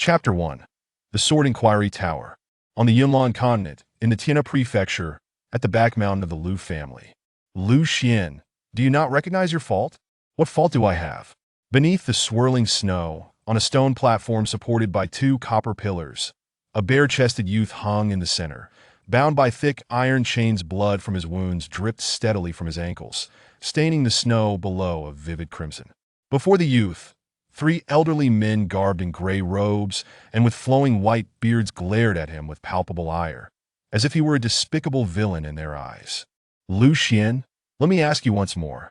Chapter 1. The Sword Inquiry Tower. On the Yunnan continent, in the Tianhe prefecture, at the back mountain of the Lu family. Lu Xian, do you not recognize your fault? What fault do I have? Beneath the swirling snow, on a stone platform supported by two copper pillars, a bare-chested youth hung in the center. Bound by thick iron chains, blood from his wounds dripped steadily from his ankles, staining the snow below a vivid crimson. Before the youth, three elderly men garbed in gray robes and with flowing white beards glared at him with palpable ire, as if he were a despicable villain in their eyes. Lu Xian, let me ask you once more.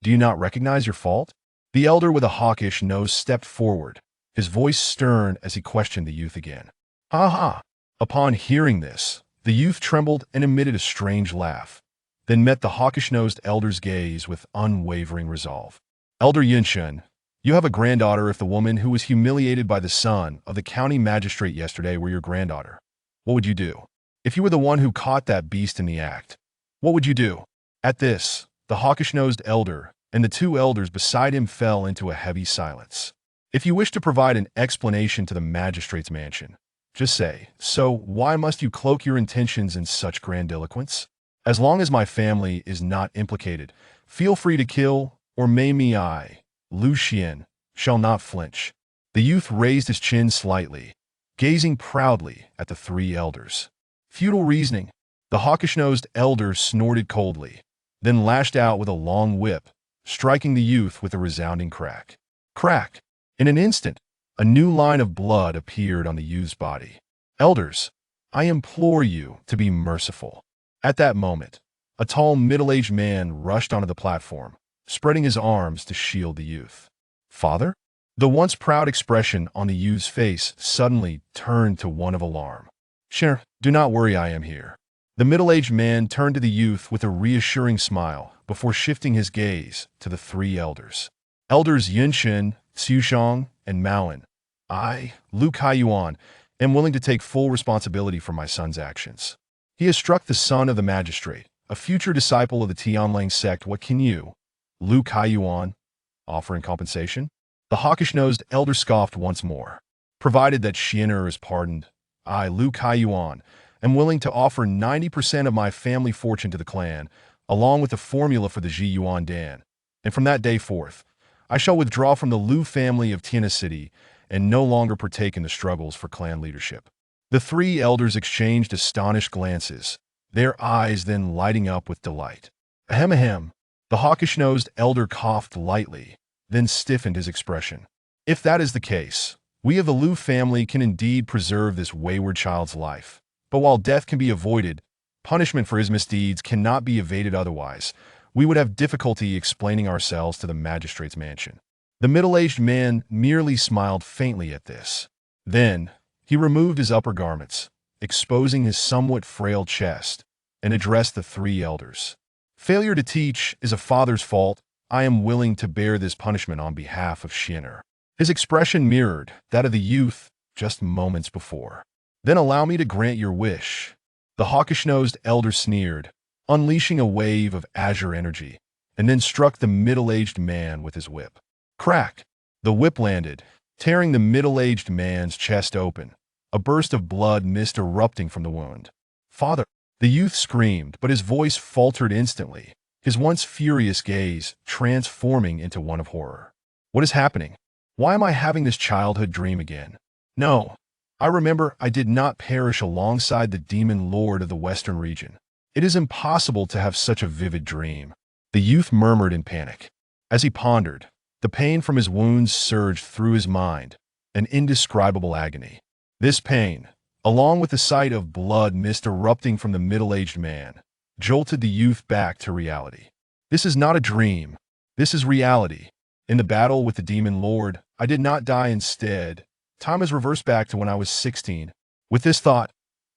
Do you not recognize your fault? The elder with a hawkish nose stepped forward, his voice stern as he questioned the youth again. Ha ha! Upon hearing this, the youth trembled and emitted a strange laugh, then met the hawkish-nosed elder's gaze with unwavering resolve. Elder Yunshun, you have a granddaughter. If the woman who was humiliated by the son of the county magistrate yesterday were your granddaughter, what would you do? If you were the one who caught that beast in the act, what would you do? At this, the hawkish-nosed elder and the two elders beside him fell into a heavy silence. If you wish to provide an explanation to the magistrate's mansion, just say, so why must you cloak your intentions in such grandiloquence? As long as my family is not implicated, feel free to kill or maim me. I, Lu Xian, shall not flinch. The youth raised his chin slightly, gazing proudly at the three elders. Futile reasoning. The hawkish-nosed elder snorted coldly, then lashed out with a long whip, striking the youth with a resounding crack. Crack! In an instant, a new line of blood appeared on the youth's body. Elders, I implore you to be merciful. At that moment, a tall middle-aged man rushed onto the platform, spreading his arms to shield the youth. Father? The once proud expression on the youth's face suddenly turned to one of alarm. Sure, do not worry, I am here. The middle-aged man turned to the youth with a reassuring smile before shifting his gaze to the three elders. Elders Yunshun, Xiushang, and Maoan. I, Lu Kaiyuan, am willing to take full responsibility for my son's actions. He has struck the son of the magistrate, a future disciple of the Tianlang sect. What can you, Lu Kaiyuan, offer in compensation? The hawkish-nosed elder scoffed once more. Provided that Xianer is pardoned, I, Lu Kaiyuan, am willing to offer 90% of my family fortune to the clan, along with the formula for the Ji Yuan Dan, and from that day forth, I shall withdraw from the Lu family of Tianhe City and no longer partake in the struggles for clan leadership. The three elders exchanged astonished glances, their eyes then lighting up with delight. Ahem ahem. The hawkish-nosed elder coughed lightly, then stiffened his expression. If that is the case, we of the Lu family can indeed preserve this wayward child's life. But while death can be avoided, punishment for his misdeeds cannot be evaded otherwise. We would have difficulty explaining ourselves to the magistrate's mansion. The middle-aged man merely smiled faintly at this. Then, he removed his upper garments, exposing his somewhat frail chest, and addressed the three elders. Failure to teach is a father's fault. I am willing to bear this punishment on behalf of Xianer. His expression mirrored that of the youth just moments before. Then allow me to grant your wish. The hawkish-nosed elder sneered, unleashing a wave of azure energy, and then struck the middle-aged man with his whip. Crack! The whip landed, tearing the middle-aged man's chest open, a burst of blood mist erupting from the wound. Father! The youth screamed, but his voice faltered instantly, his once furious gaze transforming into one of horror. What is happening? Why am I having this childhood dream again? No. I remember I did not perish alongside the demon lord of the western region. It is impossible to have such a vivid dream. The youth murmured in panic. As he pondered, the pain from his wounds surged through his mind, an indescribable agony. This pain, along with the sight of blood mist erupting from the middle-aged man, jolted the youth back to reality. This is not a dream. This is reality. In the battle with the demon lord, I did not die instead. Time has reversed back to when I was 16. With this thought,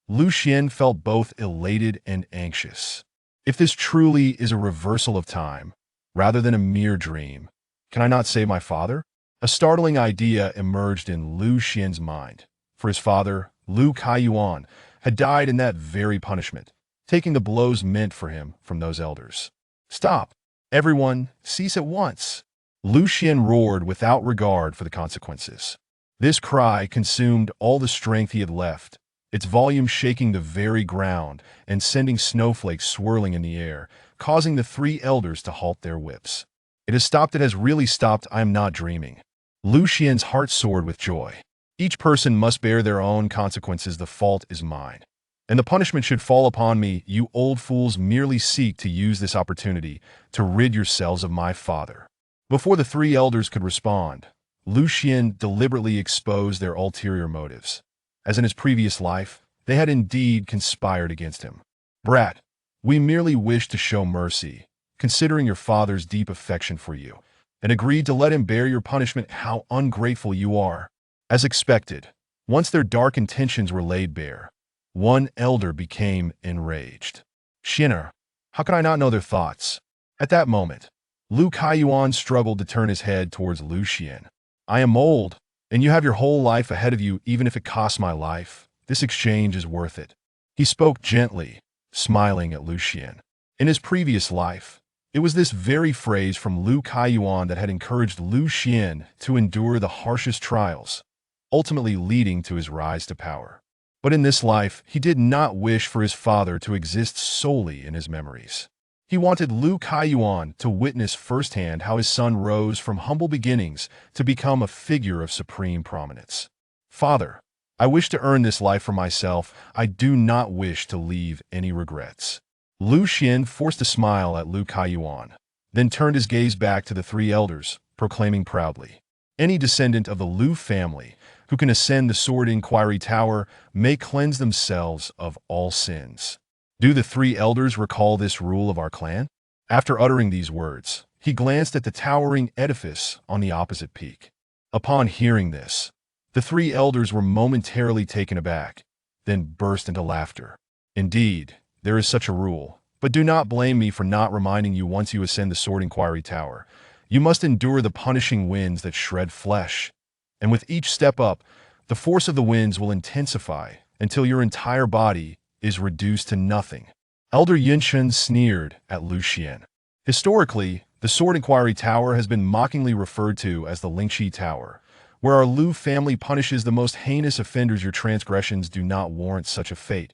Lu Xian felt both elated and anxious. If this truly is a reversal of time, rather than a mere dream, can I not save my father? A startling idea emerged in Lu Xian's mind, for his father, Lu Kaiyuan, had died in that very punishment, taking the blows meant for him from those elders. Stop! Everyone, cease at once! Lu Xian roared without regard for the consequences. This cry consumed all the strength he had left, its volume shaking the very ground and sending snowflakes swirling in the air, causing the three elders to halt their whips. It has stopped, it has really stopped, I am not dreaming. Lu Xian's heart soared with joy. Each person must bear their own consequences, the fault is mine. And the punishment should fall upon me. You old fools merely seek to use this opportunity to rid yourselves of my father. Before the three elders could respond, Lu Xian deliberately exposed their ulterior motives. As in his previous life, they had indeed conspired against him. Brat, we merely wished to show mercy, considering your father's deep affection for you, and agreed to let him bear your punishment. How ungrateful you are. As expected, once their dark intentions were laid bare, one elder became enraged. Xin'er, how could I not know their thoughts? At that moment, Lu Kaiyuan struggled to turn his head towards Lu Xian. I am old, and you have your whole life ahead of you. Even if it costs my life, this exchange is worth it. He spoke gently, smiling at Lu Xian. In his previous life, it was this very phrase from Lu Kaiyuan that had encouraged Lu Xian to endure the harshest trials, ultimately leading to his rise to power. But in this life, he did not wish for his father to exist solely in his memories. He wanted Lu Kaiyuan to witness firsthand how his son rose from humble beginnings to become a figure of supreme prominence. Father, I wish to earn this life for myself. I do not wish to leave any regrets. Lu Xian forced a smile at Lu Kaiyuan, then turned his gaze back to the three elders, proclaiming proudly, any descendant of the Lu family who can ascend the Sword Inquiry Tower may cleanse themselves of all sins. Do the three elders recall this rule of our clan? After uttering these words, he glanced at the towering edifice on the opposite peak. Upon hearing this, the three elders were momentarily taken aback, then burst into laughter. Indeed, there is such a rule, but do not blame me for not reminding you. Once you ascend the Sword Inquiry Tower, you must endure the punishing winds that shred flesh. And with each step up, the force of the winds will intensify until your entire body is reduced to nothing. Elder Yunshun sneered at Lu Xian. Historically, the Sword Inquiry Tower has been mockingly referred to as the Lingqi Tower, where our Lu family punishes the most heinous offenders. Your transgressions do not warrant such a fate.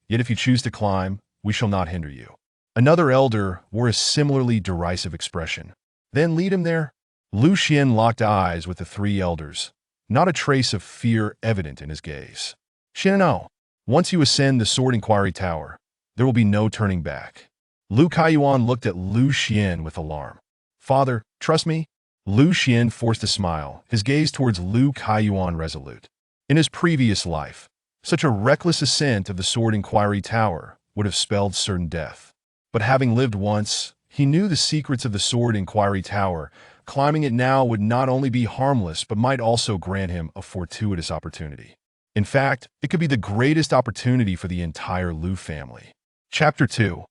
Yet if you choose to climb, we shall not hinder you. Another elder wore a similarly derisive expression. Then lead him there. Lu Xian locked eyes with the three elders, not a trace of fear evident in his gaze. Xian, once you ascend the Sword Inquiry Tower, there will be no turning back. Lu Kaiyuan looked at Lu Xian with alarm. Father, trust me? Lu Xian forced a smile, his gaze towards Lu Kaiyuan resolute. In his previous life, such a reckless ascent of the Sword Inquiry Tower would have spelled certain death. But having lived once, he knew the secrets of the Sword Inquiry Tower. Climbing it now would not only be harmless but might also grant him a fortuitous opportunity. In fact, it could be the greatest opportunity for the entire Lu family. Chapter 2.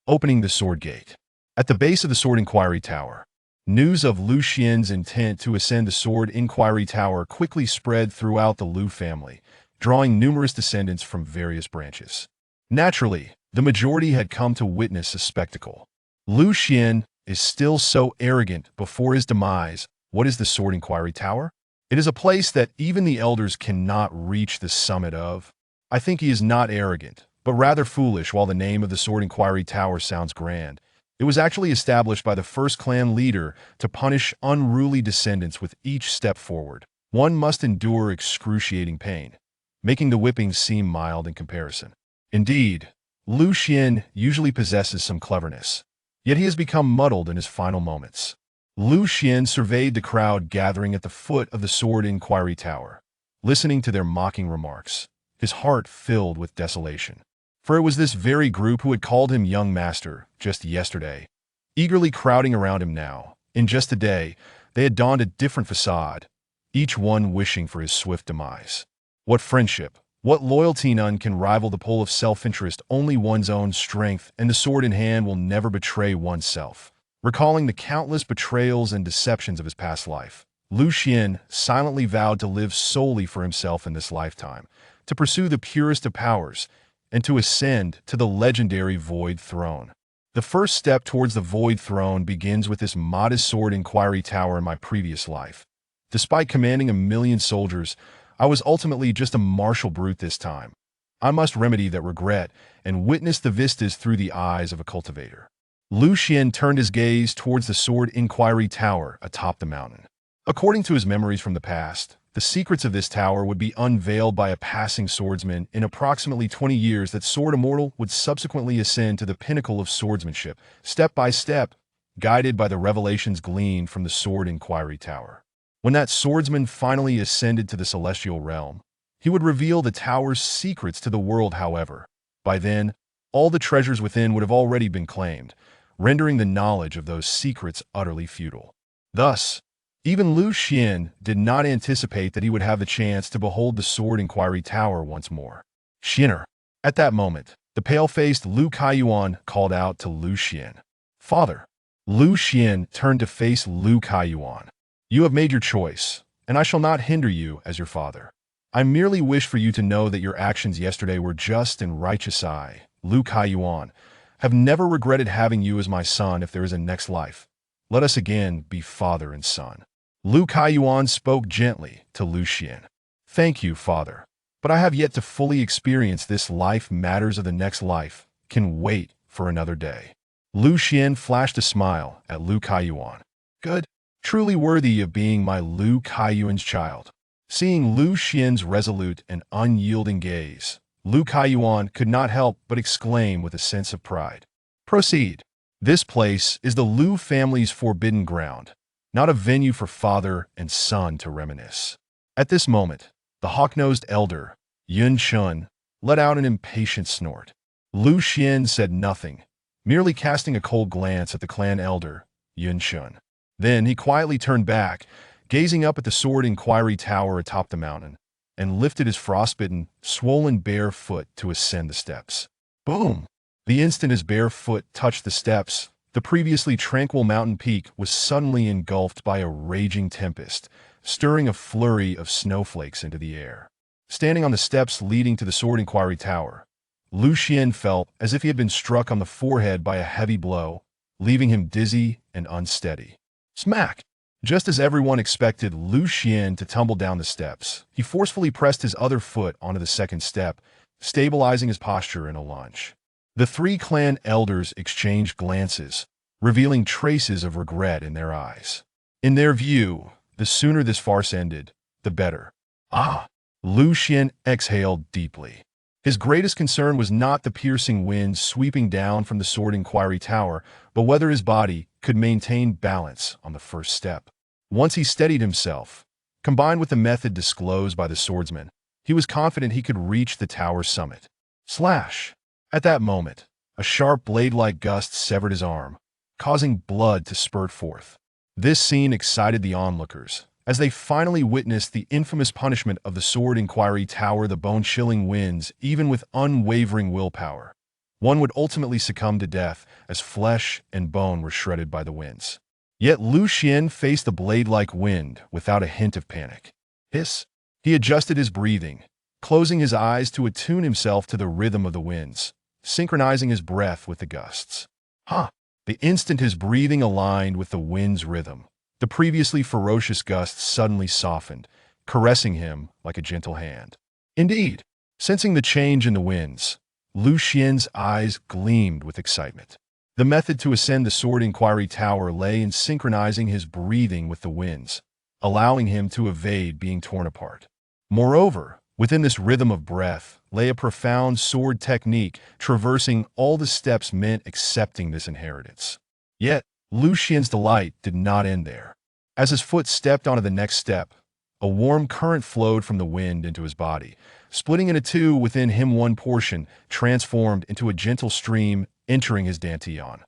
Opening the Sword Gate. At the base of the Sword Inquiry Tower, news of Lu Xian's intent to ascend the Sword Inquiry Tower quickly spread throughout the Lu family, drawing numerous descendants from various branches. Naturally, the majority had come to witness a spectacle. Lu Xian is still so arrogant before his demise. What is the Sword Inquiry Tower? It is a place that even the elders cannot reach the summit of. I think he is not arrogant, but rather foolish. While the name of the Sword Inquiry Tower sounds grand, it was actually established by the first clan leader to punish unruly descendants with each step forward. One must endure excruciating pain, making the whippings seem mild in comparison. Indeed, Lu Xian usually possesses some cleverness, yet he has become muddled in his final moments. Lu Xian surveyed the crowd gathering at the foot of the Sword Inquiry Tower, listening to their mocking remarks, his heart filled with desolation. For it was this very group who had called him young master just yesterday, eagerly crowding around him now. In just a day, they had donned a different facade, each one wishing for his swift demise. What friendship, what loyalty! None can rival the pull of self-interest. Only one's own strength and the sword in hand will never betray oneself. Recalling the countless betrayals and deceptions of his past life, Lu Xian silently vowed to live solely for himself in this lifetime, to pursue the purest of powers, and to ascend to the legendary Void Throne. The first step towards the Void Throne begins with this modest Sword Inquiry Tower in my previous life. Despite commanding 1,000,000 soldiers, I was ultimately just a martial brute this time. I must remedy that regret and witness the vistas through the eyes of a cultivator. Lu Xian turned his gaze towards the Sword Inquiry Tower atop the mountain. According to his memories from the past, the secrets of this tower would be unveiled by a passing swordsman in approximately 20 years. That sword immortal would subsequently ascend to the pinnacle of swordsmanship, step by step, guided by the revelations gleaned from the Sword Inquiry Tower. When that swordsman finally ascended to the celestial realm, he would reveal the tower's secrets to the world. However, by then, all the treasures within would have already been claimed, rendering the knowledge of those secrets utterly futile. Thus, even Lu Xian did not anticipate that he would have the chance to behold the Sword Inquiry Tower once more. Xianer. At that moment, the pale-faced Lu Kaiyuan called out to Lu Xian. Father. Lu Xian turned to face Lu Kaiyuan. You have made your choice, and I shall not hinder you as your father. I merely wish for you to know that your actions yesterday were just and righteous. I, Lu Kaiyuan, have never regretted having you as my son. If there is a next life, let us again be father and son. Lu Kaiyuan spoke gently to Lu Xian. Thank you, father, but I have yet to fully experience this life. Matters of the next life can wait for another day. Lu Xian flashed a smile at Lu Kaiyuan. Good. Truly worthy of being my Lu Kaiyuan's child. Seeing Lu Xian's resolute and unyielding gaze, Lu Kaiyuan could not help but exclaim with a sense of pride. Proceed. This place is the Lu family's forbidden ground, not a venue for father and son to reminisce. At this moment, the hawk-nosed elder, Yun Shun, let out an impatient snort. Lu Xian said nothing, merely casting a cold glance at the clan elder, Yun Shun. Then he quietly turned back, gazing up at the Sword Inquiry Tower atop the mountain, and lifted his frostbitten, swollen bare foot to ascend the steps. Boom! The instant his bare foot touched the steps, the previously tranquil mountain peak was suddenly engulfed by a raging tempest, stirring a flurry of snowflakes into the air. Standing on the steps leading to the Sword Inquiry Tower, Lu Xian felt as if he had been struck on the forehead by a heavy blow, leaving him dizzy and unsteady. Smack! Just as everyone expected Lu Xian to tumble down the steps, he forcefully pressed his other foot onto the second step, stabilizing his posture in a lunge. The three clan elders exchanged glances, revealing traces of regret in their eyes. In their view, the sooner this farce ended, the better. Ah! Lu Xian exhaled deeply. His greatest concern was not the piercing wind sweeping down from the Sword Inquiry Tower, but whether his body could maintain balance on the first step. Once he steadied himself, combined with the method disclosed by the swordsman, he was confident he could reach the tower's summit. Slash! At that moment, a sharp blade-like gust severed his arm, causing blood to spurt forth. This scene excited the onlookers, as they finally witnessed the infamous punishment of the Sword Inquiry Tower. The bone-chilling winds, even with unwavering willpower, one would ultimately succumb to death as flesh and bone were shredded by the winds. Yet Lu Xian faced the blade-like wind without a hint of panic. Hiss! He adjusted his breathing, closing his eyes to attune himself to the rhythm of the winds, synchronizing his breath with the gusts. The instant his breathing aligned with the wind's rhythm, the previously ferocious gusts suddenly softened, caressing him like a gentle hand. Indeed, sensing the change in the winds, Lu Xian's eyes gleamed with excitement. The method to ascend the Sword Inquiry Tower lay in synchronizing his breathing with the winds, allowing him to evade being torn apart. Moreover, within this rhythm of breath lay a profound sword technique. Traversing all the steps meant accepting this inheritance. Yet, Lu Xian's delight did not end there. As his foot stepped onto the next step, a warm current flowed from the wind into his body, splitting into two within him. One portion transformed into a gentle stream entering his dantian,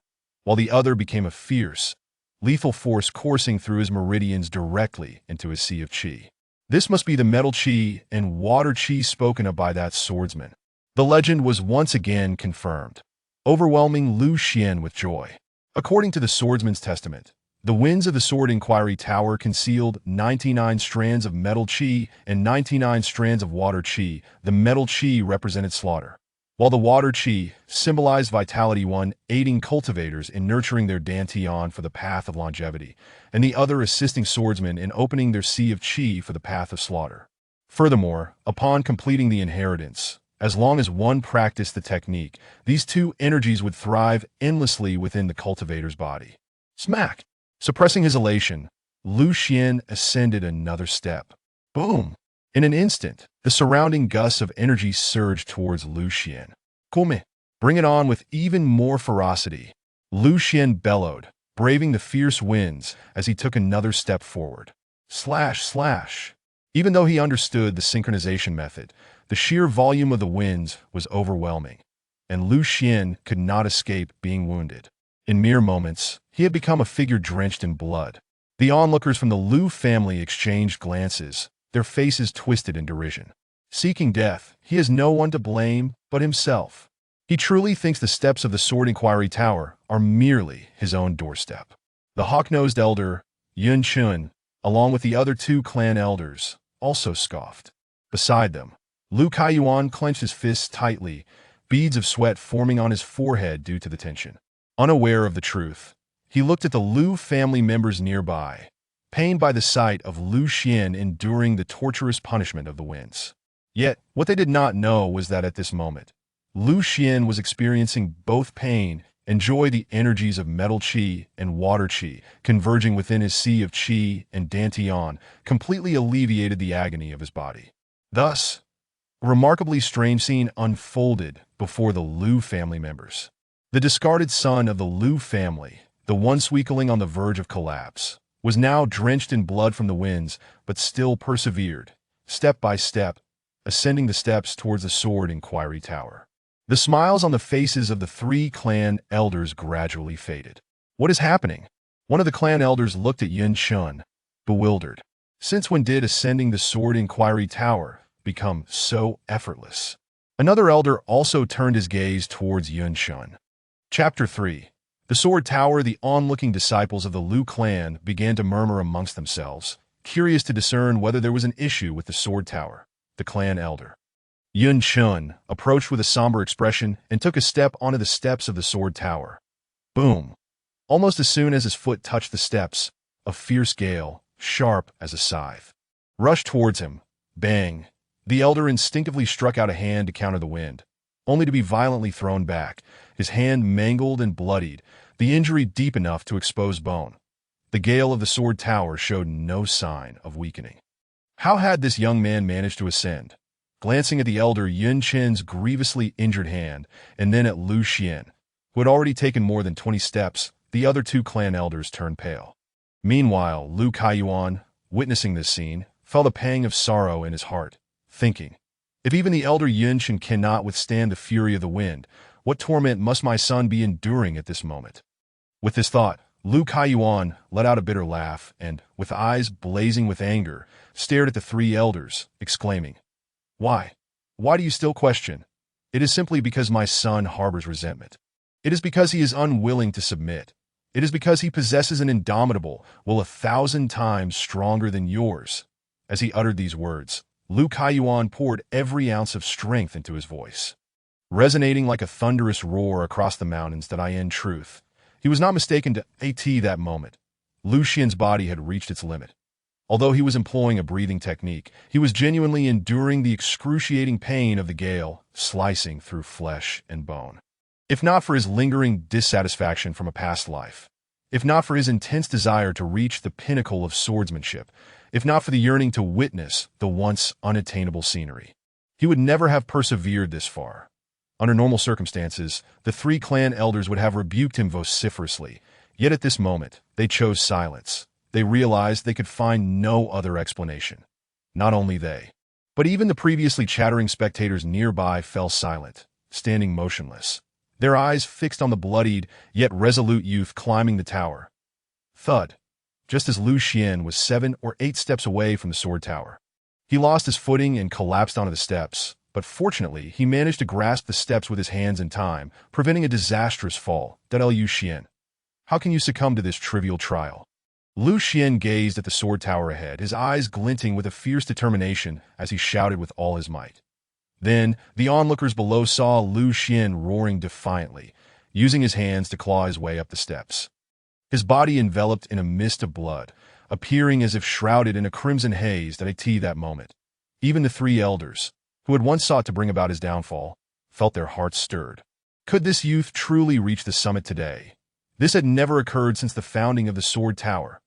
while the other became a fierce, lethal force coursing through his meridians directly into his sea of qi. This must be the metal qi and water qi spoken of by that swordsman. The legend was once again confirmed, overwhelming Lu Xian with joy. According to the swordsman's testament, the winds of the Sword Inquiry Tower concealed 99 strands of metal qi and 99 strands of water qi. The metal qi represented slaughter, while the water chi symbolized vitality, one aiding cultivators in nurturing their dantian for the path of longevity, and the other assisting swordsmen in opening their sea of chi for the path of slaughter. Furthermore, upon completing the inheritance, as long as one practiced the technique, these two energies would thrive endlessly within the cultivator's body. Smack! Suppressing his elation, Lu Xian ascended another step. Boom! In an instant, the surrounding gusts of energy surged towards Lu Xian. Come! Bring it on with even more ferocity. Lu Xian bellowed, braving the fierce winds as he took another step forward. Slash, slash! Even though he understood the synchronization method, the sheer volume of the winds was overwhelming, and Lu Xian could not escape being wounded. In mere moments, he had become a figure drenched in blood. The onlookers from the Lu family exchanged glances, their faces twisted in derision. Seeking death, he has no one to blame but himself. He truly thinks the steps of the Sword Inquiry Tower are merely his own doorstep. The hawk-nosed elder, Yun Chun, along with the other two clan elders, also scoffed. Beside them, Lu Kaiyuan clenched his fists tightly, beads of sweat forming on his forehead due to the tension. Unaware of the truth, he looked at the Lu family members nearby, pained by the sight of Lu Xian enduring the torturous punishment of the winds. Yet, what they did not know was that at this moment, Lu Xian was experiencing both pain and joy. The energies of metal chi and water chi converging within his sea of chi and dantian completely alleviated the agony of his body. Thus, a remarkably strange scene unfolded before the Lu family members. The discarded son of the Lu family, the once weakling on the verge of collapse, was now drenched in blood from the winds, but still persevered, step by step, ascending the steps towards the Sword Inquiry Tower. The smiles on the faces of the three clan elders gradually faded. What is happening? One of the clan elders looked at Yun Chun, bewildered. Since when did ascending the Sword Inquiry Tower become so effortless? Another elder also turned his gaze towards Yun Chun. Chapter 3. The Sword Tower. The onlooking disciples of the Lu clan began to murmur amongst themselves, curious to discern whether there was an issue with the Sword Tower. The clan elder, Yun Chun, approached with a somber expression and took a step onto the steps of the Sword Tower. Boom! Almost as soon as his foot touched the steps, a fierce gale, sharp as a scythe, rushed towards him. Bang! The elder instinctively struck out a hand to counter the wind, only to be violently thrown back, his hand mangled and bloodied, the injury deep enough to expose bone. The gale of the Sword Tower showed no sign of weakening. How had this young man managed to ascend? Glancing at the elder Yun Chen's grievously injured hand, and then at Lu Xian, who had already taken more than 20 steps, the other two clan elders turned pale. Meanwhile, Lu Kaiyuan, witnessing this scene, felt a pang of sorrow in his heart, thinking, if even the elder Yun Chen cannot withstand the fury of the wind, what torment must my son be enduring at this moment? With this thought, Lu Kaiyuan let out a bitter laugh and, with eyes blazing with anger, stared at the three elders, exclaiming, Why? Why do you still question? It is simply because my son harbors resentment. It is because he is unwilling to submit. It is because he possesses an indomitable will 1,000 times stronger than yours. As he uttered these words, Lu Kaiyuan poured every ounce of strength into his voice. Resonating like a thunderous roar across the mountains that I in truth, he was not mistaken to at that moment. Lu Xian's body had reached its limit. Although he was employing a breathing technique, he was genuinely enduring the excruciating pain of the gale, slicing through flesh and bone. If not for his lingering dissatisfaction from a past life, if not for his intense desire to reach the pinnacle of swordsmanship, if not for the yearning to witness the once unattainable scenery, he would never have persevered this far. Under normal circumstances, the three clan elders would have rebuked him vociferously, yet at this moment, they chose silence. They realized they could find no other explanation. Not only they, but even the previously chattering spectators nearby fell silent, standing motionless, their eyes fixed on the bloodied yet resolute youth climbing the tower. Thud! Just as Lu Xian was 7 or 8 steps away from the sword tower. He lost his footing and collapsed onto the steps, but fortunately he managed to grasp the steps with his hands in time, preventing a disastrous fall. Lu Xian, how can you succumb to this trivial trial? Lu Xian gazed at the sword tower ahead, his eyes glinting with a fierce determination as he shouted with all his might. Then, the onlookers below saw Lu Xian roaring defiantly, using his hands to claw his way up the steps. His body enveloped in a mist of blood, appearing as if shrouded in a crimson haze that moment. Even the three elders, who had once sought to bring about his downfall, felt their hearts stirred. Could this youth truly reach the summit today? This had never occurred since the founding of the Sword Tower.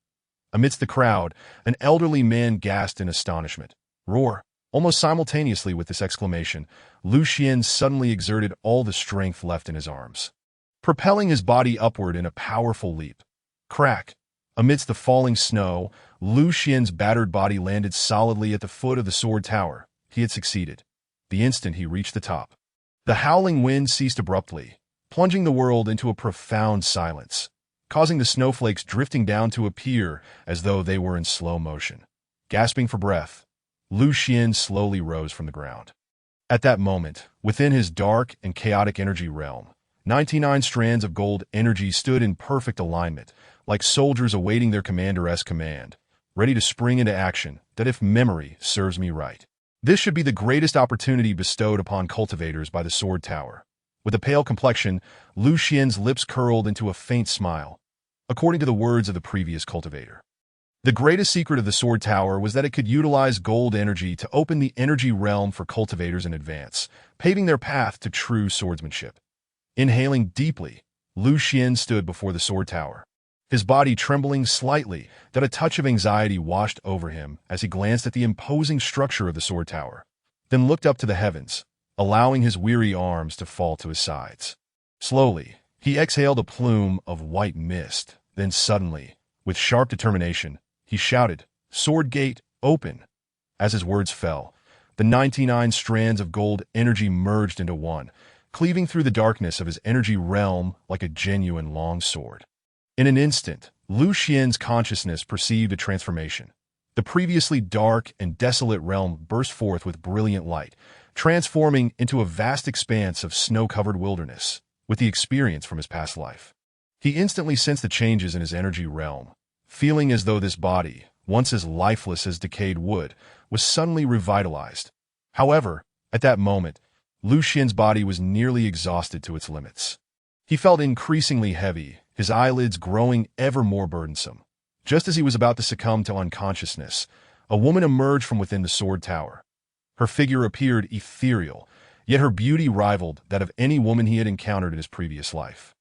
Amidst the crowd, an elderly man gasped in astonishment. Roar! Almost simultaneously with this exclamation, Lu Xian suddenly exerted all the strength left in his arms, propelling his body upward in a powerful leap. Crack! Amidst the falling snow, Lu Xian's battered body landed solidly at the foot of the Sword Tower. He had succeeded. The instant he reached the top, the howling wind ceased abruptly, plunging the world into a profound silence, causing the snowflakes drifting down to appear as though they were in slow motion. Gasping for breath, Lu Xian slowly rose from the ground. At that moment, within his dark and chaotic energy realm, 99 strands of gold energy stood in perfect alignment, like soldiers awaiting their commander's command, ready to spring into action, that if memory serves me right. This should be the greatest opportunity bestowed upon cultivators by the Sword Tower. With a pale complexion, Lu Xian's lips curled into a faint smile, according to the words of the previous cultivator. The greatest secret of the Sword Tower was that it could utilize gold energy to open the energy realm for cultivators in advance, paving their path to true swordsmanship. Inhaling deeply, Lu Xian stood before the Sword Tower, his body trembling slightly, that a touch of anxiety washed over him as he glanced at the imposing structure of the Sword Tower, then looked up to the heavens, allowing his weary arms to fall to his sides. Slowly, he exhaled a plume of white mist, then suddenly, with sharp determination, he shouted, "Sword Gate, open!" As his words fell, the 99 strands of gold energy merged into one, cleaving through the darkness of his energy realm like a genuine long sword. In an instant, Lu Xian's consciousness perceived a transformation. The previously dark and desolate realm burst forth with brilliant light, transforming into a vast expanse of snow-covered wilderness, with the experience from his past life. He instantly sensed the changes in his energy realm, feeling as though this body, once as lifeless as decayed wood, was suddenly revitalized. However, at that moment, Lu Xian's body was nearly exhausted to its limits. He felt increasingly heavy, his eyelids growing ever more burdensome. Just as he was about to succumb to unconsciousness, a woman emerged from within the Sword Tower. Her figure appeared ethereal, yet her beauty rivaled that of any woman he had encountered in his previous life.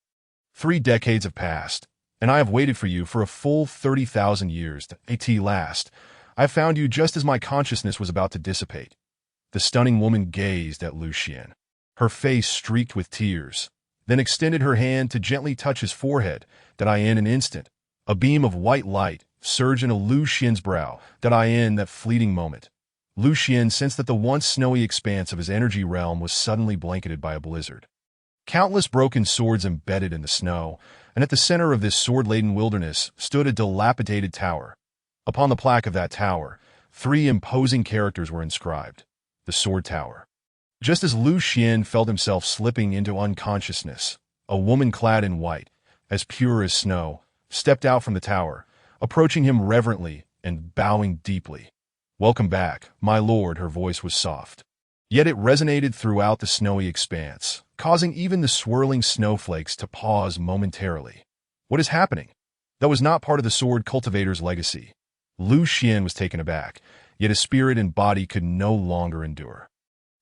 3 decades have passed, and I have waited for you for a full 30,000 years. At last, I found you just as my consciousness was about to dissipate. The stunning woman gazed at Lu Xian, her face streaked with tears, then extended her hand to gently touch his forehead. In an instant, a beam of white light surged into Lu Xian's brow. In that fleeting moment, Lu Xian sensed that the once snowy expanse of his energy realm was suddenly blanketed by a blizzard. Countless broken swords embedded in the snow, and at the center of this sword-laden wilderness stood a dilapidated tower. Upon the plaque of that tower, 3 imposing characters were inscribed: the Sword Tower. Just as Lu Xian felt himself slipping into unconsciousness, a woman clad in white, as pure as snow, stepped out from the tower, approaching him reverently and bowing deeply. "Welcome back, my lord," her voice was soft. Yet it resonated throughout the snowy expanse, causing even the swirling snowflakes to pause momentarily. What is happening? That was not part of the sword cultivator's legacy. Lu Xian was taken aback, yet his spirit and body could no longer endure.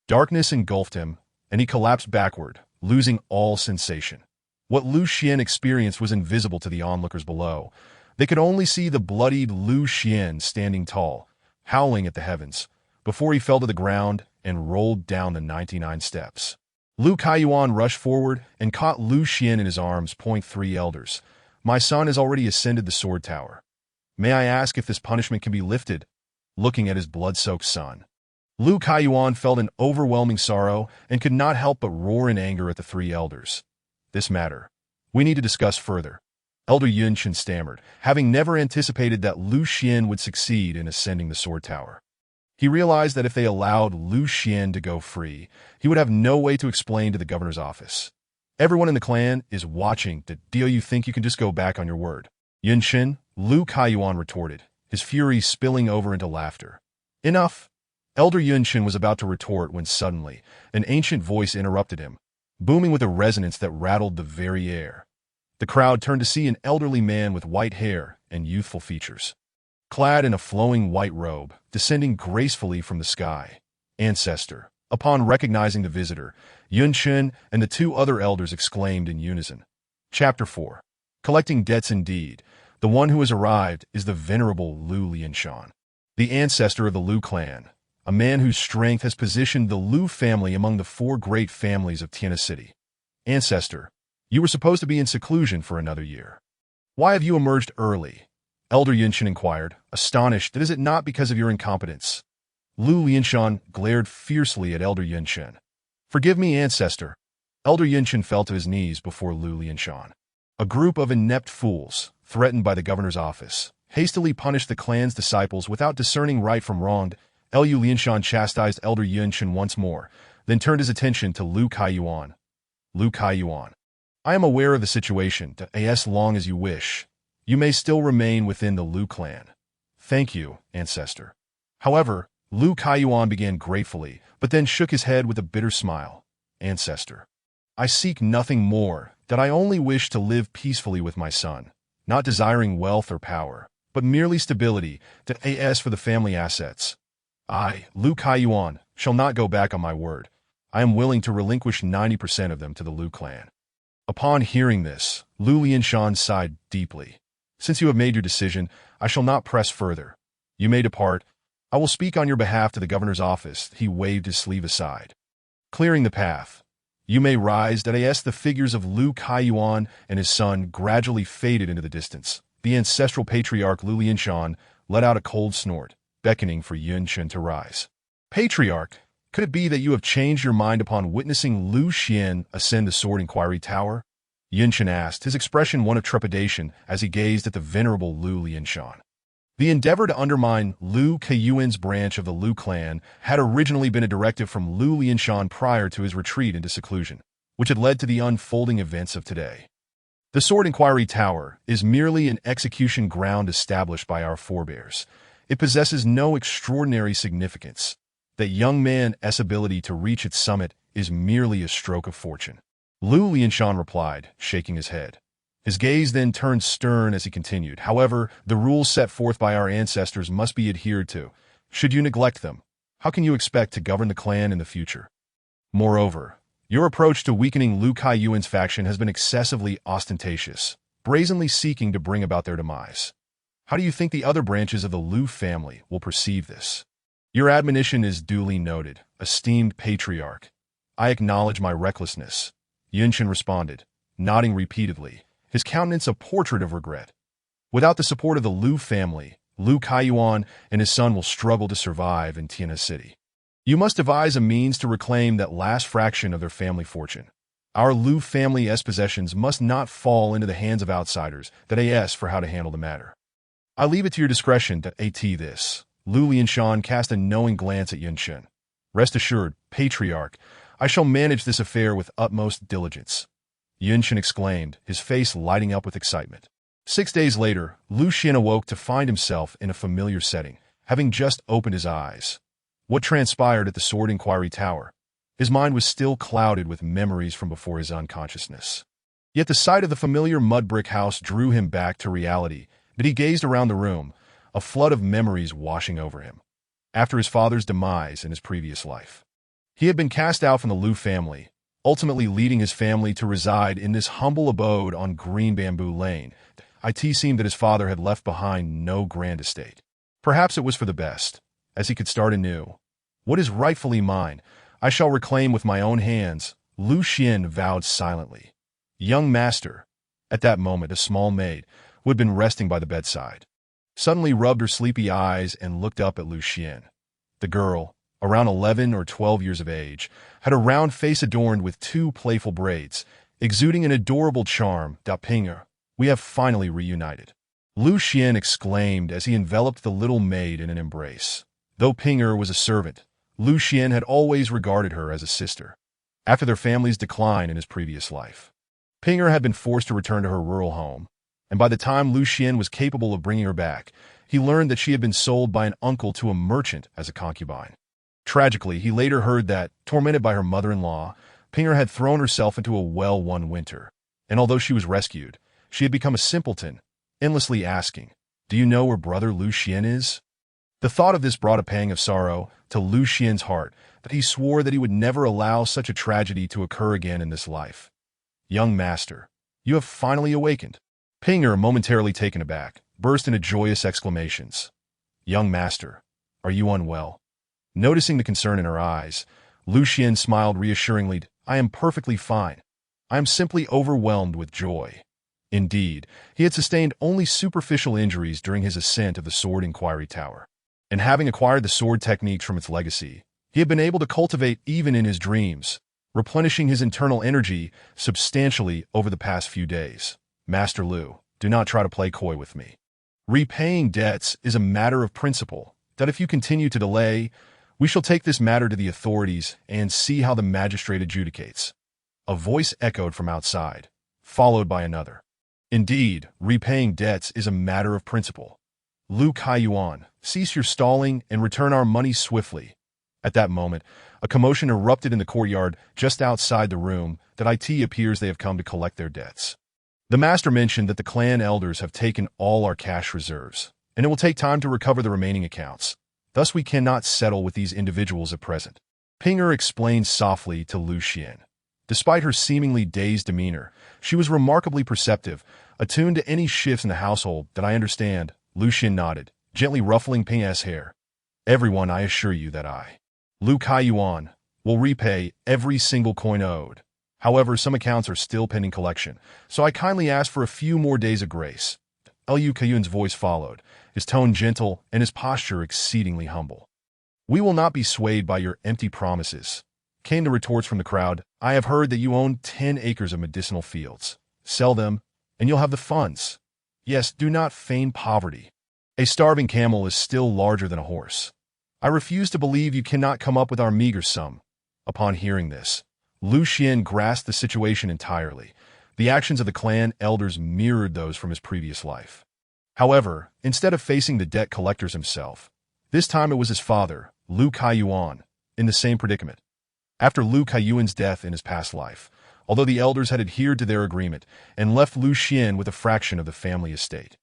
Darkness engulfed him, and he collapsed backward, losing all sensation. What Lu Xian experienced was invisible to the onlookers below. They could only see the bloodied Lu Xian standing tall, howling at the heavens, before he fell to the ground and rolled down the 99 steps. Lu Kaiyuan rushed forward and caught Lu Xian in his arms. 3 elders. "My son has already ascended the Sword Tower. May I ask if this punishment can be lifted?" Looking at his blood-soaked son, Lu Kaiyuan felt an overwhelming sorrow and could not help but roar in anger at the 3 elders. "This matter we need to discuss further," Elder Yunshin stammered, having never anticipated that Lu Xian would succeed in ascending the Sword Tower. He realized that if they allowed Lu Xian to go free, he would have no way to explain to the governor's office. "Everyone in the clan is watching. Do you think you can just go back on your word?" "Yunshin," Lu Kaiyuan retorted, his fury spilling over into laughter. "Enough. Elder Yunchen was about to retort when suddenly an ancient voice interrupted him, booming with a resonance that rattled the very air. The crowd turned to see an elderly man with white hair and youthful features, clad in a flowing white robe, descending gracefully from the sky. Ancestor. Upon recognizing the visitor, Yunchen and the two other elders exclaimed in unison. Chapter 4. Collecting debts indeed. The one who has arrived is the venerable Lu Lianshan, the ancestor of the Lu clan, a man whose strength has positioned the Lu family among the four great families of Tiana City. Ancestor, you were supposed to be in seclusion for another year. Why have you emerged early? Elder Yunchen inquired, astonished that is it not because of your incompetence. Lu Lianshan glared fiercely at Elder Yunchen. Forgive me, Ancestor. Elder Yunchen fell to his knees before Lu Lianshan. A group of inept fools, threatened by the governor's office, hastily punished the clan's disciples without discerning right from wrong. Lu Lianshan chastised Elder Yunchen once more, then turned his attention to Lu Kaiyuan. Lu Kaiyuan. I am aware of the situation. As long as you wish, you may still remain within the Lu clan. Thank you, Ancestor. However, Lu Kaiyuan began gratefully, but then shook his head with a bitter smile. Ancestor. I seek nothing more, that I only wish to live peacefully with my son, not desiring wealth or power, but merely stability, as for the family assets. I, Lu Kaiyuan, shall not go back on my word. I am willing to relinquish 90% of them to the Lu clan. Upon hearing this, Lu Lianshan sighed deeply. Since you have made your decision, I shall not press further. You may depart. I will speak on your behalf to the governor's office. He waved his sleeve aside, clearing the path. You may rise. As the figures of Lu Kaiyuan and his son gradually faded into the distance, the ancestral patriarch Lu Lianshan let out a cold snort, beckoning for Yunchen to rise. Patriarch, could it be that you have changed your mind upon witnessing Lu Xian ascend the sword inquiry tower? Yunchen asked, his expression one of trepidation as he gazed at the venerable Lu Lianshan. The endeavor to undermine Lu Kaiyuan's branch of the Lu clan had originally been a directive from Lu Lianshan prior to his retreat into seclusion, which had led to the unfolding events of today. The Sword Inquiry Tower is merely an execution ground established by our forebears. It possesses no extraordinary significance. That young man's ability to reach its summit is merely a stroke of fortune. Lu Lianshan replied, shaking his head. His gaze then turned stern as he continued. However, the rules set forth by our ancestors must be adhered to. Should you neglect them, how can you expect to govern the clan in the future? Moreover, your approach to weakening Lu Kaiyuan's faction has been excessively ostentatious, brazenly seeking to bring about their demise. How do you think the other branches of the Lu family will perceive this? Your admonition is duly noted, esteemed patriarch. I acknowledge my recklessness. Yunchen responded, nodding repeatedly, his countenance a portrait of regret. Without the support of the Lu family, Lu Kaiyuan and his son will struggle to survive in Tiana City. You must devise a means to reclaim that last fraction of their family fortune. Our Lu family's possessions must not fall into the hands of outsiders. As for how to handle the matter, I leave it to your discretion. This. Lu Lianshan cast a knowing glance at Yunchen. Rest assured, patriarch, I shall manage this affair with utmost diligence. Yunchen exclaimed, his face lighting up with excitement. 6 days later, Lu Xian awoke to find himself in a familiar setting, having just opened his eyes. What transpired at the Sword Inquiry Tower? His mind was still clouded with memories from before his unconsciousness. Yet the sight of the familiar mud brick house drew him back to reality. But he gazed around the room, a flood of memories washing over him. After his father's demise in his previous life, he had been cast out from the Lu family, ultimately leading his family to reside in this humble abode on Green Bamboo Lane. It seemed that his father had left behind no grand estate. Perhaps it was for the best, as he could start anew. What is rightfully mine, I shall reclaim with my own hands, Lu Xian vowed silently. Young master. At that moment, a small maid, who had been resting by the bedside, suddenly rubbed her sleepy eyes and looked up at Lu Xian. The girl, around 11 or 12 years of age, had a round face adorned with 2 playful braids, exuding an adorable charm. Pinger, we have finally reunited. Lu Xian exclaimed as he enveloped the little maid in an embrace. Though Pinger was a servant, Lu Xian had always regarded her as a sister. After their family's decline in his previous life, Pinger had been forced to return to her rural home, and by the time Lu Xian was capable of bringing her back, he learned that she had been sold by an uncle to a merchant as a concubine. Tragically, he later heard that, tormented by her mother-in-law, Pinger had thrown herself into a well one winter, and although she was rescued, she had become a simpleton, endlessly asking, "Do you know where brother Lu Xian is?" The thought of this brought a pang of sorrow to Lu Xian's heart that he swore that he would never allow such a tragedy to occur again in this life. "Young master, you have finally awakened." Pinger, momentarily taken aback, burst into joyous exclamations. "Young master, are you unwell?" Noticing the concern in her eyes, Lu Xian smiled reassuringly. "I am perfectly fine. I am simply overwhelmed with joy." Indeed, he had sustained only superficial injuries during his ascent of the Sword Inquiry Tower. And having acquired the sword techniques from its legacy, he had been able to cultivate even in his dreams, replenishing his internal energy substantially over the past few days. "Master Lu, do not try to play coy with me. Repaying debts is a matter of principle, that if you continue to delay, we shall take this matter to the authorities and see how the magistrate adjudicates." A voice echoed from outside, followed by another. "Indeed, repaying debts is a matter of principle. Lu Kaiyuan, cease your stalling and return our money swiftly." At that moment, a commotion erupted in the courtyard just outside the room that it appears they have come to collect their debts. The master mentioned that the clan elders have taken all our cash reserves, and it will take time to recover the remaining accounts. Thus we cannot settle with these individuals at present. Pinger explained softly to Lu Xian. Despite her seemingly dazed demeanor, she was remarkably perceptive, attuned to any shifts in the household. "That I understand," Lu Xian nodded, gently ruffling Ping's hair. "Everyone, I assure you that Lu Kaiyuan, will repay every single coin owed. However, some accounts are still pending collection, so I kindly ask for a few more days of grace." Lu Kaiyuan's voice followed, his tone gentle and his posture exceedingly humble. "We will not be swayed by your empty promises," came the retorts from the crowd. "I have heard that you own 10 acres of medicinal fields. Sell them, and you'll have the funds. Yes, do not feign poverty. A starving camel is still larger than a horse. I refuse to believe you cannot come up with our meager sum." Upon hearing this, Lu Xian grasped the situation entirely. The actions of the clan elders mirrored those from his previous life. However, instead of facing the debt collectors himself, this time it was his father, Lu Kaiyuan, in the same predicament. After Lu Kaiyuan's death in his past life, although the elders had adhered to their agreement and left Lu Xian with a fraction of the family estate,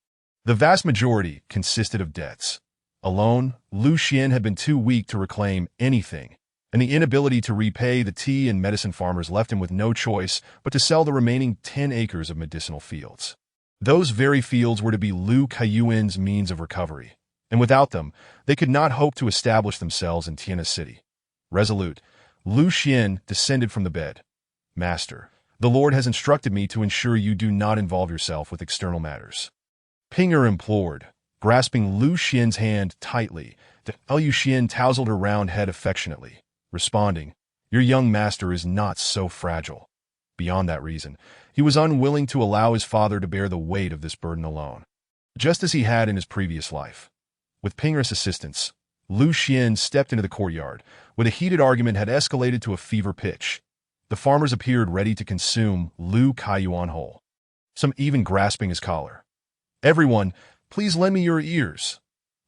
the vast majority consisted of debts. Alone, Lu Xian had been too weak to reclaim anything, and the inability to repay the tea and medicine farmers left him with no choice but to sell the remaining 10 acres of medicinal fields. Those very fields were to be Lu Kaiyuan's means of recovery, and without them, they could not hope to establish themselves in Tiana City. Resolute, Lu Xian descended from the bed. "Master, the Lord has instructed me to ensure you do not involve yourself with external matters." Pinger implored, grasping Lu Xian's hand tightly. Lu Xian tousled her round head affectionately, responding, "Your young master is not so fragile." Beyond that reason, he was unwilling to allow his father to bear the weight of this burden alone, just as he had in his previous life. With Pinger's assistance, Lu Xian stepped into the courtyard, where the heated argument had escalated to a fever pitch. The farmers appeared ready to consume Lu Kaiyuan whole, some even grasping his collar. "Everyone, please lend me your ears,"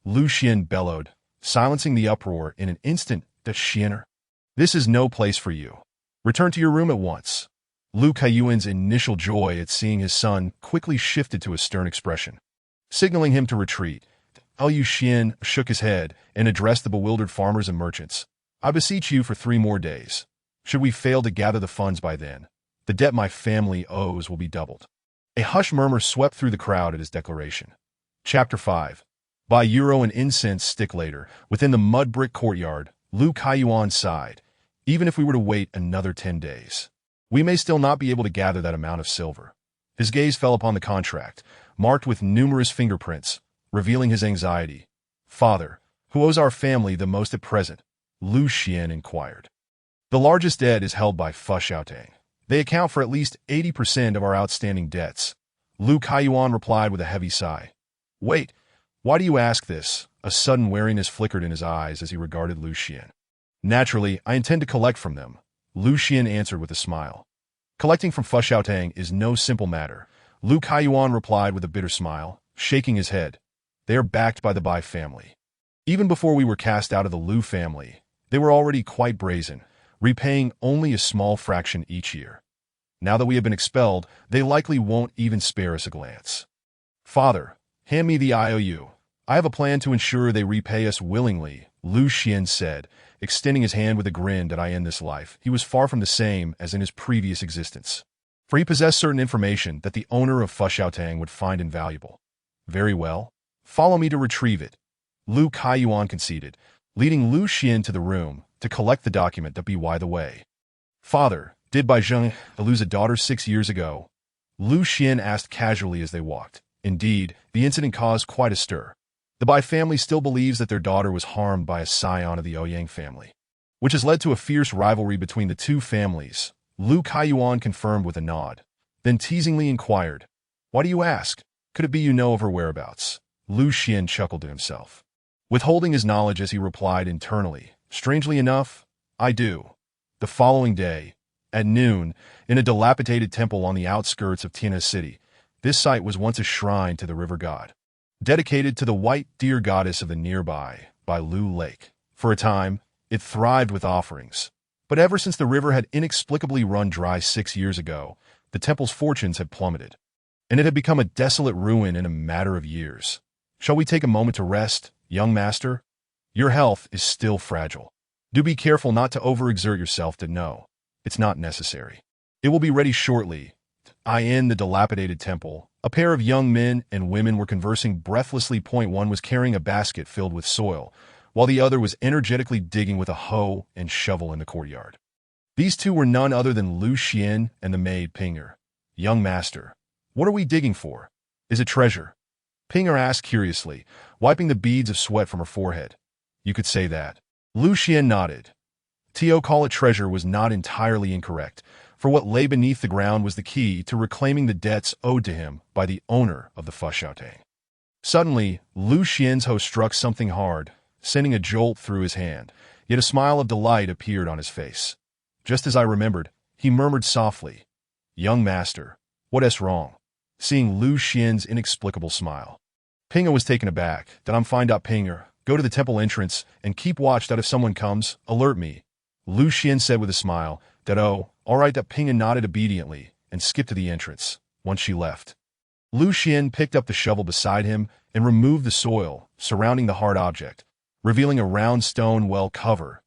Lu Xian bellowed, silencing the uproar in an instant. "The Xianer, this is no place for you. Return to your room at once." Lu Kaiyuan's initial joy at seeing his son quickly shifted to a stern expression. Signaling him to retreat, Lu Xian shook his head and addressed the bewildered farmers and merchants. "I beseech you for 3 more days. Should we fail to gather the funds by then, the debt my family owes will be doubled." A hushed murmur swept through the crowd at his declaration. Chapter 5. By Euro and incense stick later, within the mud brick courtyard, Lu Kaiyuan sighed. "Even if we were to wait another 10 days, we may still not be able to gather that amount of silver." His gaze fell upon the contract, marked with numerous fingerprints, revealing his anxiety. "Father, who owes our family the most at present?" Lu Xian inquired. "The largest debt is held by Fu Xiaotang. They account for at least 80% of our outstanding debts," Lu Kaiyuan replied with a heavy sigh. "Wait, why do you ask this?" A sudden wariness flickered in his eyes as he regarded Lu Xian. "Naturally, I intend to collect from them," Lu Xian answered with a smile. "Collecting from Fu Xiaotang is no simple matter," Lu Kaiyuan replied with a bitter smile, shaking his head. "They are backed by the Bai family. Even before we were cast out of the Lu family, They were already quite brazen, repaying only a small fraction each year. Now that we have been expelled, they likely won't even spare us a glance. Father, hand me the IOU. I have a plan to ensure they repay us willingly, Lu Xian said, extending his hand with a grin that I end this life. He was far from the same as in his previous existence, for he possessed certain information that the owner of Fushaotang would find invaluable. Very well. Follow me to retrieve it, Lu Kaiyuan conceded, leading Lu Xian to the room to collect the document that be the way. Father, did Bai Zheng lose a daughter 6 years ago? Lu Xian asked casually as they walked. Indeed, the incident caused quite a stir. The Bai family still believes that their daughter was harmed by a scion of the Ouyang family, which has led to a fierce rivalry between the two families, Lu Kaiyuan confirmed with a nod, then teasingly inquired, "Why do you ask? Could it be you know of her whereabouts?" Lu Xian chuckled to himself, withholding his knowledge as he replied internally, "Strangely enough, I do." The following day, at noon, in a dilapidated temple on the outskirts of Tianhe City, this site was once a shrine to the river god, dedicated to the white deer goddess of the nearby Bailu Lake. For a time, it thrived with offerings. But ever since the river had inexplicably run dry 6 years ago, the temple's fortunes had plummeted, and it had become a desolate ruin in a matter of years. Shall we take a moment to rest, young master? Your health is still fragile. Do be careful not to overexert yourself to know. It's not necessary. It will be ready shortly. In the dilapidated temple, a pair of young men and women were conversing breathlessly. One was carrying a basket filled with soil, while the other was energetically digging with a hoe and shovel in the courtyard. These two were none other than Lu Xian and the maid Pinger. "Young master, what are we digging for? Is it treasure?" Pinger asked curiously, wiping the beads of sweat from her forehead. "You could say that." Lu Xian nodded. To call it treasure was not entirely incorrect, for what lay beneath the ground was the key to reclaiming the debts owed to him by the owner of the Fushaotang. Suddenly, Lu Xian's hoe struck something hard, sending a jolt through his hand, yet a smile of delight appeared on his face. "Just as I remembered," he murmured softly. "Young master, what is wrong?" Seeing Lu Xian's inexplicable smile, Pinger was taken aback. "That I'm fine. Pinger, go to the temple entrance and keep watch that if someone comes, alert me," Lu Xian said with a smile. All right. Pinger nodded obediently and skipped to the entrance. Once she left, Lu Xian picked up the shovel beside him and removed the soil surrounding the hard object, revealing a round stone well cover.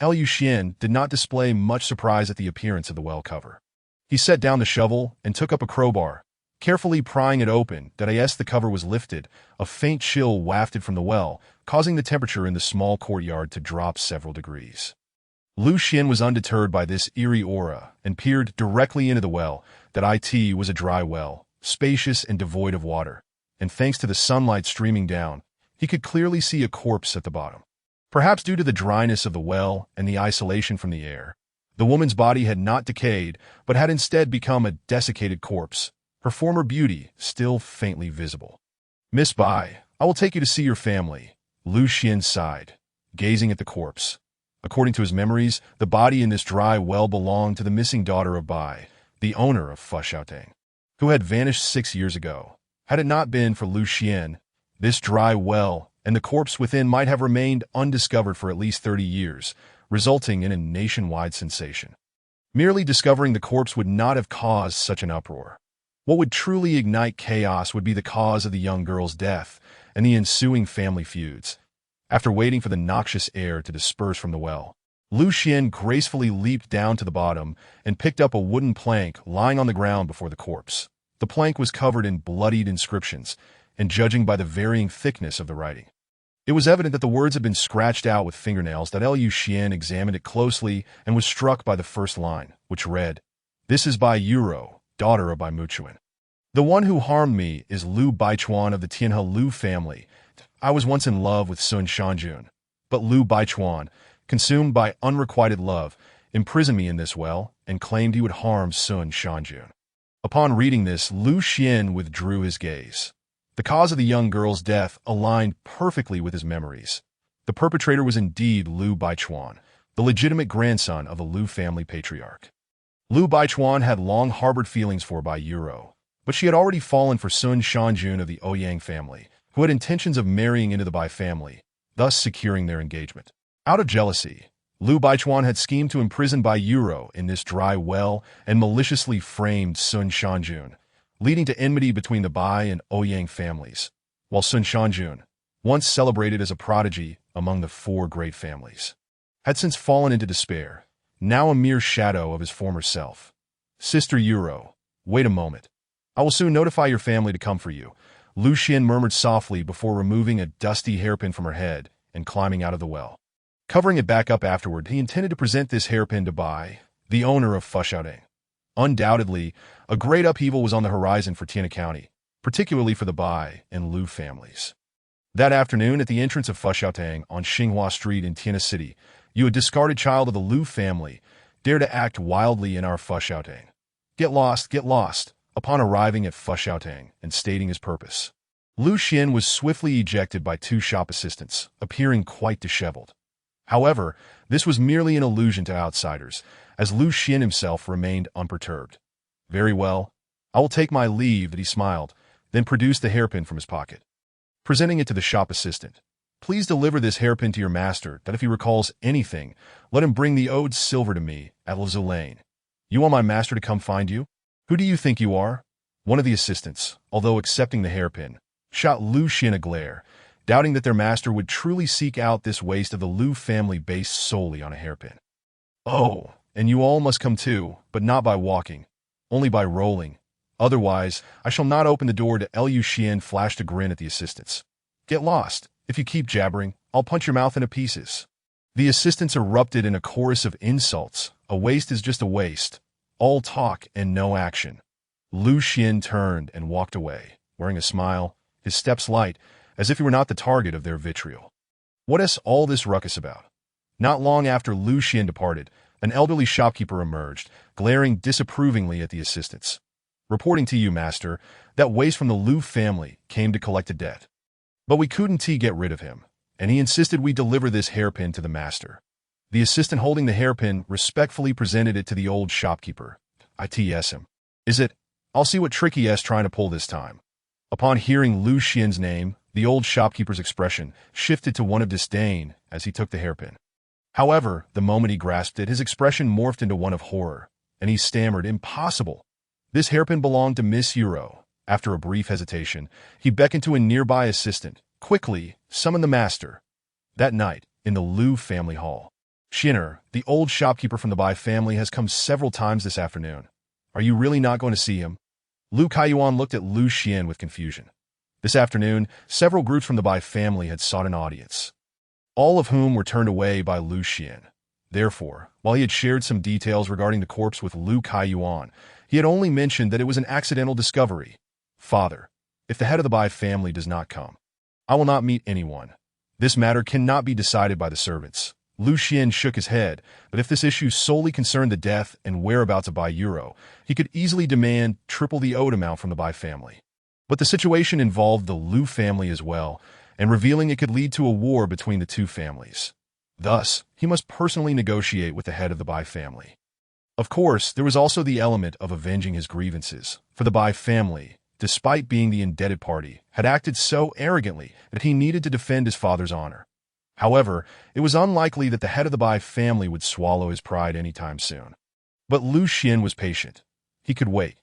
Lu Xian did not display much surprise at the appearance of the well cover. He set down the shovel and took up a crowbar, carefully prying it open. As the cover was lifted, a faint chill wafted from the well, causing the temperature in the small courtyard to drop several degrees. Lu Xian was undeterred by this eerie aura and peered directly into the well. It was a dry well, spacious and devoid of water, and thanks to the sunlight streaming down, he could clearly see a corpse at the bottom. Perhaps due to the dryness of the well and the isolation from the air, the woman's body had not decayed, but had instead become a desiccated corpse, her former beauty still faintly visible. "Miss Bai, I will take you to see your family," Lu Xian sighed, gazing at the corpse. According to his memories, the body in this dry well belonged to the missing daughter of Bai, the owner of Fushaotang, who had vanished 6 years ago. Had it not been for Lu Xian, this dry well and the corpse within might have remained undiscovered for at least 30 years, resulting in a nationwide sensation. Merely discovering the corpse would not have caused such an uproar. What would truly ignite chaos would be the cause of the young girl's death and the ensuing family feuds. After waiting for the noxious air to disperse from the well, Lu Xian gracefully leaped down to the bottom and picked up a wooden plank lying on the ground before the corpse. The plank was covered in bloodied inscriptions, and judging by the varying thickness of the writing, it was evident that the words had been scratched out with fingernails. Lu Xian examined it closely and was struck by the first line, which read, "This is Bai Yuro, daughter of Bai Muchuan. The one who harmed me is Lu Baichuan of the Tianhe Lu family. I was once in love with Sun Shanjun, but Lu Baichuan, consumed by unrequited love, imprisoned me in this well and claimed he would harm Sun Shanjun." Upon reading this, Lu Xian withdrew his gaze. The cause of the young girl's death aligned perfectly with his memories. The perpetrator was indeed Lu Baichuan, the legitimate grandson of the Lu family patriarch. Lu Baichuan had long harbored feelings for Bai Yuro, but she had already fallen for Sun Shanjun of the Ouyang family, who had intentions of marrying into the Bai family, thus securing their engagement. Out of jealousy, Lu Baichuan had schemed to imprison Bai Yuro in this dry well and maliciously framed Sun Shanjun, leading to enmity between the Bai and Ouyang families, while Sun Shanjun, once celebrated as a prodigy among the four great families, had since fallen into despair, now a mere shadow of his former self. Sister Yuro, wait a moment. I will soon notify your family to come for you, Lu Xian murmured softly before removing a dusty hairpin from her head and climbing out of the well. Covering it back up afterward, he intended to present this hairpin to Bai, the owner of Fushaoding. Undoubtedly, a great upheaval was on the horizon for Tiana County, particularly for the Bai and Lu families. That afternoon, at the entrance of Fushaotang on Xinghua Street in Tiana City, you, a discarded child of the Lu family, dare to act wildly in our Fushaotang. Get lost, get lost, upon arriving at Fushaotang and stating his purpose. Lu Xian was swiftly ejected by two shop assistants, appearing quite disheveled. However, this was merely an illusion to outsiders, as Lu Xian himself remained unperturbed. Very well, I will take my leave, that he smiled, then produced the hairpin from his pocket. Presenting it to the shop assistant. Please deliver this hairpin to your master, that if he recalls anything, let him bring the owed silver to me at Lazul Lane. You want my master to come find you? Who do you think you are? One of the assistants, although accepting the hairpin, shot Lu Xian a glare, doubting that their master would truly seek out this waste of the Lu family based solely on a hairpin. Oh, and you all must come too, but not by walking, only by rolling. Otherwise, I shall not open the door to Lu Xian flashed a grin at the assistants. Get lost. If you keep jabbering, I'll punch your mouth into pieces. The assistants erupted in a chorus of insults. A waste is just a waste. All talk and no action. Lu Xian turned and walked away, wearing a smile, his steps light, as if he were not the target of their vitriol. What is all this ruckus about? Not long after Lu Xian departed, an elderly shopkeeper emerged, glaring disapprovingly at the assistants. Reporting to you, master, that waste from the Lu family came to collect a debt. But we couldn't get rid of him, and he insisted we deliver this hairpin to the master. The assistant holding the hairpin respectfully presented it to the old shopkeeper. ITS him. Is it? I'll see what trick he is trying to pull this time. Upon hearing Lu Xian's name, the old shopkeeper's expression shifted to one of disdain as he took the hairpin. However, the moment he grasped it, his expression morphed into one of horror, and he stammered, "Impossible! This hairpin belonged to Miss Yuro." After a brief hesitation, he beckoned to a nearby assistant. Quickly, summon the master. That night, in the Lu family hall. Xiner, the old shopkeeper from the Bai family, has come several times this afternoon. Are you really not going to see him? Lu Kaiyuan looked at Lu Xian with confusion. This afternoon, several groups from the Bai family had sought an audience, all of whom were turned away by Lu Xian. Therefore, while he had shared some details regarding the corpse with Lu Kaiyuan, he had only mentioned that it was an accidental discovery. Father, if the head of the Bai family does not come, I will not meet anyone. This matter cannot be decided by the servants. Lu Xian shook his head, but if this issue solely concerned the death and whereabouts of Bai Yuro, he could easily demand triple the owed amount from the Bai family. But the situation involved the Lu family as well, and revealing it could lead to a war between the two families. Thus, he must personally negotiate with the head of the Bai family. Of course, there was also the element of avenging his grievances, for the Bai family, despite being the indebted party, had acted so arrogantly that he needed to defend his father's honor. However, it was unlikely that the head of the Bai family would swallow his pride anytime soon. But Lu Xian was patient. He could wait.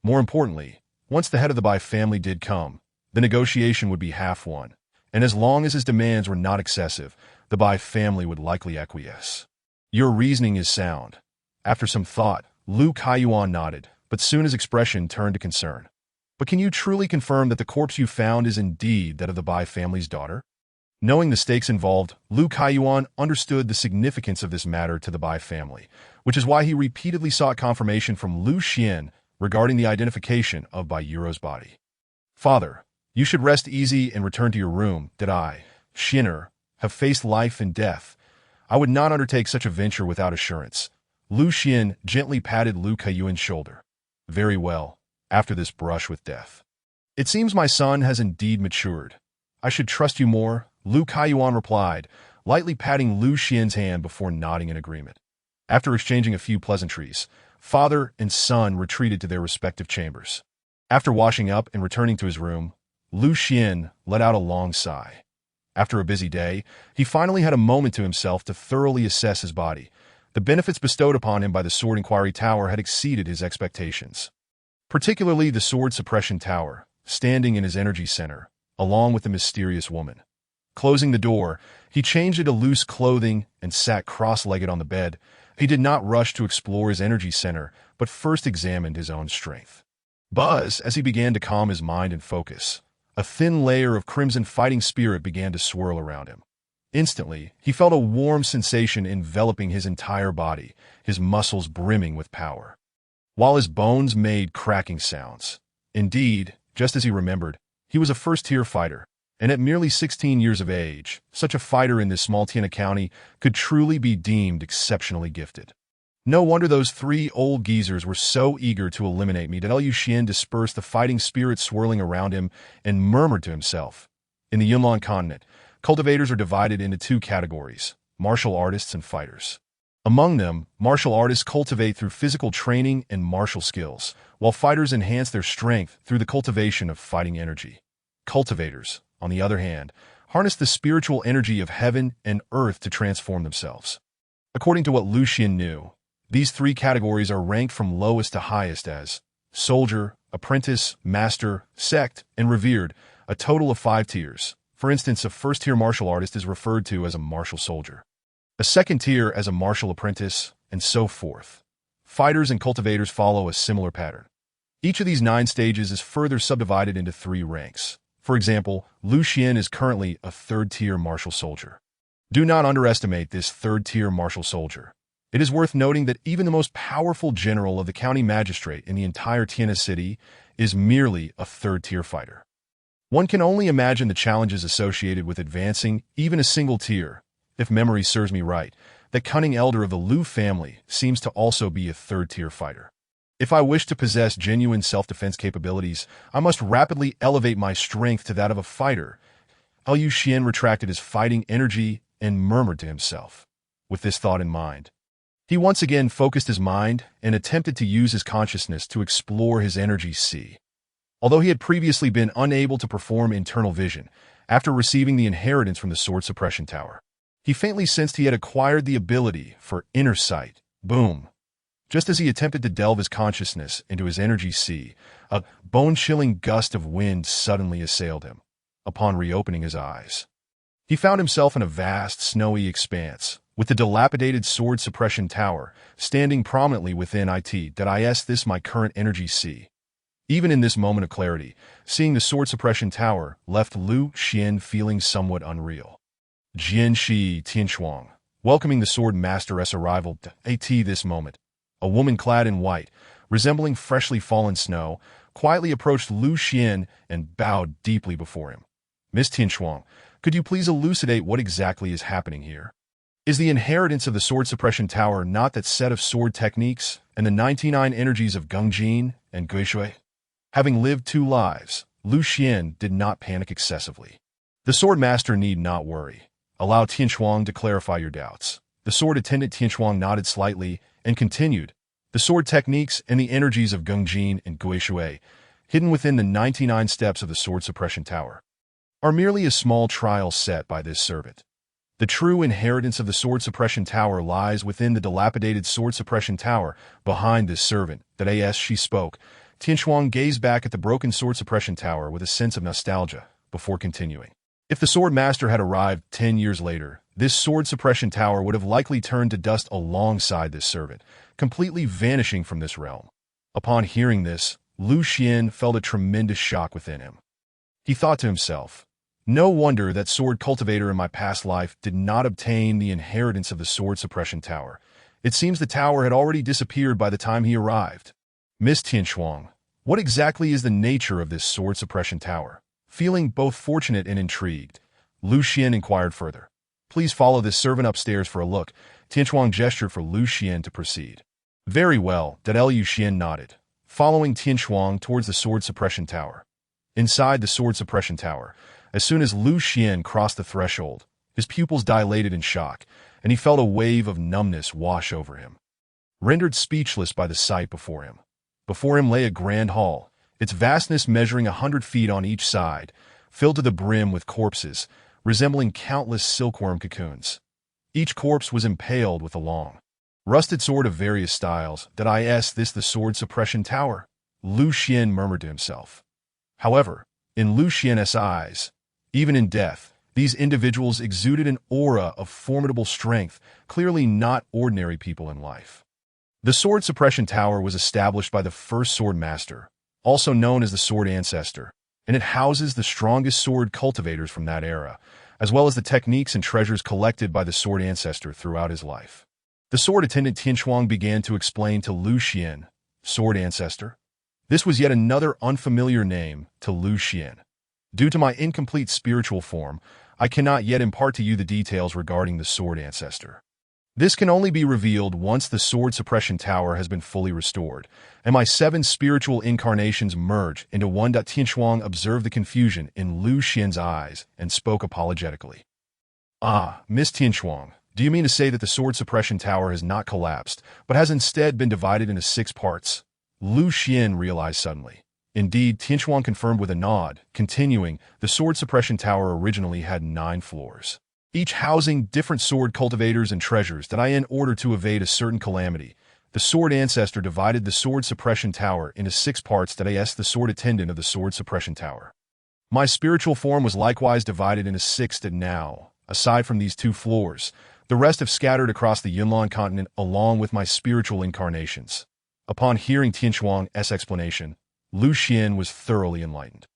More importantly, once the head of the Bai family did come, the negotiation would be half won, and as long as his demands were not excessive, the Bai family would likely acquiesce. Your reasoning is sound. After some thought, Lu Kaiyuan nodded, but soon his expression turned to concern. But can you truly confirm that the corpse you found is indeed that of the Bai family's daughter? Knowing the stakes involved, Lu Kaiyuan understood the significance of this matter to the Bai family, which is why he repeatedly sought confirmation from Lu Xian regarding the identification of Bai Yuro's body. Father, you should rest easy and return to your room. Did I, Xiner, have faced life and death, I would not undertake such a venture without assurance. Lu Xian gently patted Lu Kaiyuan's shoulder. Very well, after this brush with death. It seems my son has indeed matured. I should trust you more, Lu Kaiyuan replied, lightly patting Lu Xian's hand before nodding in agreement. After exchanging a few pleasantries, father and son retreated to their respective chambers. After washing up and returning to his room, Lu Xian let out a long sigh. After a busy day, he finally had a moment to himself to thoroughly assess his body. The benefits bestowed upon him by the Sword Inquiry Tower had exceeded his expectations. Particularly the Sword Suppression Tower, standing in his energy center, along with the mysterious woman. Closing the door, he changed into loose clothing and sat cross-legged on the bed. He did not rush to explore his energy center, but first examined his own strength. Buzz, as he began to calm his mind and focus, a thin layer of crimson fighting spirit began to swirl around him. Instantly, he felt a warm sensation enveloping his entire body, his muscles brimming with power, while his bones made cracking sounds. Indeed, just as he remembered, he was a first-tier fighter, and at merely 16 years of age, such a fighter in this small Tiana County could truly be deemed exceptionally gifted. No wonder those three old geezers were so eager to eliminate me. Liu Xian dispersed the fighting spirit swirling around him and murmured to himself. In the Yunlan continent, cultivators are divided into two categories: martial artists and fighters. Among them, martial artists cultivate through physical training and martial skills, while fighters enhance their strength through the cultivation of fighting energy. Cultivators, on the other hand, harness the spiritual energy of heaven and earth to transform themselves. According to what Liu Xian knew, these three categories are ranked from lowest to highest as soldier, apprentice, master, sect, and revered, a total of 5 tiers. For instance, a first-tier martial artist is referred to as a martial soldier, a second tier as a martial apprentice, and so forth. Fighters and cultivators follow a similar pattern. Each of these 9 stages is further subdivided into 3 ranks. For example, Liu Xian is currently a third-tier martial soldier. Do not underestimate this third-tier martial soldier. It is worth noting that even the most powerful general of the county magistrate in the entire Tiana city is merely a third-tier fighter. One can only imagine the challenges associated with advancing even a single tier. If memory serves me right, the cunning elder of the Liu family seems to also be a third-tier fighter. If I wish to possess genuine self-defense capabilities, I must rapidly elevate my strength to that of a fighter. Liu Xian retracted his fighting energy and murmured to himself. With this thought in mind, he once again focused his mind and attempted to use his consciousness to explore his energy sea. Although he had previously been unable to perform internal vision after receiving the inheritance from the Sword Suppression Tower, he faintly sensed he had acquired the ability for inner sight. Boom! Just as he attempted to delve his consciousness into his energy sea, a bone-chilling gust of wind suddenly assailed him. Upon reopening his eyes, he found himself in a vast, snowy expanse, with the dilapidated Sword Suppression Tower standing prominently within it. This my current energy sea. Even in this moment of clarity, seeing the Sword Suppression Tower left Liu Xian feeling somewhat unreal. Jian Shi Tianchuang, welcoming the Sword Master's arrival at this moment, a woman clad in white, resembling freshly fallen snow, quietly approached Liu Xian and bowed deeply before him. Miss Tianchuang, could you please elucidate what exactly is happening here? Is the inheritance of the Sword Suppression Tower not that set of sword techniques and the 99 energies of Gongjin and Guishui? Having lived 2 lives, Liu Xian did not panic excessively. The Sword Master need not worry. Allow Tianchuang to clarify your doubts. The sword attendant Tianchuang nodded slightly and continued. The sword techniques and the energies of Gongjin and Guishui, hidden within the 99 steps of the Sword Suppression Tower, are merely a small trial set by this servant. The true inheritance of the Sword Suppression Tower lies within the dilapidated Sword Suppression Tower behind this servant. As she spoke, Tianchuang gazed back at the broken Sword Suppression Tower with a sense of nostalgia, before continuing. If the Sword Master had arrived 10 years later, this Sword Suppression Tower would have likely turned to dust alongside this servant, completely vanishing from this realm. Upon hearing this, Liu Xian felt a tremendous shock within him. He thought to himself, no wonder that sword cultivator in my past life did not obtain the inheritance of the Sword Suppression Tower. It seems the tower had already disappeared by the time he arrived. Miss Tianchuang, what exactly is the nature of this Sword Suppression Tower? Feeling both fortunate and intrigued, Liu Xian inquired further. Please follow this servant upstairs for a look. Tianchuang gestured for Liu Xian to proceed. Very well, Liu Xian nodded, following Tianchuang towards the Sword Suppression Tower. Inside the Sword Suppression Tower, as soon as Liu Xian crossed the threshold, his pupils dilated in shock, and he felt a wave of numbness wash over him. Rendered speechless by the sight before him. Before him lay a grand hall, its vastness measuring 100 feet on each side, filled to the brim with corpses, resembling countless silkworm cocoons. Each corpse was impaled with a long, rusted sword of various styles. Did I ask this the sword suppression tower? Lu Xian murmured to himself. However, in Lu Xian's eyes, even in death, these individuals exuded an aura of formidable strength, clearly not ordinary people in life. The Sword Suppression Tower was established by the first Sword Master, also known as the Sword Ancestor, and it houses the strongest sword cultivators from that era, as well as the techniques and treasures collected by the Sword Ancestor throughout his life. The sword attendant Tianshuang began to explain to Lu Xian, Sword Ancestor. This was yet another unfamiliar name to Lu Xian. Due to my incomplete spiritual form, I cannot yet impart to you the details regarding the Sword Ancestor. This can only be revealed once the Sword Suppression Tower has been fully restored, and my 7 spiritual incarnations merge into one. Tianshuang observed the confusion in Lu Xian's eyes and spoke apologetically. Ah, Miss Tianshuang, do you mean to say that the Sword Suppression Tower has not collapsed, but has instead been divided into 6 parts? Lu Xian realized suddenly. Indeed, Tianshuang confirmed with a nod, continuing, the Sword Suppression Tower originally had 9 floors, each housing different sword cultivators and treasures that in order to evade a certain calamity. The Sword Ancestor divided the Sword Suppression Tower into 6 parts. The Sword Attendant of the Sword Suppression Tower. My spiritual form was likewise divided into 6, and now, aside from these 2 floors, the rest have scattered across the Yunlan continent along with my spiritual incarnations. Upon hearing Tianshuang's explanation, Lu Xian was thoroughly enlightened.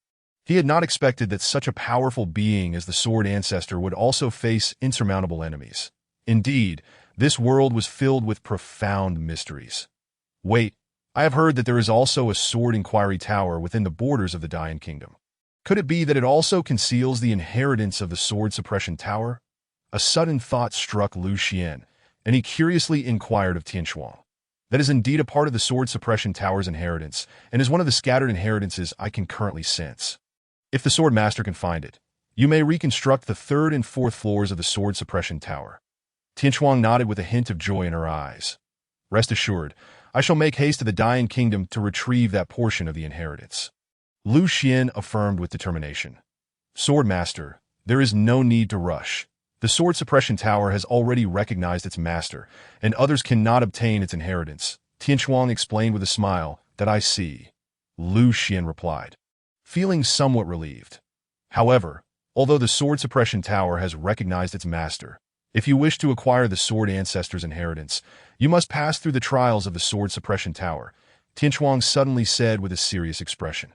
He had not expected that such a powerful being as the Sword Ancestor would also face insurmountable enemies. Indeed, this world was filled with profound mysteries. Wait, I have heard that there is also a Sword Inquiry Tower within the borders of the Dian Kingdom. Could it be that it also conceals the inheritance of the Sword Suppression Tower? A sudden thought struck Lu Xian, and he curiously inquired of Tianshuang. That is indeed a part of the Sword Suppression Tower's inheritance, and is one of the scattered inheritances I can currently sense. If the Sword Master can find it, you may reconstruct the 3rd and 4th floors of the Sword Suppression Tower. Tianshuang nodded with a hint of joy in her eyes. Rest assured, I shall make haste to the Dian Kingdom to retrieve that portion of the inheritance. Lu Xian affirmed with determination. Sword Master, there is no need to rush. The Sword Suppression Tower has already recognized its master, and others cannot obtain its inheritance. Tianshuang explained with a smile. That I see, Lu Xian replied, feeling somewhat relieved. However, although the Sword Suppression Tower has recognized its master, if you wish to acquire the Sword Ancestor's inheritance, you must pass through the trials of the Sword Suppression Tower, Tianshuang suddenly said with a serious expression.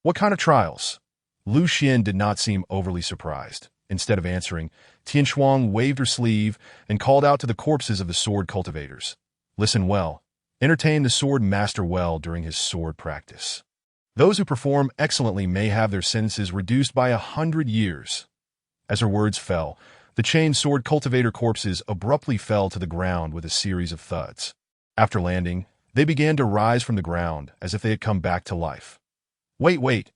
What kind of trials? Lu Xian did not seem overly surprised. Instead of answering, Tianshuang waved her sleeve and called out to the corpses of the sword cultivators. Listen well. Entertain the Sword Master well during his sword practice. Those who perform excellently may have their sentences reduced by 100 years. As her words fell, the chained sword cultivator corpses abruptly fell to the ground with a series of thuds. After landing, they began to rise from the ground as if they had come back to life. Wait.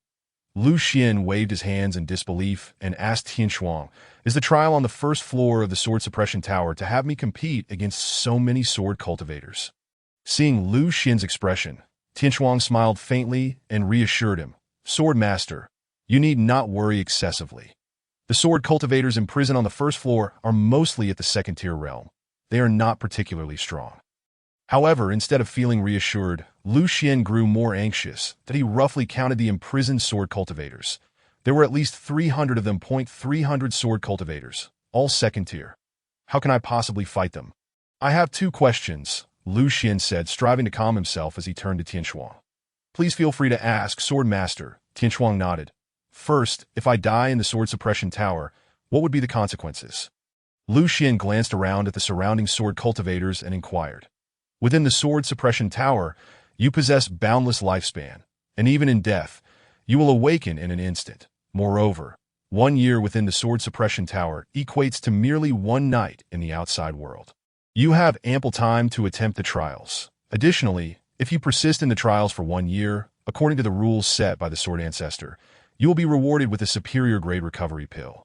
Lu Xian waved his hands in disbelief and asked Tianshuang, is the trial on the 1st floor of the Sword Suppression Tower to have me compete against so many sword cultivators? Seeing Lu Xian's expression, Tianshuang smiled faintly and reassured him, Sword Master, you need not worry excessively. The sword cultivators imprisoned on the 1st floor are mostly at the 2nd-tier realm. They are not particularly strong. However, instead of feeling reassured, Lu Xian grew more anxious that he roughly counted the imprisoned sword cultivators. There were at least 300 of them. 300 sword cultivators, all 2nd tier. How can I possibly fight them? I have 2 questions, Lu Xian said, striving to calm himself as he turned to Tianshuang. Please feel free to ask, Sword Master. Tianshuang nodded. First, if I die in the Sword Suppression Tower, what would be the consequences? Lu Xian glanced around at the surrounding sword cultivators and inquired. Within the Sword Suppression Tower, you possess boundless lifespan, and even in death, you will awaken in an instant. Moreover, 1 year within the Sword Suppression Tower equates to merely 1 night in the outside world. You have ample time to attempt the trials. Additionally, if you persist in the trials for 1 year, according to the rules set by the Sword Ancestor, you will be rewarded with a superior grade recovery pill,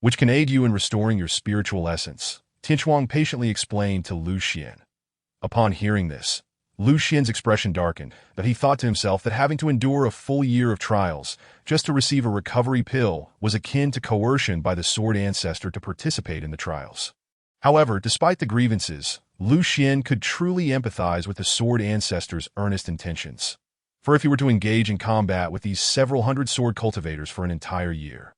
which can aid you in restoring your spiritual essence, Tianshuang patiently explained to Lu Xian. Upon hearing this, Lu Xian's expression darkened, but he thought to himself that having to endure a full year of trials just to receive a recovery pill was akin to coercion by the sword ancestor to participate in the trials. However, despite the grievances, Lu Xian could truly empathize with the sword ancestor's earnest intentions. For if he were to engage in combat with these several hundred sword cultivators for an entire year,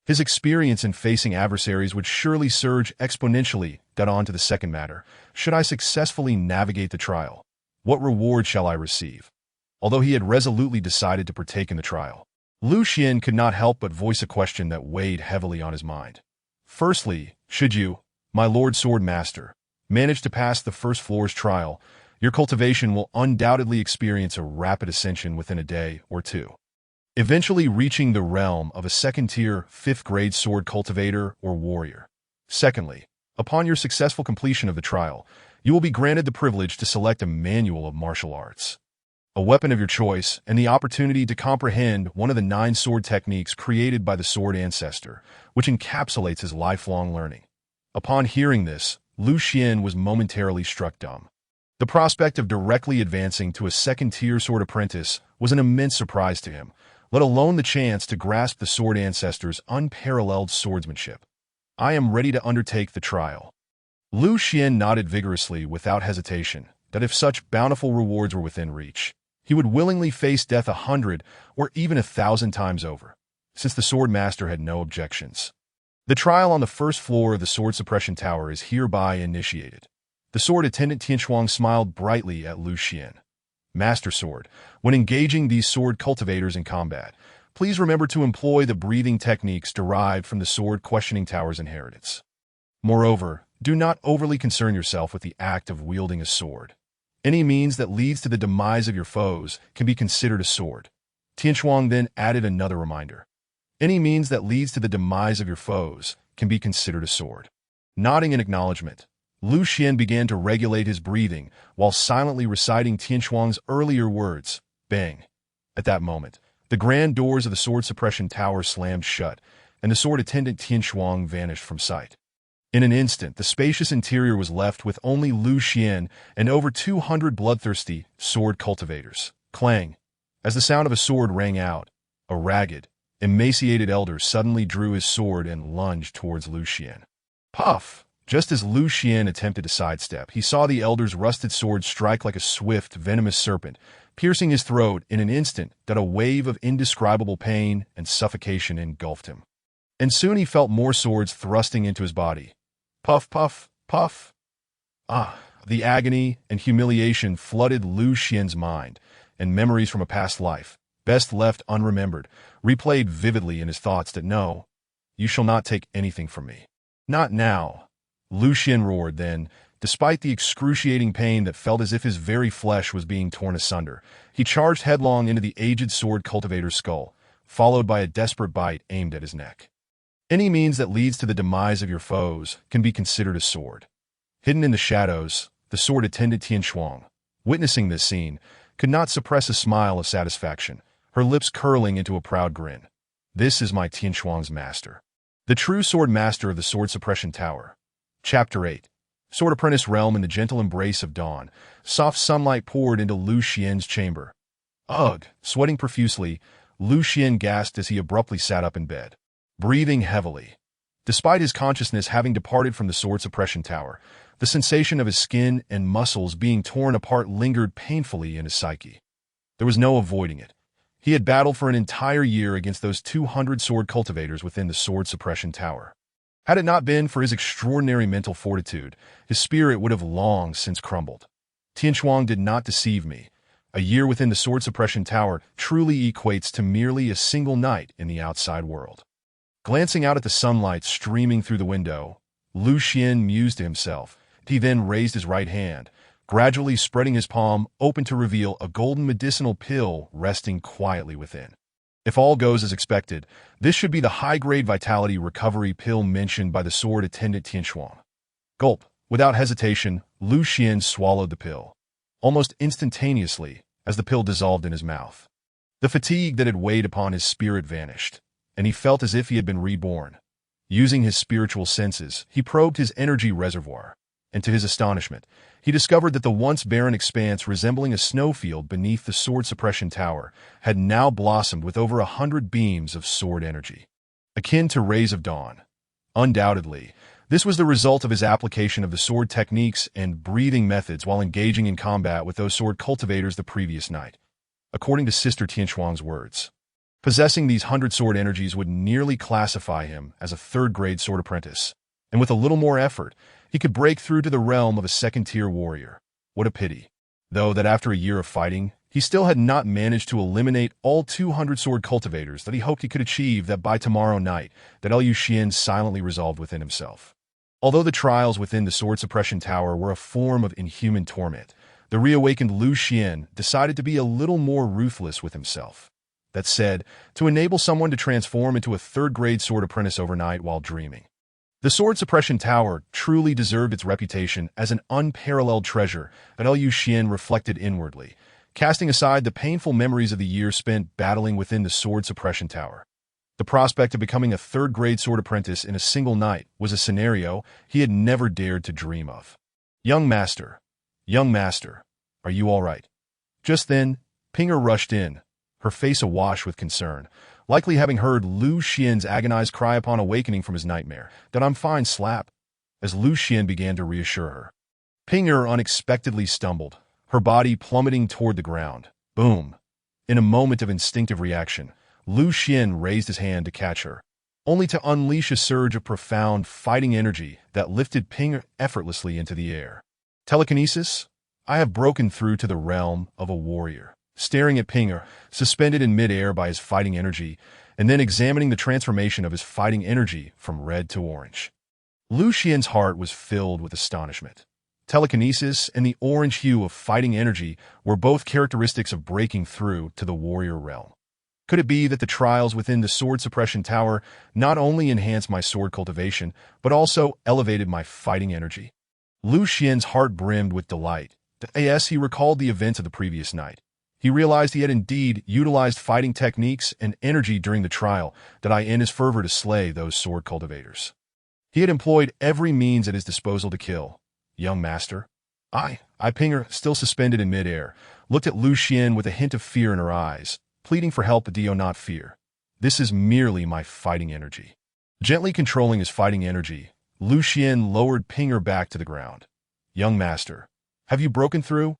his experience in facing adversaries would surely surge exponentially. Got on to the second matter. Should I successfully navigate the trial, what reward shall I receive? Although he had resolutely decided to partake in the trial, Lu Xian could not help but voice a question that weighed heavily on his mind. Firstly, should you, my Lord Sword Master, manage to pass the first floor's trial, your cultivation will undoubtedly experience a rapid ascension within a day or two, eventually reaching the realm of a second-tier, fifth-grade sword cultivator or warrior. Secondly, upon your successful completion of the trial, you will be granted the privilege to select a manual of martial arts, a weapon of your choice, and the opportunity to comprehend one of the 9 sword techniques created by the sword ancestor, which encapsulates his lifelong learning. Upon hearing this, Lu Xian was momentarily struck dumb. The prospect of directly advancing to a second-tier sword apprentice was an immense surprise to him, let alone the chance to grasp the sword ancestor's unparalleled swordsmanship. I am ready to undertake the trial. Lu Xian nodded vigorously without hesitation that if such bountiful rewards were within reach, he would willingly face death 100 or even 1,000 times over, since the sword master had no objections. The trial on the first floor of the sword suppression tower is hereby initiated. The sword attendant Tianchuang smiled brightly at Lu Xian. Master Sword, when engaging these sword cultivators in combat, please remember to employ the breathing techniques derived from the sword questioning tower's inheritance. Moreover, do not overly concern yourself with the act of wielding a sword. Any means that leads to the demise of your foes can be considered a sword. Tianchuang then added another reminder. Any means that leads to the demise of your foes can be considered a sword. Nodding in acknowledgement, Lu Xian began to regulate his breathing while silently reciting Tianchuang's earlier words. Bang! At that moment, the grand doors of the sword suppression tower slammed shut, and the sword attendant Tianchuang vanished from sight. In an instant, the spacious interior was left with only Lu Xian and over 200 bloodthirsty sword cultivators. Clang! As the sound of a sword rang out, a ragged, emaciated elder suddenly drew his sword and lunged towards Lu Xian. Puff! Just as Lu Xian attempted to sidestep, he saw the elder's rusted sword strike like a swift, venomous serpent, piercing his throat in an instant that a wave of indescribable pain and suffocation engulfed him. And soon he felt more swords thrusting into his body. Puff, puff, puff. The agony and humiliation flooded Lu Xian's mind, and memories from a past life, best left unremembered, replayed vividly in his thoughts that no, you shall not take anything from me. Not now. Lu Xian roared then, despite the excruciating pain that felt as if his very flesh was being torn asunder. He charged headlong into the aged sword cultivator's skull, followed by a desperate bite aimed at his neck. Any means that leads to the demise of your foes can be considered a sword. Hidden in the shadows, the sword attendant Tianchuang, witnessing this scene, could not suppress a smile of satisfaction, her lips curling into a proud grin. This is my Tianchuang's master, the true sword master of the sword suppression tower. Chapter 8. Sword Apprentice Realm. In the gentle embrace of dawn, soft sunlight poured into Lu Xian's chamber. Ugh! Sweating profusely, Lu Xian gasped as he abruptly sat up in bed, breathing heavily. Despite his consciousness having departed from the sword suppression tower, the sensation of his skin and muscles being torn apart lingered painfully in his psyche. There was no avoiding it. He had battled for an entire year against those 200 sword cultivators within the sword suppression tower. Had it not been for his extraordinary mental fortitude, his spirit would have long since crumbled. Tianchuang did not deceive me. A year within the sword suppression tower truly equates to merely a single night in the outside world. Glancing out at the sunlight streaming through the window, Lu Xian mused to himself. He then raised his right hand, gradually spreading his palm open to reveal a golden medicinal pill resting quietly within. If all goes as expected, this should be the high-grade vitality recovery pill mentioned by the sword attendant Tianchuang. Gulp! Without hesitation, Lu Xian swallowed the pill, almost instantaneously, as the pill dissolved in his mouth. The fatigue that had weighed upon his spirit vanished, and he felt as if he had been reborn. Using his spiritual senses, he probed his energy reservoir. and to his astonishment, he discovered that the once barren expanse resembling a snowfield beneath the sword suppression tower had now blossomed with over 100 beams of sword energy, akin to rays of dawn. Undoubtedly, this was the result of his application of the sword techniques and breathing methods while engaging in combat with those sword cultivators the previous night. According to Sister Tianshuang's words, possessing these 100 sword energies would nearly classify him as a third-grade sword apprentice, and with a little more effort, he could break through to the realm of a second-tier warrior. What a pity, though, that after a year of fighting, he still had not managed to eliminate all 200 sword cultivators that he hoped he could achieve that by tomorrow night, that Liu Xian silently resolved within himself. Although the trials within the sword suppression tower were a form of inhuman torment, the reawakened Liu Xian decided to be a little more ruthless with himself. That said, to enable someone to transform into a third-grade sword apprentice overnight while dreaming. The sword suppression tower truly deserved its reputation as an unparalleled treasure that Liu Xian reflected inwardly, casting aside the painful memories of the years spent battling within the sword suppression tower. The prospect of becoming a third-grade sword apprentice in a single night was a scenario he had never dared to dream of. Young master, are you all right? Just then, Pinger rushed in, her face awash with concern, likely having heard Liu Xian's agonized cry upon awakening from his nightmare, "That I'm fine, slap," as Liu Xian began to reassure her. Pinger unexpectedly stumbled, her body plummeting toward the ground. Boom! In a moment of instinctive reaction, Liu Xian raised his hand to catch her, only to unleash a surge of profound fighting energy that lifted Pinger effortlessly into the air. Telekinesis? I have broken through to the realm of a warrior. Staring at Pinger, suspended in midair by his fighting energy, and then examining the transformation of his fighting energy from red to orange. Liu Xian's heart was filled with astonishment. Telekinesis and the orange hue of fighting energy were both characteristics of breaking through to the warrior realm. Could it be that the trials within the sword suppression tower not only enhanced my sword cultivation, but also elevated my fighting energy? Liu Xian's heart brimmed with delight. As he recalled the events of the previous night, he realized he had indeed utilized fighting techniques and energy during the trial in his fervor to slay those sword cultivators. He had employed every means at his disposal to kill. Young master? Pinger, still suspended in midair, looked at Liu Xian with a hint of fear in her eyes, pleading for help, but do not fear. This is merely my fighting energy. Gently controlling his fighting energy, Liu Xian lowered Pinger back to the ground. Young master, have you broken through?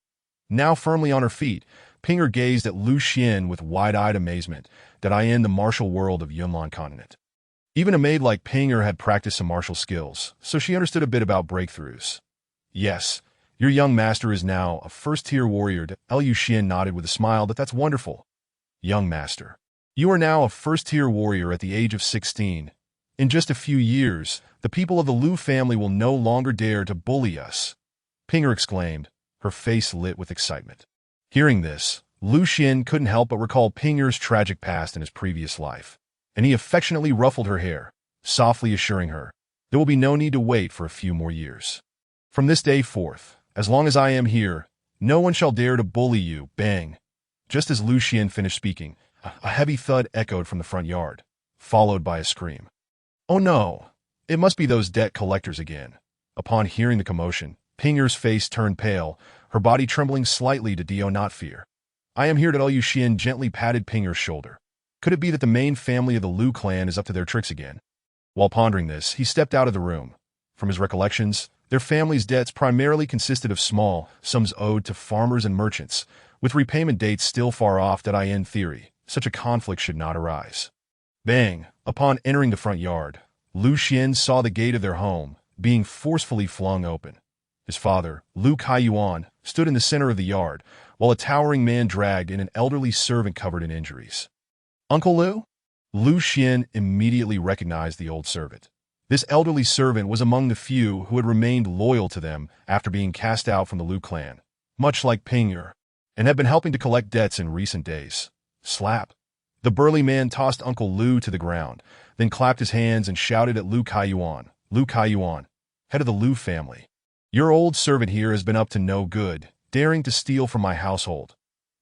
Now firmly on her feet, Pinger gazed at Liu Xian with wide-eyed amazement in the martial world of Yunlan continent. Even a maid like Pinger had practiced some martial skills, so she understood a bit about breakthroughs. Yes, your young master is now a first-tier warrior. Liu Xian nodded with a smile. That's wonderful. Young master, you are now a first-tier warrior at the age of 16. In just a few years, the people of the Liu family will no longer dare to bully us. Pinger exclaimed, her face lit with excitement. Hearing this, Liu Xian couldn't help but recall Pinger's tragic past in his previous life, and he affectionately ruffled her hair, softly assuring her, there will be no need to wait for a few more years. From this day forth, as long as I am here, no one shall dare to bully you. Bang! Just as Liu Xian finished speaking, a heavy thud echoed from the front yard, followed by a scream. Oh no! It must be those debt collectors again. Upon hearing the commotion, Pinger's face turned pale, her body trembling slightly. To do not fear. I am here. Liu Xian gently patted Pinger's shoulder. Could it be that the main family of the Liu clan is up to their tricks again? While pondering this, he stepped out of the room. From his recollections, their family's debts primarily consisted of small sums owed to farmers and merchants, with repayment dates still far off. In theory, such a conflict should not arise. Bang! Upon entering the front yard, Liu Xian saw the gate of their home being forcefully flung open. His father, Liu Kaiyuan, stood in the center of the yard, while a towering man dragged in an elderly servant covered in injuries. Uncle Liu? Liu Xian immediately recognized the old servant. This elderly servant was among the few who had remained loyal to them after being cast out from the Liu clan, much like Pinger, and had been helping to collect debts in recent days. Slap! The burly man tossed Uncle Liu to the ground, then clapped his hands and shouted at Liu Kaiyuan, head of the Liu family. Your old servant here has been up to no good, daring to steal from my household.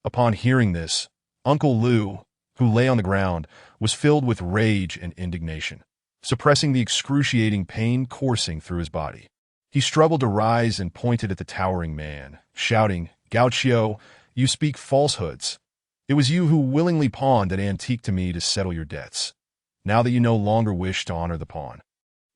Upon hearing this, Uncle Liu, who lay on the ground, was filled with rage and indignation, suppressing the excruciating pain coursing through his body. He struggled to rise and pointed at the towering man, shouting, "Gao Qiu, you speak falsehoods. It was you who willingly pawned that antique to me to settle your debts. Now that you no longer wish to honor the pawn,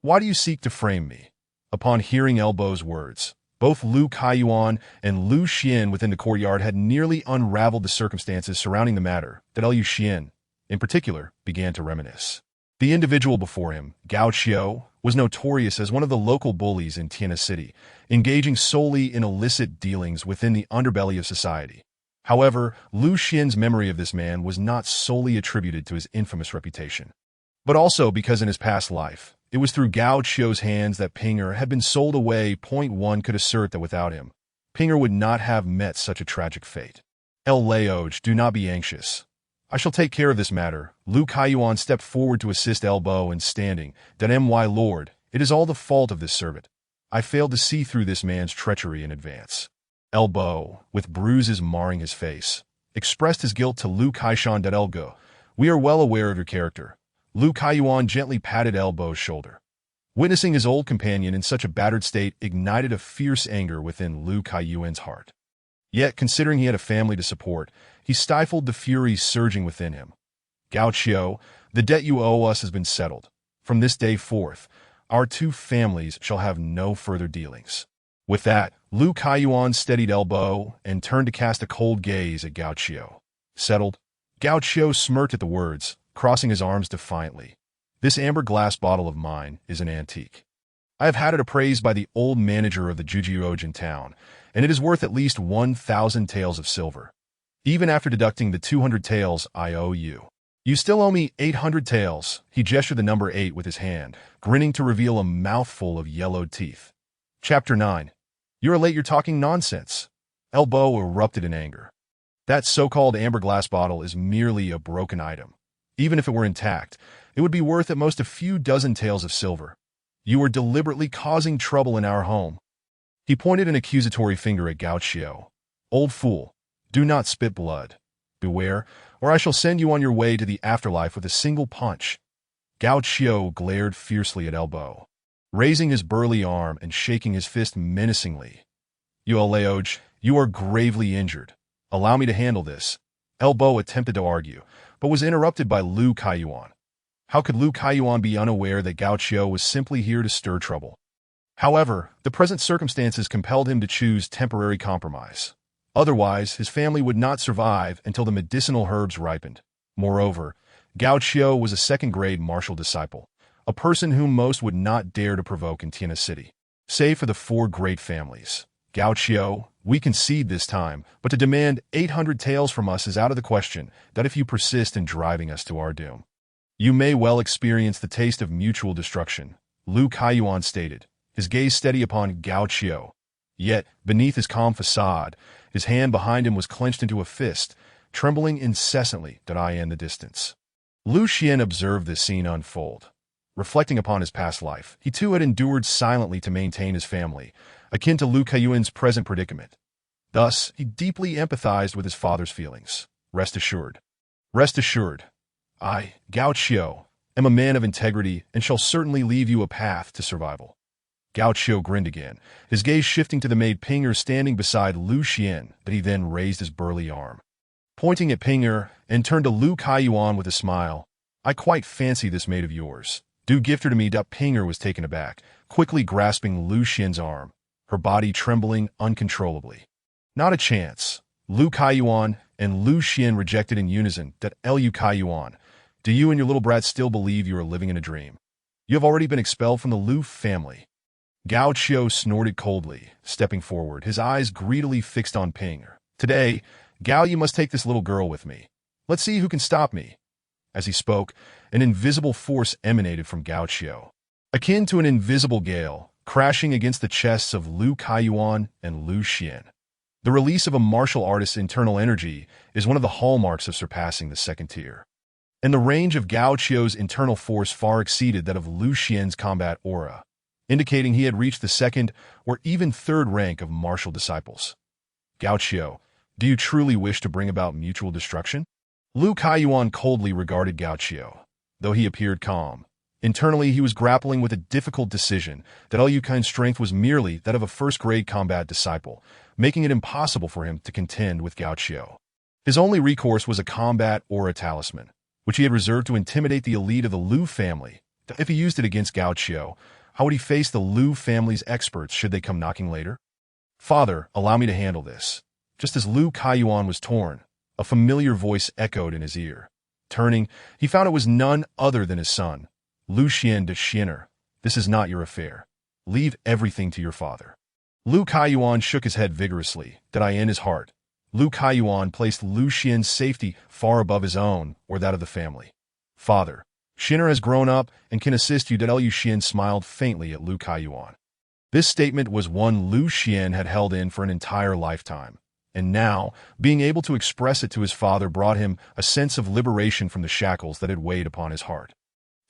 why do you seek to frame me?" Upon hearing Elbow's words, both Lu Kaiyuan and Lu Xian within the courtyard had nearly unraveled the circumstances surrounding the matter that Lu Xian, in particular, began to reminisce. The individual before him, Gao Qiu, was notorious as one of the local bullies in Tiana City, engaging solely in illicit dealings within the underbelly of society. However, Lu Xian's memory of this man was not solely attributed to his infamous reputation, but also because in his past life, it was through Gao Qiu's hands that Pinger had been sold away. One could assert that without him, Pinger would not have met such a tragic fate. Laoj, do not be anxious. I shall take care of this matter. Lu Kaiyuan stepped forward to assist Elbow in standing. That my lord, it is all the fault of this servant. I failed to see through this man's treachery in advance. Elbow, with bruises marring his face, expressed his guilt to Lu Kaishan. Elgo, we are well aware of your character. Lu Kaiyuan gently patted Elbow's shoulder. Witnessing his old companion in such a battered state ignited a fierce anger within Lu Kaiyuan's heart. Yet, considering he had a family to support, he stifled the fury surging within him. Gao Qiu, the debt you owe us has been settled. From this day forth, our two families shall have no further dealings. With that, Lu Kaiyuan steadied Elbow and turned to cast a cold gaze at Gao Qiu. Settled? Gao Qiu smirked at the words, crossing his arms defiantly. This amber glass bottle of mine is an antique. I have had it appraised by the old manager of the Jujioj in town, and it is worth at least 1,000 taels of silver. Even after deducting the 200 taels I owe you. You still owe me 800 taels. He gestured the number 8 with his hand, grinning to reveal a mouthful of yellowed teeth. Chapter 9. You're late, you're talking nonsense. Elbow erupted in anger. That so-called amber glass bottle is merely a broken item. Even if it were intact, it would be worth at most a few dozen taels of silver. You are deliberately causing trouble in our home. He pointed an accusatory finger at Gao Qiu. Old fool, do not spit blood. Beware, or I shall send you on your way to the afterlife with a single punch. Gao Qiu glared fiercely at Elbow, raising his burly arm and shaking his fist menacingly. You Laoj, you are gravely injured. Allow me to handle this. Elbow attempted to argue, but was interrupted by Lu Kaiyuan. How could Lu Kaiyuan be unaware that Gao Qiu was simply here to stir trouble? However, the present circumstances compelled him to choose temporary compromise. Otherwise, his family would not survive until the medicinal herbs ripened. Moreover, Gao Qiu was a second-grade martial disciple, a person whom most would not dare to provoke in Tiana City. Save for the 4 great families. Gao Qiu, we concede this time, but to demand 800 taels from us is out of the question, that if you persist in driving us to our doom. You may well experience the taste of mutual destruction, Lu Kaiyuan stated, his gaze steady upon Gao Qiu. Yet, beneath his calm facade, his hand behind him was clenched into a fist, trembling incessantly in the distance. Lu Xian observed this scene unfold. Reflecting upon his past life, he too had endured silently to maintain his family, akin to Lu Kaiyuan's present predicament. Thus, he deeply empathized with his father's feelings. Rest assured. I, Gao Qiu, am a man of integrity and shall certainly leave you a path to survival. Gao Qiu grinned again, his gaze shifting to the maid Pinger standing beside Lu Xian, but he then raised his burly arm, pointing at Pinger, and turned to Lu Kaiyuan with a smile. I quite fancy this maid of yours. Do gift her to me. Pinger was taken aback, quickly grasping Lu Xian's arm, her body trembling uncontrollably. Not a chance. Lu Kaiyuan and Lu Xian rejected in unison. Lu Kaiyuan, do you and your little brat still believe you are living in a dream? You have already been expelled from the Lu family. Gao Qiu snorted coldly, stepping forward, his eyes greedily fixed on Pinger. Today, Gao, you must take this little girl with me. Let's see who can stop me. As he spoke, an invisible force emanated from Gao Qiu, akin to an invisible gale, crashing against the chests of Lu Kaiyuan and Lu Xian. The release of a martial artist's internal energy is one of the hallmarks of surpassing the second tier. And the range of Gao Qiu's internal force far exceeded that of Lu Xian's combat aura, indicating he had reached the second or even third rank of martial disciples. Gao Qiu, do you truly wish to bring about mutual destruction? Lu Kaiyuan coldly regarded Gao Qiu, though he appeared calm. Internally, he was grappling with a difficult decision that Liu Kai's strength was merely that of a first-grade combat disciple, making it impossible for him to contend with Gao Qiu. His only recourse was a combat aura talisman, which he had reserved to intimidate the elite of the Liu family. If he used it against Gao Qiu, how would he face the Liu family's experts should they come knocking later? "Father, allow me to handle this." Just as Liu Kaiyuan was torn, a familiar voice echoed in his ear. Turning, he found it was none other than his son, Lu Xian de Xiner. "This is not your affair. Leave everything to your father." Liu Kaiyuan shook his head vigorously, that in his heart. Liu Kaiyuan placed Lu Xian's safety far above his own or that of the family. "Father, Xiner has grown up and can assist you." Liu Xian smiled faintly at Liu Kaiyuan. This statement was one Lu Xian had held in for an entire lifetime, and now, being able to express it to his father brought him a sense of liberation from the shackles that had weighed upon his heart.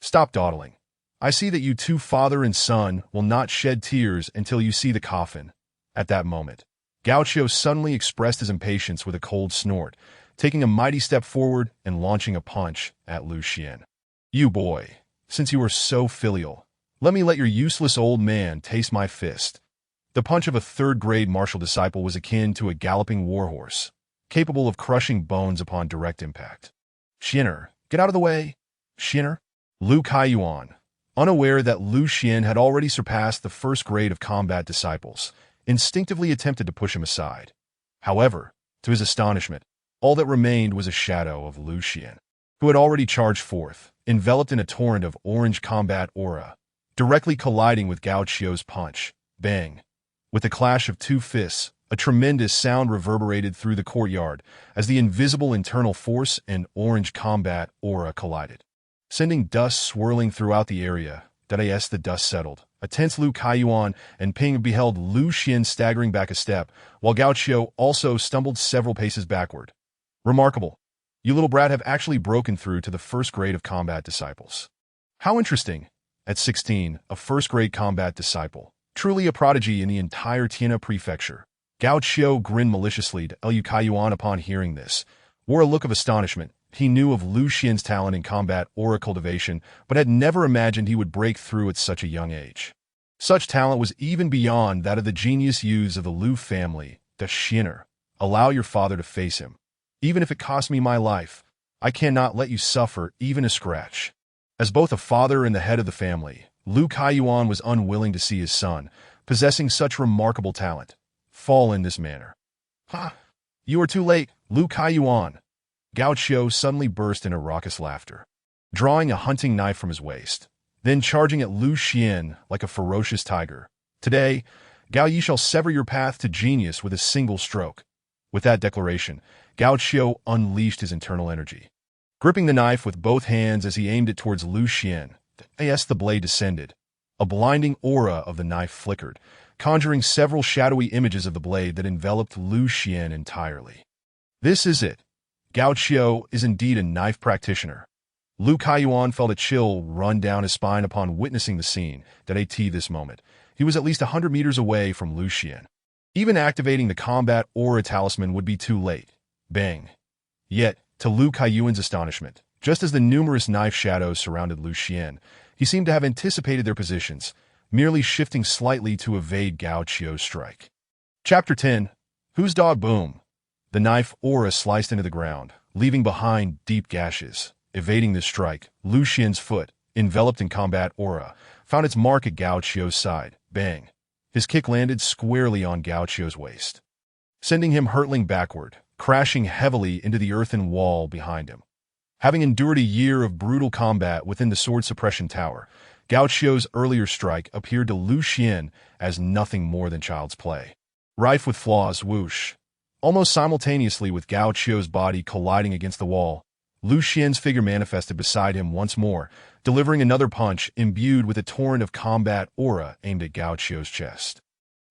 "Stop dawdling. I see that you two, father and son, will not shed tears until you see the coffin." At that moment, Gao Qiu suddenly expressed his impatience with a cold snort, taking a mighty step forward and launching a punch at Lu Xian. "You boy, since you are so filial, let me let your useless old man taste my fist." The punch of a third-grade martial disciple was akin to a galloping warhorse, capable of crushing bones upon direct impact. "Xiner, get out of the way!" "Xiner?" Liu Kaiyuan, unaware that Lu Xian had already surpassed the first grade of combat disciples, instinctively attempted to push him aside. However, to his astonishment, all that remained was a shadow of Lu Xian, who had already charged forth, enveloped in a torrent of orange combat aura, directly colliding with Gao Qiu's punch. Bang! With the clash of two fists, a tremendous sound reverberated through the courtyard as the invisible internal force and orange combat aura collided, sending dust swirling throughout the area. As the dust settled, a tense Liu Kaiyuan and Ping beheld Lu Xian staggering back a step, while Gao Qiu also stumbled several paces backward. "Remarkable. You little brat have actually broken through to the first grade of combat disciples." "How interesting." At 16, a first-grade combat disciple, truly a prodigy in the entire Tianhe prefecture. Gao Qiu grinned maliciously to Liu Kaiyuan upon hearing this, wore a look of astonishment. He knew of Lu Xian's talent in combat aura cultivation, but had never imagined he would break through at such a young age. Such talent was even beyond that of the genius youths of the Liu family. "The Xiner, allow your father to face him. Even if it costs me my life, I cannot let you suffer even a scratch." As both a father and the head of the family, Liu Kaiyuan was unwilling to see his son, possessing such remarkable talent, fall in this manner. "Ha! You are too late, Liu Kaiyuan." Gao Qiu suddenly burst into raucous laughter, drawing a hunting knife from his waist, then charging at Lu Xian like a ferocious tiger. "Today, Gao Yi shall sever your path to genius with a single stroke." With that declaration, Gao Qiu unleashed his internal energy, gripping the knife with both hands as he aimed it towards Lu Xian. As the blade descended, a blinding aura of the knife flickered, conjuring several shadowy images of the blade that enveloped Lu Xian entirely. "This is it. Gao Qiu is indeed a knife practitioner." Liu Kaiyuan felt a chill run down his spine upon witnessing the scene. At this moment, he was at least 100 meters away from Lu Xian. Even activating the combat aura talisman would be too late. Bang! Yet, to Liu Kaiyuan's astonishment, just as the numerous knife shadows surrounded Lu Xian, he seemed to have anticipated their positions, merely shifting slightly to evade Gao Qiu's strike. Chapter 10. Whose dog? Boom! The knife aura sliced into the ground, leaving behind deep gashes. Evading this strike, Lu Xian's foot, enveloped in combat aura, found its mark at Gao Qiu's side. Bang! His kick landed squarely on Gao Qiu's waist, sending him hurtling backward, crashing heavily into the earthen wall behind him. Having endured a year of brutal combat within the sword suppression tower, Gao Qiu's earlier strike appeared to Lu Xian as nothing more than child's play. Rife with flaws, whoosh! Almost simultaneously with Gao Qiu's body colliding against the wall, Lu Xian's figure manifested beside him once more, delivering another punch imbued with a torrent of combat aura aimed at Gao Qiu's chest.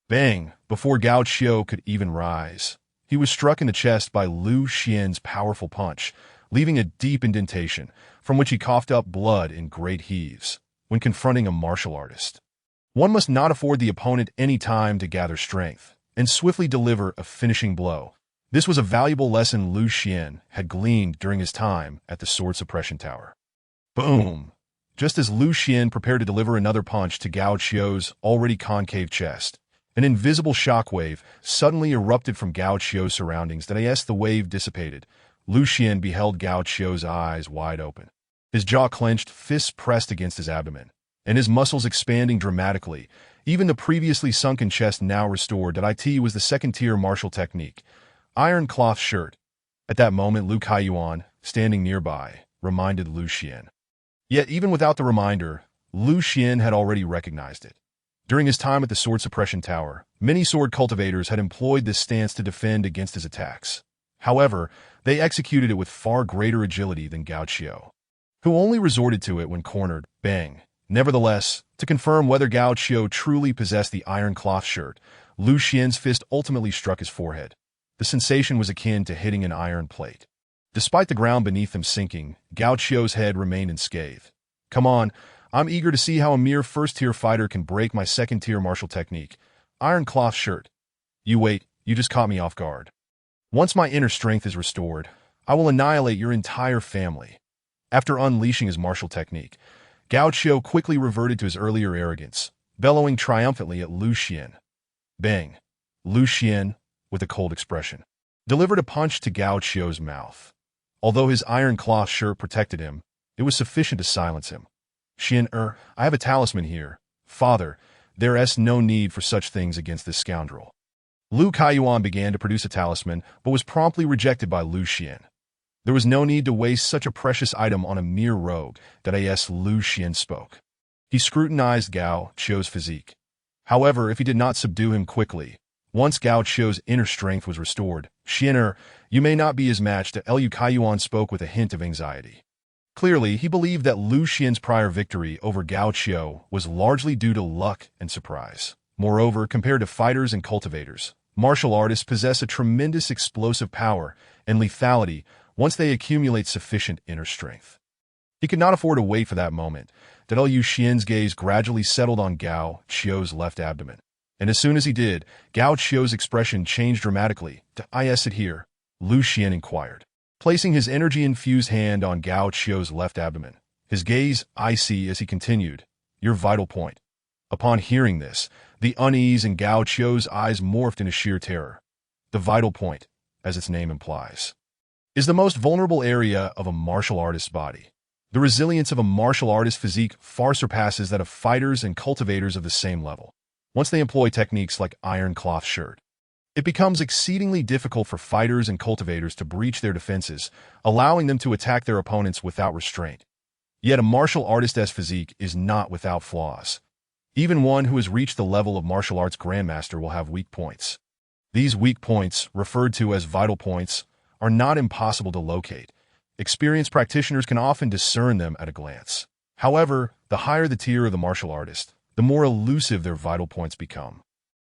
Bang! Before Gao Qiu could even rise, he was struck in the chest by Lu Xian's powerful punch, leaving a deep indentation, from which he coughed up blood in great heaves. When confronting a martial artist, one must not afford the opponent any time to gather strength and swiftly deliver a finishing blow. This was a valuable lesson Lu Xian had gleaned during his time at the sword suppression tower. Boom! Just as Lu Xian prepared to deliver another punch to Gao Qiu's already concave chest, an invisible shockwave suddenly erupted from Gao Qiu's surroundings. As the wave dissipated, Lu Xian beheld Gao Qiu's eyes wide open. His jaw clenched, fists pressed against his abdomen, and his muscles expanding dramatically. Even the previously sunken chest now restored. It was the second-tier martial technique, iron cloth shirt. At that moment, Lu Kaiyuan, standing nearby, reminded Lu Xian. Yet even without the reminder, Lu Xian had already recognized it. During his time at the Sword Suppression Tower, many sword cultivators had employed this stance to defend against his attacks. However, they executed it with far greater agility than Gao Qiu, who only resorted to it when cornered. Bang! Nevertheless, to confirm whether Gao Qiu truly possessed the iron cloth shirt, Lu Xian's fist ultimately struck his forehead. The sensation was akin to hitting an iron plate. Despite the ground beneath them sinking, Gao Qiu's head remained unscathed. Come on, I'm eager to see how a mere first-tier fighter can break my second-tier martial technique. Iron cloth shirt. You wait, you just caught me off guard. Once my inner strength is restored, I will annihilate your entire family. After unleashing his martial technique, Gao Qiu quickly reverted to his earlier arrogance, bellowing triumphantly at Lu Xian. Bang! Lu Xian, with a cold expression, delivered a punch to Gao Qiu's mouth. Although his iron cloth shirt protected him, it was sufficient to silence him. Xian, I have a talisman here. Father, there's no need for such things against this scoundrel. Lu Kaiyuan began to produce a talisman, but was promptly rejected by Lu Xian. There was no need to waste such a precious item on a mere rogue. Lu Xian spoke. He scrutinized Gao Qiu's physique. However, if he did not subdue him quickly, once Gao Qiu's inner strength was restored, Xian, you may not be his match. Lu Kaiyuan spoke with a hint of anxiety. Clearly, he believed that Lu Xian's prior victory over Gao Qiu was largely due to luck and surprise. Moreover, compared to fighters and cultivators, martial artists possess a tremendous explosive power and lethality once they accumulate sufficient inner strength. He could not afford to wait for that moment. Lu Xian's gaze gradually settled on Gao Qiu's left abdomen. And as soon as he did, Gao Qiu's expression changed dramatically. Is it here? Lu Xian inquired, placing his energy-infused hand on Gao Qiu's left abdomen. His gaze icy as he continued, your vital point. Upon hearing this, the unease in Gao Qiu's eyes morphed into sheer terror. The vital point, as its name implies, is the most vulnerable area of a martial artist's body. The resilience of a martial artist's physique far surpasses that of fighters and cultivators of the same level. Once they employ techniques like iron cloth shirt, it becomes exceedingly difficult for fighters and cultivators to breach their defenses, allowing them to attack their opponents without restraint. Yet a martial artist's physique is not without flaws. Even one who has reached the level of martial arts grandmaster will have weak points. These weak points, referred to as vital points, are not impossible to locate. Experienced practitioners can often discern them at a glance. However, the higher the tier of the martial artist, the more elusive their vital points become.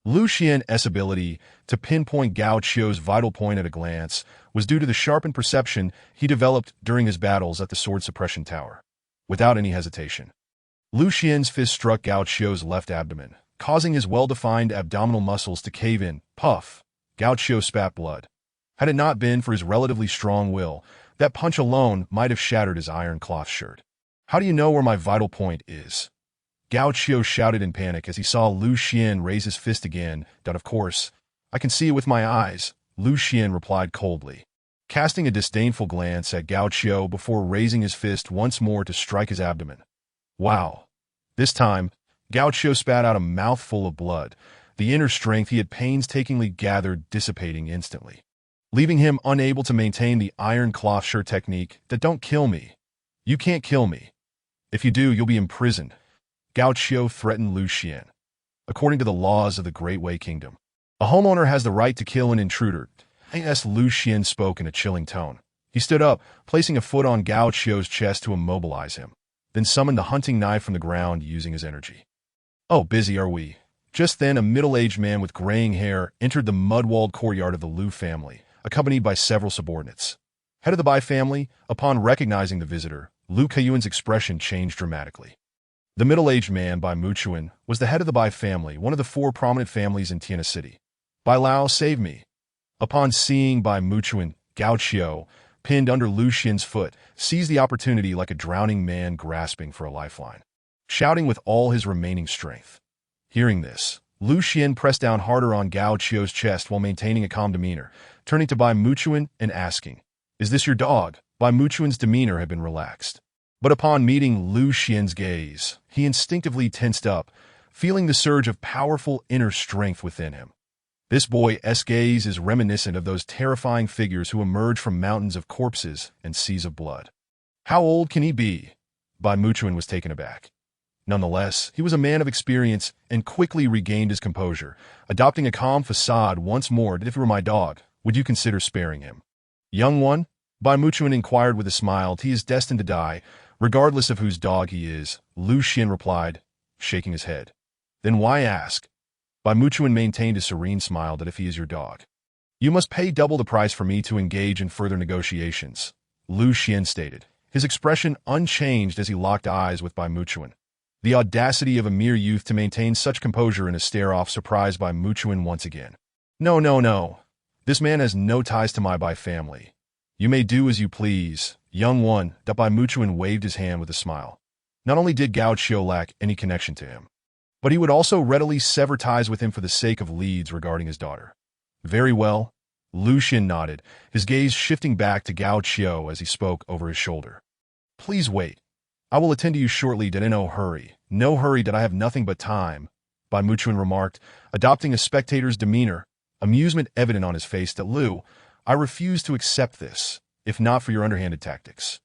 Lu Xian's ability to pinpoint Gao Qiu's vital point at a glance was due to the sharpened perception he developed during his battles at the Sword Suppression Tower. Without any hesitation, Lu Xian's fist struck Gao Qiu's left abdomen, causing his well-defined abdominal muscles to cave in. Puff! Gao Qiu spat blood. Had it not been for his relatively strong will, that punch alone might have shattered his iron cloth shirt. How do you know where my vital point is? Gao Qiu shouted in panic as he saw Lu Xian raise his fist again. Of course, I can see it with my eyes, Lu Xian replied coldly, casting a disdainful glance at Gao Qiu before raising his fist once more to strike his abdomen. Wow! This time, Gao Qiu spat out a mouthful of blood, the inner strength he had painstakingly gathered dissipating instantly, leaving him unable to maintain the iron cloth shirt technique. Don't kill me. You can't kill me. If you do, you'll be imprisoned, Gao Qiu threatened Lu Xian. According to the laws of the Great Wei Kingdom, a homeowner has the right to kill an intruder. Lu Xian spoke in a chilling tone. He stood up, placing a foot on Gao Qiu's chest to immobilize him, then summoned the hunting knife from the ground using his energy. Oh, busy are we. Just then, a middle-aged man with graying hair entered the mud-walled courtyard of the Lu family, accompanied by several subordinates. Head of the Bai family, upon recognizing the visitor, Lu Kaiyuan's expression changed dramatically. The middle-aged man, Bai Muchuan, was the head of the Bai family, one of the 4 prominent families in Tiana City. Bai Lao, save me. Upon seeing Bai Muchuan, Gao Qiu, pinned under Lu Xian's foot, seized the opportunity like a drowning man grasping for a lifeline, shouting with all his remaining strength. Hearing this, Lu Xian pressed down harder on Gao Qiu's chest while maintaining a calm demeanor, turning to Bai Muchuan and asking, "Is this your dog?" Bai Muchuan's demeanor had been relaxed. But upon meeting Lu Xian's gaze, he instinctively tensed up, feeling the surge of powerful inner strength within him. This boy's gaze is reminiscent of those terrifying figures who emerge from mountains of corpses and seas of blood. How old can he be? Bai Muchuan was taken aback. Nonetheless, he was a man of experience and quickly regained his composure, adopting a calm facade once more. "If you were my dog, would you consider sparing him?" "Young one?" Bai Muchuan inquired with a smile. "He is destined to die, regardless of whose dog he is," Lu Xian replied, shaking his head. "Then why ask?" Bai Muchuan maintained a serene smile. "That if he is your dog, you must pay double the price for me to engage in further negotiations," Lu Xian stated, his expression unchanged as he locked eyes with Bai Muchuan. The audacity of a mere youth to maintain such composure in a stare-off surprised Bai Muchuan once again. No, no, no. This man has no ties to my Bai family. You may do as you please, young one." Bai Muchuan waved his hand with a smile. Not only did Gao Qiu lack any connection to him, but he would also readily sever ties with him for the sake of leads regarding his daughter. "Very well." Lu Xian nodded, his gaze shifting back to Gao Qiu as he spoke over his shoulder. "Please wait. I will attend to you shortly. No hurry. No hurry. I have nothing but time," Bai Muchuan remarked, adopting a spectator's demeanor, amusement evident on his face. "Lu, I refuse to accept this, if not for your underhanded tactics.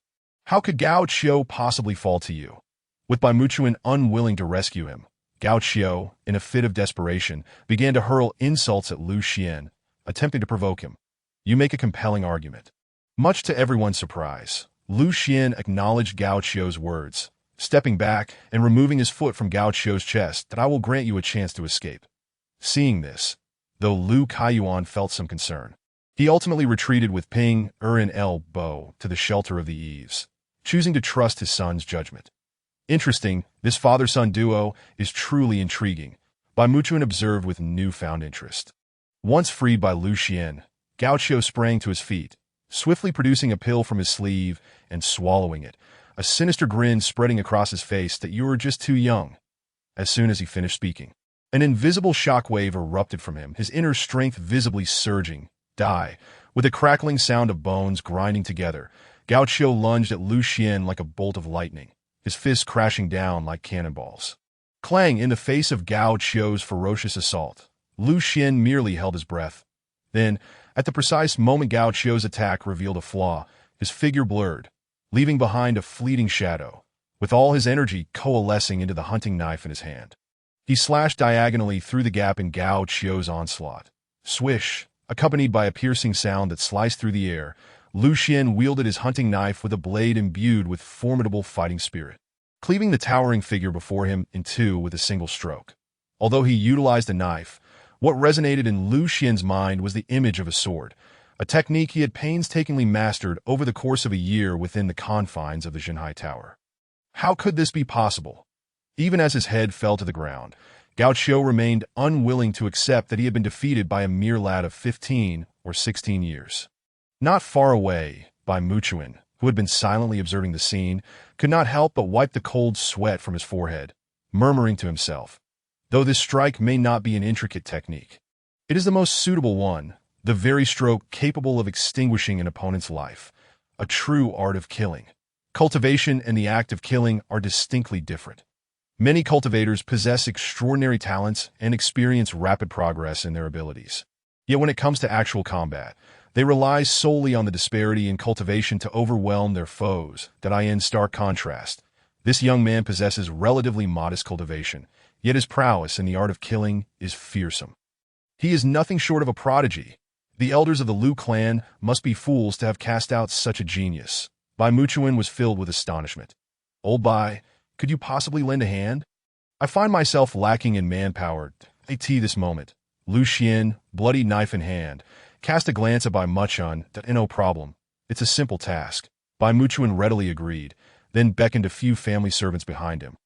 How could Gao Qiu possibly fall to you?" With Bai Muchuan unwilling to rescue him, Gao Qiu, in a fit of desperation, began to hurl insults at Lu Xian, attempting to provoke him. "You make a compelling argument." Much to everyone's surprise, Lu Xian acknowledged Gao Qiu's words, stepping back and removing his foot from Gao Qiu's chest. "That I will grant you a chance to escape." Seeing this, though Lu Kaiyuan felt some concern, he ultimately retreated with Ping, and elbow to the shelter of the eaves, choosing to trust his son's judgment. "Interesting, this father-son duo is truly intriguing," Bai Muchuan observed with newfound interest. Once freed by Lu Xian, Gao Qiu sprang to his feet, swiftly producing a pill from his sleeve and swallowing it, a sinister grin spreading across his face. "That you are just too young." As soon as he finished speaking, an invisible shockwave erupted from him, his inner strength visibly surging. With a crackling sound of bones grinding together, Gao Qiu lunged at Lu Xian like a bolt of lightning, his fists crashing down like cannonballs. Clang! In the face of Gao Qiu's ferocious assault, Lu Xian merely held his breath. Then, at the precise moment Gao Qiu's attack revealed a flaw, his figure blurred, leaving behind a fleeting shadow, with all his energy coalescing into the hunting knife in his hand. He slashed diagonally through the gap in Gao Qiu's onslaught. Swish! Accompanied by a piercing sound that sliced through the air, Lu Xian wielded his hunting knife with a blade imbued with formidable fighting spirit, cleaving the towering figure before him in two with a single stroke. Although he utilized a knife, what resonated in Lu Xian's mind was the image of a sword, a technique he had painstakingly mastered over the course of a year within the confines of the Jinhai Tower. How could this be possible? Even as his head fell to the ground, Gao Qiu remained unwilling to accept that he had been defeated by a mere lad of 15 or 16 years. Not far away, Bai Muchuan, who had been silently observing the scene, could not help but wipe the cold sweat from his forehead, murmuring to himself, "Though this strike may not be an intricate technique, it is the most suitable one, the very stroke capable of extinguishing an opponent's life, a true art of killing." Cultivation and the act of killing are distinctly different. Many cultivators possess extraordinary talents and experience rapid progress in their abilities. Yet when it comes to actual combat, they rely solely on the disparity in cultivation to overwhelm their foes. In stark contrast, this young man possesses relatively modest cultivation, yet his prowess in the art of killing is fearsome. He is nothing short of a prodigy. The elders of the Lu clan must be fools to have cast out such a genius. Bai Muchuan was filled with astonishment. "Old Bai, could you possibly lend a hand? I find myself lacking in manpower at this moment." Lu Xian, bloody knife in hand, cast a glance at Bai Muchuan. "No problem. It's a simple task." Bai Muchuan readily agreed, then beckoned a few family servants behind him,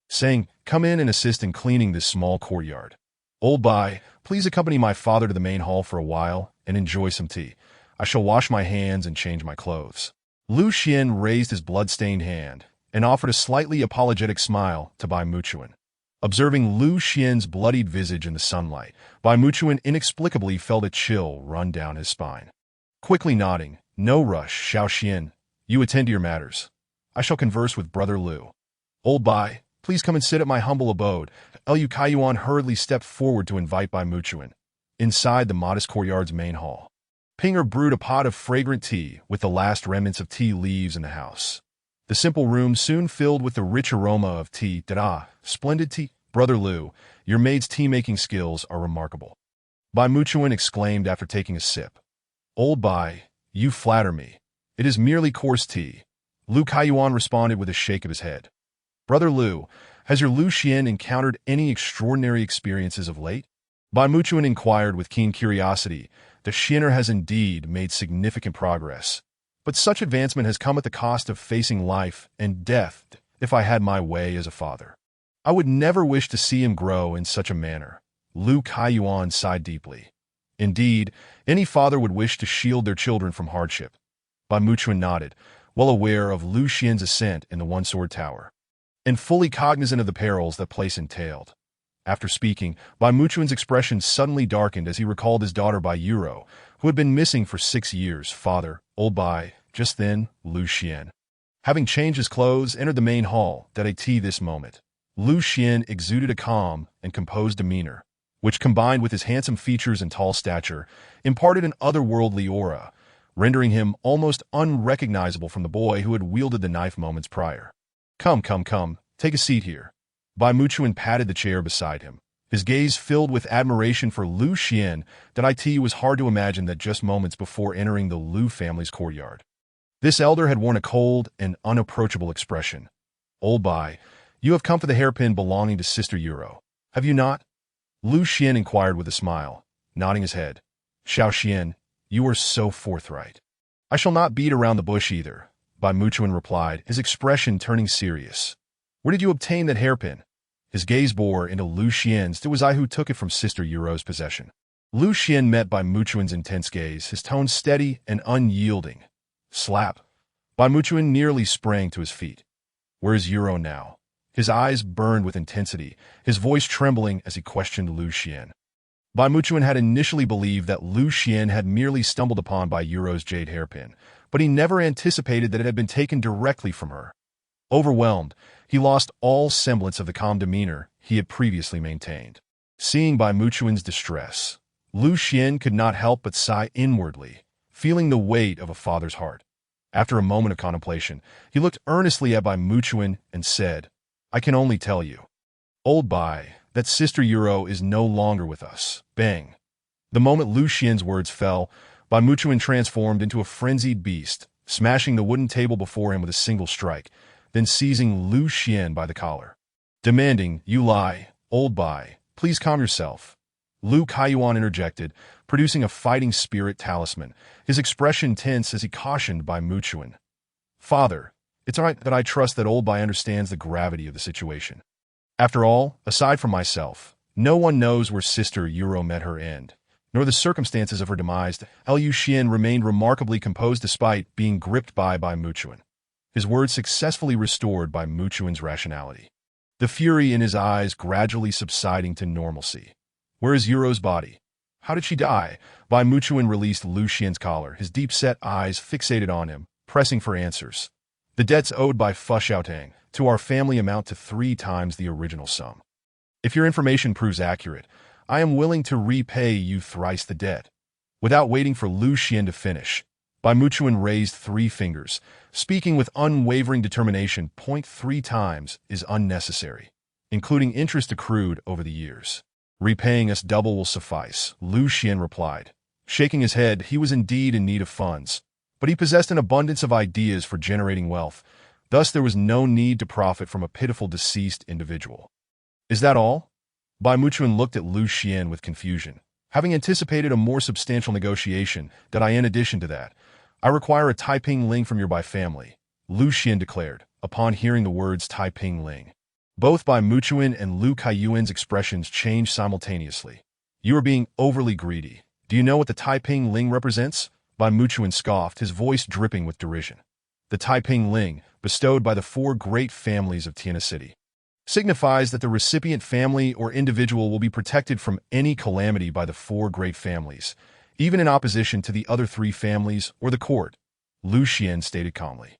saying, "Come in and assist in cleaning this small courtyard. Old Bai, please accompany my father to the main hall for a while and enjoy some tea. I shall wash my hands and change my clothes. Lu Xian raised his blood-stained hand and offered a slightly apologetic smile to Bai Muchuan. Observing Lu Xian's bloodied visage in the sunlight, Bai Muchuan inexplicably felt a chill run down his spine. Quickly nodding, "No rush, Xiao Xian. You attend to your matters. I shall converse with Brother Lu. Old Bai, please come and sit at my humble abode." Liu Kaiyuan hurriedly stepped forward to invite Bai Muchuan. Inside the modest courtyard's main hall, Pinger brewed a pot of fragrant tea with the last remnants of tea leaves in the house. The simple room soon filled with the rich aroma of tea. "Da, splendid tea. Brother Lu, your maid's tea-making skills are remarkable," Bai Muchuan exclaimed after taking a sip. "Old Bai, you flatter me. It is merely coarse tea," Liu Kaiyuan responded with a shake of his head. "Brother Lu, has your Lu Xian encountered any extraordinary experiences of late?" Bai Muchuan inquired with keen curiosity. The Xiener has indeed made significant progress, but such advancement has come at the cost of facing life and death. If I had my way as a father, I would never wish to see him grow in such a manner. Liu Kaiyuan sighed deeply. Indeed, any father would wish to shield their children from hardship. Bai Muchuan nodded, well aware of Lu Xian's ascent in the One-Sword Tower, and fully cognizant of the perils that place entailed. After speaking, Bai Muchuan's expression suddenly darkened as he recalled his daughter Bai Yuro, who had been missing for 6 years. "Father, old Bai." Just then, Lu Xian, having changed his clothes, entered the main hall. "That a tea this moment." Lu Xian exuded a calm and composed demeanor, which combined with his handsome features and tall stature, imparted an otherworldly aura, rendering him almost unrecognizable from the boy who had wielded the knife moments prior. Come, take a seat here." Bai Muchuan patted the chair beside him, his gaze filled with admiration for Lu Xian. That it was hard to imagine that just moments before entering the Lu family's courtyard, this elder had worn a cold and unapproachable expression. "Old Bai, you have come for the hairpin belonging to Sister Yuro, have you not?" Lu Xian inquired with a smile, nodding his head. "Xiao Xian, you are so forthright." "I shall not beat around the bush either," Bai Muchuan replied, his expression turning serious. "Where did you obtain that hairpin?" His gaze bore into Lu Xian's. "It was I who took it from Sister Yuro's possession." Lu Xian met Bai Muchuan's intense gaze, his tone steady and unyielding. Slap! Bai Muchuan nearly sprang to his feet. "Where is Yuro now?" His eyes burned with intensity, his voice trembling as he questioned Lu Xian. Bai Muchuan had initially believed that Lu Xian had merely stumbled upon Bai Yuro's jade hairpin, but he never anticipated that it had been taken directly from her. Overwhelmed, he lost all semblance of the calm demeanor he had previously maintained. Seeing Bai Muchuan's distress, Lu Xian could not help but sigh inwardly, feeling the weight of a father's heart. After a moment of contemplation, he looked earnestly at Bai Muchuan and said, "I can only tell you, old Bai, that Sister Yuro is no longer with us." Bang! The moment Lu Xian's words fell, Bai Muchuan transformed into a frenzied beast, smashing the wooden table before him with a single strike, then seizing Lu Xian by the collar, demanding, "You lie, old Bai, please calm yourself." Liu Kaiyuan interjected, producing a fighting spirit talisman, his expression tense as he cautioned Bai Muchuan. "Father, it's all right that I trust that old Bai understands the gravity of the situation. After all, aside from myself, no one knows where Sister Yuro met her end, nor the circumstances of her demise." Liu Xian remained remarkably composed despite being gripped by Bai Muchuan, his words successfully restored Bai Muchuan's rationality, the fury in his eyes gradually subsiding to normalcy. "Where is Yuro's body? How did she die?" Bai Muchuan released Lu Xian's collar, his deep-set eyes fixated on him, pressing for answers. "The debts owed by Fu Xiaotang to our family amount to 3 times the original sum. If your information proves accurate, I am willing to repay you thrice the debt." Without waiting for Lu Xian to finish, Bai Muchuan raised 3 fingers, speaking with unwavering determination. "3 times is unnecessary, including interest accrued over the years. Repaying us double will suffice," Lu Xian replied. Shaking his head, he was indeed in need of funds, but he possessed an abundance of ideas for generating wealth. Thus there was no need to profit from a pitiful deceased individual. "Is that all?" Bai Muchuan looked at Lu Xian with confusion, having anticipated a more substantial negotiation. In addition to that, I require a Taiping Ling from your Bai family," Lu Xian declared, upon hearing the words Taiping Ling. Both Bai Muchuan and Liu Kaiyuan's expressions changed simultaneously. "You are being overly greedy. Do you know what the Taiping Ling represents?" Bai Muchuan scoffed, his voice dripping with derision. The Taiping Ling, bestowed by the four great families of Tiana City, signifies that the recipient family or individual will be protected from any calamity by the four great families, even in opposition to the other three families or the court, Lu Xian stated calmly.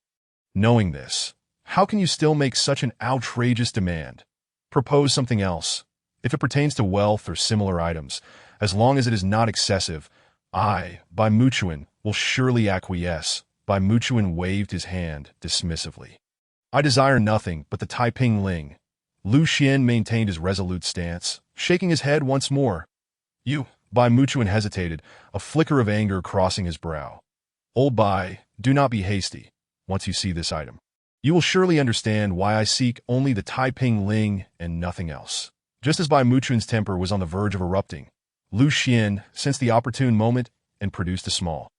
Knowing this, how can you still make such an outrageous demand? Propose something else. If it pertains to wealth or similar items, as long as it is not excessive, I, Bai Muchuan, will surely acquiesce. Bai Muchuan waved his hand dismissively. I desire nothing but the Taiping Ling. Lu Xian maintained his resolute stance, shaking his head once more. You, Bai Muchuan hesitated, a flicker of anger crossing his brow. Old Bai, do not be hasty. Once you see this item, you will surely understand why I seek only the Taiping Ling and nothing else. Just as Bai Muchuan's temper was on the verge of erupting, Lu Xian sensed the opportune moment and produced a small,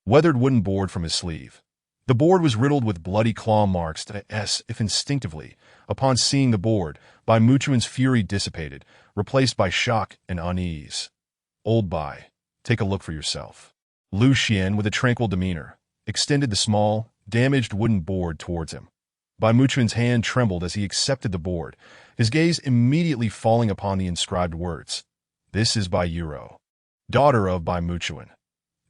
weathered wooden board from his sleeve. The board was riddled with bloody claw marks as if instinctively. Upon seeing the board, Bai Muchuan's fury dissipated, replaced by shock and unease. Old Bai, take a look for yourself. Lu Xian, with a tranquil demeanor, extended the small, damaged wooden board towards him. Bai Muchuan's hand trembled as he accepted the board, his gaze immediately falling upon the inscribed words. This is Bai Yuro, daughter of Bai Muchuan.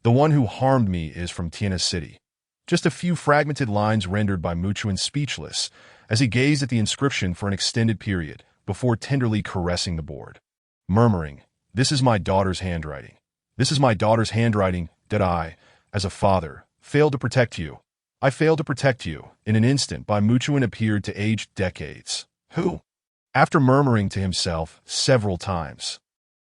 The one who harmed me is from Tiana City. Just a few fragmented lines rendered Bai Muchuan speechless as he gazed at the inscription for an extended period before tenderly caressing the board, murmuring, "This is my daughter's handwriting. This is my daughter's handwriting. Did I, as a father, fail to protect you? I failed to protect you." In an instant, Bai Muchuan appeared to age decades. Who? After murmuring to himself several times,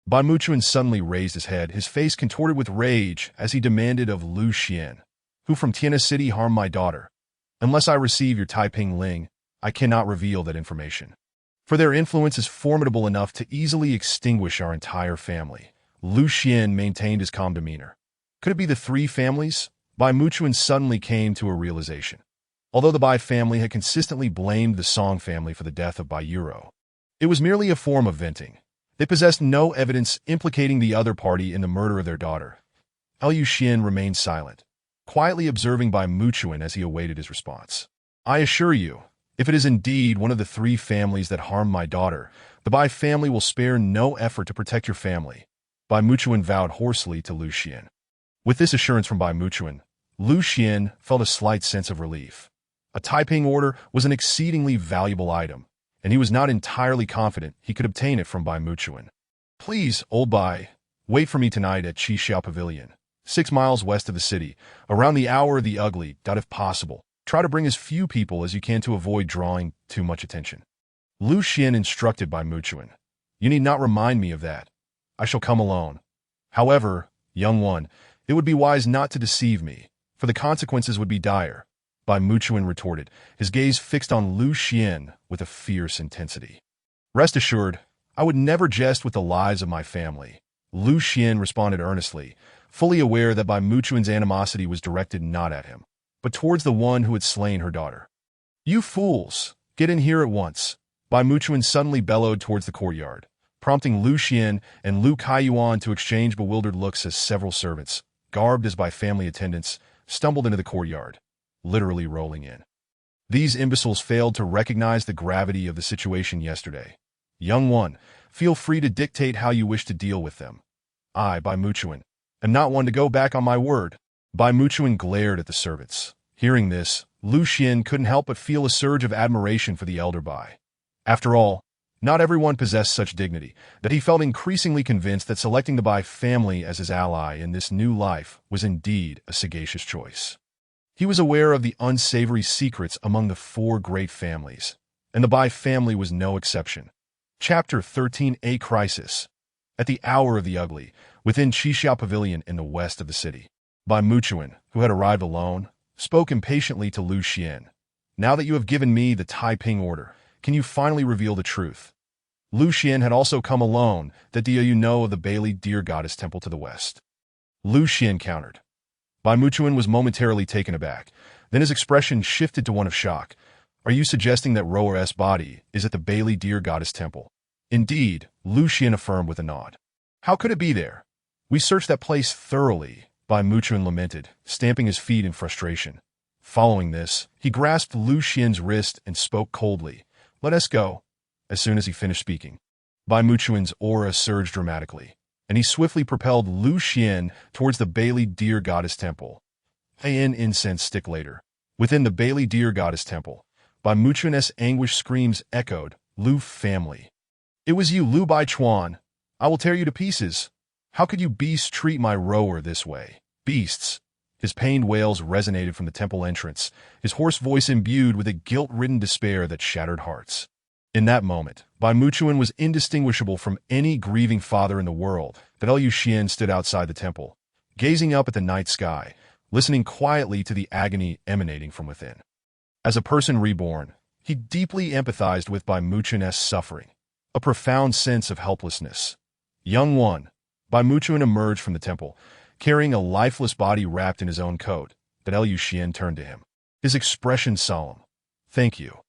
Bai Muchuan suddenly raised his head, his face contorted with rage as he demanded of Lu Xian, "Who from Tiana City harmed my daughter? Unless I receive your Taiping Ling, I cannot reveal that information. For their influence is formidable enough to easily extinguish our entire family." Lu Xian maintained his calm demeanor. Could it be the three families? Bai Muchuan suddenly came to a realization. Although the Bai family had consistently blamed the Song family for the death of Bai Yuro, it was merely a form of venting. They possessed no evidence implicating the other party in the murder of their daughter. Lu Xian remained silent, quietly observing Bai Muchuan as he awaited his response. "I assure you, if it is indeed one of the three families that harmed my daughter, the Bai family will spare no effort to protect your family," Bai Muchuan vowed hoarsely to Lu Xian. With this assurance from Bai Muchuan, Lu Xian felt a slight sense of relief. A Taiping order was an exceedingly valuable item, and he was not entirely confident he could obtain it from Bai Muchuan. "Please, old Bai, wait for me tonight at Xixiao Pavilion, 6 miles west of the city, around the hour of the ugly. If possible, try to bring as few people as you can to avoid drawing too much attention." Lu Xian instructed Bai Muchuan. "You need not remind me of that. I shall come alone. However, young one, it would be wise not to deceive me, for the consequences would be dire," Bai Muchuan retorted, his gaze fixed on Lu Xian with a fierce intensity. "Rest assured, I would never jest with the lives of my family," Lu Xian responded earnestly, fully aware that Bai Muchuan's animosity was directed not at him, but towards the one who had slain her daughter. "You fools, get in here at once," Bai Muchuan suddenly bellowed towards the courtyard, prompting Lu Xian and Lu Kaiyuan to exchange bewildered looks as several servants, garbed as Bai family attendants, stumbled into the courtyard, literally rolling in. These imbeciles failed to recognize the gravity of the situation yesterday. "Young one, feel free to dictate how you wish to deal with them. I, Bai Muchuan, am not one to go back on my word." Bai Muchuan glared at the servants. Hearing this, Lu Xian couldn't help but feel a surge of admiration for the elder Bai. After all, not everyone possessed such dignity, that he felt increasingly convinced that selecting the Bai family as his ally in this new life was indeed a sagacious choice. He was aware of the unsavory secrets among the four great families, and the Bai family was no exception. Chapter 13: A Crisis. At the hour of the ugly, within Xixiao Pavilion in the west of the city, Bai Muchuan, who had arrived alone, spoke impatiently to Lu Xian. "Now that you have given me the Taiping order, can you finally reveal the truth?" Lu Xian had also come alone. "That do you know of the Bailey Deer Goddess Temple to the west?" Lu Xian countered. Bai Muchuan was momentarily taken aback. Then his expression shifted to one of shock. "Are you suggesting that Roer's body is at the Bailey Deer Goddess Temple?" "Indeed," Lu Xian affirmed with a nod. "How could it be there? We searched that place thoroughly. Bai Muchuan lamented, stamping his feet in frustration. Following this, he grasped Lu Xian's wrist and spoke coldly. "Let us go." As soon as he finished speaking, Bai Muchuan's aura surged dramatically, and he swiftly propelled Lu Xian towards the Bailey Deer Goddess Temple. An incense stick later, within the Bailey Deer Goddess Temple, Bai Muchuan's anguished screams echoed, "Lu family. It was you, Lu Baichuan. I will tear you to pieces. How could you beasts treat my rower this way? Beasts." His pained wails resonated from the temple entrance, his hoarse voice imbued with a guilt-ridden despair that shattered hearts. In that moment, Bai Muchuan was indistinguishable from any grieving father in the world. Liu Xian stood outside the temple, gazing up at the night sky, listening quietly to the agony emanating from within. As a person reborn, he deeply empathized with Bai Muchuan's suffering, a profound sense of helplessness. "Young one," Bai Muchuan emerged from the temple, carrying a lifeless body wrapped in his own coat. Liu Xian turned to him, his expression solemn. "Thank you."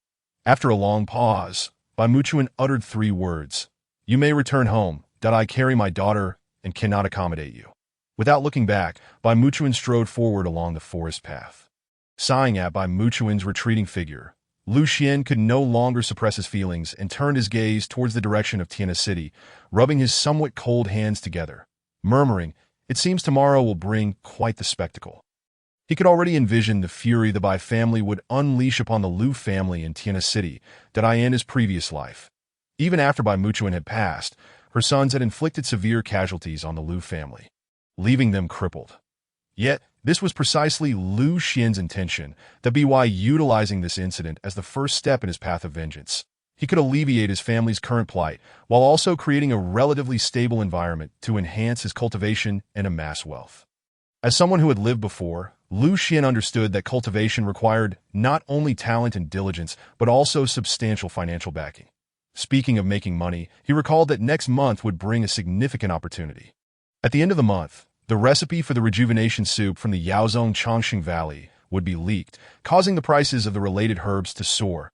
After a long pause, Bai Muchuan uttered 3 words. "You may return home, that I carry my daughter and cannot accommodate you." Without looking back, Bai Muchuan strode forward along the forest path. Sighing at Bai Muchuan's retreating figure, Lu Xian could no longer suppress his feelings and turned his gaze towards the direction of Tiana City, rubbing his somewhat cold hands together, murmuring, "It seems tomorrow will bring quite the spectacle." He could already envision the fury the Bai family would unleash upon the Lu family in Tiana City, in his previous life. Even after Bai Muchuan had passed, her sons had inflicted severe casualties on the Lu family, leaving them crippled. Yet, this was precisely Lu Xian's intention, by utilizing this incident as the first step in his path of vengeance. He could alleviate his family's current plight while also creating a relatively stable environment to enhance his cultivation and amass wealth. As someone who had lived before, Lu Xian understood that cultivation required not only talent and diligence, but also substantial financial backing. Speaking of making money, he recalled that next month would bring a significant opportunity. At the end of the month, the recipe for the rejuvenation soup from the Yaozong Chongqing Valley would be leaked, causing the prices of the related herbs to soar.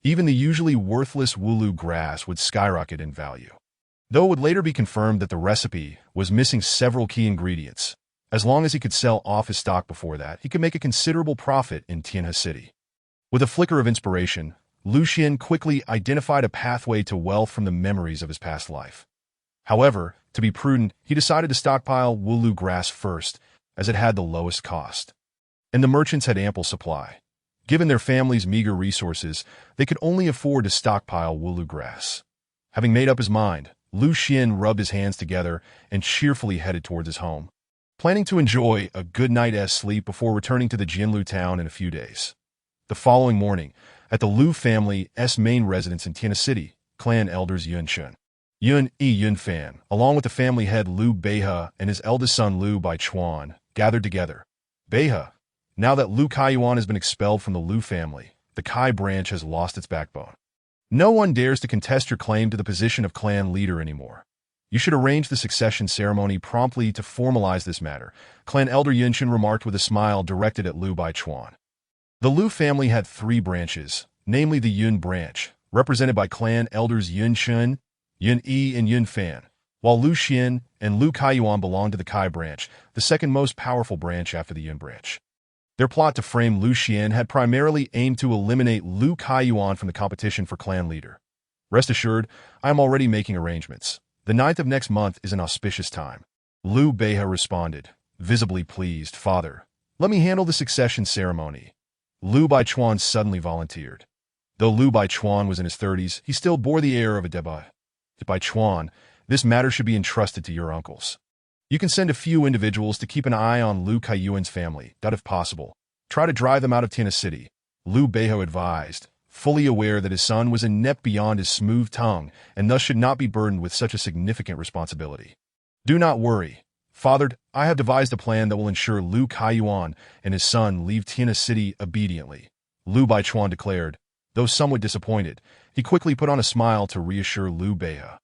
Even the usually worthless Wulu grass would skyrocket in value. Though it would later be confirmed that the recipe was missing several key ingredients, as long as he could sell off his stock before that, he could make a considerable profit in Tianhe City. With a flicker of inspiration, Lu Xian quickly identified a pathway to wealth from the memories of his past life. However, to be prudent, he decided to stockpile Wulu grass first, as it had the lowest cost. And the merchants had ample supply. Given their family's meager resources, they could only afford to stockpile Wulu grass. Having made up his mind, Lu Xian rubbed his hands together and cheerfully headed towards his home, planning to enjoy a good night's sleep before returning to the Jinlu town in a few days. The following morning, at the Lu family's main residence in Tiana City, clan elders Yun Shun, Yun Yunfan, along with the family head Lu Beihe and his eldest son Lu Baichuan, gathered together. Beihe, now that Lu Kaiyuan has been expelled from the Lu family, the Kai branch has lost its backbone. No one dares to contest your claim to the position of clan leader anymore. You should arrange the succession ceremony promptly to formalize this matter, clan elder Yunshun remarked with a smile directed at Lu Baichuan. The Lu family had 3 branches, namely the Yun branch, represented by clan elders Yunshun, Yun Yi, and Yun Fan, while Lu Xian and Lu Kaiyuan belonged to the Kai branch, the second most powerful branch after the Yun branch. Their plot to frame Lu Xian had primarily aimed to eliminate Lu Kaiyuan from the competition for clan leader. Rest assured, I am already making arrangements. The 9th of next month is an auspicious time. Lu Beihe responded, visibly pleased. Father, let me handle the succession ceremony. Lu Baichuan suddenly volunteered. Though Lu Baichuan was in his 30s, he still bore the air of a deba. Baichuan, this matter should be entrusted to your uncles. You can send a few individuals to keep an eye on Lu Kaiyuan's family, that if possible, try to drive them out of Tiana City. Lu Beihe advised, fully aware that his son was inept beyond his smooth tongue and thus should not be burdened with such a significant responsibility. Do not worry. Father, I have devised a plan that will ensure Lu Kaiyuan and his son leave Tiana City obediently, Lu Baichuan declared. Though somewhat disappointed, he quickly put on a smile to reassure Lu Beihe.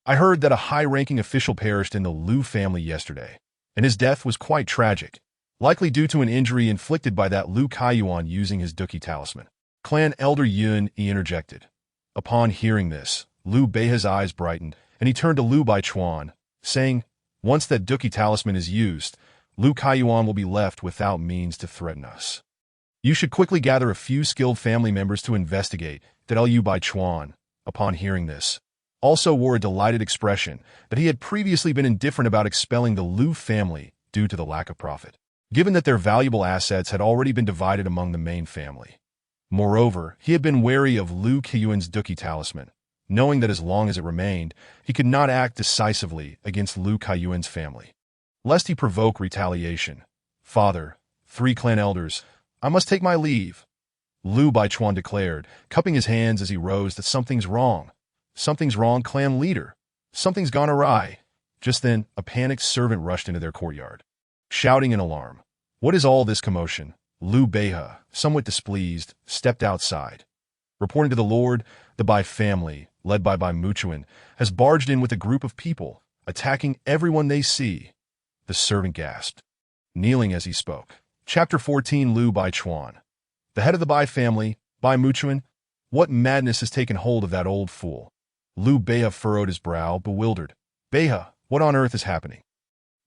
I heard that a high-ranking official perished in the Lu family yesterday, and his death was quite tragic, likely due to an injury inflicted by that Lu Kaiyuan using his Duki talisman. Clan elder Yun Yi interjected. Upon hearing this, Lu Beihe's eyes brightened, and he turned to Lu Baichuan, saying, once that Duki talisman is used, Lu Kaiyuan will be left without means to threaten us. You should quickly gather a few skilled family members to investigate, that Liu Baichuan, upon hearing this, also wore a delighted expression that he had previously been indifferent about expelling the Lu family due to the lack of profit, given that their valuable assets had already been divided among the main family. Moreover, he had been wary of Lu Kaiyuan's Duki talisman, knowing that as long as it remained, he could not act decisively against Lu Kaiyuan's family, lest he provoke retaliation. Father, 3 clan elders, I must take my leave, Liu Baichuan declared, cupping his hands as he rose, that something's wrong. Something's wrong, clan leader. Something's gone awry. Just then, a panicked servant rushed into their courtyard, shouting in alarm. What is all this commotion? Liu Beihe, somewhat displeased, stepped outside. Reporting to the Lord, the Bai family, led by Bai Muchuan, has barged in with a group of people, attacking everyone they see. The servant gasped, kneeling as he spoke. Chapter 14. Liu Baichuan, the head of the Bai family, Bai Muchuan. What madness has taken hold of that old fool? Liu Beihe furrowed his brow, bewildered. Beihe, what on earth is happening?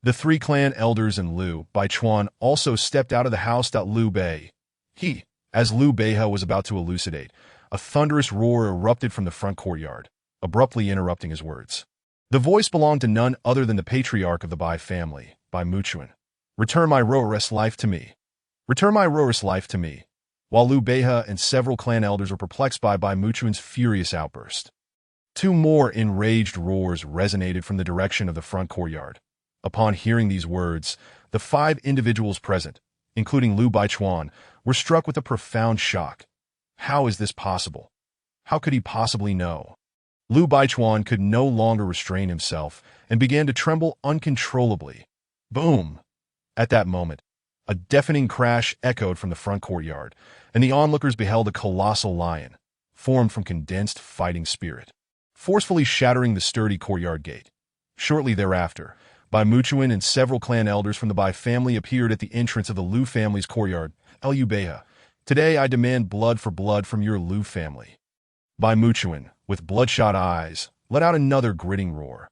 The 3 clan elders and Liu Baichuan also stepped out of the house. Liu Bei. As Liu Beihe was about to elucidate, a thunderous roar erupted from the front courtyard, abruptly interrupting his words. The voice belonged to none other than the patriarch of the Bai family, Bai Muchuan. Return my roarous life to me. Return my roarous life to me. While Liu Beihe and several clan elders were perplexed by Bai Muchuan's furious outburst, 2 more enraged roars resonated from the direction of the front courtyard. Upon hearing these words, the 5 individuals present, including Liu Baichuan, were struck with a profound shock. How is this possible? How could he possibly know? Liu Baichuan could no longer restrain himself and began to tremble uncontrollably. Boom! At that moment, a deafening crash echoed from the front courtyard, and the onlookers beheld a colossal lion, formed from condensed fighting spirit, forcefully shattering the sturdy courtyard gate. Shortly thereafter, Bai Muchuan and several clan elders from the Bai family appeared at the entrance of the Liu family's courtyard. Liu Beihe, today I demand blood for blood from your Liu family. Bai Muchuan, with bloodshot eyes, let out another gritting roar.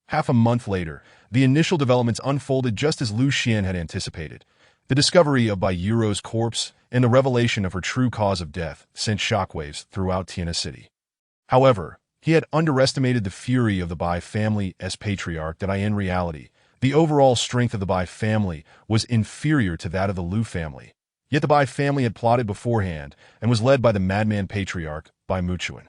Half a month later, the initial developments unfolded just as Lu Xian had anticipated. The discovery of Bai Yuro's corpse and the revelation of her true cause of death sent shockwaves throughout Tiana City. However, he had underestimated the fury of the Bai family's patriarch. That in reality, the overall strength of the Bai family was inferior to that of the Liu family. Yet the Bai family had plotted beforehand and was led by the madman patriarch, Bai Muchuan.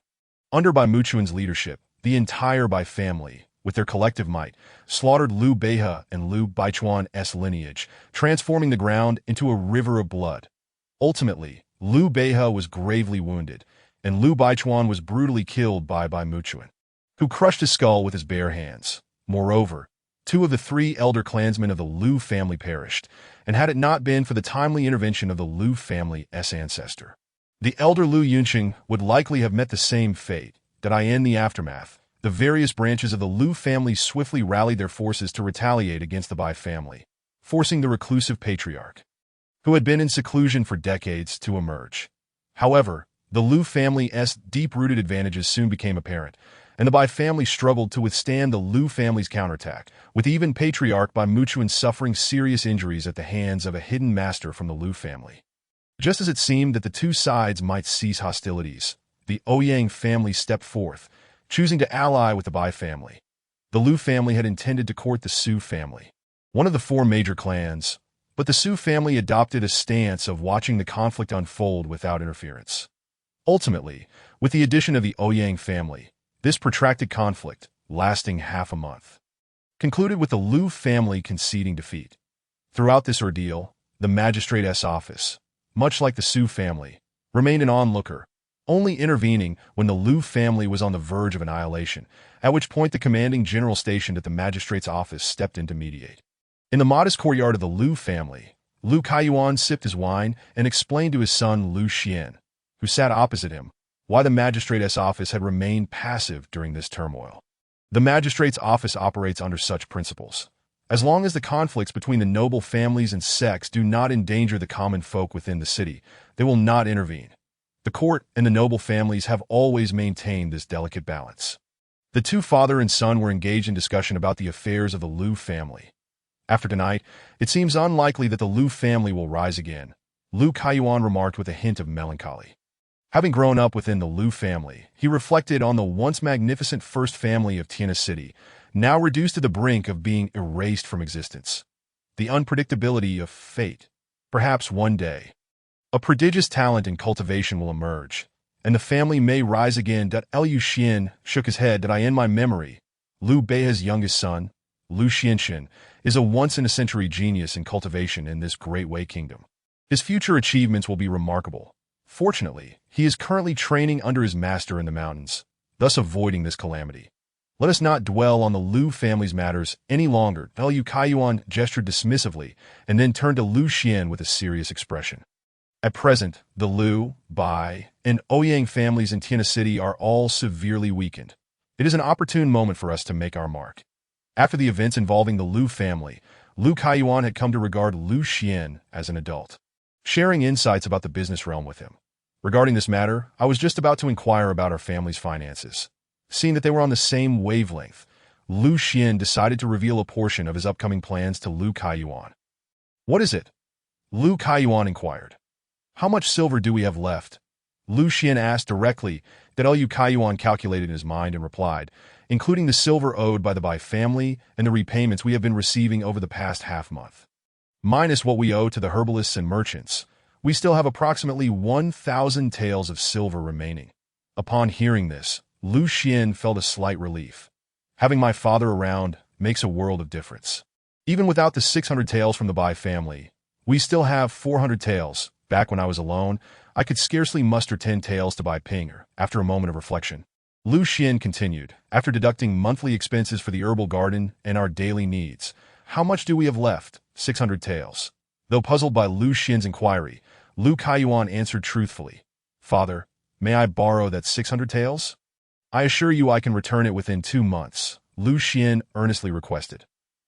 Under Bai Muchuan's leadership, the entire Bai family, with their collective might, slaughtered Liu Beihe and Liu Baichuan's lineage, transforming the ground into a river of blood. Ultimately, Liu Beihe was gravely wounded, and Liu Baichuan was brutally killed by Bai Muchuan, who crushed his skull with his bare hands. Moreover, 2 of the 3 elder clansmen of the Liu family perished, and had it not been for the timely intervention of the Liu family's ancestor, the elder Liu Yunqing would likely have met the same fate. That in the aftermath, the various branches of the Liu family swiftly rallied their forces to retaliate against the Bai family, forcing the reclusive patriarch, who had been in seclusion for decades, to emerge. However, the Liu family's deep-rooted advantages soon became apparent, and the Bai family struggled to withstand the Liu family's counterattack, with even Patriarch Bai Muchuan suffering serious injuries at the hands of a hidden master from the Liu family. Just as it seemed that the 2 sides might cease hostilities, the Ouyang family stepped forth, choosing to ally with the Bai family. The Liu family had intended to court the Su family, one of the 4 major clans, but the Su family adopted a stance of watching the conflict unfold without interference. Ultimately, with the addition of the Ouyang family, this protracted conflict, lasting half a month, concluded with the Liu family conceding defeat. Throughout this ordeal, the magistrate's office, much like the Su family, remained an onlooker, only intervening when the Liu family was on the verge of annihilation, at which point the commanding general stationed at the magistrate's office stepped in to mediate. In the modest courtyard of the Liu family, Liu Kaiyuan sipped his wine and explained to his son Liu Xian, who sat opposite him, why the magistrate's office had remained passive during this turmoil. The magistrate's office operates under such principles. As long as the conflicts between the noble families and sects do not endanger the common folk within the city, they will not intervene. The court and the noble families have always maintained this delicate balance. The 2 father and son were engaged in discussion about the affairs of the Liu family. After tonight, it seems unlikely that the Lu family will rise again, Lu Kaiyuan remarked with a hint of melancholy. Having grown up within the Lu family, he reflected on the once magnificent first family of Tiana City, now reduced to the brink of being erased from existence. The unpredictability of fate. Perhaps one day, a prodigious talent in cultivation will emerge, and the family may rise again. Liu Xian shook his head. In my memory, Liu Beihe's youngest son, Liu Xianxin, is a once-in-a-century genius in cultivation in this Great Wei Kingdom. His future achievements will be remarkable. Fortunately, he is currently training under his master in the mountains, thus avoiding this calamity. Let us not dwell on the Liu family's matters any longer. Liu Kaiyuan gestured dismissively and then turned to Liu Xian with a serious expression. At present, the Liu, Bai, and Ouyang families in Tiana City are all severely weakened. It is an opportune moment for us to make our mark. After the events involving the Liu family, Liu Kaiyuan had come to regard Liu Xian as an adult, sharing insights about the business realm with him. Regarding this matter, I was just about to inquire about our family's finances. Seeing that they were on the same wavelength, Liu Xian decided to reveal a portion of his upcoming plans to Liu Kaiyuan. What is it? Liu Kaiyuan inquired. How much silver do we have left? Liu Xian asked directly. Liu Kaiyuan calculated in his mind and replied, including the silver owed by the Bai family and the repayments we have been receiving over the past half-month. Minus what we owe to the herbalists and merchants, we still have approximately 1,000 taels of silver remaining. Upon hearing this, Liu Xian felt a slight relief. Having my father around makes a world of difference. Even without the 600 taels from the Bai family, we still have 400 taels. Back when I was alone, I could scarcely muster 10 taels to buy Pinger. After a moment of reflection, Liu Xian continued, after deducting monthly expenses for the herbal garden and our daily needs, how much do we have left? 600 taels. Though puzzled by Liu Xian's inquiry, Liu Kaiyuan answered truthfully, Father, may I borrow that 600 taels? I assure you I can return it within 2 months, Liu Xian earnestly requested.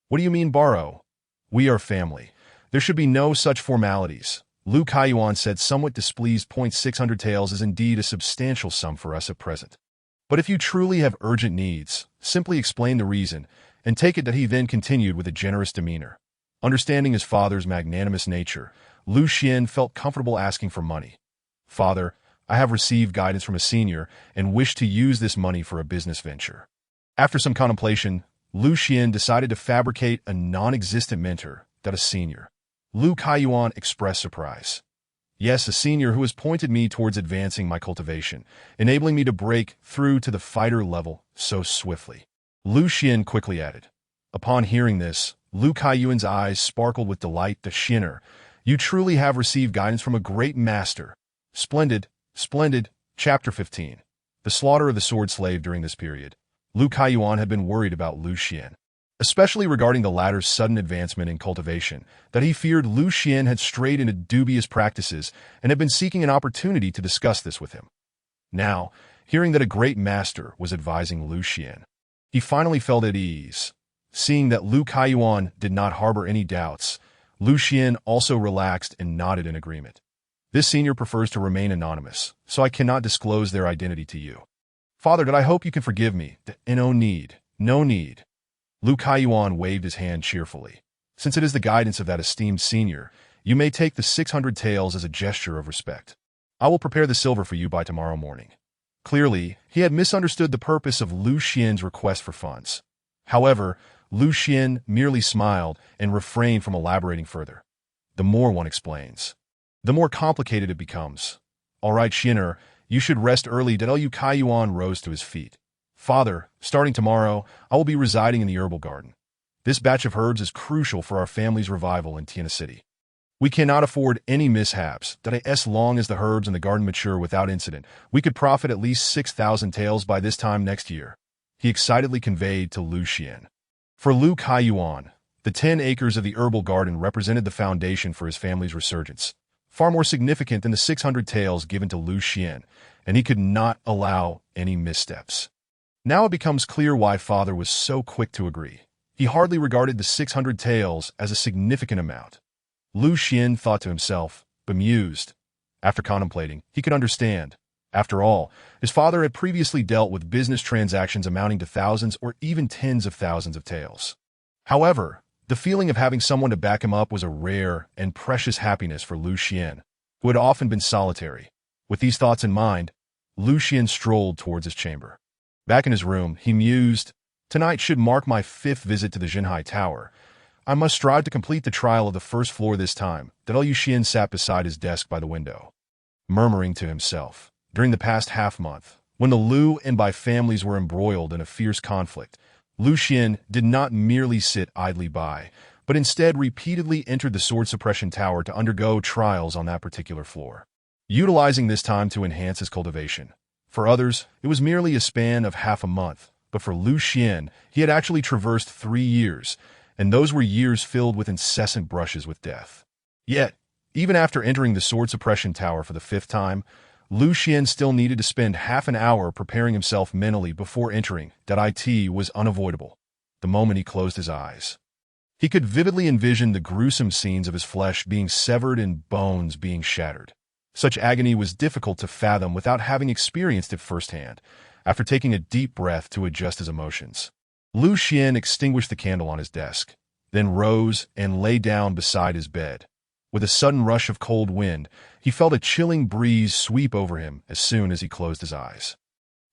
What do you mean borrow? We are family. There should be no such formalities. Liu Kaiyuan said somewhat displeased. 600 taels is indeed a substantial sum for us at present. But if you truly have urgent needs, simply explain the reason, and take it that he then continued with a generous demeanor. Understanding his father's magnanimous nature, Liu Xian felt comfortable asking for money. Father, I have received guidance from a senior and wish to use this money for a business venture. After some contemplation, Liu Xian decided to fabricate a non-existent mentor, a senior. Liu Kaiyuan expressed surprise. Yes, a senior who has pointed me towards advancing my cultivation, enabling me to break through to the fighter level so swiftly. Liu Xian quickly added. Upon hearing this, Liu Kaiyuan's eyes sparkled with delight. The Shinner, you truly have received guidance from a great master. Splendid, splendid. Chapter 15. The slaughter of the sword slave. During this period, Liu Kaiyuan had been worried about Liu Xian, especially regarding the latter's sudden advancement in cultivation, that he feared Liu Xian had strayed into dubious practices and had been seeking an opportunity to discuss this with him. Now, hearing that a great master was advising Liu Xian, he finally felt at ease. Seeing that Liu Kaiyuan did not harbor any doubts, Liu Xian also relaxed and nodded in agreement. This senior prefers to remain anonymous, so I cannot disclose their identity to you. Father, I hope you can forgive me. No need, no need. Liu Kaiyuan waved his hand cheerfully. Since it is the guidance of that esteemed senior, you may take the 600 taels as a gesture of respect. I will prepare the silver for you by tomorrow morning. Clearly, he had misunderstood the purpose of Liu Xian's request for funds. However, Liu Xian merely smiled and refrained from elaborating further. The more one explains, the more complicated it becomes. All right, Xianer, you should rest early. Liu Kaiyuan rose to his feet. Father, starting tomorrow, I will be residing in the herbal garden. This batch of herbs is crucial for our family's revival in Tiana City. We cannot afford any mishaps. As long as the herbs in the garden mature without incident, we could profit at least 6,000 taels by this time next year, he excitedly conveyed to Liu Xian. For Liu Kaiyuan, the 10 acres of the herbal garden represented the foundation for his family's resurgence, far more significant than the 600 taels given to Liu Xian, and he could not allow any missteps. Now it becomes clear why father was so quick to agree. He hardly regarded the 600 taels as a significant amount. Liu Xian thought to himself, bemused. After contemplating, he could understand. After all, his father had previously dealt with business transactions amounting to thousands or even tens of thousands of taels. However, The feeling of having someone to back him up was a rare and precious happiness for Lu Xian, who had often been solitary. With these thoughts in mind, Lu Xian strolled towards his chamber. Back in his room, he mused, "Tonight should mark my 5th visit to the Jinhai Tower. I must strive to complete the trial of the first floor this time." Liu Xian sat beside his desk by the window, murmuring to himself. During the past half-month, when the Liu and Bai families were embroiled in a fierce conflict, Lu Xian did not merely sit idly by, but instead repeatedly entered the Sword Suppression Tower to undergo trials on that particular floor, utilizing this time to enhance his cultivation. For others, it was merely a span of half a month, but for Lu Xian, he had actually traversed 3 years, and those were years filled with incessant brushes with death. Yet, even after entering the Sword Suppression Tower for the 5th time, Lu Xian still needed to spend half an hour preparing himself mentally before entering. It was unavoidable. The moment he closed his eyes, he could vividly envision the gruesome scenes of his flesh being severed and bones being shattered. Such agony was difficult to fathom without having experienced it firsthand. After taking a deep breath to adjust his emotions, Lu Xian extinguished the candle on his desk, then rose and lay down beside his bed. With a sudden rush of cold wind, he felt a chilling breeze sweep over him as soon as he closed his eyes.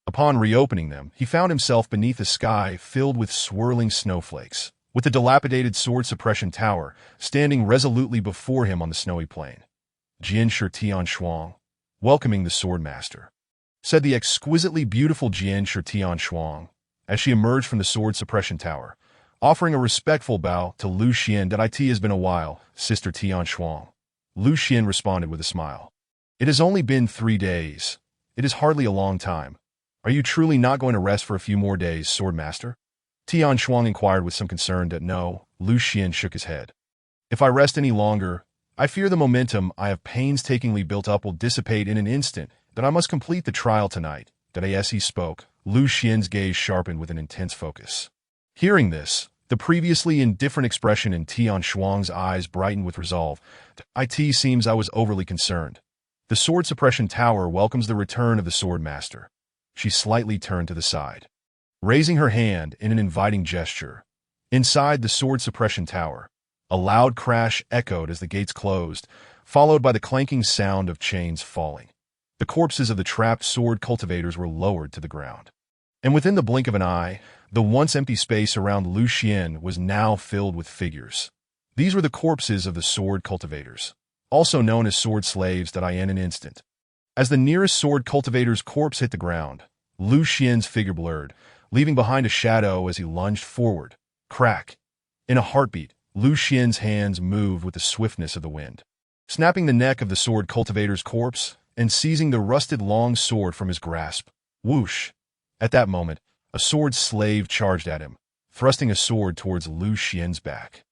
Upon reopening them, he found himself beneath a sky filled with swirling snowflakes, with the dilapidated Sword Suppression Tower standing resolutely before him on the snowy plain. "Jian Shi Tian Shuang, welcoming the Sword Master," said the exquisitely beautiful Jian Shi Tian Shuang as she emerged from the Sword Suppression Tower, offering a respectful bow to Lu Xian. "It has been a while, Sister Tian Shuang." Lu Xian responded with a smile. "It has only been 3 days. It is hardly a long time. Are you truly not going to rest for a few more days, Sword Master?" Tian Shuang inquired with some concern. "No," Lu Xian shook his head. "If I rest any longer, I fear the momentum I have painstakingly built up will dissipate in an instant. That I must complete the trial tonight." As he spoke, Lu Xian's gaze sharpened with an intense focus. Hearing this, the previously indifferent expression in Tian Shuang's eyes brightened with resolve. "It seems I was overly concerned. The Sword Suppression Tower welcomes the return of the Sword Master." She slightly turned to the side, raising her hand in an inviting gesture. Inside the Sword Suppression Tower, a loud crash echoed as the gates closed, followed by the clanking sound of chains falling. The corpses of the trapped sword cultivators were lowered to the ground. And within the blink of an eye, the once empty space around Lu Xian was now filled with figures. These were the corpses of the sword cultivators, also known as sword slaves. In an instant, as the nearest sword cultivator's corpse hit the ground, Lu Xian's figure blurred, leaving behind a shadow as he lunged forward. Crack! In a heartbeat, Lu Xian's hands moved with the swiftness of the wind, snapping the neck of the sword cultivator's corpse and seizing the rusted long sword from his grasp. Whoosh! At that moment, a sword slave charged at him, thrusting a sword towards Lu Xian's back.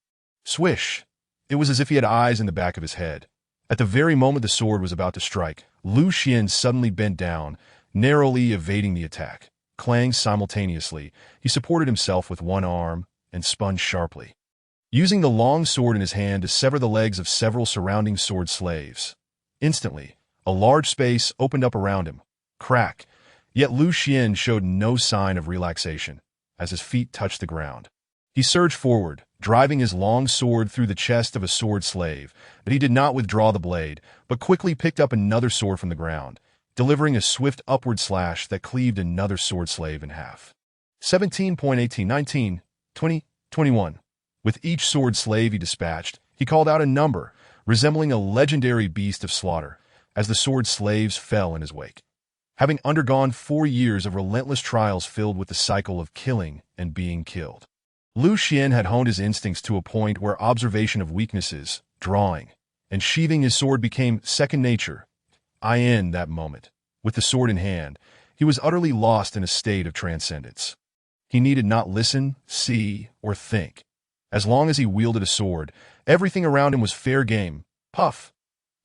Swish! It was as if he had eyes in the back of his head. At the very moment the sword was about to strike, Lu Xian suddenly bent down, narrowly evading the attack. Clang simultaneously, he supported himself with one arm and spun sharply, using the long sword in his hand to sever the legs of several surrounding sword slaves. Instantly, a large space opened up around him. Crack! Yet Lu Xian showed no sign of relaxation as his feet touched the ground. He surged forward, driving his long sword through the chest of a sword slave, but he did not withdraw the blade, but quickly picked up another sword from the ground, delivering a swift upward slash that cleaved another sword slave in half. 17.18, 19, 20, 21. With each sword slave he dispatched, he called out a number, resembling a legendary beast of slaughter, as the sword slaves fell in his wake. Having undergone 4 years of relentless trials filled with the cycle of killing and being killed, Lu Xian had honed his instincts to a point where observation of weaknesses, drawing, and sheathing his sword became second nature. In that moment, with the sword in hand, he was utterly lost in a state of transcendence. He needed not listen, see, or think. As long as he wielded a sword, everything around him was fair game. Puff!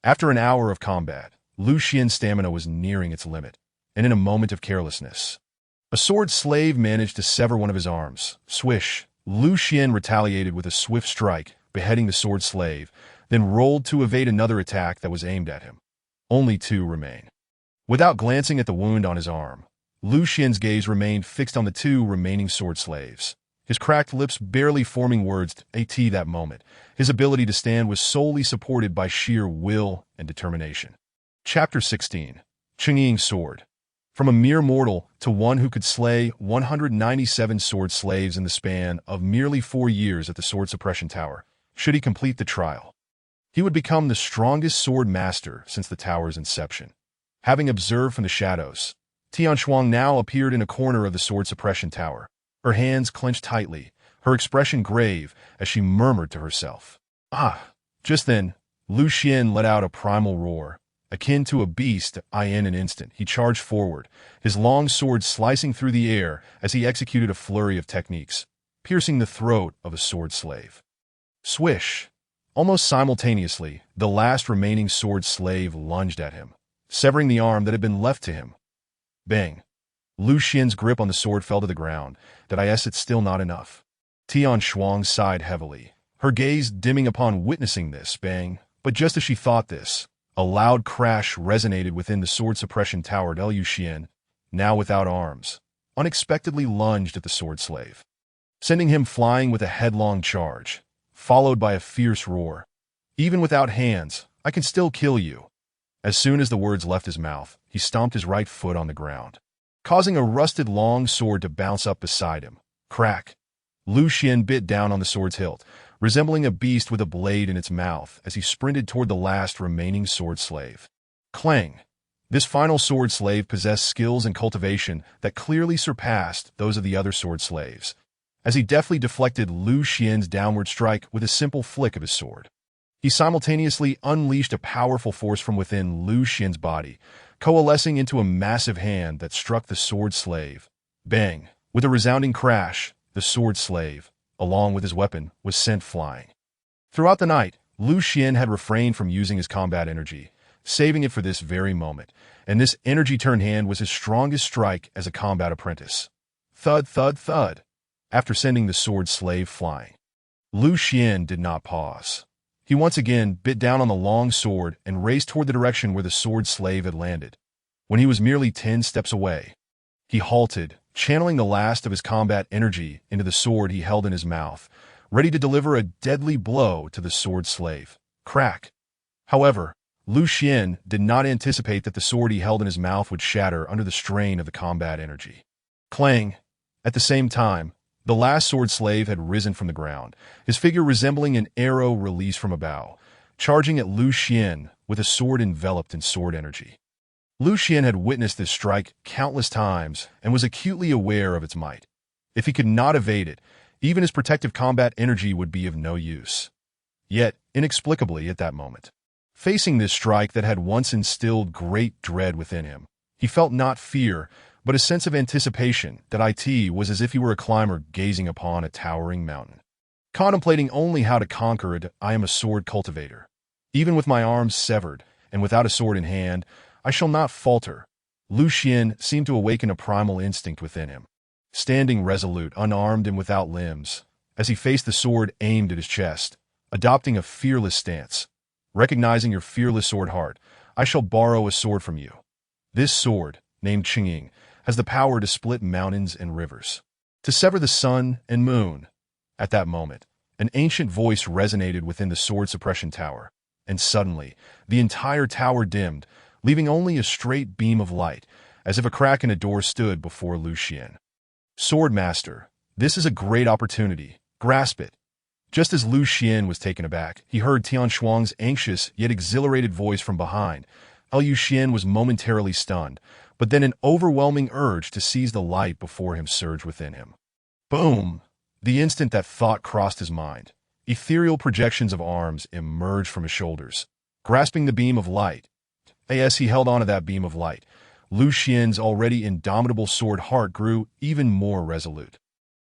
After an hour of combat, Lu Xian's stamina was nearing its limit, and in a moment of carelessness, a sword slave managed to sever one of his arms. Swish! Lu Xian retaliated with a swift strike, beheading the sword slave, then rolled to evade another attack that was aimed at him. Only 2 remain. Without glancing at the wound on his arm, Lu Xian's gaze remained fixed on the 2 remaining sword slaves. his cracked lips barely forming words at that moment. His ability to stand was solely supported by sheer will and determination. Chapter 16. Chang'e's Sword. From a mere mortal to one who could slay 197 sword slaves in the span of merely 4 years at the Sword Suppression Tower, should he complete the trial, he would become the strongest sword master since the tower's inception. Having observed from the shadows, Tian Shuang now appeared in a corner of the Sword Suppression Tower, her hands clenched tightly, her expression grave as she murmured to herself. Ah! Just then, Lu Xian let out a primal roar. Akin to a beast, in an instant, he charged forward, his long sword slicing through the air as he executed a flurry of techniques, piercing the throat of a sword slave. Swish! Almost simultaneously, the last remaining sword slave lunged at him, severing the arm that had been left to him. Bang! Lu Xian's grip on the sword fell to the ground. It's still not enough. Tian Shuang sighed heavily, her gaze dimming upon witnessing this bang. But just as she thought this, a loud crash resonated within the Sword Suppression Tower. Lu Xian, now without arms, unexpectedly lunged at the sword slave, sending him flying with a headlong charge, followed by a fierce roar. Even without hands, I can still kill you. As soon as the words left his mouth, he stomped his right foot on the ground, causing a rusted long sword to bounce up beside him. Crack! Lu Xian bit down on the sword's hilt, resembling a beast with a blade in its mouth as he sprinted toward the last remaining sword slave. Clang! This final sword slave possessed skills and cultivation that clearly surpassed those of the other sword slaves, as he deftly deflected Lu Xian's downward strike with a simple flick of his sword. He simultaneously unleashed a powerful force from within Lu Xian's body, coalescing into a massive hand that struck the sword slave. Bang! With a resounding crash, the sword slave, along with his weapon, was sent flying. Throughout the night, Lu Xian had refrained from using his combat energy, saving it for this very moment, and this energy-turned hand was his strongest strike as a combat apprentice. Thud, thud, thud. After sending the sword slave flying, Lu Xian did not pause. He once again bit down on the long sword and raced toward the direction where the sword slave had landed. When he was merely 10 steps away, he halted, channeling the last of his combat energy into the sword he held in his mouth, ready to deliver a deadly blow to the sword slave. Crack! However, Lu Xian did not anticipate that the sword he held in his mouth would shatter under the strain of the combat energy. Clang! At the same time, the last sword slave had risen from the ground, his figure resembling an arrow released from a bow, charging at Lu Xian with a sword enveloped in sword energy. Lu Xian had witnessed this strike countless times and was acutely aware of its might. If he could not evade it, even his protective combat energy would be of no use. Yet, inexplicably at that moment, facing this strike that had once instilled great dread within him, he felt not fear, but a sense of anticipation that it was as if he were a climber gazing upon a towering mountain, contemplating only how to conquer it. I am a sword cultivator. Even with my arms severed and without a sword in hand, I shall not falter. Lu Xian seemed to awaken a primal instinct within him, standing resolute, unarmed and without limbs, as he faced the sword aimed at his chest, adopting a fearless stance. Recognizing your fearless sword heart, I shall borrow a sword from you. This sword, named Chang'e, has the power to split mountains and rivers, to sever the sun and moon. At that moment, an ancient voice resonated within the Sword Suppression Tower, and suddenly, the entire tower dimmed, leaving only a straight beam of light, as if a crack in a door stood before Lu Xian. Sword Master, this is a great opportunity. Grasp it. Just as Lu Xian was taken aback, he heard Tian Shuang's anxious yet exhilarated voice from behind. Lu Xian was momentarily stunned, but then an overwhelming urge to seize the light before him surged within him. Boom! The instant that thought crossed his mind, ethereal projections of arms emerged from his shoulders, grasping the beam of light. As he held onto that beam of light, Lu Xian's already indomitable sword heart grew even more resolute,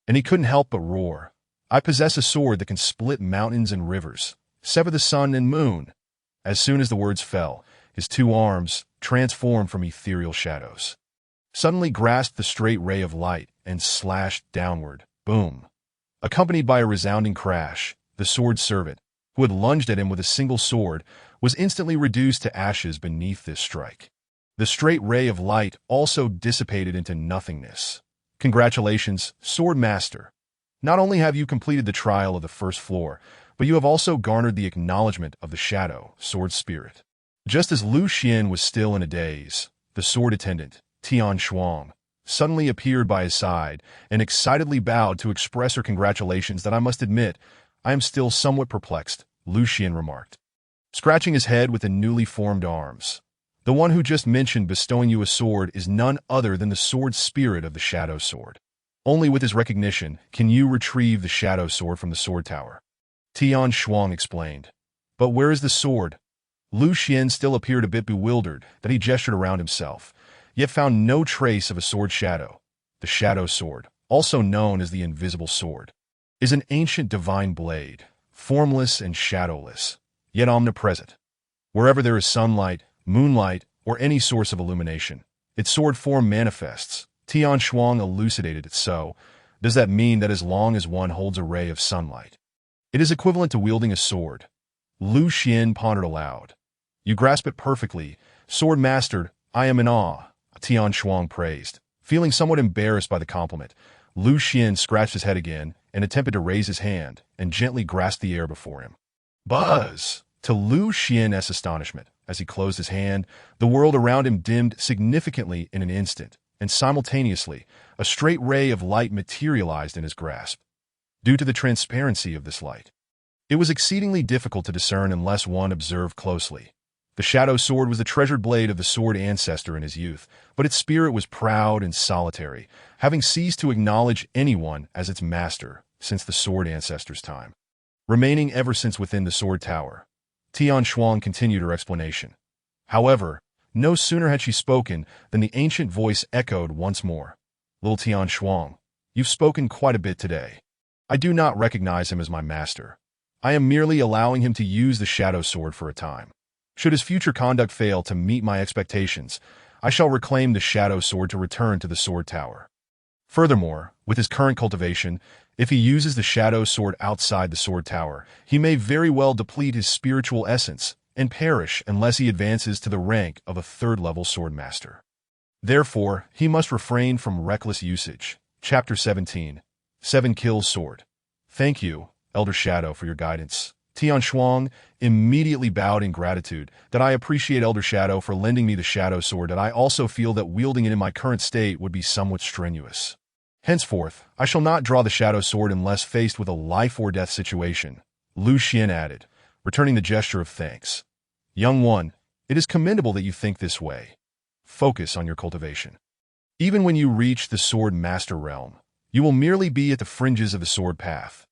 and he couldn't help but roar. I possess a sword that can split mountains and rivers, sever the sun and moon. As soon as the words fell, his two arms, transformed from ethereal shadows, suddenly grasped the straight ray of light and slashed downward. Boom! Accompanied by a resounding crash, the sword servant, who had lunged at him with a single sword, was instantly reduced to ashes beneath this strike. The straight ray of light also dissipated into nothingness. Congratulations, Sword Master. Not only have you completed the trial of the first floor, but you have also garnered the acknowledgement of the shadow, sword spirit. Just as Lu Xian was still in a daze, the sword attendant, Tian Shuang, suddenly appeared by his side and excitedly bowed to express her congratulations. That I must admit, I am still somewhat perplexed, Lu Xian remarked, scratching his head with the newly formed arms. The one who just mentioned bestowing you a sword is none other than the sword spirit of the shadow sword. Only with his recognition can you retrieve the shadow sword from the sword tower. Tian Shuang explained. But where is the sword? Lu Xian still appeared a bit bewildered that he gestured around himself, yet found no trace of a sword shadow. The shadow sword, also known as the invisible sword, is an ancient divine blade, formless and shadowless, yet omnipresent. Wherever there is sunlight, moonlight, or any source of illumination, its sword form manifests. Tian Shuang elucidated it. So, does that mean that as long as one holds a ray of sunlight, it is equivalent to wielding a sword? Lu Xian pondered aloud. You grasp it perfectly, sword mastered. I am in awe, Tian Shuang praised. Feeling somewhat embarrassed by the compliment, Lu Xian scratched his head again and attempted to raise his hand and gently grasp the air before him. Buzz! To Lu Xian's astonishment, as he closed his hand, the world around him dimmed significantly in an instant, and simultaneously, a straight ray of light materialized in his grasp. Due to the transparency of this light, it was exceedingly difficult to discern unless one observed closely. The shadow sword was the treasured blade of the sword ancestor in his youth, but its spirit was proud and solitary, having ceased to acknowledge anyone as its master since the sword ancestor's time. Remaining ever since within the sword tower, Tian Shuang continued her explanation. However, no sooner had she spoken than the ancient voice echoed once more. Little Tian Shuang, you've spoken quite a bit today. I do not recognize him as my master. I am merely allowing him to use the shadow sword for a time. Should his future conduct fail to meet my expectations, I shall reclaim the shadow sword to return to the sword tower. Furthermore, with his current cultivation, if he uses the shadow sword outside the sword tower, he may very well deplete his spiritual essence and perish unless he advances to the rank of a third-level swordmaster. Therefore, he must refrain from reckless usage. Chapter 17. 7 Kills Sword. Thank you, Elder Shadow, for your guidance. Tian Shuang immediately bowed in gratitude. That I appreciate Elder Shadow for lending me the shadow sword, and I also feel that wielding it in my current state would be somewhat strenuous. Henceforth, I shall not draw the shadow sword unless faced with a life-or-death situation, Lu Xian added, returning the gesture of thanks. Young one, it is commendable that you think this way. Focus on your cultivation. Even when you reach the sword master realm, you will merely be at the fringes of the sword path.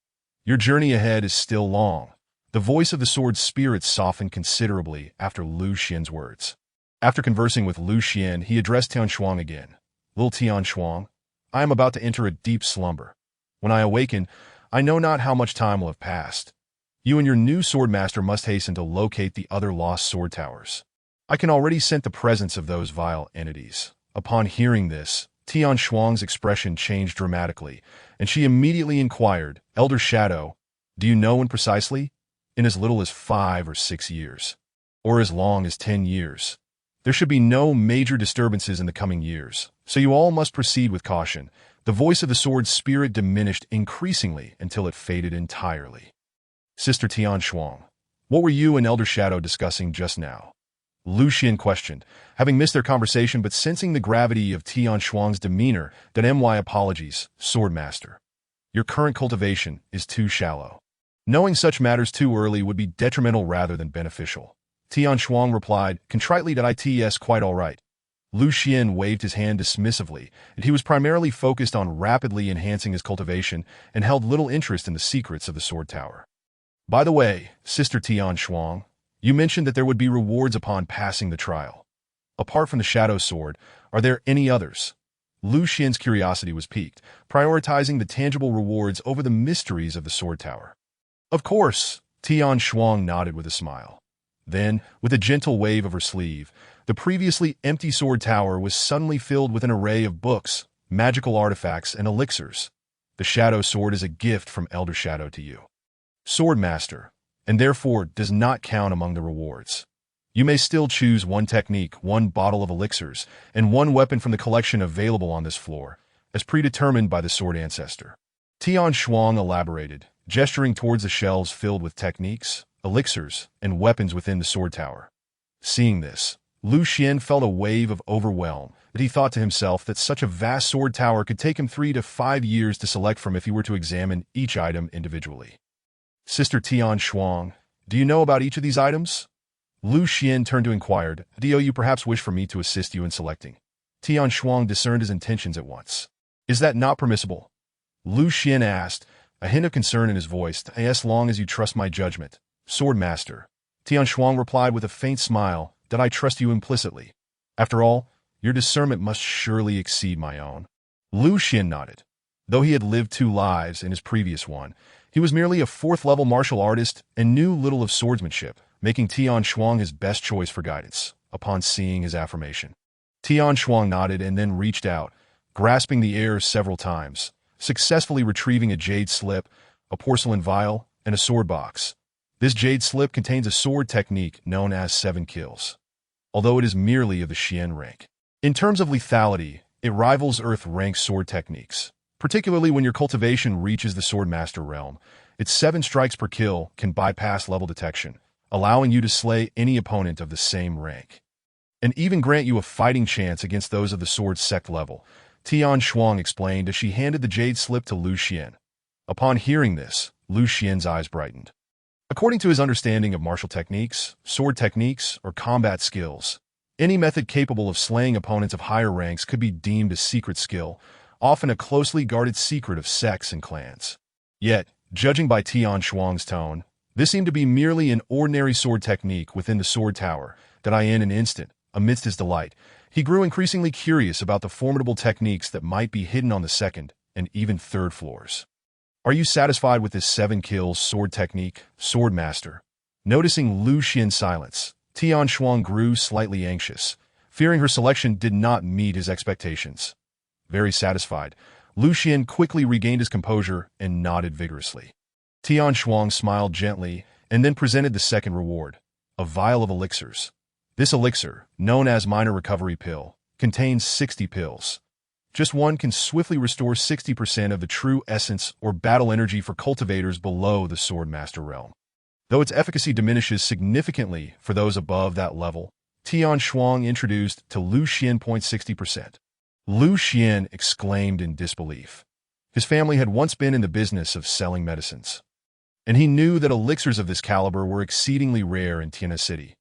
Your journey ahead is still long. The voice of the sword spirit softened considerably after Lu Xian's words. After conversing with Lu Xian, he addressed Tian Shuang again. Little Tian Shuang, I am about to enter a deep slumber. When I awaken, I know not how much time will have passed. You and your new swordmaster must hasten to locate the other lost sword towers. I can already scent the presence of those vile entities. Upon hearing this, Tian Shuang's expression changed dramatically, and she immediately inquired, Elder Shadow, do you know when precisely? In as little as 5 or 6 years, or as long as 10 years. There should be no major disturbances in the coming years, so you all must proceed with caution. The voice of the sword spirit diminished increasingly until it faded entirely. Sister Tian Shuang, what were you and Elder Shadow discussing just now? Lu Xian questioned, having missed their conversation but sensing the gravity of Tian Shuang's demeanor. My apologies, Swordmaster. Your current cultivation is too shallow. Knowing such matters too early would be detrimental rather than beneficial. Tian Shuang replied, contritely, that it's quite all right. Lu Xian waved his hand dismissively, and he was primarily focused on rapidly enhancing his cultivation and held little interest in the secrets of the sword tower. By the way, Sister Tian Shuang, you mentioned that there would be rewards upon passing the trial. Apart from the shadow sword, are there any others? Lu Xian's curiosity was piqued, prioritizing the tangible rewards over the mysteries of the sword tower. Of course, Tian Shuang nodded with a smile. Then, with a gentle wave of her sleeve, the previously empty sword tower was suddenly filled with an array of books, magical artifacts, and elixirs. The shadow sword is a gift from Elder Shadow to you, Swordmaster, and therefore does not count among the rewards. You may still choose one technique, one bottle of elixirs, and one weapon from the collection available on this floor, as predetermined by the sword ancestor. Tian Shuang elaborated, gesturing towards the shelves filled with techniques, elixirs, and weapons within the sword tower. Seeing this, Lu Xian felt a wave of overwhelm, but he thought to himself that such a vast sword tower could take him 3 to 5 years to select from if he were to examine each item individually. Sister Tian Shuang, do you know about each of these items? Lu Xian turned to inquire, do you perhaps wish for me to assist you in selecting? Tian Shuang discerned his intentions at once. Is that not permissible? Lu Xian asked, a hint of concern in his voice, as long as you trust my judgment, Sword Master. Tian Shuang replied with a faint smile, that I trust you implicitly. After all, your discernment must surely exceed my own. Lu Xian nodded. Though he had lived 2 lives in his previous one, he was merely a 4th-level martial artist and knew little of swordsmanship, making Tian Shuang his best choice for guidance, upon seeing his affirmation. Tian Shuang nodded and then reached out, grasping the air several times, successfully retrieving a jade slip, a porcelain vial, and a sword box. This jade slip contains a sword technique known as 7 kills, although it is merely of the Xian rank. In terms of lethality, it rivals Earth rank sword techniques, particularly when your cultivation reaches the Sword Master realm. Its 7 strikes per kill can bypass level detection, allowing you to slay any opponent of the same rank, and even grant you a fighting chance against those of the sword sect level, Tian Shuang explained as she handed the jade slip to Lu Xian. Upon hearing this, Lu Xian's eyes brightened. According to his understanding of martial techniques, sword techniques, or combat skills, any method capable of slaying opponents of higher ranks could be deemed a secret skill, often a closely guarded secret of sects and clans. Yet, judging by Tian Shuang's tone, this seemed to be merely an ordinary sword technique within the sword tower, that in an instant, amidst his delight, he grew increasingly curious about the formidable techniques that might be hidden on the 2nd and even 3rd floors. Are you satisfied with this 7 kills sword technique, Sword Master? Noticing Lu Xian's silence, Tian Shuang grew slightly anxious, fearing her selection did not meet his expectations. Very satisfied, Lu Xian quickly regained his composure and nodded vigorously. Tian Shuang smiled gently and then presented the 2nd reward, a vial of elixirs. This elixir, known as Minor Recovery Pill, contains 60 pills. Just one can swiftly restore 60% of the true essence or battle energy for cultivators below the Sword Master realm. Though its efficacy diminishes significantly for those above that level, Tian Shuang introduced to Lu Xian 60%. Lu Xian exclaimed in disbelief. His family had once been in the business of selling medicines, and he knew that elixirs of this caliber were exceedingly rare in Tiana City.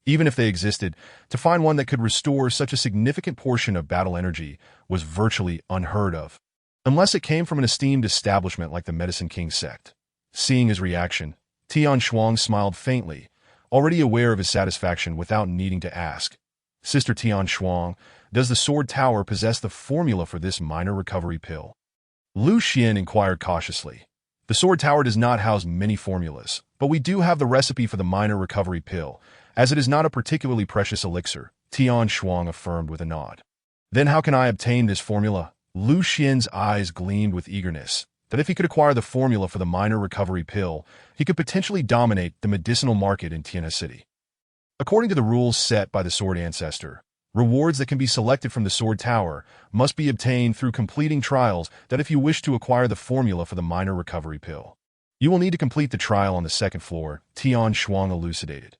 Even if they existed, to find one that could restore such a significant portion of battle energy was virtually unheard of, unless it came from an esteemed establishment like the Medicine King sect. Seeing his reaction, Tian Shuang smiled faintly, already aware of his satisfaction without needing to ask, Sister Tian Shuang, does the Sword Tower possess the formula for this minor recovery pill? Lu Xian inquired cautiously. The Sword Tower does not house many formulas, but we do have the recipe for the minor recovery pill, as it is not a particularly precious elixir, Tian Shuang affirmed with a nod. Then how can I obtain this formula? Lu Xian's eyes gleamed with eagerness, that if he could acquire the formula for the minor recovery pill, he could potentially dominate the medicinal market in Tiana City. According to the rules set by the Sword Ancestor, rewards that can be selected from the Sword Tower must be obtained through completing trials that if you wish to acquire the formula for the minor recovery pill. You will need to complete the trial on the 2nd floor, Tian Shuang elucidated.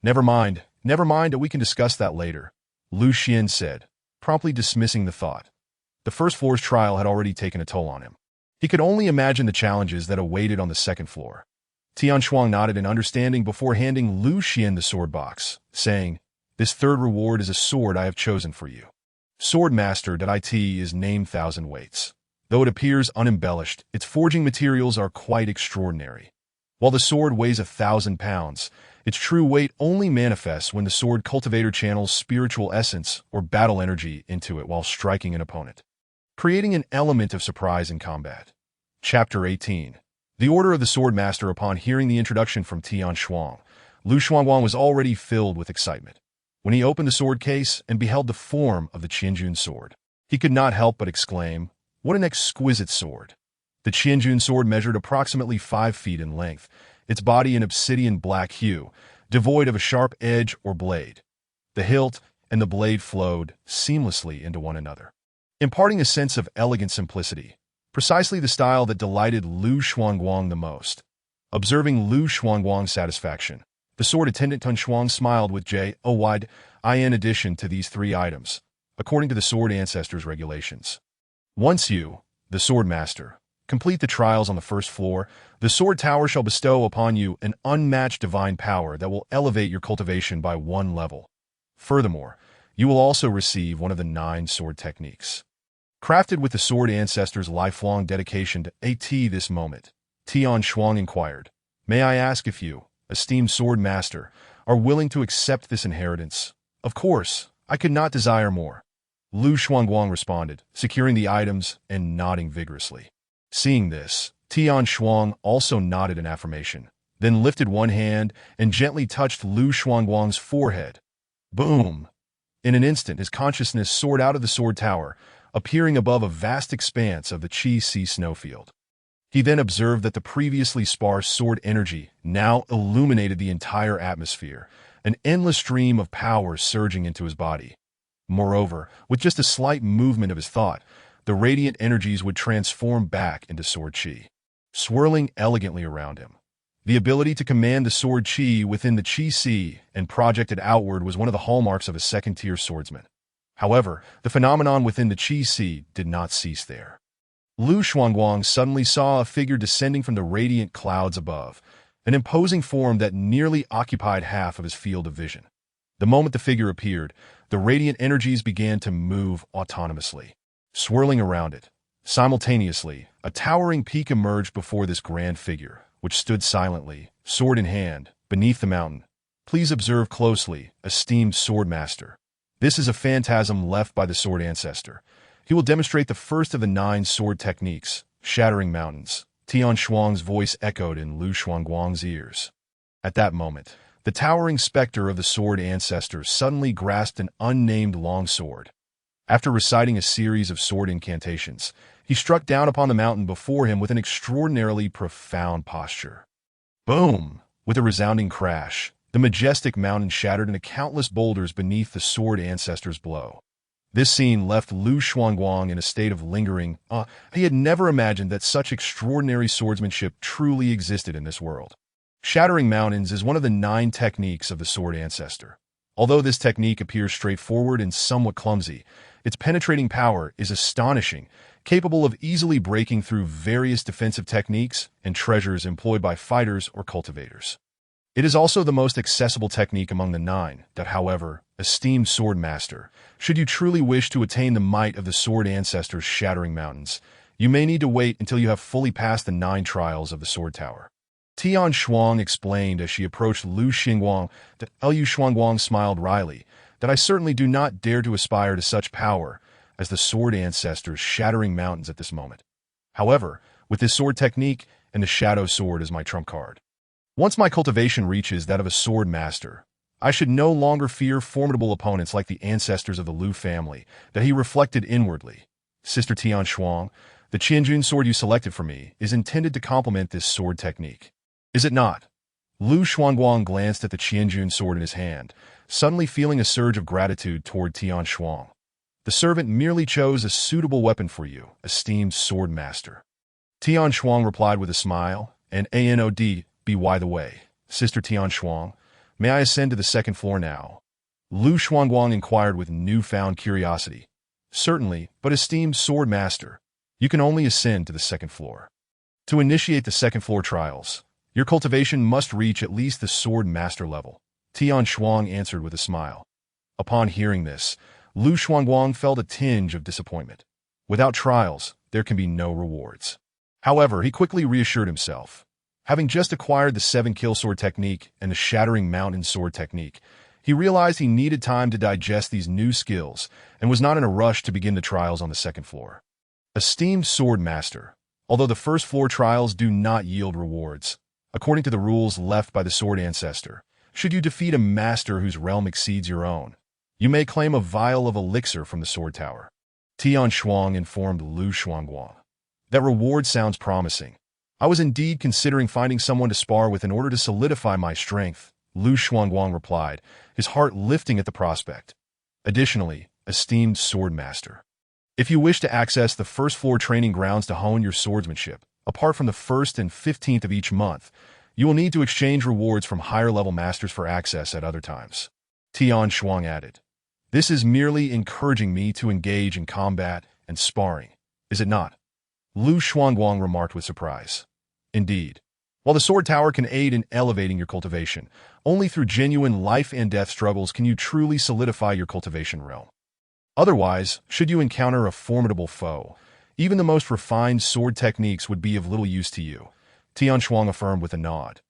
Never mind, we can discuss that later, Lu Xian said, promptly dismissing the thought. The 1st floor's trial had already taken a toll on him. He could only imagine the challenges that awaited on the 2nd floor. Tian Shuang nodded in understanding before handing Lu Xian the sword box, saying, This 3rd reward is a sword I have chosen for you. Sword Master.it is named 1,000 weights. Though it appears unembellished, its forging materials are quite extraordinary. While the sword weighs 1,000 pounds, its true weight only manifests when the sword cultivator channels spiritual essence or battle energy into it while striking an opponent, creating an element of surprise in combat. Chapter 18. The Order of the Sword Master. Upon hearing the introduction from Tian Shuang, Lu Shuangguang was already filled with excitement. When he opened the sword case and beheld the form of the Qianjun sword, he could not help but exclaim, What an exquisite sword! The Qianjun sword measured approximately 5 feet in length, its body an obsidian black hue, devoid of a sharp edge or blade. The hilt and the blade flowed seamlessly into one another, imparting a sense of elegant simplicity. precisely the style that delighted Lu Shuangguang the most. Observing Lu Shuangguang's satisfaction, the sword attendant Tun Shuang smiled with J-O-Y in addition to these 3 items, according to the Sword Ancestor's regulations. Once you, the Sword Master, complete the trials on the first floor, the Sword Tower shall bestow upon you an unmatched divine power that will elevate your cultivation by 1 level. Furthermore, you will also receive one of the 9 sword techniques. Crafted with the Sword Ancestor's lifelong dedication to this moment, Tian Shuang inquired, "May I ask if you, esteemed Sword Master, are willing to accept this inheritance?" "Of course, I could not desire more," Lu Shuangguang responded, securing the items and nodding vigorously. Seeing this, Tian Shuang also nodded in affirmation, then lifted one hand and gently touched Lu Shuangguang's forehead. Boom! In an instant, his consciousness soared out of the sword tower, appearing above a vast expanse of the Qi Sea snowfield. He then observed that the previously sparse sword energy now illuminated the entire atmosphere, an endless stream of power surging into his body. Moreover, with just a slight movement of his thought, the radiant energies would transform back into sword qi, swirling elegantly around him. The ability to command the sword qi within the Qi Sea and project it outward was one of the hallmarks of a second-tier swordsman. However, the phenomenon within the Qi Sea did not cease there. Lu Shuangguang suddenly saw a figure descending from the radiant clouds above, an imposing form that nearly occupied half of his field of vision. The moment the figure appeared, the radiant energies began to move autonomously, swirling around it. Simultaneously, a towering peak emerged before this grand figure, which stood silently, sword in hand, beneath the mountain. Please observe closely, esteemed sword master. This is a phantasm left by the Sword Ancestor. He will demonstrate the first of the 9 sword techniques, shattering mountains. Tian Shuang's voice echoed in Lu Shuangguang's ears. At that moment, the towering specter of the Sword Ancestor suddenly grasped an unnamed longsword. After reciting a series of sword incantations, he struck down upon the mountain before him with an extraordinarily profound posture. Boom! With a resounding crash, the majestic mountain shattered into countless boulders beneath the Sword Ancestor's blow. This scene left Lu Shuangguang in a state of lingering awe. He had never imagined that such extraordinary swordsmanship truly existed in this world. Shattering mountains is one of the 9 techniques of the Sword Ancestor. Although this technique appears straightforward and somewhat clumsy, its penetrating power is astonishing, capable of easily breaking through various defensive techniques and treasures employed by fighters or cultivators. It is also the most accessible technique among the 9, however, esteemed sword master, should you truly wish to attain the might of the Sword Ancestor's shattering mountains, you may need to wait until you have fully passed the 9 trials of the Sword Tower. Tian Shuang explained as she approached Lu Shuangguang. Lu Shuangguang smiled wryly, that I certainly do not dare to aspire to such power as the Sword Ancestor's shattering mountains at this moment. However, with this sword technique and the Shadow Sword as my trump card, once my cultivation reaches that of a sword master, I should no longer fear formidable opponents like the ancestors of the Lu family, that he reflected inwardly. Sister Tian Shuang, the Qianjun sword you selected for me is intended to complement this sword technique. Is it not? Lu Shuangguang glanced at the Qianjun sword in his hand, suddenly feeling a surge of gratitude toward Tian Shuang. The servant merely chose a suitable weapon for you, esteemed sword master. Tian Shuang replied with a smile, and anod, by the way, Sister Tian Shuang, may I ascend to the 2nd floor now? Lu Shuangguang inquired with newfound curiosity. Certainly, but esteemed sword master, you can only ascend to the 2nd floor. To initiate the 2nd floor trials, your cultivation must reach at least the sword master level, Tian Shuang answered with a smile. Upon hearing this, Lu Shuangguang felt a tinge of disappointment. Without trials, there can be no rewards. However, he quickly reassured himself. Having just acquired the 7-kill sword technique and the shattering mountain sword technique, he realized he needed time to digest these new skills and was not in a rush to begin the trials on the 2nd floor. Esteemed sword master, although the 1st floor trials do not yield rewards, according to the rules left by the Sword Ancestor, should you defeat a master whose realm exceeds your own, you may claim a vial of elixir from the sword tower. Tian Shuang informed Lu Shuangguang. That reward sounds promising. I was indeed considering finding someone to spar with in order to solidify my strength, Lu Shuangguang replied, his heart lifting at the prospect. Additionally, esteemed sword master, If you wish to access the first floor training grounds to hone your swordsmanship, apart from the 1st and 15th of each month, you will need to exchange rewards from higher-level masters for access at other times. Tian Shuang added. This is merely encouraging me to engage in combat and sparring, is it not? Lu Xuanguang remarked with surprise. Indeed. While the sword tower can aid in elevating your cultivation, only through genuine life and death struggles can you truly solidify your cultivation realm. Otherwise, should you encounter a formidable foe, even the most refined sword techniques would be of little use to you, Tian Shuang affirmed with a nod.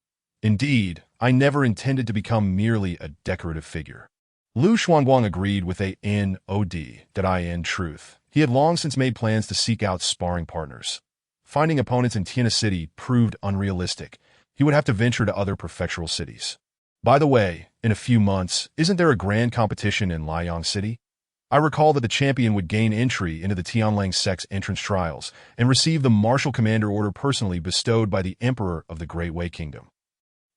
Indeed, I never intended to become merely a decorative figure. Lu Xuanguang agreed with a nod that in truth, he had long since made plans to seek out sparring partners. Finding opponents in Tiana City proved unrealistic. He would have to venture to other prefectural cities. By the way, in a few months, isn't there a grand competition in Liang City? I recall that the champion would gain entry into the Tianlang sect's entrance trials and receive the martial commander order personally bestowed by the Emperor of the Great Wei Kingdom.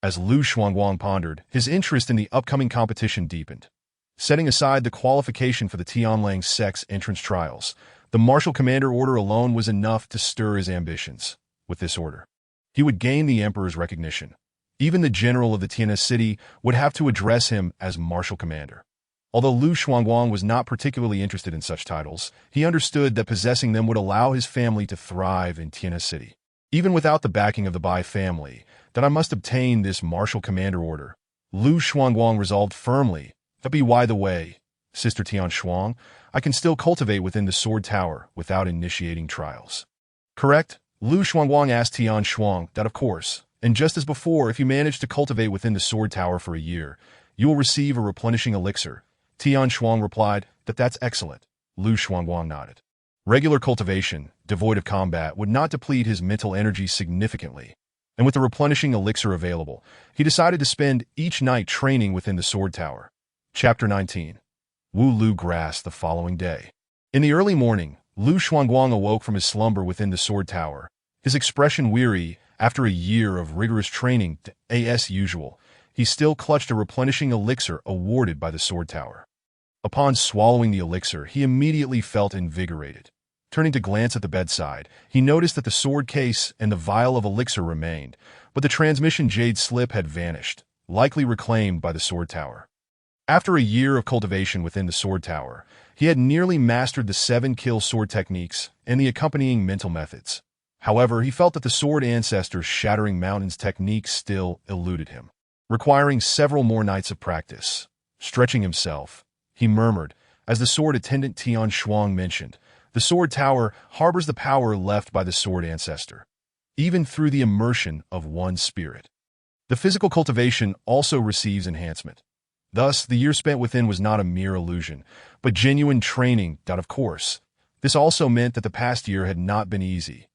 As Lu Xuanguang pondered, his interest in the upcoming competition deepened. Setting aside the qualification for the Tianlang sect's entrance trials, the martial commander order alone was enough to stir his ambitions. With this order, he would gain the Emperor's recognition. Even the general of the Tiana City would have to address him as martial commander. Although Lu Xuanguang was not particularly interested in such titles, he understood that possessing them would allow his family to thrive in Tiana City. Even without the backing of the Bai family, that I must obtain this martial commander order. Lu Xuanguang resolved firmly that by the way, Sister Tian Shuang, I can still cultivate within the sword tower without initiating trials. Correct? Lu Xuanguang asked Tian Shuang that of course, and just as before, if you manage to cultivate within the sword tower for a year, you will receive a replenishing elixir. Tian Shuang replied that that's excellent. Lu Xuanguang nodded. Regular cultivation, devoid of combat, would not deplete his mental energy significantly, and with the replenishing elixir available, he decided to spend each night training within the sword tower. Chapter 19. Wu Lu grass the following day. In the early morning, Lu Xuanguang awoke from his slumber within the sword tower, his expression weary after a year of rigorous training. As usual, he still clutched a replenishing elixir awarded by the sword tower. Upon swallowing the elixir, he immediately felt invigorated. Turning to glance at the bedside, he noticed that the sword case and the vial of elixir remained, but the transmission jade slip had vanished, likely reclaimed by the sword tower. After a year of cultivation within the sword tower, he had nearly mastered the 7-kill sword techniques and the accompanying mental methods. However, he felt that the sword Ancestor's shattering mountains technique still eluded him, requiring several more nights of practice. Stretching himself, he murmured, as the sword attendant Tian Shuang mentioned, the sword tower harbors the power left by the sword Ancestor, even through the immersion of one's spirit. The physical cultivation also receives enhancement. Thus, the year spent within was not a mere illusion, but genuine training. Of course, this also meant that the past year had not been easy.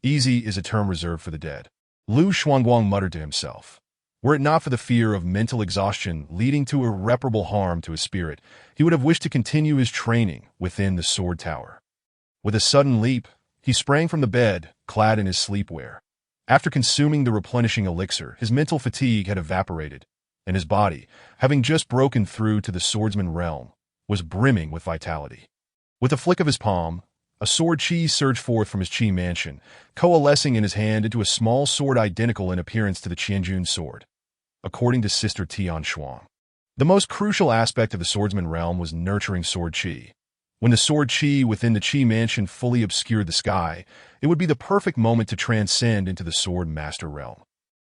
Easy is a term reserved for the dead. Lu Xuanguang muttered to himself. Were it not for the fear of mental exhaustion leading to irreparable harm to his spirit, he would have wished to continue his training within the sword tower. With a sudden leap, he sprang from the bed, clad in his sleepwear. After consuming the replenishing elixir, his mental fatigue had evaporated, and his body, having just broken through to the swordsman realm, was brimming with vitality. With a flick of his palm, a sword chi surged forth from his chi mansion, coalescing in his hand into a small sword identical in appearance to the Qianjun sword. According to Sister Tian Shuang, the most crucial aspect of the swordsman realm was nurturing sword chi. When the sword chi within the chi mansion fully obscured the sky, it would be the perfect moment to transcend into the sword master realm.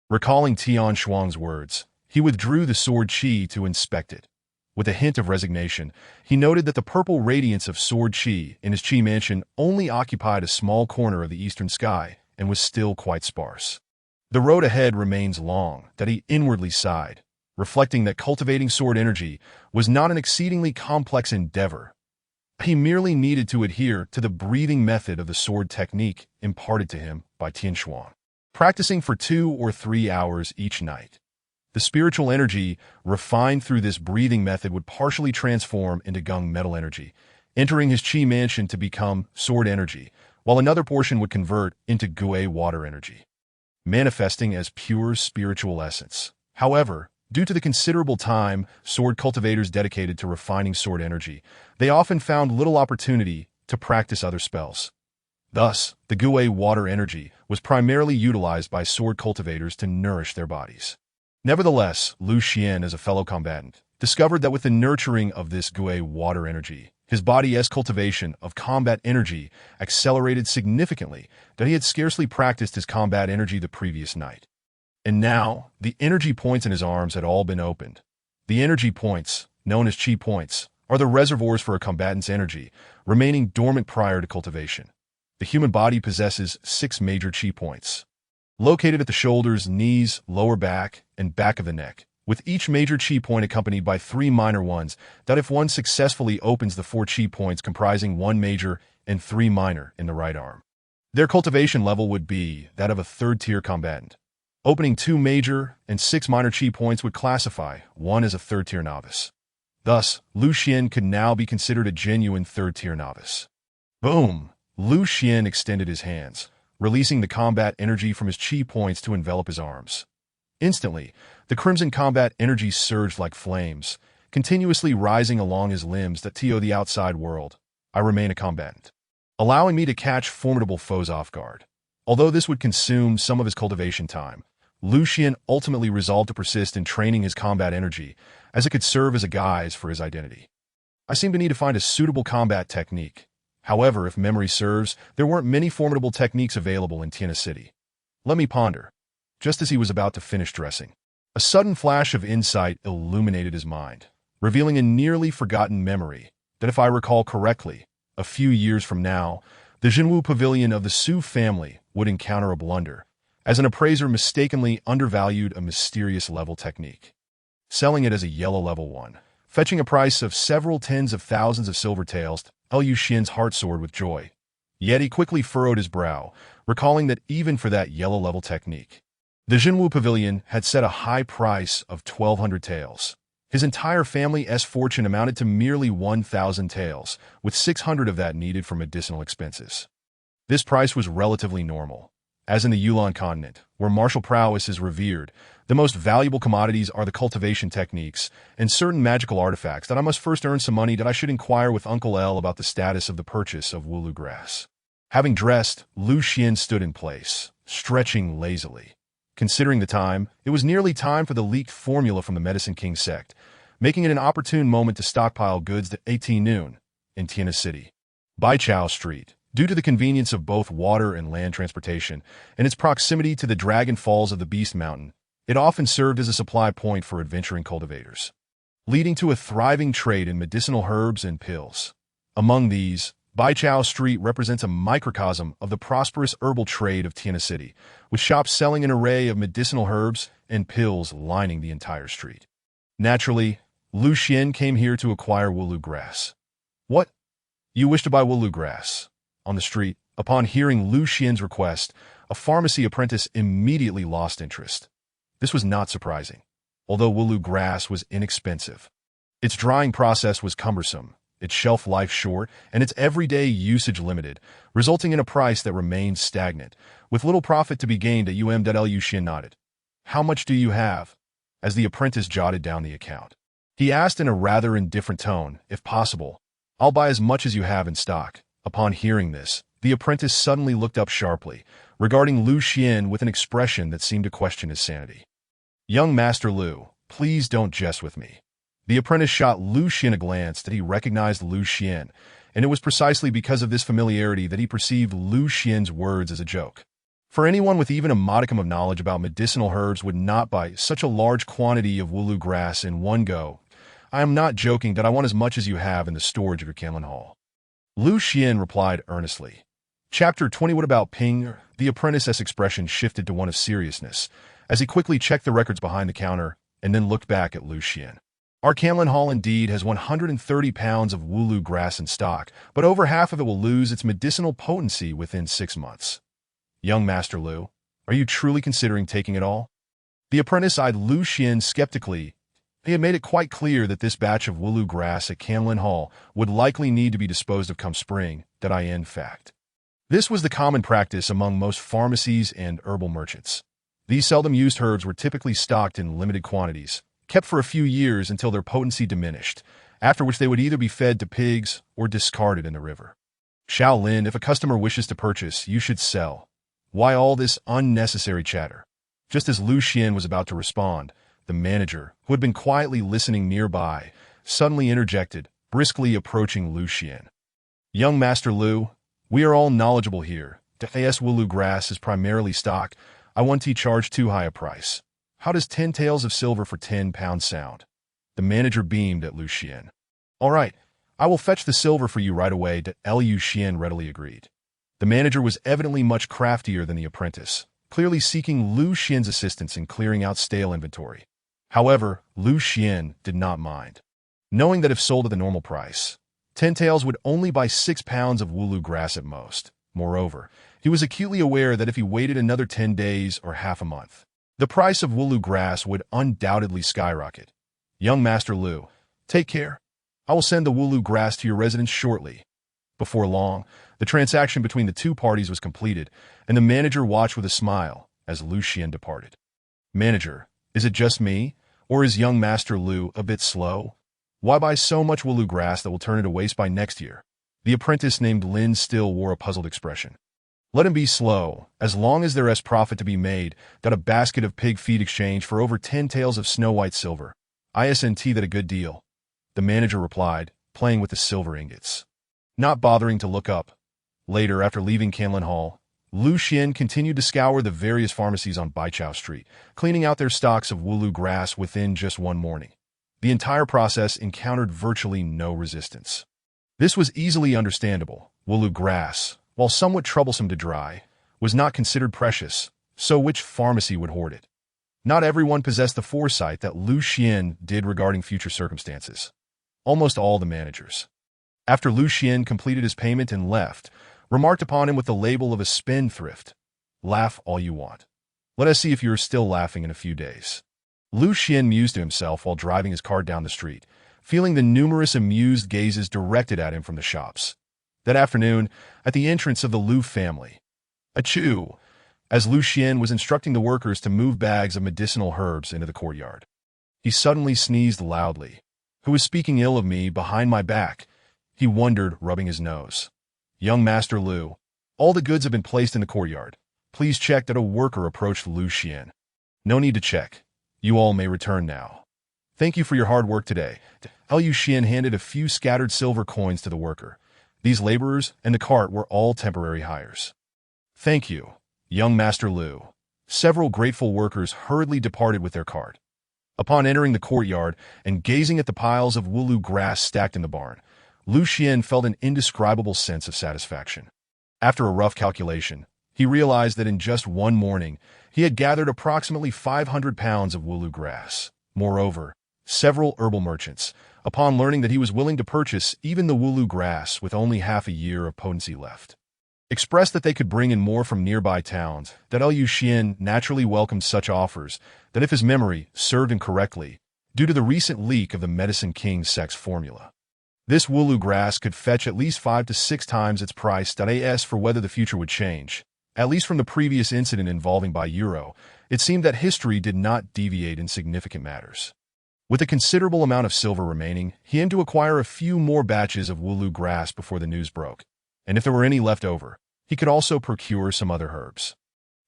Recalling Tian Shuang's words, he withdrew the sword chi to inspect it. With a hint of resignation, he noted that the purple radiance of sword chi in his chi mansion only occupied a small corner of the eastern sky and was still quite sparse. The road ahead remains long, that he inwardly sighed, reflecting that cultivating sword energy was not an exceedingly complex endeavor. He merely needed to adhere to the breathing method of the sword technique imparted to him by Tian Shuang, practicing for 2 or 3 hours each night. The spiritual energy refined through this breathing method would partially transform into gung metal energy, entering his chi mansion to become sword energy, while another portion would convert into gui water energy, manifesting as pure spiritual essence. However, due to the considerable time sword cultivators dedicated to refining sword energy, they often found little opportunity to practice other spells. Thus, the Gui water energy was primarily utilized by sword cultivators to nourish their bodies. Nevertheless, Lu Xian, as a fellow combatant, discovered that with the nurturing of this Gui water energy, his body's cultivation of combat energy accelerated significantly, that he had scarcely practiced his combat energy the previous night. And now, the energy points in his arms had all been opened. The energy points, known as chi points, are the reservoirs for a combatant's energy, remaining dormant prior to cultivation. The human body possesses 6 major chi points, located at the shoulders, knees, lower back, and back of the neck, with each major chi point accompanied by 3 minor ones, that if one successfully opens the 4 chi points comprising 1 major and 3 minor in the right arm, their cultivation level would be that of a 3rd-tier combatant. Opening 2 major and 6 minor chi points would classify one as a 3rd-tier novice. Thus, Lu Xian could now be considered a genuine 3rd-tier novice. Boom! Lu Xian extended his hands, releasing the combat energy from his chi points to envelop his arms. Instantly, the crimson combat energy surged like flames, continuously rising along his limbs that to the outside world. I remain a combatant, allowing me to catch formidable foes off guard. Although this would consume some of his cultivation time, Lu Xian ultimately resolved to persist in training his combat energy, as it could serve as a guise for his identity. I seem to need to find a suitable combat technique. However, if memory serves, there weren't many formidable techniques available in Tiana City. Let me ponder. Just as he was about to finish dressing, a sudden flash of insight illuminated his mind, revealing a nearly forgotten memory that, if I recall correctly, a few years from now, the Jinwu Pavilion of the Su family would encounter a blunder, as an appraiser mistakenly undervalued a mysterious level technique, selling it as a yellow level 1, fetching a price of several tens of thousands of silver taels. Lu Xian's heart soared with joy. Yet he quickly furrowed his brow, recalling that even for that yellow level technique, the Jinwu Pavilion had set a high price of 1,200 taels. His entire family's fortune amounted to merely 1,000 taels, with 600 of that needed for medicinal expenses. This price was relatively normal. As in the Yulon continent, where martial prowess is revered, the most valuable commodities are the cultivation techniques and certain magical artifacts that I must first earn some money that I should inquire with Uncle L about the status of the purchase of Wooloo grass. Having dressed, Lu Xian stood in place, stretching lazily. Considering the time, it was nearly time for the leaked formula from the Medicine King sect, making it an opportune moment to stockpile goods at 18 noon in Tiana City. Baichao Street, due to the convenience of both water and land transportation and its proximity to the Dragon Falls of the Beast Mountain, it often served as a supply point for adventuring cultivators, leading to a thriving trade in medicinal herbs and pills. Among these, Baichao Street represents a microcosm of the prosperous herbal trade of Tiana City, with shops selling an array of medicinal herbs and pills lining the entire street. Naturally, Lu Xian came here to acquire Wooloo grass. What? You wish to buy Wooloo grass? On the street, upon hearing Lu Xian's request, a pharmacy apprentice immediately lost interest. This was not surprising, although Wooloo grass was inexpensive. Its drying process was cumbersome, its shelf life short, and its everyday usage limited, resulting in a price that remained stagnant, with little profit to be gained at Lu Xian nodded. How much do you have? As the apprentice jotted down the account, he asked in a rather indifferent tone, if possible. I'll buy as much as you have in stock. Upon hearing this, the apprentice suddenly looked up sharply, regarding Lu Xian with an expression that seemed to question his sanity. Young Master Lu, please don't jest with me. The apprentice shot Lu Xian a glance that he recognized Lu Xian, and it was precisely because of this familiarity that he perceived Lu Xian's words as a joke. For anyone with even a modicum of knowledge about medicinal herbs would not buy such a large quantity of Wooloo grass in one go. I am not joking that I want as much as you have in the storage of your Kanlan Hall. Lu Xian replied earnestly. Chapter 20. What about Ping? The apprentice's expression shifted to one of seriousness, as he quickly checked the records behind the counter and then looked back at Lu Xian. Our Kanlan Hall indeed has 130 pounds of Wooloo grass in stock, but over half of it will lose its medicinal potency within 6 months. Young Master Lu, are you truly considering taking it all? The apprentice eyed Lu Xian skeptically. He had made it quite clear that this batch of Wooloo grass at Kanlan Hall would likely need to be disposed of come spring, that in fact. This was the common practice among most pharmacies and herbal merchants. These seldom used herbs were typically stocked in limited quantities, kept for a few years until their potency diminished, after which they would either be fed to pigs or discarded in the river. Shaolin, if a customer wishes to purchase, you should sell. Why all this unnecessary chatter? Just as Lu Xian was about to respond, the manager, who had been quietly listening nearby, suddenly interjected, briskly approaching Lu Xian. Young Master Lu, we are all knowledgeable here. Das Wulu grass is primarily stock. I want to charge too high a price. How does 10 taels of silver for 10 pounds sound? The manager beamed at Lu Xian. All right, I will fetch the silver for you right away. Lu Xian readily agreed. The manager was evidently much craftier than the apprentice, clearly seeking Lu Xian's assistance in clearing out stale inventory. However, Lu Xian did not mind. Knowing that if sold at the normal price, 10 taels would only buy 6 pounds of Wulu grass at most. Moreover, he was acutely aware that if he waited another 10 days or half a month, the price of Wulu grass would undoubtedly skyrocket. Young Master Lu, take care. I will send the Wulu grass to your residence shortly. Before long, the transaction between the two parties was completed, and the manager watched with a smile as Lu Xian departed. Manager, is it just me, or is young Master Lu a bit slow? Why buy so much Wulu grass that will turn into waste by next year? The apprentice named Lin still wore a puzzled expression. Let him be slow, as long as there is profit to be made. Got a basket of pig feed exchange for over 10 taels of snow-white silver. Isn't that a good deal? The manager replied, playing with the silver ingots. Not bothering to look up. Later, after leaving Canlin Hall, Lu Xian continued to scour the various pharmacies on Baichao Street, cleaning out their stocks of Wulu grass within just one morning. The entire process encountered virtually no resistance. This was easily understandable. Wulu grass, while somewhat troublesome to dry, was not considered precious, so which pharmacy would hoard it? Not everyone possessed the foresight that Lu Xian did regarding future circumstances. Almost all the managers, after Lu Xian completed his payment and left, remarked upon him with the label of a spendthrift. Laugh all you want. Let us see if you are still laughing in a few days. Lu Xian mused to himself while driving his car down the street, feeling the numerous amused gazes directed at him from the shops. That afternoon, at the entrance of the Lu family, achoo! As Lu Xian was instructing the workers to move bags of medicinal herbs into the courtyard, he suddenly sneezed loudly. Who is speaking ill of me behind my back? He wondered, rubbing his nose. Young Master Lu, all the goods have been placed in the courtyard. Please check that. A worker approached Lu Xian. No need to check. You all may return now. Thank you for your hard work today. Lu Xian handed a few scattered silver coins to the worker. These laborers and the cart were all temporary hires. Thank you, young Master Lu. Several grateful workers hurriedly departed with their cart. Upon entering the courtyard and gazing at the piles of Wulu grass stacked in the barn, Lu Xian felt an indescribable sense of satisfaction. After a rough calculation, he realized that in just one morning, he had gathered approximately 500 pounds of Wulu grass. Moreover, several herbal merchants, upon learning that he was willing to purchase even the Wulu grass with only half a year of potency left, expressed that they could bring in more from nearby towns. That Lu Xian naturally welcomed such offers, that if his memory served him correctly, due to the recent leak of the Medicine King's sex formula, this Wulu grass could fetch at least 5 to 6 times its price. As for whether the future would change, at least from the previous incident involving Bai Euro, it seemed that history did not deviate in significant matters. With a considerable amount of silver remaining, he aimed to acquire a few more batches of Wulu grass before the news broke, and if there were any left over, he could also procure some other herbs.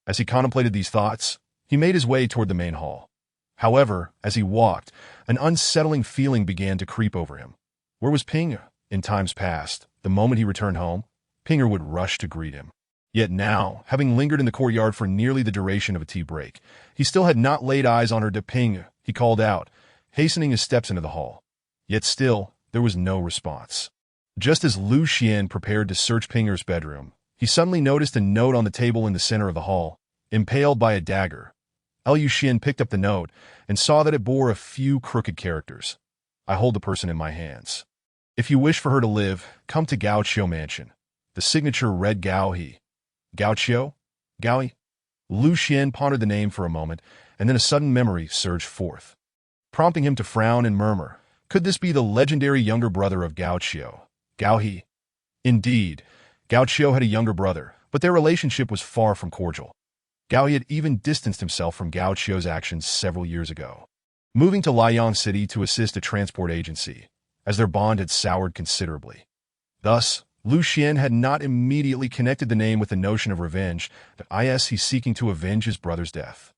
As he contemplated these thoughts, he made his way toward the main hall. However, as he walked, an unsettling feeling began to creep over him. Where was Ping? In times past, the moment he returned home, Pinger would rush to greet him. Yet now, having lingered in the courtyard for nearly the duration of a tea break, he still had not laid eyes on her. Ping, he called out, hastening his steps into the hall. Yet still, there was no response. Just as Lu Xian prepared to search Pinger's bedroom, he suddenly noticed a note on the table in the center of the hall, impaled by a dagger. Lu Xian picked up the note and saw that it bore a few crooked characters. I hold the person in my hands. If you wish for her to live, come to Gao Qiu Mansion. The signature read Gao He. Gao Qiu? Gao He? Lu Xian pondered the name for a moment, and then a sudden memory surged forth, prompting him to frown and murmur, could this be the legendary younger brother of Gao Qiu, Gao He? Indeed, Gao Qiu had a younger brother, but their relationship was far from cordial. Gao He had even distanced himself from Gao Qiu's actions several years ago, moving to Liang City to assist a transport agency, as their bond had soured considerably. Thus, Lu Xian had not immediately connected the name with the notion of revenge, that he's seeking to avenge his brother's death.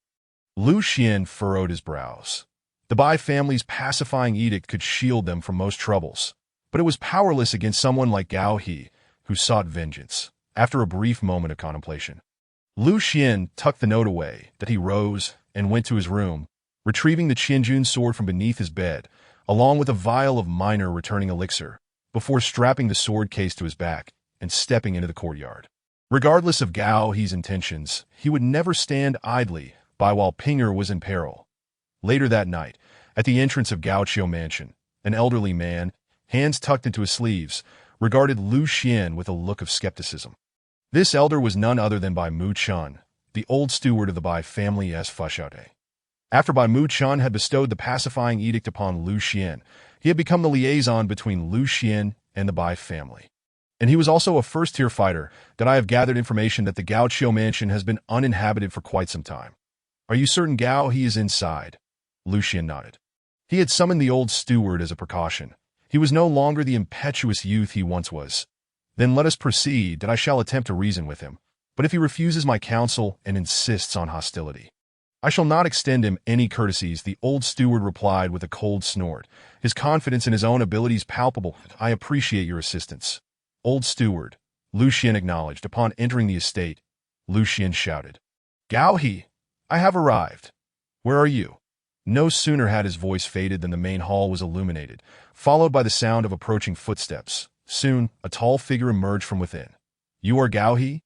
Lu Xian furrowed his brows. The Bai family's pacifying edict could shield them from most troubles, but it was powerless against someone like Gao He, who sought vengeance. After a brief moment of contemplation, Lu Xian tucked the note away, that he rose and went to his room, retrieving the Qianjun sword from beneath his bed, along with a vial of minor returning elixir, before strapping the sword case to his back and stepping into the courtyard. Regardless of Gao He's intentions, he would never stand idly by while Pinger was in peril. Later that night, at the entrance of Gao Qiu Mansion, an elderly man, hands tucked into his sleeves, regarded Lu Xian with a look of skepticism. This elder was none other than Bai Mu Chun, the old steward of the Bai family's Fushaute. After Bai Mu Chun had bestowed the pacifying edict upon Lu Xian, he had become the liaison between Lu Xian and the Bai family. And he was also a first-tier fighter, that I have gathered information that the Gao Qiu Mansion has been uninhabited for quite some time. Are you certain Gao He is inside? Lu Xian nodded. He had summoned the old steward as a precaution. He was no longer the impetuous youth he once was. Then let us proceed, that I shall attempt to reason with him. But if he refuses my counsel and insists on hostility, I shall not extend him any courtesies, the old steward replied with a cold snort, his confidence in his own abilities palpable. I appreciate your assistance. Old steward, Lu Xian acknowledged. Upon entering the estate, Lu Xian shouted, Gao He, I have arrived. Where are you? No sooner had his voice faded than the main hall was illuminated, followed by the sound of approaching footsteps. Soon, a tall figure emerged from within. You are Gao He?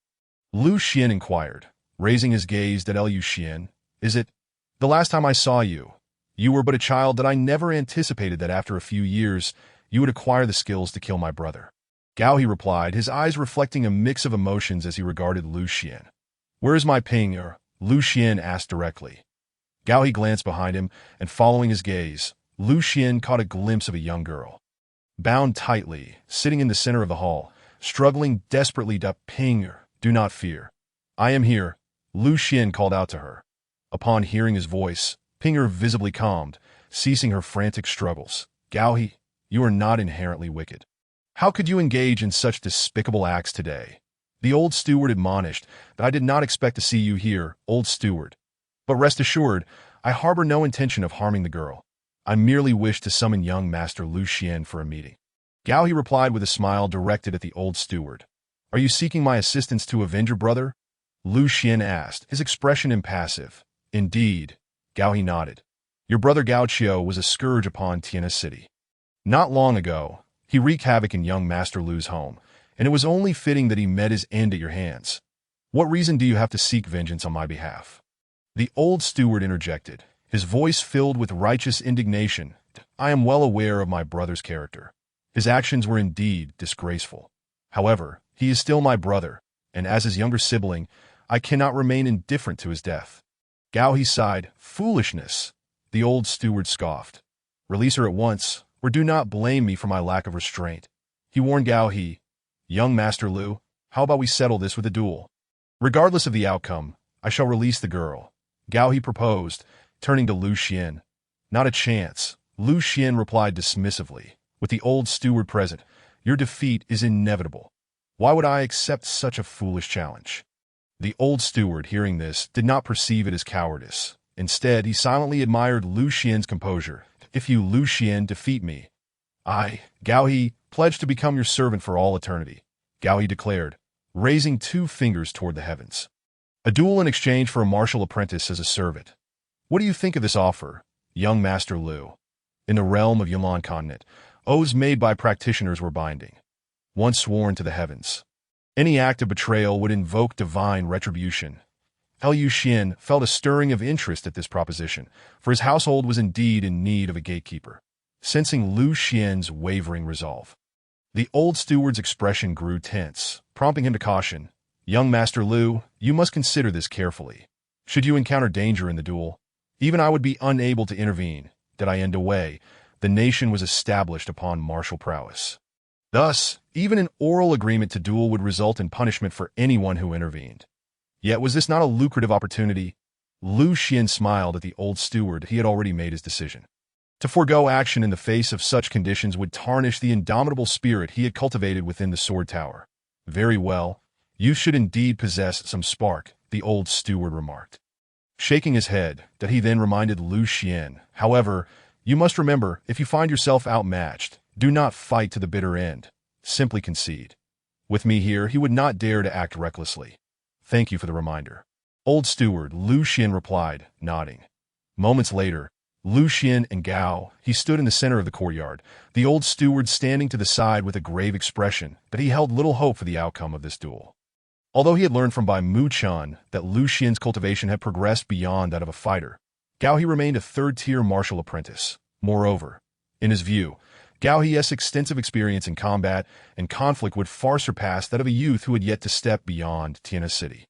Lu Xian inquired, raising his gaze at Lu Xian. Is it? The last time I saw you, you were but a child, that I never anticipated that after a few years you would acquire the skills to kill my brother. Gao He replied, his eyes reflecting a mix of emotions as he regarded Lu Xian. Where is my Pinger? Lu Xian asked directly. Gao He glanced behind him, and following his gaze, Lu Xian caught a glimpse of a young girl. Bound tightly, sitting in the center of the hall, struggling desperately to Pinger, do not fear. I am here, Lu Xian called out to her. Upon hearing his voice, Pinger visibly calmed, ceasing her frantic struggles. Gao He, you are not inherently wicked. How could you engage in such despicable acts today? The old steward admonished, that I did not expect to see you here, old steward. But rest assured, I harbor no intention of harming the girl. I merely wish to summon young Master Lu Xian for a meeting. Gao He replied with a smile directed at the old steward. Are you seeking my assistance to avenge your brother? Lu Xian asked, his expression impassive. Indeed, Gao He nodded. Your brother Gao Qiu was a scourge upon Tiana City. Not long ago, he wreaked havoc in young Master Lu's home, and it was only fitting that he met his end at your hands. What reason do you have to seek vengeance on my behalf? The old steward interjected, his voice filled with righteous indignation. I am well aware of my brother's character. His actions were indeed disgraceful. However, he is still my brother, and as his younger sibling, I cannot remain indifferent to his death. Gao He sighed. Foolishness. The old steward scoffed. Release her at once, or do not blame me for my lack of restraint. He warned Gao He. Young Master Lu, how about we settle this with a duel? Regardless of the outcome, I shall release the girl. Gao He proposed, turning to Lu Xian. Not a chance, Lu Xian replied dismissively. With the old steward present, your defeat is inevitable. Why would I accept such a foolish challenge? The old steward, hearing this, did not perceive it as cowardice. Instead, he silently admired Lu Xian's composure. If you, Lu Xian, defeat me, I, Gao He, pledge to become your servant for all eternity, Gao He declared, raising 2 fingers toward the heavens. A duel in exchange for a martial apprentice as a servant. What do you think of this offer, young Master Lu? In the realm of Yunlan Continent, oaths made by practitioners were binding, once sworn to the heavens. Any act of betrayal would invoke divine retribution. Lu Xian felt a stirring of interest at this proposition, for his household was indeed in need of a gatekeeper, sensing Lu Xian's wavering resolve. The old steward's expression grew tense, prompting him to caution, Young Master Lu, you must consider this carefully. Should you encounter danger in the duel, even I would be unable to intervene. Did I end away, the nation was established upon martial prowess. Thus, even an oral agreement to duel would result in punishment for anyone who intervened. Yet was this not a lucrative opportunity? Lu Xian smiled at the old steward. He had already made his decision. To forego action in the face of such conditions would tarnish the indomitable spirit he had cultivated within the sword tower. Very well, you should indeed possess some spark, the old steward remarked, shaking his head, that he then reminded Lu Xian. However, you must remember, if you find yourself outmatched, do not fight to the bitter end. Simply concede. With me here, he would not dare to act recklessly. Thank you for the reminder. Old steward, Lu Xian replied, nodding. Moments later, Lu Xian and Gao, he stood in the center of the courtyard, the old steward standing to the side with a grave expression that he held little hope for the outcome of this duel. Although he had learned from Bai Mu-chan that Lu Xian's cultivation had progressed beyond that of a fighter, Gao He remained a third-tier martial apprentice. Moreover, in his view, Gao He's extensive experience in combat and conflict would far surpass that of a youth who had yet to step beyond Tiana City.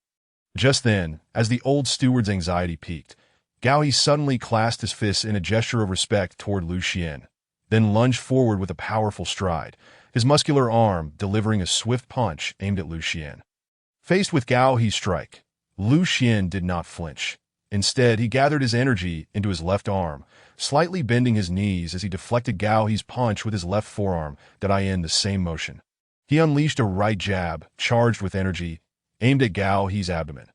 Just then, as the old steward's anxiety peaked, Gao He suddenly clasped his fists in a gesture of respect toward Lu Xian, then lunged forward with a powerful stride, his muscular arm delivering a swift punch aimed at Lu Xian. Faced with Gao He's strike, Lu Xian did not flinch. Instead, he gathered his energy into his left arm, slightly bending his knees as he deflected Gao He's punch with his left forearm, that in the same motion. He unleashed a right jab, charged with energy, aimed at Gao He's abdomen.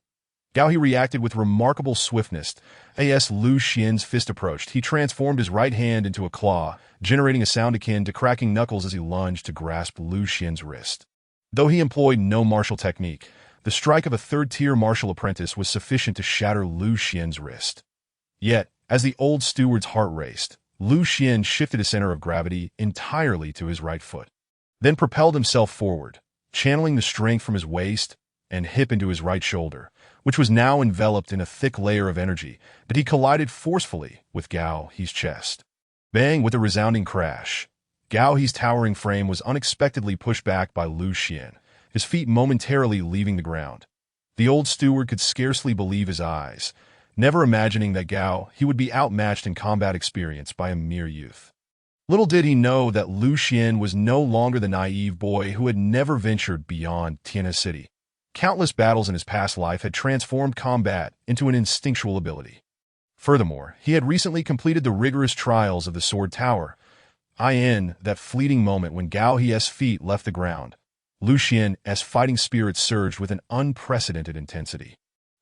Gao He reacted with remarkable swiftness. As Lu Xian's fist approached, he transformed his right hand into a claw, generating a sound akin to cracking knuckles as he lunged to grasp Lu Xian's wrist. Though he employed no martial technique, the strike of a third-tier martial apprentice was sufficient to shatter Lu Xian's wrist. Yet, as the old steward's heart raced, Lu Xian shifted his center of gravity entirely to his right foot, then propelled himself forward, channeling the strength from his waist and hip into his right shoulder, which was now enveloped in a thick layer of energy, that he collided forcefully with Gao He's chest. Bang! With a resounding crash, Gao He's towering frame was unexpectedly pushed back by Lu Xian, his feet momentarily leaving the ground. The old steward could scarcely believe his eyes, never imagining that Gao He would be outmatched in combat experience by a mere youth. Little did he know that Lu Xian was no longer the naive boy who had never ventured beyond Tiana City. Countless battles in his past life had transformed combat into an instinctual ability. Furthermore, he had recently completed the rigorous trials of the Sword Tower. In that fleeting moment when Gao He's feet left the ground, Lu Xian's fighting spirit surged with an unprecedented intensity.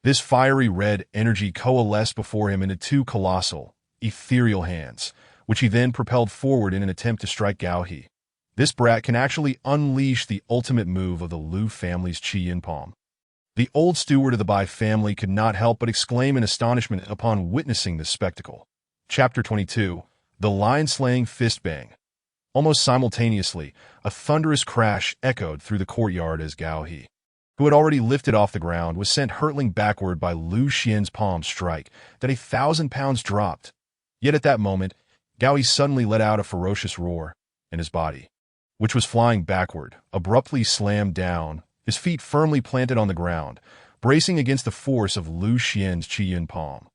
This fiery red energy coalesced before him into two colossal, ethereal hands, which he then propelled forward in an attempt to strike Gao He. This brat can actually unleash the ultimate move of the Lu family's Qi Yin Palm. The old steward of the Bai family could not help but exclaim in astonishment upon witnessing this spectacle. Chapter 22, The Lion-Slaying Fist Bang. Almost simultaneously, a thunderous crash echoed through the courtyard as Gao He, who had already lifted off the ground, was sent hurtling backward by Lu Xian's palm strike that 1,000 pounds dropped. Yet at that moment, Gao He suddenly let out a ferocious roar, and his body, which was flying backward, abruptly slammed down, his feet firmly planted on the ground, bracing against the force of Lu Xian's Qi Yin Palm.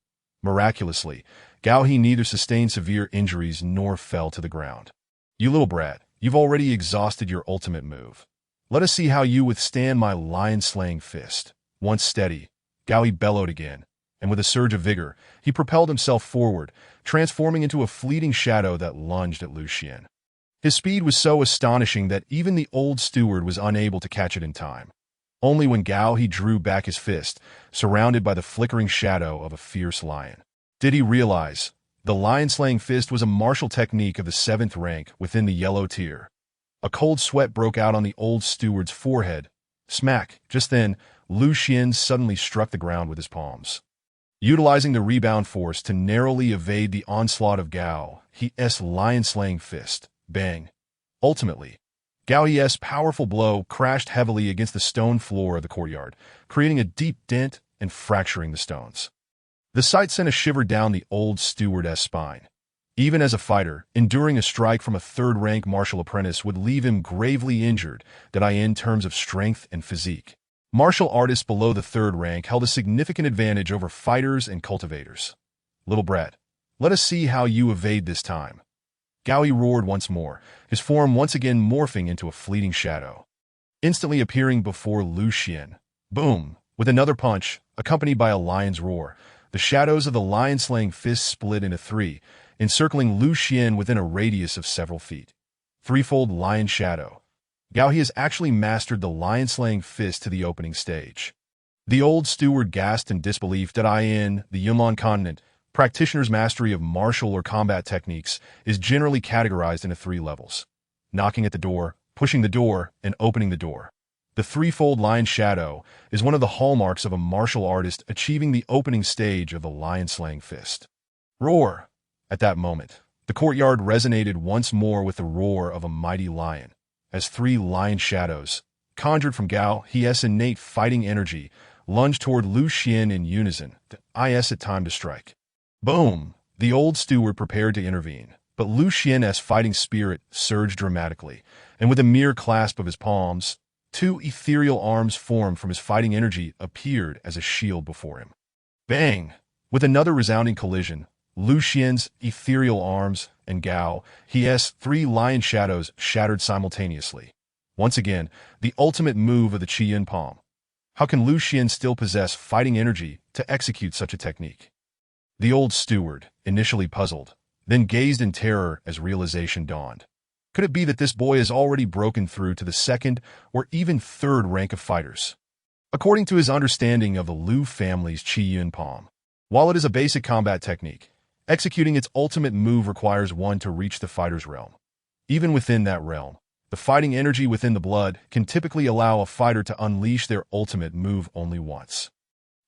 Miraculously, Gao He neither sustained severe injuries nor fell to the ground. You little brat, you've already exhausted your ultimate move. Let us see how you withstand my lion-slaying fist. Once steady, Gao He bellowed again, and with a surge of vigor, he propelled himself forward, transforming into a fleeting shadow that lunged at Lu Xian. His speed was so astonishing that even the old steward was unable to catch it in time. Only when Gao He drew back his fist, surrounded by the flickering shadow of a fierce lion, did he realize the lion-slaying fist was a martial technique of the 7th rank within the yellow tier. A cold sweat broke out on the old steward's forehead. Smack! Just then, Lu Xian suddenly struck the ground with his palms, utilizing the rebound force to narrowly evade the onslaught of Gao He's lion-slaying fist. Bang! Ultimately, Gao He's powerful blow crashed heavily against the stone floor of the courtyard, creating a deep dent and fracturing the stones. The sight sent a shiver down the old steward's spine. Even as a fighter, enduring a strike from a third-rank martial apprentice would leave him gravely injured, that in terms of strength and physique. Martial artists below the 3rd rank held a significant advantage over fighters and cultivators. Little brat, let us see how you evade this time. Gao He roared once more, his form once again morphing into a fleeting shadow, instantly appearing before Lu Xian. Boom! With another punch, accompanied by a lion's roar, the shadows of the lion-slaying fist split into 3, encircling Lu Xian within a radius of several feet. Threefold Lion Shadow. Gao He has actually mastered the lion-slaying fist to the opening stage. The old steward gasped in disbelief that in the Yunnan continent, practitioners' mastery of martial or combat techniques is generally categorized into 3 levels: knocking at the door, pushing the door, and opening the door. The threefold Lion Shadow is one of the hallmarks of a martial artist achieving the opening stage of the lion-slaying fist. Roar! At that moment, the courtyard resonated once more with the roar of a mighty lion, as 3 lion shadows, conjured from Gao He's innate fighting energy, lunged toward Lu Xian in unison. The is at time to strike. Boom! The old steward prepared to intervene, but Lu Xian's fighting spirit surged dramatically, and with a mere clasp of his palms, 2 ethereal arms formed from his fighting energy appeared as a shield before him. Bang! With another resounding collision, Lu Xian's ethereal arms and Gao He's 3 lion shadows shattered simultaneously. Once again, the ultimate move of the Qi Yin Palm. How can Lu Xian still possess fighting energy to execute such a technique? The old steward, initially puzzled, then gazed in terror as realization dawned. Could it be that this boy has already broken through to the 2nd or even 3rd rank of fighters? According to his understanding of the Lu family's Qi Yin Palm, while it is a basic combat technique, executing its ultimate move requires one to reach the fighter's realm. Even within that realm, the fighting energy within the blood can typically allow a fighter to unleash their ultimate move only once.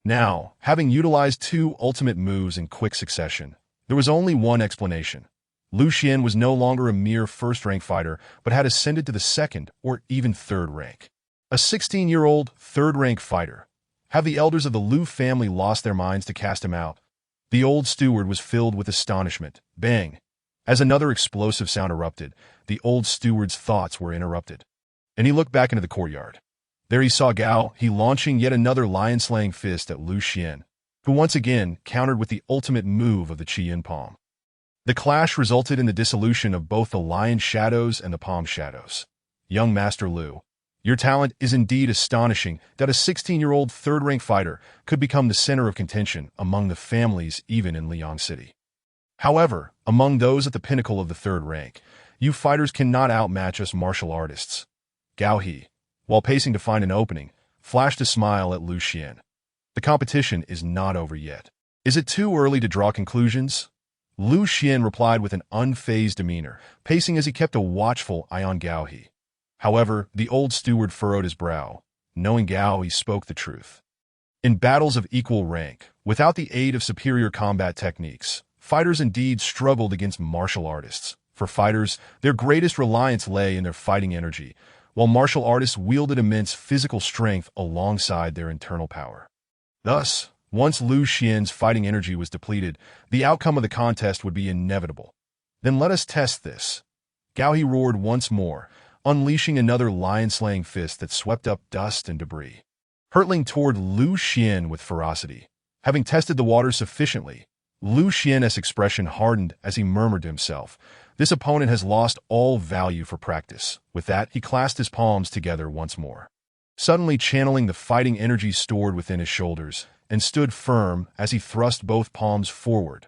Now, having utilized 2 ultimate moves in quick succession, there was only one explanation. Lu Xian was no longer a mere 1st-rank fighter, but had ascended to the 2nd or even 3rd rank. A 16-year-old 3rd-rank fighter. Have the elders of the Lu family lost their minds to cast him out? The old steward was filled with astonishment. Bang! As another explosive sound erupted, the old steward's thoughts were interrupted, and he looked back into the courtyard. There he saw Gao He launching yet another lion-slaying fist at Lu Xian, who once again countered with the ultimate move of the Qi Yin Palm. The clash resulted in the dissolution of both the lion shadows and the palm shadows. Young Master Lu, your talent is indeed astonishing that a 16-year-old 3rd-rank fighter could become the center of contention among the families even in Liang City. However, among those at the pinnacle of the 3rd rank, you fighters cannot outmatch us martial artists. Gao He, while pacing to find an opening, flashed a smile at Lu Xian. The competition is not over yet. Is it too early to draw conclusions? Lu Xian replied with an unfazed demeanor, pacing as he kept a watchful eye on Gao He. However, the old steward furrowed his brow, knowing Gao He spoke the truth. In battles of equal rank, without the aid of superior combat techniques, fighters indeed struggled against martial artists. For fighters, their greatest reliance lay in their fighting energy, while martial artists wielded immense physical strength alongside their internal power. Thus, once Lu Xian's fighting energy was depleted, the outcome of the contest would be inevitable. Then let us test this. Gao He roared once more, unleashing another lion-slaying fist that swept up dust and debris, hurtling toward Lu Xian with ferocity. Having tested the water sufficiently, Lu Xian's expression hardened as he murmured to himself, "This opponent has lost all value for practice." With that, he clasped his palms together once more, suddenly channeling the fighting energy stored within his shoulders, and stood firm as he thrust both palms forward.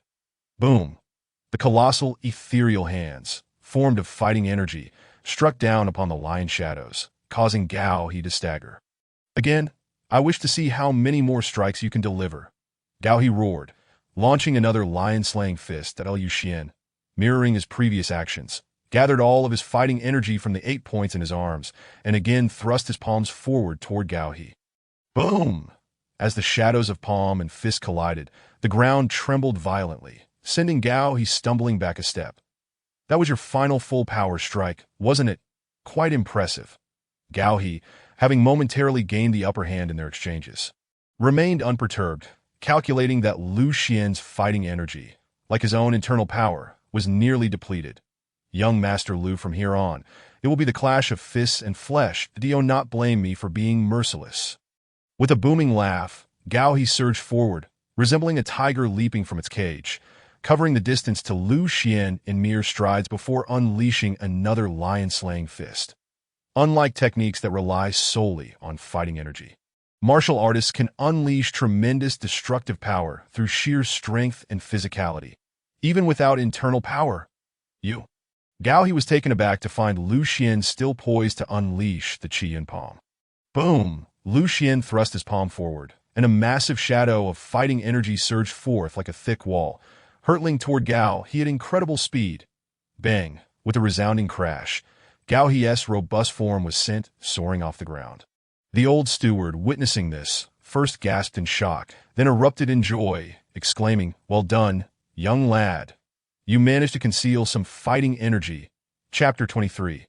Boom! The colossal, ethereal hands, formed of fighting energy, struck down upon the lion shadows, causing Gao He to stagger. "Again, I wish to see how many more strikes you can deliver." Gao He roared, launching another lion-slaying fist at Lu Xian, mirroring his previous actions, gathered all of his fighting energy from the 8 points in his arms, and again thrust his palms forward toward Gao He. Boom! As the shadows of palm and fist collided, the ground trembled violently, sending Gao He stumbling back a step. "That was your final full-power strike, wasn't it? Quite impressive." Gao He, having momentarily gained the upper hand in their exchanges, remained unperturbed, calculating that Lu Xian's fighting energy, like his own internal power, was nearly depleted. "Young Master Lu, from here on, it will be the clash of fists and flesh. Do not blame me for being merciless." With a booming laugh, Gao He surged forward, resembling a tiger leaping from its cage, covering the distance to Lu Xian in mere strides before unleashing another lion-slaying fist. Unlike techniques that rely solely on fighting energy, martial artists can unleash tremendous destructive power through sheer strength and physicality. even without internal power. You. Gao He was taken aback to find Lu Xian still poised to unleash the Qi Yin palm. Boom! Lu Xian thrust his palm forward, and a massive shadow of fighting energy surged forth like a thick wall, hurtling toward Gao He at incredible speed. Bang! With a resounding crash, Gao He's robust form was sent soaring off the ground. The old steward, witnessing this, first gasped in shock, then erupted in joy, exclaiming, "Well done, young lad. You managed to conceal some fighting energy." Chapter 23.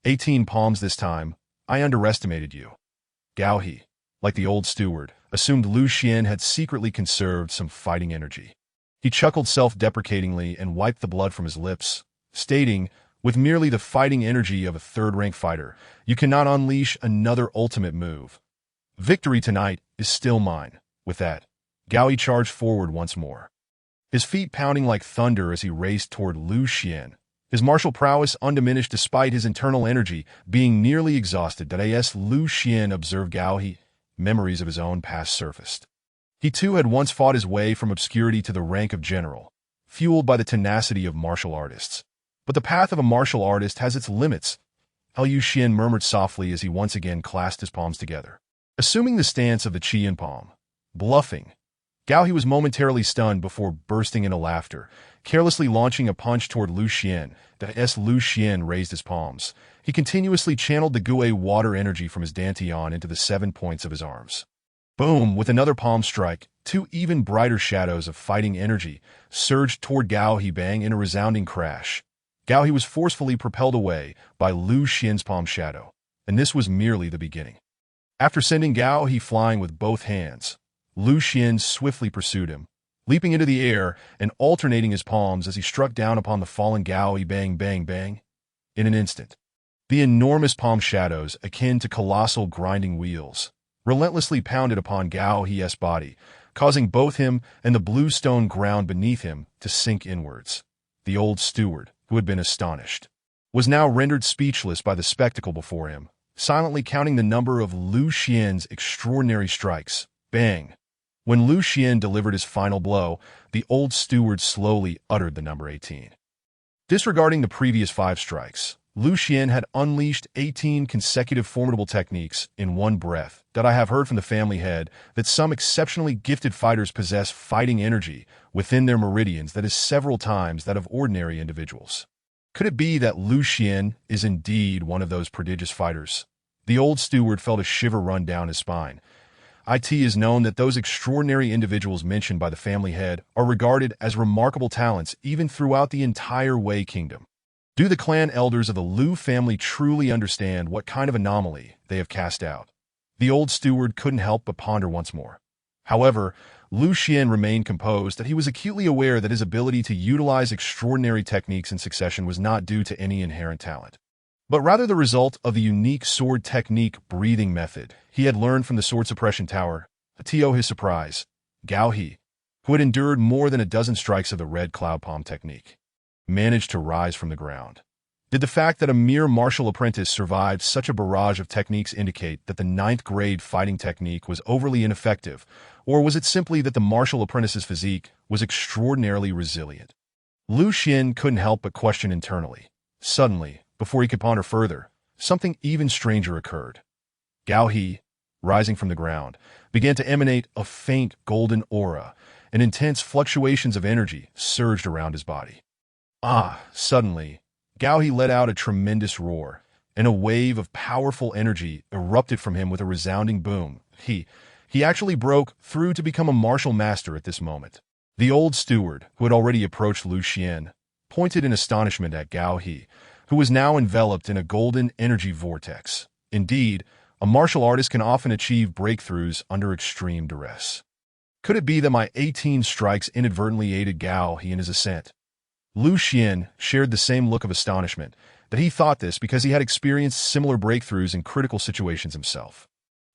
18 palms this time. I underestimated you. Gao He, like the old steward, assumed Lu Xian had secretly conserved some fighting energy. He chuckled self-deprecatingly and wiped the blood from his lips, stating, "With merely the fighting energy of a third-rank fighter, you cannot unleash another ultimate move. Victory tonight is still mine." With that, Gao He charged forward once more, his feet pounding like thunder as he raced toward Lu Xian, his martial prowess undiminished despite his internal energy being nearly exhausted. As Lu Xian observed Gao He, memories of his own past surfaced. He too had once fought his way from obscurity to the rank of general, fueled by the tenacity of martial artists. But the path of a martial artist has its limits, Lu Xian murmured softly as he once again clasped his palms together. Assuming the stance of the Qi Yin palm, bluffing, Gao He was momentarily stunned before bursting into laughter, carelessly launching a punch toward Lu Xian. As Lu Xian raised his palms, he continuously channeled the Gui water energy from his dantian into the 7 points of his arms. Boom! With another palm strike, 2 even brighter shadows of fighting energy surged toward Gao He. Bang! In a resounding crash, Gao He was forcefully propelled away by Lu Xian's palm shadow, and this was merely the beginning. After sending Gao He flying with both hands, Lu Xian swiftly pursued him, leaping into the air and alternating his palms as he struck down upon the fallen Gao He. Bang, bang, bang. In an instant, the enormous palm shadows, akin to colossal grinding wheels, relentlessly pounded upon Gao He's body, causing both him and the blue stone ground beneath him to sink inwards. The old steward, who had been astonished, was now rendered speechless by the spectacle before him, silently counting the number of Lu Xian's extraordinary strikes. Bang! When Lu Xian delivered his final blow, the old steward slowly uttered the number 18. Disregarding the previous 5 strikes, Lu Xian had unleashed 18 consecutive formidable techniques in one breath. I have heard from the family head that some exceptionally gifted fighters possess fighting energy within their meridians that is several times that of ordinary individuals. Could it be that Lu Xian is indeed one of those prodigious fighters? The old steward felt a shiver run down his spine. It is known that those extraordinary individuals mentioned by the family head are regarded as remarkable talents even throughout the entire Wei Kingdom. Do the clan elders of the Lu family truly understand what kind of anomaly they have cast out? The old steward couldn't help but ponder once more. However, Lu Xian remained composed that he was acutely aware that his ability to utilize extraordinary techniques in succession was not due to any inherent talent, but rather the result of the unique sword technique breathing method he had learned from the sword suppression tower. To his surprise, Gao He, who had endured more than a dozen strikes of the red cloud palm technique, managed to rise from the ground. Did the fact that a mere martial apprentice survived such a barrage of techniques indicate that the 9th grade fighting technique was overly ineffective, or was it simply that the martial apprentice's physique was extraordinarily resilient? Lu Xian couldn't help but question internally. Suddenly, before he could ponder further, something even stranger occurred. Gao He, rising from the ground, began to emanate a faint golden aura, and intense fluctuations of energy surged around his body. Suddenly, Gao He let out a tremendous roar, and a wave of powerful energy erupted from him with a resounding boom. He actually broke through to become a martial master at this moment. The old steward, who had already approached Lu Xian, pointed in astonishment at Gao He, who was now enveloped in a golden energy vortex. Indeed, a martial artist can often achieve breakthroughs under extreme duress. Could it be that my 18 strikes inadvertently aided Gao He in his ascent? Lu Xian shared the same look of astonishment, that he thought this because he had experienced similar breakthroughs in critical situations himself.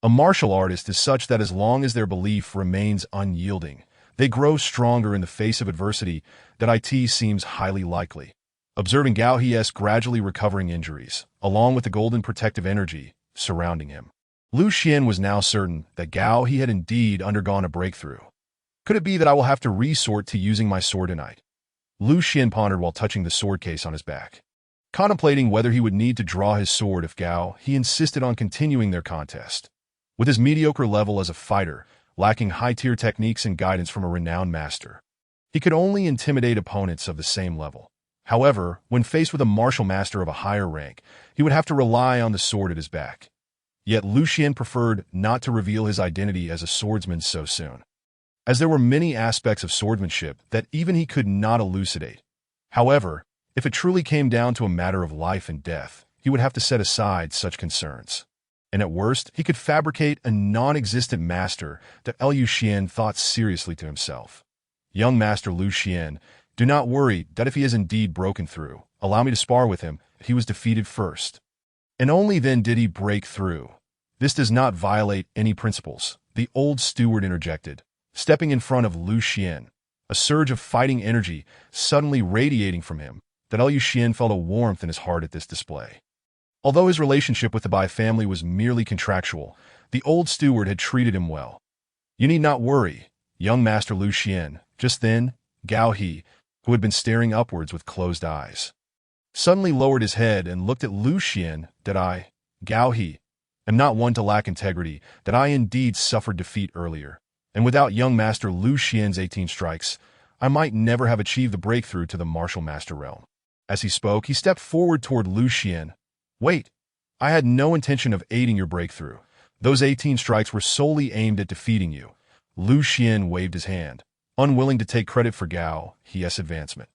A martial artist is such that as long as their belief remains unyielding, they grow stronger in the face of adversity. That seems highly likely. Observing Gao He's gradually recovering injuries, along with the golden protective energy surrounding him, Lu Xian was now certain that Gao He had indeed undergone a breakthrough. Could it be that I will have to resort to using my sword tonight? Lu Xun pondered while touching the sword case on his back. Contemplating whether he would need to draw his sword if Gao, he insisted on continuing their contest. With his mediocre level as a fighter, lacking high-tier techniques and guidance from a renowned master, he could only intimidate opponents of the same level. However, when faced with a martial master of a higher rank, he would have to rely on the sword at his back. Yet Lu Xun preferred not to reveal his identity as a swordsman so soon, as there were many aspects of swordsmanship that even he could not elucidate. However, if it truly came down to a matter of life and death, he would have to set aside such concerns. And at worst, he could fabricate a non-existent master that Lu Xun thought seriously to himself. Young Master Lu Xun, do not worry that if he has indeed broken through, allow me to spar with him. He was defeated first, and only then did he break through. This does not violate any principles, the old steward interjected, stepping in front of Lu Xun, a surge of fighting energy suddenly radiating from him, that Lu Xun felt a warmth in his heart at this display. Although his relationship with the Bai family was merely contractual, the old steward had treated him well. You need not worry, young Master Lu Xun. Just then, Gao He, who had been staring upwards with closed eyes, suddenly lowered his head and looked at Lu Xun. That I, Gao He, am not one to lack integrity, that I indeed suffered defeat earlier, and without young Master Lu Xun's 18 strikes, I might never have achieved the breakthrough to the martial master realm. As he spoke, he stepped forward toward Lu Xun. Wait, I had no intention of aiding your breakthrough. Those 18 strikes were solely aimed at defeating you. Lu Xun waved his hand, unwilling to take credit for Gao He's advancement.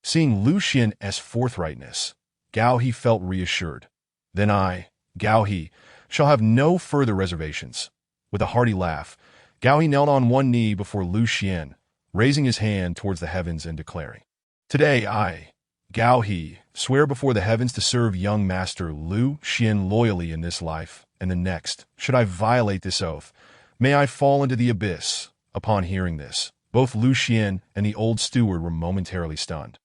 Seeing Lu Xun's forthrightness, Gao He felt reassured. Then I, Gao He, shall have no further reservations. With a hearty laugh, Gao He knelt on one knee before Lu Xun, raising his hand towards the heavens and declaring, Today I, Gao He, swear before the heavens to serve young Master Lu Xun loyally in this life and the next. Should I violate this oath, may I fall into the abyss. Upon hearing this, both Lu Xun and the old steward were momentarily stunned,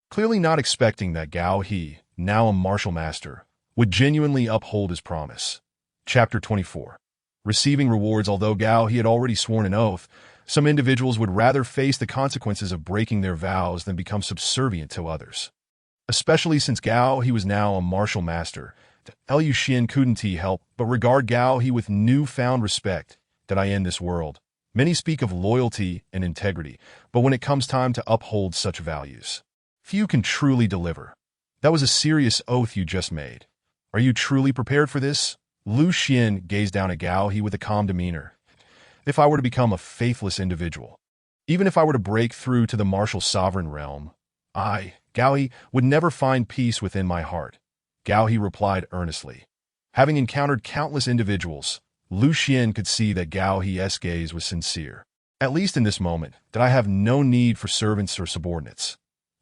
clearly not expecting that Gao He, now a martial master, would genuinely uphold his promise. Chapter 24. Receiving rewards. Although Gao He had already sworn an oath, some individuals would rather face the consequences of breaking their vows than become subservient to others. Especially since Gao He was now a martial master, Lu Xun couldn't help but regard Gao He with newfound respect. That I in this world, many speak of loyalty and integrity, but when it comes time to uphold such values, few can truly deliver. That was a serious oath you just made. Are you truly prepared for this? Lu Xun gazed down at Gao He with a calm demeanor. If I were to become a faithless individual, even if I were to break through to the martial sovereign realm, I, Gao He, would never find peace within my heart. Gao He replied earnestly. Having encountered countless individuals, Lu Xun could see that Gao He's gaze was sincere. At least in this moment, that I have no need for servants or subordinates.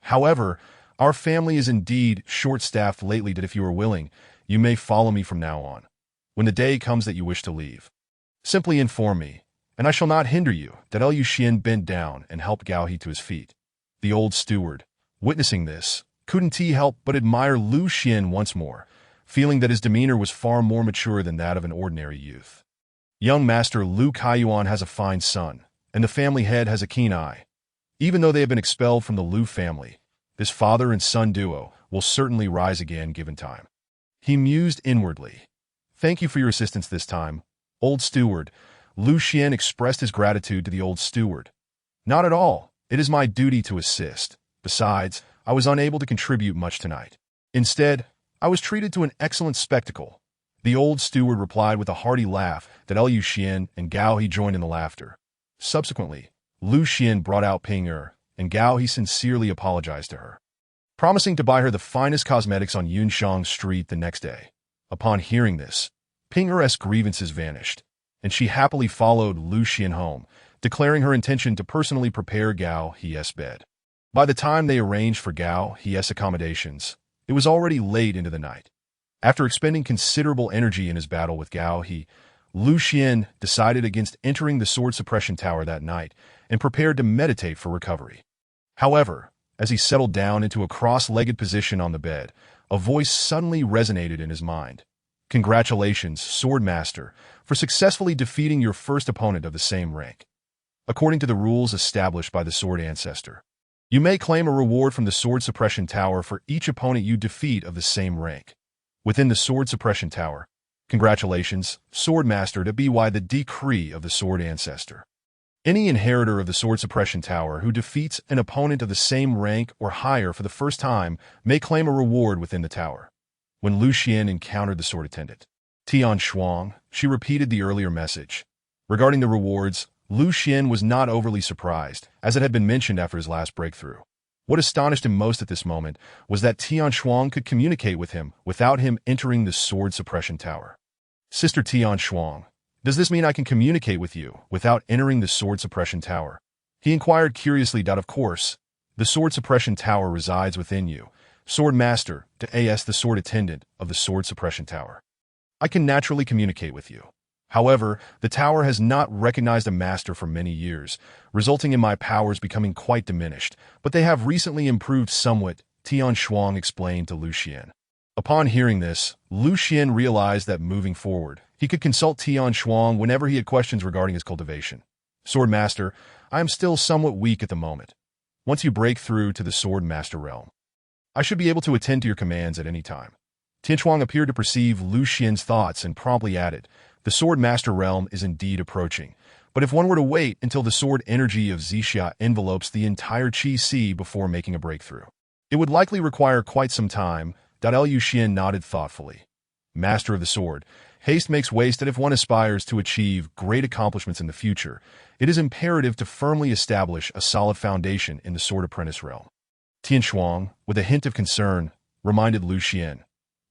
However, our family is indeed short-staffed lately that if you are willing, you may follow me from now on. When the day comes that you wish to leave, simply inform me, and I shall not hinder you. That Lu Xun bent down and helped Gao He to his feet. The old steward, witnessing this, couldn't help but admire Lu Xun once more, feeling that his demeanor was far more mature than that of an ordinary youth. Young Master Lu Kaiyuan has a fine son, and the family head has a keen eye. Even though they have been expelled from the Lu family, this father and son duo will certainly rise again given time. He mused inwardly. Thank you for your assistance this time, old steward. Lu Xun expressed his gratitude to the old steward. Not at all. It is my duty to assist. Besides, I was unable to contribute much tonight. Instead, I was treated to an excellent spectacle. The old steward replied with a hearty laugh that Lu Xun and Gao He joined in the laughter. Subsequently, Lu Xun brought out Ping and Gao He sincerely apologized to her, promising to buy her the finest cosmetics on Yunshang Street the next day. Upon hearing this, Ping's grievances vanished, and she happily followed Lu Xun home, declaring her intention to personally prepare Gao He's bed. By the time they arranged for Gao He's accommodations, it was already late into the night. After expending considerable energy in his battle with Gao He, Lu Xun decided against entering the sword suppression tower that night and prepared to meditate for recovery. However, as he settled down into a cross-legged position on the bed, a voice suddenly resonated in his mind. Congratulations, Sword Master, for successfully defeating your first opponent of the same rank, according to the rules established by the Sword Ancestor. You may claim a reward from the Sword Suppression Tower for each opponent you defeat of the same rank. Within the Sword Suppression Tower, congratulations, Swordmaster, to be the decree of the Sword Ancestor. Any inheritor of the Sword Suppression Tower who defeats an opponent of the same rank or higher for the first time may claim a reward within the tower. When Lu Xian encountered the sword attendant, Tian Shuang, she repeated the earlier message. Regarding the rewards, Lu Xian was not overly surprised, as it had been mentioned after his last breakthrough. What astonished him most at this moment was that Tian Shuang could communicate with him without him entering the Sword Suppression Tower. Sister Tian Shuang, does this mean I can communicate with you without entering the Sword Suppression Tower? He inquired curiously. Of course, the Sword Suppression Tower resides within you. Sword Master, to as the Sword Attendant of the Sword Suppression Tower. I can naturally communicate with you. However, the tower has not recognized a master for many years, resulting in my powers becoming quite diminished, but they have recently improved somewhat, Tian Shuang explained to Lu Xian. Upon hearing this, Lu Xian realized that moving forward, he could consult Tian Shuang whenever he had questions regarding his cultivation. Sword Master, I am still somewhat weak at the moment. Once you break through to the Sword Master realm, I should be able to attend to your commands at any time. Tian Shuang appeared to perceive Lu Xian's thoughts and promptly added, the Sword Master realm is indeed approaching, but if one were to wait until the sword energy of Zixia envelopes the entire Qi Sea before making a breakthrough, it would likely require quite some time. Lu Xian nodded thoughtfully. Master of the Sword, haste makes waste, that if one aspires to achieve great accomplishments in the future, it is imperative to firmly establish a solid foundation in the Sword Apprentice realm. Tian Shuang, with a hint of concern, reminded Lu Xian.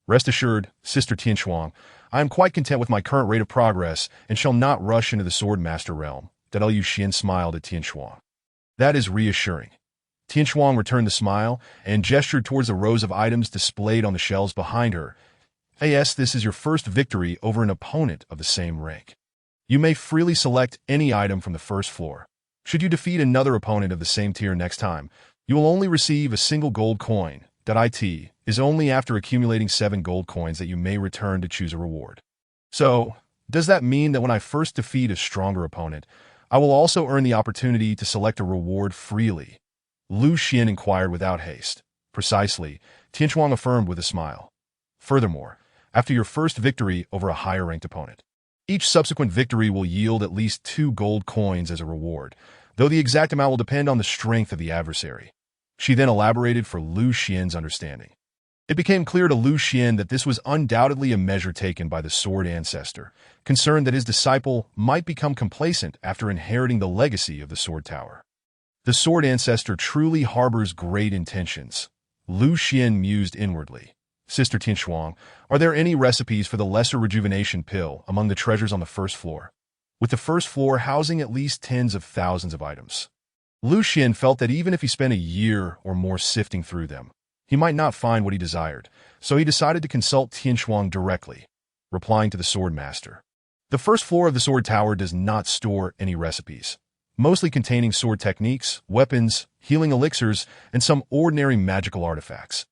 Rest assured, Sister Tian Shuang, I am quite content with my current rate of progress and shall not rush into the Sword Master realm. Lu Xian smiled at Tian Shuang. That is reassuring. Tian Shuang returned the smile and gestured towards the rows of items displayed on the shelves behind her. This is your first victory over an opponent of the same rank. You may freely select any item from the first floor. Should you defeat another opponent of the same tier next time, you will only receive a single gold coin. It is only after accumulating 7 gold coins that you may return to choose a reward. So, does that mean that when I first defeat a stronger opponent, I will also earn the opportunity to select a reward freely? Lu Xian inquired without haste. Precisely, Tian Shuang affirmed with a smile. Furthermore, after your first victory over a higher-ranked opponent, each subsequent victory will yield at least 2 gold coins as a reward, though the exact amount will depend on the strength of the adversary. She then elaborated for Lu Xian's understanding. It became clear to Lu Xian that this was undoubtedly a measure taken by the Sword Ancestor, concerned that his disciple might become complacent after inheriting the legacy of the Sword Tower. The Sword Ancestor truly harbors great intentions. Lu Xian mused inwardly. Sister Tian Shuang, are there any recipes for the Lesser Rejuvenation Pill among the treasures on the first floor? With the first floor housing at least tens of thousands of items. Lu Xian felt that even if he spent a year or more sifting through them, he might not find what he desired, so he decided to consult Tian Shuang directly, replying to the Sword Master. The first floor of the Sword Tower does not store any recipes, mostly containing sword techniques, weapons, healing elixirs, and some ordinary magical artifacts.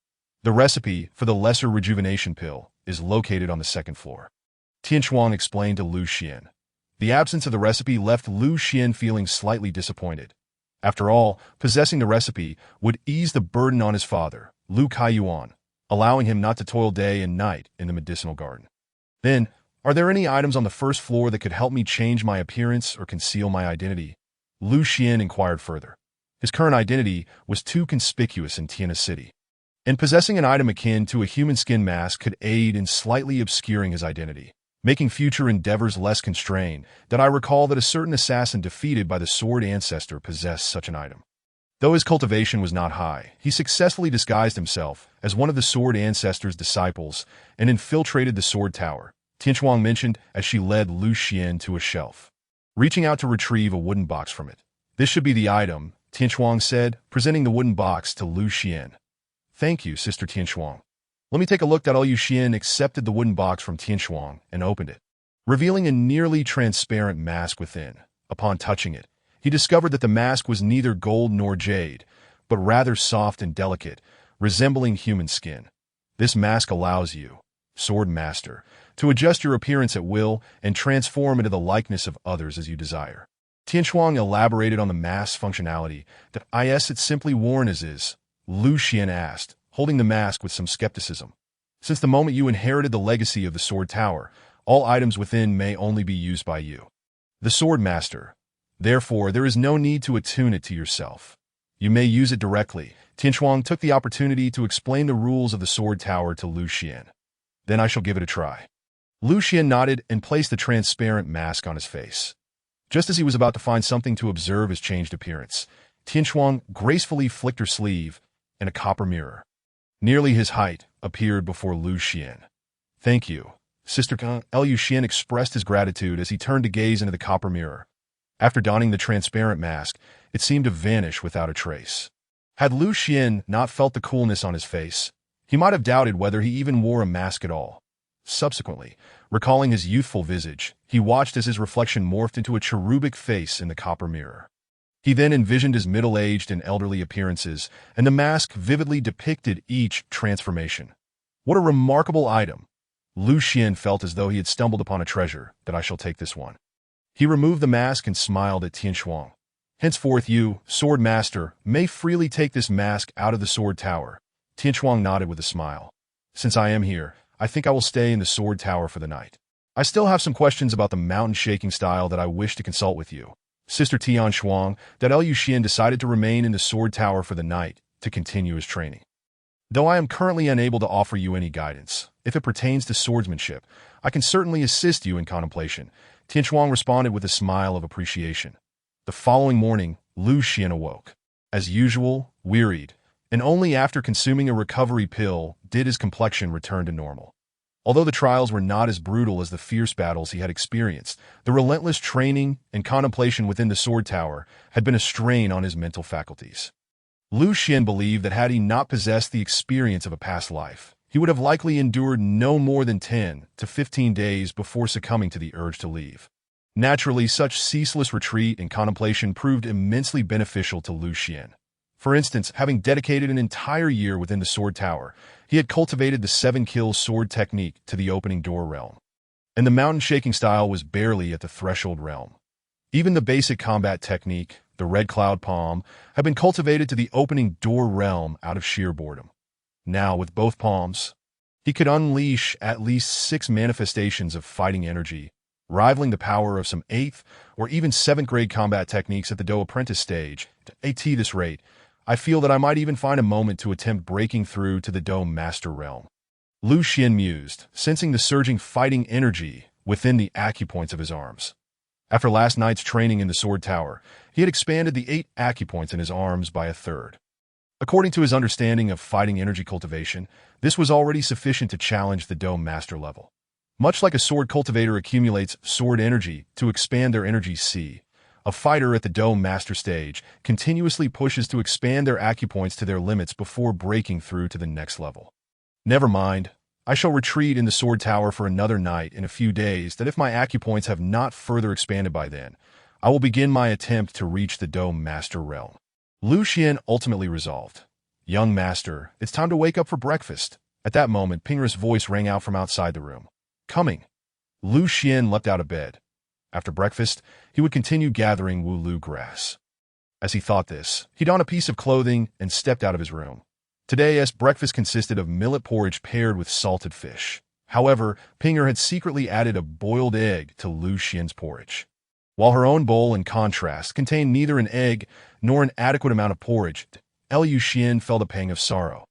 The recipe for the Lesser Rejuvenation Pill is located on the second floor. Tian Shuang explained to Lu Xian. The absence of the recipe left Lu Xian feeling slightly disappointed. After all, possessing the recipe would ease the burden on his father, Lu Kaiyuan, allowing him not to toil day and night in the medicinal garden. Then, are there any items on the first floor that could help me change my appearance or conceal my identity? Lu Xian inquired further. His current identity was too conspicuous in Tiana City, and possessing an item akin to a human skin mask could aid in slightly obscuring his identity, making future endeavors less constrained. I recall that a certain assassin defeated by the Sword Ancestor possessed such an item. Though his cultivation was not high, he successfully disguised himself as one of the Sword Ancestor's disciples and infiltrated the Sword Tower, Tian Shuang mentioned as she led Lu Xian to a shelf, reaching out to retrieve a wooden box from it. This should be the item, Tian Shuang said, presenting the wooden box to Lu Xian. Thank you, Sister Tian Shuang. Let me take a look. Lu Xian accepted the wooden box from Tian Shuang and opened it, revealing a nearly transparent mask within. Upon touching it, he discovered that the mask was neither gold nor jade, but rather soft and delicate, resembling human skin. This mask allows you, Sword Master, to adjust your appearance at will and transform into the likeness of others as you desire. Tianchuang elaborated on the mask's functionality. That is it simply worn as is? Lu Xian asked, holding the mask with some skepticism. Since the moment you inherited the legacy of the Sword Tower, all items within may only be used by you, the Sword Master. Therefore, there is no need to attune it to yourself. You may use it directly. Tianchuang took the opportunity to explain the rules of the Sword Tower to Lu Xian. Then I shall give it a try. Lu Xian nodded and placed the transparent mask on his face. Just as he was about to find something to observe his changed appearance, Tianchuang gracefully flicked her sleeve, and a copper mirror, nearly his height, appeared before Lu Xian. Thank you, Sister Kang. Lu Xian expressed his gratitude as he turned to gaze into the copper mirror. After donning the transparent mask, it seemed to vanish without a trace. Had Lu Xian not felt the coolness on his face, he might have doubted whether he even wore a mask at all. Subsequently, recalling his youthful visage, he watched as his reflection morphed into a cherubic face in the copper mirror. He then envisioned his middle-aged and elderly appearances, and the mask vividly depicted each transformation. What a remarkable item! Lu Xian felt as though he had stumbled upon a treasure. That I shall take this one. He removed the mask and smiled at Tianchuang. Henceforth you, Sword Master, may freely take this mask out of the Sword Tower. Tianchuang nodded with a smile. Since I am here, I think I will stay in the Sword Tower for the night. I still have some questions about the mountain-shaking style that I wish to consult with you, Sister Tianchuang. That Lu Xian decided to remain in the Sword Tower for the night to continue his training. Though I am currently unable to offer you any guidance, if it pertains to swordsmanship, I can certainly assist you in contemplation. Tianchuang responded with a smile of appreciation. The following morning, Lu Xian awoke. As usual, wearied, and only after consuming a recovery pill did his complexion return to normal. Although the trials were not as brutal as the fierce battles he had experienced, the relentless training and contemplation within the Sword Tower had been a strain on his mental faculties. Lu Xian believed that had he not possessed the experience of a past life, he would have likely endured no more than 10 to 15 days before succumbing to the urge to leave. Naturally, such ceaseless retreat and contemplation proved immensely beneficial to Lu Xian. For instance, having dedicated an entire year within the Sword Tower, he had cultivated the 7-kill sword technique to the opening door realm. And the mountain-shaking style was barely at the threshold realm. Even the basic combat technique, the Red Cloud Palm, had been cultivated to the opening door realm out of sheer boredom. Now, with both palms, he could unleash at least 6 manifestations of fighting energy, rivaling the power of some 8th or even 7th grade combat techniques at the Do Apprentice stage. At this rate, I feel that I might even find a moment to attempt breaking through to the Do Master realm. Lu Xian mused, sensing the surging fighting energy within the acupoints of his arms. After last night's training in the Sword Tower, he had expanded the 8 acupoints in his arms by a third. According to his understanding of fighting energy cultivation, this was already sufficient to challenge the Do Master level. Much like a sword cultivator accumulates sword energy to expand their energy C, a fighter at the Do Master stage continuously pushes to expand their acupoints to their limits before breaking through to the next level. Never mind, I shall retreat in the Sword Tower for another night in a few days. That if my acupoints have not further expanded by then, I will begin my attempt to reach the Do Master realm. Lu Xian ultimately resolved. Young Master, it's time to wake up for breakfast. At that moment, Pingra's voice rang out from outside the room. Coming. Lu Xian leapt out of bed. After breakfast, he would continue gathering Wulu grass. As he thought this, he donned a piece of clothing and stepped out of his room. Today's breakfast consisted of millet porridge paired with salted fish. However, Pinger had secretly added a boiled egg to Lu Xian's porridge. While her own bowl, in contrast, contained neither an egg nor an adequate amount of porridge, Lu Xian felt a pang of sorrow.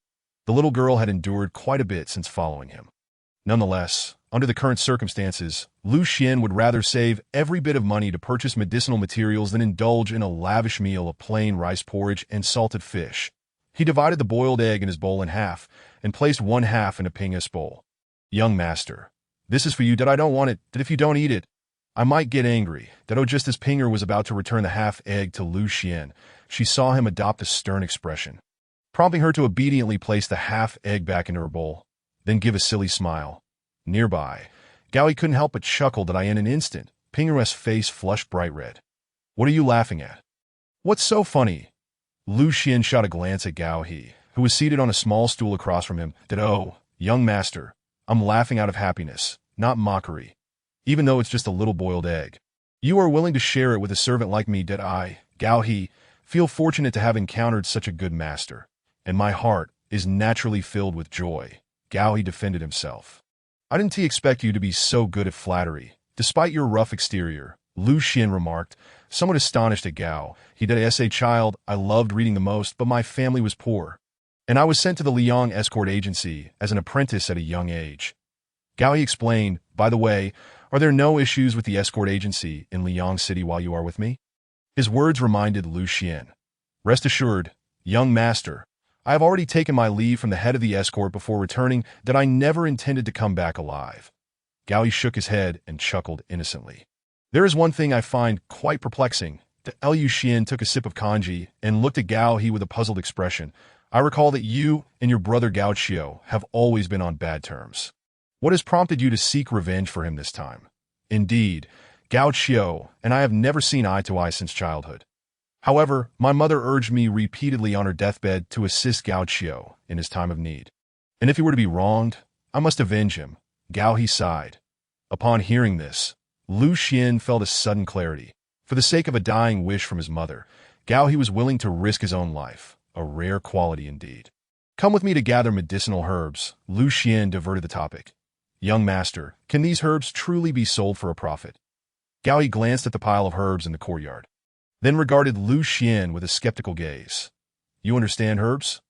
The little girl had endured quite a bit since following him. Nonetheless, under the current circumstances, Lu Xian would rather save every bit of money to purchase medicinal materials than indulge in a lavish meal of plain rice porridge and salted fish. He divided the boiled egg in his bowl in half and placed one half in a Pinga's bowl. Young Master, this is for you. That I don't want it. That if you don't eat it, I might get angry. That just as Pinger was about to return the half egg to Lu Xian, she saw him adopt a stern expression, prompting her to obediently place the half egg back into her bowl, then give a silly smile. Nearby, Gaoi couldn't help but chuckle. That in an instant, Pinger's face flushed bright red. What are you laughing at? What's so funny? Lu Xian shot a glance at Gao He, who was seated on a small stool across from him. That, oh, young master, I'm laughing out of happiness, not mockery, even though it's just a little boiled egg. You are willing to share it with a servant like me, did I, Gao He, feel fortunate to have encountered such a good master, and my heart is naturally filled with joy. Gao He defended himself. I didn't expect you to be so good at flattery, despite your rough exterior, Lu Xian remarked, somewhat astonished at Gao. He did. As a child, I loved reading the most, but my family was poor, and I was sent to the Liang escort agency as an apprentice at a young age. Gao He explained, by the way, are there no issues with the escort agency in Liang City while you are with me? His words reminded Lu Xian. Rest assured, young master, I have already taken my leave from the head of the escort before returning that I never intended to come back alive. Gao He shook his head and chuckled innocently. There is one thing I find quite perplexing. Lu Xian took a sip of kanji and looked at Gao He with a puzzled expression. I recall that you and your brother Gao Qiu have always been on bad terms. What has prompted you to seek revenge for him this time? Indeed, Gao Qiu and I have never seen eye to eye since childhood. However, my mother urged me repeatedly on her deathbed to assist Gao Qiu in his time of need. And if he were to be wronged, I must avenge him. Gao He sighed. Upon hearing this, Lu Xian felt a sudden clarity. For the sake of a dying wish from his mother, Gao He was willing to risk his own life, a rare quality indeed. Come with me to gather medicinal herbs. Lu Xian diverted the topic. Young master, can these herbs truly be sold for a profit? Gao He glanced at the pile of herbs in the courtyard, then regarded Lu Xian with a skeptical gaze. You understand herbs?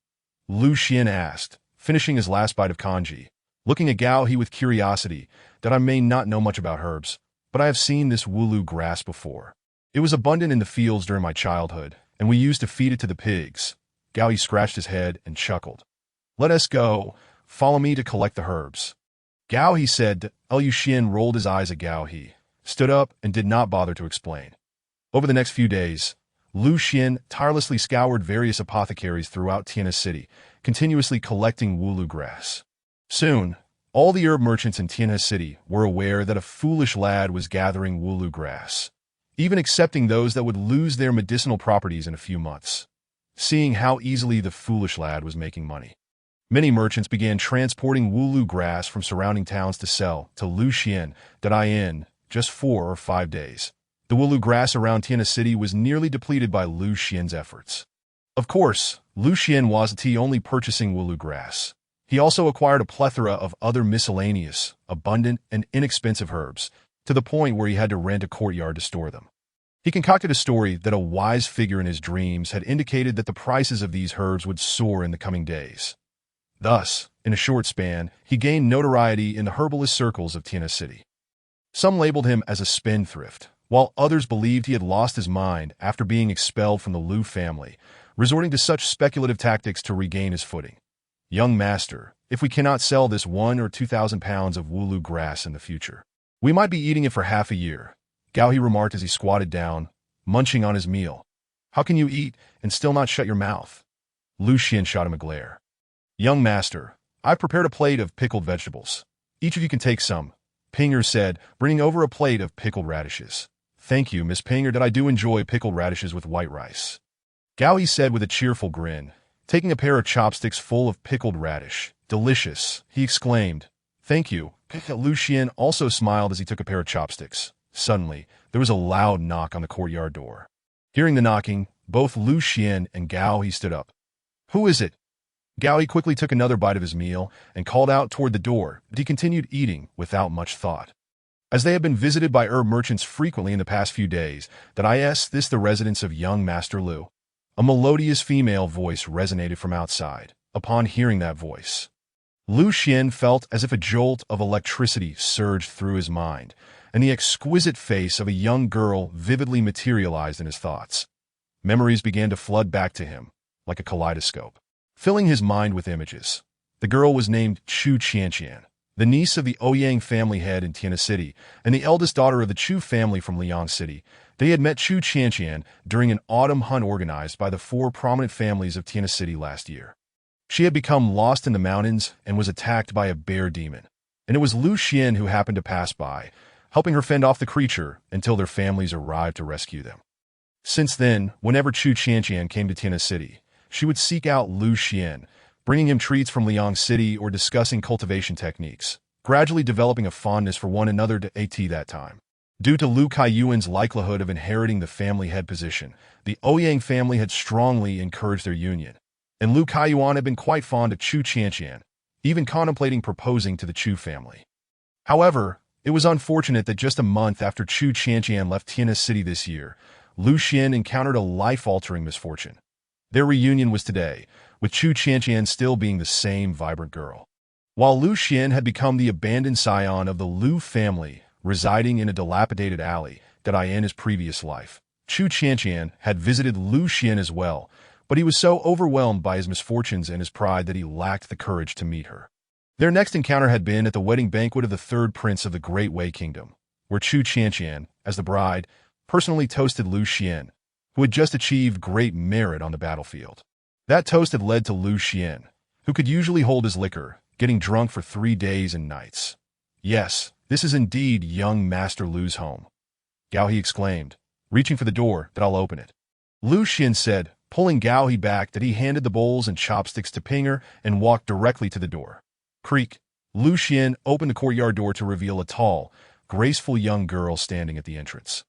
Lu Xian asked, finishing his last bite of kanji, looking at Gao He with curiosity. That I may not know much about herbs, but I have seen this wulu grass before. It was abundant in the fields during my childhood, and we used to feed it to the pigs. Gao He scratched his head and chuckled. Let us go. Follow me to collect the herbs. Gao He said. Lu Xian rolled his eyes at Gao He, stood up, and did not bother to explain. Over the next few days, Lu Xian tirelessly scoured various apothecaries throughout Tiana City, continuously collecting wulu grass. Soon, all the herb merchants in Tiana City were aware that a foolish lad was gathering wulu grass, even accepting those that would lose their medicinal properties in a few months. Seeing how easily the foolish lad was making money, many merchants began transporting wulu grass from surrounding towns to sell to Lu Xian in just 4 or 5 days. The wulu grass around Tiana City was nearly depleted by Lu Xian's efforts. Of course, Lu Xian wasn't only purchasing wulu grass. He also acquired a plethora of other miscellaneous, abundant, and inexpensive herbs, to the point where he had to rent a courtyard to store them. He concocted a story that a wise figure in his dreams had indicated that the prices of these herbs would soar in the coming days. Thus, in a short span, he gained notoriety in the herbalist circles of Tiana City. Some labeled him as a spendthrift, while others believed he had lost his mind after being expelled from the Lu family, resorting to such speculative tactics to regain his footing. Young master, if we cannot sell this 1,000 or 2,000 pounds of wulu grass in the future, we might be eating it for half a year, Gao He remarked as he squatted down, munching on his meal. How can you eat and still not shut your mouth? Lu Xian shot him a glare. Young master, I've prepared a plate of pickled vegetables. Each of you can take some, Pinger said, bringing over a plate of pickled radishes. Thank you, Miss Pinger, that I do enjoy pickled radishes with white rice. Gao He said with a cheerful grin, taking a pair of chopsticks full of pickled radish. Delicious, he exclaimed. Thank you. Lu Xian also smiled as he took a pair of chopsticks. Suddenly, there was a loud knock on the courtyard door. Hearing the knocking, both Lu Xian and Gao He stood up. Who is it? Gao He quickly took another bite of his meal and called out toward the door, but he continued eating without much thought. As they had been visited by herb merchants frequently in the past few days, this the residence of young Master Lu. A melodious female voice resonated from outside. Upon hearing that voice, Lu Xian felt as if a jolt of electricity surged through his mind, and the exquisite face of a young girl vividly materialized in his thoughts. Memories began to flood back to him, like a kaleidoscope, filling his mind with images. The girl was named Chu Qianqian, the niece of the Ouyang family head in Tiana City, and the eldest daughter of the Chu family from Liang City. They had met Chu Qianqian during an autumn hunt organized by the 4 prominent families of Tiana City last year. She had become lost in the mountains and was attacked by a bear demon, and it was Lu Xian who happened to pass by, helping her fend off the creature until their families arrived to rescue them. Since then, whenever Chu Qianqian came to Tiana City, she would seek out Lu Xian, bringing him treats from Liang City or discussing cultivation techniques, gradually developing a fondness for one another to that time. Due to Lu Kaiyuan's likelihood of inheriting the family head position, the Ouyang family had strongly encouraged their union, and Lu Kaiyuan had been quite fond of Chu Qianqian, even contemplating proposing to the Chu family. However, it was unfortunate that just a month after Chu Qianqian left Tianhe City this year, Lu Xian encountered a life-altering misfortune. Their reunion was today, with Chu Qianqian still being the same vibrant girl. While Lu Xian had become the abandoned scion of the Lu family, residing in a dilapidated alley that in his previous life, Chu Qianqian had visited Lu Xian as well, but he was so overwhelmed by his misfortunes and his pride that he lacked the courage to meet her. Their next encounter had been at the wedding banquet of the third prince of the Great Wei Kingdom, where Chu Qianqian, as the bride, personally toasted Lu Xian, who had just achieved great merit on the battlefield. That toast had led to Lu Xian, who could usually hold his liquor, getting drunk for 3 days and nights. "Yes, this is indeed young Master Lu's home," Gao He exclaimed, reaching for the door, "that I'll open it." Lu Xian said, pulling Gao He back, that he handed the bowls and chopsticks to Pinger and walked directly to the door. Creak. Lu Xian opened the courtyard door to reveal a tall, graceful young girl standing at the entrance.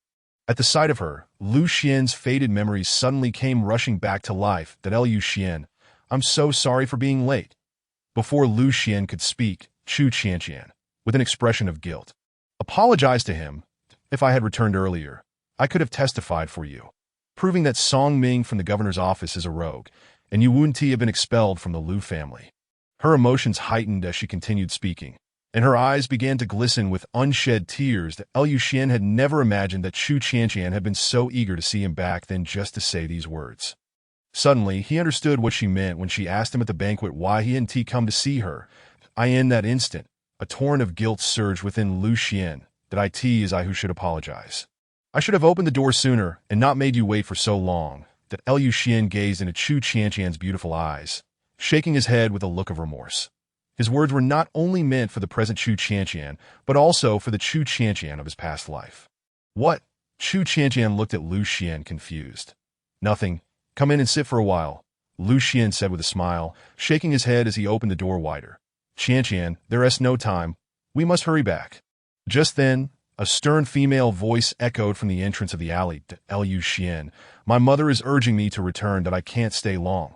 At the sight of her, Lu Xian's faded memories suddenly came rushing back to life. "That Lu Xian, I'm so sorry for being late." Before Lu Xian could speak, Chu Qianqian, with an expression of guilt, apologized to him. "If I had returned earlier, I could have testified for you, proving that Song Ming from the governor's office is a rogue, and you wouldn't have been expelled from the Lu family." Her emotions heightened as she continued speaking, and her eyes began to glisten with unshed tears. That Lu Xian had never imagined that Chu Qianqian had been so eager to see him back then just to say these words. Suddenly, he understood what she meant when she asked him at the banquet why he hadn't come to see her. In that instant, a torrent of guilt surged within Lu Xian. "That is I who should apologize. I should have opened the door sooner and not made you wait for so long." That Lu Xian gazed into Chu Qianqian's beautiful eyes, shaking his head with a look of remorse. His words were not only meant for the present Chu Qianqian, but also for the Chu Qianqian of his past life. "What?" Chu Qianqian looked at Lu Xian, confused. "Nothing. Come in and sit for a while," Lu Xian said with a smile, shaking his head as he opened the door wider. "Qianqian, there is no time. We must hurry back." Just then, a stern female voice echoed from the entrance of the alley. "Lu Xian, my mother is urging me to return. That I can't stay long.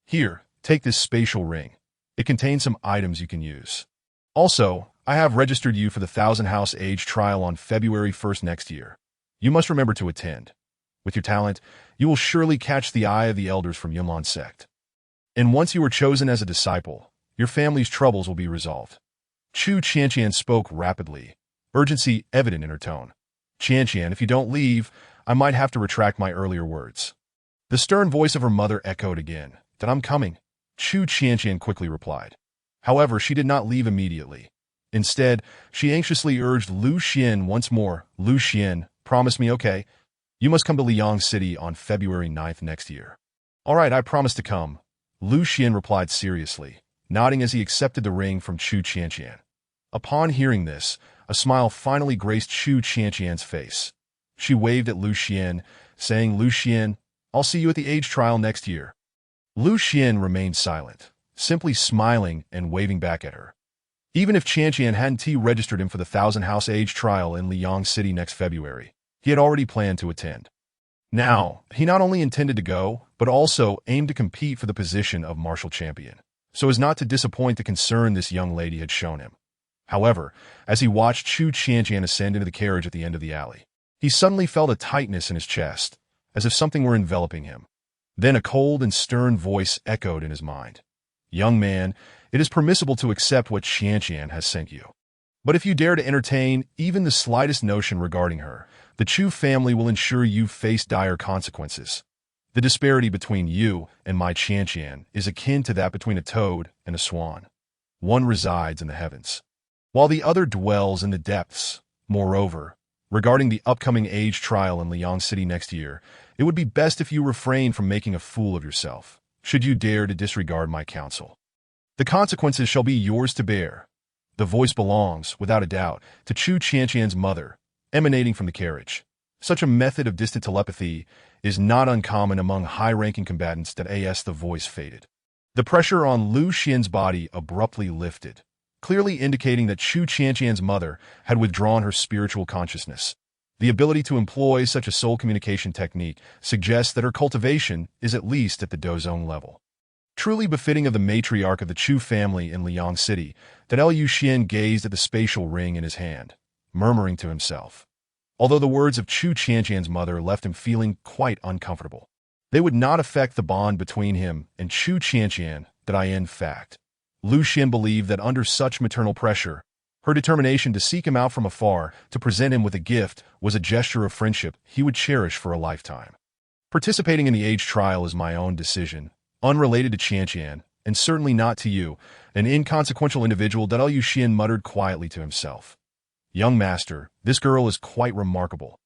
Here, take this spatial ring. It contains some items you can use. Also, I have registered you for the 1,000-house age trial on February 1st next year. You must remember to attend. With your talent, you will surely catch the eye of the elders from Yunlan sect. And once you are chosen as a disciple, your family's troubles will be resolved." Chu Qianqian spoke rapidly, urgency evident in her tone. "Qianqian, if you don't leave, I might have to retract my earlier words." The stern voice of her mother echoed again. "That I'm coming," Chu Qianqian quickly replied. However, she did not leave immediately. Instead, she anxiously urged Lu Xian once more. "Lu Xian, promise me, okay? You must come to Liang City on February 9th next year." "All right, I promise to come," Lu Xian replied seriously, nodding as he accepted the ring from Chu Qianqian. Upon hearing this, a smile finally graced Chu Qianqian's face. She waved at Lu Xian, saying, "Lu Xian, I'll see you at the age trial next year." Lu Xian remained silent, simply smiling and waving back at her. Even if Qianqian hadn't registered him for the 1,000-house age trial in Liang City next February, he had already planned to attend. Now, he not only intended to go, but also aimed to compete for the position of martial champion, so as not to disappoint the concern this young lady had shown him. However, as he watched Chu Qianqian ascend into the carriage at the end of the alley, he suddenly felt a tightness in his chest, as if something were enveloping him. Then a cold and stern voice echoed in his mind. "Young man, it is permissible to accept what Qianqian has sent you. But if you dare to entertain even the slightest notion regarding her, the Chu family will ensure you face dire consequences. The disparity between you and my Qianqian is akin to that between a toad and a swan. One resides in the heavens, while the other dwells in the depths. Moreover, regarding the upcoming age trial in Liang City next year, it would be best if you refrain from making a fool of yourself, should you dare to disregard my counsel. The consequences shall be yours to bear." The voice belongs, without a doubt, to Chu Qianqian's mother, emanating from the carriage. Such a method of distant telepathy is not uncommon among high-ranking combatants. As the voice faded, the pressure on Lu Xian's body abruptly lifted, clearly indicating that Chu Qianqian's mother had withdrawn her spiritual consciousness. The ability to employ such a soul communication technique suggests that her cultivation is at least at the dozong level. Truly befitting of the matriarch of the Chu family in Liang City, that Liu Xian gazed at the spatial ring in his hand, murmuring to himself. Although the words of Chu Qianqian's mother left him feeling quite uncomfortable, they would not affect the bond between him and Chu Qianqian. That in fact, Liu Xian believed that under such maternal pressure, her determination to seek him out from afar to present him with a gift was a gesture of friendship he would cherish for a lifetime. Participating in the age trial is my own decision, unrelated to Qianqian, and certainly not to you, an inconsequential individual. Liu Xian muttered quietly to himself. Young master, this girl is quite remarkable.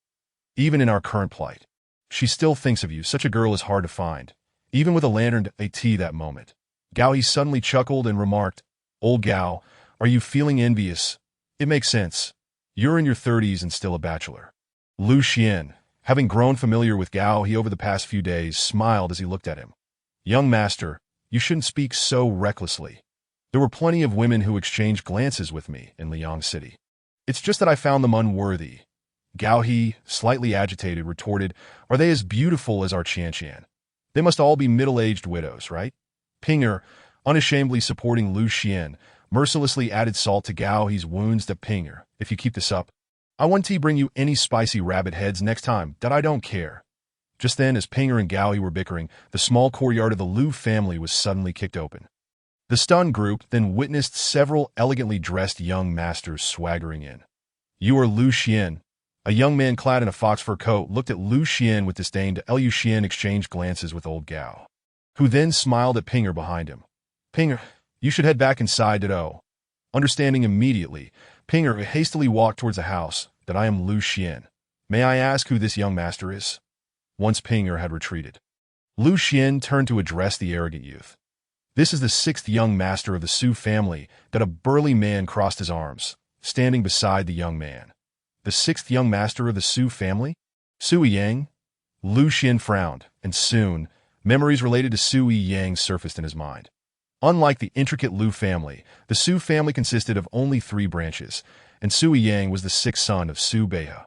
Even in our current plight, she still thinks of you. Such a girl is hard to find, even with a lantern at that moment. Gao He suddenly chuckled and remarked, Old Gao, are you feeling envious? It makes sense. You're in your 30s and still a bachelor. Liu Xian, having grown familiar with Gao He over the past few days, smiled as he looked at him. Young master, you shouldn't speak so recklessly. There were plenty of women who exchanged glances with me in Liang City. It's just that I found them unworthy. Gao He, slightly agitated, retorted, Are they as beautiful as our Qianqian? They must all be middle-aged widows, right? Pinger, unashamedly supporting Liu Xian, mercilessly added salt to Gao He's wounds. Pinger, if you keep this up, I want to bring you any spicy rabbit heads next time. I don't care. Just then, as Pinger and Gao He were bickering, the small courtyard of the Liu family was suddenly kicked open. The stunned group then witnessed several elegantly dressed young masters swaggering in. You are Liu Xian. A young man clad in a fox fur coat looked at Liu Xian with disdain. Liu Xian exchanged glances with old Gao, who then smiled at Pinger behind him. Pinger, you should head back inside. Understanding immediately, Pinger hastily walked towards the house. That I am Liu Xian. May I ask who this young master is? Once Pinger had retreated, Liu Xian turned to address the arrogant youth. This is the 6th young master of the Su family. That a burly man crossed his arms, standing beside the young man. The 6th young master of the Su family? Sui Yang? Liu Xian frowned, and soon, memories related to Sui Yang surfaced in his mind. Unlike the intricate Liu family, the Su family consisted of only 3 branches, and Sui Yang was the 6th son of Su Beihe,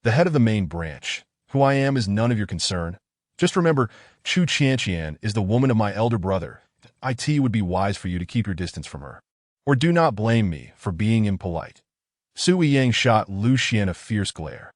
the head of the main branch. Who I am is none of your concern. Just remember, Chu Qianqian is the woman of my elder brother. It would be wise for you to keep your distance from her. Or do not blame me for being impolite. Sui Yang shot Liu Xian a fierce glare.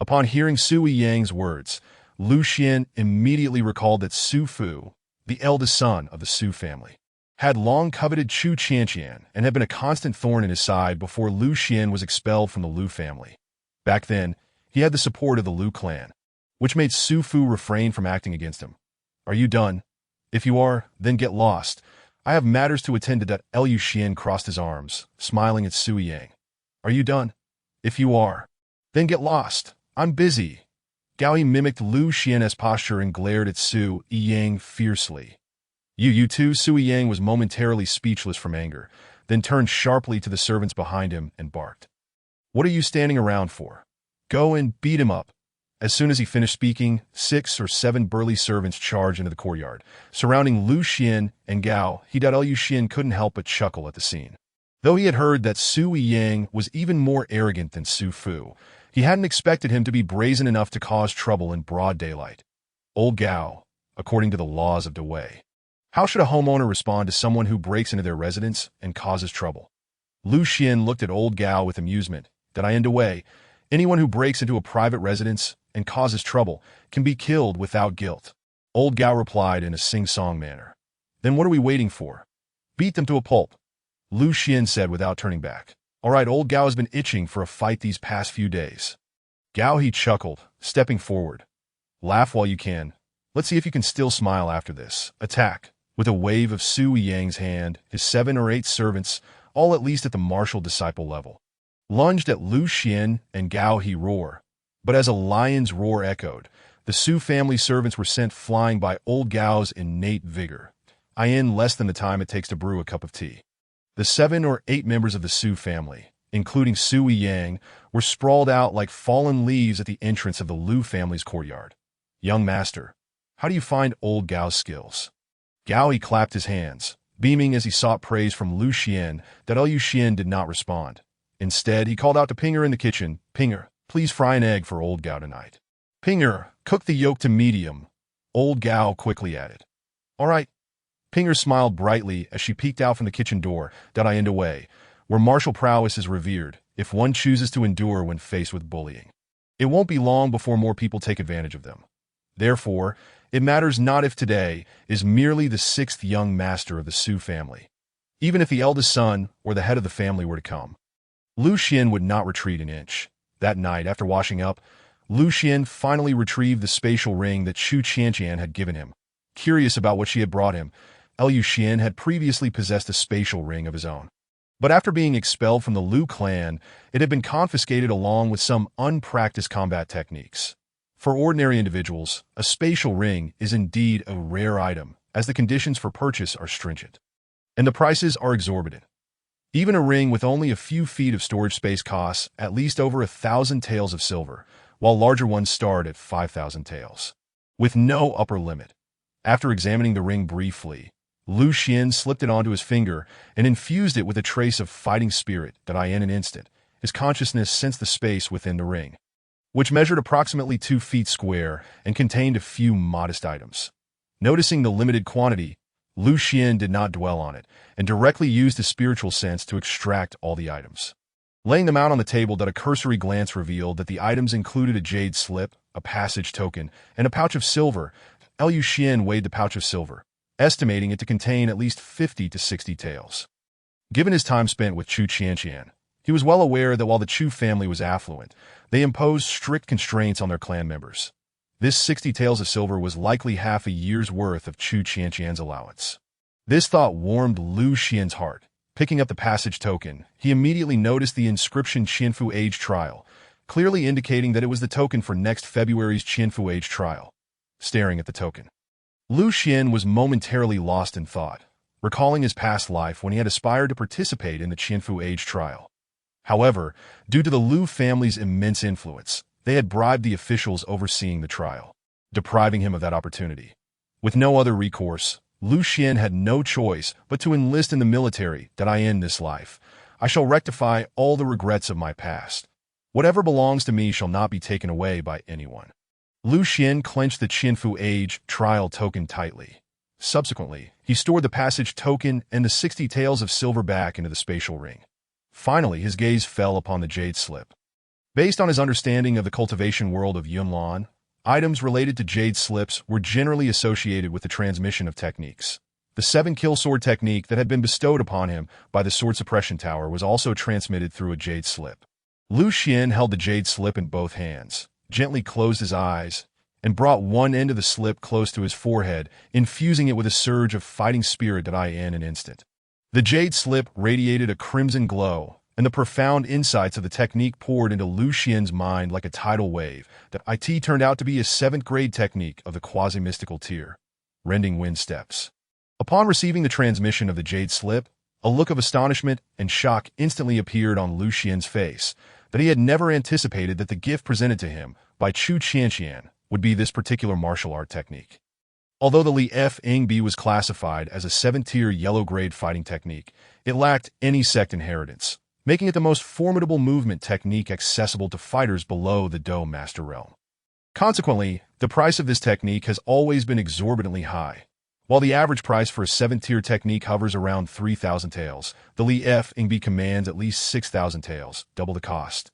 Upon hearing Sui Yang's words, Liu Xian immediately recalled that Su Fu, the eldest son of the Su family, had long coveted Chu Qianqian and had been a constant thorn in his side before Liu Xian was expelled from the Liu family. Back then, he had the support of the Liu clan, which made Su Fu refrain from acting against him. Are you done? If you are, then get lost. I have matters to attend to. Liu Xian crossed his arms, smiling at Sui Yang. Are you done? If you are, then get lost. I'm busy. Gao He mimicked Liu Xian's posture and glared at Sui Yang fiercely. You too? Sui Yang was momentarily speechless from anger, then turned sharply to the servants behind him and barked. What are you standing around for? Go and beat him up. As soon as he finished speaking, 6 or 7 burly servants charged into the courtyard, surrounding Liu Xian and Gao He. Liu Xian couldn't help but chuckle at the scene. Though he had heard that Sui Yang was even more arrogant than Su Fu, he hadn't expected him to be brazen enough to cause trouble in broad daylight. Old Gao, according to the laws of Dewei, how should a homeowner respond to someone who breaks into their residence and causes trouble? Liu Xian looked at old Gao with amusement. In Dewei, anyone who breaks into a private residence and causes trouble can be killed without guilt. Old Gao replied in a sing-song manner. Then what are we waiting for? Beat them to a pulp. Liu Xian said without turning back. All right, old Gao has been itching for a fight these past few days. Gao He chuckled, stepping forward. Laugh while you can. Let's see if you can still smile after this. Attack. With a wave of Sui Yang's hand, his 7 or 8 servants, all at least at the martial disciple level, lunged at Liu Xian and Gao He roar. But as a lion's roar echoed, the Su family servants were sent flying by old Gao's innate vigor. In less than the time it takes to brew a cup of tea. The 7 or 8 members of the Su family, including Sui Yang, were sprawled out like fallen leaves at the entrance of the Liu family's courtyard. Young master, how do you find old Gao's skills? Gao He clapped his hands, beaming as he sought praise from Liu Xian. Liu Xian did not respond. Instead, he called out to Pinger in the kitchen. Pinger, Please fry an egg for old Gao tonight. Pinger, cook the yolk to medium. Old Gao quickly added. All right. Pinger smiled brightly as she peeked out from the kitchen door, that way, where martial prowess is revered if one chooses to endure when faced with bullying. It won't be long before more people take advantage of them. Therefore, it matters not if today is merely the sixth young master of the Su family. Even if the eldest son or the head of the family were to come, Lu Xian would not retreat an inch. That night, after washing up, Lu Xian finally retrieved the spatial ring that Chu Qianqian had given him. Curious about what she had brought him, Liu Xian had previously possessed a spatial ring of his own. But after being expelled from the Lu clan, it had been confiscated along with some unpracticed combat techniques. For ordinary individuals, a spatial ring is indeed a rare item, as the conditions for purchase are stringent. And the prices are exorbitant. Even a ring with only a few feet of storage space costs at least over 1,000 taels of silver, while larger ones start at 5,000 taels. With no upper limit. After examining the ring briefly, Lu Xian slipped it onto his finger and infused it with a trace of fighting spirit that in an instant, his consciousness sensed the space within the ring, which measured approximately 2 feet square and contained a few modest items. Noticing the limited quantity, Lu Xian did not dwell on it and directly used his spiritual sense to extract all the items. Laying them out on the table, a cursory glance revealed that the items included a jade slip, a passage token, and a pouch of silver. Liu Xian weighed the pouch of silver, estimating it to contain at least 50 to 60 taels. Given his time spent with Chu Qianqian, he was well aware that while the Chu family was affluent, they imposed strict constraints on their clan members. This 60 taels of silver was likely half a year's worth of Chu Qianqian's allowance. This thought warmed Lu Xian's heart. Picking up the passage token, he immediately noticed the inscription Qianfu Age Trial, clearly indicating that it was the token for next February's Qianfu Age Trial. Staring at the token, Lu Xian was momentarily lost in thought, recalling his past life when he had aspired to participate in the Qianfu Age Trial. However, due to the Lu family's immense influence, they had bribed the officials overseeing the trial, depriving him of that opportunity. With no other recourse, Lu Xian had no choice but to enlist in the military. I end this life. I shall rectify all the regrets of my past. Whatever belongs to me shall not be taken away by anyone. Lu Xian clenched the Qianfu Age Trial token tightly. Subsequently, he stored the passage token and the 60 taels of silver back into the spatial ring. Finally, his gaze fell upon the jade slip. Based on his understanding of the cultivation world of Yunlan, items related to jade slips were generally associated with the transmission of techniques. The 7-kill sword technique that had been bestowed upon him by the sword suppression tower was also transmitted through a jade slip. Lu Xian held the jade slip in both hands, gently closed his eyes, and brought one end of the slip close to his forehead, infusing it with a surge of fighting spirit in an instant. The jade slip radiated a crimson glow, and the profound insights of the technique poured into Lu Xian's mind like a tidal wave. That it turned out to be a 7th-grade technique of the quasi-mystical tier, rending wind steps. Upon receiving the transmission of the jade slip, a look of astonishment and shock instantly appeared on Lu Xian's face, that he had never anticipated that the gift presented to him by Chu Qianqian would be this particular martial art technique. Although the Li F Ing Bi was classified as a 7th-tier yellow-grade fighting technique, it lacked any sect inheritance, making it the most formidable movement technique accessible to fighters below the Do Master Realm. Consequently, the price of this technique has always been exorbitantly high. While the average price for a 7th-tier technique hovers around 3,000 taels, the Li F Ing Bi commands at least 6,000 taels, double the cost.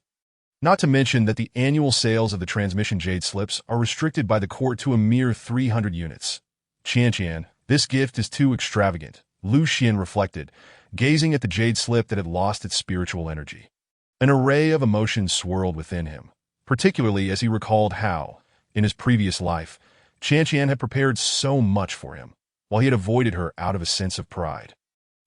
Not to mention that the annual sales of the transmission jade slips are restricted by the court to a mere 300 units. Qianqian, this gift is too extravagant, Lu Xian reflected, gazing at the jade slip that had lost its spiritual energy. An array of emotions swirled within him, particularly as he recalled how, in his previous life, Qianqian had prepared so much for him, while he had avoided her out of a sense of pride.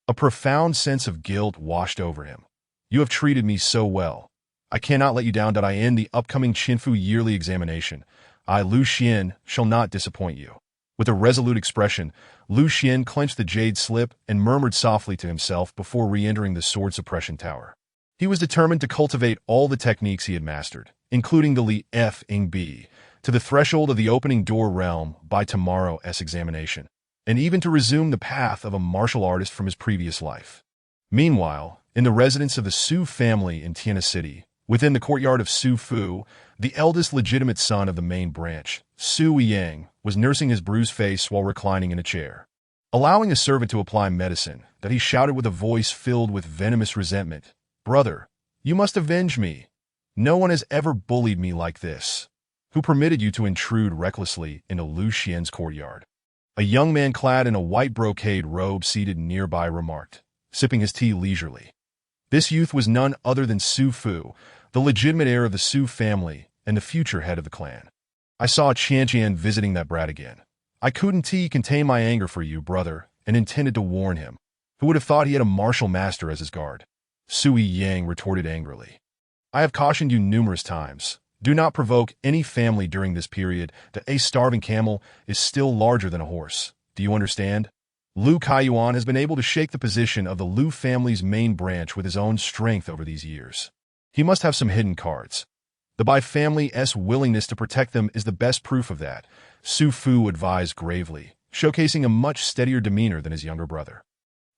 A profound sense of guilt washed over him. You have treated me so well. I cannot let you down. I end the upcoming Qianfu yearly examination. I, Lu Xian, shall not disappoint you. With a resolute expression, Lu Xian clenched the jade slip and murmured softly to himself before re-entering the sword suppression tower. He was determined to cultivate all the techniques he had mastered, including the Li F Ing Bi, to the threshold of the opening door realm by tomorrow's examination, and even to resume the path of a martial artist from his previous life. Meanwhile, in the residence of the Su family in Tiana City, Within the courtyard of Su Fu, the eldest legitimate son of the main branch, Su Yang, was nursing his bruised face while reclining in a chair. Allowing a servant to apply medicine, that he shouted with a voice filled with venomous resentment, "Brother, you must avenge me. No one has ever bullied me like this. Who permitted you to intrude recklessly into Lu Xian's courtyard?" A young man clad in a white brocade robe seated nearby remarked, sipping his tea leisurely. This youth was none other than Su Fu, the legitimate heir of the Su family and the future head of the clan. "I saw Qian visiting that brat again. I couldn't contain my anger for you, brother, and intended to warn him. Who would have thought he had a martial master as his guard?" Sui Yang retorted angrily. "I have cautioned you numerous times. Do not provoke any family during this period. A starving camel is still larger than a horse. Do you understand? Lu Kaiyuan has been able to shake the position of the Lu family's main branch with his own strength over these years. He must have some hidden cards. The Bai family's willingness to protect them is the best proof of that," Su Fu advised gravely, showcasing a much steadier demeanor than his younger brother.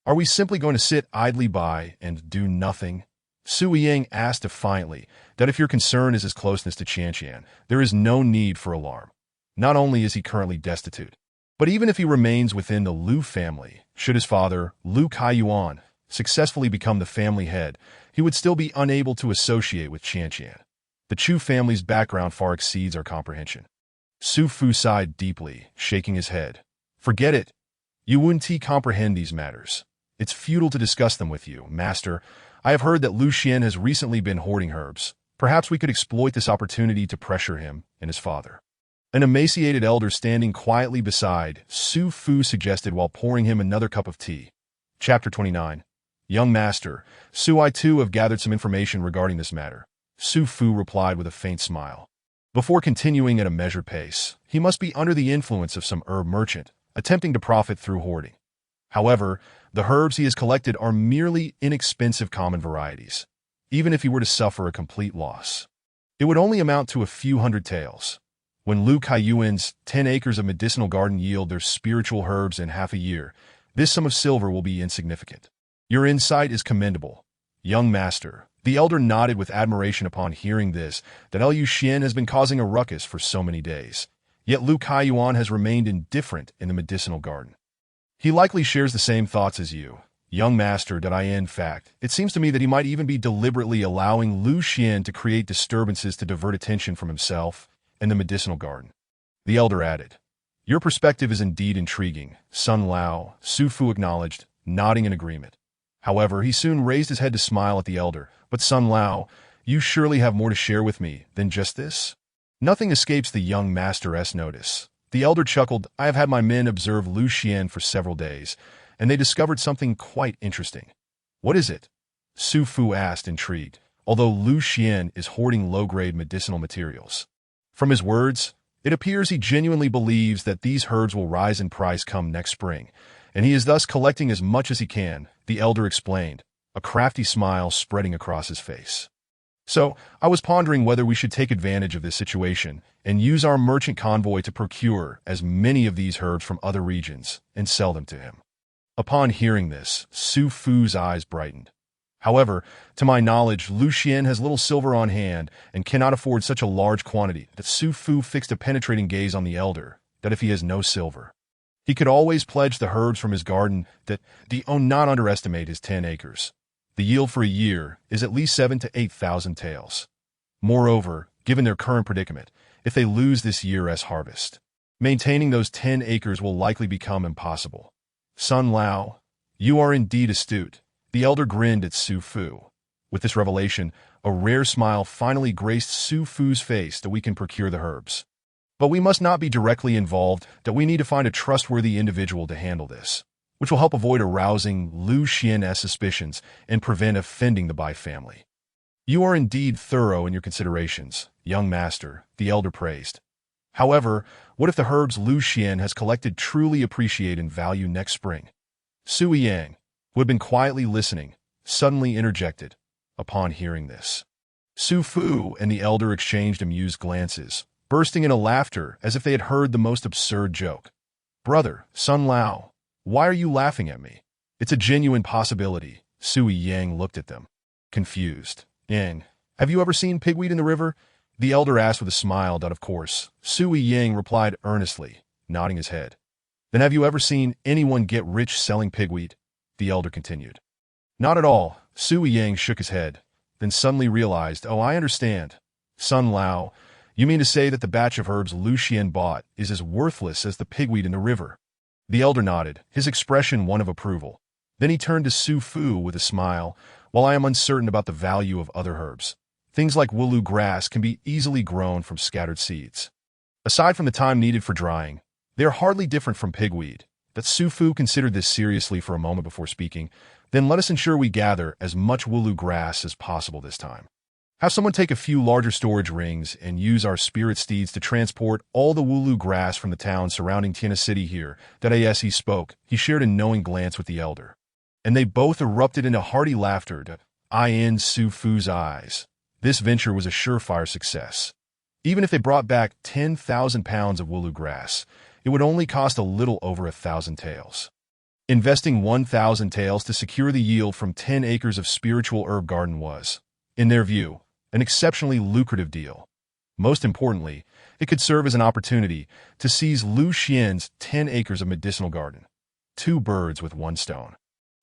"Are we simply going to sit idly by and do nothing?" Su Yang asked defiantly that if your concern is his closeness to Qian, there is no need for alarm. Not only is he currently destitute, but even if he remains within the Lu family, should his father, Lu Kaiyuan, successfully become the family head, he would still be unable to associate with Qian. The Chu family's background far exceeds our comprehension. Su Fu sighed deeply, shaking his head. "Forget it. You wouldn't comprehend these matters. It's futile to discuss them with you, master. I have heard that Lu Xian has recently been hoarding herbs. Perhaps we could exploit this opportunity to pressure him and his father." An emaciated elder standing quietly beside Su Fu suggested while pouring him another cup of tea. Chapter 29. "Young master, I too have gathered some information regarding this matter," Su Fu replied with a faint smile. Before continuing at a measured pace, he must be under the influence of some herb merchant, attempting to profit through hoarding. However, the herbs he has collected are merely inexpensive common varieties. Even if he were to suffer a complete loss, it would only amount to a few hundred taels. When Lu Kaiyuan's 10 acres of medicinal garden yield their spiritual herbs in half a year, this sum of silver will be insignificant. "Your insight is commendable, young master." The elder nodded with admiration upon hearing this, that Lu Xian has been causing a ruckus for so many days. Yet Lu Kaiyuan has remained indifferent in the medicinal garden. "He likely shares the same thoughts as you, young master. In fact, it seems to me that he might even be deliberately allowing Lu Xian to create disturbances to divert attention from himself and the medicinal garden." The elder added, "Your perspective is indeed intriguing, son Lao," Su Fu acknowledged, nodding in agreement. However, he soon raised his head to smile at the elder. "But son Lao, you surely have more to share with me than just this?" Nothing escapes the young master's notice. The elder chuckled. "I have had my men observe Lu Xian for several days, and they discovered something quite interesting." "What is it?" Su Fu asked, intrigued, although Lu Xian is hoarding low-grade medicinal materials. From his words, it appears he genuinely believes that these herbs will rise in price come next spring, and he is thus collecting as much as he can, the elder explained, a crafty smile spreading across his face. "So, I was pondering whether we should take advantage of this situation and use our merchant convoy to procure as many of these herbs from other regions and sell them to him." Upon hearing this, Su Fu's eyes brightened. "However, to my knowledge, Lu Xian has little silver on hand and cannot afford such a large quantity." That Su Fu fixed a penetrating gaze on the elder, that if he has no silver, he could always pledge the herbs from his garden. That not underestimate his 10 acres. The yield for a year is at least 7,000 to 8,000 taels. Moreover, given their current predicament, if they lose this year's harvest, maintaining those 10 acres will likely become impossible. "Son Lao, you are indeed astute." The elder grinned at Su Fu. With this revelation, a rare smile finally graced Su Fu's face. "That we can procure the herbs, but we must not be directly involved. That we need to find a trustworthy individual to handle this, which will help avoid arousing Lu Xian's suspicions and prevent offending the Bai family." "You are indeed thorough in your considerations, young master," the elder praised. "However, what if the herbs Lu Xian has collected truly appreciate in value next spring?" Sui Yang, who had been quietly listening, suddenly interjected. Upon hearing this, Su Fu and the elder exchanged amused glances, bursting into laughter as if they had heard the most absurd joke. "Brother, son Lao, why are you laughing at me? It's a genuine possibility." Sui Yang looked at them, confused. Have you ever seen pigweed in the river? The elder asked with a smile. Of course, Sui Yang replied earnestly, nodding his head. Then have you ever seen anyone get rich selling pigweed? The elder continued. Not at all. Sui Yang shook his head, then suddenly realized, oh, I understand. Sun Lao, you mean to say that the batch of herbs Lu Xian bought is as worthless as the pigweed in the river? The elder nodded, his expression one of approval. Then he turned to Su Fu with a smile. While I am uncertain about the value of other herbs, things like wooloo grass can be easily grown from scattered seeds. Aside from the time needed for drying, they are hardly different from pigweed. That Su Fu considered this seriously for a moment before speaking. Then let us ensure we gather as much wooloo grass as possible this time. Have someone take a few larger storage rings and use our spirit steeds to transport all the wooloo grass from the town surrounding Tiana City here. That as he spoke, he shared a knowing glance with the elder. And they both erupted into hearty laughter in Su Fu's eyes. This venture was a surefire success. Even if they brought back 10,000 pounds of wooloo grass, it would only cost a little over 1,000 taels. Investing 1,000 taels to secure the yield from 10 acres of spiritual herb garden was, in their view, an exceptionally lucrative deal. Most importantly, it could serve as an opportunity to seize Lu Xian's 10 acres of medicinal garden. 2 birds with 1 stone.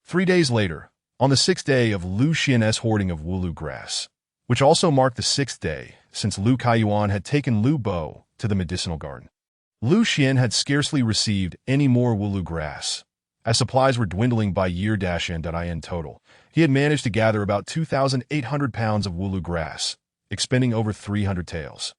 3 days later, on the 6th day of Lu Xian's hoarding of wooloo grass, which also marked the 6th day since Lu Kaiyuan had taken Lu Bo to the medicinal garden, Lu Xian had scarcely received any more wooloo grass. As supplies were dwindling by year-in total, he had managed to gather about 2,800 pounds of wooloo grass, expending over 300 taels.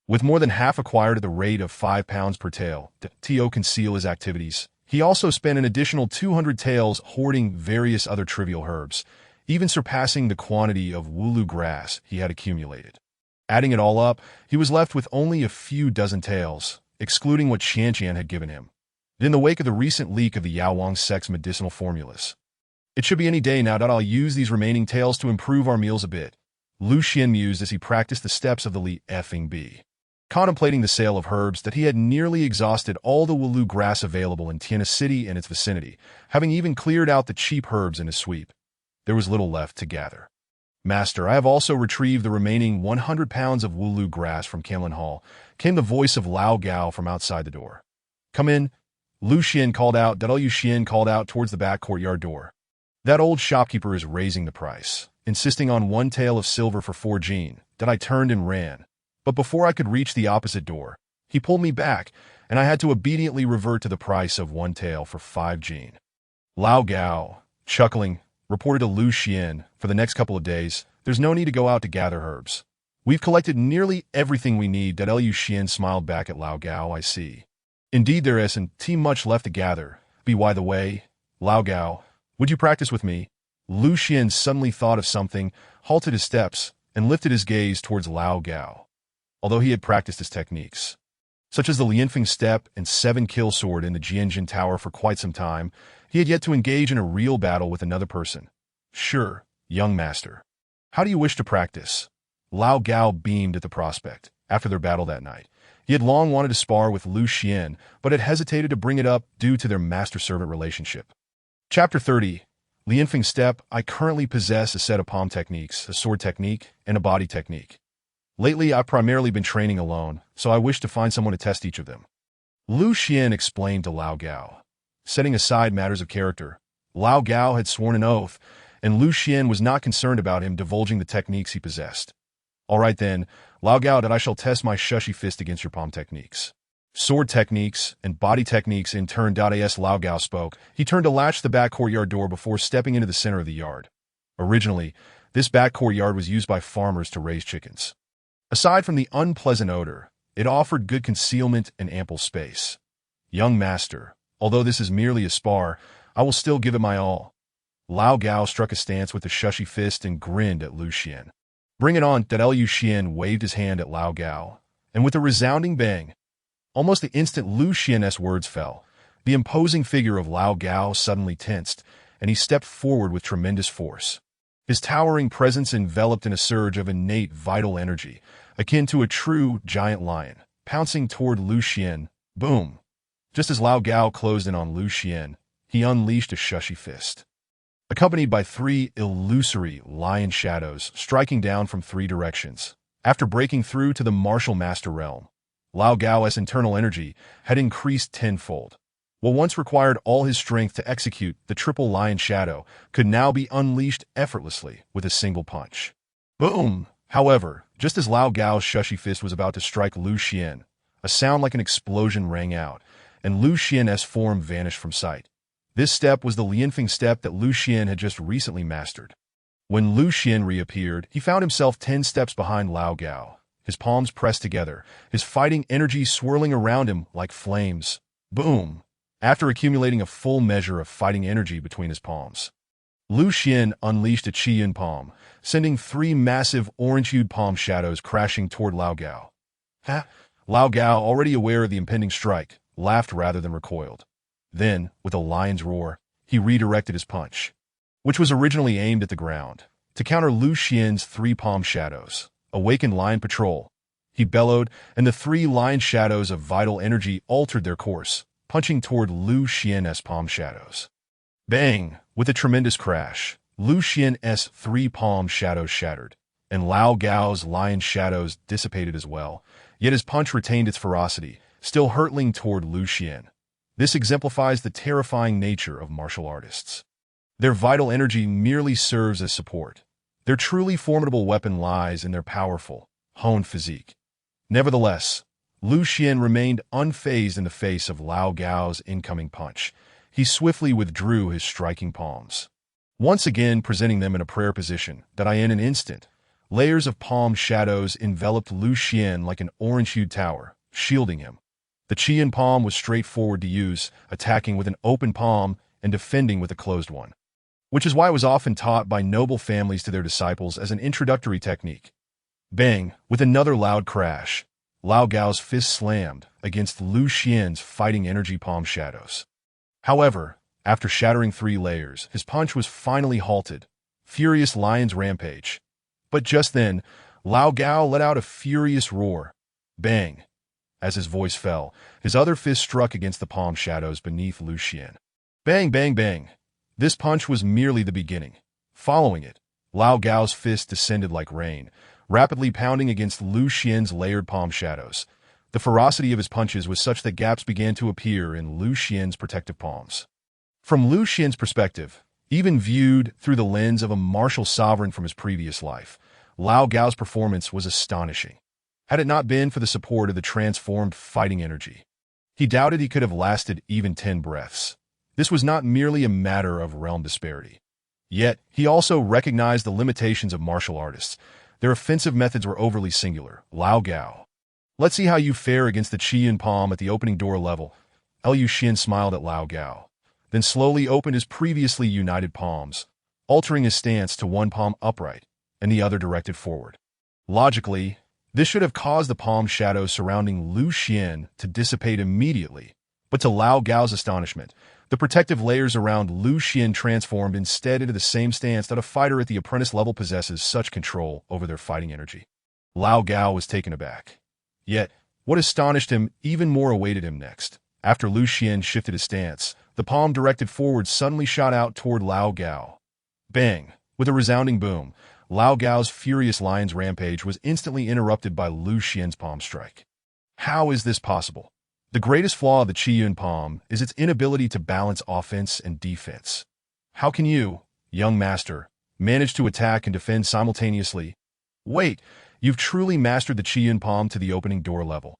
With more than half acquired at the rate of 5 pounds per tael to conceal his activities, he also spent an additional 200 taels hoarding various other trivial herbs, even surpassing the quantity of wooloo grass he had accumulated. Adding it all up, he was left with only a few dozen taels, excluding what Xianqian had given him. In the wake of the recent leak of the Yaowang sect's medicinal formulas, it should be any day now that I'll use these remaining taels to improve our meals a bit, Lu Xian mused as he practiced the steps of the Li Effing B. Contemplating the sale of herbs that he had nearly exhausted all the wooloo grass available in Tiana City and its vicinity, having even cleared out the cheap herbs in his sweep. There was little left to gather. Master, I have also retrieved the remaining 100 pounds of wooloo grass from Camlin Hall, came the voice of Lao Gao from outside the door. Come in, Lu Xian called out. Lu Xian called out towards the back courtyard door. That old shopkeeper is raising the price, insisting on 1 tael of silver for 4 jin. I turned and ran. But before I could reach the opposite door, he pulled me back, and I had to obediently revert to the price of 1 tael for 5 jin. Lao Gao, chuckling, reported to Lu Xian, for the next couple of days, there's no need to go out to gather herbs. We've collected nearly everything we need. Lu Xian smiled back at Lao Gao. I see. Indeed there isn't much left to gather. By the way, Lao Gao, would you practice with me? Lu Xian suddenly thought of something, halted his steps, and lifted his gaze towards Lao Gao. Although he had practiced his techniques, such as the Lianfeng step and 7-kill sword in the Jianjin Tower for quite some time, he had yet to engage in a real battle with another person. Sure, young master. How do you wish to practice? Lao Gao beamed at the prospect. After their battle that night, he had long wanted to spar with Lu Xian, but had hesitated to bring it up due to their master-servant relationship. Chapter 30. Lianfeng step. I currently possess a set of palm techniques, a sword technique, and a body technique. Lately, I've primarily been training alone, so I wish to find someone to test each of them. Lu Xian explained to Lao Gao. Setting aside matters of character, Lao Gao had sworn an oath, and Lu Xian was not concerned about him divulging the techniques he possessed. All right then, Lao Gao, that I shall test my shushy fist against your palm techniques. Sword techniques and body techniques in turn. As Lao Gao spoke, he turned to latch the back courtyard door before stepping into the center of the yard. Originally, this back courtyard was used by farmers to raise chickens. Aside from the unpleasant odor, it offered good concealment and ample space. Young master, although this is merely a spar, I will still give it my all. Lao Gao struck a stance with the shushy fist and grinned at Lu Xian. Bring it on. Lu Xian waved his hand at Lao Gao, and with a resounding bang, almost the instant Lu Xian's words fell, the imposing figure of Lao Gao suddenly tensed, and he stepped forward with tremendous force. His towering presence enveloped in a surge of innate vital energy, akin to a true giant lion, pouncing toward Lu Xian. Boom! Just as Lao Gao closed in on Lu Xian, he unleashed a shushy fist. accompanied by three illusory lion shadows striking down from three directions. After breaking through to the martial master realm, Lao Gao's internal energy had increased tenfold. What once required all his strength to execute the triple lion shadow could now be unleashed effortlessly with a single punch. Boom! However, just as Lao Gao's shushy fist was about to strike Lu Xian, a sound like an explosion rang out, and Lu Xian's form vanished from sight. This step was the Lianfeng step that Lu Xian had just recently mastered. When Lu Xian reappeared, he found himself 10 steps behind Lao Gao, his palms pressed together, his fighting energy swirling around him like flames. Boom! After accumulating a full measure of fighting energy between his palms, Lu Xian unleashed a Qiyun palm, sending three massive orange-hued palm shadows crashing toward Lao Gao. Ha! Lao Gao, already aware of the impending strike, laughed rather than recoiled. Then, with a lion's roar, he redirected his punch, which was originally aimed at the ground, to counter Lu Xian's three palm shadows. Awakened Lion Patrol, he bellowed, and the three lion shadows of vital energy altered their course, punching toward Lu Xian's palm shadows. Bang! With a tremendous crash, Lu Xian's three palm shadows shattered, and Lao Gao's lion shadows dissipated as well, yet his punch retained its ferocity, still hurtling toward Lu Xian. This exemplifies the terrifying nature of martial artists. Their vital energy merely serves as support. Their truly formidable weapon lies in their powerful, honed physique. Nevertheless, Lu Xian remained unfazed in the face of Lao Gao's incoming punch. He swiftly withdrew his striking palms, once again presenting them in a prayer position that in an instant, layers of palm shadows enveloped Lu Xian like an orange-hued tower, shielding him. The Qian palm was straightforward to use, attacking with an open palm and defending with a closed one, which is why it was often taught by noble families to their disciples as an introductory technique. Bang! With another loud crash, Lao Gao's fist slammed against Lu Xian's fighting energy palm shadows. However, after shattering three layers, his punch was finally halted. Furious lion's rampage. But just then, Lao Gao let out a furious roar. Bang! As his voice fell, his other fist struck against the palm shadows beneath Lu Xian. Bang, bang, bang! This punch was merely the beginning. Following it, Lao Gao's fist descended like rain, rapidly pounding against Lu Xian's layered palm shadows. The ferocity of his punches was such that gaps began to appear in Lu Xian's protective palms. From Lu Xian's perspective, even viewed through the lens of a martial sovereign from his previous life, Lao Gao's performance was astonishing. Had it not been for the support of the transformed fighting energy, he doubted he could have lasted even 10 breaths. This was not merely a matter of realm disparity. Yet, he also recognized the limitations of martial artists. Their offensive methods were overly singular. Lao Gao, let's see how you fare against the Qiyun palm at the opening door level. Lu Xian smiled at Lao Gao, then slowly opened his previously united palms, altering his stance to one palm upright and the other directed forward. Logically, this should have caused the palm shadows surrounding Lu Xian to dissipate immediately, but to Lao Gao's astonishment, the protective layers around Lu Xian transformed instead into the same stance that a fighter at the apprentice level possesses such control over their fighting energy. Lao Gao was taken aback. Yet, what astonished him even more awaited him next. After Lu Xian shifted his stance, the palm directed forward suddenly shot out toward Lao Gao. Bang! With a resounding boom, Lao Gao's furious lion's rampage was instantly interrupted by Lu Xian's palm strike. How is this possible? The greatest flaw of the Qiyun palm is its inability to balance offense and defense. How can you, young master, manage to attack and defend simultaneously? Wait, you've truly mastered the Qiyun palm to the opening door level.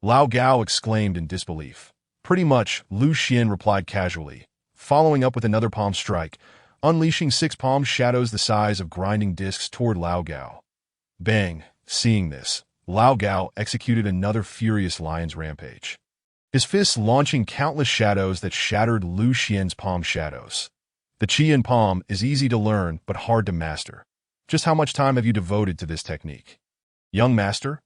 Lao Gao exclaimed in disbelief. Pretty much, Lu Xian replied casually, following up with another palm strike, unleashing 6 palm shadows the size of grinding discs toward Lao Gao. Bang! Seeing this, Lao Gao executed another furious lion's rampage, his fists launching countless shadows that shattered Lu Xian's palm shadows. The Qiyun palm is easy to learn but hard to master. Just how much time have you devoted to this technique? Young master?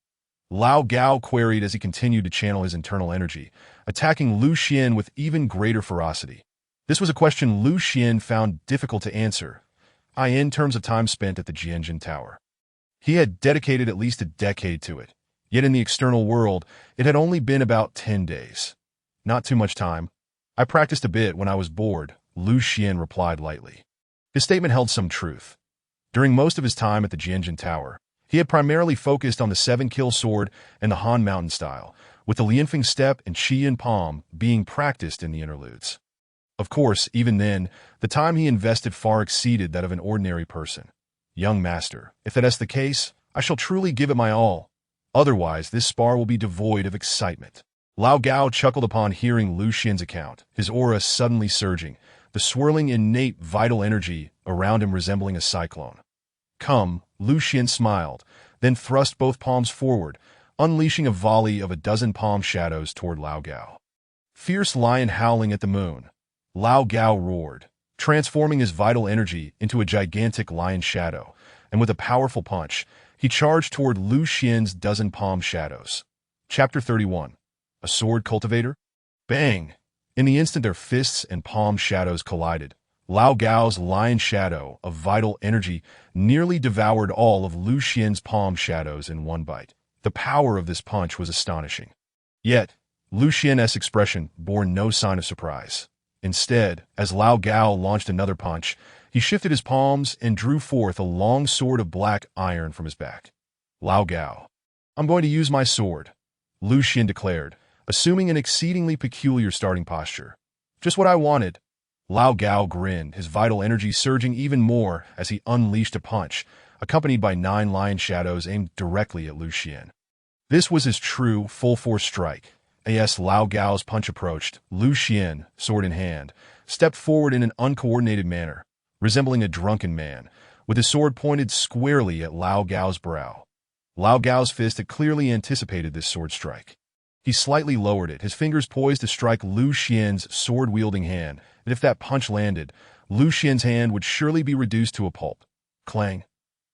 Lao Gao queried as he continued to channel his internal energy, attacking Lu Xian with even greater ferocity. This was a question Lu Xian found difficult to answer, in terms of time spent at the Jianjin Tower. He had dedicated at least a decade to it, yet in the external world, it had only been about 10 days. Not too much time. I practiced a bit when I was bored, Lu Xian replied lightly. His statement held some truth. During most of his time at the Jianjin Tower, he had primarily focused on the seven-kill sword and the Han Mountain style, with the Lianfeng step and Qiyin palm being practiced in the interludes. Of course, even then, the time he invested far exceeded that of an ordinary person. Young master, if that is the case, I shall truly give it my all. Otherwise, this spar will be devoid of excitement. Lao Gao chuckled upon hearing Lu Xian's account, his aura suddenly surging, the swirling innate vital energy around him resembling a cyclone. Come, Lu Xian smiled, then thrust both palms forward, unleashing a volley of a dozen palm shadows toward Lao Gao. Fierce lion howling at the moon. Lao Gao roared, transforming his vital energy into a gigantic lion shadow, and with a powerful punch, he charged toward Lu Xian's dozen palm shadows. Chapter 31. A Sword Cultivator? Bang! In the instant their fists and palm shadows collided, Lao Gao's lion shadow of vital energy nearly devoured all of Lu Xian's palm shadows in one bite. The power of this punch was astonishing. Yet, Lu Xian's expression bore no sign of surprise. Instead, as Lao Gao launched another punch, he shifted his palms and drew forth a long sword of black iron from his back. Lao Gao. I'm going to use my sword, Lu Xian declared, assuming an exceedingly peculiar starting posture. Just what I wanted. Lao Gao grinned, his vital energy surging even more as he unleashed a punch, accompanied by 9 lion shadows aimed directly at Lu Xian. This was his true, full-force strike. As Lao Gao's punch approached, Lu Xian, sword in hand, stepped forward in an uncoordinated manner, resembling a drunken man, with his sword pointed squarely at Lao Gao's brow. Lao Gao's fist had clearly anticipated this sword strike. He slightly lowered it, his fingers poised to strike Lu Xian's sword-wielding hand, and if that punch landed, Lu Xian's hand would surely be reduced to a pulp. Clang.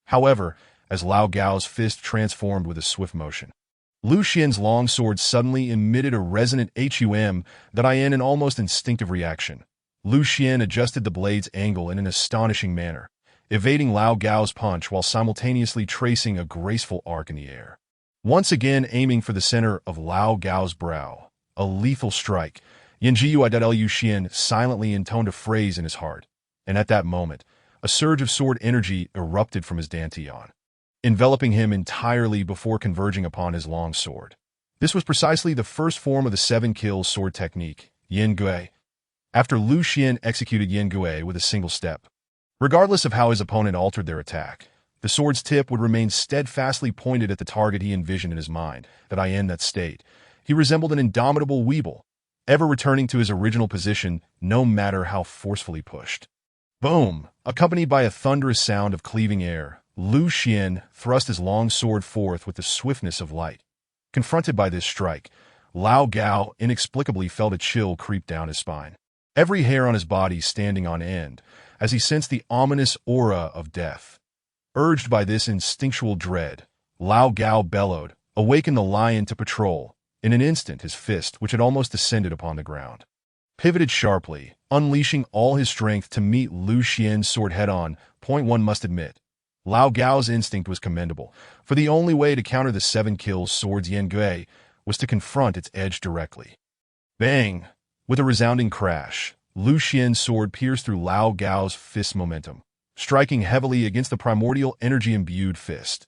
However, as Lao Gao's fist transformed with a swift motion, Lu Xian's long sword suddenly emitted a resonant hum that in an almost instinctive reaction. Lu Xian adjusted the blade's angle in an astonishing manner, evading Lao Gao's punch while simultaneously tracing a graceful arc in the air. Once again aiming for the center of Lao Gao's brow, a lethal strike, Lu Xian silently intoned a phrase in his heart, and at that moment, a surge of sword energy erupted from his dantian, enveloping him entirely before converging upon his long sword. This was precisely the first form of the 7-kill sword technique, Yin Gui. After Lu Xian executed Yin Gui with a single step, regardless of how his opponent altered their attack, the sword's tip would remain steadfastly pointed at the target he envisioned in his mind. In that state, he resembled an indomitable weeble, ever returning to his original position no matter how forcefully pushed. Boom! Accompanied by a thunderous sound of cleaving air, Lu Xian thrust his long sword forth with the swiftness of light. Confronted by this strike, Lao Gao inexplicably felt a chill creep down his spine, every hair on his body standing on end, as he sensed the ominous aura of death. Urged by this instinctual dread, Lao Gao bellowed, awakened the lion to patrol. In an instant, his fist, which had almost descended upon the ground, pivoted sharply, unleashing all his strength to meet Lu Xian's sword head-on. One must admit, Lao Gao's instinct was commendable, for the only way to counter the 7-kill sword's Yin Gui was to confront its edge directly. Bang! With a resounding crash, Lu Xian's sword pierced through Lao Gao's fist momentum, striking heavily against the primordial energy-imbued fist.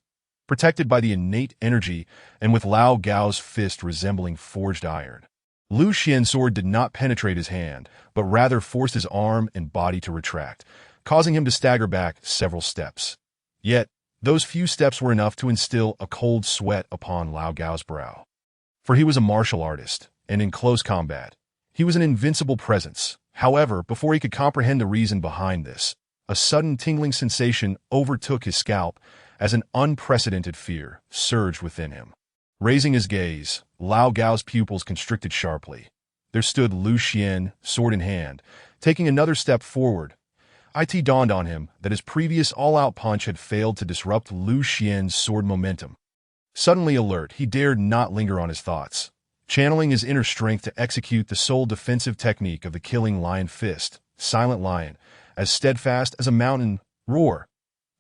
Protected by the innate energy and with Lao Gao's fist resembling forged iron, Lu Xian's sword did not penetrate his hand, but rather forced his arm and body to retract, causing him to stagger back several steps. Yet, those few steps were enough to instill a cold sweat upon Lao Gao's brow. For he was a martial artist, and in close combat, he was an invincible presence. However, before he could comprehend the reason behind this, a sudden tingling sensation overtook his scalp as an unprecedented fear surged within him. Raising his gaze, Lao Gao's pupils constricted sharply. There stood Lu Xian, sword in hand, taking another step forward. It dawned on him that his previous all-out punch had failed to disrupt Lu Xian's sword momentum. Suddenly alert, he dared not linger on his thoughts, channeling his inner strength to execute the sole defensive technique of the killing lion fist, Silent Lion, as steadfast as a mountain. Roar!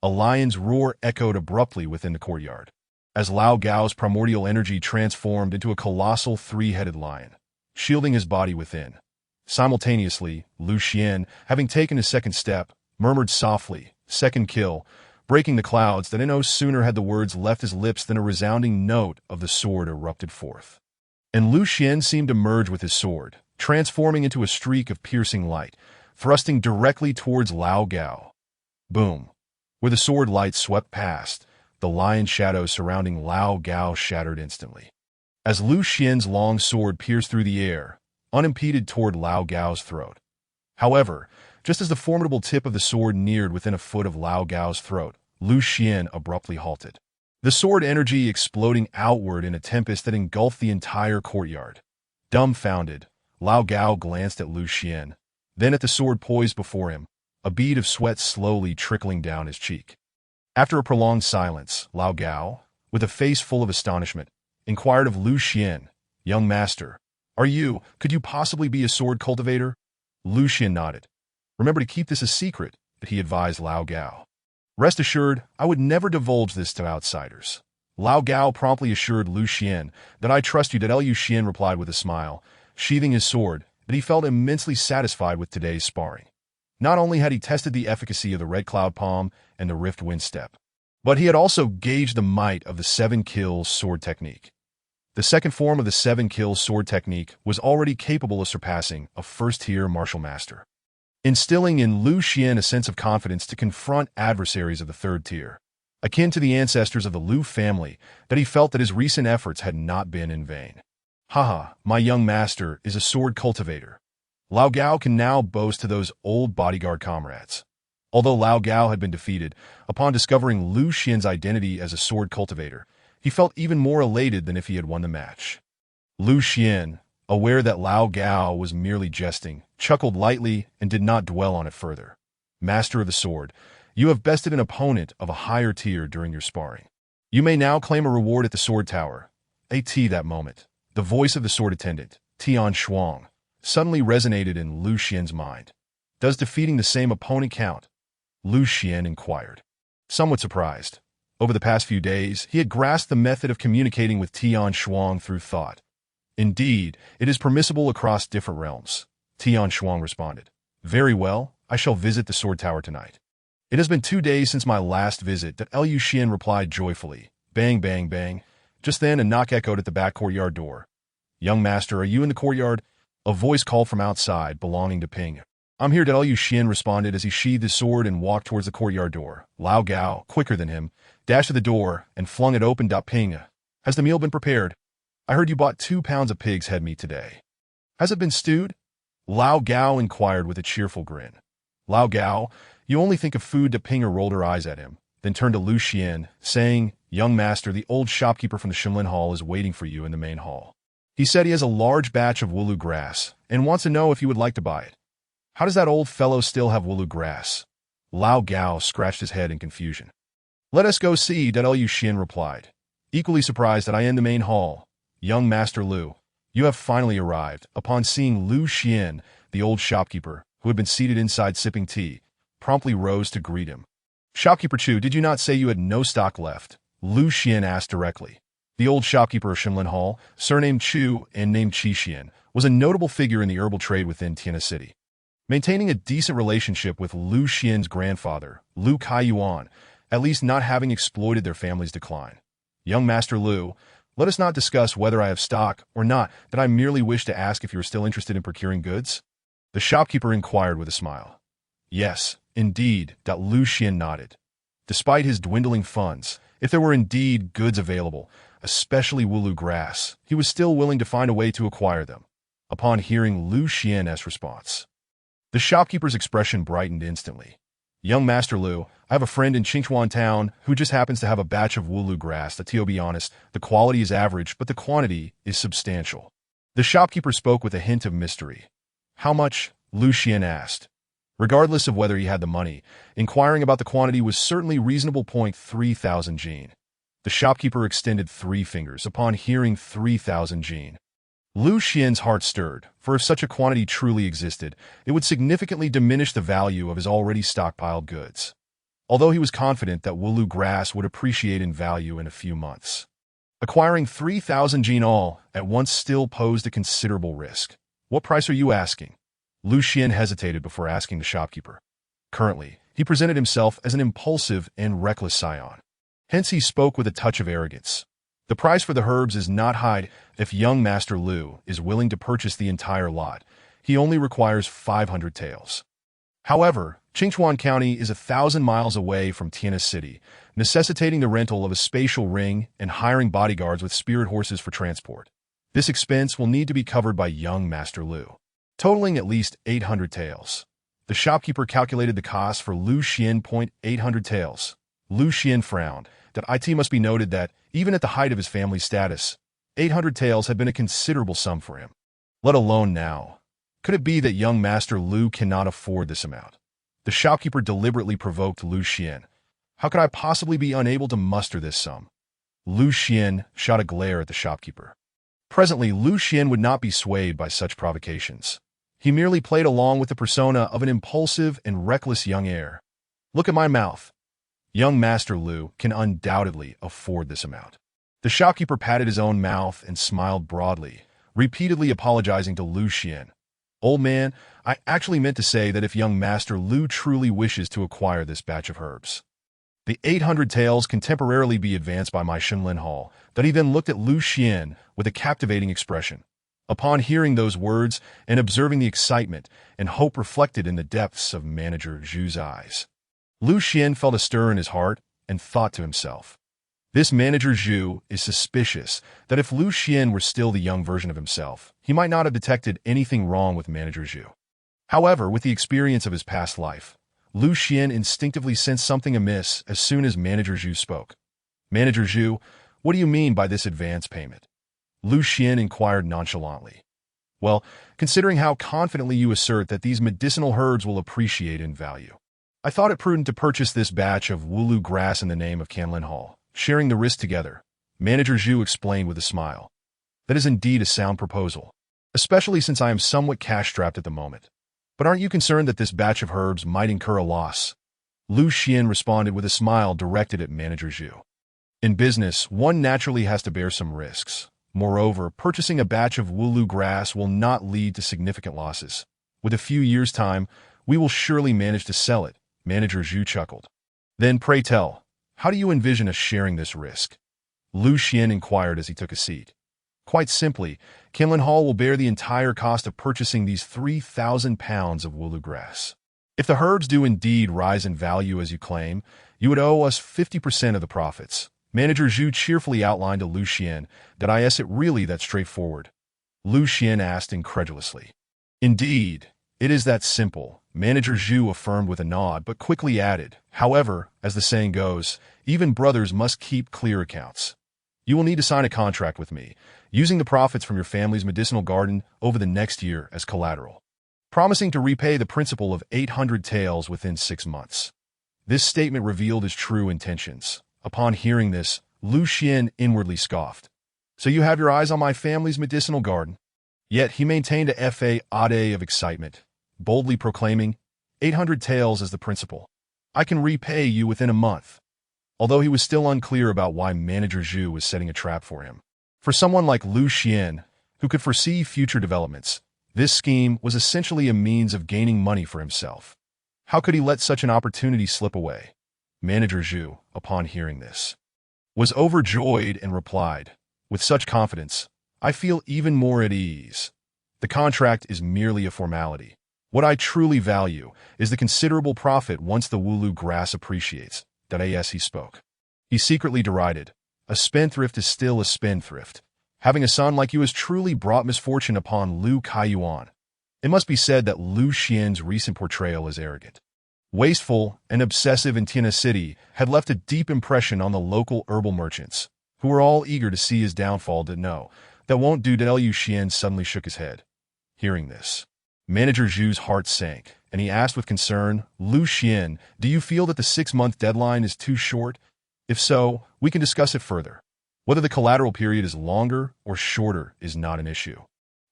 A lion's roar echoed abruptly within the courtyard, as Lao Gao's primordial energy transformed into a colossal 3-headed lion, shielding his body within. Simultaneously, Lu Xian, having taken a second step, murmured softly, second kill, breaking the clouds that no sooner had the words left his lips than a resounding note of the sword erupted forth. And Lu Xian seemed to merge with his sword, transforming into a streak of piercing light, thrusting directly towards Lao Gao. Boom! Where the sword light swept past, the lion shadows surrounding Lao Gao shattered instantly. As Lu Xian's long sword pierced through the air, unimpeded toward Lao Gao's throat. However, just as the formidable tip of the sword neared within a foot of Lao Gao's throat, Lu Xian abruptly halted. The sword energy exploding outward in a tempest that engulfed the entire courtyard. Dumbfounded, Lao Gao glanced at Lu Xian, then at the sword poised before him, a bead of sweat slowly trickling down his cheek. After a prolonged silence, Lao Gao, with a face full of astonishment, inquired of Lu Xian, "Young master, could you possibly be a sword cultivator?" Lu Xian nodded. "Remember to keep this a secret," he advised Lao Gao. "Rest assured, I would never divulge this to outsiders." Lao Gao promptly assured Lu Xian that "I trust you." Lu Xian replied with a smile, sheathing his sword, that he felt immensely satisfied with today's sparring. Not only had he tested the efficacy of the Red Cloud Palm and the Rift Wind Step, but he had also gauged the might of the 7 kills sword technique. The second form of the 7 kills sword technique was already capable of surpassing a first-tier martial master, instilling in Lu Xian a sense of confidence to confront adversaries of the 3rd tier, akin to the ancestors of the Lu family, that he felt that his recent efforts had not been in vain. "Haha, my young master is a sword cultivator." Lao Gao can now boast to those old bodyguard comrades. Although Lao Gao had been defeated, upon discovering Lu Xian's identity as a sword cultivator, he felt even more elated than if he had won the match. Lu Xian, aware that Lao Gao was merely jesting, chuckled lightly and did not dwell on it further. "Master of the sword, you have bested an opponent of a higher tier during your sparring. You may now claim a reward at the sword tower." That moment, the voice of the sword attendant, Tian Shuang, suddenly resonated in Lu Xian's mind. "Does defeating the same opponent count?" Lu Xian inquired. Somewhat surprised, over the past few days, he had grasped the method of communicating with Tian Shuang through thought. "Indeed, it is permissible across different realms," Tian Shuang responded. "Very well, I shall visit the sword tower tonight." "It has been 2 days since my last visit," Lu Xian replied joyfully. Bang, bang, bang. Just then, a knock echoed at the back courtyard door. "Young master, are you in the courtyard?" A voice called from outside, belonging to Ping. "I'm here," Lu Xian responded as he sheathed his sword and walked towards the courtyard door. Lao Gao, quicker than him, dashed to the door and flung it open. "Ping, has the meal been prepared? I heard you bought 2 pounds of pig's head meat today. Has it been stewed?" Lao Gao inquired with a cheerful grin. "Lao Gao, you only think of food." Ping rolled her eyes at him, then turned to Lu Xian, saying, "Young master, the old shopkeeper from the Shimlin Hall is waiting for you in the main hall. He said he has a large batch of Wulu grass and wants to know if you would like to buy it." "How does that old fellow still have Wulu grass?" Lao Gao scratched his head in confusion. "Let us go see," Lu Xian replied, equally surprised that I am in the main hall. "Young master Lu, you have finally arrived." Upon seeing Lu Xian, the old shopkeeper, who had been seated inside sipping tea, promptly rose to greet him. "Shopkeeper Chu, did you not say you had no stock left?" Lu Xian asked directly. The old shopkeeper of Shimlin Hall, surnamed Chu and named Qi Xian, was a notable figure in the herbal trade within Tiana City. Maintaining a decent relationship with Lu Xian's grandfather, Lu Kaiyuan, at least not having exploited their family's decline. "Young master Lu, let us not discuss whether I have stock or not, that I merely wish to ask if you are still interested in procuring goods?" The shopkeeper inquired with a smile. "Yes, indeed," Lu Xian nodded. Despite his dwindling funds, if there were indeed goods available, especially Wulu grass, he was still willing to find a way to acquire them. Upon hearing Lu Xian's response, the shopkeeper's expression brightened instantly. "Young master Lu, I have a friend in Qingchuan town who just happens to have a batch of Wulu grass that, to be honest, the quality is average, but the quantity is substantial." The shopkeeper spoke with a hint of mystery. "How much?" Lu Xian asked. Regardless of whether he had the money, inquiring about the quantity was certainly reasonable. 3,000 jin. The shopkeeper extended 3 fingers upon hearing 3,000 jin. Lu Xian's heart stirred, for if such a quantity truly existed, it would significantly diminish the value of his already stockpiled goods. Although he was confident that Wulu grass would appreciate in value in a few months, acquiring 3,000 jin all at once still posed a considerable risk. "What price are you asking?" Lu Xian hesitated before asking the shopkeeper. Currently, he He presented himself as an impulsive and reckless scion. Hence he spoke with a touch of arrogance. The price for the herbs is not high. If young Master Lu is willing to purchase the entire lot, he only requires 500 taels. However, Qingchuan County is 1,000 miles away from Tiana City, necessitating the rental of a spatial ring and hiring bodyguards with spirit horses for transport. This expense will need to be covered by young Master Lu, totaling at least 800 taels. The shopkeeper calculated the cost for Lu Xian. 800 taels. Lu Xian frowned. That it must be noted that, even at the height of his family's status, 800 taels had been a considerable sum for him. Let alone now. Could it be that young Master Lu cannot afford this amount? The shopkeeper deliberately provoked Lu Xian. How could I possibly be unable to muster this sum? Lu Xian shot a glare at the shopkeeper. Presently, Lu Xian would not be swayed by such provocations. He merely played along with the persona of an impulsive and reckless young heir. Look at my mouth. Young Master Lu can undoubtedly afford this amount. The shopkeeper patted his own mouth and smiled broadly, repeatedly apologizing to Lu Xian. Old man, I actually meant to say that if young Master Lu truly wishes to acquire this batch of herbs, the 800 taels can temporarily be advanced by my Shenlin Hall. That he then looked at Lu Xian with a captivating expression. Upon hearing those words and observing the excitement and hope reflected in the depths of Manager Zhu's eyes, Lu Xian felt a stir in his heart and thought to himself, this Manager Zhu is suspicious. That if Lu Xian were still the young version of himself, he might not have detected anything wrong with Manager Zhu. However, with the experience of his past life, Lu Xian instinctively sensed something amiss as soon as Manager Zhu spoke. Manager Zhu, what do you mean by this advance payment? Lu Xian inquired nonchalantly. Well, considering how confidently you assert that these medicinal herbs will appreciate in value, I thought it prudent to purchase this batch of Wulu grass in the name of Canlin Hall, sharing the risk together. Manager Zhu explained with a smile. That is indeed a sound proposal, especially since I am somewhat cash-strapped at the moment. But aren't you concerned that this batch of herbs might incur a loss? Lu Xian responded with a smile directed at Manager Zhu. In business, one naturally has to bear some risks. Moreover, purchasing a batch of Wulu grass will not lead to significant losses. With a few years' time, we will surely manage to sell it. Manager Zhu chuckled. Then pray tell, how do you envision us sharing this risk? Lu Xian inquired as he took a seat. Quite simply, Kinlan Hall will bear the entire cost of purchasing these 3,000 pounds of Wulu grass. If the herbs do indeed rise in value as you claim, you would owe us 50% of the profits. Manager Zhu cheerfully outlined to Lu Xian that is it really that straightforward? Lu Xian asked incredulously. Indeed, it is that simple, Manager Zhu affirmed with a nod, but quickly added, however, as the saying goes, even brothers must keep clear accounts. You will need to sign a contract with me, using the profits from your family's medicinal garden over the next year as collateral, promising to repay the principal of 800 taels within 6 months. This statement revealed his true intentions. Upon hearing this, Lu Xian inwardly scoffed. So you have your eyes on my family's medicinal garden? Yet he maintained a facade of excitement, boldly proclaiming, 800 taels as the principal. I can repay you within a month. Although he was still unclear about why Manager Zhu was setting a trap for him. For someone like Lu Xian, who could foresee future developments, this scheme was essentially a means of gaining money for himself. How could he let such an opportunity slip away? Manager Zhu, upon hearing this, was overjoyed and replied, with such confidence, I feel even more at ease. The contract is merely a formality. What I truly value is the considerable profit once the Wulu grass appreciates. He spoke. He secretly derided, a spendthrift is still a spendthrift. Having a son like you has truly brought misfortune upon Lu Kaiyuan. It must be said that Lu Xian's recent portrayal as arrogant, wasteful, and obsessive in Tiana City had left a deep impression on the local herbal merchants, who were all eager to see his downfall. No, that won't do. Lu Xian suddenly shook his head. Hearing this, Manager Zhu's heart sank, and he asked with concern, Lu Xian, do you feel that the 6-month deadline is too short? If so, we can discuss it further. Whether the collateral period is longer or shorter is not an issue.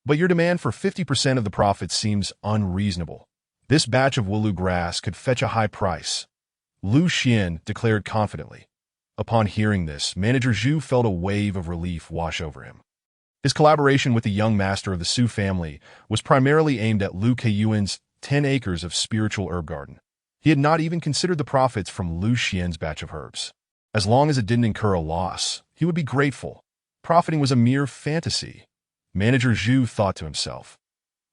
But your demand for 50% of the profits seems unreasonable. This batch of Wulu grass could fetch a high price. Lu Xian declared confidently. Upon hearing this, Manager Zhu felt a wave of relief wash over him. His collaboration with the young master of the Su family was primarily aimed at Lu Kaiyuan's 10 acres of spiritual herb garden. He had not even considered the profits from Lu Xian's batch of herbs. As long as it didn't incur a loss, he would be grateful. Profiting was a mere fantasy. Manager Zhu thought to himself.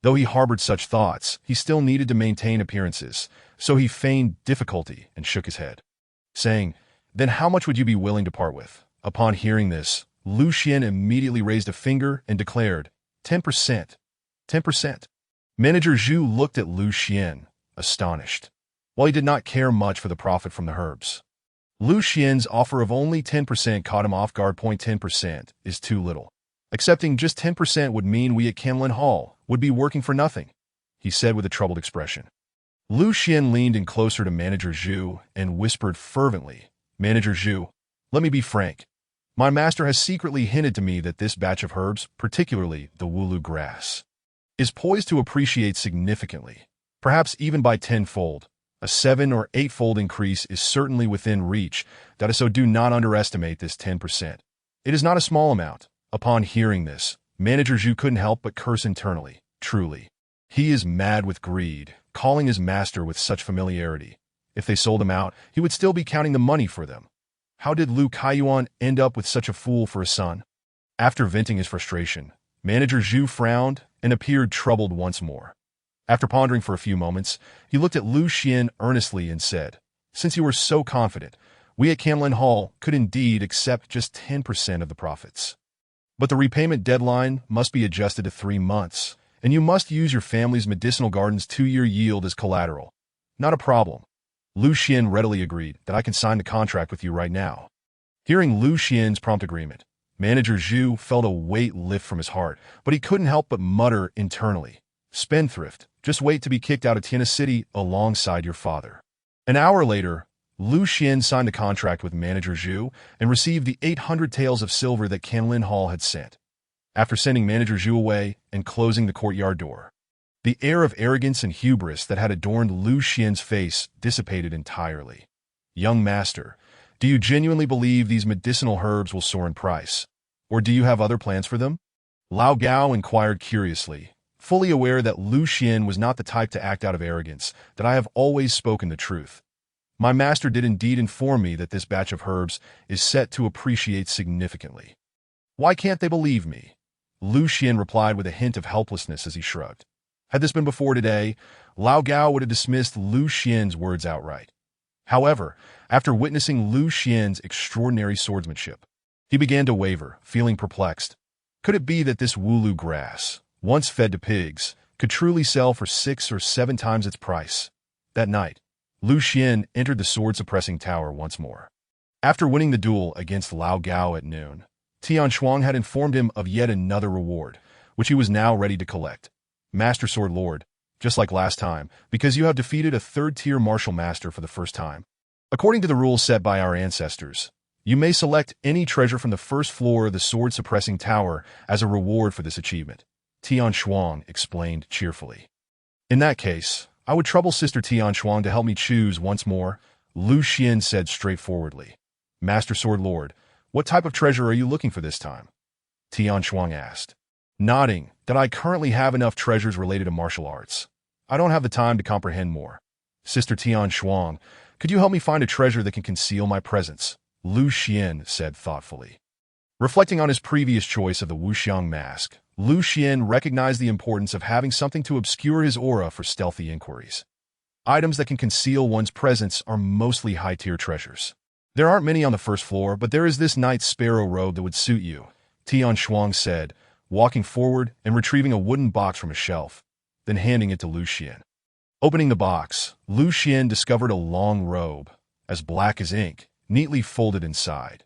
Though he harbored such thoughts, he still needed to maintain appearances, so he feigned difficulty and shook his head, saying, "Then how much would you be willing to part with?" Upon hearing this, Lu Xian immediately raised a finger and declared, 10%. 10%. Manager Zhu looked at Lu Xian, astonished. While he did not care much for the profit from the herbs, Lu Xian's offer of only 10% caught him off guard. 10% is too little. Accepting just 10% would mean we at Camlin Hall would be working for nothing, he said with a troubled expression. Lu Xian leaned in closer to Manager Zhu and whispered fervently, "Manager Zhu, let me be frank. My master has secretly hinted to me that this batch of herbs, particularly the Wulu grass, is poised to appreciate significantly, perhaps even by tenfold. A 7 or 8-fold increase is certainly within reach, that is, so do not underestimate this 10%. It is not a small amount." Upon hearing this, Manager Zhu couldn't help but curse internally. Truly, he is mad with greed, calling his master with such familiarity. If they sold him out, he would still be counting the money for them. How did Lu Kaiyuan end up with such a fool for a son? After venting his frustration, Manager Zhu frowned and appeared troubled once more. After pondering for a few moments, he looked at Lu Xian earnestly and said, "Since you are so confident, we at Camlin Hall could indeed accept just 10% of the profits. But the repayment deadline must be adjusted to 3 months, and you must use your family's medicinal garden's 2-year yield as collateral." "Not a problem." Lu Xian readily agreed that I can sign the contract with you right now. Hearing Lu Xian's prompt agreement, Manager Zhu felt a weight lift from his heart, but he couldn't help but mutter internally, "Spendthrift, just wait to be kicked out of Tiana City alongside your father." An hour later, Lu Xian signed a contract with Manager Zhu and received the 800 taels of silver that Camlin Hall had sent. After sending Manager Zhu away and closing the courtyard door, the air of arrogance and hubris that had adorned Lu Xian's face dissipated entirely. "Young master, do you genuinely believe these medicinal herbs will soar in price? Or do you have other plans for them?" Lao Gao inquired curiously, fully aware that Lu Xian was not the type to act out of arrogance, that "I have always spoken the truth. My master did indeed inform me that this batch of herbs is set to appreciate significantly. Why can't they believe me?" Lu Xian replied with a hint of helplessness as he shrugged. Had this been before today, Lao Gao would have dismissed Lu Xian's words outright. However, after witnessing Lu Xian's extraordinary swordsmanship, he began to waver, feeling perplexed. Could it be that this Wulu grass, once fed to pigs, could truly sell for 6 or 7 times its price? That night, Lu Xian entered the sword-suppressing tower once more. After winning the duel against Lao Gao at noon, Tian Shuang had informed him of yet another reward, which he was now ready to collect. "Master Sword Lord, just like last time, because you have defeated a 3rd-tier martial master for the first time. According to the rules set by our ancestors, you may select any treasure from the 1st floor of the sword-suppressing tower as a reward for this achievement," Tian Shuang explained cheerfully. "In that case, I would trouble Sister Tian Shuang to help me choose once more," Lu Xian said straightforwardly. "Master Sword Lord, what type of treasure are you looking for this time?" Tian Shuang asked, nodding that "I currently have enough treasures related to martial arts. I don't have the time to comprehend more." "Sister Tian Shuang, could you help me find a treasure that can conceal my presence?" Lu Xian said thoughtfully. Reflecting on his previous choice of the Wuxiang mask, Lu Xian recognized the importance of having something to obscure his aura for stealthy inquiries. Items that can conceal one's presence are mostly high-tier treasures. "There aren't many on the 1st floor, but there is this night sparrow robe that would suit you," Tian Shuang said, walking forward and retrieving a wooden box from a shelf, then handing it to Lu Xian. Opening the box, Lu Xian discovered a long robe, as black as ink, neatly folded inside.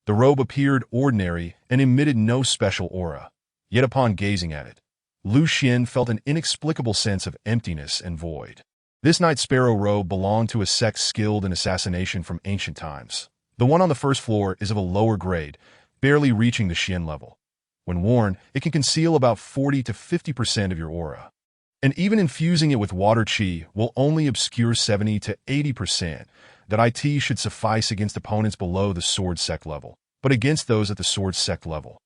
The robe appeared ordinary and emitted no special aura. Yet upon gazing at it, Lu Xian felt an inexplicable sense of emptiness and void. This night sparrow robe belonged to a sect skilled in assassination from ancient times. The one on the 1st floor is of a lower grade, barely reaching the Xian level. When worn, it can conceal about 40 to 50% of your aura. And even infusing it with water qi will only obscure 70 to 80%. That IT should suffice against opponents below the sword sect level, but against those at the sword sect level,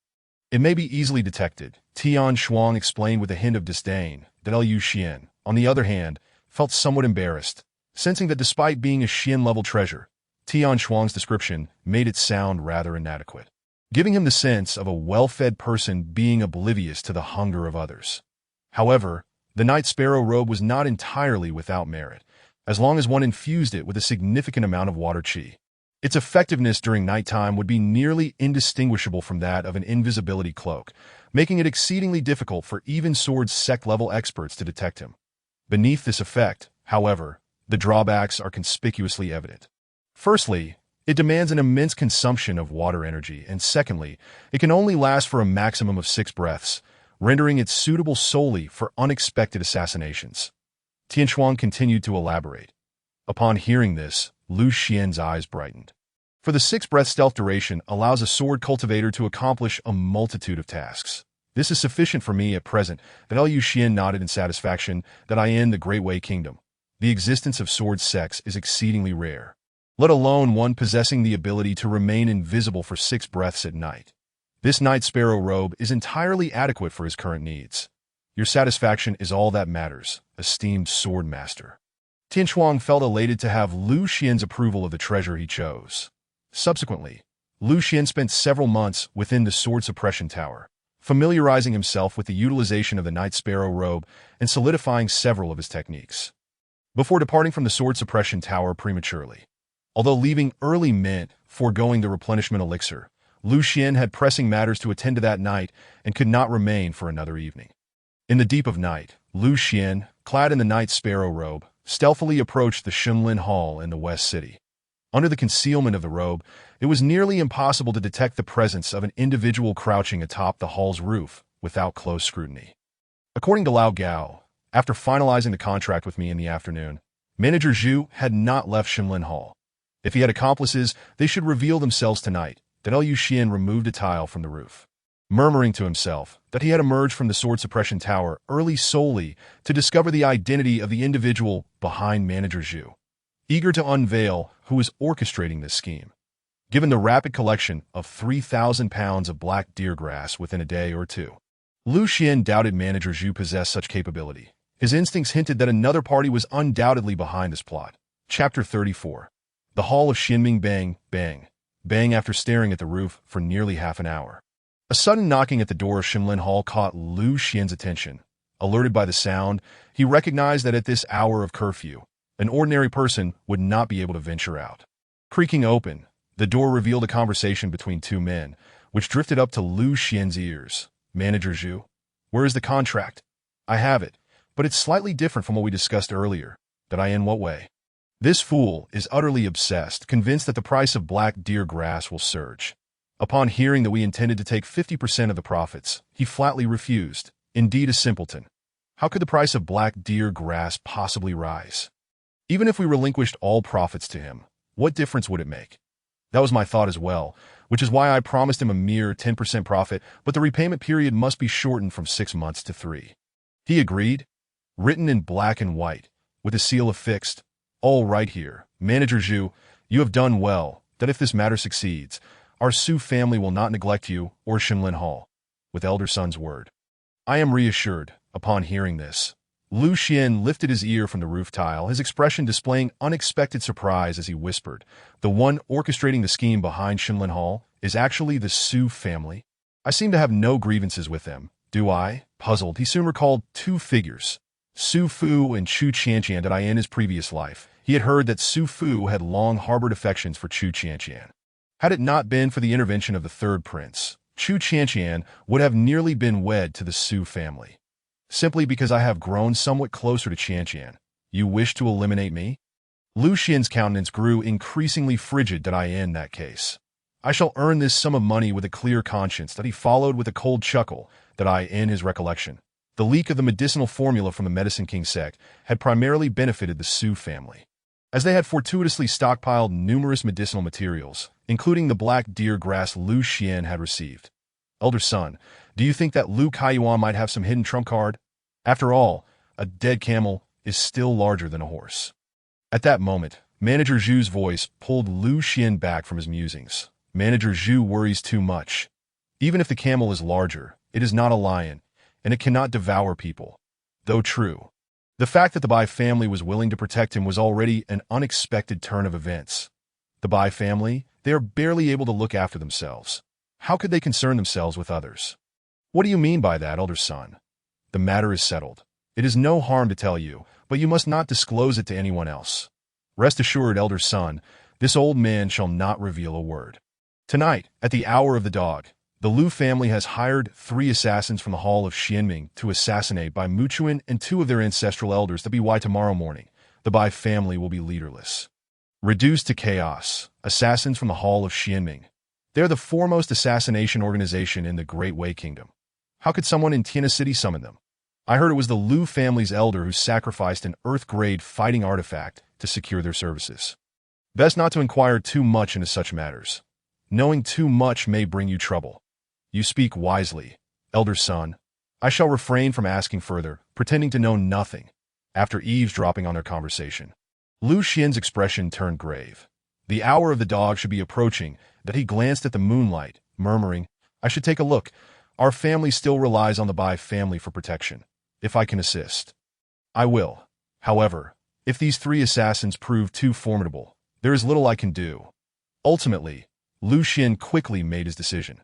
it may be easily detected, Tian Shuang explained with a hint of disdain. That Lu Xian, on the other hand, felt somewhat embarrassed, sensing that despite being a Xian-level treasure, Tian Shuang's description made it sound rather inadequate, giving him the sense of a well-fed person being oblivious to the hunger of others. However, the Night Sparrow robe was not entirely without merit, as long as one infused it with a significant amount of water qi. Its effectiveness during nighttime would be nearly indistinguishable from that of an invisibility cloak, making it exceedingly difficult for even Sword Sect-level experts to detect him. Beneath this effect, however, the drawbacks are conspicuously evident. Firstly, it demands an immense consumption of water energy, and secondly, it can only last for a maximum of 6 breaths, rendering it suitable solely for unexpected assassinations. Tian Shuang continued to elaborate. Upon hearing this, Lu Xian's eyes brightened. For the 6-breath stealth duration allows a sword cultivator to accomplish a multitude of tasks. This is sufficient for me at present, that Lu Xian nodded in satisfaction, that I in the Great Wei Kingdom. The existence of sword sects is exceedingly rare, let alone one possessing the ability to remain invisible for 6 breaths at night. This Night Sparrow robe is entirely adequate for his current needs. Your satisfaction is all that matters, esteemed sword master. Tian Shuang felt elated to have Lu Xian's approval of the treasure he chose. Subsequently, Lu Xian spent several months within the Sword Suppression Tower, familiarizing himself with the utilization of the Night Sparrow robe and solidifying several of his techniques. Before departing from the Sword Suppression Tower prematurely, although leaving early mint, foregoing the replenishment elixir, Lu Xian had pressing matters to attend to that night and could not remain for another evening. In the deep of night, Lu Xian, clad in the Night Sparrow robe, stealthily approached the Shunlin Hall in the West City. Under the concealment of the robe, it was nearly impossible to detect the presence of an individual crouching atop the hall's roof without close scrutiny. According to Lao Gao, after finalizing the contract with me in the afternoon, Manager Zhu had not left Shunlin Hall. If he had accomplices, they should reveal themselves tonight, that Lu Xian removed a tile from the roof, murmuring to himself that he had emerged from the Sword Suppression Tower early solely to discover the identity of the individual behind Manager Zhu, eager to unveil who was orchestrating this scheme. Given the rapid collection of 3,000 pounds of black deer grass within a day or two, Lu Xian doubted Manager Zhu possessed such capability. His instincts hinted that another party was undoubtedly behind this plot. Chapter 34. The Hall of Xinming. Bang, bang, bang. After staring at the roof for nearly half an hour, a sudden knocking at the door of Shunlin Hall caught Lu Xian's attention. Alerted by the sound, he recognized that at this hour of curfew, an ordinary person would not be able to venture out. Creaking open, the door revealed a conversation between 2 men, which drifted up to Lu Xian's ears. Manager Zhu, where is the contract? I have it, but it's slightly different from what we discussed earlier. That I in what way? This fool is utterly obsessed, convinced that the price of black deer grass will surge. Upon hearing that we intended to take 50% of the profits, he flatly refused. Indeed a simpleton. How could the price of black deer grass possibly rise? Even if we relinquished all profits to him, what difference would it make? That was my thought as well, which is why I promised him a mere 10% profit, but the repayment period must be shortened from 6 months to 3. He agreed, written in black and white, with a seal affixed. All right here, Manager Zhu, you have done well, that if this matter succeeds, our Su family will not neglect you or Shunlin Hall. With elder son's word. I am reassured. Upon hearing this, Lu Xian lifted his ear from the roof tile, his expression displaying unexpected surprise as he whispered, the one orchestrating the scheme behind Shunlin Hall is actually the Su family? I seem to have no grievances with them, do I? Puzzled, he soon recalled 2 figures, Su Fu and Chu Qianqian, that in his previous life. He had heard that Su Fu had long harbored affections for Chu Qianqian. Had it not been for the intervention of the 3rd prince, Chu Qianqian would have nearly been wed to the Su family. Simply because I have grown somewhat closer to Qianqian, you wish to eliminate me? Lu Xian's countenance grew increasingly frigid. That in that case, I shall earn this sum of money with a clear conscience. That he followed with a cold chuckle. That in his recollection, the leak of the medicinal formula from the Medicine King sect had primarily benefited the Su family, as they had fortuitously stockpiled numerous medicinal materials, including the black deer grass Lu Xian had received. Elder son, do you think that Lu Kaiyuan might have some hidden trump card? After all, a dead camel is still larger than a horse. At that moment, Manager Zhu's voice pulled Lu Xian back from his musings. Manager Zhu worries too much. Even if the camel is larger, it is not a lion, and it cannot devour people. Though true, The fact that the Bai family was willing to protect him was already an unexpected turn of events. The Bai family, they are barely able to look after themselves. How could they concern themselves with others? What do you mean by that, elder son? The matter is settled. It is no harm to tell you, but you must not disclose it to anyone else. Rest assured, elder son, this old man shall not reveal a word. Tonight, at the hour of the dog, the Lu family has hired 3 assassins from the Hall of Xianming to assassinate Bai Muchuan and 2 of their ancestral elders. That be why tomorrow morning, the Bai family will be leaderless. Reduced to chaos, assassins from the Hall of Xianming. They're the foremost assassination organization in the Great Wei Kingdom. How could someone in Tiana City summon them? I heard it was the Lu family's elder who sacrificed an Earth-grade fighting artifact to secure their services. Best not to inquire too much into such matters. Knowing too much may bring you trouble. You speak wisely, elder son. I shall refrain from asking further, pretending to know nothing. After eavesdropping on their conversation, Lu Xian's expression turned grave. The hour of the dog should be approaching, that he glanced at the moonlight, murmuring, I should take a look. Our family still relies on the Bai family for protection. If I can assist, I will. However, if these 3 assassins prove too formidable, there is little I can do. Ultimately, Lu Xian quickly made his decision.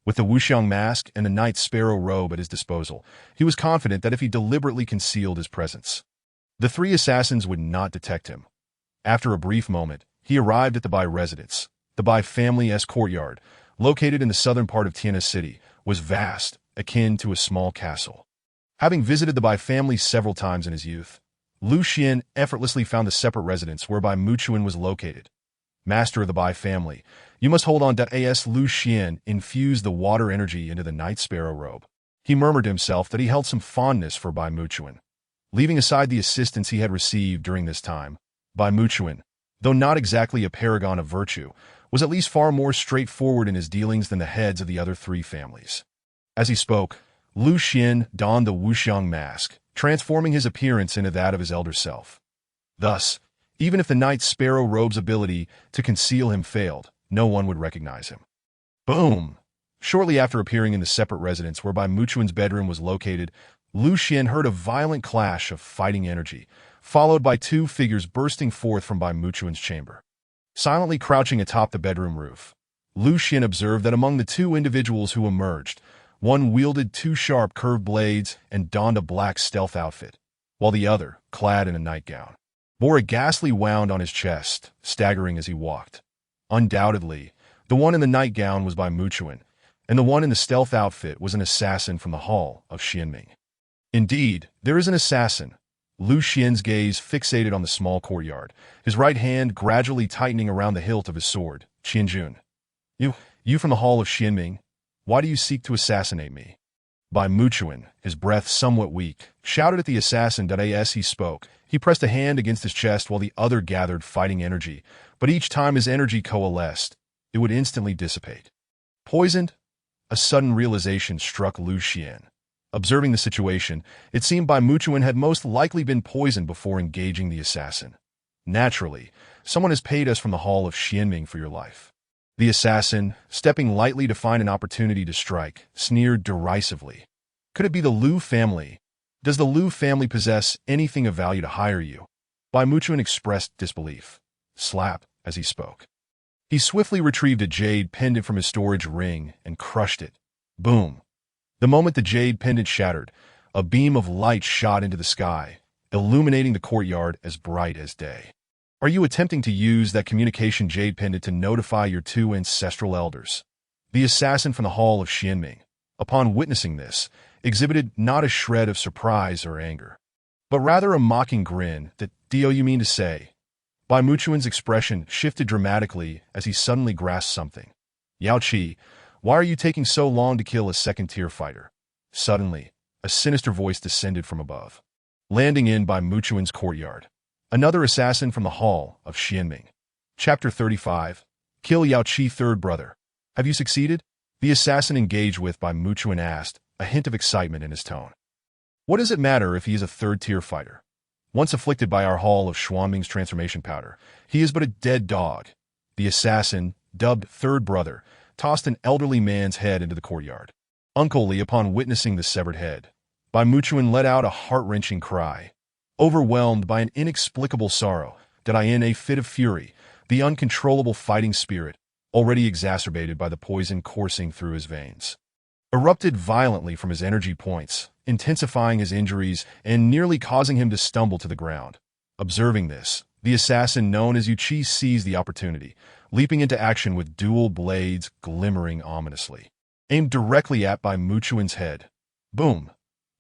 With the Wuxiang mask and the Night Sparrow robe at his disposal, he was confident that if he deliberately concealed his presence, the 3 assassins would not detect him. After a brief moment, he arrived at the Bai residence. The Bai family's courtyard, located in the southern part of Tiana City, was vast, akin to a small castle. Having visited the Bai family several times in his youth, Lu Xian effortlessly found the separate residence where Bai Muchuan was located. Master of the Bai family, you must hold on. As Lu Xian infused the water energy into the Night Sparrow robe, he murmured to himself that he held some fondness for Bai Muchuan. Leaving aside the assistance he had received during this time, Bai Muchuan, though not exactly a paragon of virtue, was at least far more straightforward in his dealings than the heads of the other 3 families. As he spoke, Lu Xian donned the Wuxiang mask, transforming his appearance into that of his elder self. Thus, even if the Night Sparrow robe's ability to conceal him failed, no one would recognize him. Boom! Shortly after appearing in the separate residence where Bai Muchuan's bedroom was located, Lu Xian heard a violent clash of fighting energy, followed by 2 figures bursting forth from Bai Muchuan's chamber. Silently crouching atop the bedroom roof, Lu Xian observed that among the 2 individuals who emerged, one wielded 2 sharp curved blades and donned a black stealth outfit, while the other, clad in a nightgown, bore a ghastly wound on his chest, staggering as he walked. Undoubtedly, the one in the nightgown was Bai Muchuan, and the one in the stealth outfit was an assassin from the Hall of Xianming. Indeed, there is an assassin. Lu Xian's gaze fixated on the small courtyard, his right hand gradually tightening around the hilt of his sword. Qianjun. You from the Hall of Xianming? Why do you seek to assassinate me? Bai Muchuan, his breath somewhat weak, shouted at the assassin. As he spoke, he pressed a hand against his chest while the other gathered fighting energy, but each time his energy coalesced, it would instantly dissipate. Poisoned? A sudden realization struck Lu Xian. Observing the situation, it seemed Bai Muchuan had most likely been poisoned before engaging the assassin. Naturally, someone has paid us from the Hall of Xianming for your life. The assassin, stepping lightly to find an opportunity to strike, sneered derisively. Could it be the Lu family? Does the Lu family possess anything of value to hire you? Bai Muchuan expressed disbelief. Slap, as he spoke. He swiftly retrieved a jade pendant from his storage ring and crushed it. Boom. The moment the jade pendant shattered, a beam of light shot into the sky, illuminating the courtyard as bright as day. Are you attempting to use that communication jade pendant to notify your 2 ancestral elders? The assassin from the Hall of Xianming, upon witnessing this, exhibited not a shred of surprise or anger, but rather a mocking grin. That do you mean to say? Bai Muchuan's expression shifted dramatically as he suddenly grasped something. Yao Qi, why are you taking so long to kill a second-tier fighter? Suddenly, a sinister voice descended from above, landing in Bai Muchuan's courtyard. Another assassin from the Hall of Xianming. Chapter 35. Kill Yao Qi, third brother. Have you succeeded? The assassin engaged with Bai Muchuan asked, a hint of excitement in his tone. What does it matter if he is a third-tier fighter? Once afflicted by our Hall of Xianming's transformation powder, he is but a dead dog. The assassin, dubbed third brother, tossed an elderly man's head into the courtyard. Unclely upon witnessing the severed head, Bai Muchuan let out a heart-wrenching cry. Overwhelmed by an inexplicable sorrow, did I in a fit of fury, the uncontrollable fighting spirit, already exacerbated by the poison coursing through his veins, erupted violently from his energy points, intensifying his injuries and nearly causing him to stumble to the ground. Observing this, the assassin known as Yuchi seized the opportunity, leaping into action with dual blades glimmering ominously, aimed directly at Bai Muchuan's head. Boom!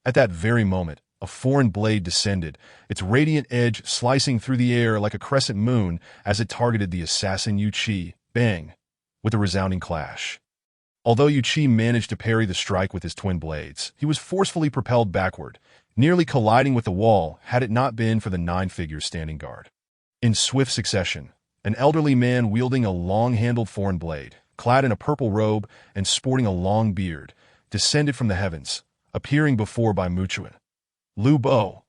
At that very moment, a foreign blade descended, its radiant edge slicing through the air like a crescent moon as it targeted the assassin Yuchi. Bang! With a resounding clash. Although Yuchi managed to parry the strike with his twin blades, he was forcefully propelled backward, nearly colliding with the wall had it not been for the 9 figures standing guard. In swift succession, an elderly man wielding a long-handled foreign blade, clad in a purple robe and sporting a long beard, descended from the heavens, appearing before Bai Muchuan. Lu Bo.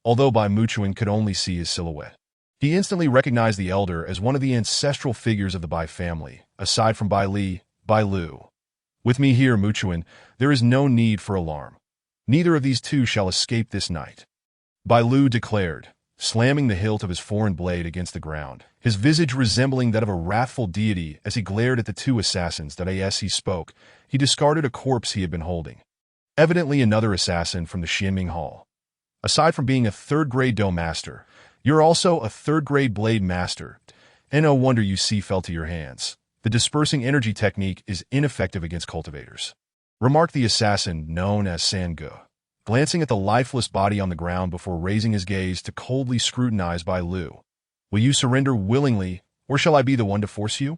Although Bai Muchuan could only see his silhouette, he instantly recognized the elder as one of the ancestral figures of the Bai family, aside from Bai Li, Bai Lu. With me here, Muchuan, there is no need for alarm. Neither of these two shall escape this night, Bai Lu declared, slamming the hilt of his foreign blade against the ground, his visage resembling that of a wrathful deity as he glared at the two assassins that as he spoke, he discarded a corpse he had been holding. Evidently another assassin from the Xianming Hall. Aside from being a third-grade dough master, you're also a third-grade blade master, and no wonder you see fell to your hands. The dispersing energy technique is ineffective against cultivators, remarked the assassin known as Sangu, glancing at the lifeless body on the ground before raising his gaze to coldly scrutinize Bai Lu. Will you surrender willingly, or shall I be the one to force you?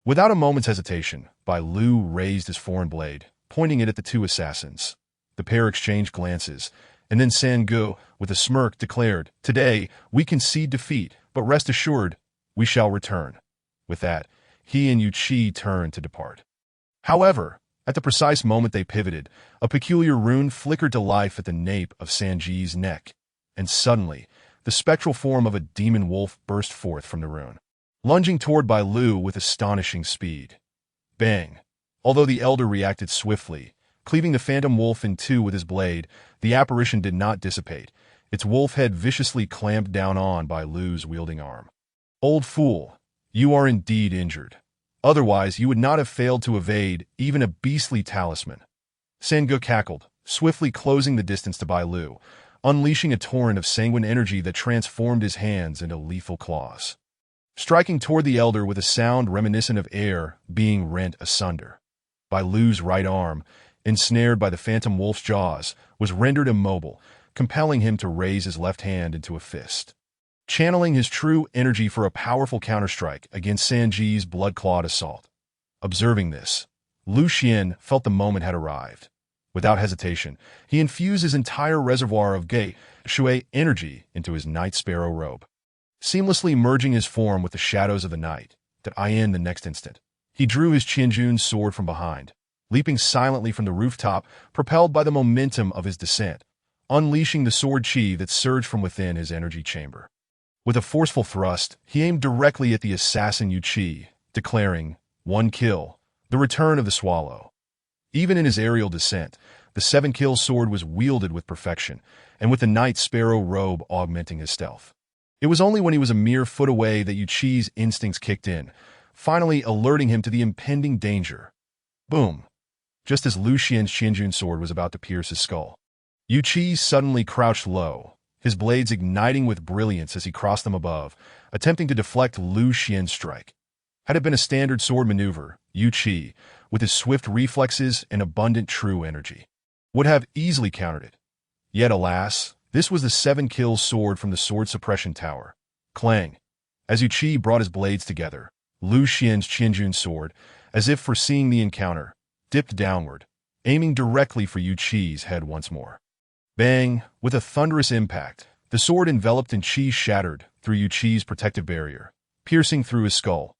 Without a moment's hesitation, Bai Lu raised his foreign blade, pointing it at the two assassins. The pair exchanged glances, and then Sangu, with a smirk, declared, "Today, we concede defeat, but rest assured, we shall return." With that, he and Yuchi turned to depart. However, at the precise moment they pivoted, a peculiar rune flickered to life at the nape of Sanji's neck, and suddenly, the spectral form of a demon wolf burst forth from the rune, lunging toward Bai Lu with astonishing speed. Bang! Although the elder reacted swiftly, cleaving the phantom wolf in two with his blade, the apparition did not dissipate, its wolf head viciously clamped down on Bai Lu's wielding arm. Old fool, you are indeed injured. Otherwise, you would not have failed to evade even a beastly talisman. Sangu cackled, swiftly closing the distance to Bai Lu, unleashing a torrent of sanguine energy that transformed his hands into lethal claws, striking toward the elder with a sound reminiscent of air being rent asunder. Bai Lu's right arm, ensnared by the phantom wolf's jaws, was rendered immobile, compelling him to raise his left hand into a fist, channeling his true energy for a powerful counterstrike against Sanji's blood-clawed assault. Observing this, Lu Xian felt the moment had arrived. Without hesitation, he infused his entire reservoir of Ge Shui energy into his Night Sparrow robe, seamlessly merging his form with the shadows of the night. The next instant, he drew his Qianjun sword from behind, leaping silently from the rooftop, propelled by the momentum of his descent, unleashing the sword chi that surged from within his energy chamber. With a forceful thrust, he aimed directly at the assassin Yuchi, declaring, "One kill, the return of the swallow." Even in his aerial descent, the 7-kill sword was wielded with perfection, and with the Night Sparrow robe augmenting his stealth. It was only when he was a mere foot away that Yuchi's instincts kicked in, finally alerting him to the impending danger. Boom! Just as Lu Xian's Qianjun sword was about to pierce his skull, Yuchi suddenly crouched low, his blades igniting with brilliance as he crossed them above, attempting to deflect Lu Xian's strike. Had it been a standard sword maneuver, Yuchi, with his swift reflexes and abundant true energy, would have easily countered it. Yet alas, this was the 7-kill sword from the sword suppression tower. Clang! As Yuchi brought his blades together, Lu Xian's Qianjun sword, as if foreseeing the encounter, dipped downward, aiming directly for Yuchi's head once more. Bang! With a thunderous impact, the sword enveloped in chi shattered through Yuchi's protective barrier, piercing through his skull.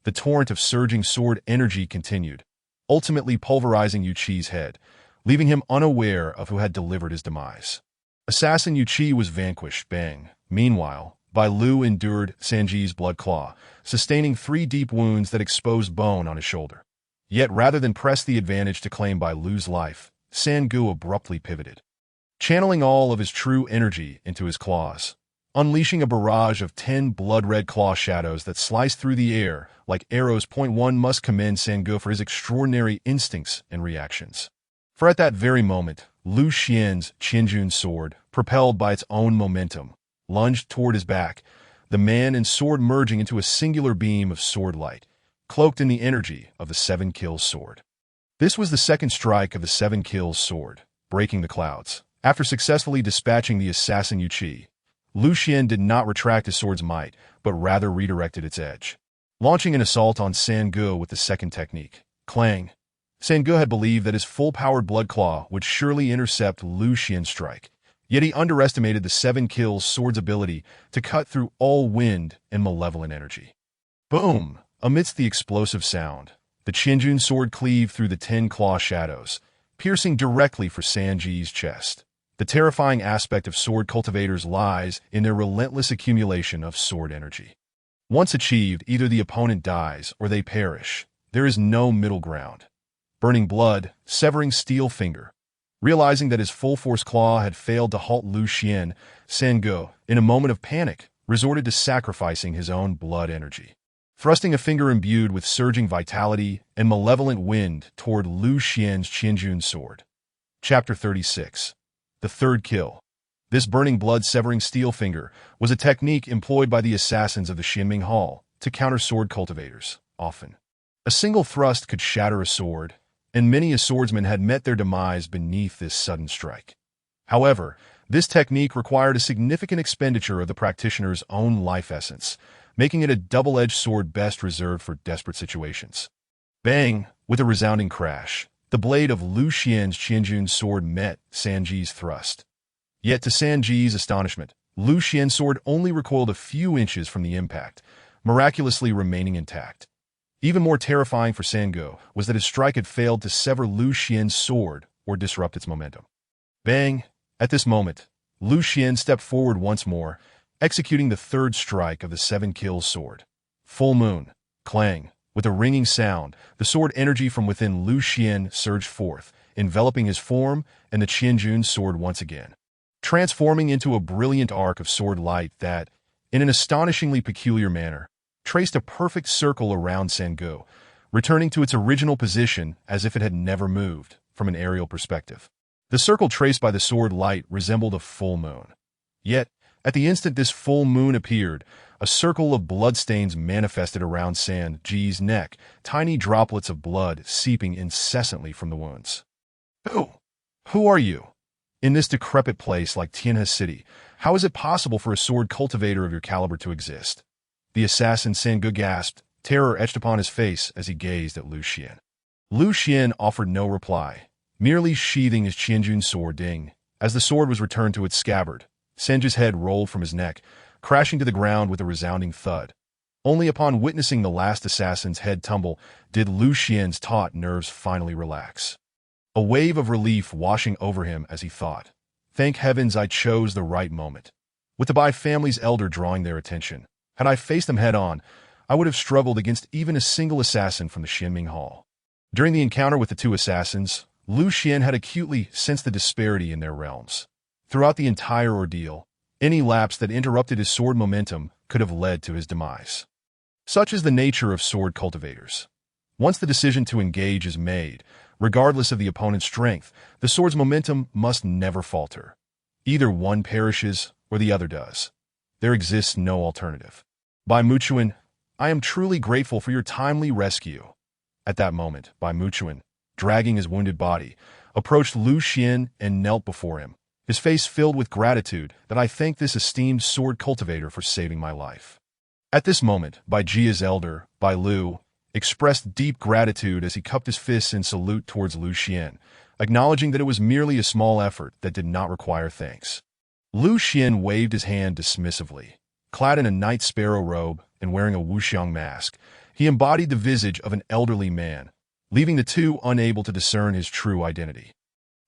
The torrent of surging sword energy continued, ultimately pulverizing Yuchi's head, leaving him unaware of who had delivered his demise. Assassin Yuchi was vanquished. Bang! Meanwhile, Bai Lu endured Sanji's blood claw, sustaining 3 deep wounds that exposed bone on his shoulder. Yet rather than press the advantage to claim Bai Lu's life, Sangu abruptly pivoted, channeling all of his true energy into his claws, unleashing a barrage of 10 blood-red claw shadows that slice through the air like arrows. One must commend Sang-Ge for his extraordinary instincts and reactions. For at that very moment, Lu Xian's Qianjun sword, propelled by its own momentum, lunged toward his back, the man and sword merging into a singular beam of sword light, cloaked in the energy of the Seven Kills sword. This was the second strike of the Seven Kills sword, breaking the clouds. After successfully dispatching the assassin Yu Qi, Lu Xian did not retract his sword's might, but rather redirected its edge. Launching an assault on Sang-Ge with the second technique, Clang, Sang-Ge had believed that his full-powered Blood Claw would surely intercept Lu Xian's strike, yet he underestimated the Seven Kills sword's ability to cut through all wind and malevolent energy. Boom! Amidst the explosive sound, the Qianjun sword cleaved through the 10 claw shadows, piercing directly for Sanji's chest. The terrifying aspect of sword cultivators lies in their relentless accumulation of sword energy. Once achieved, either the opponent dies or they perish. There is no middle ground. Burning blood, severing steel finger. Realizing that his full-force claw had failed to halt Lu Xian, Sang-Ge, in a moment of panic, resorted to sacrificing his own blood energy. Thrusting a finger imbued with surging vitality and malevolent wind toward Lu Xian's Qianjun sword. Chapter 36. The Third Kill. This burning blood-severing steel finger was a technique employed by the assassins of the Xinming Hall to counter sword cultivators, often. A single thrust could shatter a sword, and many a swordsman had met their demise beneath this sudden strike. However, this technique required a significant expenditure of the practitioner's own life essence, making it a double-edged sword best reserved for desperate situations. Bang! With a resounding crash, the blade of Lu Xian's Qianjun sword met Sanji's thrust. Yet to Sanji's astonishment, Lu Xian's sword only recoiled a few inches from the impact, miraculously remaining intact. Even more terrifying for Sang-Ge was that his strike had failed to sever Lu Xian's sword or disrupt its momentum. Bang! At this moment, Lu Xian stepped forward once more, executing the third strike of the Seven Kills sword. Full moon. Clang. With a ringing sound, the sword energy from within Lu Xian surged forth, enveloping his form and the Qianjun sword once again, transforming into a brilliant arc of sword light that, in an astonishingly peculiar manner, traced a perfect circle around Sang-Ge, returning to its original position as if it had never moved, from an aerial perspective. The circle traced by the sword light resembled a full moon. Yet, at the instant this full moon appeared, a circle of bloodstains manifested around Sanji's neck, tiny droplets of blood seeping incessantly from the wounds. Who are you? In this decrepit place like Tianhe City, how is it possible for a sword cultivator of your caliber to exist? The assassin Sang-Ge gasped, terror etched upon his face as he gazed at Lu Xian. Lu Xian offered no reply, merely sheathing his Qianjun sword ding. As the sword was returned to its scabbard, Sanji's head rolled from his neck, crashing to the ground with a resounding thud. Only upon witnessing the last assassin's head tumble did Lu Xian's taut nerves finally relax. A wave of relief washing over him as he thought, "Thank heavens I chose the right moment." With the Bai family's elder drawing their attention, had I faced them head-on, I would have struggled against even a single assassin from the Xinming Hall. During the encounter with the two assassins, Lu Xian had acutely sensed the disparity in their realms. Throughout the entire ordeal, any lapse that interrupted his sword momentum could have led to his demise. Such is the nature of sword cultivators. Once the decision to engage is made, regardless of the opponent's strength, the sword's momentum must never falter. Either one perishes or the other does. There exists no alternative. Bai Muchuan, I am truly grateful for your timely rescue. At that moment, Bai Muchuan, dragging his wounded body, approached Lu Xian and knelt before him, his face filled with gratitude that I thank this esteemed sword cultivator for saving my life. At this moment, Bai Jia's elder, Bai Lu, expressed deep gratitude as he cupped his fists in salute towards Lu Xian, acknowledging that it was merely a small effort that did not require thanks. Lu Xian waved his hand dismissively. Clad in a night sparrow robe and wearing a wuxiang mask, he embodied the visage of an elderly man, leaving the two unable to discern his true identity.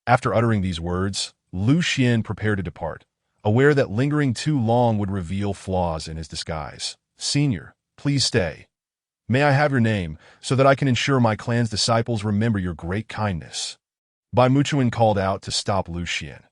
After uttering these words, Lu Xian prepared to depart, aware that lingering too long would reveal flaws in his disguise. "Senior, please stay. May I have your name, so that I can ensure my clan's disciples remember your great kindness?" Bai Muchuan called out to stop Lu Xian.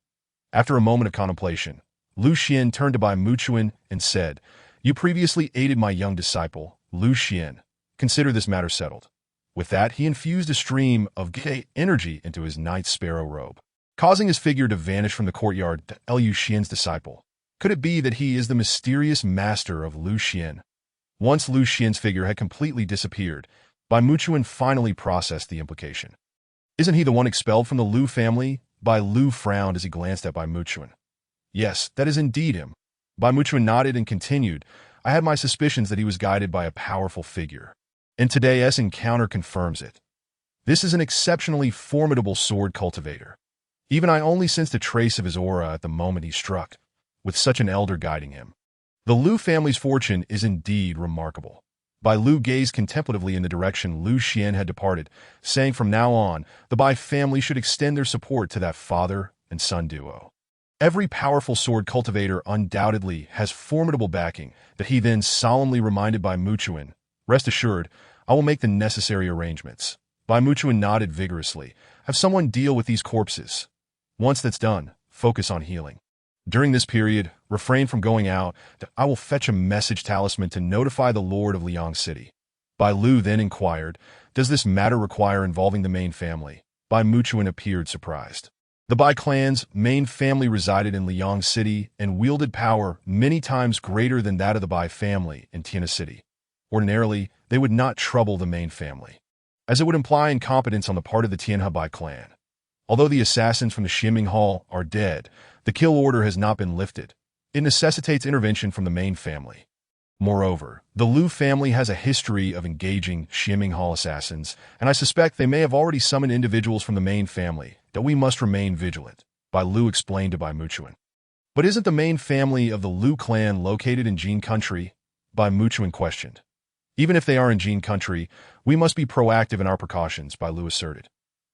After a moment of contemplation, Lu Xian turned to Bai Muchuan and said, "You previously aided my young disciple, Lu Xian. Consider this matter settled." With that, he infused a stream of gay energy into his Night Sparrow robe, causing his figure to vanish from the courtyard to Lu Xian's disciple. Could it be that he is the mysterious master of Lu Xian? Once Lu Xian's figure had completely disappeared, Bai Muchuan finally processed the implication. Isn't he the one expelled from the Lu family? Bai Lu frowned as he glanced at Bai Muchuan. Yes, that is indeed him. Bai Muchuan nodded and continued, I had my suspicions that he was guided by a powerful figure. And today's encounter confirms it. This is an exceptionally formidable sword cultivator. Even I only sensed a trace of his aura at the moment he struck, with such an elder guiding him. The Lu family's fortune is indeed remarkable. Bai Lu gazed contemplatively in the direction Lu Xian had departed, saying from now on, the Bai family should extend their support to that father and son duo. Every powerful sword cultivator undoubtedly has formidable backing that he then solemnly reminded Bai Muchuan, "Rest assured, I will make the necessary arrangements." Bai Muchuan nodded vigorously. Have someone deal with these corpses. Once that's done, focus on healing. During this period, refrain from going out. I will fetch a message talisman to notify the Lord of Liang City. Bai Lu then inquired, does this matter require involving the main family? Bai Muchuan appeared surprised. The Bai clan's main family resided in Liang City and wielded power many times greater than that of the Bai family in Tiana City. Ordinarily, they would not trouble the main family, as it would imply incompetence on the part of the Tianhe Bai clan. Although the assassins from the Xianming Hall are dead, the kill order has not been lifted. It necessitates intervention from the main family. Moreover, the Lu family has a history of engaging Xianming Hall assassins, and I suspect they may have already summoned individuals from the main family, that we must remain vigilant, Bai Lu explained to Bai Muchuan. But isn't the main family of the Lu clan located in Jin country? Bai Muchuan questioned. Even if they are in Jin country, we must be proactive in our precautions, Bai Lu asserted.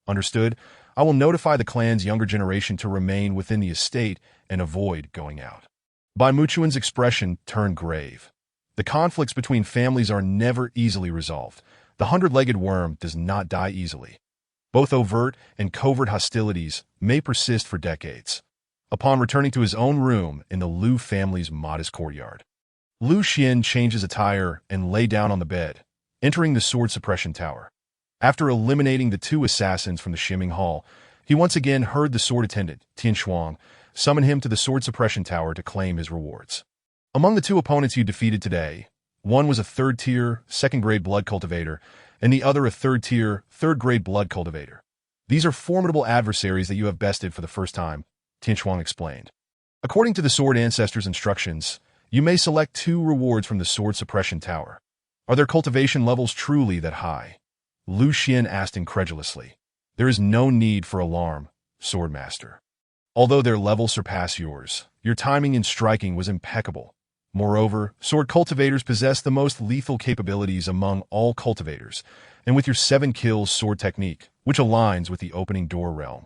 Understood. I will notify the clan's younger generation to remain within the estate and avoid going out. Bai Muchuan's expression turned grave. The conflicts between families are never easily resolved. The hundred-legged worm does not die easily. Both overt and covert hostilities may persist for decades. Upon returning to his own room in the Lu family's modest courtyard, Lu Xian changed his attire and lay down on the bed, entering the sword suppression tower. After eliminating the two assassins from the Xianming Hall, he once again heard the sword attendant, Tian Shuang, summon him to the sword suppression tower to claim his rewards. Among the two opponents you defeated today, one was a third-tier, second-grade blood cultivator, and the other a third-tier, third-grade blood cultivator. These are formidable adversaries that you have bested for the first time, Tian Shuang explained. According to the Sword Ancestor's instructions, you may select 2 rewards from the sword suppression tower. Are their cultivation levels truly that high? Lu Xian asked incredulously. There is no need for alarm, Swordmaster. Although their levels surpass yours, your timing in striking was impeccable. Moreover, sword cultivators possess the most lethal capabilities among all cultivators, and with your 7 kills sword technique, which aligns with the opening door realm,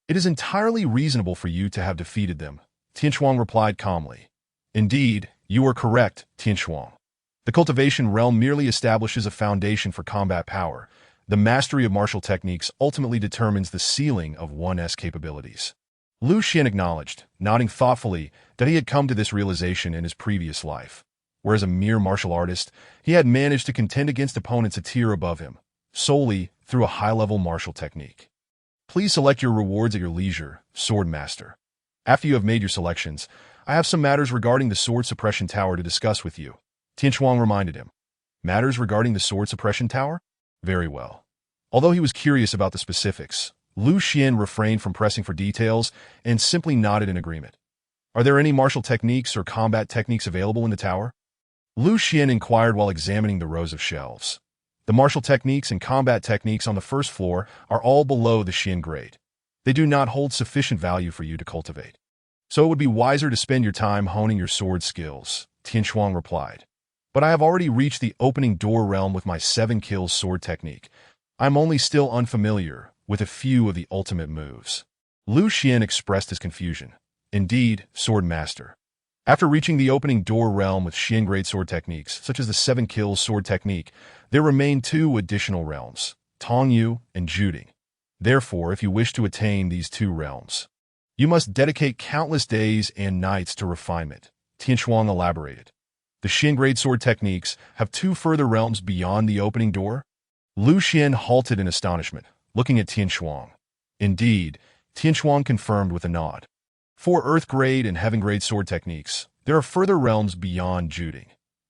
it is entirely reasonable for you to have defeated them, Tian Shuang replied calmly. Indeed, you are correct, Tian Shuang. The cultivation realm merely establishes a foundation for combat power. The mastery of martial techniques ultimately determines the ceiling of one's capabilities. Lu Xian acknowledged, nodding thoughtfully, that he had come to this realization in his previous life. Whereas a mere martial artist, he had managed to contend against opponents a tier above him, solely through a high-level martial technique. Please select your rewards at your leisure, Swordmaster. After you have made your selections, I have some matters regarding the sword suppression tower to discuss with you, Tian Shuang reminded him. Matters regarding the sword suppression tower? Very well. Although he was curious about the specifics, Lu Xian refrained from pressing for details and simply nodded in agreement. Are there any martial techniques or combat techniques available in the tower? Lu Xian inquired while examining the rows of shelves. The martial techniques and combat techniques on the first floor are all below the Xian grade. They do not hold sufficient value for you to cultivate. So it would be wiser to spend your time honing your sword skills, Tian Shuang replied. But I have already reached the opening door realm with my 7 kills sword technique. I'm only still unfamiliar with a few of the ultimate moves. Lu Xian expressed his confusion. Indeed, Swordmaster. After reaching the opening door realm with Xian-grade sword techniques, such as the 7 kills sword technique, there remain 2 additional realms, Tongyu and Juding. Therefore, if you wish to attain these 2 realms, You must dedicate countless days and nights to refinement, Tianchuang elaborated. The Xin grade sword techniques have two further realms beyond the opening door? Lu Xian halted in astonishment, looking at Tianchuang. Indeed, Tianchuang confirmed with a nod. For Earth grade and Heaven grade sword techniques, there are further realms beyond Juding,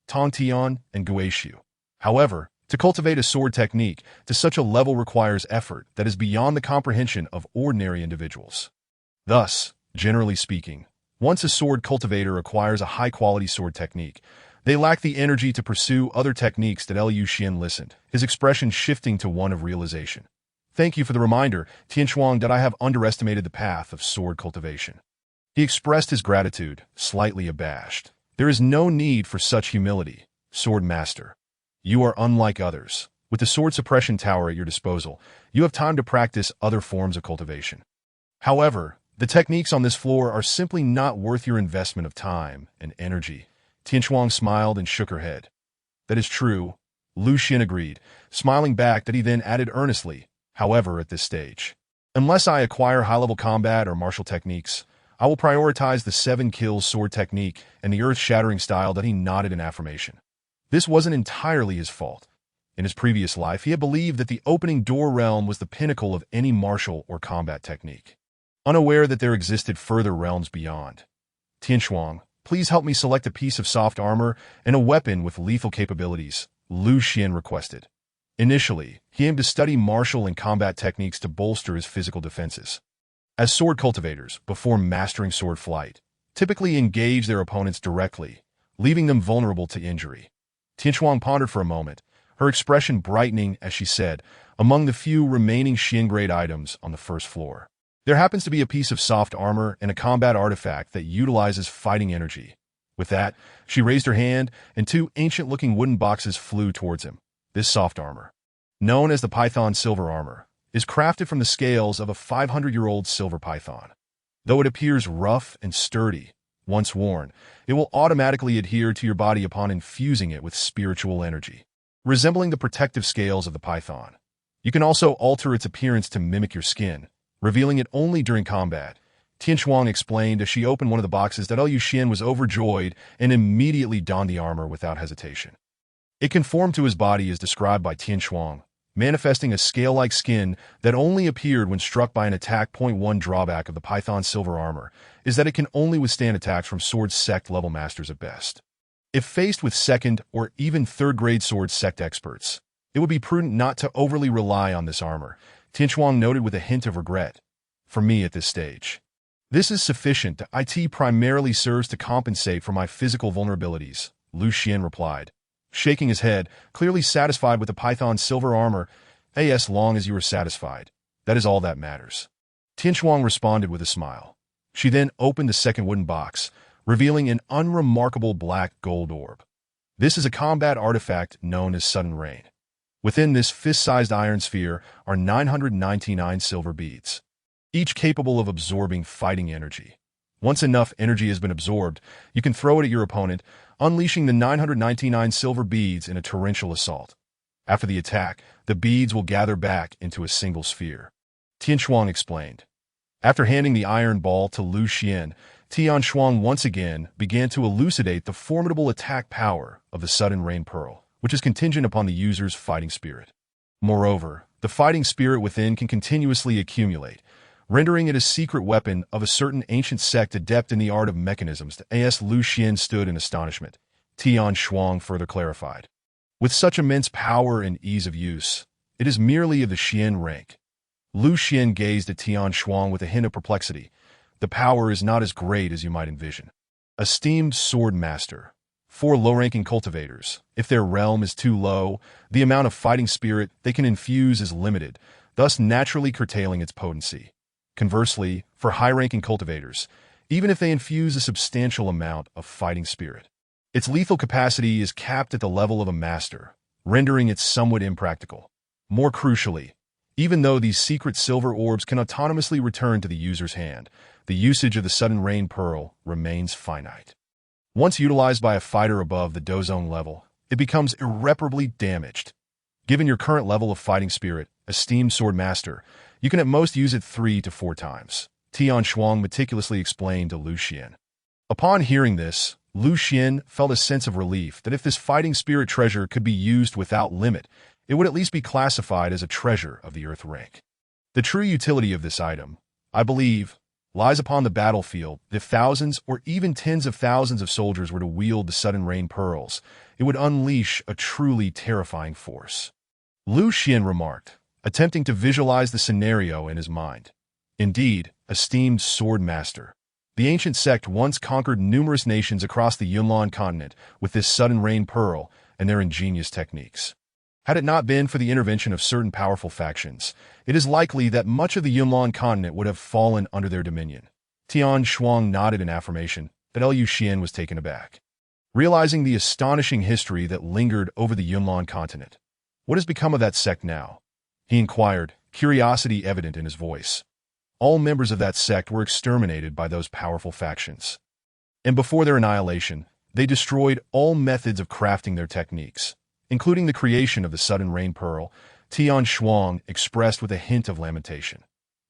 Tongtian, and Guishu. However, to cultivate a sword technique to such a level requires effort that is beyond the comprehension of ordinary individuals. Thus, generally speaking, once a sword cultivator acquires a high-quality sword technique, they lack the energy to pursue other techniques. That Liu Xian listened, his expression shifting to one of realization. Thank you for the reminder, Tianchuang, that I have underestimated the path of sword cultivation. He expressed his gratitude, slightly abashed. There is no need for such humility, Sword Master. You are unlike others. With the Sword Suppression Tower at your disposal, you have time to practice other forms of cultivation. However, the techniques on this floor are simply not worth your investment of time and energy. Tianchuang smiled and shook her head. That is true, Lu Xian agreed, smiling back. That he then added earnestly, however, at this stage, unless I acquire high-level combat or martial techniques, I will prioritize the 7 kills sword technique and the earth-shattering style. That he nodded in affirmation. This wasn't entirely his fault. In his previous life, he had believed that the opening door realm was the pinnacle of any martial or combat technique, unaware that there existed further realms beyond. Tianchuang, please help me select a piece of soft armor and a weapon with lethal capabilities, Lu Xian requested. Initially, he aimed to study martial and combat techniques to bolster his physical defenses. As sword cultivators, before mastering sword flight, typically engage their opponents directly, leaving them vulnerable to injury. Tianchuang pondered for a moment, her expression brightening as she said, among the few remaining Xian-grade items on the first floor, there happens to be a piece of soft armor and a combat artifact that utilizes fighting energy. With that, she raised her hand, and 2 ancient-looking wooden boxes flew towards him. This soft armor, known as the Python Silver Armor, is crafted from the scales of a 500-year-old silver python. Though it appears rough and sturdy, once worn, it will automatically adhere to your body upon infusing it with spiritual energy, resembling the protective scales of the python. You can also alter its appearance to mimic your skin, revealing it only during combat. Tianchuang explained as she opened one of the boxes. That Liu Xian was overjoyed and immediately donned the armor without hesitation. It conformed to his body as described by Tianchuang, manifesting a scale-like skin that only appeared when struck by an attack. One drawback of the Python Silver Armor is that it can only withstand attacks from sword sect level masters at best. If faced with 2nd or even 3rd grade sword sect experts, it would be prudent not to overly rely on this armor, Tianchuang noted with a hint of regret. For me at this stage, this is sufficient. It primarily serves to compensate for my physical vulnerabilities, Lu Xian replied, shaking his head, clearly satisfied with the Python Silver Armor. As long as you are satisfied, that is all that matters. Tianchuang responded with a smile. She then opened the second wooden box, revealing an unremarkable black gold orb. This is a combat artifact known as Sudden Rain. Within this fist-sized iron sphere are 999 silver beads, each capable of absorbing fighting energy. Once enough energy has been absorbed, you can throw it at your opponent, unleashing the 999 silver beads in a torrential assault. After the attack, the beads will gather back into a single sphere, Tianchuang explained. After handing the iron ball to Lu Xian, Tianchuang once again began to elucidate the formidable attack power of the Sudden Rain Pearl, which is contingent upon the user's fighting spirit. Moreover, the fighting spirit within can continuously accumulate, rendering it a secret weapon of a certain ancient sect adept in the art of mechanisms. Lu Xian stood in astonishment. Tianchuang further clarified. With such immense power and ease of use, it is merely of the Xian rank. Lu Xian gazed at Tianchuang with a hint of perplexity. The power is not as great as you might envision. Esteemed Sword Master, for low-ranking cultivators, if their realm is too low, the amount of fighting spirit they can infuse is limited, thus naturally curtailing its potency. Conversely, for high-ranking cultivators, even if they infuse a substantial amount of fighting spirit, its lethal capacity is capped at the level of a master, rendering it somewhat impractical. More crucially, even though these secret silver orbs can autonomously return to the user's hand, the usage of the Sudden Rain Pearl remains finite. Once utilized by a fighter above the Dozone level, it becomes irreparably damaged. Given your current level of fighting spirit, esteemed Sword Master, you can at most use it 3 to 4 times. Tian Shuang meticulously explained to Lu Xian. Upon hearing this, Lu Xian felt a sense of relief that if this fighting spirit treasure could be used without limit, it would at least be classified as a treasure of the earth rank. The true utility of this item, I believe, lies upon the battlefield. If thousands or even tens of thousands of soldiers were to wield the sudden rain pearls, it would unleash a truly terrifying force. Lu Xian remarked, attempting to visualize the scenario in his mind. Indeed, esteemed sword master, the ancient sect once conquered numerous nations across the Yunlan continent with this sudden rain pearl and their ingenious techniques. Had it not been for the intervention of certain powerful factions, it is likely that much of the Yunlan continent would have fallen under their dominion. Tian Shuang nodded in affirmation that Lu Xian was taken aback. Realizing the astonishing history that lingered over the Yunlan continent. What has become of that sect now? He inquired, curiosity evident in his voice. All members of that sect were exterminated by those powerful factions. And before their annihilation, they destroyed all methods of crafting their techniques, including the creation of the sudden rain pearl. Tian Shuang expressed with a hint of lamentation.